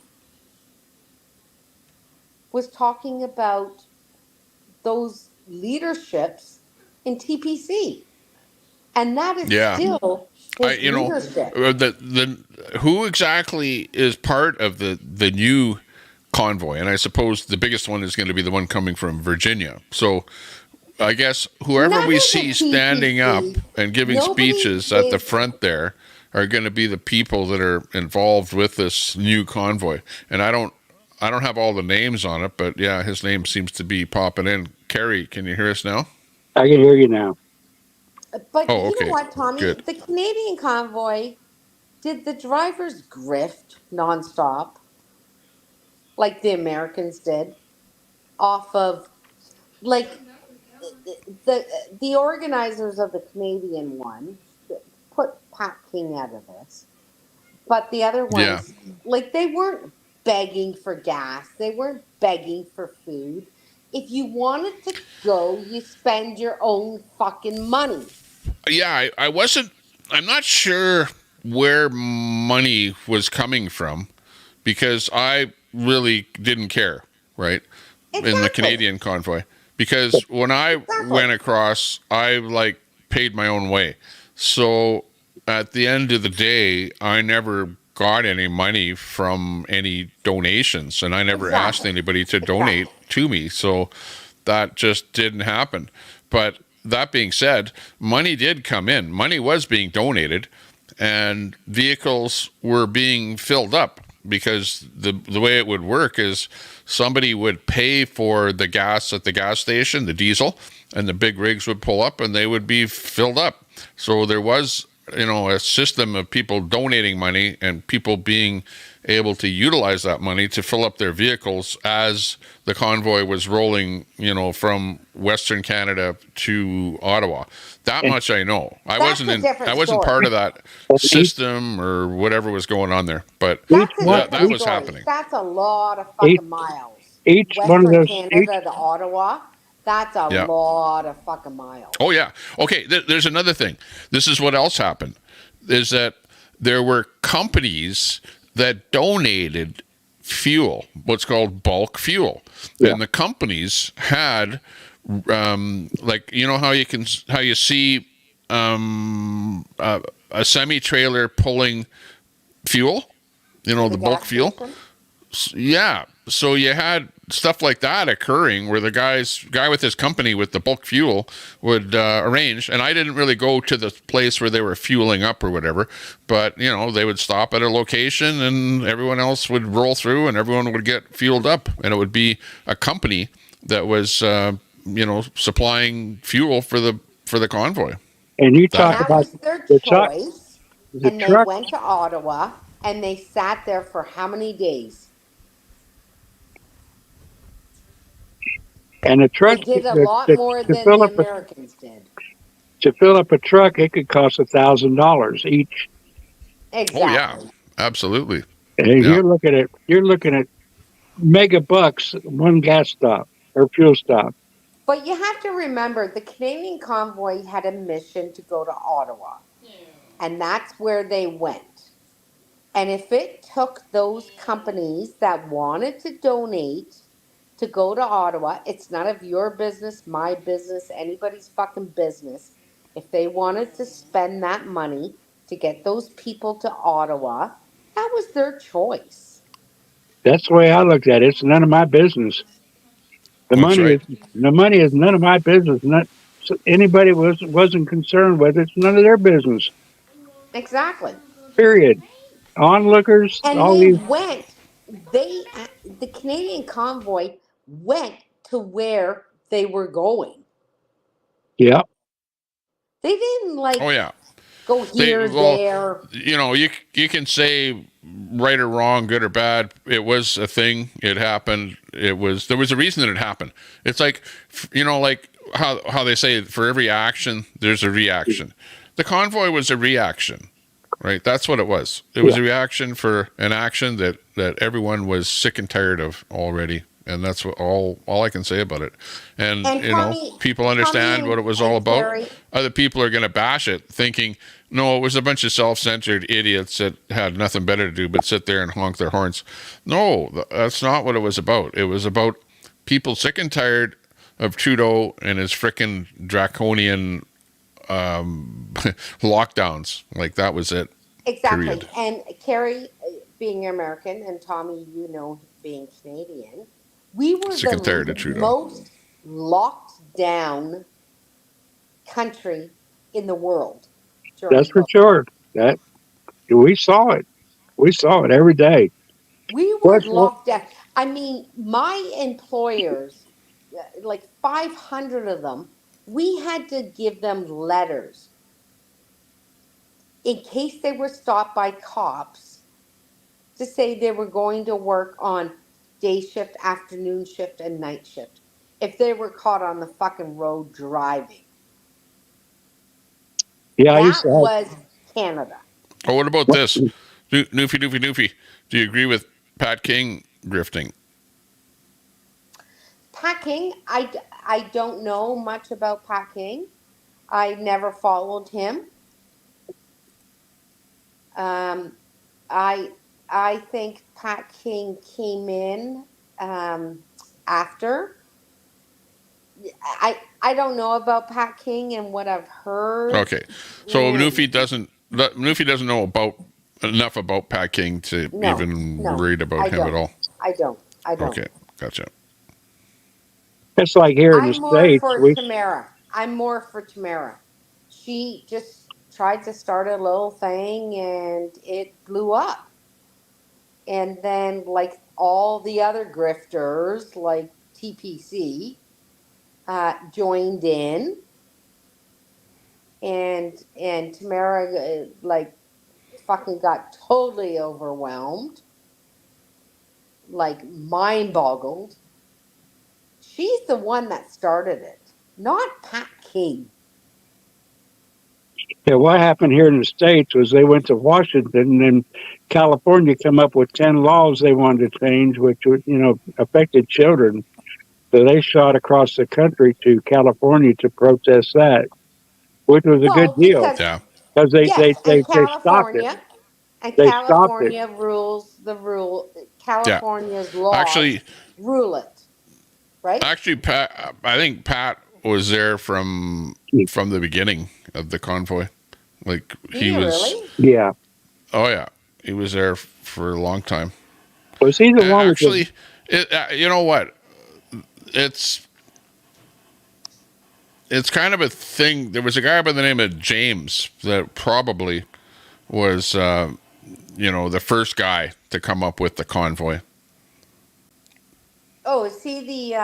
was talking about those leaderships in TPC. And that is still his leadership.
Who exactly is part of the new convoy? And I suppose the biggest one is going to be the one coming from Virginia. So I guess whoever we see standing up and giving speeches at the front there are going to be the people that are involved with this new convoy. And I don't have all the names on it, but yeah, his name seems to be popping in. Carrie, can you hear us now?
I can hear you now.
But you know what, Tommy?
Good.
The Canadian convoy, did the drivers grift nonstop like the Americans did off of, like, the organizers of the Canadian one put Pat King out of this, but the other ones, like, they weren't begging for gas, they weren't begging for food. If you wanted to go, you spend your own fucking money.
Yeah, I'm not sure where money was coming from because I really didn't care, right? In the Canadian convoy. Because when I went across, I paid my own way. So at the end of the day, I never got any money from any donations, and I never asked anybody to donate to me. So that just didn't happen. But that being said, money did come in. Money was being donated, and vehicles were being filled up, because the way it would work is somebody would pay for the gas at the gas station, the diesel, and the big rigs would pull up and they would be filled up. So there was, a system of people donating money and people being able to utilize that money to fill up their vehicles as the convoy was rolling, from Western Canada to Ottawa. That much I know. I wasn't part of that system or whatever was going on there, but that was happening.
That's a lot of fucking miles.
Each one of those,
Canada to Ottawa. That's a lot of fucking miles.
Oh, yeah. Okay, there's another thing. This is what else happened, is that there were companies that donated fuel, what's called bulk fuel. Yeah. And the companies had, how you see a semi-trailer pulling fuel, the bulk fuel. Yeah. So you had stuff like that occurring where the guy with his company with the bulk fuel would arrange, and I didn't really go to the place where they were fueling up or whatever, but they would stop at a location and everyone else would roll through and everyone would get fueled up, and it would be a company that was supplying fuel for the convoy.
And you talk about
their choice, and they went to Ottawa and they sat there for how many days?
And the truck
did a lot more than the Americans did.
To fill up a truck, it could cost $1,000 each.
Exactly.
Oh yeah, absolutely.
And you're looking at mega bucks one gas stop or fuel stop.
But you have to remember, the Canadian convoy had a mission to go to Ottawa, and that's where they went. And if it took those companies that wanted to donate to go to Ottawa, it's none of your business, my business, anybody's fucking business. If they wanted to spend that money to get those people to Ottawa, that was their choice.
That's the way I looked at it. It's none of my business. The money is none of my business. Not anybody wasn't concerned with it. It's none of their business.
Exactly.
Period. Onlookers.
And the Canadian convoy went to where they were going.
Yeah.
They didn't go here, there.
You can say right or wrong, good or bad. It was a thing. It happened. There was a reason that it happened. It's like how they say for every action, there's a reaction. The convoy was a reaction, right? That's what it was. It was a reaction for an action that everyone was sick and tired of already. And that's what all I can say about it. And people understand what it was all about. Gary. Other people are going to bash it, thinking, no, it was a bunch of self-centered idiots that had nothing better to do but sit there and honk their horns. No, that's not what it was about. It was about people sick and tired of Trudeau and his frickin' draconian lockdowns. Like, that was it.
Exactly.
Period.
And Carrie, being American, and Tommy, being Canadian, we were the most locked down country in the world.
That's for sure. That we saw it. We saw it every day.
We were locked down. I mean, my employers, like 500 of them, we had to give them letters in case they were stopped by cops to say they were going to work on day shift, afternoon shift, and night shift if they were caught on the fucking road driving.
Yeah,
that was Canada.
Oh, what about this? Newfie. Do you agree with Pat King grifting?
Pat King, I don't know much about Pat King. I never followed him. I think Pat King came in after. I don't know about Pat King and what I've heard.
Okay, so Newfie doesn't know enough about Pat King to worried about him at all.
I don't.
Okay, gotcha.
It's like here in the States.
I'm more for Tamara. I'm more for Tamara. She just tried to start a little thing and it blew up. And then, like all the other grifters, like TPC, joined in, and Tamara like fucking got totally overwhelmed, like mind boggled. She's the one that started it, not Pat King.
Yeah, what happened here in the States was they went to Washington, and then California come up with 10 laws they wanted to change, which affected children. So they shot across the country to California to protest that, which was a good deal.
Yeah.
Because they stopped it.
California, and
They stopped it.
California rules the rule.
Yeah.
California's laws
Actually,
rule it, right?
Actually, Pat, I think Pat was there from the beginning of the convoy. Like he was.
Really?
Yeah.
Oh yeah, he was there for a long time.
Was he the one?
Actually, you know what? It's kind of a thing. There was a guy by the name of James that probably was, the first guy to come up with the convoy.
Oh, is he the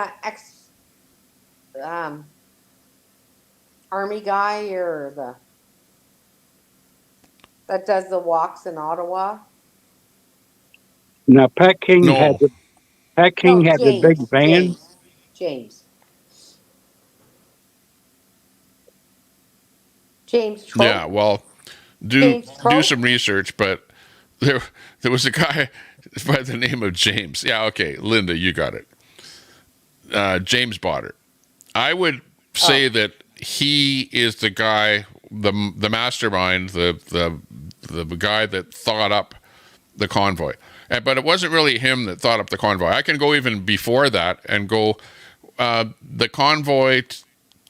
army guy or that does the walks in Ottawa?
Now, Pat King had the big van.
James Trout?
Yeah, well, do some research, but there was a guy by the name of James. Yeah, okay, Linda, you got it. James Botter. I would say that he is the guy, the mastermind, the guy that thought up the convoy. But it wasn't really him that thought up the convoy. I can go even before that and go the convoy.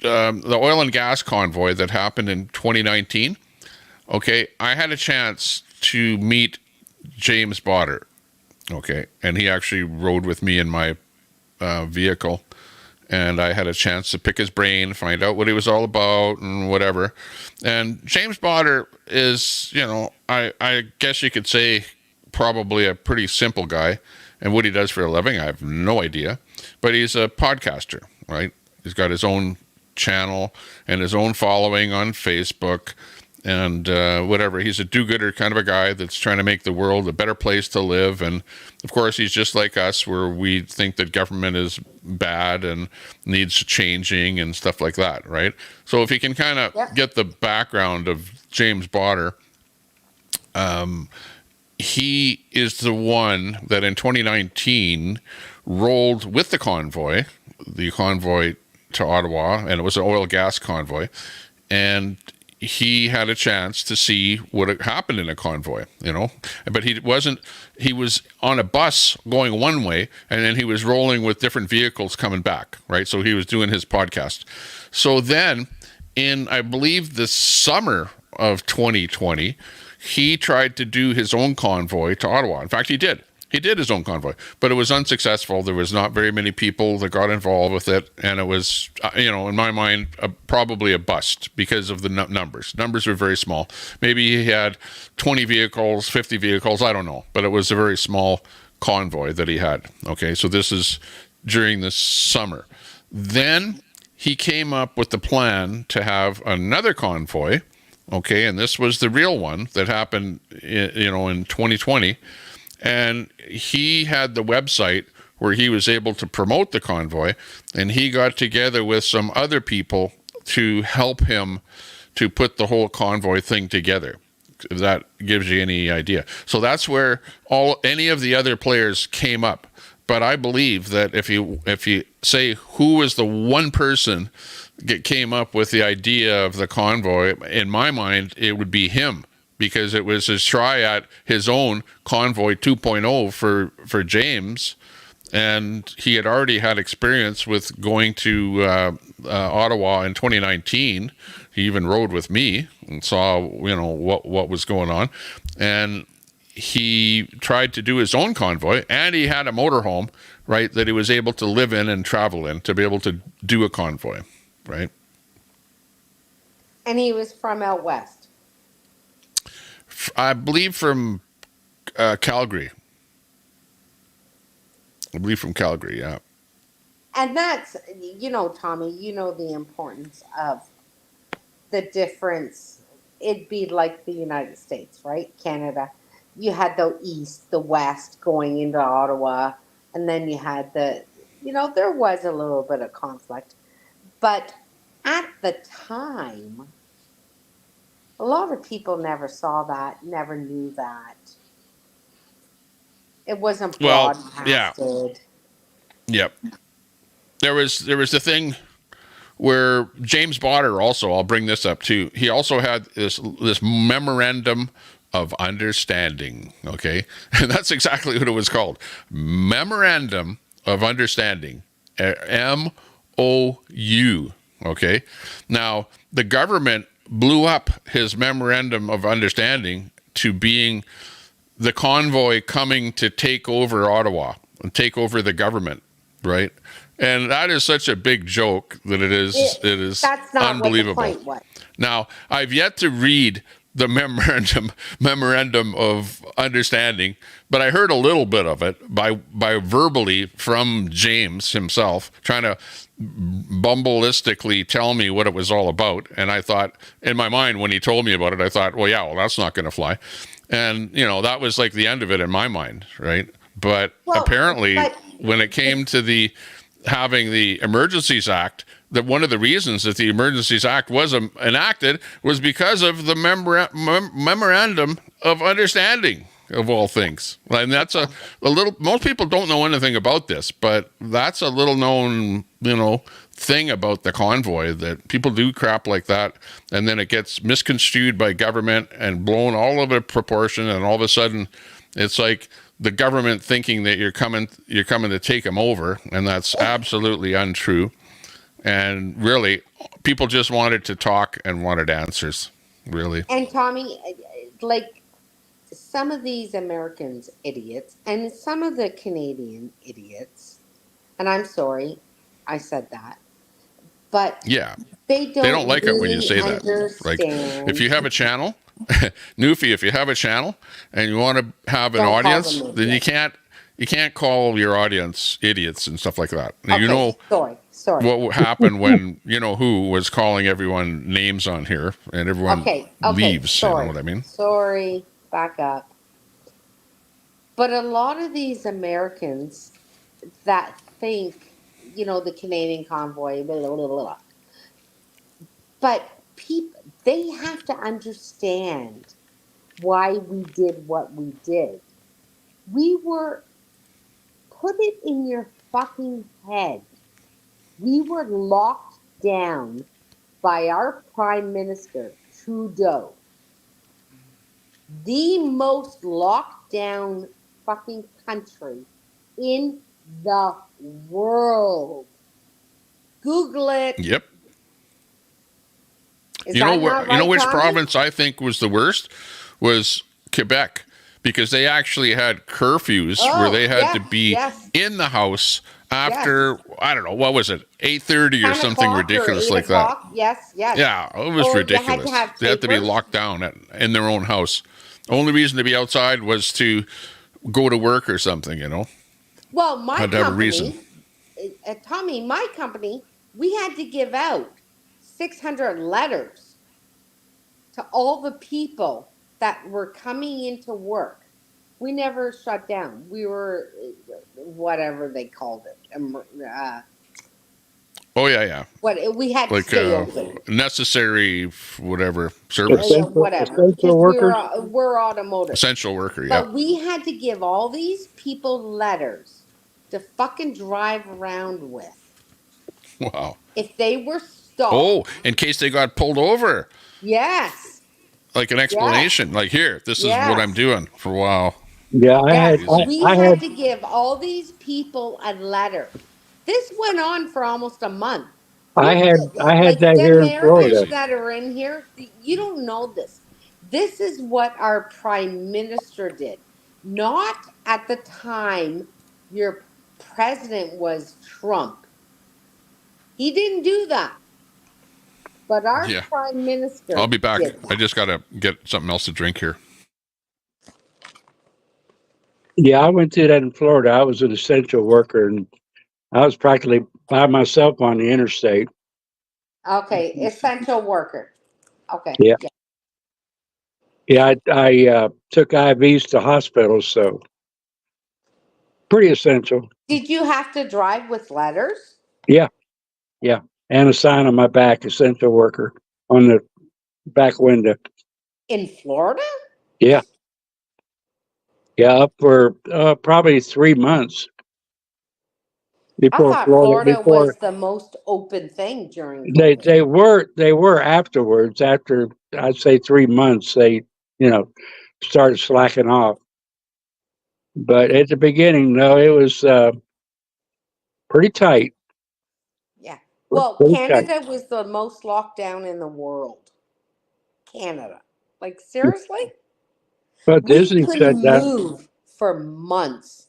The oil and gas convoy that happened in 2019. Okay, I had a chance to meet James Botter. Okay, and he actually rode with me in my vehicle, and I had a chance to pick his brain, find out what he was all about, and whatever. And James Botter is, I guess you could say probably a pretty simple guy, and what he does for a living, I have no idea. But he's a podcaster, right? He's got his own channel and his own following on Facebook and whatever. He's a do-gooder kind of a guy that's trying to make the world a better place to live. And of course, he's just like us, where we think that government is bad and needs changing and stuff like that, right? So if you can kind of get the background of James Botter, he is the one that in 2019 rolled with the convoy to Ottawa, and it was an oil gas convoy, and he had a chance to see what had happened in a convoy, but he was on a bus going one way, and then he was rolling with different vehicles coming back, right? So he was doing his podcast. So then in, I believe, the summer of 2020, he tried to do his own convoy to Ottawa. In fact, he did his own convoy, but it was unsuccessful. There was not very many people that got involved with it, and it was, in my mind, probably a bust because of the numbers. Numbers were very small. Maybe he had 20 vehicles, 50 vehicles, I don't know, but it was a very small convoy that he had. Okay, so this is during the summer. Then he came up with the plan to have another convoy, okay, and this was the real one that happened, in 2020. And he had the website where he was able to promote the convoy, and he got together with some other people to help him to put the whole convoy thing together. If that gives you any idea. So that's where any of the other players came up. But I believe that if you say who was the one person that came up with the idea of the convoy, in my mind, it would be him. Because it was his try at his own Convoy 2.0 for James, and he had already had experience with going to Ottawa in 2019. He even rode with me and saw what was going on, and he tried to do his own convoy, and he had a motorhome, right, that he was able to live in and travel in to be able to do a convoy, right?
And he was from out west.
I believe from Calgary. I believe from Calgary, yeah.
And that's, Tommy, the importance of the difference. It'd be like the United States, right? Canada. You had the east, the west going into Ottawa, and then you had there was a little bit of conflict. But at the time, a lot of people never saw that, never knew that. It wasn't broadcasted.
Yep. There was the thing where James Botter also, I'll bring this up too. He also had this memorandum of understanding, okay? And that's exactly what it was called. Memorandum of Understanding. MOU, okay? Now, the government blew up his memorandum of understanding to being the convoy coming to take over Ottawa and take over the government, right? And that is such a big joke that it is
that's not
unbelievable.
What the point was.
Now, I've yet to read the memorandum of understanding, but I heard a little bit of it by verbally from James himself, trying to bumbleistically tell me what it was all about. And I thought, in my mind, when he told me about it, I thought, well, that's not going to fly. And, that was like the end of it in my mind, right? But apparently, when it came to having the Emergencies Act, that one of the reasons that the Emergencies Act was enacted was because of the memorandum of understanding, of all things. And that's a little, most people don't know anything about this, but that's a little known, thing about the convoy, that people do crap like that, and then it gets misconstrued by government and blown all over proportion, and all of a sudden it's like the government thinking that you're coming to take them over, and that's absolutely untrue. And really, people just wanted to talk and wanted answers, really.
And Tommy, like some of these Americans idiots and some of the Canadian idiots, and I'm sorry I said that, but
yeah,
they don't
like
really
it when you say that. Like, if you have a channel, Newfie, if you have a channel and you want to have an audience, then you can't call your audience idiots and stuff like that.
Okay, sorry.
What happened when who was calling everyone names on here and everyone leaves.
Sorry.
You know what I mean?
Sorry, back up. But a lot of these Americans that think, the Canadian convoy, blah, blah, blah, blah. But they have to understand why we did what we did. We were, put it in your fucking head, we were locked down by our Prime Minister, Trudeau. The most locked down fucking country in the world. Google it.
Yep. You know which province I think was the worst? Was Quebec, because they actually had curfews where they had to be in the house after, I don't know, what was it, 8:30 or something ridiculous like that.
Yes.
Yeah, it was ridiculous. They had to be locked down in their own house. The only reason to be outside was to go to work or something,
Well, my
had to have a reason.
Tommy, my company, we had to give out 600 letters to all the people that were coming into work. We never shut down. We were, whatever they called it.
Oh, yeah.
We had to stay open.
Necessary, whatever, service.
Whatever.
Essential workers.
We're automotive.
Essential worker, yeah.
But we had to give all these people letters to fucking drive around with.
Wow.
If they were stopped.
Oh, in case they got pulled over.
Yes.
Like an explanation. Yes. Like, here, this is what I'm doing for a while.
Yeah,
we had to give all these people a letter. This went on for almost a month.
I had that here in Florida.
That are in here, you don't know this. This is what our Prime Minister did. Not at the time your president was Trump. He didn't do that. But our
Yeah.
prime minister.
I'll be back.
did that.
I just got to get something else to drink here.
Yeah, I went through that in Florida. I was an essential worker, and I was practically by myself on the interstate.
Okay, essential worker. Okay.
Yeah. Yeah, I took IVs to hospitals, so pretty essential.
Did you have to drive with letters?
Yeah, yeah. And a sign on my back, essential worker, on the back window.
In Florida?
Yeah. Yeah, up for probably 3 months
I
before
thought
Florida,
Florida
before
was the most open thing during
they
COVID.
they were afterwards, after I'd say 3 months, they, started slacking off. But at the beginning, no, it was pretty tight.
Yeah. Well,
Pretty tight.
Canada was the most locked down in the world. Canada. Like, seriously?
But
We
Disney shut
couldn't
down.
move for months.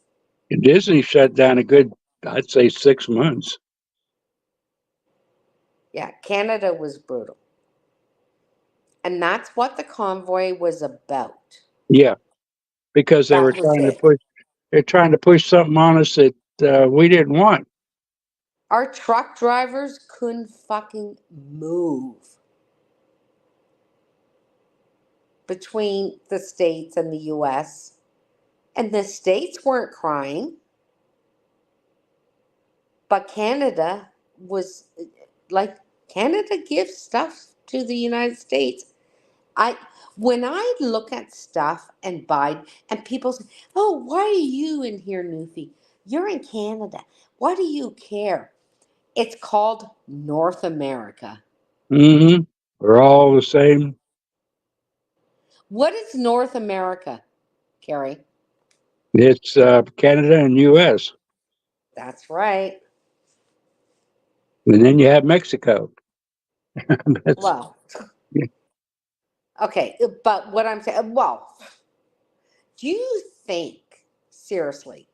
Disney shut down a good, I'd say, 6 months.
Yeah, Canada was brutal. And that's what the convoy was about.
Yeah, because they were
That was
trying to
it.
push. They're trying to push something on us that we didn't want.
Our truck drivers couldn't fucking move between the States and the US. And the States weren't crying. But Canada was like, Canada gives stuff to the United States. When I look at stuff and buy, and people say, "Oh, why are you in here, Newfie? You're in Canada. Why do you care?" It's called North America.
Mm-hmm. We're all the same.
What is North America, Carrie?
It's Canada and U.S.
That's right.
And then you have Mexico.
Well, okay, but what I'm saying, well, do you think, seriously,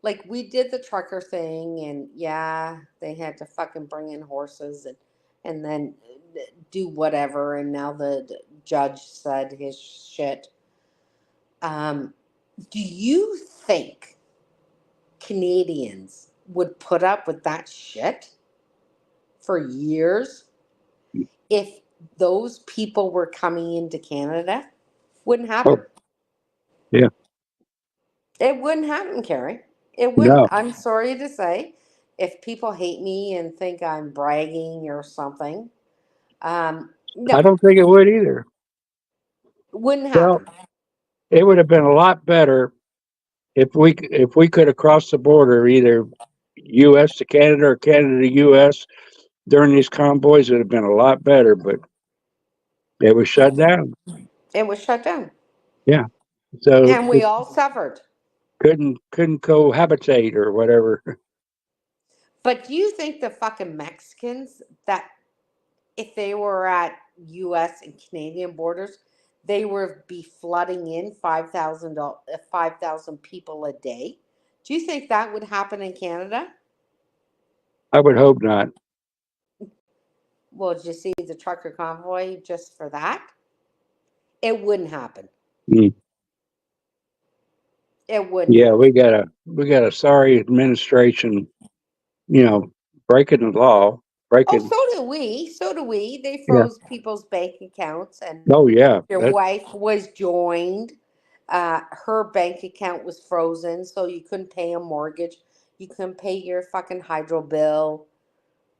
like we did the trucker thing, and yeah, they had to fucking bring in horses and then do whatever, and now the judge said his shit. Do you think Canadians would put up with that shit for years if those people were coming into Canada? Wouldn't happen.
Oh, yeah.
It wouldn't happen, Carrie. It wouldn't.
No,
I'm sorry to say, if people hate me and think I'm bragging or something,
I
no,
don't think it would either.
wouldn't
Well,
happen.
it would have been a lot better if we could have crossed the border, either U.S. to Canada or Canada to U.S. during these convoys. It would have been a lot better, but it was shut down.
It was shut down,
Yeah, so
and we all suffered.
couldn't cohabitate or whatever.
But do you think the fucking Mexicans, that if they were at U.S. and Canadian borders, they would be flooding in 5,000 people a day? Do you think that would happen in Canada?
I would hope not.
Well, did you see the trucker convoy just for that? It wouldn't happen.
Mm.
It wouldn't
Yeah,
happen.
we got a sorry administration, breaking the law,
Oh,
breaking.
so do we. So do we. They
Yeah.
froze people's bank accounts, and
Oh yeah.
your wife was joined. Her bank account was frozen, so you couldn't pay a mortgage. You couldn't pay your fucking hydro bill.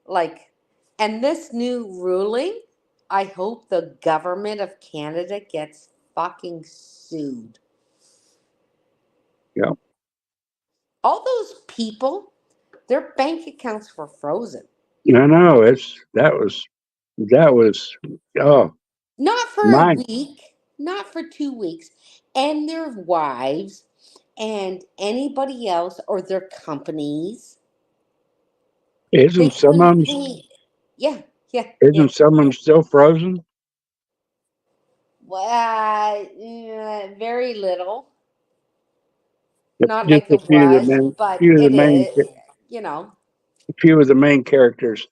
Like, and this new ruling, I hope the government of Canada gets fucking sued.
Yeah.
All those people, their bank accounts were frozen.
I know. That was oh
Not for a
mine.
week, not for 2 weeks. And their wives and anybody else or their companies, they
Isn't some of
couldn't
them
pay. Yeah, yeah, yeah.
isn't some of them still frozen?
Very little. Not
Just
like
a
it
few of the
was,
main,
but
few of the
it
main,
is, you know.
a few of the main characters.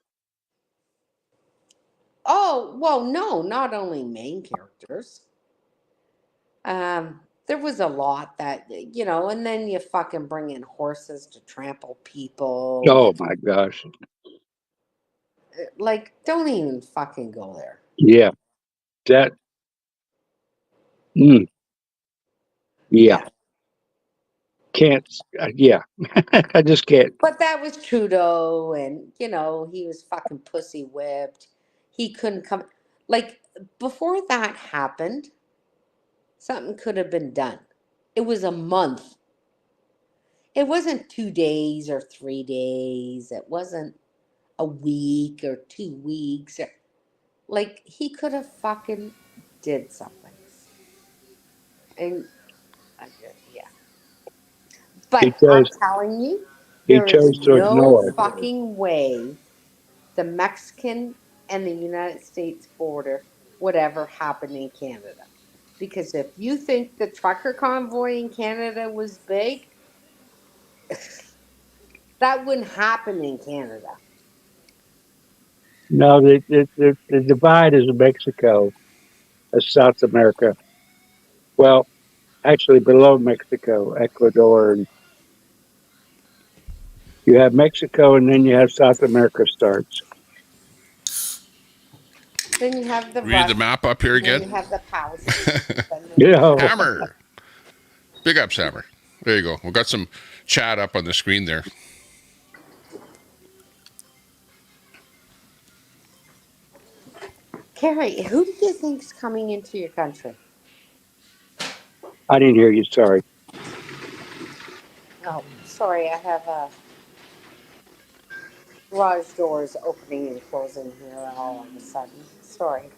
Oh, well, no, not only main characters. There was a lot that, and then you fucking bring in horses to trample people.
Oh my gosh.
Like, don't even fucking go there.
Yeah. That. Mm, yeah. Can't. Yeah. I just can't.
But that was Trudeau, and, he was fucking pussy whipped. He couldn't come. Like, before that happened, something could have been done. It was a month. It wasn't 2 days or 3 days. It wasn't a week or 2 weeks. Like, he could have fucking did something. And, yeah.
He
But I'm
chose.
telling you,
He
there is
chose to
no
ignore it.
fucking way the Mexican and the United States border would ever happen in Canada. Because if you think the trucker convoy in Canada was big, that wouldn't happen in Canada.
No, the divide is Mexico, South America. Well, actually, below Mexico, Ecuador, and you have Mexico, and then you have South America starts.
Then you have the
Read the
Russians,
map up here
and then
again.
you have the Palestinians.
Yeah.
Hammer. Big ups, Hammer. There you go. We've got some chat up on the screen there.
Carrie, who do you think's coming into your country?
I didn't hear you. Sorry.
Oh, sorry, I have garage doors opening and closing here all of a sudden. Sorry.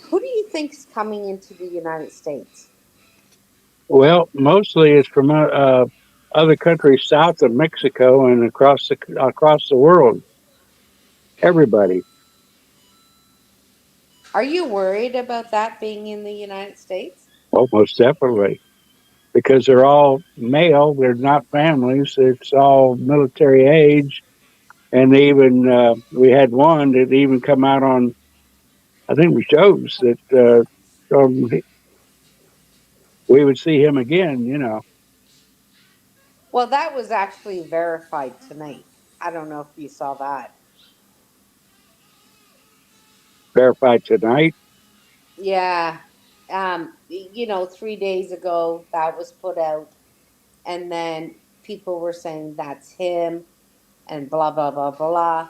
Who do you think's coming into the United States?
Well, mostly it's from other countries south of Mexico and across the world. Everybody.
Are you worried about that being in the United States?
Well, most definitely, because they're all male. They're not families. It's all military age, and they even we had one that even come out on. I think we shows that we would see him again.
Well, that was actually verified tonight. I don't know if you saw that.
Verified tonight.
Yeah. 3 days ago that was put out, and then people were saying that's him and blah, blah, blah, blah.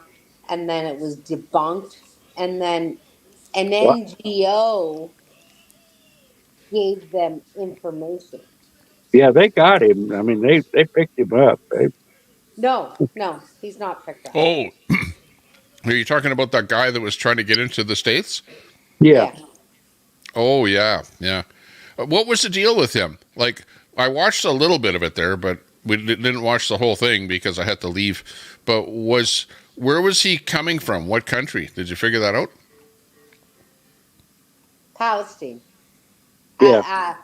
And then it was debunked. And then an
What?
NGO gave them information.
Yeah, they got him. I mean, they picked him up.
No, he's not picked up.
Oh, are you talking about that guy that was trying to get into the States?
Yeah.
Oh, yeah. What was the deal with him? Like, I watched a little bit of it there, but we didn't watch the whole thing because I had to leave. But where was he coming from? What country? Did you figure that out?
Palestine.
Yeah.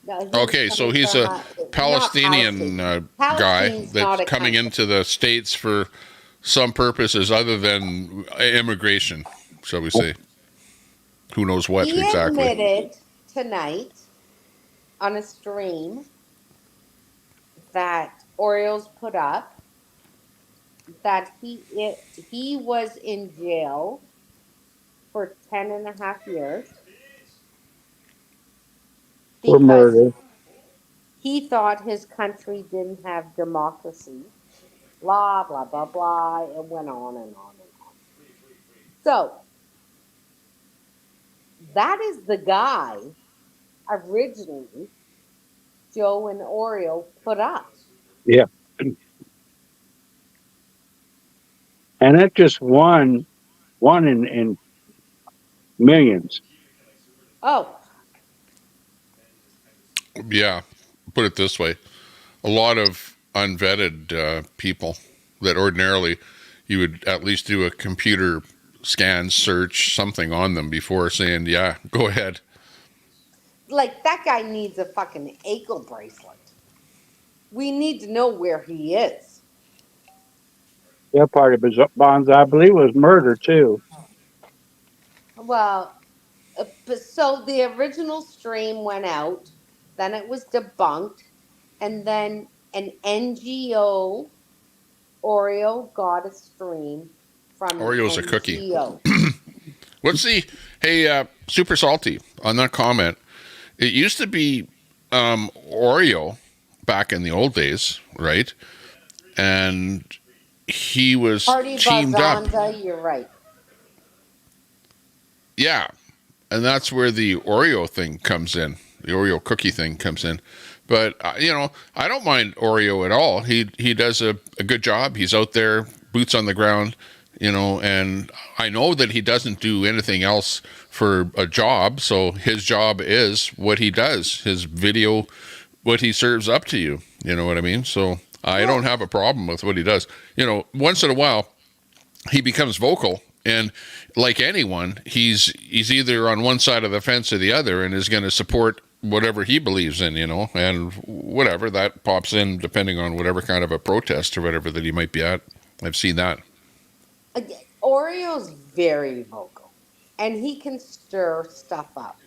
No,
okay, so he's a Palestinian guy that's coming into the States for some purposes other than immigration, shall we say. Who knows what
he
exactly.
He admitted tonight on a stream that Orioles put up that he was in jail for 10 and a half years
For murder.
he thought his country didn't have democracy. Blah, blah, blah, blah. It went on and on and on. So, that is the guy originally Joe and Oriole put up.
Yeah. And that's just one in millions.
Oh.
Yeah, put it this way. A lot of unvetted people that ordinarily you would at least do a computer scan, search, something on them before saying, yeah, go ahead.
Like, that guy needs a fucking ankle bracelet. We need to know where he is.
Yeah, part of his bonds, I believe, was murder, too.
Well, so the original stream went out, then it was debunked, and then an NGO Oreo got a stream from an
Oreo's a cookie.
NGO.
What's the Super Salty on that comment? It used to be Oreo back in the old days, right? And he was
Party
teamed up.
Bazanda, you're right.
Yeah, and that's where the Oreo thing comes in. The Oreo cookie thing comes in. But I don't mind Oreo at all. He does a good job. He's out there, boots on the ground, and I know that he doesn't do anything else for a job. So his job is what he does. His video, what he serves up to you. You know what I mean? So I don't have a problem with what he does. Once in a while, he becomes vocal. And like anyone, he's either on one side of the fence or the other, and is going to support whatever he believes in, and whatever that pops in, depending on whatever kind of a protest or whatever that he might be at. I've seen that.
Oreo's very vocal, and he can stir stuff up.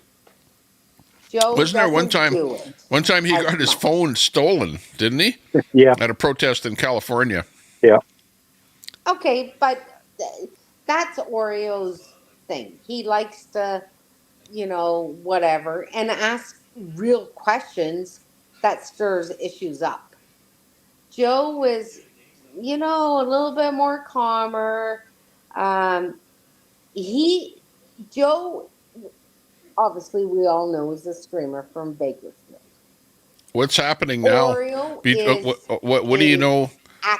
Joe
Wasn't there one time?
do it
One time he got his phone stolen, didn't he?
Yeah.
At a protest in California.
Yeah.
Okay, but that's Oreo's thing. He likes to, whatever, and ask real questions that stirs issues up. Joe is, a little bit more calmer. Joe, obviously, we all know, is a streamer from Bakersfield.
What's happening now? What do you know,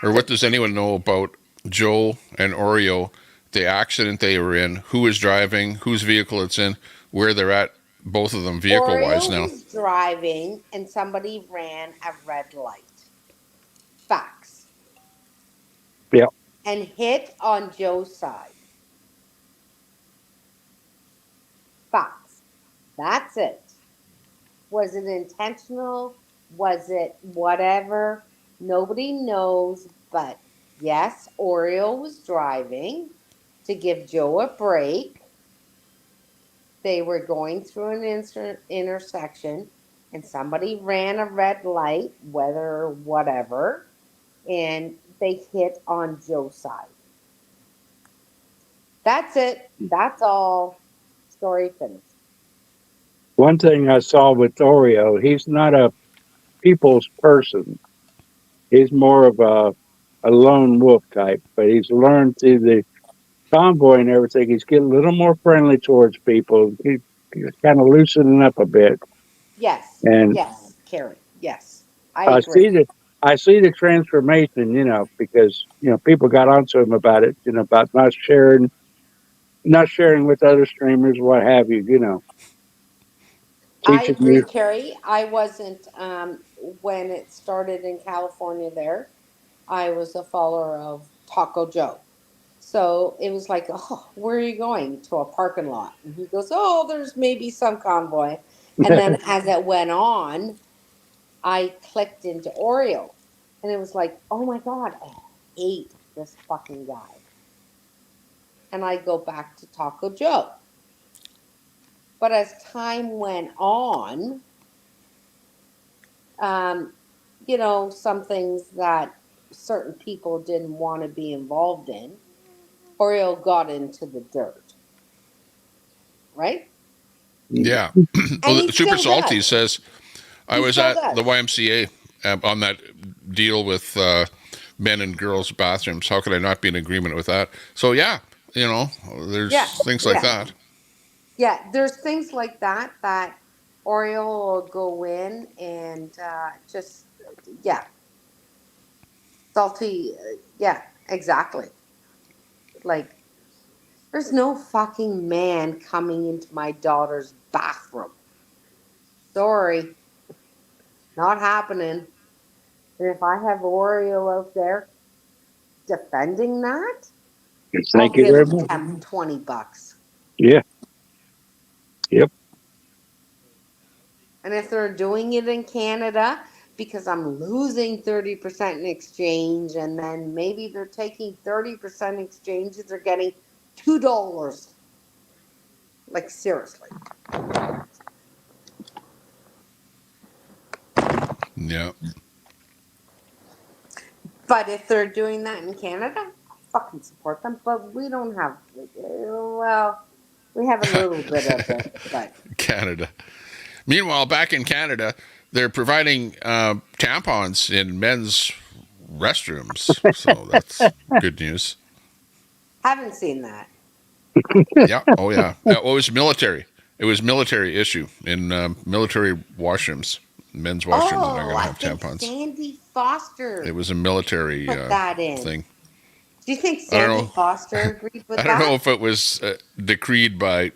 or what does anyone know about Joe and Oreo? The accident they were in, who is driving, whose vehicle it's in, where they're at, both of them vehicle-wise now.
Oreo was driving and somebody ran a red light. Facts.
Yeah.
And hit on Joe's side. Facts. That's it. Was it intentional? Was it whatever? Nobody knows, but yes, Oreo was driving to give Joe a break. They were going through an intersection, and somebody ran a red light, whether whatever, and they hit on Joe's side. That's it. That's all. Story finished.
One thing I saw with Oreo, he's not a people's person. He's more of a lone wolf type, but he's learned through the convoy and everything. He's getting a little more friendly towards people. He's kind of loosening up a bit.
Yes.
And
yes, Carrie. Yes. I agree.
I see the transformation, because, people got onto him about it, about not sharing with other streamers, what have you,
I agree, Carrie. I wasn't, when it started in California there, I was a follower of Taco Joe. So it was like, oh, where are you going? To a parking lot. And he goes, oh, there's maybe some convoy. And then as it went on, I clicked into Oreo. And it was like, oh my God, I hate this fucking guy. And I go back to Taco Joe. But as time went on, some things that certain people didn't want to be involved in, Oreo got into the dirt. Right?
Yeah. Well, Super Salty says, I was at the YMCA on that deal with men and girls bathrooms. How could I not be in agreement with that? So, there's things like that.
Yeah, there's things like that Oreo will go in and Salty, yeah, exactly. Like, there's no fucking man coming into my daughter's bathroom. Sorry. Not happening. And if I have Oreo out there defending that,
Thank you very much.
$20.
Yeah. Yep.
And if they're doing it in Canada, because I'm losing 30% in exchange, and then maybe they're taking 30% exchange, they're getting $2. Like, seriously.
Yeah.
But if they're doing that in Canada, I fucking support them. But we don't have, well, we have a little bit of it, but.
Canada. Meanwhile, back in Canada, they're providing tampons in men's restrooms. So that's good news.
Haven't seen that.
Yeah. Oh, yeah. It was military. It was military issue in military washrooms. Men's washrooms are going to have tampons.
Sandy Foster.
It was a military
put that in.
thing.
Do you think Sandy Foster agreed with that?
I don't know if it was decreed by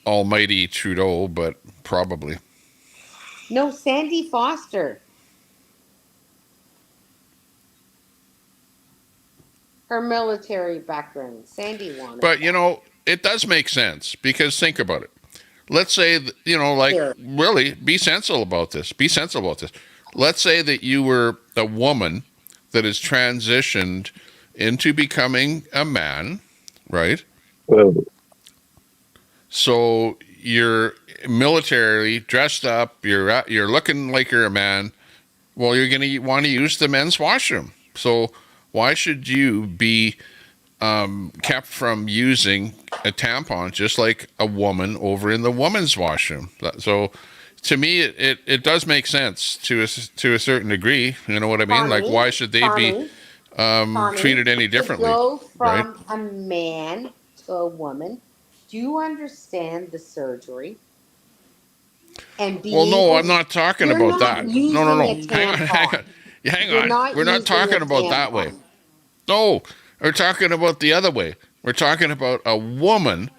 Almighty Trudeau, but probably.
No, Sandy Foster. Her military background. Sandy wanted.
But, you know, it does make sense because think about it. Let's say, you know, like, really, be sensible about this. Be sensible about this. Let's say that you were a woman that is transitioned into becoming a man, right?
Well,
so you're militarily dressed up. You're looking like you're a man. Well, you're going to want to use the men's washroom. So why should you be kept from using a tampon just like a woman over in the woman's washroom? So to me, it does make sense to a certain degree. You know what I mean?
Tommy,
like, why should they be treated any differently?
To go from
right?
a man to a woman, do you understand the surgery? And
well, no, I'm not talking about that. No. Hang on. We're not talking about that way. No, we're talking about the other way. We're talking about a woman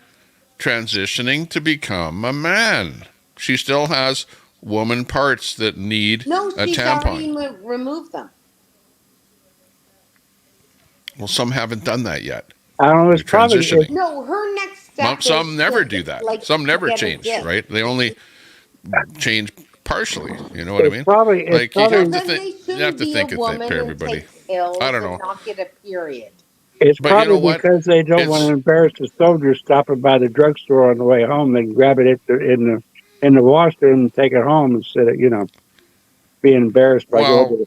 transitioning to become a man. She still has woman parts that need a tampon. No, she's
already removed them.
Well, some haven't done that yet.
I don't know. It's probably
transitioning.
No, her next step.
Some never do that.
Like,
some never change, right? They only change partially. You know what I mean?
Probably,
like
you have
to think of it for everybody.
I don't know. Not get a period.
It's probably because they don't want to embarrass the soldiers stopping by the drugstore on the way home. They can grab it in the washroom and take it home instead of being embarrassed by going to the.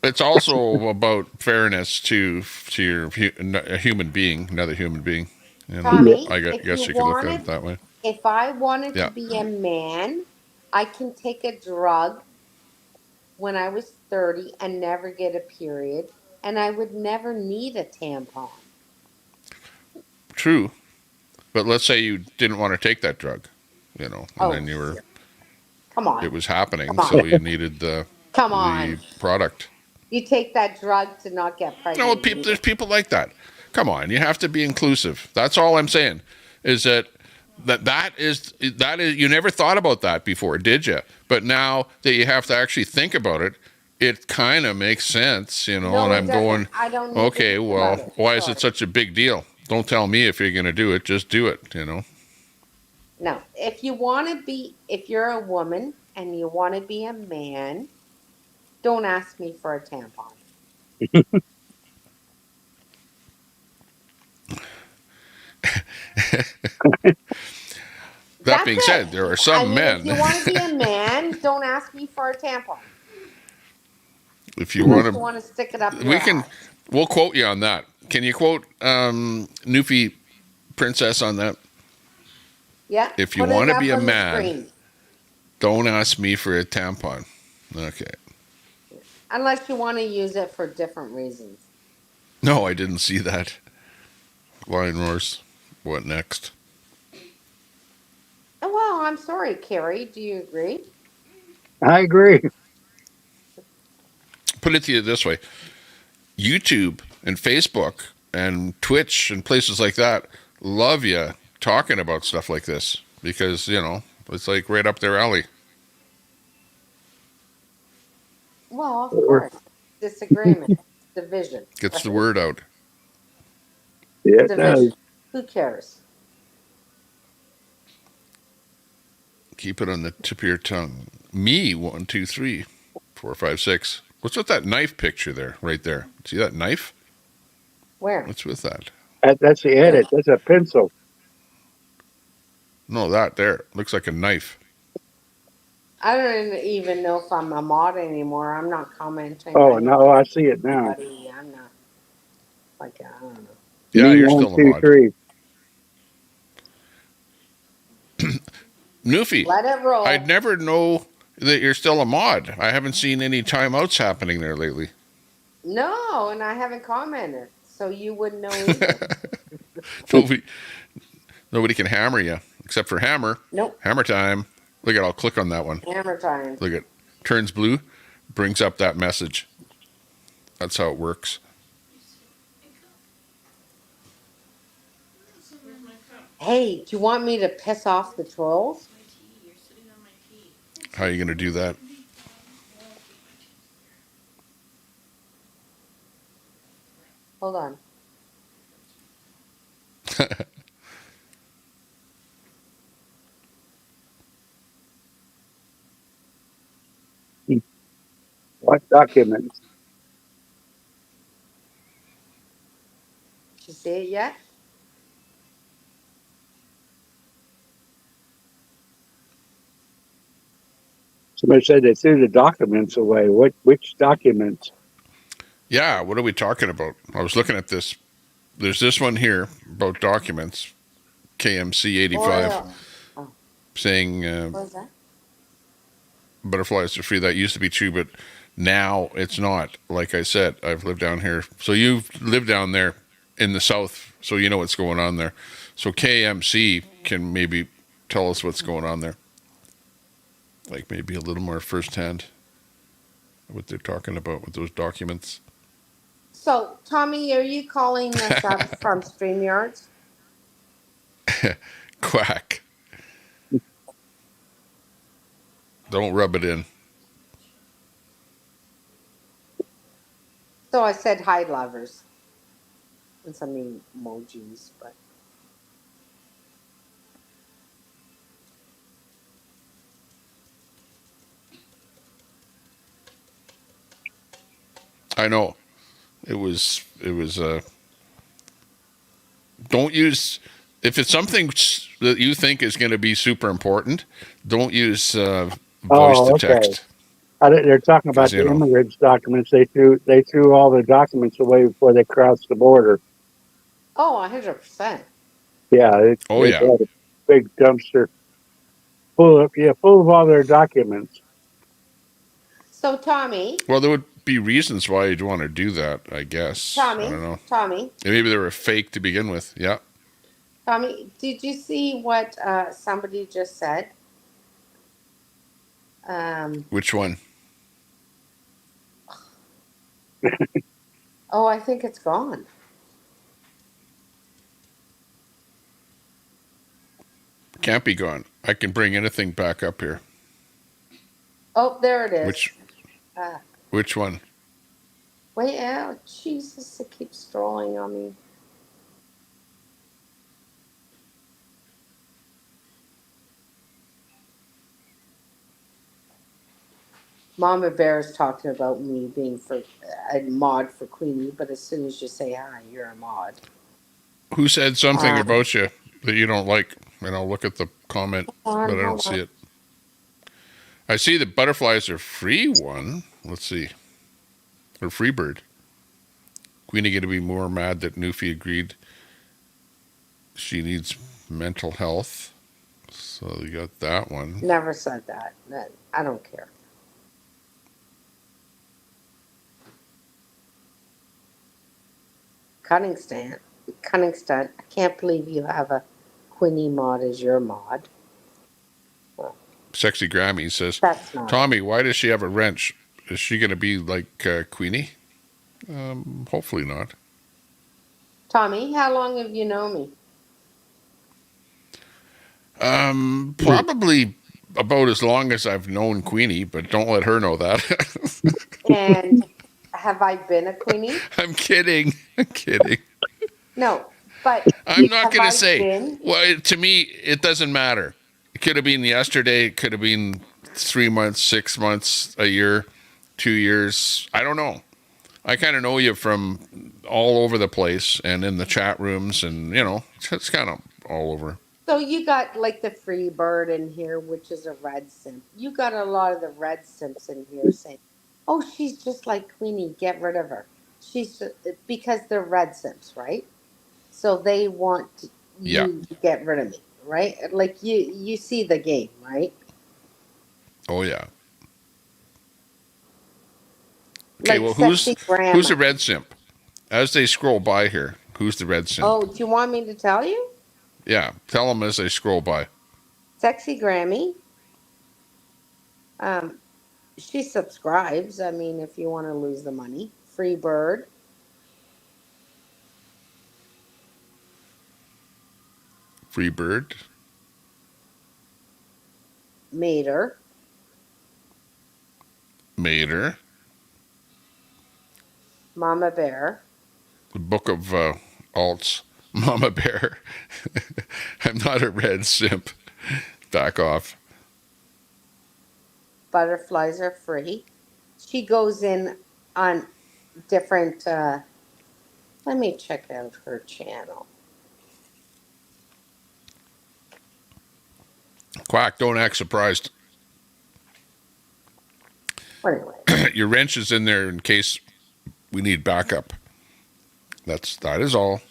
It's also about fairness to a human being, another human being. You know,
Tommy,
I guess you could look at it that way.
If I wanted to be a man, I can take a drug when I was 30 and never get a period, and I would never need a tampon.
True. But let's say you didn't want to take that drug, and then you were...
Come on.
It was happening, so you needed the product.
You take that drug to not get pregnant.
No, there's people like that. Come on, you have to be inclusive. That's all I'm saying. Is that is you never thought about that before, did you? But now that you have to actually think about it, it kind of makes sense, No, and I'm going,
I don't
okay, well, why is it such a big deal? Don't tell me if you're going to do it. Just do it,
No, if you're a woman and you want to be a man, don't ask me for a tampon.
That being said, there are some men.
If you want to be a man, don't ask me for a tampon.
If you want
to stick it up your ass.
We'll quote you on that. Can you quote Newfie Princess on that?
Yeah.
If you want to be a man, don't ask me for a tampon. Okay.
Unless you want to use it for different reasons.
No, I didn't see that. Lion roars. What next?
Well, I'm sorry, Carrie. Do you agree?
I agree.
Put it to you this way. YouTube and Facebook and Twitch and places like that love you talking about stuff like this because, it's like right up their alley.
Well, of course. Disagreement. Division.
Gets the word out.
Yeah, it does.
Who cares?
Keep it on the tip of your tongue. Me, 1, 2, 3, 4, 5, 6. What's with that knife picture there, right there? See that knife?
Where?
What's with that?
That's the edit. That's a pencil.
No, that there looks like a knife.
I don't even know if I'm a mod anymore. I'm not commenting.
Oh, no, I see it now.
I'm not. Like, I don't know.
Yeah,
Me
you're
one,
still a
two,
mod.
three.
Newfie,
Let it roll.
I'd never know that you're still a mod. I haven't seen any timeouts happening there lately.
No, and I haven't commented, so you wouldn't know either.
Nobody can hammer you except for hammer.
Nope.
Hammer time. Look at, I'll click on that one.
Hammer time.
Look at, turns blue, brings up that message. That's how it works.
Hey, do you want me to piss off the trolls?
How are you going to do that?
Hold on.
What documents?
Did you see it yet?
Somebody said they threw the documents away. Which documents?
Yeah, what are we talking about? I was looking at this. There's this one here about documents. KMC 85 saying
What is that?
butterflies are free. That used to be true, but now it's not. Like I said, I've lived down here. So you've lived down there in the south, so you know what's going on there. So KMC can maybe tell us what's going on there. Like maybe a little more firsthand what they're talking about with those documents.
So, Tommy, are you calling this up from StreamYards?
Quack. Don't rub it in.
So I said hi, lovers. And some emojis, but.
I know. It was don't use, if it's something that you think is going to be super important, don't use voice to text.
They're talking about the immigrants documents. They threw all the documents away before they crossed the border.
Oh, 100%.
Yeah. They had a big dumpster full of all their documents.
So, Tommy.
Well, there would be reasons why you'd want to do that, I guess.
Tommy.
I don't know.
Tommy.
Maybe they were fake to begin with. Yeah.
Tommy, did you see what somebody just said?
Which one?
Oh, I think it's gone.
Can't be gone. I can bring anything back up here.
Oh, there it is.
Which one?
Wait out. Jesus, it keeps strolling on me. Mama Bear is talking about me being a mod for Queenie, but as soon as you say hi, you're a mod.
Who said something about you that you don't like? And I'll look at the comment, but I don't see it. I see the butterflies are free one. Let's see. Or Freebird. Queenie going to be more mad that Newfie agreed she needs mental health. So you got that one.
Never said that. I don't care. Cunningston, I can't believe you have a Queenie mod as your mod.
Sexy Grammy says,
that's not
Tommy, why does she have a wrench? Is she going to be like Queenie? Hopefully not.
Tommy, how long have you known me?
Probably about as long as I've known Queenie, but don't let her know that.
And have I been a Queenie?
I'm kidding.
No, but
I'm not going to say. Well, to me, it doesn't matter. It could have been yesterday. It could have been 3 months, 6 months, a year, 2 years. I don't know. I kind of know you from all over the place and in the chat rooms, and it's kind of all over.
So you got like the free bird in here, which is a red simp. You got a lot of the red simps in here saying, "Oh, she's just like Queenie. Get rid of her." Because they're red simps, right? So they want
Yeah.
you to get rid of me, right? Like you see the game, right?
Oh yeah. Okay,
Like
well,
sexy
who's
grandma.
the red simp? As they scroll by here, who's the red simp?
Oh, do you want me to tell you?
Yeah, tell them as they scroll by.
Sexy Grammy. Um, she subscribes. I mean, if you want to lose the money, free bird,
Free bird,
Mater,
Mater,
Mama Bear,
the book of alts, Mama Bear. I'm not a red simp. Back off.
butterflies are free. She goes in on different. Let me check out her channel.
Quack, don't act surprised.
Anyway,
Your wrench is in there in case we need backup. That is all.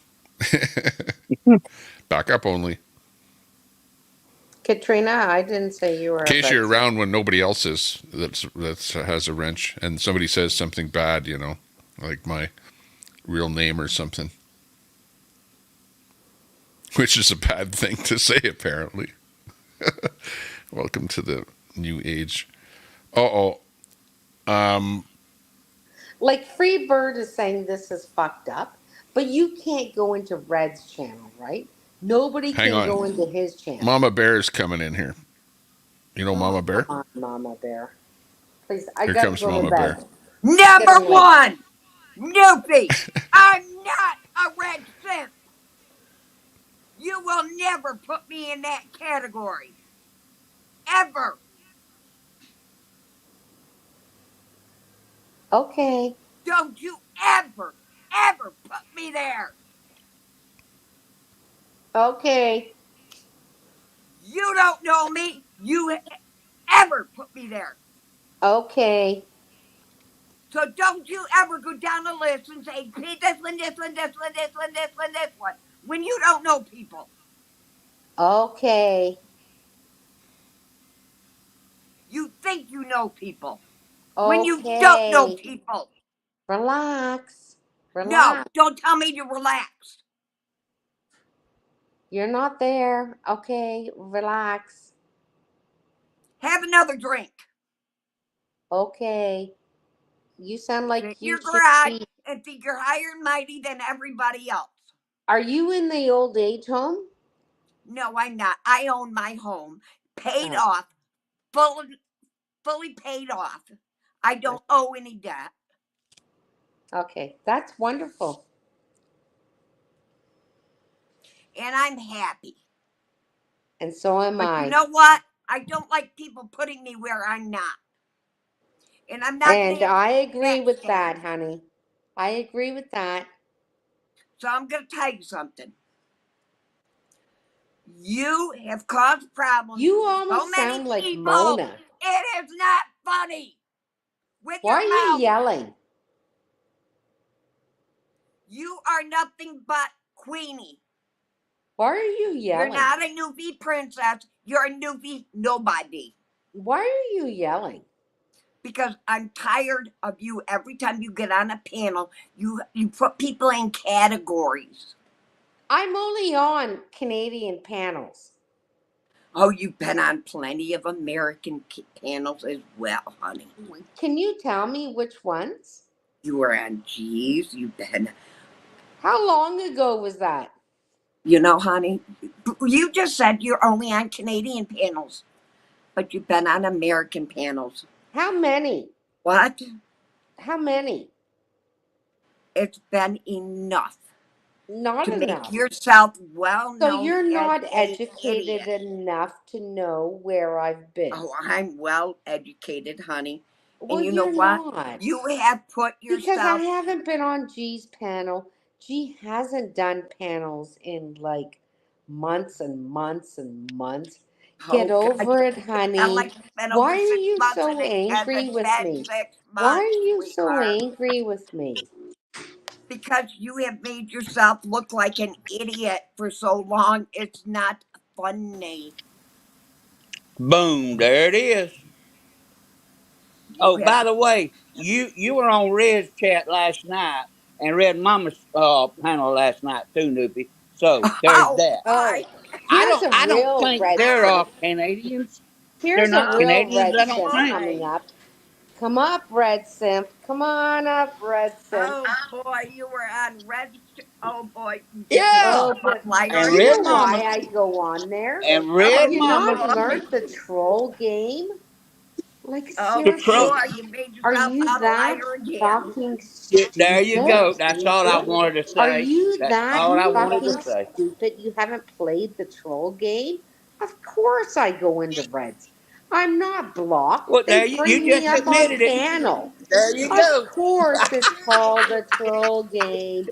Backup only.
Katrina, I didn't say you were.
In case you're around when nobody else is that has a wrench and somebody says something bad, like my real name or something, which is a bad thing to say apparently. Welcome to the new age.
Like Free Bird is saying this is fucked up, but you can't go into Red's channel, right? Nobody
Hang
can
on.
go into his channel.
Mama Bear is coming in here. You know Mama Bear?
Come on, Mama Bear. Please, I
Here
gotta
comes
go
Mama
to bed.
Bear.
Number one, Noopy. I'm not a red simp. You will never put me in that category. Ever.
Okay.
Don't you ever put me there.
Okay.
You don't know me. You ever put me there.
Okay.
So don't you ever go down the list and say, this one, this one, this one, this one, this one, this one, when you don't know people.
Okay.
You think you know people.
Okay.
When you don't know people.
Relax.
No, don't tell me to relax.
You're not there. Okay, relax.
Have another drink.
Okay. You sound like
Sit in
you
your
should
garage
be.
and think you're higher and mighty than everybody else.
Are you in the old age home?
No, I'm not. I own my home. Paid off. Fully paid off. I don't owe any debt.
Okay, that's wonderful.
And I'm happy.
And so am I.
But you know what? I don't like people putting me where I'm not. And I'm not.
And I agree with that, honey. I agree with that.
So I'm going to tell you something. You have caused problems.
You
with
almost
so many
sound like
people.
Mona.
It is not funny. With
Why
your
are you
mouth.
yelling?
You are nothing but Queenie.
Why are you yelling?
You're not a newbie princess. You're a newbie nobody.
Why are you yelling?
Because I'm tired of you. Every time you get on a panel, you put people in categories.
I'm only on Canadian panels.
Oh, you've been on plenty of American panels as well, honey.
Can you tell me which ones?
You were on G's. You've been.
How long ago was that?
You know, honey, you just said you're only on Canadian panels, but you've been on American panels.
How many?
What?
How many?
It's been enough.
Not enough.
Make yourself well known.
So you're not educated enough to know where I've been.
Oh, I'm well educated, honey.
Well,
and you know what?
Not.
You have put yourself.
Because I haven't been on G's panel. G hasn't done panels in like months and months and months.
Oh,
Get
God,
over it,
sound
honey.
like it's been
Why
over
are
6
you
months
so
and it
angry
hasn't
with
been
me?
6
Why are
months,
you so
sweetheart.
angry with me?
Because you have made yourself look like an idiot for so long. It's not funny.
Boom, there it is.
You
Oh,
have
by the way, you were on Red's chat last night and Red Mama's panel last night too, Noopy. So there's
oh
that.
Oh,
my.
here's a
I don't
real
think
red
they're
simp.
all Canadians. They're
Here's a
not
real
Canadians,
red
I don't
simp
think.
coming
Boy.
up. Come up, red simp. Come on up, red simp.
Oh boy, you were on Red. Oh boy, get me off
Yeah.
Oh,
of my
but
lighter
And
you
Red
know
again.
why
Mama
I go on there?
and
Have
Red
you
Mama
not
Oh
learned the troll game? Like,
oh
the
seriously,
troll.
boy, you made
are
yourself
you
out a
that
liar again.
fucking
There you
stupid?
go. That's all I wanted to
Are
say.
you
That's
that
all I wanted to
fucking
say.
stupid? You haven't played the troll game? Of course I go into Reds. I'm not blocked.
Well, there
They
you
bring me
just
up on
admitted it.
panel.
There you
Of
go.
course it's called a troll game.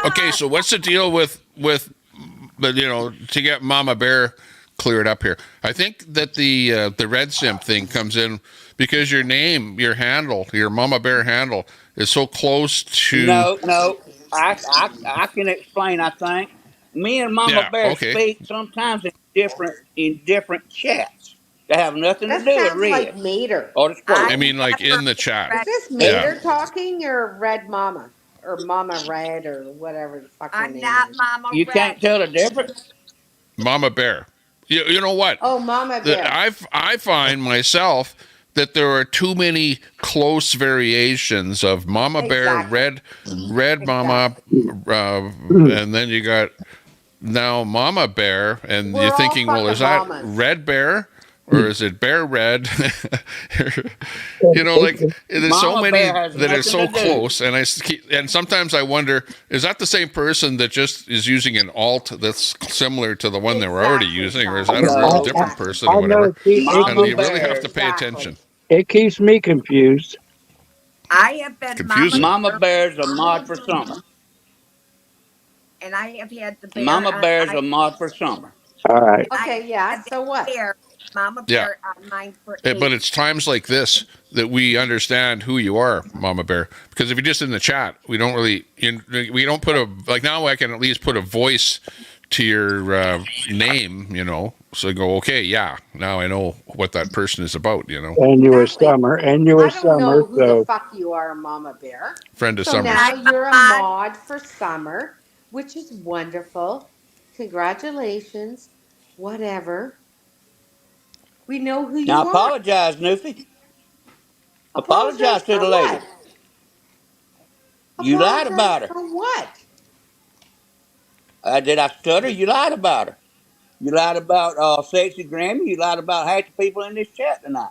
Okay, so what's the deal with to get Mama Bear cleared up here? I think that the red simp thing comes in because your name, your handle, your Mama Bear handle is so close to.
No. I can explain. I think me and Mama
Yeah.
Bear
Okay.
speak sometimes in different chats that have nothing to
That
do with
sounds like
Red
Mater.
or the
I
squirrel.
I
mean, like
never
in the chat.
Is this
Hey,
Yeah.
Mater talking or Red Mama? Or Mama Red or whatever the fuck her
I'm
name
not
is.
Mama
you
Red.
can't tell the difference.
Mama Bear. You know what?
Oh, Mama Bear.
I find myself that there are too many close variations of Mama Bear,
Exactly.
red Mama,
Exactly.
and then you got now Mama Bear, and you're
We're all
thinking, well, is
fucking
that
mamas.
Red Bear or is it Bear Red? Like there's so
Mama
many
Bear has
that are
nothing to
so
do.
close, and sometimes I wonder, is that the same person that just is using an alt that's similar to the one they were already
Exactly,
using, or is that
Tommy.
a real
No,
different
Exactly.
person or
I know
whatever? And
Mama
you really have to
Bear.
pay
Exactly.
attention.
it keeps me confused.
I have
It's
been Mama
confusing.
Mama
Bear,
Bear's a mod for summer.
and I have had the bear
Mama
on
Bear's
my,
a mod for summer.
All right.
and I
Okay, yeah,
had that
so what?
bear, Mama
Yeah.
Bear on mine for
But
8.
it's times like this that we understand who you are, Mama Bear. Because if you're just in the chat, we don't really, we don't put like now I can at least put a voice to your name, So I go, okay, yeah, now I know what that person is about,
And you were
Exactly.
summer. And you were
I don't
summer.
know who the
So
fuck you are, Mama Bear.
Friend of
So
Summers.
now
I'm a
you're a
mod.
mod for summer, which is wonderful. Congratulations. Whatever. We know who
Now
you are.
apologize, Newfie.
Apologize
Apologize to
for
the lady.
what?
You lied
Apologize
about her.
for what?
Did I stutter? You lied about her. You lied about Sexy Grammy. You lied about half the people in this chat tonight.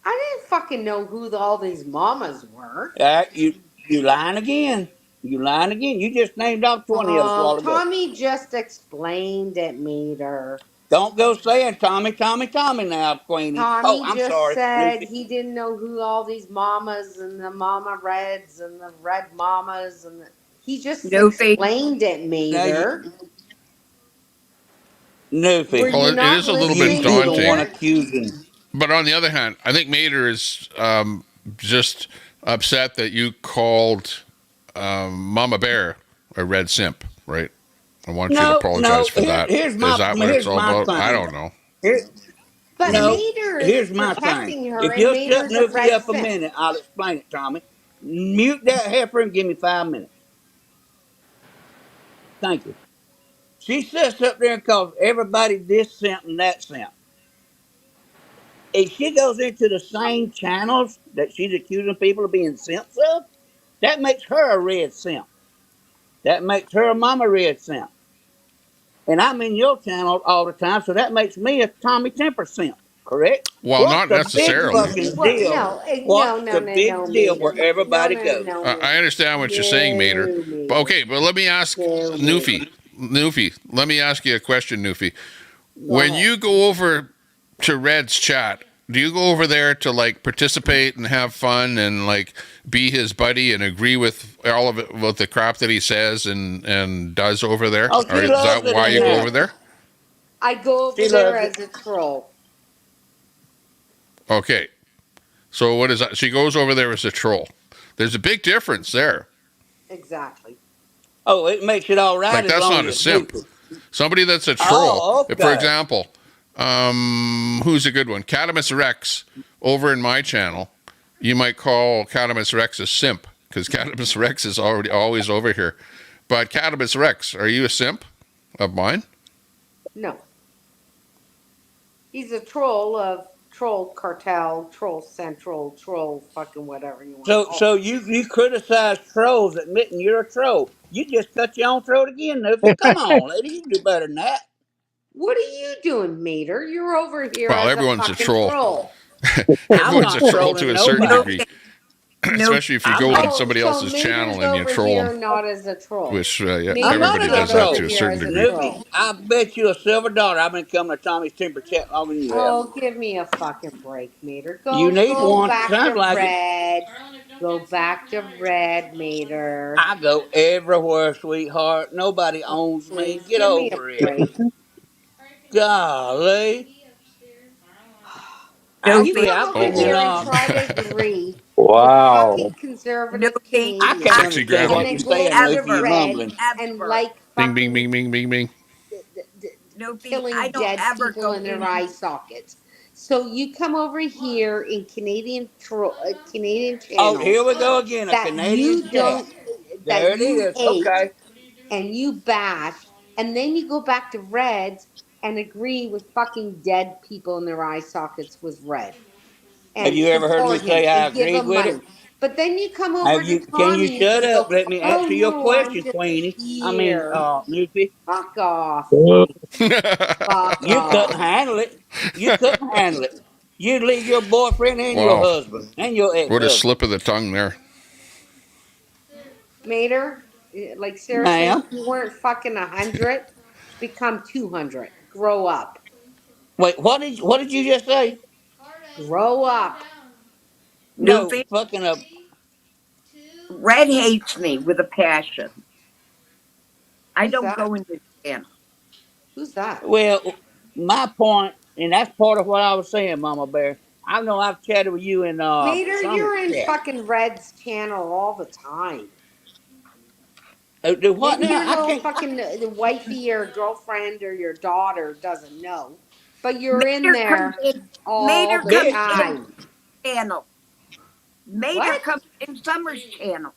I didn't fucking know who all these mamas were.
You lying again. You lying again. You just named off 20 of us a
Oh,
while ago.
Tommy just explained it, Meter.
Don't go saying Tommy now, Queenie. Oh,
Tommy
I'm
just
sorry,
said
Newfie.
he didn't know who all these mamas and the mama reds and the red mamas and he just
Noofy.
explained it,
Now
Mater. Were
Newfie.
Well,
you
it
not
is a little bit
listening,
You the one
daunting.
Mater?
accusing.
But on the other hand, I think Mater is just upset that you called Mama Bear a red simp, right? I want you to apologize
No.
for that.
Here's
Is that what it's
here's
all
my
about? I
thing.
don't know.
Here,
But
no,
Mater is
here's my thing.
protecting her
If
and
you'll shut
Mater's a
Newfie
red
up a
simp.
minute, I'll explain it, Tommy. Mute that heifer and give me 5 minutes. Thank you. She sits up there and calls everybody this simp and that simp. If she goes into the same channels that she's accusing people of being simps of, that makes her a red simp. That makes her a mama red simp. And I'm in your channel all the time, so that makes me a Tommy Temper simp, correct?
Well,
What's
not
the big
necessarily.
fucking
Well,
deal?
no,
What's the big deal
Mater.
where everybody goes?
I understand what you're saying, Mater.
No,
But
Mater.
okay, but let me ask
No, Mater.
Newfie, let me ask you a question, Newfie.
Go
When
ahead.
you go over to Red's chat do you go over there to like participate and have fun and like be his buddy and agree with all of it, with the crap that he says and does over there?
Oh,
Or
she
is
loves
that
it
why
in
you go
there.
over there?
I go over
She
there
loves it.
as a troll.
Okay. So what is that? She goes over there as a troll. There's a big difference there.
Exactly.
Oh, it makes it all right
Like
as
that's
long
not
as
a
it's
simp.
stupid.
Somebody that's a troll.
Oh,
If, for
okay.
example, who's a good one? Catamus Rex over in my channel. You might call Catamus Rex a simp because Catamus Rex is always over here. But Catamus Rex, are you a simp of mine?
No. He's a troll of Troll Cartel, Troll Central, Troll fucking whatever you want to call
So
it.
you criticize trolls admitting you're a troll. You just cut your own throat again, Nuffy. Come on, lady. You can do better than that.
What are you doing, Mater? You're over here
Well,
as a
everyone's a
fucking
troll.
troll.
I'm
Everyone's a
not
troll to
trolling
a certain
nobody.
degree. Especially if you
I'm
go on
not.
somebody
So
else's channel
Mater's
and you
over
troll
here
them,
not as a troll.
which
I'm
Mater's
not
everybody
as a
does
not
that
over
troll.
to a
here
certain
as a
degree.
Nuffy,
troll.
I bet you a silver dollar I've been coming to Tommy's Timber Chat longer than you have.
Oh, give me a fucking break, Mater.
You need
Go
one.
back to
Sounds like it.
red. Go back to red, Mater.
I go everywhere, sweetheart. Nobody
Oh,
owns me.
please
Get
give me a
over it.
break.
Golly.
You
Actually,
come
I've
over
been in.
here and try to agree with
Wow.
fucking conservative
Newbie,
I can't
Canadians,
Sexy
understand
and
grandma.
what you're
then go
saying,
over
Nuffy.
to
You're
ever,
red
mumbling.
and
ever.
like
Bing, bing,
fucking
bing, bing, bing, bing.
Newbie, I
killing
don't
dead
ever
people
go
in their
in.
eye sockets. So you come over here in Canadian
Oh, here
channels
we go again. A
that
Canadian
you
chat.
don't
There
that
it
you
is.
hate
Okay.
and you bash, and then you go back to reds and agree with fucking dead people in their eye sockets with red
Have
and
you ever heard me
support him
say I
and give
agreed
him
with
money.
it?
But then you come over
Have
to
you? Can you
Tommy's
shut
and
up?
go,
Let me
oh
answer your
no, I'm
question,
just
Queenie.
here.
Nuffy.
Fuck off, me. Fuck
You couldn't
off.
handle it. You couldn't handle it. You'd leave your boyfriend and your
Wow.
husband and your
What a
ex-husband.
slip of the tongue there.
Mater, like seriously, if
Ma'am.
you weren't fucking 100, become 200. Grow up.
Wait, what did you just say?
Grow up.
No,
Newbie,
fucking up.
Red hates me with a passion. I
Who's
don't
that?
go in his channel.
Who's that?
Well, my point, and that's part of what I was saying, Mama Bear. I know I've chatted with you in
Mater,
Summer
you're in
chat.
fucking Red's channel all the time.
Do what
Maybe
now?
your
I
little
can't.
fucking the wifey or girlfriend or your daughter doesn't know, but you're in
Mater comes
there
in.
all
Mater
the
comes
Bitch.
in
time.
channel. Mater
What?
comes in Summer's channel.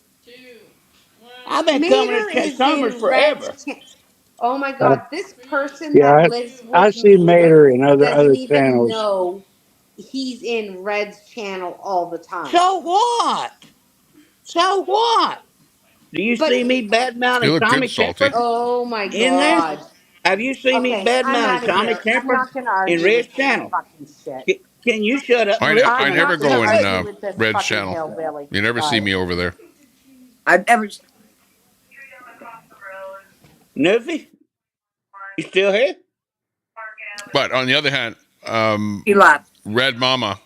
I've been coming
Mater
to
is
Summers
in Red's
forever.
channel. Oh my
Uh,
God, this person
yeah,
that lives
I
with
see
Mater
Mater in other
doesn't even
channels.
know he's in Red's channel all the time.
So what? So what? Do you
But
see me bad
You
mouthing
look good,
Tommy
Salty.
Temper
oh my
in there?
God.
Have you seen me
Okay,
bad
I'm
mouthing
out of
Tommy
here. I'm
Temper
not gonna
in
argue with
Red's
this
channel?
fucking shit.
Can you shut up and listen
I
I'm
when I
never
not gonna
say
go in
argue
something?
with this
Red's
fucking
channel.
hillbilly.
You never see
Bye.
me over there.
I've never.
Nuffy, you still here?
But on the other hand,
He left.
Red Mama,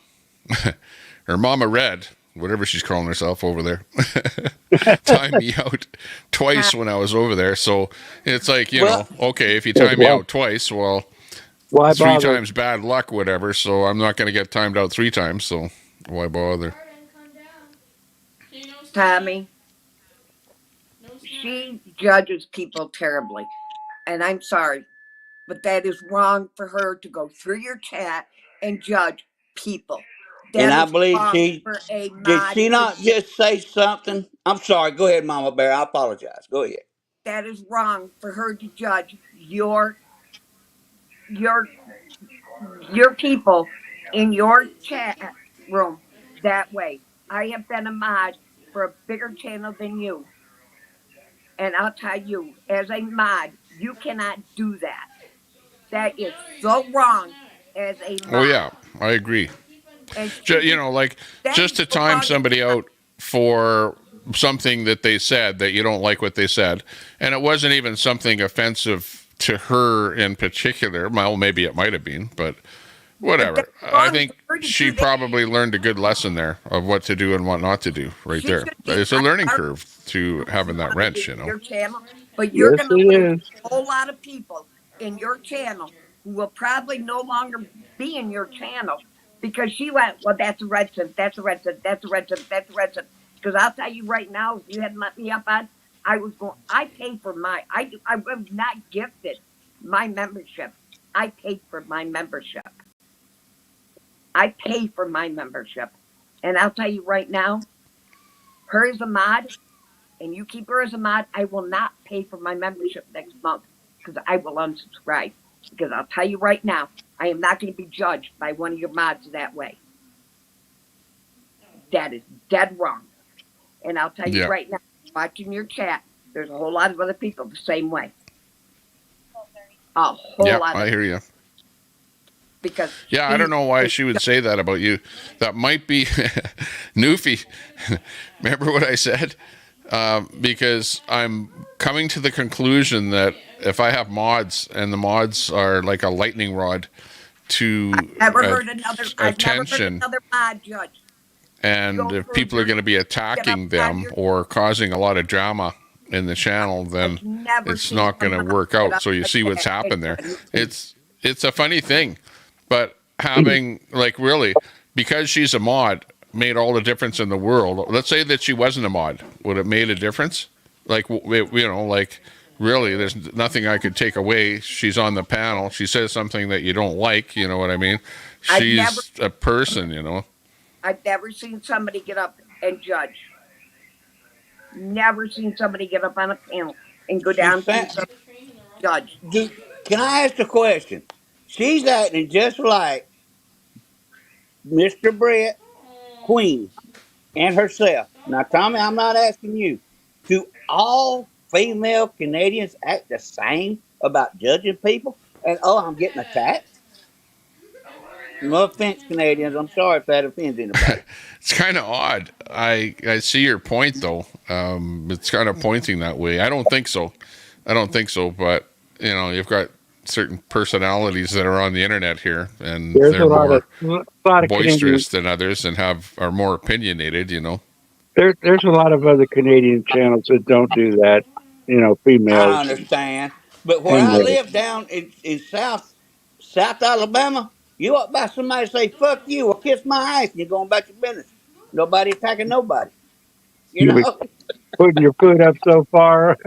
her Mama Red, whatever she's calling herself over there, timed me out twice when I was over there. So it's like, you know, okay, if you time me out twice, well,
Why
three
bother?
times bad luck, whatever. So I'm not going to get timed out 3 times. So why bother?
Tommy, she judges people terribly. And I'm sorry, but that is wrong for her to go through your chat and judge people.
And
That
I
is
believe
wrong
she
for a
did.
mod
She
to
not
do.
just say something. I'm sorry. Go ahead, Mama Bear. I apologize. Go ahead.
That is wrong for her to judge your people in your chat room that way. I have been a mod for a bigger channel than you. And I'll tell you, as a mod, you cannot do that. That is so wrong as a mod.
Oh yeah, I agree.
And
You know, like just to time somebody out for something that they said that you don't like what they said, and it wasn't even something offensive to her in particular. Well, maybe it might have been, but Whatever. I think she probably learned a good lesson there of what to do and what not to do right there. It's a learning curve to having that wrench, you know.
Your channel, but you're
Yes,
going to
it
lose
is.
a whole lot of people in your channel who will probably no longer be in your channel because she went, well, that's a red tip, that's a red tip, that's a red tip, that's a red tip. Because I'll tell you right now, if you hadn't let me up on, I paid for I was not gifted my membership. I paid for my membership. I pay for my membership. And I'll tell you right now, her as a mod, and you keep her as a mod, I will not pay for my membership next month because I will unsubscribe. Because I'll tell you right now, I am not going to be judged by one of your mods that way. That is dead wrong. And I'll tell you right now, watching your chat, there's a whole lot of other people the same way. A whole lot.
I hear you.
Because
I don't know why she would say that about you. That might be Newfie. Remember what I said? Because I'm coming to the conclusion that if I have mods and the mods are like a lightning rod to
attention, I've never heard another mod judge.
And if people are going to be attacking them or causing a lot of drama in the channel, then it's not going to work out. So you see what's happened there. It's a funny thing, but having like really, because she's a mod, made all the difference in the world. Let's say that she wasn't a mod, would it made a difference? Like like really, there's nothing I could take away. She's on the panel. She says something that you don't like. You know what I mean? She's a person. You know.
I've never seen somebody get up and judge. Never seen somebody get up on a panel and go down to judge.
Can I ask a question? She's acting just like Mr. Brett, Queen, and herself. Now, Tommy, I'm not asking you. Do all female Canadians act the same about judging people? And, I'm getting attacked? No offense, Canadians. I'm sorry if that offends anybody.
It's kind of odd. I see your point, though. It's kind of pointing that way. I don't think so. But, you've got certain personalities that are on the internet here, and they're more boisterous than others and are more opinionated,
There's a lot of other Canadian channels that don't do that, females.
I understand. But where I live down in South Alabama, you walk by somebody say, fuck you, or kiss my ass, and you're going about your business. Nobody attacking nobody. You know?
Putting your foot up so far.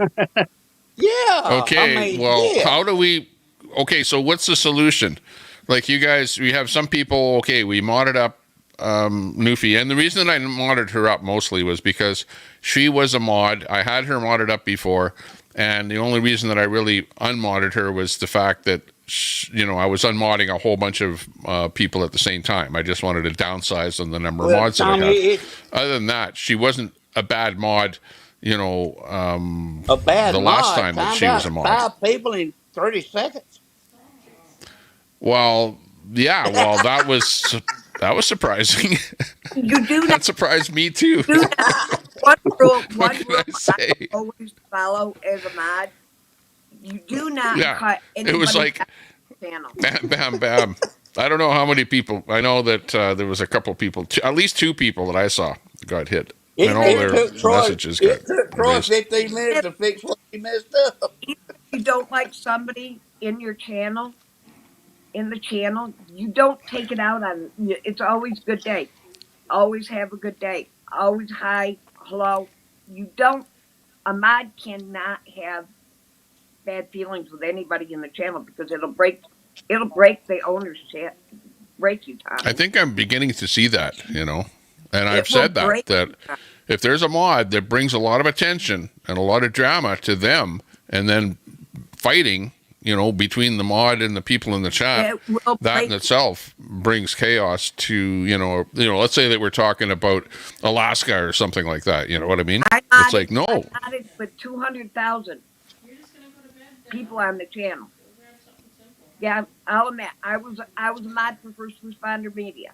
Yeah.
Okay, how do we... Okay, so what's the solution? Like you guys, we have some people, we modded up Newfie, and the reason that I modded her up mostly was because she was a mod. I had her modded up before, and the only reason that I really unmodded her was the fact that I was unmodding a whole bunch of people at the same time. I just wanted to downsize on the number of mods that I had. Other than that, she wasn't a bad mod.
A bad
the last time that she was a mod.
5 people in 30 seconds.
Well, that was surprising.
You do
that surprised me too.
One rule I always follow as a mod: you do not cut anybody.
It was like
channel.
Bam, bam, bam. I don't know how many people. I know that there was a couple people, at least 2 people that I saw got hit. And all their messages got.
It took Troy 15 minutes to fix what he messed up.
If you don't like somebody in your channel, you don't take it out on. It's always good day. Always have a good day. Always hi, hello. You don't. A mod cannot have bad feelings with anybody in the channel because it'll break the owner's chat. Break you, Tom.
I think I'm beginning to see that, and I've said that if there's a mod that brings a lot of attention and a lot of drama to them, and then fighting, between the mod and the people in the chat, that in itself brings chaos to, let's say that we're talking about Alaska or something like that. You know what I mean? It's like, no.
I modded with 200,000 people on the channel. Yeah, I'll admit, I was a mod for First Responder Media.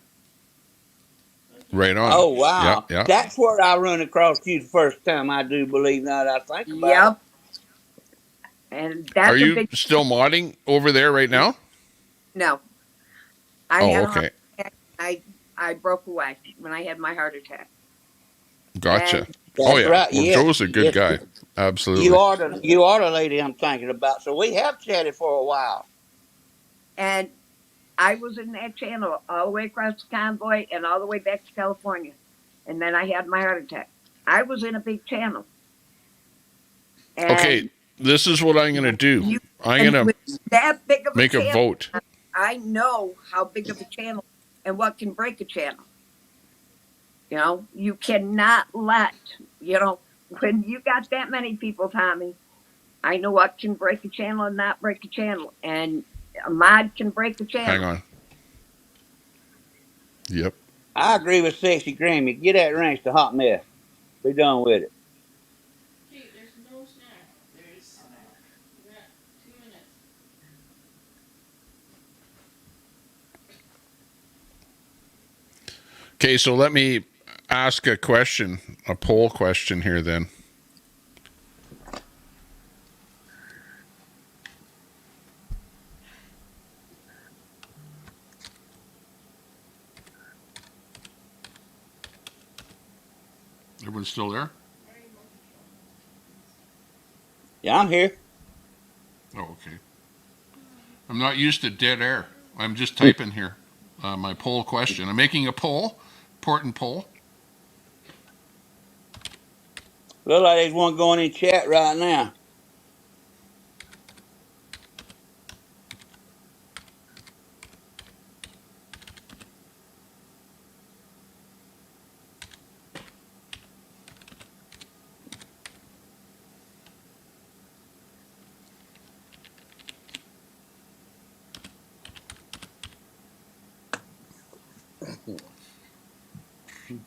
Right on.
Oh, wow.
Yeah.
That's where I run across you the first time, I do believe, now that I think about it.
And that's
Are you still modding over there right now?
No. I
Oh,
had a
okay.
heart attack. I broke away when I had my heart attack.
Gotcha.
And
Oh,
That's
yeah.
right.
Well,
Yes,
Joe's a good
yes.
guy. Absolutely.
You are the lady I'm thinking about. So we have chatted for a while.
and I was in that channel all the way across the convoy and all the way back to California. And then I had my heart attack. I was in a big channel.
Okay,
And
this is what I'm going to do.
you
I'm
and
going
with
to
that big of a
make a
channel,
vote.
I know how big of a channel and what can break a channel. You know, you cannot let, when you got that many people, Tommy, I know what can break a channel and not break a channel. And a mod can break a channel.
Hang on. Yep.
I agree with Sexy Grammy. Get that ranch to hot mess. Be done with it.
There's no snack. There's snack. We got 2 minutes.
Okay, so let me ask a question, a poll question here then. Everyone's still there?
Yeah, I'm here.
Oh, okay. I'm not used to dead air. I'm just typing here my poll question. I'm making a poll, important poll.
Look like there's one going in chat right now.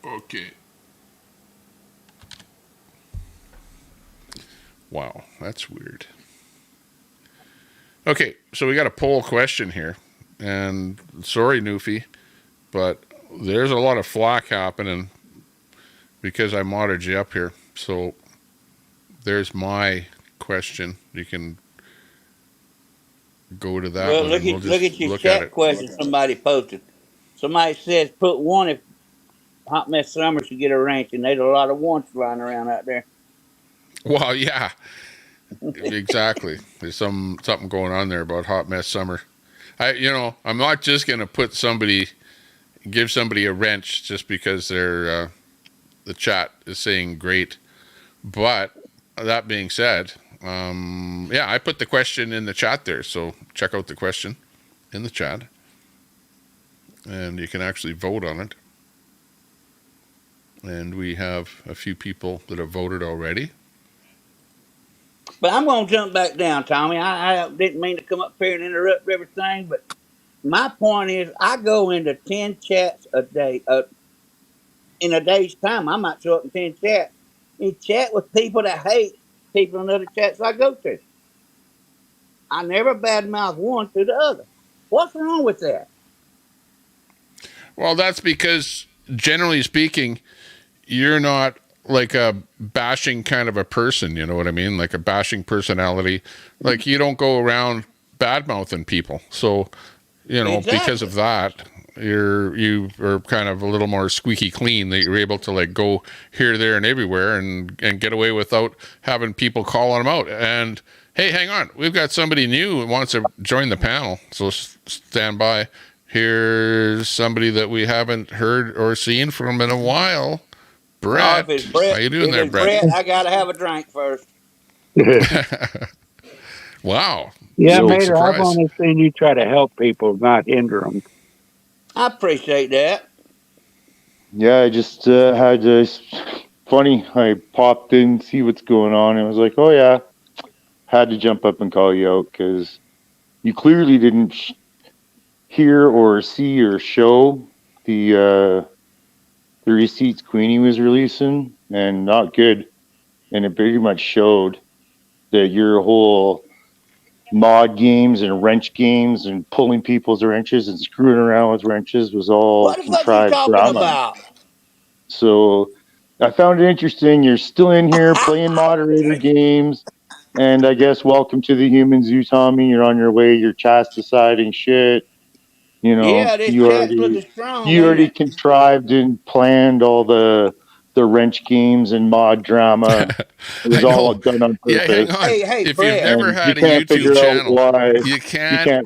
Okay. Wow, that's weird. Okay, so we got a poll question here. And sorry, Newfie, but there's a lot of flack happening because I modded you up here. So there's my question. You can go to that
Well,
one
look
and we'll
at
just
your
look at
chat
it.
question somebody posted. Somebody says put one if Hot Mess Summer should get a ranch, and there's a lot of ones flying around out there.
Well, yeah, exactly. There's something going on there about Hot Mess Summer. I'm not just going to give somebody a wrench just because they're the chat is saying great. But that being said, I put the question in the chat there, so check out the question in the chat, and you can actually vote on it. And we have a few people that have voted already.
But I'm going to jump back down, Tommy. I didn't mean to come up here and interrupt everything, but my point is I go into 10 chats a day. In a day's time, I might show up in 10 chats and chat with people that hate people in other chats I go to. I never badmouth one to the other. What's wrong with that?
Well, that's because, generally speaking, you're not like a bashing kind of a person, you know what I mean? Like a bashing personality. Like you don't go around bad-mouthing people. So,
Exactly.
Because of that, you are kind of a little more squeaky clean, that you're able to like go here, there, and everywhere and get away without having people calling them out. And hey, hang on, we've got somebody new who wants to join the panel, so stand by. Here's somebody that we haven't heard or seen from in a while. Brett,
if it's Brett,
how you doing there, Brett?
I gotta have a drink first.
Wow.
Yeah,
So
Mater, I've
surprised.
only seen you try to help people, not hinder them.
I appreciate that.
Yeah, I just had this funny. I popped in, see what's going on, and I was like, oh yeah, had to jump up and call you out because you clearly didn't hear or see or show the receipts Queenie was releasing, and not good. And it pretty much showed that your whole mod games and wrench games and pulling people's wrenches and screwing around with wrenches was all
What the fuck you
contrived
talking
drama.
about?
So I found it interesting. You're still in here playing moderator games. And I guess welcome to the human zoo, Tommy. You're on your way. You're chasticiding shit. You know,
Yeah, this chat's looking strong,
you
ain't
already
it?
contrived and planned all the wrench games and mod drama. It was
I
all
know.
done on
Yeah, hang
purpose.
on.
Hey,
If you've
Brett.
never
And you
had a
can't
YouTube
figure out
channel,
why
you
I
can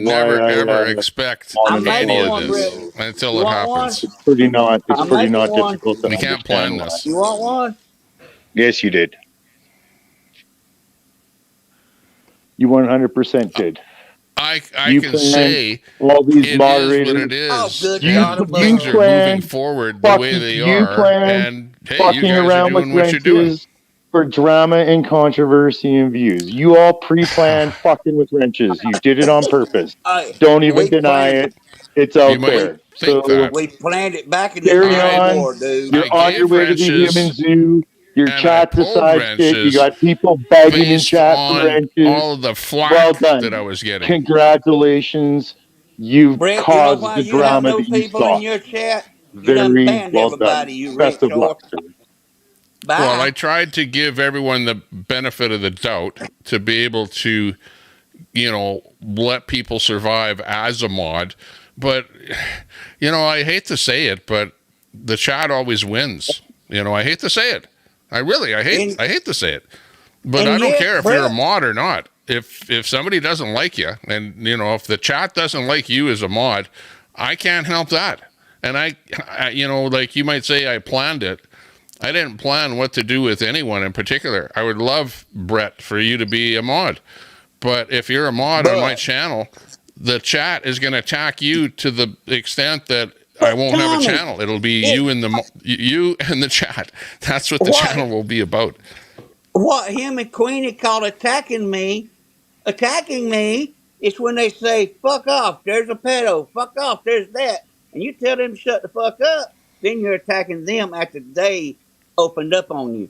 never ever expect
I made
any
me
of
one, Brett.
this until
You
it
want one?
happens.
it's
I
pretty
made me
not
one.
difficult to
We can't plan
understand why.
this.
You want one?
Yes, you did. You 100% did.
I
You
can
planned
say
all these
it is what
moderators.
it
Oh,
is,
good
You
God
and
above.
things are moving
planned
forward the way they
you
are.
planned
And hey, you
fucking
guys are
around with
doing what you're doing.
wrenches for drama and controversy and views. You all pre-planned fucking with wrenches. You did it on purpose.
Hey,
Don't even
we
deny
planned
it. It's
You
out
might
we
there.
think
So
that
we planned it back in the
carry
Civil
I
on.
War, dude.
You're on your
gave
way to the human
wrenches
zoo. Your
and I
chat
pulled
decides shit. You
wrenches
got people begging in
based
chat for
on
wrenches.
all of the
Well
flack that I
done.
was getting.
Congratulations. You've
Brett, you know
caused
why
the
you have
drama
no
that you
people in
sought.
your chat? You done
Very
banned
well done.
everybody, you
Best
rich
of luck,
whore.
sir.
Well, I
Bye.
tried to give everyone the benefit of the doubt to be able to, let people survive as a mod. But, I hate to say it, but the chat always wins. I hate to say it. I
And
hate to say it. But
and
I don't
yet,
care if you're a
Brett,
mod or not. If somebody doesn't like you, and if the chat doesn't like you as a mod, I can't help that. And I like you might say I planned it. I didn't plan what to do with anyone in particular. I would love, Brett, for you to be a mod. But if you're a mod on my
but
channel, the chat is going to attack you to the extent that I
but
won't have a
Tommy,
channel. It'll be
it
you and the chat. That's what the
what
channel will be about.
what him and Queenie call attacking me is when they say, fuck off, there's a pedo, fuck off, there's that. And you tell them to shut the fuck up, then you're attacking them after they opened up on you.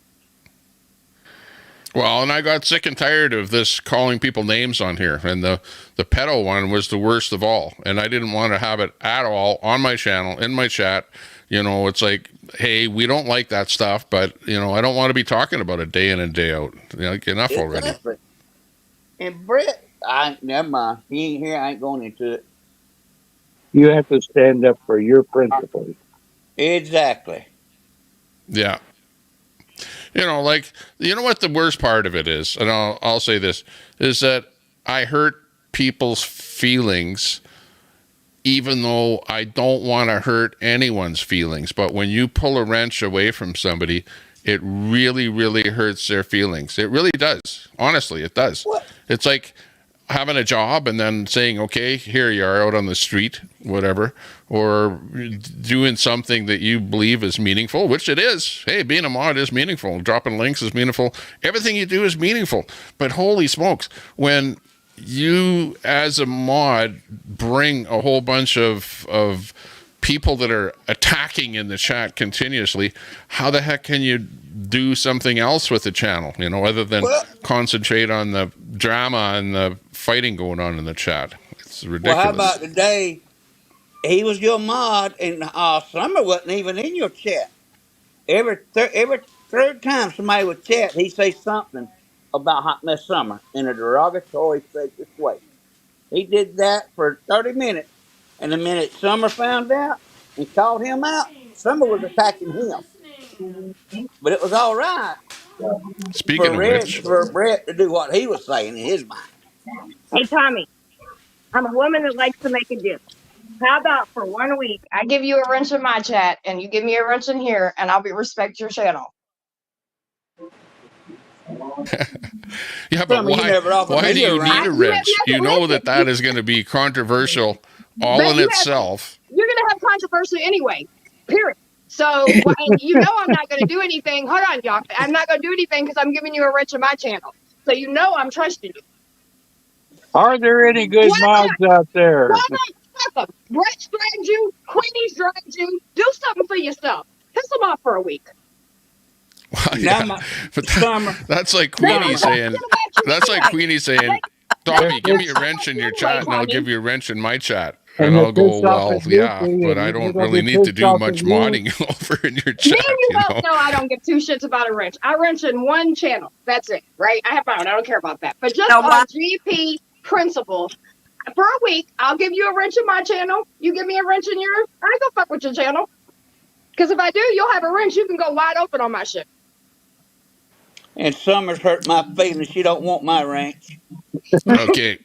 Well, and I got sick and tired of this calling people names on here, and the pedo one was the worst of all, and I didn't want to have it at all on my channel, in my chat. It's like, hey, we don't like that stuff, but I don't want to be talking about it day in and day out. Enough already.
Exactly. And Brett, never mind. He ain't here. I ain't going into it.
You have to stand up for your principles.
Exactly.
Yeah. What the worst part of it is, and I'll say this, is that I hurt people's feelings even though I don't want to hurt anyone's feelings. But when you pull a wrench away from somebody, it really, really hurts their feelings. It really does. Honestly, it does.
What?
It's like having a job and then saying, okay, here you are out on the street, whatever, or doing something that you believe is meaningful, which it is. Hey, being a mod is meaningful. Dropping links is meaningful. Everything you do is meaningful. But holy smokes, when you as a mod bring a whole bunch of people that are attacking in the chat continuously, how the heck can you do something else with the channel, other than concentrate on the drama and the fighting going on in the chat? It's ridiculous.
Well, how about today? He was your mod, and Summer wasn't even in your chat. Every third time somebody would chat, he say something about Hot Mess Summer in a derogatory, sexist way. He did that for 30 minutes, and the minute Summer found out and called him out, Summer was attacking him. But it was all right
Speaking of which,
for Brett to do what he was saying in his mind.
Hey, Tommy, I'm a woman that likes to make a deal. How about for 1 week, I give you a wrench in my chat, and you give me a wrench in here, and I'll respect your channel.
Yeah, but why do you need a wrench? You know that is going to be controversial all in itself.
You're going to have controversy anyway, period. So, you know I'm not going to do anything. Hold on, y'all. I'm not going to do anything because I'm giving you a wrench in my channel. So you know I'm trusting you.
Are there any good mods out there?
Brett dragged you. Queenie's dragged you. Do something for yourself. Piss them off for a week.
Well, yeah, but that's like Queenie saying, Tommy, give me a wrench in your chat and I'll give you a wrench in my chat. And I'll go, well, yeah, but I don't really need to do much modding over in your chat.
You both know I don't give two shits about a wrench. I wrench in one channel. That's it, right? I have my own. I don't care about that. But just on GP principle, For a week, I'll give you a wrench in my channel. You give me a wrench in yours. I ain't gonna fuck with your channel. Because if I do, you'll have a wrench. You can go wide open on my shit.
And Summer's hurt my feelings. She don't want my wrench.
Okay.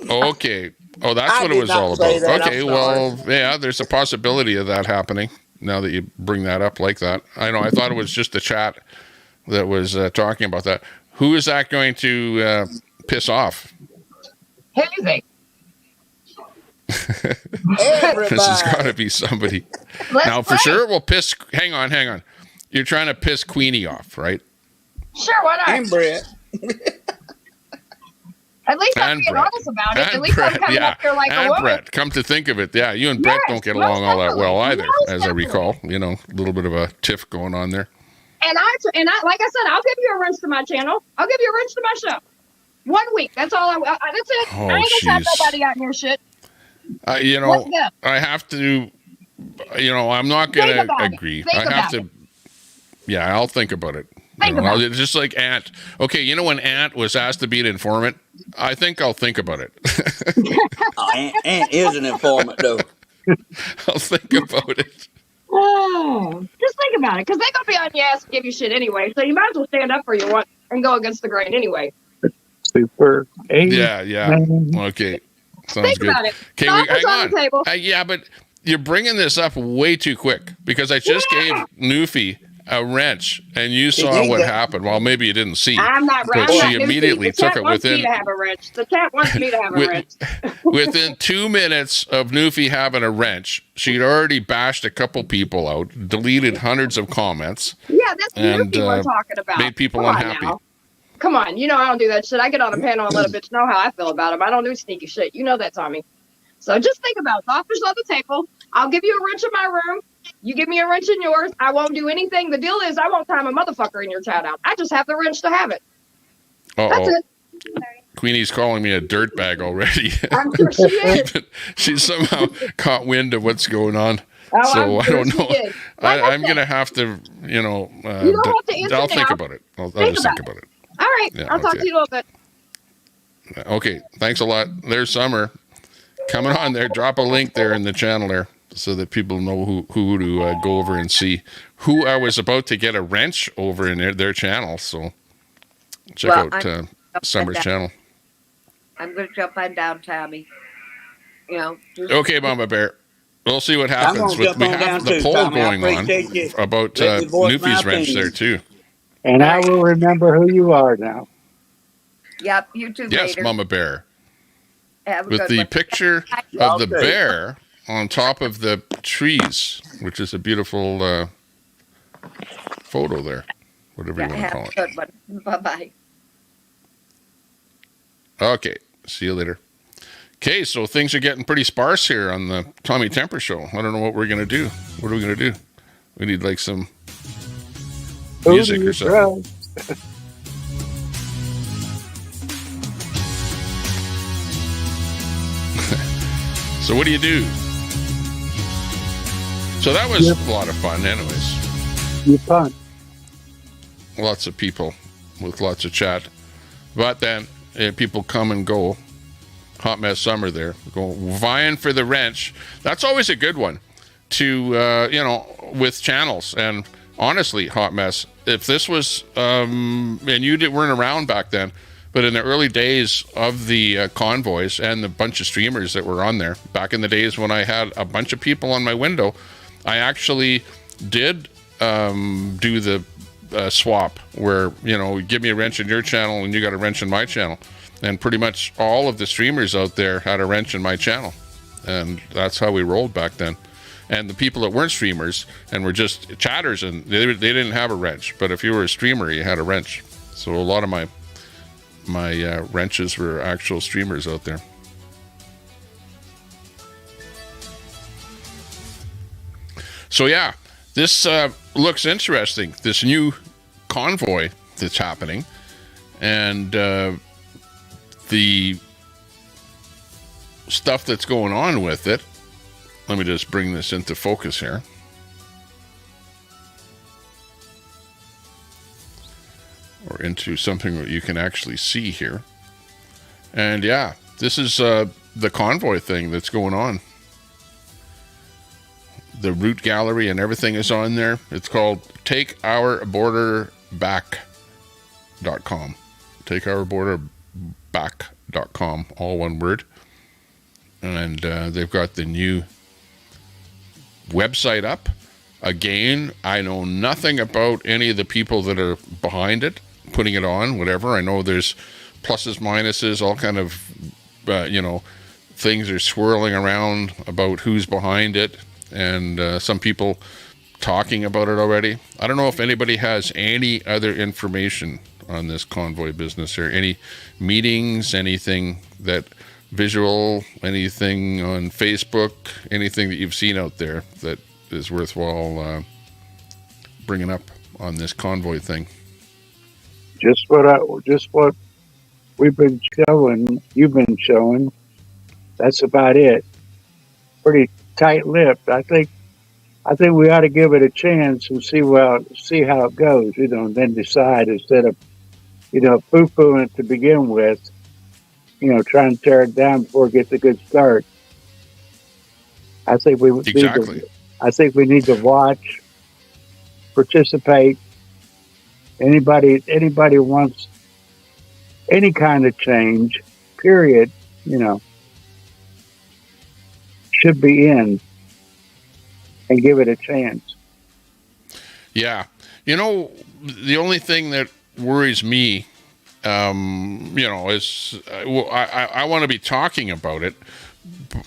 Okay. Oh, that's
I
what it
did
was
not
all
say
about.
that.
Okay,
I'm sorry.
well, yeah, there's a possibility of that happening now that you bring that up like that. I know, I thought it was just the chat that was talking about that. Who is that going to piss off?
Hazy.
This has got to be somebody. Now, for sure, it will piss. Hang on. You're trying to piss Queenie off, right?
Sure, why not?
And Brett.
At least I'm
And
being
Brett.
honest about it.
And
At least
Brett,
I'm coming
yeah.
up here like a
And
woman.
Brett, come to think of it, yeah, you and Brett don't get along all that well either, as I recall. You know, a little bit of a tiff going on there.
And I, like I said, I'll give you a wrench to my channel. I'll give you a wrench to my show. 1 week. That's all. That's it.
Oh,
I ain't gonna have
jeez.
nobody out in your shit.
You know, I have to. You know, I'm not going to agree. I have to. Yeah, I'll think about it. It's just like Ant. Okay, you know when Ant was asked to be an informant? I think I'll think about it.
Ant is an informant, though.
I'll think about it.
Oh, just think about it, because they're gonna be on your ass and give you shit anyway. So you might as well stand up for your one and go against the grain anyway.
Super.
Yeah. Okay, sounds
Think
good.
about it.
Okay,
Offers on the table.
yeah, but you're bringing this up way too quick because I just gave Newfie a wrench, and you saw what happened. Well, maybe you didn't see.
I'm not
but she immediately took it within.
The chat wants me to have a wrench.
Within 2 minutes of Newfie having a wrench, she'd already bashed a couple people out, deleted hundreds of comments.
Yeah, that's Newfie we're talking about.
Made people unhappy.
Now. Come on, you know I don't do that shit. I get on a panel and let a bitch know how I feel about him. I don't do sneaky shit. You know that, Tommy. So just think about it. The offers on the table. I'll give you a wrench in my room. You give me a wrench in yours. I won't do anything. The deal is I won't time a motherfucker in your chat out. I just have the wrench to have it. That's it.
Queenie's calling me a dirtbag already.
I'm sure she is.
She's somehow caught wind of what's going on.
Oh,
so I don't know. I'm
going
to have to,
you don't have to answer
I'll think
now.
about it. I'll just think about it.
All right.
Yeah,
I'll talk to you in a little bit.
Okay. Thanks a lot. There's Summer coming on there. Drop a link there in the channel there so that people know who to go over and see. Who I was about to get a wrench over in their channel. So check out Summer's channel.
I'm going to jump on down, Tommy. You know.
Okay, Mama Bear. We'll see what happens. We have the poll
Tommy.
going on about Newfie's wrench there too.
And I will remember who you are now.
Yep, you too.
Yes,
later.
Mama Bear.
With
the picture of the bear on top of the trees, which is a beautiful photo there. Whatever you want to call it.
Good one. Bye-bye.
Okay, see you later. Okay, so things are getting pretty sparse here on the Tommy Temper Show. I don't know what we're going to do. What are we going to do? We need like some music or something. So what do you do? So that was a lot of fun anyways.
You fun.
Lots of people with lots of chat. But then people come and go. Hot Mess Summer there. Go vying for the wrench. That's always a good one to, with channels. And honestly, Hot Mess, if this was, and you weren't around back then, but in the early days of the convoys and the bunch of streamers that were on there, back in the days when I had a bunch of people on my window, I actually did do the swap where, give me a wrench in your channel and you got a wrench in my channel. And pretty much all of the streamers out there had a wrench in my channel. And that's how we rolled back then. And the people that weren't streamers and were just chatters, and they didn't have a wrench. But if you were a streamer, you had a wrench. So a lot of my wrenches were actual streamers out there. So yeah, this looks interesting. This new convoy that's happening. And the stuff that's going on with it. Let me just bring this into focus here. Or into something that you can actually see here. And yeah, this is the convoy thing that's going on. The route gallery and everything is on there. It's called takeourborderback.com. Takeourborderback.com, all one word. And they've got the new website up. Again, I know nothing about any of the people that are behind it, putting it on, whatever. I know there's pluses, minuses, all kind of, things are swirling around about who's behind it, and some people talking about it already. I don't know if anybody has any other information on this convoy business or any meetings, anything that visual, anything on Facebook, anything that you've seen out there that is worthwhile bringing up on this convoy thing.
Just what we've been showing, you've been showing. That's about it. Pretty tight-lipped. I think we ought to give it a chance and see how it goes. And then decide instead of poo-pooing it to begin with. Trying to tear it down before it gets a good start. I think we need to watch, participate. Anybody who wants any kind of change, period, should be in and give it a chance.
Yeah. The only thing that worries me, is I want to be talking about it,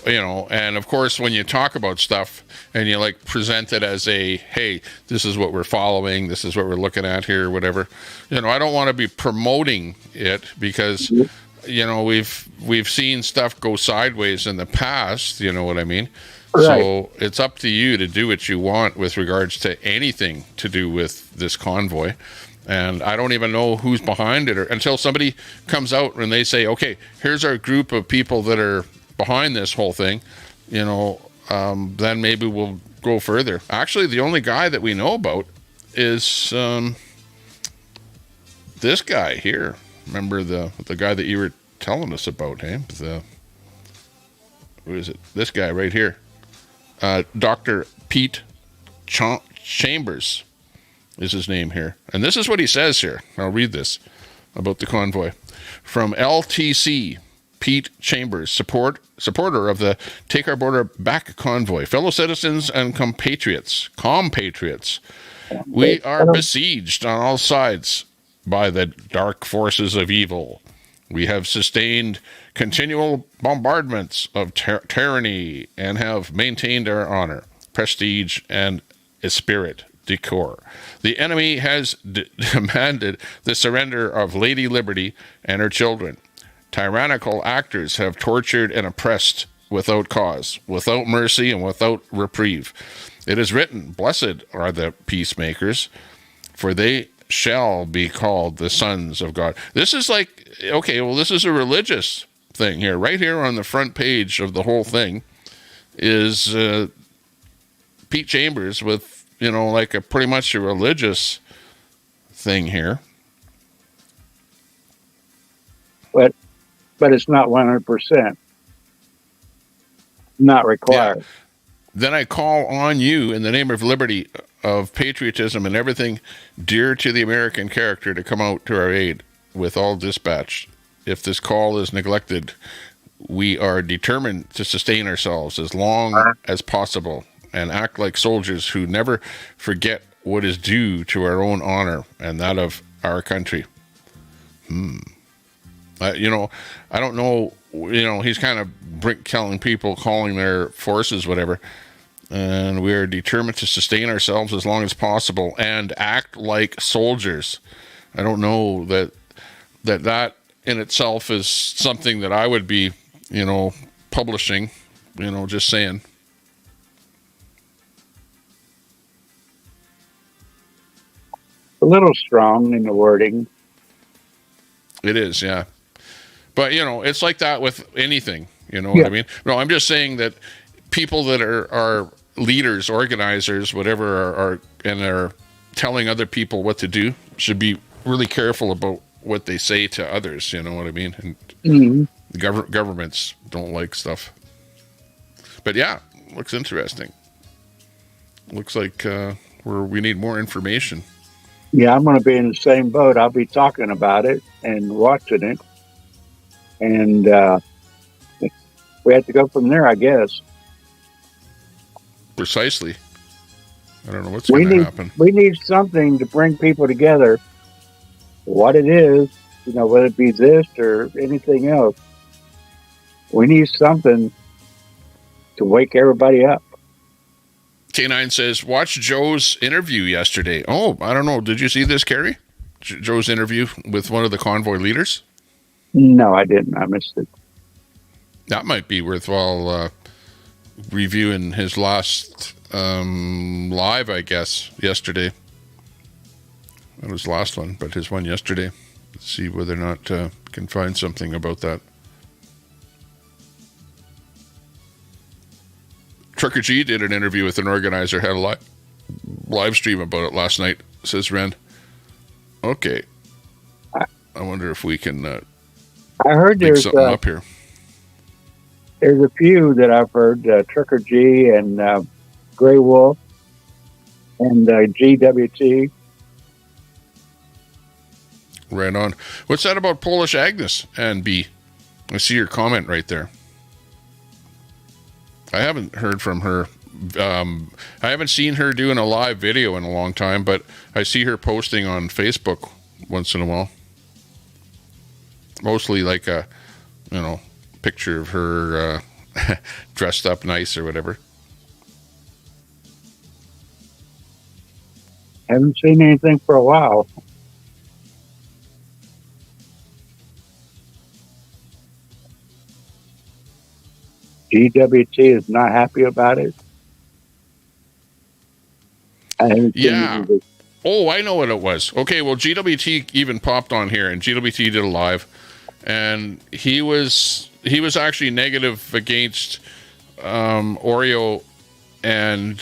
and of course when you talk about stuff and you present it as hey, this is what we're following, this is what we're looking at here, whatever, I don't want to be promoting it because we've seen stuff go sideways in the past, you know what I mean? Right. So it's up to you to do what you want with regards to anything to do with this convoy. And I don't even know who's behind it until somebody comes out and they say, okay, here's our group of people that are behind this whole thing, then maybe we'll go further. Actually, the only guy that we know about is this guy here. Remember the guy that you were telling us about, hey? Who is it? This guy right here. Dr. Pete Chambers is his name here. And this is what he says here. I'll read this about the convoy. From LTC, Pete Chambers, supporter of the Take Our Border Back convoy. Fellow citizens and compatriots, we are besieged on all sides by the dark forces of evil. We have sustained continual bombardments of tyranny and have maintained our honor, prestige, and esprit de corps. The enemy has demanded the surrender of Lady Liberty and her children. Tyrannical actors have tortured and oppressed without cause, without mercy, and without reprieve. It is written, blessed are the peacemakers, for they shall be called the sons of God. This is this is a religious thing here. Right here on the front page of the whole thing is Pete Chambers with, a pretty much a religious thing here.
But it's not 100%. Not required.
Yeah. Then I call on you in the name of liberty, of patriotism, and everything dear to the American character to come out to our aid with all dispatch. If this call is neglected, we are determined to sustain ourselves as long as possible and act like soldiers who never forget what is due to our own honor and that of our country. I don't know, he's kind of telling people, calling their forces, whatever, and we are determined to sustain ourselves as long as possible and act like soldiers. I don't know that in itself is something that I would be, publishing, just saying.
A little strong in the wording.
It is, yeah. But, it's like that with anything, what I mean? No, I'm just saying that people that are leaders, organizers, whatever, are telling other people what to do should be really careful about what they say to others, you know what I mean? And Governments don't like stuff. But yeah, looks interesting. Looks like we need more information.
Yeah, I'm going to be in the same boat. I'll be talking about it and watching it. And we have to go from there, I guess.
Precisely. I don't know what's going to happen.
We need something to bring people together. What it is, whether it be this or anything else, we need something to wake everybody up.
K9 says, watch Joe's interview yesterday. Oh, I don't know. Did you see this, Carrie? Joe's interview with one of the convoy leaders?
No, I didn't. I missed it. That
might be worthwhile reviewing his last live, I guess, yesterday. That was the last one, but his one yesterday. Let's see whether or not can find something about that. Trucker G did an interview with an organizer, had a live stream about it last night, says Ren. Okay. I wonder if we can
I heard there's
something up here.
There's a few that I've heard, Trucker G and Grey Wolf and GWT.
Right on. What's that about Polish Agnes and B? I see your comment right there. I haven't heard from her. I haven't seen her doing a live video in a long time, but I see her posting on Facebook once in a while. Mostly like a, picture of her dressed up nice or whatever.
Haven't seen anything for a while. GWT is not happy about it.
Yeah. Oh, I know what it was. Okay, well, GWT even popped on here, and GWT did a live, and he was actually negative against Oreo and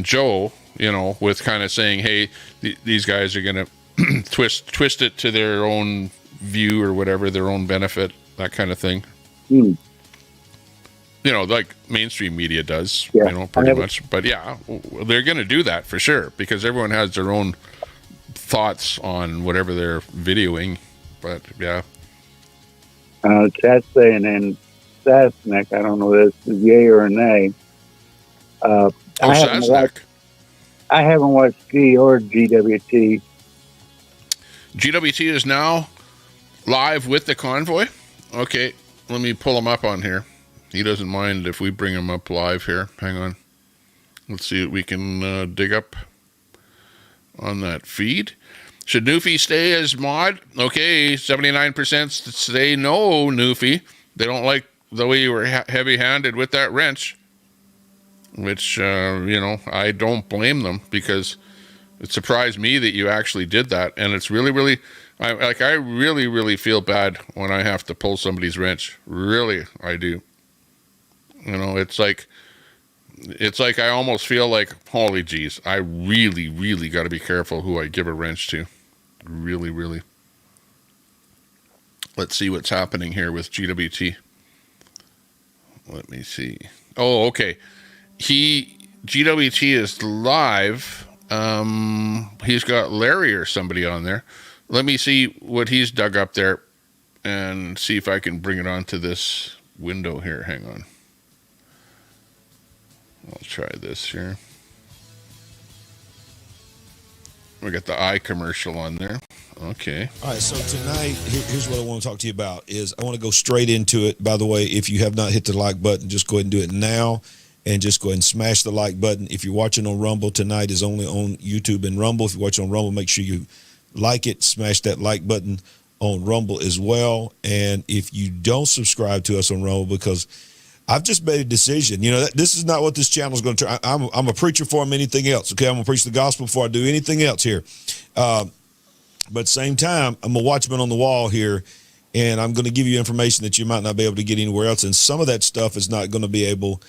Joe, with kind of saying, hey, these guys are going to twist it to their own view or whatever, their own benefit, that kind of thing. Like mainstream media does, pretty much. But yeah, they're going to do that for sure because everyone has their own thoughts on whatever they're videoing. But yeah.
Chat's saying in Sasnick, I don't know if this is yay or nay. I haven't watched G or GWT.
GWT is now live with the convoy. Okay, let me pull him up on here. He doesn't mind if we bring him up live here. Hang on. Let's see what we can dig up on that feed. Should Newfie stay as mod? Okay, 79% say no, Newfie. They don't like the way you were heavy-handed with that wrench. Which, I don't blame them because it surprised me that you actually did that. And it's really, really... I really, really feel bad when I have to pull somebody's wrench. Really, I do. It's like I almost feel like, holy geez, I really, really got to be careful who I give a wrench to. Really, really. Let's see what's happening here with GWT. Let me see. Oh, okay. GWT is live. He's got Larry or somebody on there. Let me see what he's dug up there and see if I can bring it onto this window here. Hang on. I'll try this here. We got the eye commercial on there. Okay.
All right, so tonight, here's what I want to talk to you about. I want to go straight into it. By the way, if you have not hit the like button, just go ahead and do it now. And just go ahead and smash the like button. If you're watching on Rumble, tonight is only on YouTube and Rumble. If you're watching on Rumble, make sure you like it. Smash that like button on Rumble as well. And if you don't subscribe to us on Rumble, because I've just made a decision. This is not what this channel is going to turn. I'm a preacher before I'm anything else. Okay, I'm going to preach the gospel before I do anything else here. But at the same time, I'm a watchman on the wall here. and I'm going to give you information that you might not be able to get anywhere else. And some of that stuff is not going to be able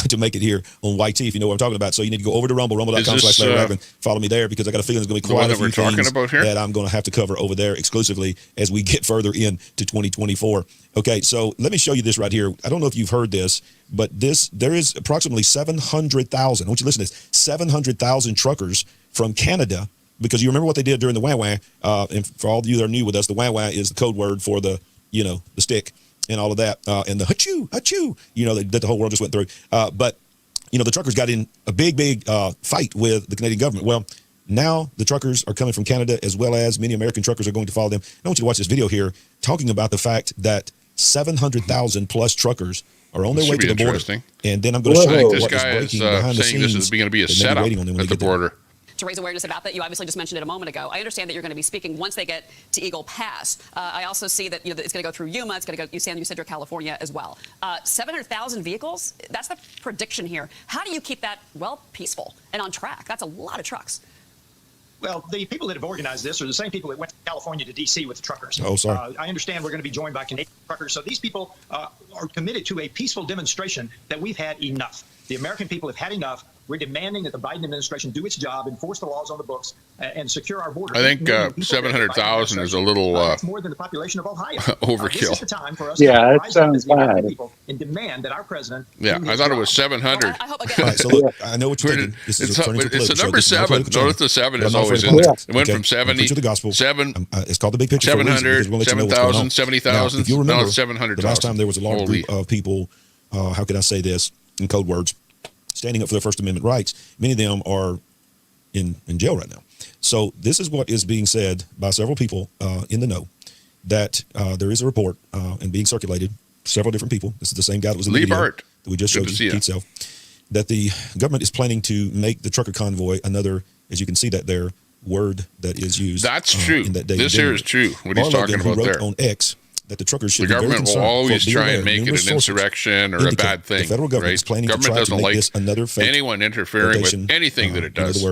to make it here on YT, if you know what I'm talking about. So you need to go over to Rumble, rumble.com/Larry Ragland. Follow me there, because I got a feeling there's going to be quite a few things that I'm going to have to cover over there exclusively as we get further into 2024. Okay, so let me show you this right here. I don't know if you've heard this, but there is approximately 700,000. I want you to listen to this. 700,000 truckers from Canada, because you remember what they did during the wah-wah. And for all of you that are new with us, the wah-wah is the code word for the stick and all of that, and the hachoo, that the whole world just went through. But the truckers got in a big fight with the Canadian government. Well, now the truckers are coming from Canada, as well as many American truckers are going to follow them. I want you to watch this video here talking about the fact that 700,000 plus truckers are on their way to the border. And then I'm going to show you what is breaking behind the scenes.
This is going to be a setup at the border.
To raise awareness about that, you obviously just mentioned it a moment ago. I understand that you're going to be speaking once they get to Eagle Pass. I also see that that it's going to go through Yuma. It's going to go. You said California as well. 700,000 vehicles. That's the prediction here. How do you keep that peaceful and on track? That's a lot of trucks.
Well, the people that have organized this are the same people that went to California to D.C. with the truckers.
Oh, sorry.
I understand we're going to be joined by Canadian truckers. So these people are committed to a peaceful demonstration that we've had enough. The American people have had enough. We're demanding that the Biden administration do its job, enforce the laws on the books, and secure our border.
I think 700,000 is a little
it's more than the population of Ohio.
Overkill.
This is the time for us
yeah,
to
it sounds bad.
People and demand that our president.
Yeah, I thought it was 700.
All right, so look, I know what you're thinking. This is
it's a number 7. Notice the 7 is always in there. It went from 70
to the gospel.
7.
It's called the big picture.
700, 7,000, 70,000.
If you remember,
no, 700,000.
The last time there was a large group of people. How can I say this in code words? Standing up for their First Amendment rights. Many of them are in jail right now. So this is what is being said by several people in the know, that there is a report and being circulated, several different people. This is the same guy that was in the video that we just showed you, Keith Self, that the government is planning to make the trucker convoy another, as you can see that there, word that is used.
That's true.
In that day
this here is true. What he's talking about there.
On X, that the truckers should
the government will always try and make it an insurrection or a bad thing.
The federal government is planning to try to make this another fake
anyone interfering with anything that it does.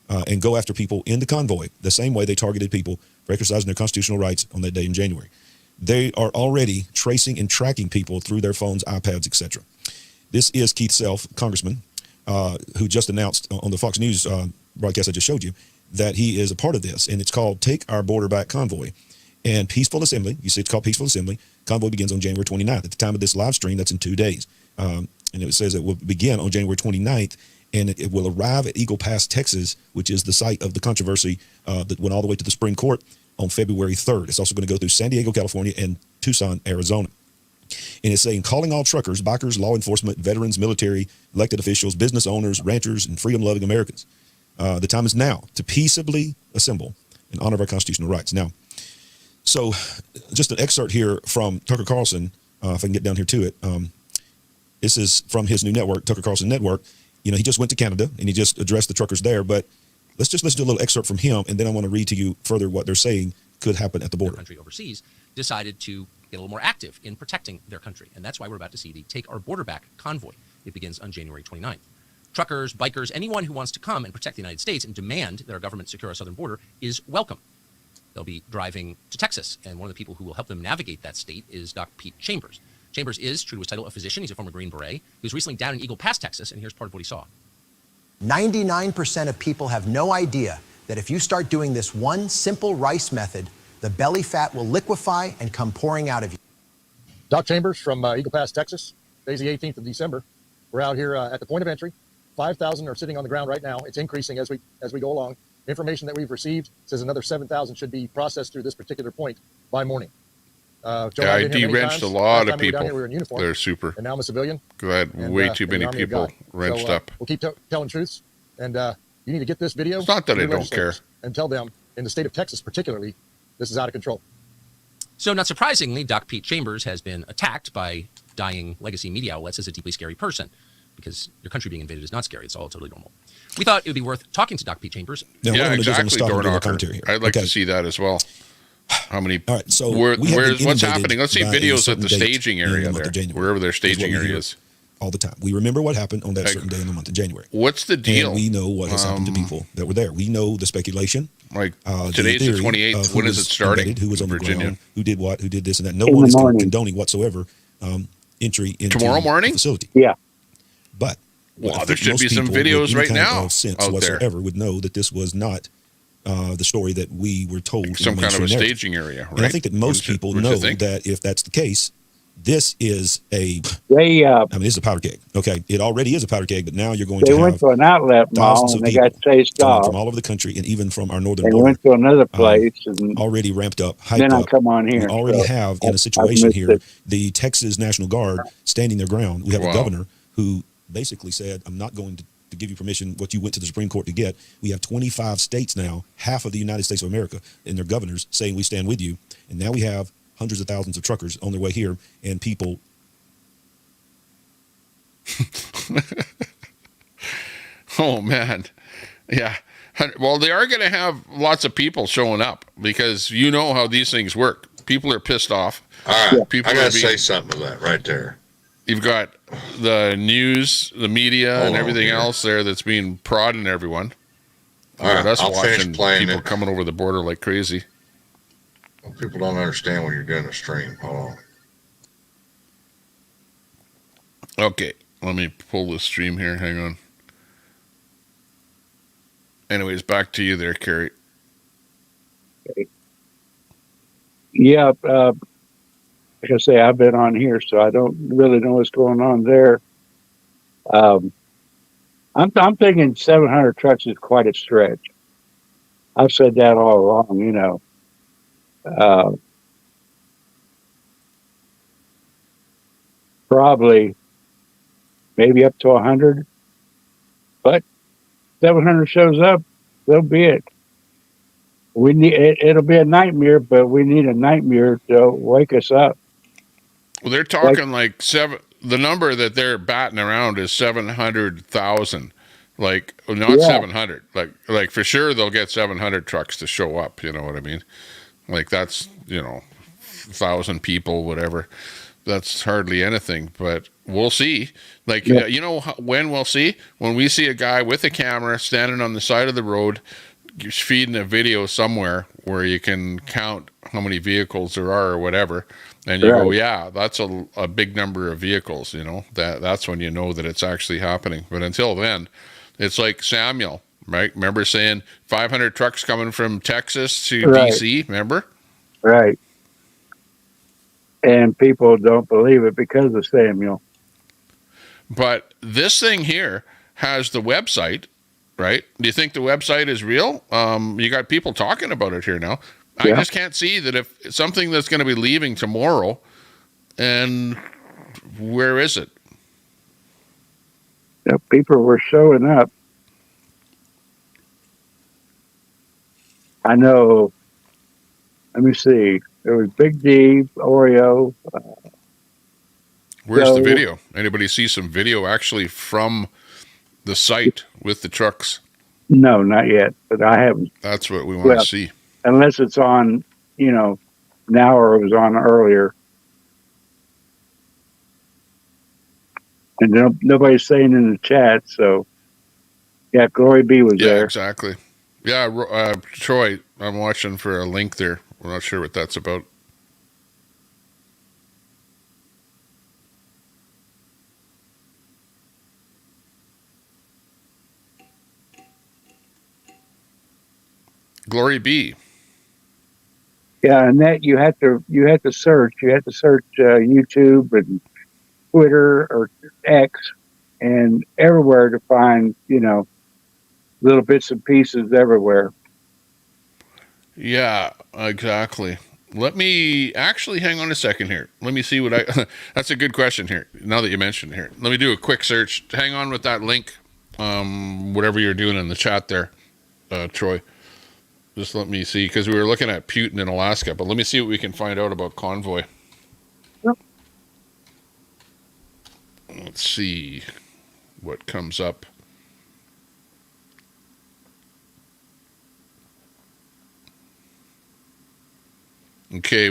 And go after people in the convoy the same way they targeted people for exercising their constitutional rights on that day in January. They are already tracing and tracking people through their phones, iPads, etc. This is Keith Self, congressman, who just announced on the Fox News broadcast I just showed you that he is a part of this, and it's called Take Our Border Back Convoy. And Peaceful Assembly, you see it's called Peaceful Assembly. Convoy begins on January 29th. At the time of this live stream, that's in 2 days. And it says it will begin on January 29th, and it will arrive at Eagle Pass, Texas, which is the site of the controversy that went all the way to the Supreme Court on February 3rd. It's also going to go through San Diego, California, and Tucson, Arizona. And it's saying, calling all truckers, bikers, law enforcement, veterans, military, elected officials, business owners, ranchers, and freedom-loving Americans. The time is now to peaceably assemble in honor of our constitutional rights. Now, so just an excerpt here from Tucker Carlson, if I can get down here to it. This is from his new network, Tucker Carlson Network. He just went to Canada and he just addressed the truckers there. But let's just listen to a little excerpt from him, and then I want to read to you further what they're saying could happen at the border.
Country overseas decided to get a little more active in protecting their country. And that's why we're about to see the Take Our Border Back convoy. It begins on January 29th. Truckers, bikers, anyone who wants to come and protect the United States and demand that our government secure our southern border is welcome. They'll be driving to Texas, and one of the people who will help them navigate that state is Dr. Pete Chambers. Chambers is, true to his title, a physician. He's a former Green Beret. He was recently down in Eagle Pass, Texas, and here's part of what he saw.
99% of people have no idea that if you start doing this one simple rice method, the belly fat will liquefy and come pouring out of you.
Doc Chambers from Eagle Pass, Texas. Today's the 18th of December. We're out here at the point of entry. 5,000 are sitting on the ground right now. It's increasing as we go along. Information that we've received says another 7,000 should be processed through this particular point by morning.
I de-wrenched a lot of people. They're super.
And now I'm a civilian.
I had way too many people wrenched up.
We'll keep telling truths. And you need to get this video.
It's not that I don't care.
And tell them, in the state of Texas particularly, this is out of control.
So not surprisingly, Doc Pete Chambers has been attacked by dying legacy media outlets as a deeply scary person, because your country being invaded is not scary. It's all totally normal. We thought it would be worth talking to Doc Pete Chambers.
Now,
yeah, exactly, Door Knocker. I'd like to see that as well. How many? All right, so what's happening? Let's see videos at the staging area there, wherever their staging area is.
all the time. We remember what happened on that certain day in the month of January.
What's the deal?
And we know what has happened to people that were there. We know the speculation.
Like today's the 28th. When is it starting?
Who was on
Virginia?
the ground? Who did what? Who did this and that? No one is condoning whatsoever entry into
tomorrow morning
the facility.
Yeah.
But
well, there should be some videos right now
sense
out
whatsoever
there.
would know that this was not the story that we were told.
Some kind of a
narrative.
staging area, right?
And I think that most people know that if that's the case, this is a. this is a powder keg. Okay, it already is a powder keg, but now you're going to have.
They went to an outlet mall and they got chased off
from all over the country and even from our northern
They
border.
went to another place and
already ramped up, hyped
then I
up.
come on here.
We already have in a situation here the Texas National Guard standing their ground. We have a governor who basically said, "I'm not going to give you permission what you went to the Supreme Court to get." We have 25 states now, half of the United States of America, and their governors saying we stand with you. And now we have hundreds of thousands of truckers on their way here and people.
Oh man. Yeah. Well, they are going to have lots of people showing up because you know how these things work. People are pissed off.
All right.
People
I got to say something to that right there.
You've got the news, the media, and everything else there that's being prodding everyone.
All right,
us
I'll
watching
finish playing
people
it.
coming over the border like crazy.
Well, people don't understand when you're doing a stream. Hold on.
Okay, let me pull the stream here. Hang on. Anyways, back to you there, Carrie.
Okay. Yeah, like I say, I've been on here, so I don't really know what's going on there. I'm thinking 700 trucks is quite a stretch. I've said that all along, you know. Probably, maybe up to 100, but 700 shows up, so be it. We need it'll be a nightmare, but we need a nightmare to wake us up.
Well, they're talking like seven. The number that they're batting around is 700,000. Like not 700. Like for sure they'll get 700 trucks to show up. You know what I mean? Like that's 1,000 people, whatever. That's hardly anything, but we'll see. Like you know when we'll see when we see a guy with a camera standing on the side of the road, feeding a video somewhere where you can count how many vehicles there are or whatever. And you go, yeah, that's a big number of vehicles, you know, that's when you know that it's actually happening. But until then, it's like Samuel, right? Remember saying 500 trucks coming from Texas to DC, remember?
Right. And people don't believe it because of Samuel.
But this thing here has the website, right? Do you think the website is real? You got people talking about it here now. I just can't see that if it's something that's going to be leaving tomorrow, and where is it?
Yeah, people were showing up. I know. Let me see. There was Big D, Oreo.
Where's the video? Anybody see some video actually from the site with the trucks?
No, not yet, but I haven't.
That's what we want to see.
Unless it's on, now or it was on earlier. And nobody's saying in the chat, so yeah, Glory B was there.
Yeah, exactly. Yeah, Troy, I'm watching for a link there. We're not sure what that's about. Glory B.
Yeah, and that you had to search. You had to search YouTube and Twitter or X and everywhere to find, little bits and pieces everywhere.
Yeah, exactly. Let me actually hang on a second here. Let me see what that's a good question here. Now that you mentioned it here, let me do a quick search. Hang on with that link. Whatever you're doing in the chat there, Troy. Just let me see, because we were looking at Putin in Alaska, but let me see what we can find out about Convoy.
Yep.
Let's see what comes up. Okay,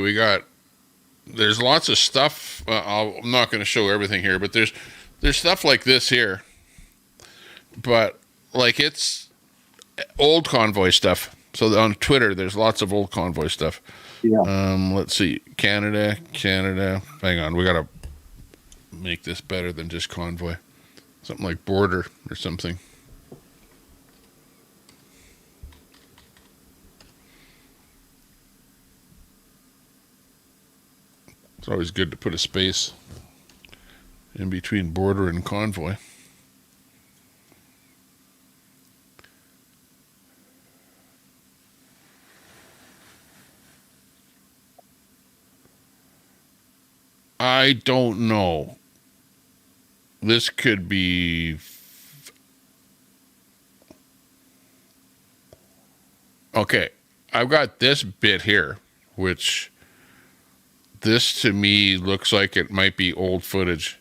there's lots of stuff. I'm not going to show everything here, but there's there's stuff like this here, but like it's old convoy stuff. So on Twitter, there's lots of old convoy stuff.
Yeah.
Let's see. Canada. Hang on. We got to make this better than just convoy. Something like border or something. It's always good to put a space in between border and convoy. I don't know. This could be... Okay, I've got this bit here, which this to me looks like it might be old footage.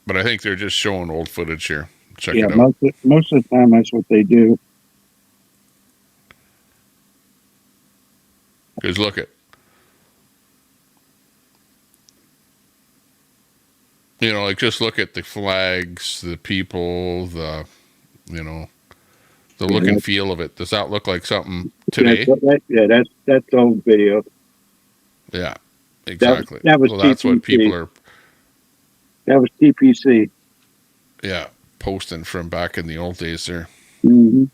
But I think they're just showing old footage here. Check it out.
Most of the time that's what they do.
Because look at... You know, like just look at the flags, the people, the, you know, the look and feel of it. Does that look like something today?
That's old video.
Yeah, exactly.
That was
well, that's what people are.
That was TPC.
Yeah, posting from back in the old days there.
Mm-hmm.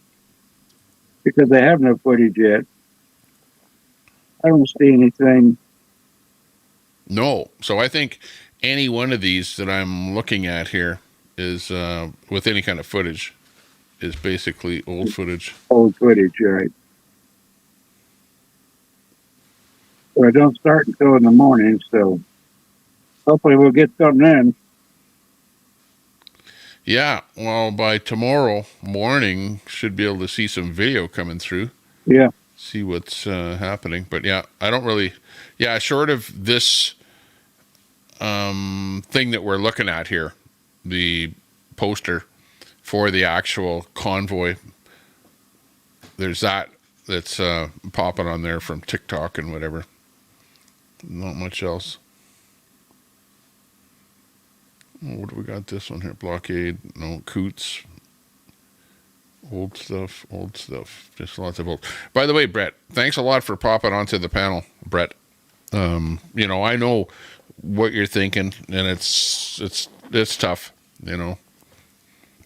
Because they have no footage yet. I don't see anything.
No, so I think any one of these that I'm looking at here is with any kind of footage is basically old footage.
Old footage, right. Well, I don't start until in the morning, so hopefully we'll get something in.
Yeah, well, by tomorrow morning, should be able to see some video coming through.
Yeah.
See what's happening. But yeah, I don't really... Yeah, short of this... thing that we're looking at here, the poster for the actual convoy, there's that's popping on there from TikTok and whatever. Not much else. Oh, what do we got? This one here, blockade. No, Coots. Old stuff. Just lots of old. By the way, Brett, thanks a lot for popping onto the panel, Brett. You know, I know what you're thinking, and it's tough, you know.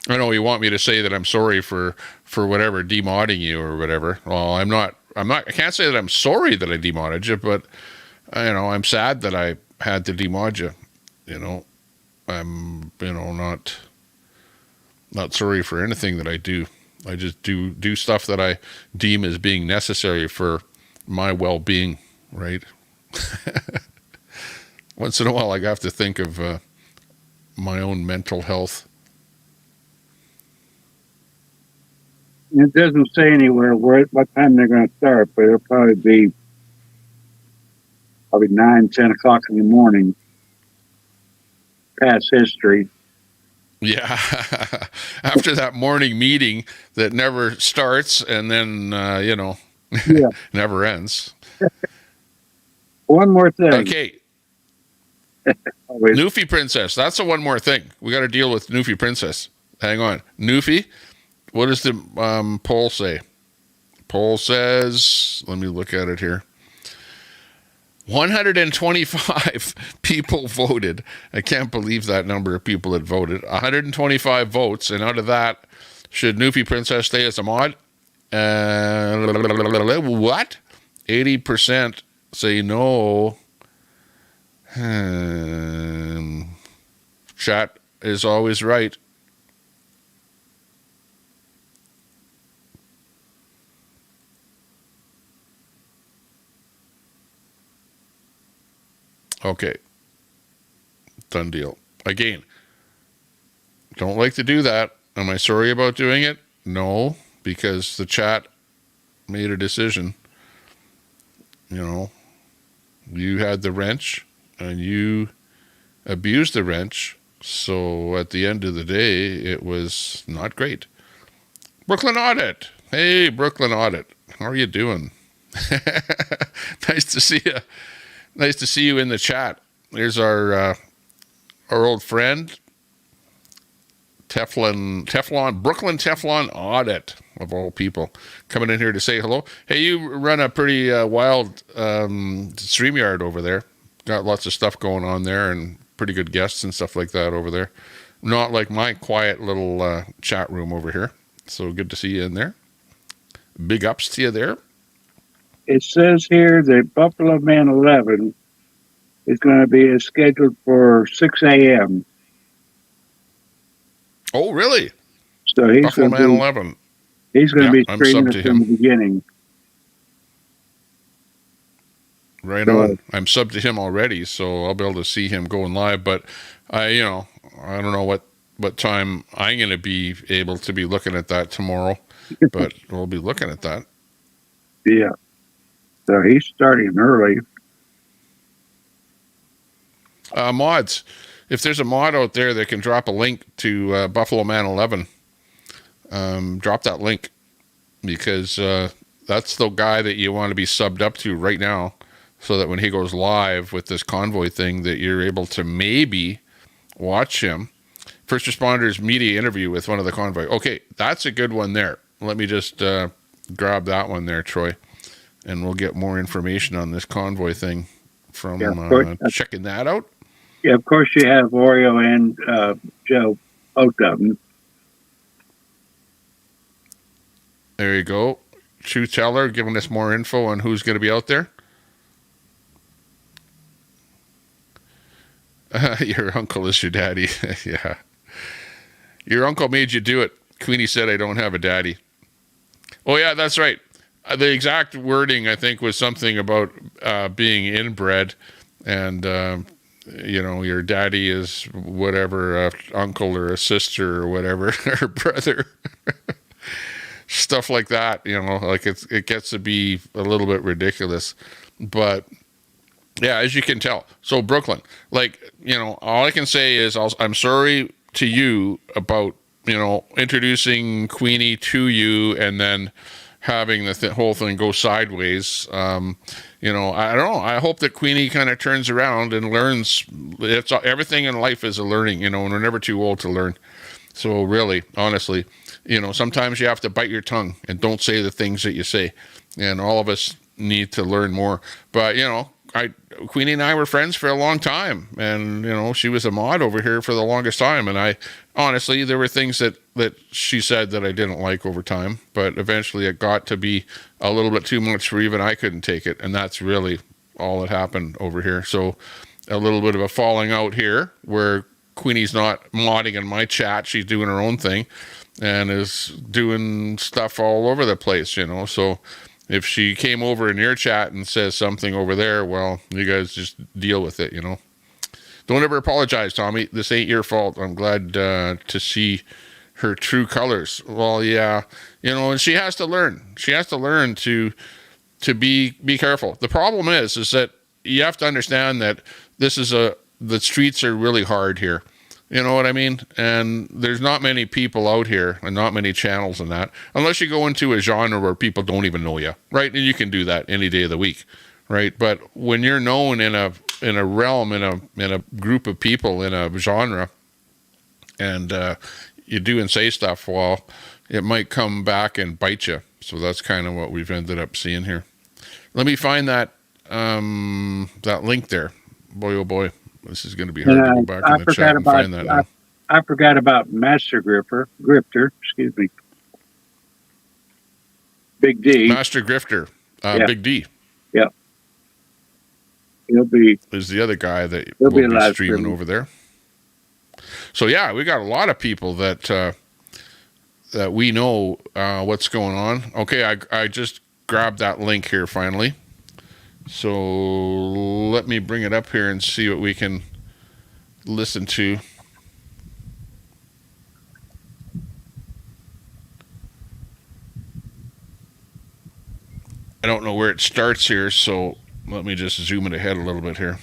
I know you want me to say that I'm sorry for whatever demodding you or whatever. Well, I'm not. I can't say that I'm sorry that I demodded you, but you know, I'm sad that I had to demod you. You know, I'm not sorry for anything that I do. I just do stuff that I deem as being necessary for my well-being, right? Once in a while, I have to think of my own mental health.
It doesn't say anywhere what time they're going to start, but it'll probably be 9, 10 o'clock in the morning. Past history.
Yeah. After that morning meeting that never starts and then, you know, never ends.
One more thing.
Okay. Newfie Princess. That's the one more thing. We got to deal with Newfie Princess. Hang on. Newfie, what does the poll say? Poll says, let me look at it here. 125 people voted. I can't believe that number of people that voted. 125 votes, and out of that, should Newfie Princess stay as a mod? What? 80% say no. Chat is always right. Okay. Done deal. Again, don't like to do that. Am I sorry about doing it? No, because the chat made a decision. You know, you had the wrench and you abused the wrench. So at the end of the day, it was not great. Brooklyn Audit. Hey, Brooklyn Audit. How are you doing? Nice to see you. Nice to see you in the chat. There's our our old friend, Brooklyn Teflon Audit, of all people, coming in here to say hello. Hey, you run a pretty wild StreamYard over there. Got lots of stuff going on there and pretty good guests and stuff like that over there. Not like my quiet little chat room over here. So good to see you in there. Big ups to you there.
It says here that Buffalo Man 11 is going to be scheduled for 6 a.m.
Oh, really?
So he's
Buffalo Man 11.
He's going to be
I'm
streaming
subbed to
it from
him.
the beginning.
Right on. I'm subbed to him already, so I'll be able to see him going live. But I don't know what time I'm going to be able to be looking at that tomorrow, but we'll be looking at that.
Yeah. So he's starting early.
Mods, if there's a mod out there that can drop a link to Buffalo Man 11, drop that link, because that's the guy that you want to be subbed up to right now, so that when he goes live with this convoy thing, that you're able to maybe watch him. First responders media interview with one of the convoy. Okay, that's a good one there. Let me just grab that one there, Troy, and we'll get more information on this convoy thing from checking that out.
Yeah, of course you have Oreo and Joe, both of them.
There you go. Truth Teller giving us more info on who's going to be out there. Your uncle is your daddy. Yeah. Your uncle made you do it. Queenie said, I don't have a daddy. Oh, yeah, that's right. The exact wording, I think, was something about being inbred, and, your daddy is whatever, uncle or a sister or whatever, or brother. Stuff like that, like it gets to be a little bit ridiculous. But yeah, as you can tell. So Brooklyn, all I can say is I'm sorry to you about, introducing Queenie to you and then having the whole thing go sideways. I don't know. I hope that Queenie kind of turns around and learns. Everything in life is a learning, and we're never too old to learn. So really, honestly, sometimes you have to bite your tongue and don't say the things that you say. And all of us need to learn more. But, Queenie and I were friends for a long time. And, she was a mod over here for the longest time. And honestly, there were things that she said that I didn't like over time. But eventually it got to be a little bit too much for even I couldn't take it. And that's really all that happened over here. So a little bit of a falling out here where Queenie's not modding in my chat. She's doing her own thing and is doing stuff all over the place, So if she came over in your chat and says something over there, well, you guys just deal with it, Don't ever apologize, Tommy. This ain't your fault. I'm glad to see her true colors. Well, yeah, and she has to learn. She has to learn to be careful. The problem is that you have to understand that the streets are really hard here. You know what I mean? And there's not many people out here and not many channels and that, unless you go into a genre where people don't even know you, right? And you can do that any day of the week, right? But when you're known in a realm, in a group of people, in a genre, and you do and say stuff, well, it might come back and bite you. So that's kind of what we've ended up seeing here. Let me find that link there. Boy, oh boy. This is going to be hard to go back in the chat and find that now.
I forgot about Master Grifter, excuse me. Big D.
Master Grifter, Big D.
Yep. He'll be.
Is the other guy that will be streaming over there. So yeah, we got a lot of people that we know what's going on. Okay, I just grabbed that link here finally. So let me bring it up here and see what we can listen to. I don't know where it starts here, so let me just zoom it ahead a little bit here.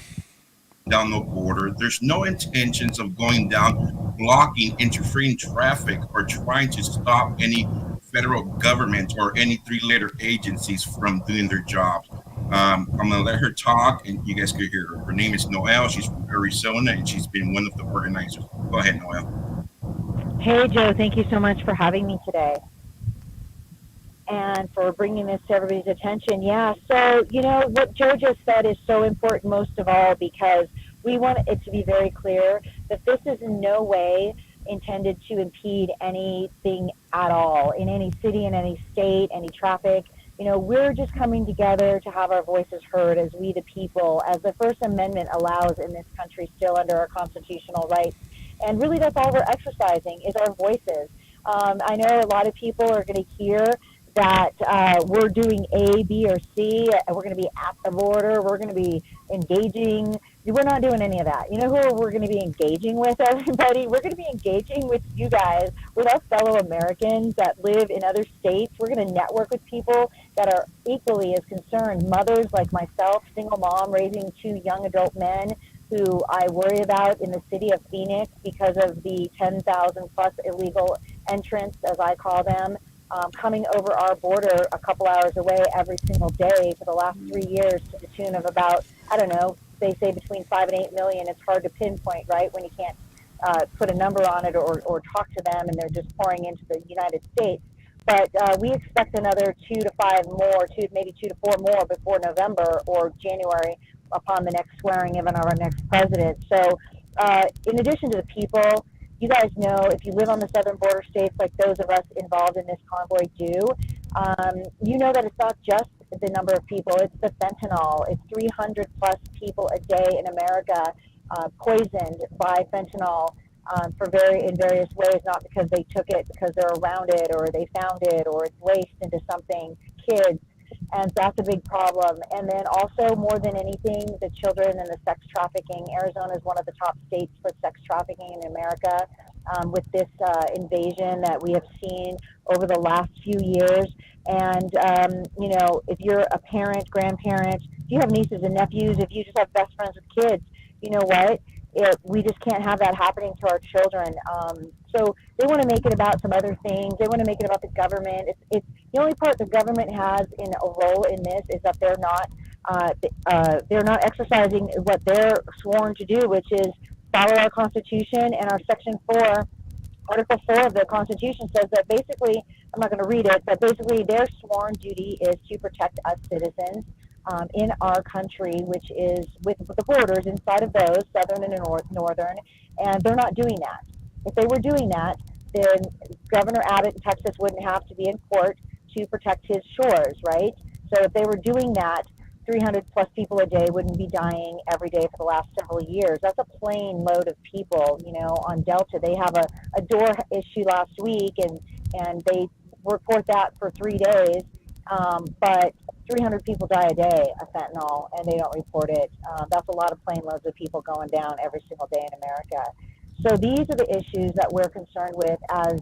Down the border, there's no intentions of going down, blocking, interfering traffic, or trying to stop any federal government or any three-letter agencies from doing their jobs. I'm gonna let her talk, and you guys could hear her. Her name is Noelle. She's from Arizona, and she's been one of the organizers. Go ahead, Noelle.
Hey, Joe. Thank you so much for having me today and for bringing this to everybody's attention. Yeah, so, what Joe just said is so important most of all, because we want it to be very clear that this is in no way intended to impede anything at all in any city, in any state, any traffic. We're just coming together to have our voices heard as we the people, as the First Amendment allows in this country, still under our constitutional rights. And really, that's all we're exercising is our voices. I know a lot of people are going to hear that we're doing A, B, or C. We're going to be at the border. We're going to be engaging. We're not doing any of that. You know who we're going to be engaging with, everybody? We're going to be engaging with you guys, with our fellow Americans that live in other states. We're going to network with people that are equally as concerned. Mothers like myself, single mom, raising 2 young adult men who I worry about in the city of Phoenix because of the 10,000 plus illegal entrants, as I call them, coming over our border a couple hours away every single day for the last 3 years to the tune of about, I don't know, they say between 5 and 8 million. It's hard to pinpoint, right, when you can't put a number on it or talk to them and they're just pouring into the United States. But we expect another 2 to 5 more, maybe 2 to 4 more before November or January upon the next swearing in of our next president. So in addition to the people, you guys know, if you live on the southern border states like those of us involved in this convoy do, you know that it's not just the number of people, it's the fentanyl. It's 300 plus people a day in America poisoned by fentanyl in various ways, not because they took it, because they're around it or they found it or it's laced into something, kids. And that's a big problem. And then also, more than anything, the children and the sex trafficking. Arizona is one of the top states for sex trafficking in America with this invasion that we have seen over the last few years. And, if you're a parent, grandparent, if you have nieces and nephews, if you just have best friends with kids, you know what? We just can't have that happening to our children. So they want to make it about some other things. They want to make it about the government. It's the only part the government has in a role in this is that they're not exercising what they're sworn to do, which is follow our Constitution. And our Section 4, Article 4 of the Constitution says that basically, I'm not going to read it, but basically their sworn duty is to protect us citizens in our country, which is with the borders inside of those, southern and northern, and they're not doing that. If they were doing that, then Governor Abbott in Texas wouldn't have to be in court to protect his shores, right? So if they were doing that, 300 plus people a day wouldn't be dying every day for the last several years. That's a plane load of people, on Delta. They have a door issue last week, and they report that for 3 days. But 300 people die a day of fentanyl, and they don't report it. That's a lot of plane loads of people going down every single day in America. So these are the issues that we're concerned with as,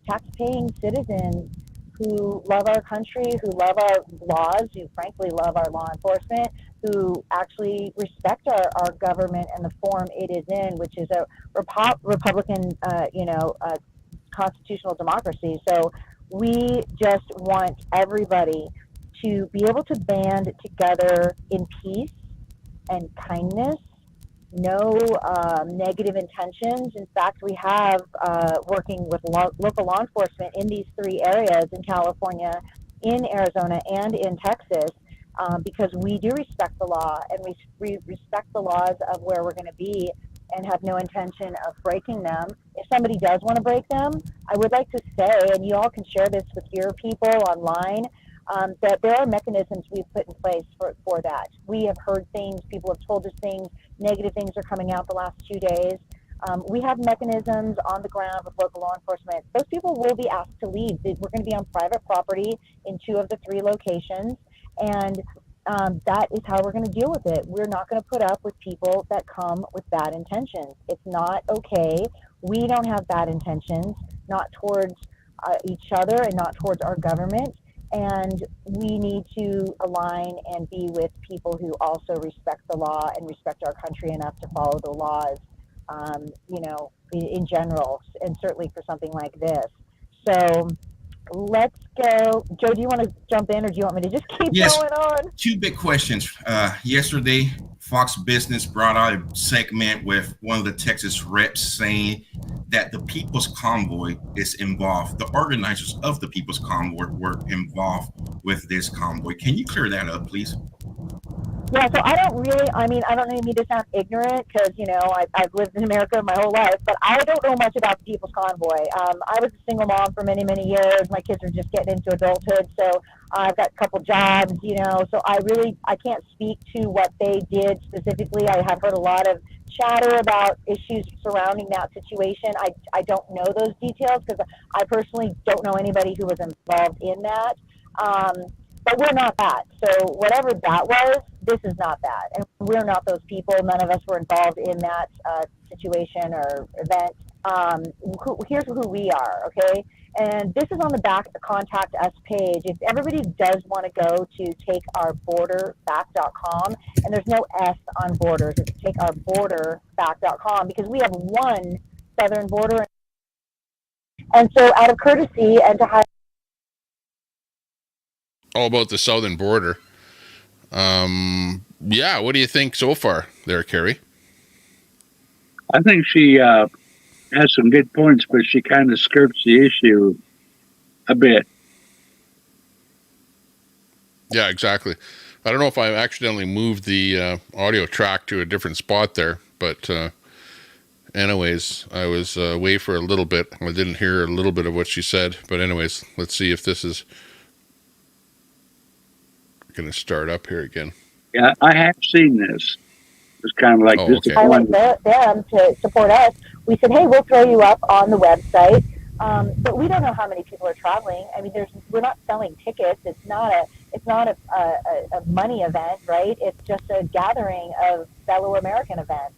tax-paying citizens who love our country, who love our laws, who frankly love our law enforcement, who actually respect our government and the form it is in, which is a Republican, constitutional democracy. So we just want everybody to be able to band together in peace and kindness, no negative intentions. In fact, we have working with local law enforcement in these 3 areas in California, in Arizona, and in Texas, because we do respect the law, and we respect the laws of where we're going to be and have no intention of breaking them. If somebody does want to break them, I would like to say, and you all can share this with your people online, that there are mechanisms we've put in place for that. We have heard things, people have told us things, negative things are coming out the last 2 days. We have mechanisms on the ground with local law enforcement. Those people will be asked to leave. We're going to be on private property in 2 of the 3 locations, and that is how we're going to deal with it. We're not going to put up with people that come with bad intentions. It's not okay. We don't have bad intentions, not towards each other and not towards our government. And we need to align and be with people who also respect the law and respect our country enough to follow the laws, in general, and certainly for something like this. So let's go. Joe, do you want to jump in, or do you want me to just keep going on?
Two big questions. Yesterday, Fox Business brought out a segment with one of the Texas reps saying that the People's Convoy is involved. The organizers of the People's Convoy were involved with this convoy. Can you clear that up, please?
Yeah, so I don't mean to sound ignorant because, I've lived in America my whole life, but I don't know much about the People's Convoy. I was a single mom for many, many years. My kids are just getting into adulthood, so I've got a couple jobs, so I can't speak to what they did specifically. I have heard a lot of chatter about issues surrounding that situation. I don't know those details because I personally don't know anybody who was involved in that. But we're not that. So whatever that was, this is not that. And we're not those people. None of us were involved in that situation or event. Here's who we are, okay? And this is on the back of the Contact Us page. If everybody does want to go to takeourborderback.com, and there's no S on borders, it's takeourborderback.com, because we have one southern border. And so out of courtesy and to have
all about the southern border. Yeah, what do you think so far there, Carrie?
I think she has some good points, but she kind of skirts the issue a bit.
Yeah, exactly. I don't know if I accidentally moved the audio track to a different spot there, but anyways, I was away for a little bit. I didn't hear a little bit of what she said, but anyways, let's see if this is going to start up here again.
Yeah, I have seen this. It's kind of like
highlight them to support us. We said, hey, we'll throw you up on the website, but we don't know how many people are traveling. I mean, we're not selling tickets. It's not a money event, right? It's just a gathering of fellow American events.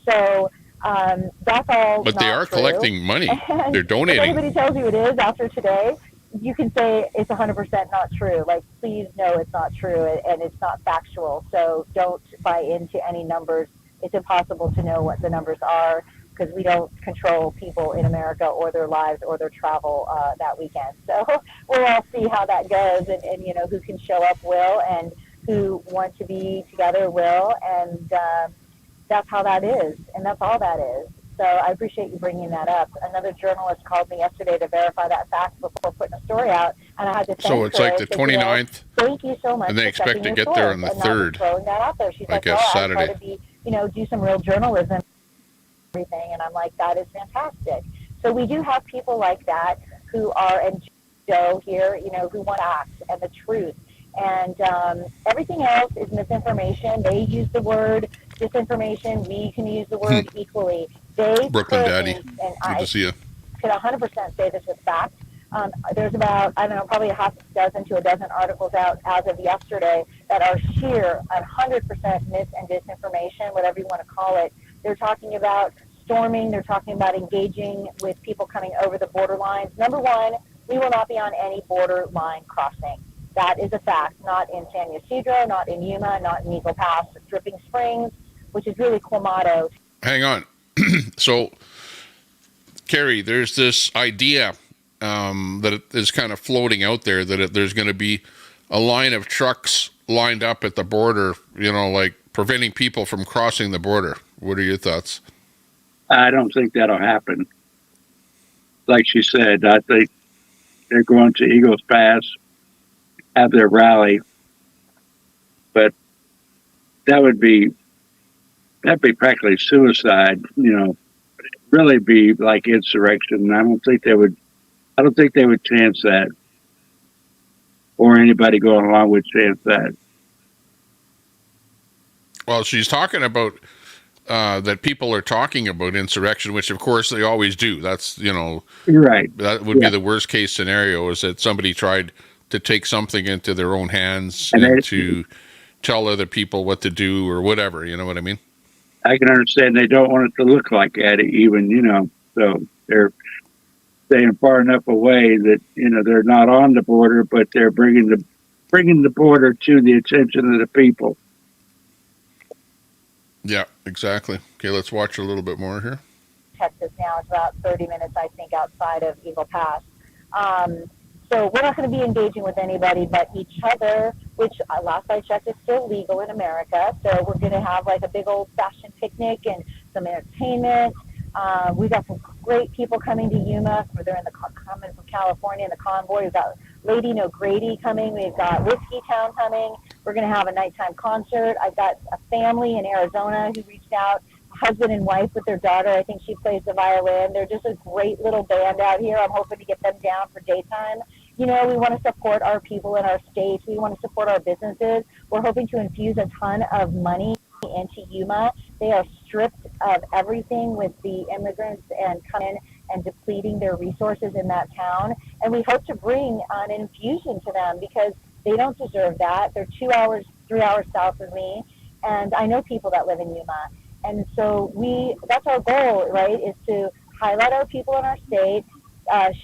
So that's all.
But they are
true.
collecting money. They're donating.
If anybody tells you it is after today, you can say it's 100% not true. Like, please know it's not true and it's not factual. So don't buy into any numbers. It's impossible to know what the numbers are because we don't control people in America or their lives or their travel that weekend. So we'll all see how that goes, and who can show up will, and who want to be together will, and that's how that is, and that's all that is. So I appreciate you bringing that up. Another journalist called me yesterday to verify that fact before putting a story out, and I had to thank her.
So it's like the 29th.
Thank you so much.
And they expect to get there on the 3rd.
Throwing that out there. She's
I guess Saturday.
I try to be, do some real journalism, and everything, and I'm like, that is fantastic. So we do have people like that who are, and Joe here, who want facts and the truth. And everything else is misinformation. They use the word disinformation. We can use the word equally. They
Brooklyn Daddy.
And
Good to see you.
Could 100% say this with fact. There's about, probably a half dozen to a dozen articles out as of yesterday that are sheer 100% mis and disinformation, whatever you want to call it. They're talking about storming. They're talking about engaging with people coming over the border lines. Number one, we will not be on any border line crossing. That is a fact, not in San Ysidro, not in Yuma, not in Eagle Pass, Dripping Springs, which is really Quamato.
Hang on. So, Carrie, there's this idea that is kind of floating out there that there's going to be a line of trucks lined up at the border, like preventing people from crossing the border. What are your thoughts?
I don't think that'll happen. Like she said, I think they're going to Eagles Pass, have their rally, but that'd be practically suicide, really be like insurrection. I don't think they would chance that, or anybody going along would chance that.
Well, she's talking about that people are talking about insurrection, which of course they always do. That's,
right.
That would be the worst case scenario, is that somebody tried to take something into their own hands and to tell other people what to do or whatever. You know what I mean?
I can understand they don't want it to look like that even, so they're staying far enough away that, they're not on the border, but they're bringing the border to the attention of the people.
Yeah, exactly. Okay, let's watch a little bit more here.
Texas now. It's about 30 minutes, I think, outside of Eagle Pass. So we're not going to be engaging with anybody but each other, which last I checked is still legal in America. So we're going to have like a big old fashioned picnic and some entertainment. We've got some great people coming to Yuma. They're coming from California in the convoy. We've got Lady No Grady coming. We've got Whiskey Town coming. We're going to have a nighttime concert. I've got a family in Arizona who reached out, husband and wife with their daughter. I think she plays the violin. They're just a great little band out here. I'm hoping to get them down for daytime. You know, we want to support our people in our state. We want to support our businesses. We're hoping to infuse a ton of money into Yuma. They are stripped of everything with the immigrants and come in and depleting their resources in that town. And we hope to bring an infusion to them because they don't deserve that. They're 2 hours, 3 hours south of me. And I know people that live in Yuma. And so that's our goal, right, is to highlight our people in our state,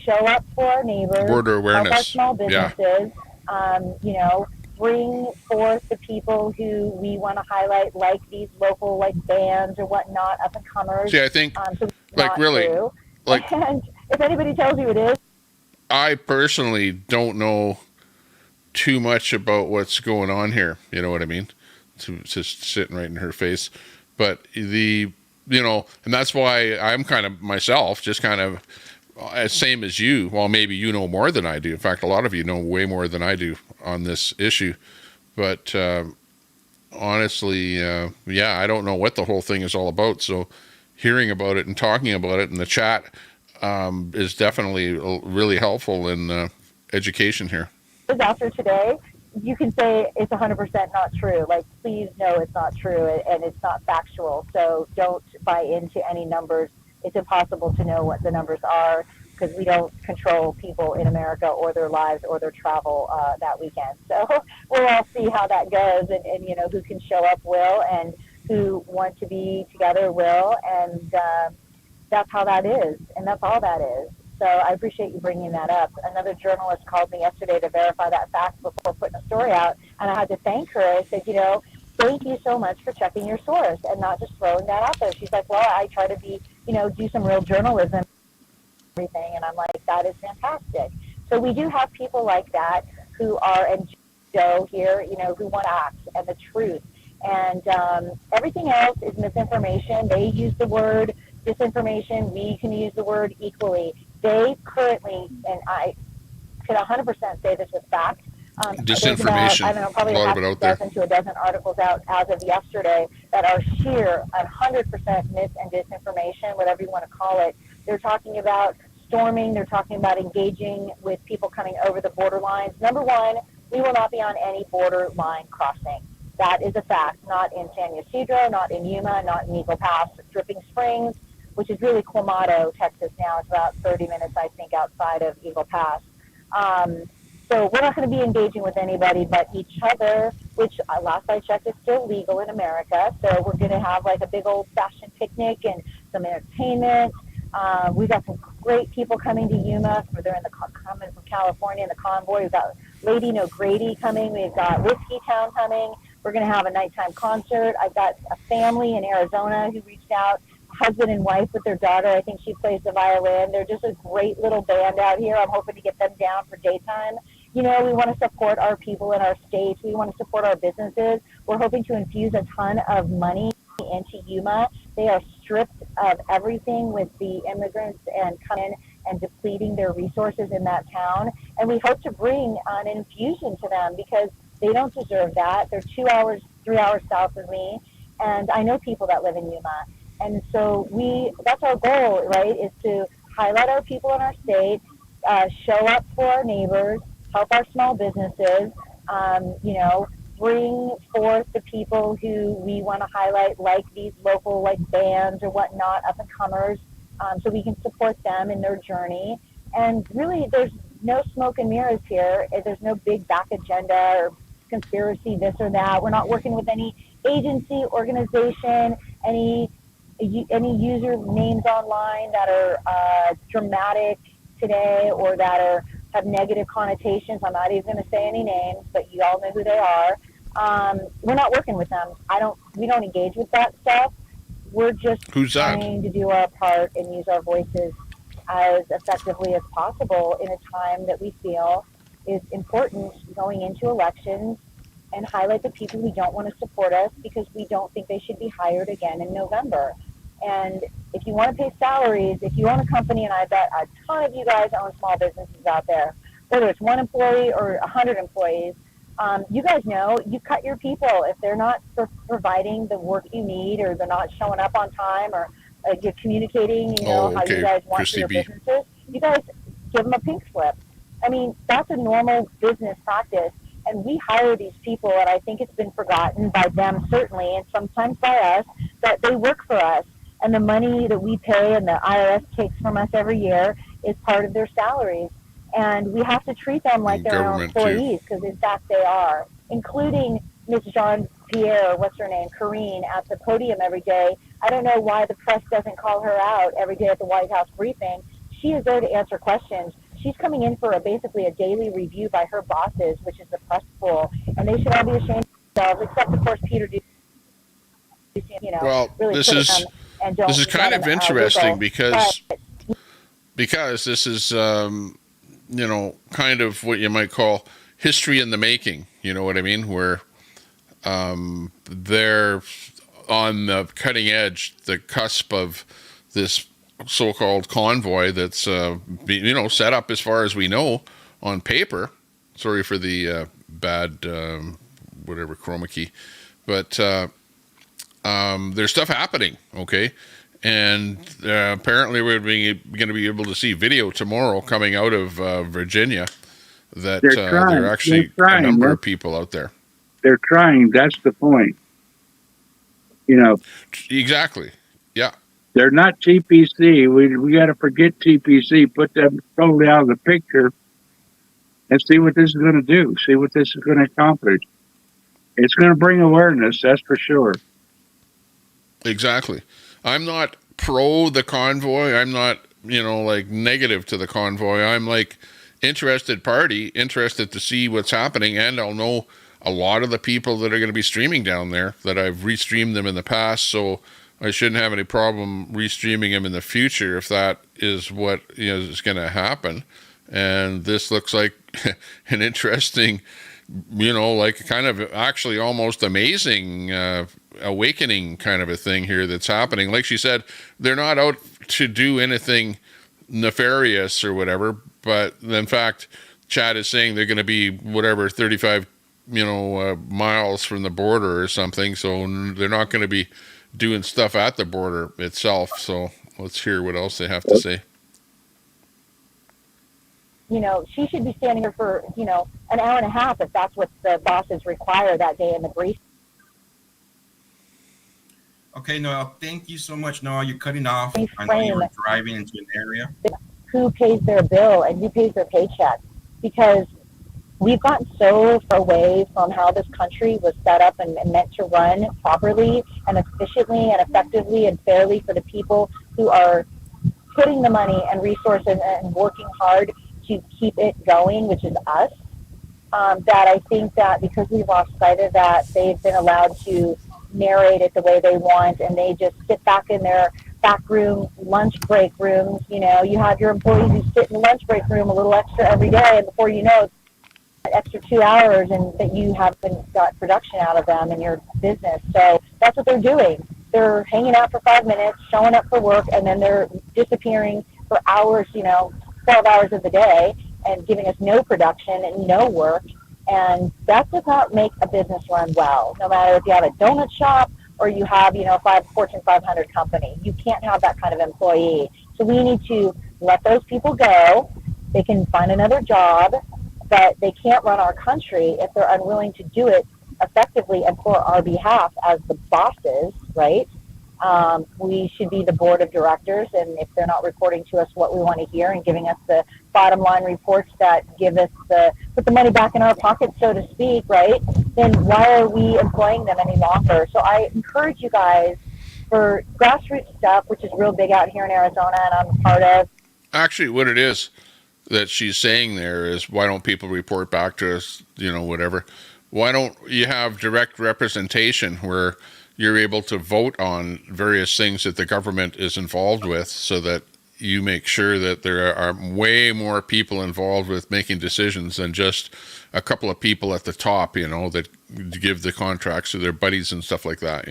show up for our neighbors,
border awareness,
help our small businesses, you know, bring forth the people who we want to highlight, like these local like bands or whatnot, up and comers.
See, I think
so
like really,
true.
like
and if anybody tells you it is,
I personally don't know too much about what's going on here. You know what I mean? It's just sitting right in her face. But and that's why I'm kind of myself, just kind of same as you. Well, maybe you know more than I do. In fact, a lot of you know way more than I do on this issue. But honestly, I don't know what the whole thing is all about. So hearing about it and talking about it in the chat is definitely really helpful in education here.
After today, you can say it's 100% not true. Like, please know it's not true and it's not factual. So don't buy into any numbers. It's impossible to know what the numbers are because we don't control people in America or their lives or their travel that weekend. So we'll all see how that goes and you know, who can show up will and who want to be together will. And that's how that is. And that's all that is. So I appreciate you bringing that up. Another journalist called me yesterday to verify that fact before putting a story out, and I had to thank her. I said, you know, thank you so much for checking your source and not just throwing that out there. She's like, well, I try to be, you know, do some real journalism, everything, and I'm like, that is fantastic. So we do have people like that who are, and Joe here, you know, who want facts and the truth. And everything else is misinformation. They use the word disinformation. We can use the word equally. They currently, and I could 100% say this with fact,
disinformation.
About, I don't know, probably
a lot of it out there.
to a dozen articles out as of yesterday that are sheer 100% mis and disinformation, whatever you want to call it. They're talking about storming. They're talking about engaging with people coming over the border lines. Number one, we will not be on any border line crossing. That is a fact. Not in San Ysidro, not in Yuma, not in Eagle Pass, Dripping Springs, which is really Quemado, Texas now. It's about 30 minutes, I think, outside of Eagle Pass. So we're not going to be engaging with anybody but each other, which last I checked is still legal in America. So we're going to have like a big old fashioned picnic and some entertainment. We've got some great people coming to Yuma. They're coming from California in the convoy. We've got Lady No Grady coming. We've got Whiskey Town coming. We're going to have a nighttime concert. I've got a family in Arizona who reached out, husband and wife with their daughter. I think she plays the violin. They're just a great little band out here. I'm hoping to get them down for daytime. You know, we want to support our people in our state. We want to support our businesses. We're hoping to infuse a ton of money into Yuma. They are stripped of everything with the immigrants and come in and depleting their resources in that town. And we hope to bring an infusion to them because they don't deserve that. They're 2 hours, 3 hours south of me. And I know people that live in Yuma. And so that's our goal, right, is to highlight our people in our state, show up for our neighbors, help our small businesses, you know, bring forth the people who we want to highlight, like these local like bands or whatnot, up and comers, so we can support them in their journey. And really, there's no smoke and mirrors here. There's no big back agenda or conspiracy, this or that. We're not working with any agency, organization, any user names online that are dramatic today or that have negative connotations. I'm not even going to say any names, but you all know who they are. We're not working with them. We don't engage with that stuff. We're just trying to do our part and use our voices as effectively as possible in a time that we feel is important going into elections, and highlight the people who don't want to support us because we don't think they should be hired again in November. And if you want to pay salaries, if you own a company, and I bet a ton of you guys own small businesses out there, whether it's 1 employee or 100 employees, you guys know you cut your people if they're not providing the work you need, or they're not showing up on time, or you're communicating, how you guys want for your businesses. You guys give them a pink slip. I mean, that's a normal business practice. And we hire these people, and I think it's been forgotten by them certainly, and sometimes by us, that they work for us. And the money that we pay and the IRS takes from us every year is part of their salaries. And we have to treat them like they're our employees, because in fact they are, including Ms. Jean-Pierre, what's her name, Karine, at the podium every day. I don't know why the press doesn't call her out every day at the White House briefing. She is there to answer questions. She's coming in for basically a daily review by her bosses, which is the press pool, and they should all be ashamed of themselves, except of course Peter Doocy,
well,
really
this is kind of interesting because this is kind of what you might call history in the making. You know what I mean? Where they're on the cutting edge, the cusp of this so-called convoy that's set up, as far as we know, on paper. Sorry for the bad whatever chroma key, but there's stuff happening, okay? And apparently we're going to be able to see video tomorrow coming out of Virginia that there are actually a number of people out there.
They're trying. That's the point.
Exactly. Yeah.
They're not TPC. We got to forget TPC, put them totally out of the picture, and see what this is going to do. See what this is going to accomplish. It's going to bring awareness, that's for sure.
Exactly. I'm not pro the convoy. I'm not, negative to the convoy. I'm like interested party, interested to see what's happening, and I'll know a lot of the people that are going to be streaming down there, that I've restreamed them in the past, so I shouldn't have any problem restreaming them in the future if that is what is going to happen. And this looks like an interesting, kind of actually almost amazing awakening kind of a thing here that's happening. Like she said, they're not out to do anything nefarious or whatever, but in fact, Chad is saying they're going to be 35 miles from the border or something, so they're not going to be doing stuff at the border itself. So let's hear what else they have to say.
She should be standing here for an hour and a half if that's what the bosses require that day in the brief.
Okay, Noel, thank you so much. Noel, you're cutting off. I know you were driving into an area.
Who pays their bill and who pays their paycheck? Because we've gotten so far away from how this country was set up and meant to run properly and efficiently and effectively and fairly for the people who are putting the money and resources and working hard to keep it going, which is us, that I think that because we've lost sight of that, they've been allowed to narrate it the way they want, and they just sit back in their back room, lunch break rooms. You have your employees who sit in the lunch break room a little extra every day, and before you know it, extra 2 hours, and that you haven't got production out of them in your business. So that's what they're doing. They're hanging out for 5 minutes, showing up for work, and then they're disappearing for hours, 12 hours of the day, and giving us no production and no work. And that does not make a business run well, no matter if you have a donut shop or you have, Fortune 500 company. You can't have that kind of employee. So we need to let those people go. They can find another job, but they can't run our country if they're unwilling to do it effectively and for our behalf as the bosses, right? We should be the board of directors, and if they're not reporting to us what we want to hear and giving us the bottom line reports that give us put the money back in our pocket, so to speak, right, then why are we employing them any longer? So I encourage you guys for grassroots stuff, which is real big out here in Arizona, and I'm a part of.
Actually, what it is that she's saying there is, why don't people report back to us, whatever. Why don't you have direct representation where you're able to vote on various things that the government is involved with, so that you make sure that there are way more people involved with making decisions than just a couple of people at the top, that give the contracts to their buddies and stuff like that,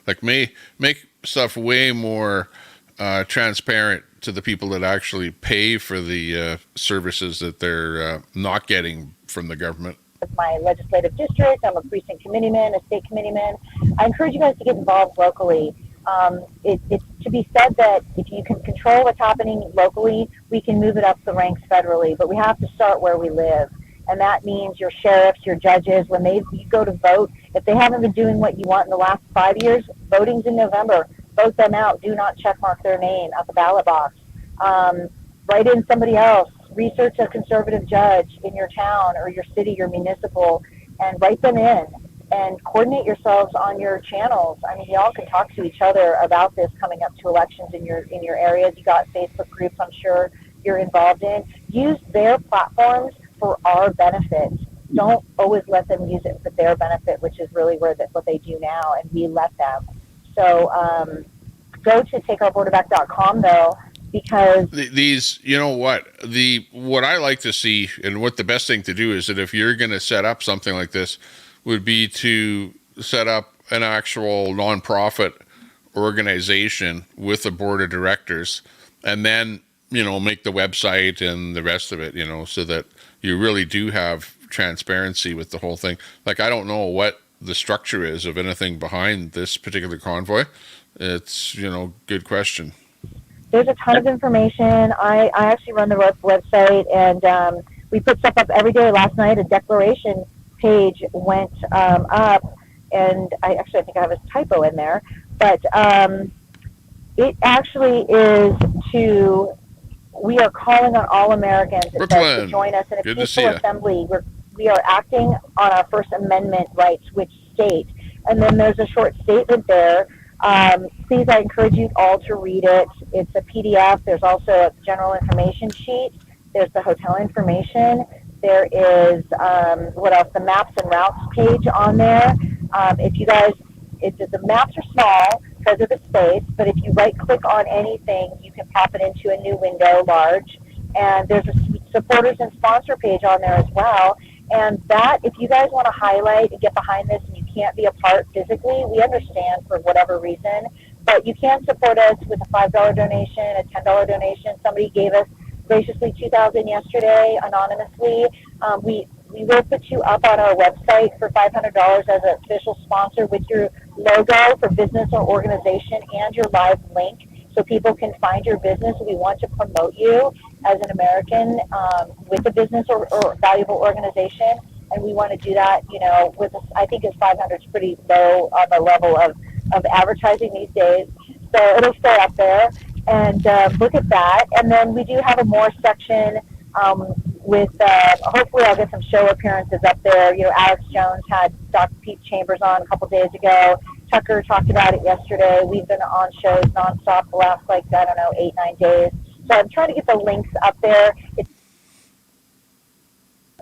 like make stuff way more transparent to the people that actually pay for the services that they're not getting from the government.
My legislative district, I'm a precinct committeeman, a state committeeman. I encourage you guys to get involved locally. It's to be said that if you can control what's happening locally, we can move it up the ranks federally, but we have to start where we live. And that means your sheriffs, your judges, when you go to vote, if they haven't been doing what you want in the last 5 years, voting's in November. Vote them out. Do not checkmark their name at the ballot box. Write in somebody else. Research a conservative judge in your town or your city, your municipal, and write them in. And coordinate yourselves on your channels. I mean, y'all can talk to each other about this coming up to elections in your areas. You got Facebook groups, I'm sure you're involved in. Use their platforms for our benefit. Don't always let them use it for their benefit, which is really what they do now, and we let them. So go to takeourborderback.com though, because
these, what I like to see, and what the best thing to do is that if you're going to set up something like this, would be to set up an actual nonprofit organization with a board of directors, and then make the website and the rest of it, so that you really do have transparency with the whole thing. Like, I don't know what the structure is of anything behind this particular convoy. It's good question.
There's a ton of information. I actually run the website, and we put stuff up every day. Last night, a declaration page went up, and I think I have a typo in there, but it actually is we are calling on all Americans to join us in a peaceful assembly. We are acting on our First Amendment rights, which state, and then there's a short statement there. Please, I encourage you all to read it. It's a PDF. There's also a general information sheet. There's the hotel information. There is, the maps and routes page on there. The maps are small because of the space, but if you right-click on anything, you can pop it into a new window, large. And there's a supporters and sponsor page on there as well. And that, if you guys want to highlight and get behind this and you can't be a part physically, we understand for whatever reason, but you can support us with a $5 donation, a $10 donation. Somebody gave us graciously $2,000 yesterday anonymously. We will put you up on our website for $500 as an official sponsor with your logo for business or organization and your live link, so people can find your business. We want to promote you as an American with a business or valuable organization, and we want to do that. I think it's 500 is pretty low on the level of advertising these days, so it'll stay up there. And look at that. And then we do have a more section with, hopefully I'll get some show appearances up there. Alex Jones had Dr. Pete Chambers on a couple days ago. Tucker talked about it yesterday. We've been on shows nonstop the last, 8-9 days. So I'm trying to get the links up there. It's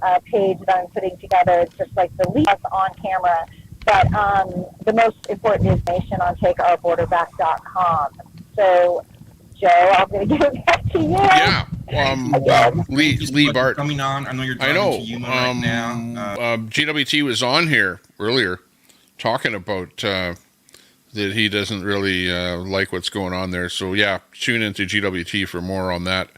a page that I'm putting together. It's just like the lead us on camera. But the most important information on takeourborderback.com. So, Joe, I'm going to give it back to you.
Yeah. Lee Bart
coming on. I know you're driving to Yuma right now.
GWT was on here earlier talking about that he doesn't really like what's going on there. So yeah, tune into GWT for more on that.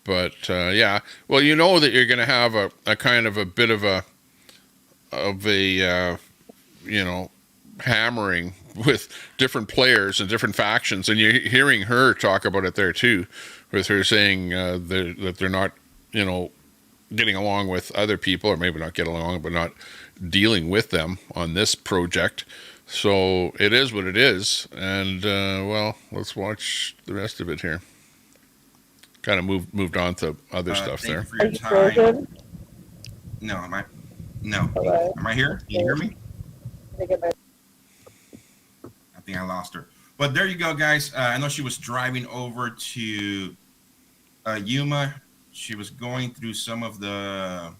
But yeah, well, that you're going to have a kind of a bit of a hammering with different players and different factions, and you're hearing her talk about it there too, with her saying that they're not, getting along with other people, or maybe not getting along, but not dealing with them on this project. So it is what it is, and let's watch the rest of it here. Kind of moved on to other stuff there.
For your time. No, am I? No. Am I here? Can you hear me? I think I lost her. But there you go, guys. I know she was driving over to Yuma. She was going through some of the...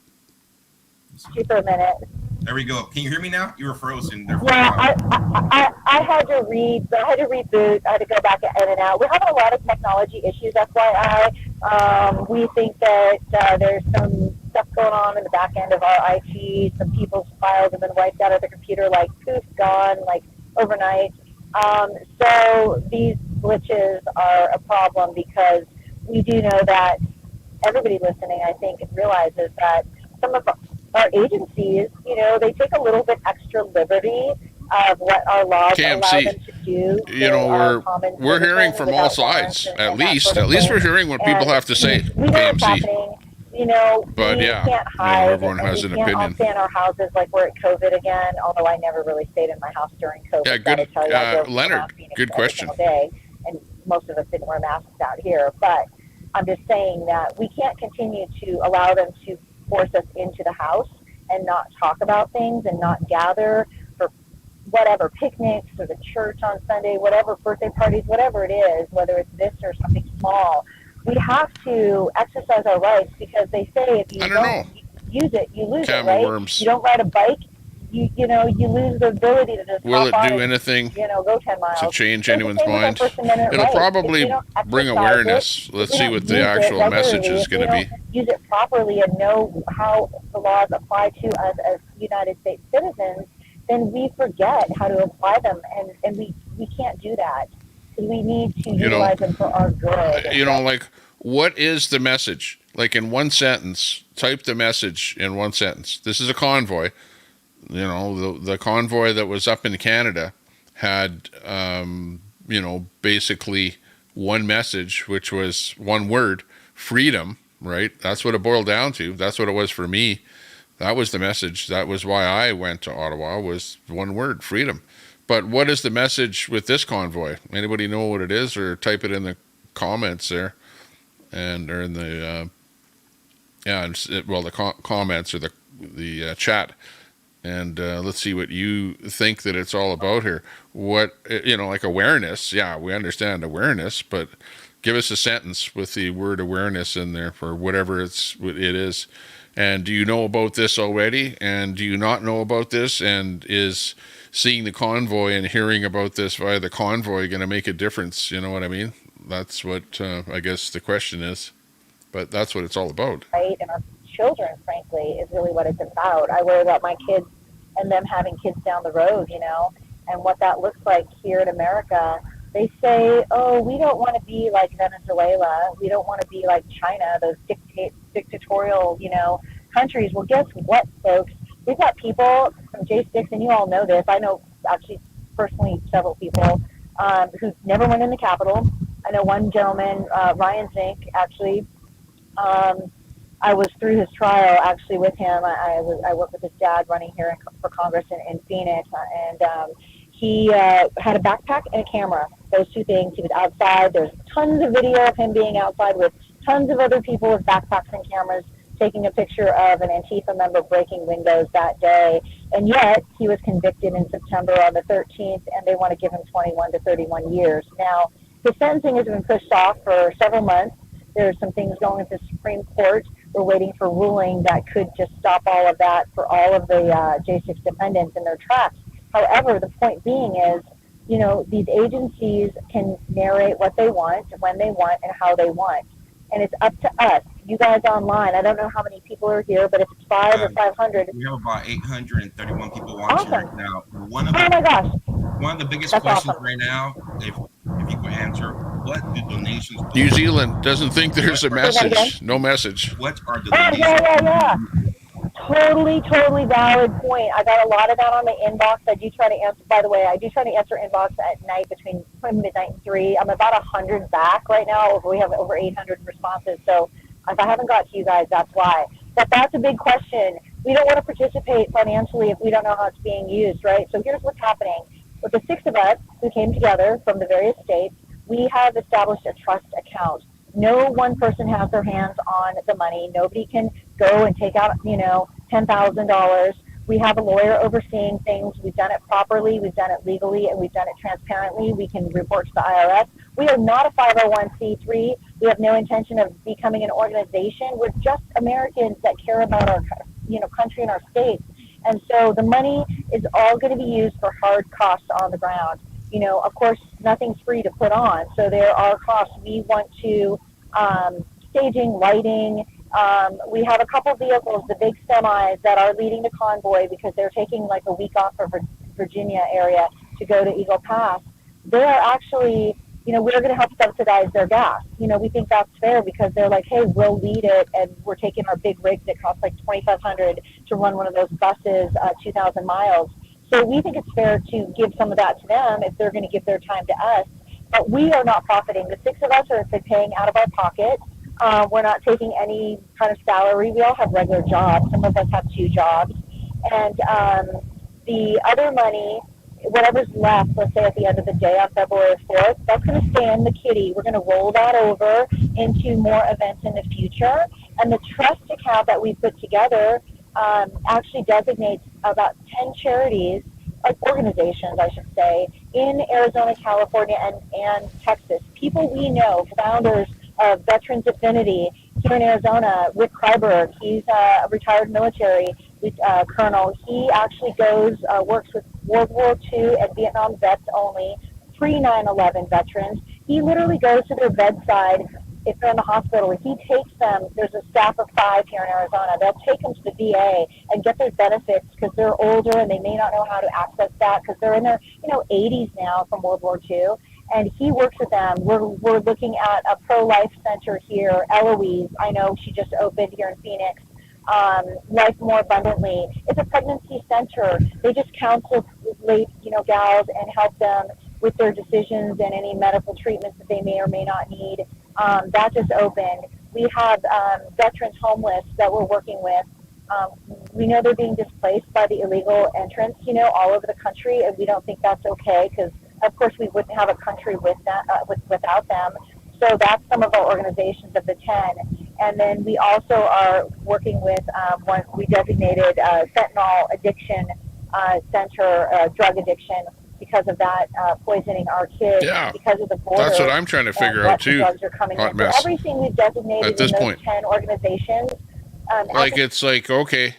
For a minute.
There we go. Can you hear me now? You were frozen. There
yeah, I had to reboot. I had to go back in and out. We're having a lot of technology issues, FYI. We think that there's some stuff going on in the back end of our IT. Some people's files have been wiped out of the computer, like poof, gone, like overnight. So these glitches are a problem because we do know that everybody listening, I think, realizes that some of our agencies, you know, they take a little bit extra liberty of what our laws allow them to do.
You know, we're hearing from all sides. At least we're hearing what people have to say.
We know what's happening. You know,
but
we
yeah,
can't hide.
everyone has an
we can't all
opinion.
stay in our houses like we're at COVID again. Although I never really stayed in my house during COVID.
Yeah, good. Leonard, good question.
Day, and most of us didn't wear masks out here. But I'm just saying that we can't continue to allow them to force us into the house and not talk about things and not gather for whatever picnics or the church on Sunday, whatever birthday parties, whatever it is, whether it's this or something small. We have to exercise our rights because they say if you don't use it, you lose it, right?
Worms.
You don't ride a bike, you lose the ability to just
Will it
hop
do
on
anything
and, go 10 miles.
to change anyone's mind? It'll probably bring awareness. Let's see what the actual message is going to be.
Use it properly and know how the laws apply to us as United States citizens, then we forget how to apply them, and we can't do that. We need to utilize them for our good.
You know, like, what is the message? Like, in one sentence, type the message in one sentence. This is a convoy. You know, the convoy that was up in Canada had, basically one message, which was one word, freedom, right? That's what it boiled down to. That's what it was for me. That was the message. That was why I went to Ottawa, was one word, freedom. But what is the message with this convoy? Anybody know what it is, or type it in the comments there, or in the comments or the chat, and let's see what you think that it's all about here. What, like awareness? Yeah, we understand awareness, but give us a sentence with the word awareness in there for whatever it is. And do you know about this already? And do you not know about this? And is seeing the convoy and hearing about this via the convoy going to make a difference? You know what I mean? That's what I guess the question is. But that's what it's all about.
Right, and our children, frankly, is really what it's about. I worry about my kids and them having kids down the road, and what that looks like here in America. They say, oh, we don't want to be like Venezuela. We don't want to be like China, those dictatorial, countries. Well, guess what, folks? We've got people from J6, and you all know this. I know actually personally several people who never went in the Capitol. I know one gentleman, Ryan Zink, actually. I was through his trial actually with him. I worked with his dad running here for Congress in Phoenix, and he had a backpack and a camera. Those two things. He was outside. There's tons of video of him being outside with tons of other people with backpacks and cameras taking a picture of an Antifa member breaking windows that day. And yet he was convicted in September on the 13th, and they want to give him 21 to 31 years. Now, his sentencing has been pushed off for several months. There's some things going to the Supreme Court. We're waiting for ruling that could just stop all of that for all of the J6 defendants in their tracks. However, the point being is, these agencies can narrate what they want, when they want, and how they want. And it's up to us. You guys online, I don't know how many people are here, but if it's 5 or 500.
We have about 831 people watching right now. One of the biggest
That's
questions
awesome.
right now, if you could answer, what do donations do?
New Zealand doesn't think there's a message. No message.
What are the
Oh, yeah. Totally valid point. I got a lot of that on my inbox. I do try to answer, by the way, inbox at night between midnight and 3. I'm about 100 back right now. We have over 800 responses. So if I haven't got to you guys, that's why. But that's a big question. We don't want to participate financially if we don't know how it's being used, right? So here's what's happening. With the 6 of us who came together from the various states, we have established a trust account. No one person has their hands on the money. Nobody can go and take out, $10,000. We have a lawyer overseeing things. We've done it properly. We've done it legally, and we've done it transparently. We can report to the IRS. We are not a 501c3. We have no intention of becoming an organization. We're just Americans that care about our, country and our states. And so the money is all going to be used for hard costs on the ground. Of course, nothing's free to put on, so there are costs. We want to staging, lighting. We have a couple vehicles, the big semis, that are leading the convoy because they're taking like a week off from Virginia area to go to Eagle Pass. They are actually, we're going to help subsidize their gas. We think that's fair because they're like, hey, we'll lead it, and we're taking our big rigs that cost like $2,500 to run one of those buses 2,000 miles. So we think it's fair to give some of that to them if they're going to give their time to us. But we are not profiting. The six of us are paying out of our pocket. We're not taking any kind of salary. We all have regular jobs. Some of us have 2 jobs. And the other money, whatever's left, let's say at the end of the day on February 4th, that's going to stay in the kitty. We're going to roll that over into more events in the future. And the trust account that we put together actually designates about 10 charities, like organizations, I should say, in Arizona, California, and Texas. People we know, founders of Veterans Affinity here in Arizona. Rick Kreiberg, he's a retired military colonel. He actually works with World War II and Vietnam vets only, pre-9/11 veterans. He literally goes to their bedside if they're in the hospital. He takes them, there's a staff of 5 here in Arizona. They'll take them to the VA and get their benefits because they're older and they may not know how to access that because they're in their 80s now from World War II. And he works with them. We're looking at a pro-life center here. Eloise, I know she just opened here in Phoenix. Life More Abundantly. It's a pregnancy center. They just counsel late, gals and help them with their decisions and any medical treatments that they may or may not need. That just opened. We have veterans homeless that we're working with. We know they're being displaced by the illegal entrants, all over the country, and we don't think that's okay because, of course, we wouldn't have a country without them. So that's some of our organizations of the 10. And then we also are working with one we designated fentanyl addiction center, drug addiction, because of that poisoning our kids.
Yeah,
because of the border.
That's what I'm trying to figure out too.
Drugs are coming in. So everything we've designated
at this
in those
point.
10 organizations.
It's like, okay,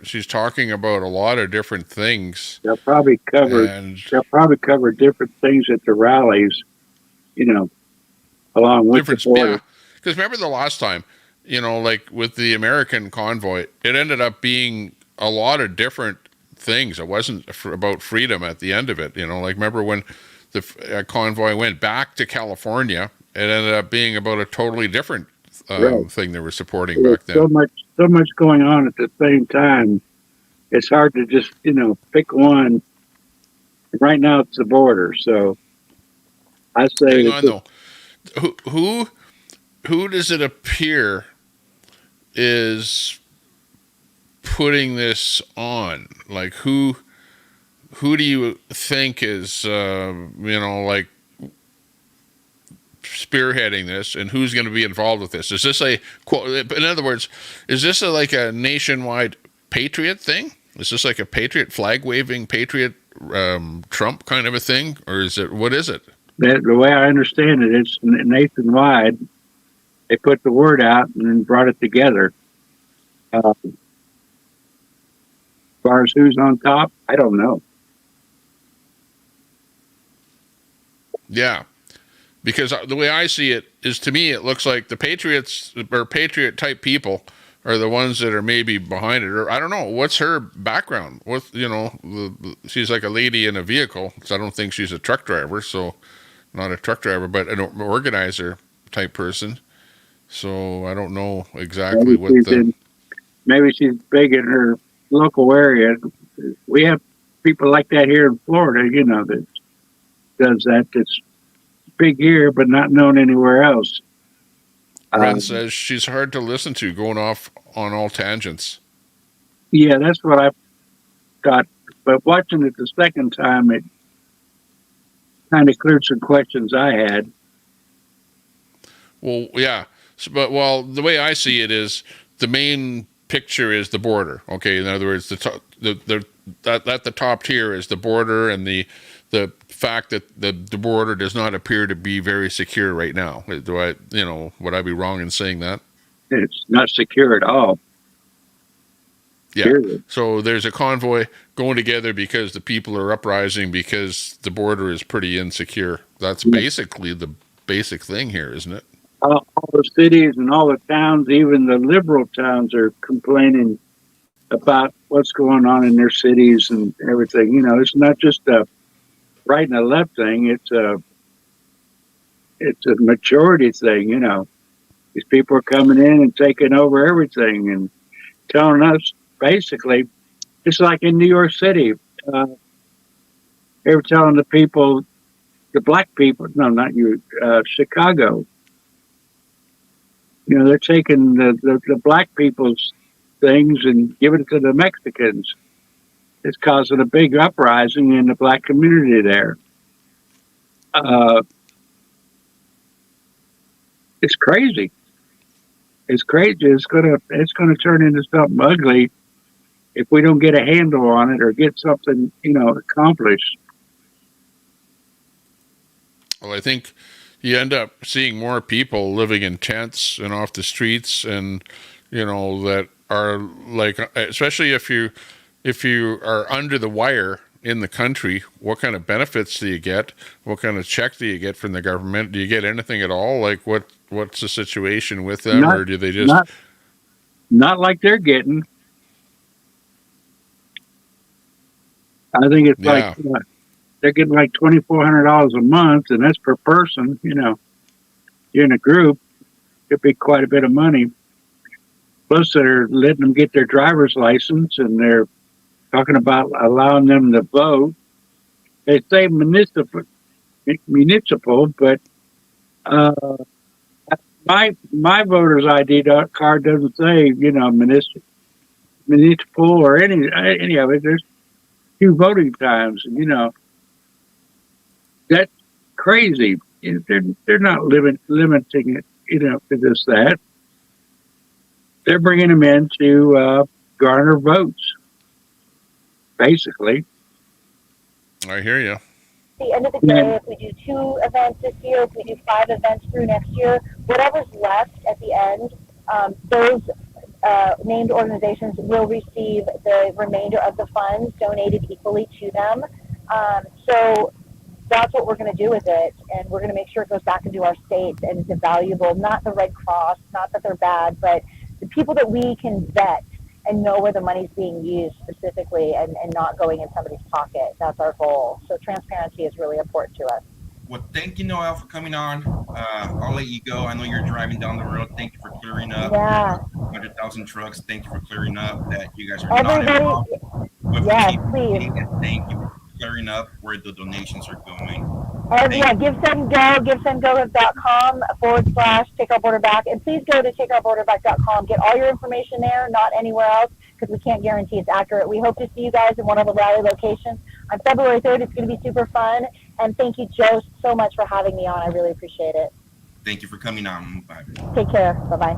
she's talking about a lot of different things.
They'll probably cover different things at the rallies, along with the border.
Yeah, because remember the last time, like with the American convoy, it ended up being a lot of different things. It wasn't about freedom at the end of it. Like remember when the convoy went back to California, it ended up being about a totally different thing they were supporting back then.
So much going on at the same time. It's hard to just, pick one. Right now it's the border. So I say,
hang on though. Who does it appear is putting this on? Like who do you think is, like spearheading this, and who's going to be involved with this? Is this in other words, is this like a nationwide patriot thing? Is this like a patriot flag waving patriot Trump kind of a thing, or what is it?
The way I understand it, it's nationwide. They put the word out and then brought it together. As far as who's on top, I don't know.
Yeah. Because the way I see it is, to me, it looks like the patriots or patriot type people are the ones that are maybe behind it. Or I don't know. What's her background? She's like a lady in a vehicle. So I don't think she's a truck driver. So not a truck driver, but an organizer type person. So I don't know exactly
maybe she's big in her local area. We have people like that here in Florida, that does that. It's big here, but not known anywhere else.
Ren says she's hard to listen to, going off on all tangents.
Yeah, that's what I got. But watching it the second time, it kind of cleared some questions I had.
Well, yeah. But the way I see it is the main picture is the border. Okay, in other words, at the top tier is the border and the fact that the border does not appear to be very secure right now. Would I be wrong in saying that?
It's not secure at all.
Yeah.
Period.
So there's a convoy going together because the people are uprising because the border is pretty insecure. That's basically the basic thing here, isn't it?
All the cities and all the towns, even the liberal towns, are complaining about what's going on in their cities and everything. You know, it's not just a right and a left thing. It's a majority thing. You know, these people are coming in and taking over everything and telling us basically, it's like in New York City. They were telling the people, the black people, no, not you, Chicago. You know, they're taking the black people's things and giving it to the Mexicans. It's causing a big uprising in the black community there. It's crazy. It's crazy. It's gonna turn into something ugly if we don't get a handle on it or get something, you know, accomplished.
Well, I think you end up seeing more people living in tents and off the streets, and you know, that are like, especially if you are under the wire in the country, what kind of benefits do you get? What kind of check do you get from the government? Do you get anything at all? Like what's the situation with them, or do they just
not like they're getting? I think it's like they're getting like $2,400 a month, and that's per person. You know, you're in a group, could be quite a bit of money. Plus, they're letting them get their driver's license, and they're talking about allowing them to vote. They say municipal, but my voter's ID card doesn't say, you know, municipal or any of it. There's 2 voting times, and you know, that's crazy. They're not limiting it, you know, to just that. They're bringing them in to garner votes, basically.
I hear you.
At the end of the day, if we do 2 events this year, if we do 5 events through next year, whatever's left at the end, those named organizations will receive the remainder of the funds donated equally to them. So that's what we're going to do with it, and we're going to make sure it goes back into our state and it's valuable. Not the Red Cross, not that they're bad, but the people that we can vet and know where the money's being used specifically and not going in somebody's pocket. That's our goal. So transparency is really important to us.
Well, thank you, Noel, for coming on. I'll let you go. I know you're driving down the road. Thank you for clearing up.
Yeah.
100,000 trucks. Thank you for clearing up that you guys are
Everybody,
not involved with
yes,
please. And thank you for clearing up where the donations are going.
Yeah, GiveSendGo.com/Take Our Border Back. And please go to TakeOurBorderBack.com. Get all your information there, not anywhere else, because we can't guarantee it's accurate. We hope to see you guys in one of the rally locations on February 3rd. It's going to be super fun. And thank you, Joe, so much for having me on. I really appreciate it.
Thank you for coming on. Bye.
Take care. Bye-bye.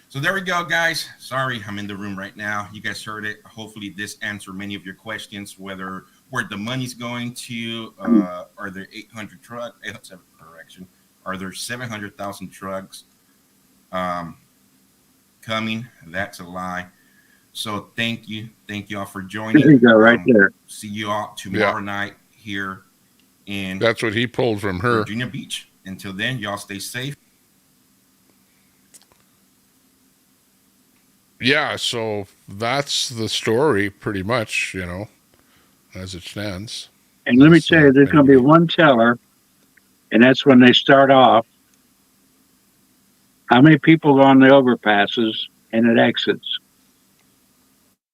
So there we go, guys. Sorry, I'm in the room right now. You guys heard it. Hopefully this answered many of your questions, where the money's going to. Are there 800 trucks? Are there 700,000 trucks coming? That's a lie. So thank you all for joining.
There you go, right there.
See you all tomorrow night here in.
That's what he pulled from her.
Virginia Beach. Until then, y'all stay safe.
Yeah, so that's the story pretty much, you know, as it stands.
And let me tell you, there's going to be one teller, and that's when they start off. How many people go on the overpasses and it exits?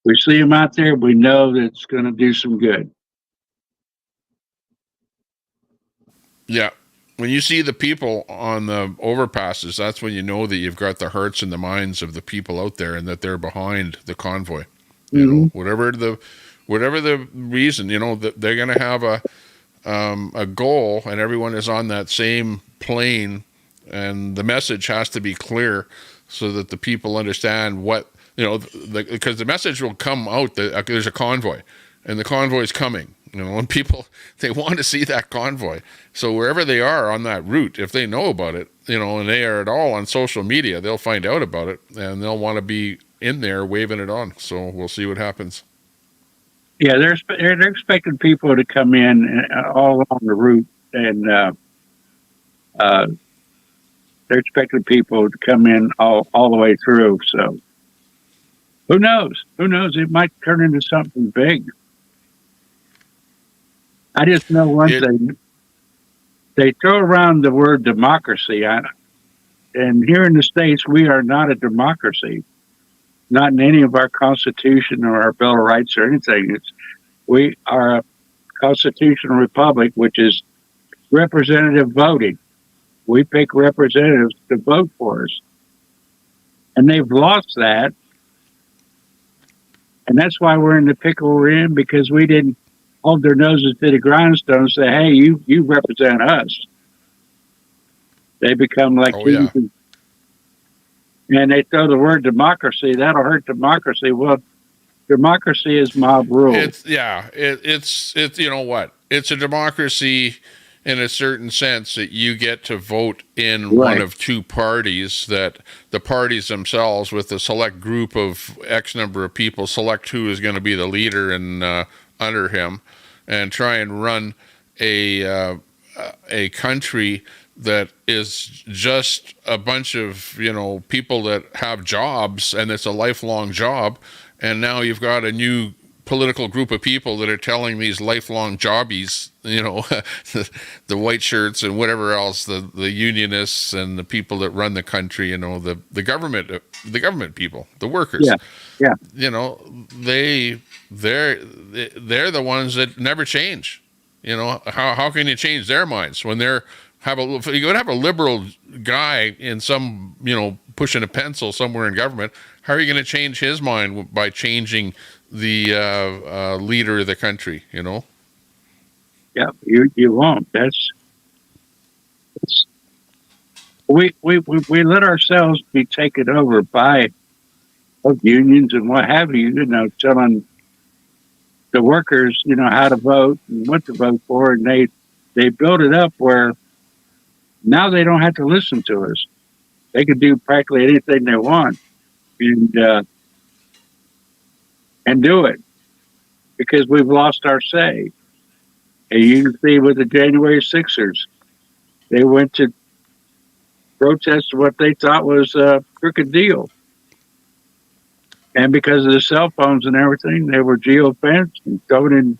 We see them out there, we know that it's going to do some good.
Yeah. When you see the people on the overpasses, that's when you know that you've got the hearts and the minds of the people out there, and that they're behind the convoy. You know, whatever the reason, you know, that they're going to have a goal, and everyone is on that same plane, and the message has to be clear so that the people understand what, you know, because the message will come out that there's a convoy, and the convoy is coming. You know, and people, they want to see that convoy. So wherever they are on that route, if they know about it, you know, and they are at all on social media, they'll find out about it, and they'll want to be in there waving it on. So we'll see what happens.
Yeah, they're expecting people to come in all along the route, and they're expecting people to come in all the way through. So who knows? Who knows? It might turn into something big. I just know one thing. They throw around the word democracy, and here in the States, we are not a democracy. Not in any of our Constitution or our Bill of Rights or anything. We are a constitutional republic, which is representative voting. We pick representatives to vote for us. And they've lost that. And that's why we're in the pickle we're in, because we didn't hold their noses to the grindstone and say, hey, you represent us. They become like kings. And they throw the word democracy. That'll hurt democracy. Well, democracy is mob rule.
It's you know what? It's a democracy in a certain sense that you get to vote in one of two parties, that the parties themselves with a select group of X number of people select who is going to be the leader and under him, and try and run a country that is just a bunch of, people that have jobs, and it's a lifelong job. And now you've got a new political group of people that are telling these lifelong jobbies, the white shirts and whatever else, the unionists and the people that run the country, the government people, the workers.
Yeah.
They're the ones that never change. How can you change their minds when you're going to have a liberal guy in some, pushing a pencil somewhere in government? How are you going to change his mind by changing the leader of the country?
Yeah, you won't. We let ourselves be taken over by unions and what have you. Telling the workers, how to vote and what to vote for, and they build it up where now they don't have to listen to us. They can do practically anything they want. And do it, because we've lost our say. And you can see with the January 6ers, they went to protest what they thought was a crooked deal. And because of the cell phones and everything, they were geofenced and thrown in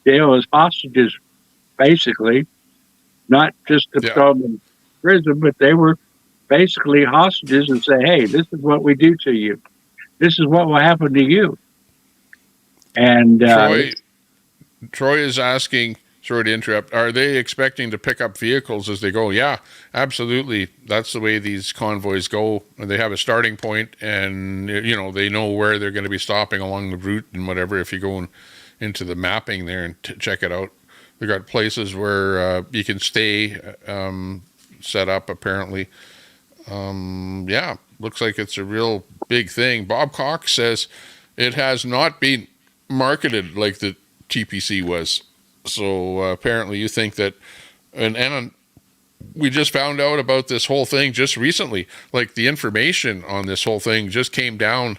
jail as hostages, basically. Not just to throw them in prison, but they were basically hostages and say, hey, this is what we do to you. This is what will happen to you. And
Troy is asking, sorry to interrupt, are they expecting to pick up vehicles as they go? Yeah, absolutely. That's the way these convoys go. They have a starting point, and they know where they're going to be stopping along the route and whatever. If you go into the mapping there and check it out, they've got places where you can stay set up, apparently. Looks like it's a real big thing. Bob Cox says it has not been marketed like the TPC was. So apparently you think that, and we just found out about this whole thing just recently. Like, the information on this whole thing just came down,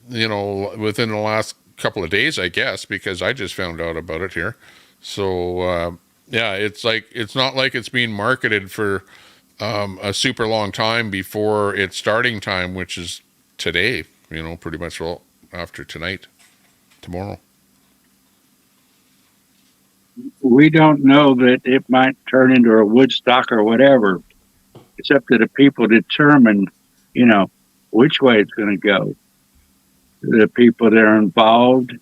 within the last couple of days, I guess, because I just found out about it here. So it's not like it's being marketed for a super long time before its starting time, which is today, pretty much all after tonight, tomorrow.
We don't know that it might turn into a Woodstock or whatever. It's up to the people to determine, which way it's going to go. The people that are involved,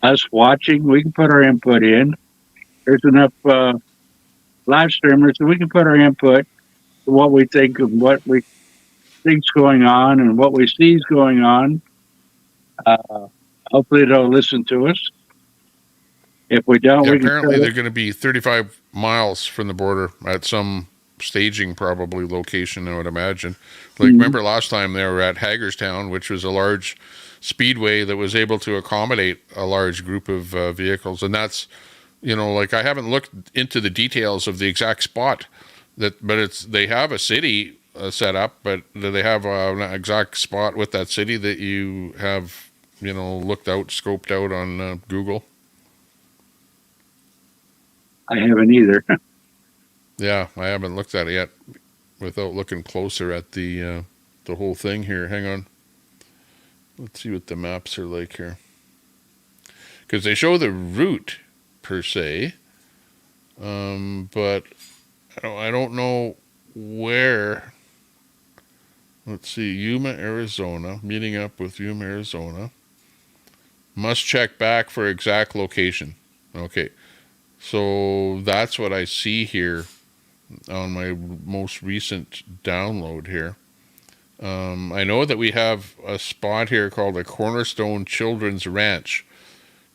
us watching, we can put our input in. There's enough live streamers that we can put our input to what we think of what we think's going on and what we see is going on. Hopefully they'll listen to us. If we don't,
apparently they're going to be 35 miles from the border at some staging probably location, I would imagine. Like, remember last time they were at Hagerstown, which was a large speedway that was able to accommodate a large group of vehicles. And that's, I haven't looked into the details of the exact spot but they have a city set up, but do they have an exact spot with that city that you have, looked out, scoped out on Google?
I haven't either.
Yeah, I haven't looked at it yet without looking closer at the whole thing here. Hang on. Let's see what the maps are like here. Because they show the route per se, but I don't know where. Let's see, Yuma, Arizona, meeting up with Yuma, Arizona. Must check back for exact location. Okay, so that's what I see here on my most recent download here. I know that we have a spot here called the Cornerstone Children's Ranch,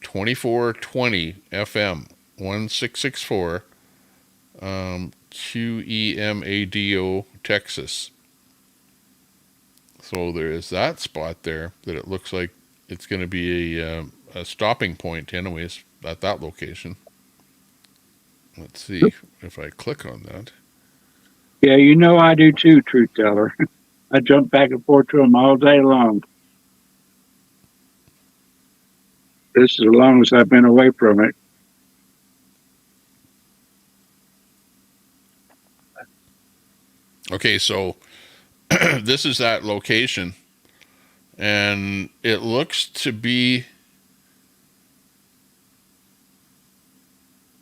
2420 FM, 1664, QEMADO, Texas. So there is that spot there that it looks like it's going to be a stopping point anyways at that location. Let's see if I click on that.
Yeah, I do too, Truth Teller. I jump back and forth to them all day long. This is as long as I've been away from it.
Okay, so this is that location, and it looks to be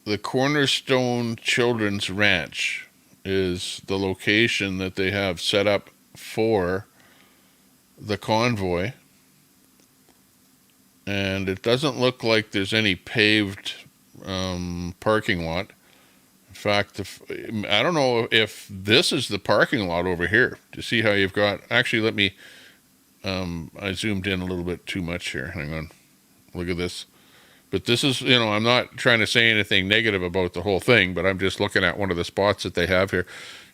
the Cornerstone Children's Ranch is the location that they have set up for the convoy. And it doesn't look like there's any paved parking lot. In fact, I don't know if this is the parking lot over here. To see how you've got... Actually, let me... I zoomed in a little bit too much here. Hang on. Look at this. But this is, I'm not trying to say anything negative about the whole thing, but I'm just looking at one of the spots that they have here.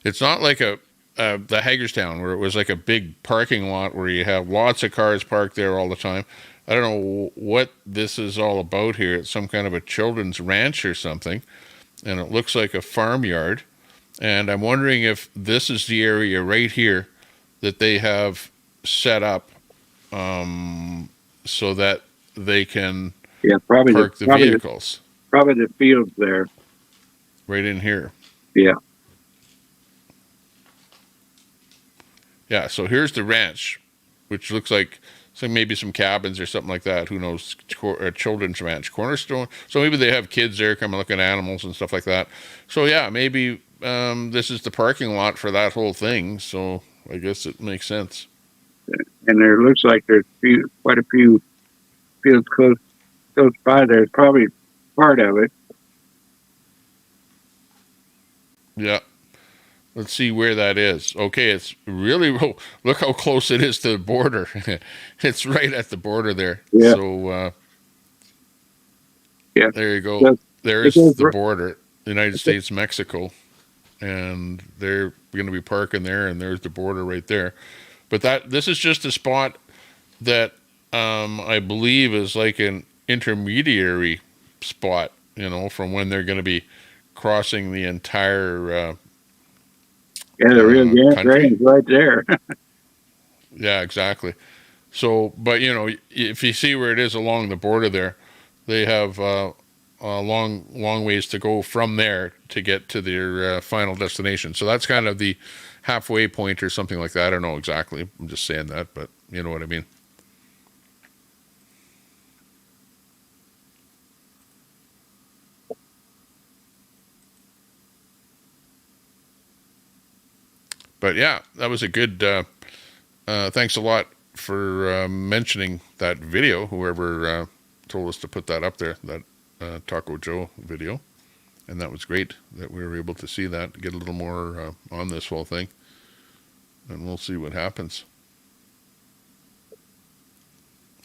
It's not like the Hagerstown, where it was like a big parking lot where you have lots of cars parked there all the time. I don't know what this is all about here. It's some kind of a children's ranch or something, and it looks like a farmyard. And I'm wondering if this is the area right here that they have set up so that they can park the vehicles.
Probably the field there.
Right in here.
Yeah.
Yeah, so here's the ranch, which looks like maybe some cabins or something like that. Who knows? A children's ranch, Cornerstone. So maybe they have kids there coming looking at animals and stuff like that. So yeah, maybe this is the parking lot for that whole thing. So I guess it makes sense.
And there looks like there's quite a few fields close by there. It's probably part of it.
Yeah. Let's see where that is. Okay, it's really... look how close it is to the border. It's right at the border there.
Yeah.
So,
yeah.
There you go. There's the border, United States, Mexico. And they're going to be parking there, and there's the border right there. But this is just a spot that I believe is like an intermediary spot, from when they're going to be crossing the entire...
yeah, the real gas range right there.
Yeah, exactly. So, but if you see where it is along the border there, they have a long ways to go from there to get to their final destination. So that's kind of the halfway point or something like that. I don't know exactly. I'm just saying that, but you know what I mean. But yeah, that was a good, thanks a lot for mentioning that video, whoever told us to put that up there, that Taco Joe video. And that was great that we were able to see that, get a little more on this whole thing. And we'll see what happens.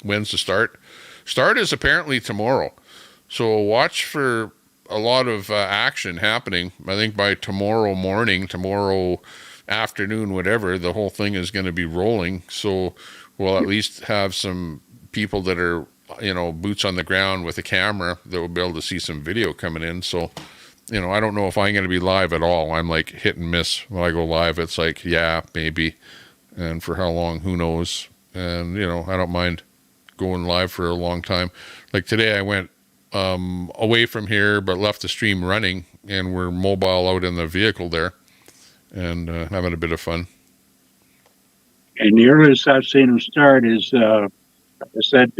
When's the start? Start is apparently tomorrow. So watch for a lot of action happening. I think by tomorrow morning, tomorrow afternoon, whatever, the whole thing is going to be rolling. So we'll at least have some people that are, boots on the ground with a camera that will be able to see some video coming in. So you know, I don't know if I'm going to be live at all. I'm like hit and miss when I go live. It's like, yeah, maybe. And for how long, who knows? And, you know, I don't mind going live for a long time. Like today I went away from here, but left the stream running, and we're mobile out in the vehicle there and having a bit of fun.
And the earliest I've seen him start is, I said,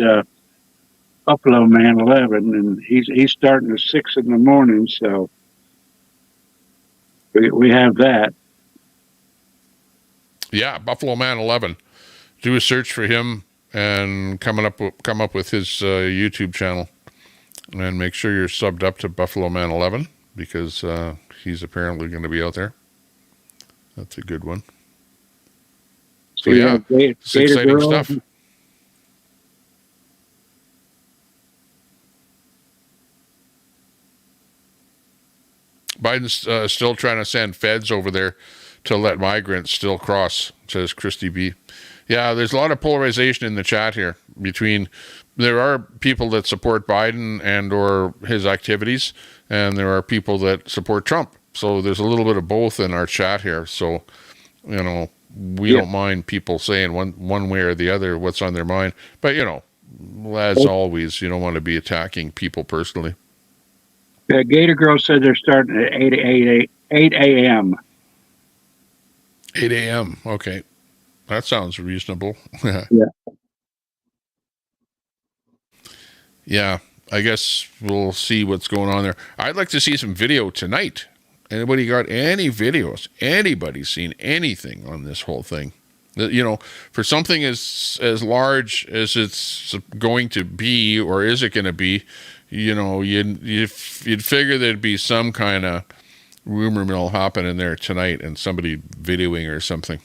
Buffalo Man 11, and he's starting at 6 in the morning, so we have that.
Yeah, Buffalo Man 11. Do a search for him and come up with his YouTube channel, and make sure you're subbed up to Buffalo Man 11 because he's apparently going to be out there. That's a good one. So yeah, it's exciting stuff. Biden's still trying to send feds over there to let migrants still cross, says Christy B. Yeah, there's a lot of polarization in the chat here there are people that support Biden and or his activities, and there are people that support Trump. So there's a little bit of both in our chat here. So, you know, we don't mind people saying one way or the other what's on their mind. But, you know, as always, you don't want to be attacking people personally.
Gator Girl said they're starting at 8 a.m.
8 a.m. Okay. That sounds reasonable.
Yeah.
Yeah, I guess we'll see what's going on there. I'd like to see some video tonight. Anybody got any videos? Anybody seen anything on this whole thing? You know, for something as large as it's going to be, or is it going to be, you know, you'd figure there'd be some kind of rumor mill happening there tonight and somebody videoing or something.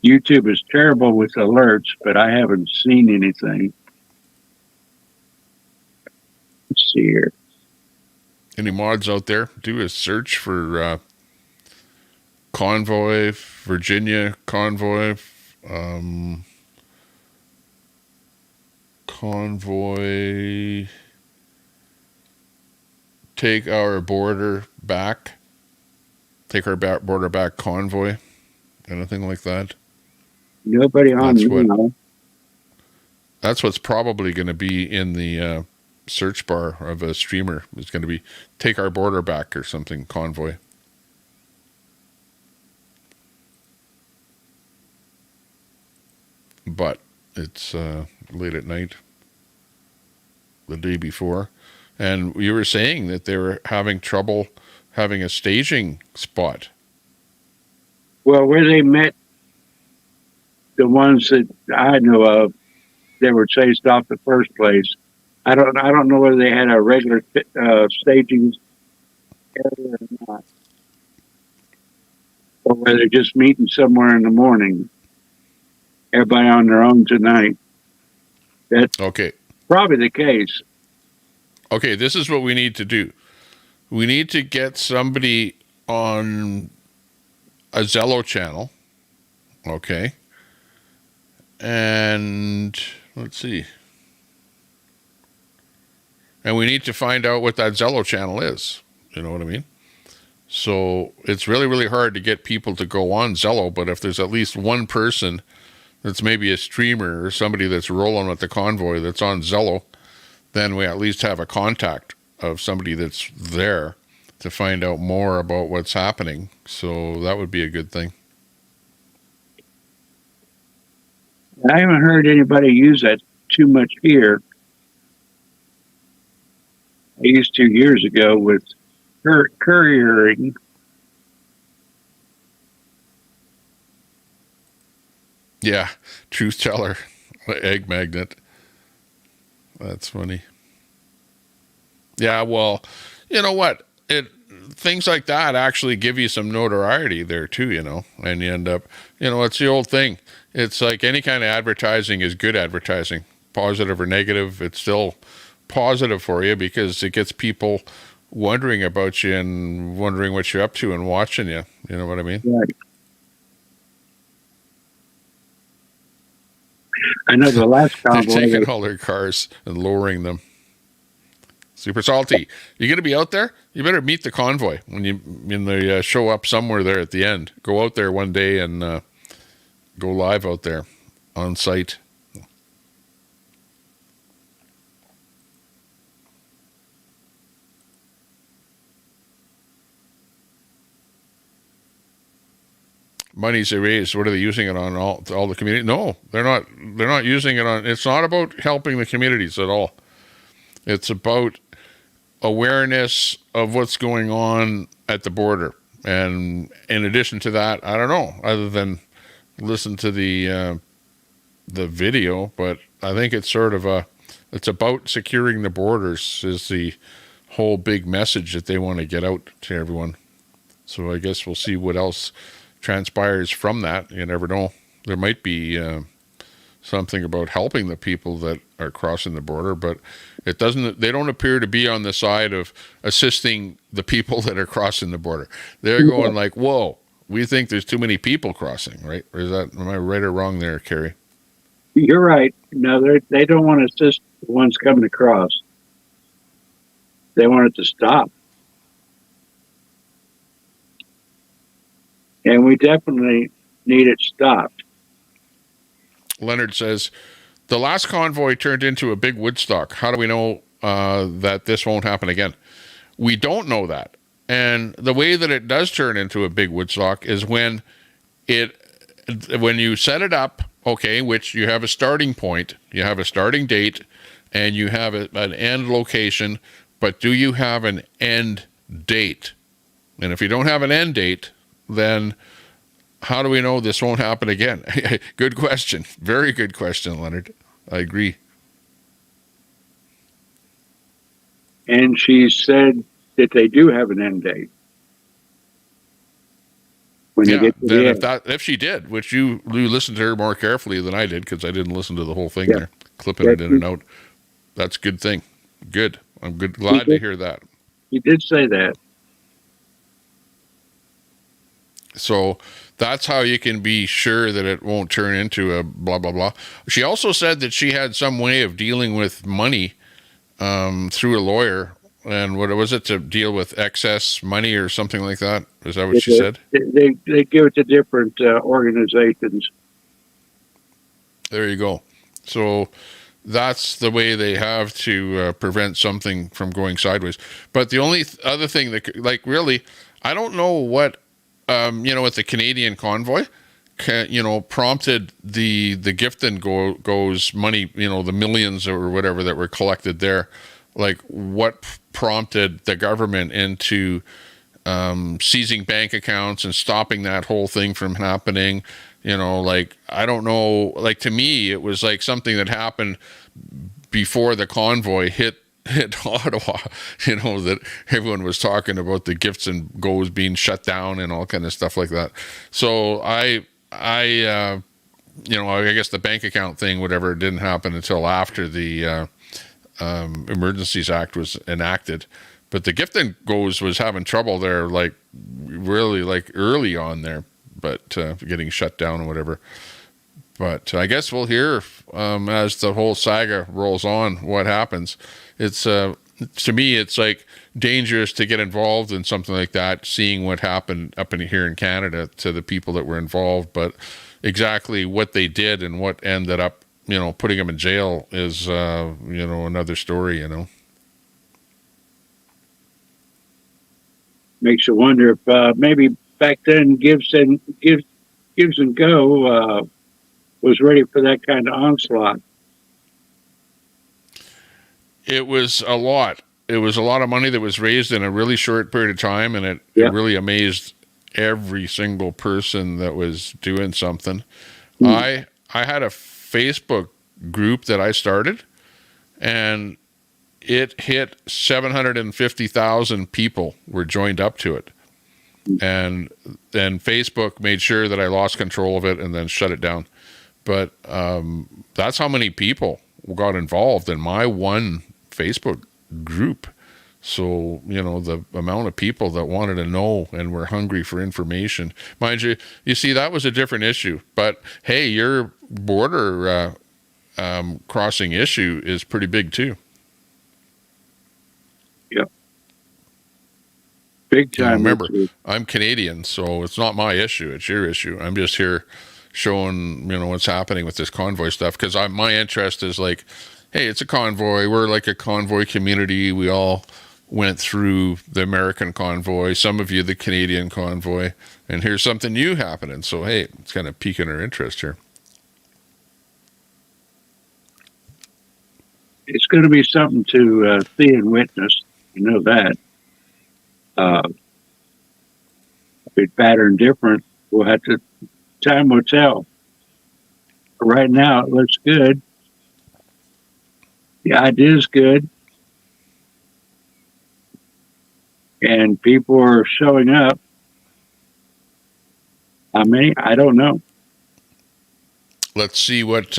YouTube is terrible with alerts, but I haven't seen anything. Let's see here.
Any mods out there? Do a search for Convoy, Virginia Convoy, Convoy, take our border back. Take our border back Convoy. Anything like that?
Nobody on
That's what's probably going to be in the search bar of a streamer. It's going to be take our border back or something, Convoy. But it's late at night, the day before. And you were saying that they were having trouble having a staging spot.
Well, where they met the ones that I know of, they were chased off the first place. I don't know whether they had a regular staging area or not, or whether they're just meeting somewhere in the morning. Everybody on their own tonight. That's
okay.
Probably the case.
Okay, this is what we need to do. We need to get somebody on a Zello channel. Okay. And let's see. And we need to find out what that Zello channel is. You know what I mean? So it's really, really hard to get people to go on Zello, but if there's at least one person that's maybe a streamer or somebody that's rolling with the convoy that's on Zello, then we at least have a contact of somebody that's there to find out more about what's happening. So that would be a good thing.
I haven't heard anybody use that too much here. I used to years ago with couriering.
Yeah, truth teller, egg magnet. That's funny. Yeah, well, you know what? Things like that actually give you some notoriety there too, you know, and you end up, you know, it's the old thing. It's like any kind of advertising is good advertising, positive or negative. It's still positive for you because it gets people wondering about you and wondering what you're up to and watching you. You know what I mean?
Right. I know the last
They're
convoy.
taking all their cars and lowering them. Super Salty, you going to be out there? You better meet the convoy when they show up somewhere there at the end. Go out there one day and go live out there on site. Monies they raised, what are they using it on? All the community? No, they're not. They're not using it on. It's not about helping the communities at all. It's about awareness of what's going on at the border. And in addition to that, I don't know, other than listen to the video, but I think it's sort of it's about securing the borders is the whole big message that they want to get out to everyone. So I guess we'll see what else transpires from that. You never know. There might be something about helping the people that are crossing the border, but they don't appear to be on the side of assisting the people that are crossing the border. They're going like, whoa, we think there's too many people crossing, right? Or am I right or wrong there, Kerry?
You're right. No, they don't want to assist the ones coming across. They want it to stop. And we definitely need it stopped.
Leonard says, the last convoy turned into a big Woodstock. How do we know that this won't happen again? We don't know that. And the way that it does turn into a big Woodstock is when you set it up, okay, which you have a starting point, you have a starting date, and you have an end location, but do you have an end date? And if you don't have an end date, then how do we know this won't happen again? Good question. Very good question, Leonard. I agree.
And she said that they do have an end date. When
yeah,
get to
then
the
if she did, which you listened to her more carefully than I did, because I didn't listen to the whole thing there, clipping it in and out. That's a good thing. Good. I'm glad to hear that.
You did say that.
So that's how you can be sure that it won't turn into a blah, blah, blah. She also said that she had some way of dealing with money through a lawyer. And what was it, to deal with excess money or something like that? Is that what she said?
They give it to different organizations.
There you go. So that's the way they have to prevent something from going sideways. But the only other thing that, like, really, I don't know what, with the Canadian convoy, prompted the gift and goes money, the millions or whatever that were collected there. Like, what prompted the government into seizing bank accounts and stopping that whole thing from happening? I don't know. Like, to me, it was like something that happened before the convoy hit Ottawa, that everyone was talking about the gifts and goes being shut down and all kind of stuff like that. So I guess the bank account thing, whatever, didn't happen until after the Emergencies Act was enacted. But the gift and goes was having trouble there, like really like early on there, but getting shut down and whatever. But I guess we'll hear as the whole saga rolls on what happens. It's to me, it's like dangerous to get involved in something like that, seeing what happened up in here in Canada to the people that were involved. But exactly what they did and what ended up, putting them in jail is, another story,
Makes you wonder if maybe back then Gives and Go was ready for that kind of onslaught.
It was a lot. It was a lot of money that was raised in a really short period of time, and it really amazed every single person that was doing something. I had a Facebook group that I started, and it hit 750,000 people were joined up to it. And then Facebook made sure that I lost control of it and then shut it down. But that's how many people got involved in my one Facebook group. So, the amount of people that wanted to know and were hungry for information. Mind you, see, that was a different issue. But, hey, your border crossing issue is pretty big too.
Yep. Big time.
Remember, I'm Canadian, so it's not my issue. It's your issue. I'm just here showing, what's happening with this convoy stuff. Cause my interest is like, hey, it's a convoy. We're like a convoy community. We all went through the American convoy, some of you the Canadian convoy, and here's something new happening. So, hey, it's kind of piquing our interest here.
It's going to be something to see and witness. You know that. If it's pattern different, we'll have to, time will tell. Right now, it looks good. The idea is good. And people are showing up. How many? I don't know.
Let's see what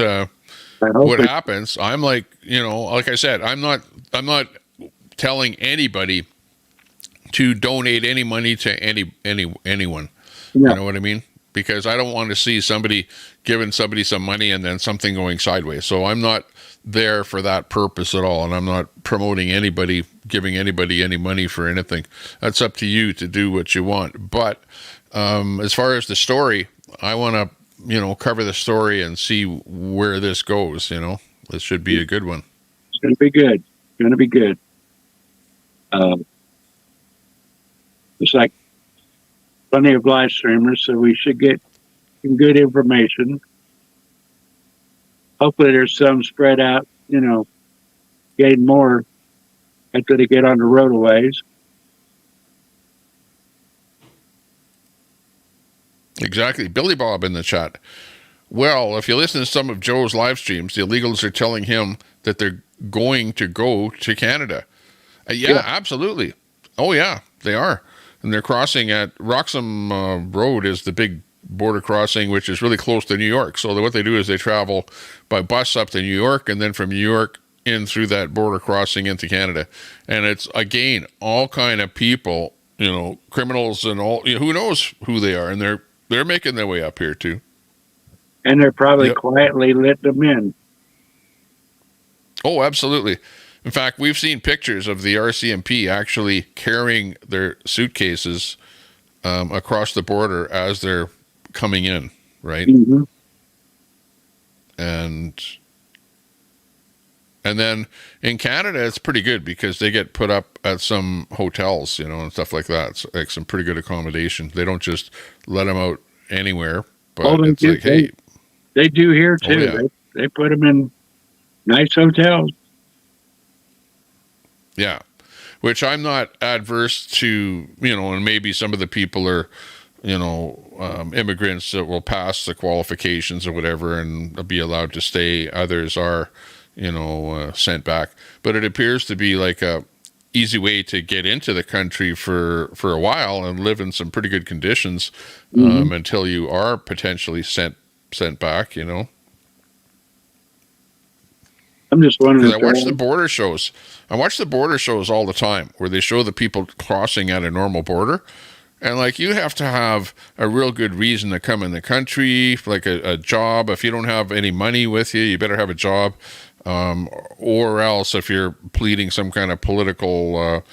happens. I'm like, like I said, I'm not telling anybody to donate any money to anyone.
Yeah.
You know what I mean? Because I don't want to see somebody giving somebody some money and then something going sideways. So I'm not there for that purpose at all, and I'm not promoting anybody, giving anybody any money for anything. That's up to you to do what you want. But as far as the story, I want to cover the story and see where this goes. This should be a good one.
It's going to be good. It's going to be good. It's like plenty of live streamers, so we should get some good information. Hopefully there's some spread out, gain more after they get on the roadaways.
Exactly. Billy Bob in the chat. Well, if you listen to some of Joe's live streams, the illegals are telling him that they're going to go to Canada. Yeah, absolutely. Oh, yeah, they are. And they're crossing at Roxham Road is the big border crossing, which is really close to New York. So what they do is they travel by bus up to New York, and then from New York in through that border crossing into Canada. And it's, again, all kind of people, criminals and all, who knows who they are. And they're making their way up here too.
And they're probably quietly let them in.
Oh, absolutely. In fact, we've seen pictures of the RCMP actually carrying their suitcases across the border as they're coming in, right?
Mm-hmm.
And then in Canada, it's pretty good because they get put up at some hotels, and stuff like that. It's like some pretty good accommodation. They don't just let them out anywhere, but it's like, hey.
They do here too.
Oh, yeah.
They put them in nice hotels.
Yeah, which I'm not adverse to, and maybe some of the people are, immigrants that will pass the qualifications or whatever and be allowed to stay. Others are, sent back. But it appears to be like a easy way to get into the country for a while and live in some pretty good conditions until you are potentially sent back,
I'm just wondering.
I watch the border shows. I watch the border shows all the time where they show the people crossing at a normal border. And like, you have to have a real good reason to come in the country, like a job. If you don't have any money with you, you better have a job. Or else if you're pleading some kind of political,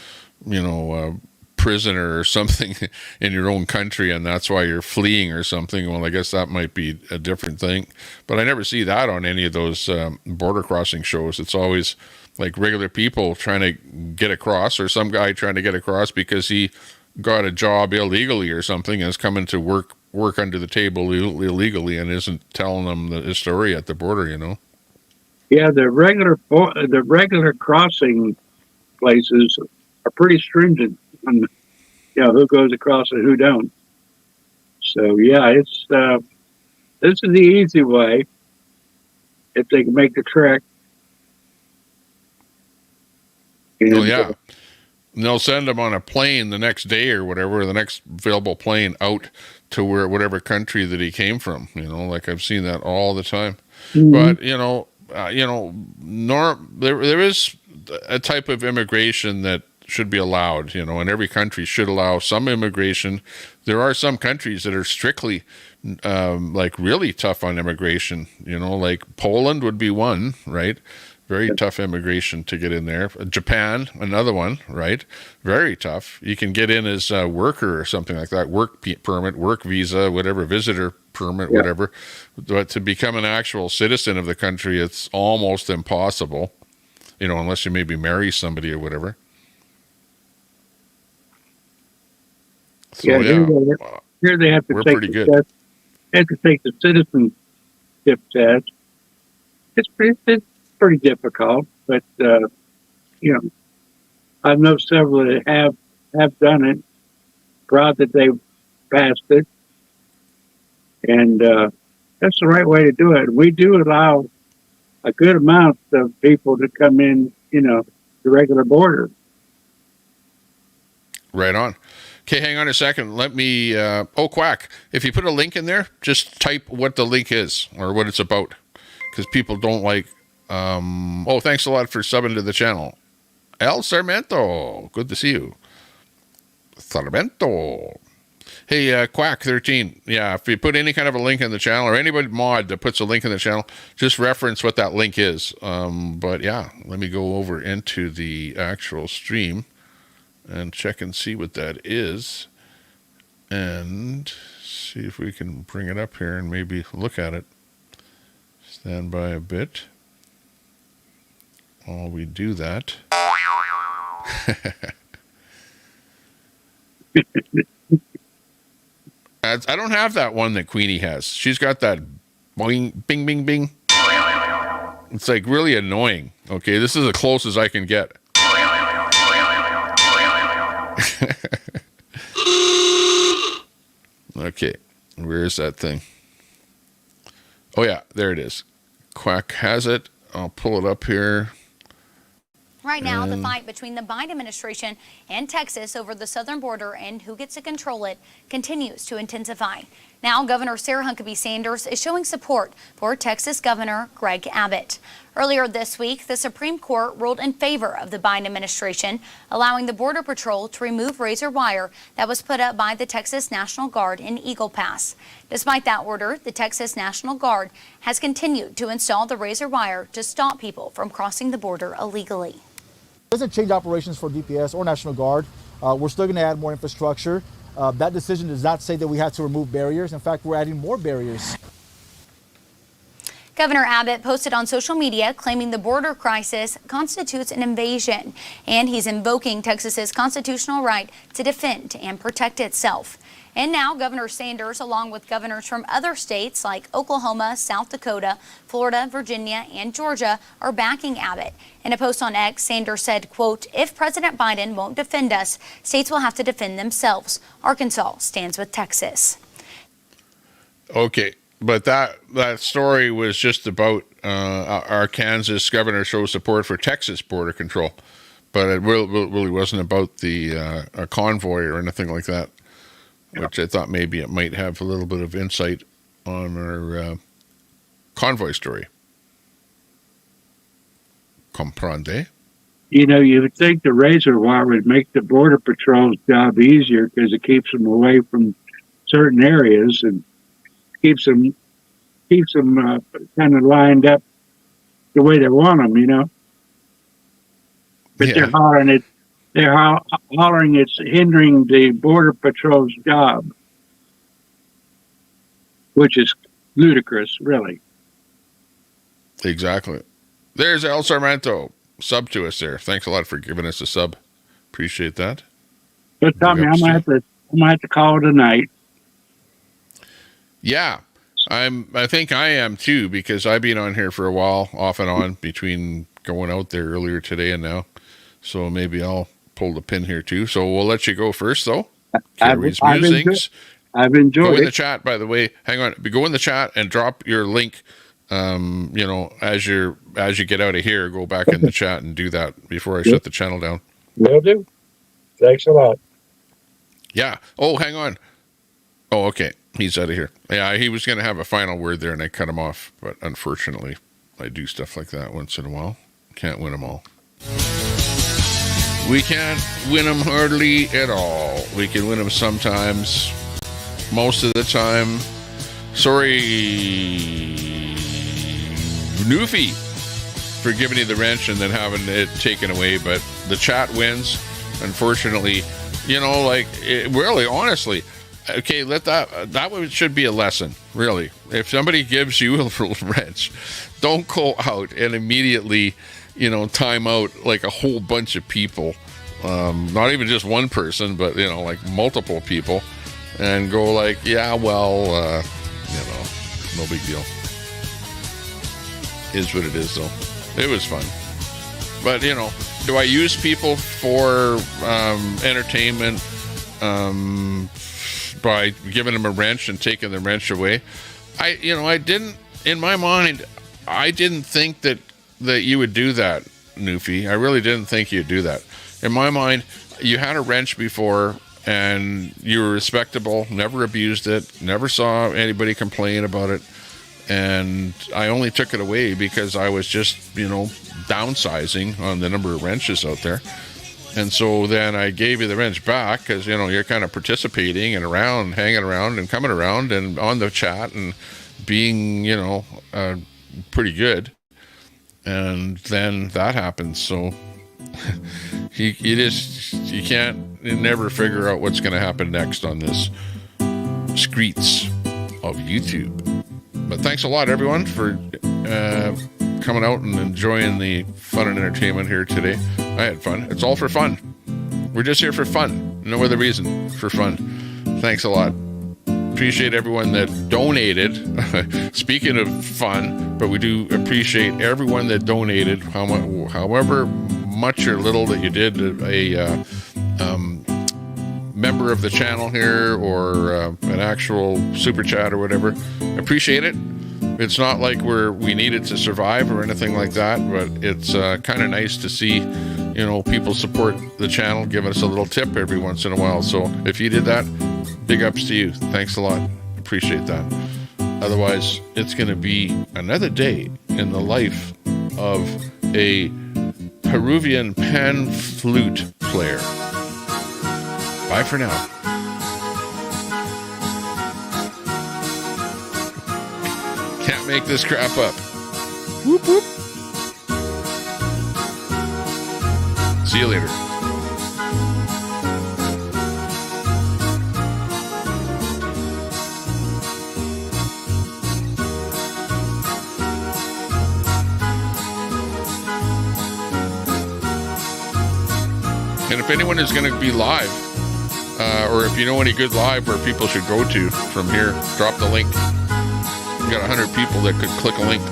prisoner or something in your own country, and that's why you're fleeing or something. Well, I guess that might be a different thing, but I never see that on any of those border crossing shows. It's always like regular people trying to get across, or some guy trying to get across because he got a job illegally or something and is coming to work under the table illegally and isn't telling them his story at the border.
Yeah, the regular crossing places are pretty stringent on who goes across and who don't. So yeah, it's this is the easy way if they can make the trek. And,
oh yeah, and they'll send them on a plane the next day or whatever, the next available plane out to whatever country that he came from. Like I've seen that all the time. But there is a type of immigration that should be allowed, and every country should allow some immigration. There are some countries that are strictly like really tough on immigration, like Poland would be one, right? Very tough immigration to get in there. Japan, another one, right? Very tough. You can get in as a worker or something like that, work permit, work visa, whatever, visitor permit, whatever. But to become an actual citizen of the country, it's almost impossible, unless you maybe marry somebody or whatever. So,
here they have to
we're
take
pretty
the
good.
test. They have to take the citizenship test. It's pretty difficult, but I know several that have done it. Proud that they passed it, and that's the right way to do it. We do allow a good amount of people to come in, the regular border.
Right on. Okay, hang on a second. Let me, Quack, if you put a link in there, just type what the link is or what it's about, because people don't like, thanks a lot for subbing to the channel. El Sarmento, good to see you. Sarmento. Hey, Quack 13. Yeah, if you put any kind of a link in the channel, or anybody mod that puts a link in the channel, just reference what that link is. But yeah, let me go over into the actual stream and check and see what that is, and see if we can bring it up here and maybe look at it. Stand by a bit while we do that. I don't have that one that Queenie has. She's got that boing, bing, bing, bing. It's like really annoying. Okay, this is the closest I can get. Okay, where's that thing? Oh yeah, there it is. Quack has it. I'll pull it up here.
Right now, the fight between the Biden administration and Texas over the southern border and who gets to control it continues to intensify. Now, Governor Sarah Huckabee Sanders is showing support for Texas Governor Greg Abbott. Earlier this week, the Supreme Court ruled in favor of the Biden administration, allowing the Border Patrol to remove razor wire that was put up by the Texas National Guard in Eagle Pass. Despite that order, the Texas National Guard has continued to install the razor wire to stop people from crossing the border illegally.
It doesn't change operations for DPS or National Guard. We're still going to add more infrastructure. That decision does not say that we have to remove barriers. In fact, we're adding more barriers.
Governor Abbott posted on social media claiming the border crisis constitutes an invasion, and he's invoking Texas's constitutional right to defend and protect itself. And now Governor Sanders, along with governors from other states like Oklahoma, South Dakota, Florida, Virginia, and Georgia, are backing Abbott. In a post on X, Sanders said, quote, "If President Biden won't defend us, states will have to defend themselves. Arkansas stands with Texas."
Okay, but that story was just about our Kansas governor shows support for Texas border control, but it really wasn't about the a convoy or anything like that. Which I thought maybe it might have a little bit of insight on our convoy story. Comprende?
You would think the razor wire would make the Border Patrol's job easier because it keeps them away from certain areas and keeps them kind of lined up the way they want them, But
Yeah.
they're hollering it's hindering the Border Patrol's job, which is ludicrous, really.
Exactly. There's El Sarmento. Sub to us there. Thanks a lot for giving us a sub. Appreciate that.
But Tommy, I might have to call it a night.
Yeah. I think I am too, because I've been on here for a while, off and on, between going out there earlier today and now. So maybe I'll pull the pin here too. So we'll let you go first, though. Carrie's Musings.
I've enjoyed
Go in
it.
the chat, by the way. Hang on. Go in the chat and drop your link. As you get out of here, go back in the chat and do that before I shut the channel down.
Will do. Thanks a lot.
Yeah. Oh, hang on. Oh, okay. He's out of here. Yeah, he was going to have a final word there, and I cut him off. But unfortunately, I do stuff like that once in a while. Can't win them all. We can't win them hardly at all. We can win them sometimes. Most of the time. Sorry, Newfie, for giving you the wrench and then having it taken away. But the chat wins. Unfortunately, really, honestly, okay, that should be a lesson, really. If somebody gives you a little wrench, don't go out and immediately, time out like a whole bunch of people. Not even just one person, but, like multiple people. And go like, yeah, well, no big deal. Is what it is, though. It was fun. But, do I use people for entertainment by giving them a wrench and taking the wrench away? I didn't, in my mind, I didn't think that you would do that, Newfie. I really didn't think you'd do that. In my mind, you had a wrench before, and you were respectable, never abused it, never saw anybody complain about it. And I only took it away because I was just, downsizing on the number of wrenches out there. And so then I gave you the wrench back because, you're kind of participating and around, hanging around and coming around and on the chat and being, pretty good. And then that happens. So you never figure out what's going to happen next on this streets of YouTube. But thanks a lot, everyone, for coming out and enjoying the fun and entertainment here today. I had fun. It's all for fun. We're just here for fun. No other reason. For fun. Thanks a lot. Appreciate everyone that donated. Speaking of fun, but we do appreciate everyone that donated, however much or little that you did, a member of the channel here or an actual super chat or whatever. Appreciate it. It's not like we need it to survive or anything like that, but it's kind of nice to see, people support the channel, give us a little tip every once in a while. So if you did that, big ups to you. Thanks a lot. Appreciate that. Otherwise, it's going to be another day in the life of a Peruvian pan flute player. Bye for now. Can't make this crap up. Whoop whoop. See you later. And if anyone is going to be live, or if you know any good live where people should go to from here, drop the link. We got 100 people that could click a link.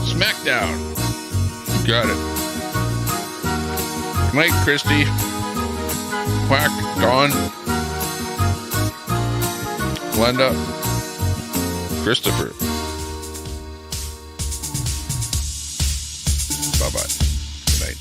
Smackdown. Got it. Good night, Christy. Quack, Dawn, Glenda, Christopher. Bye-bye. Good night.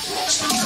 Bye.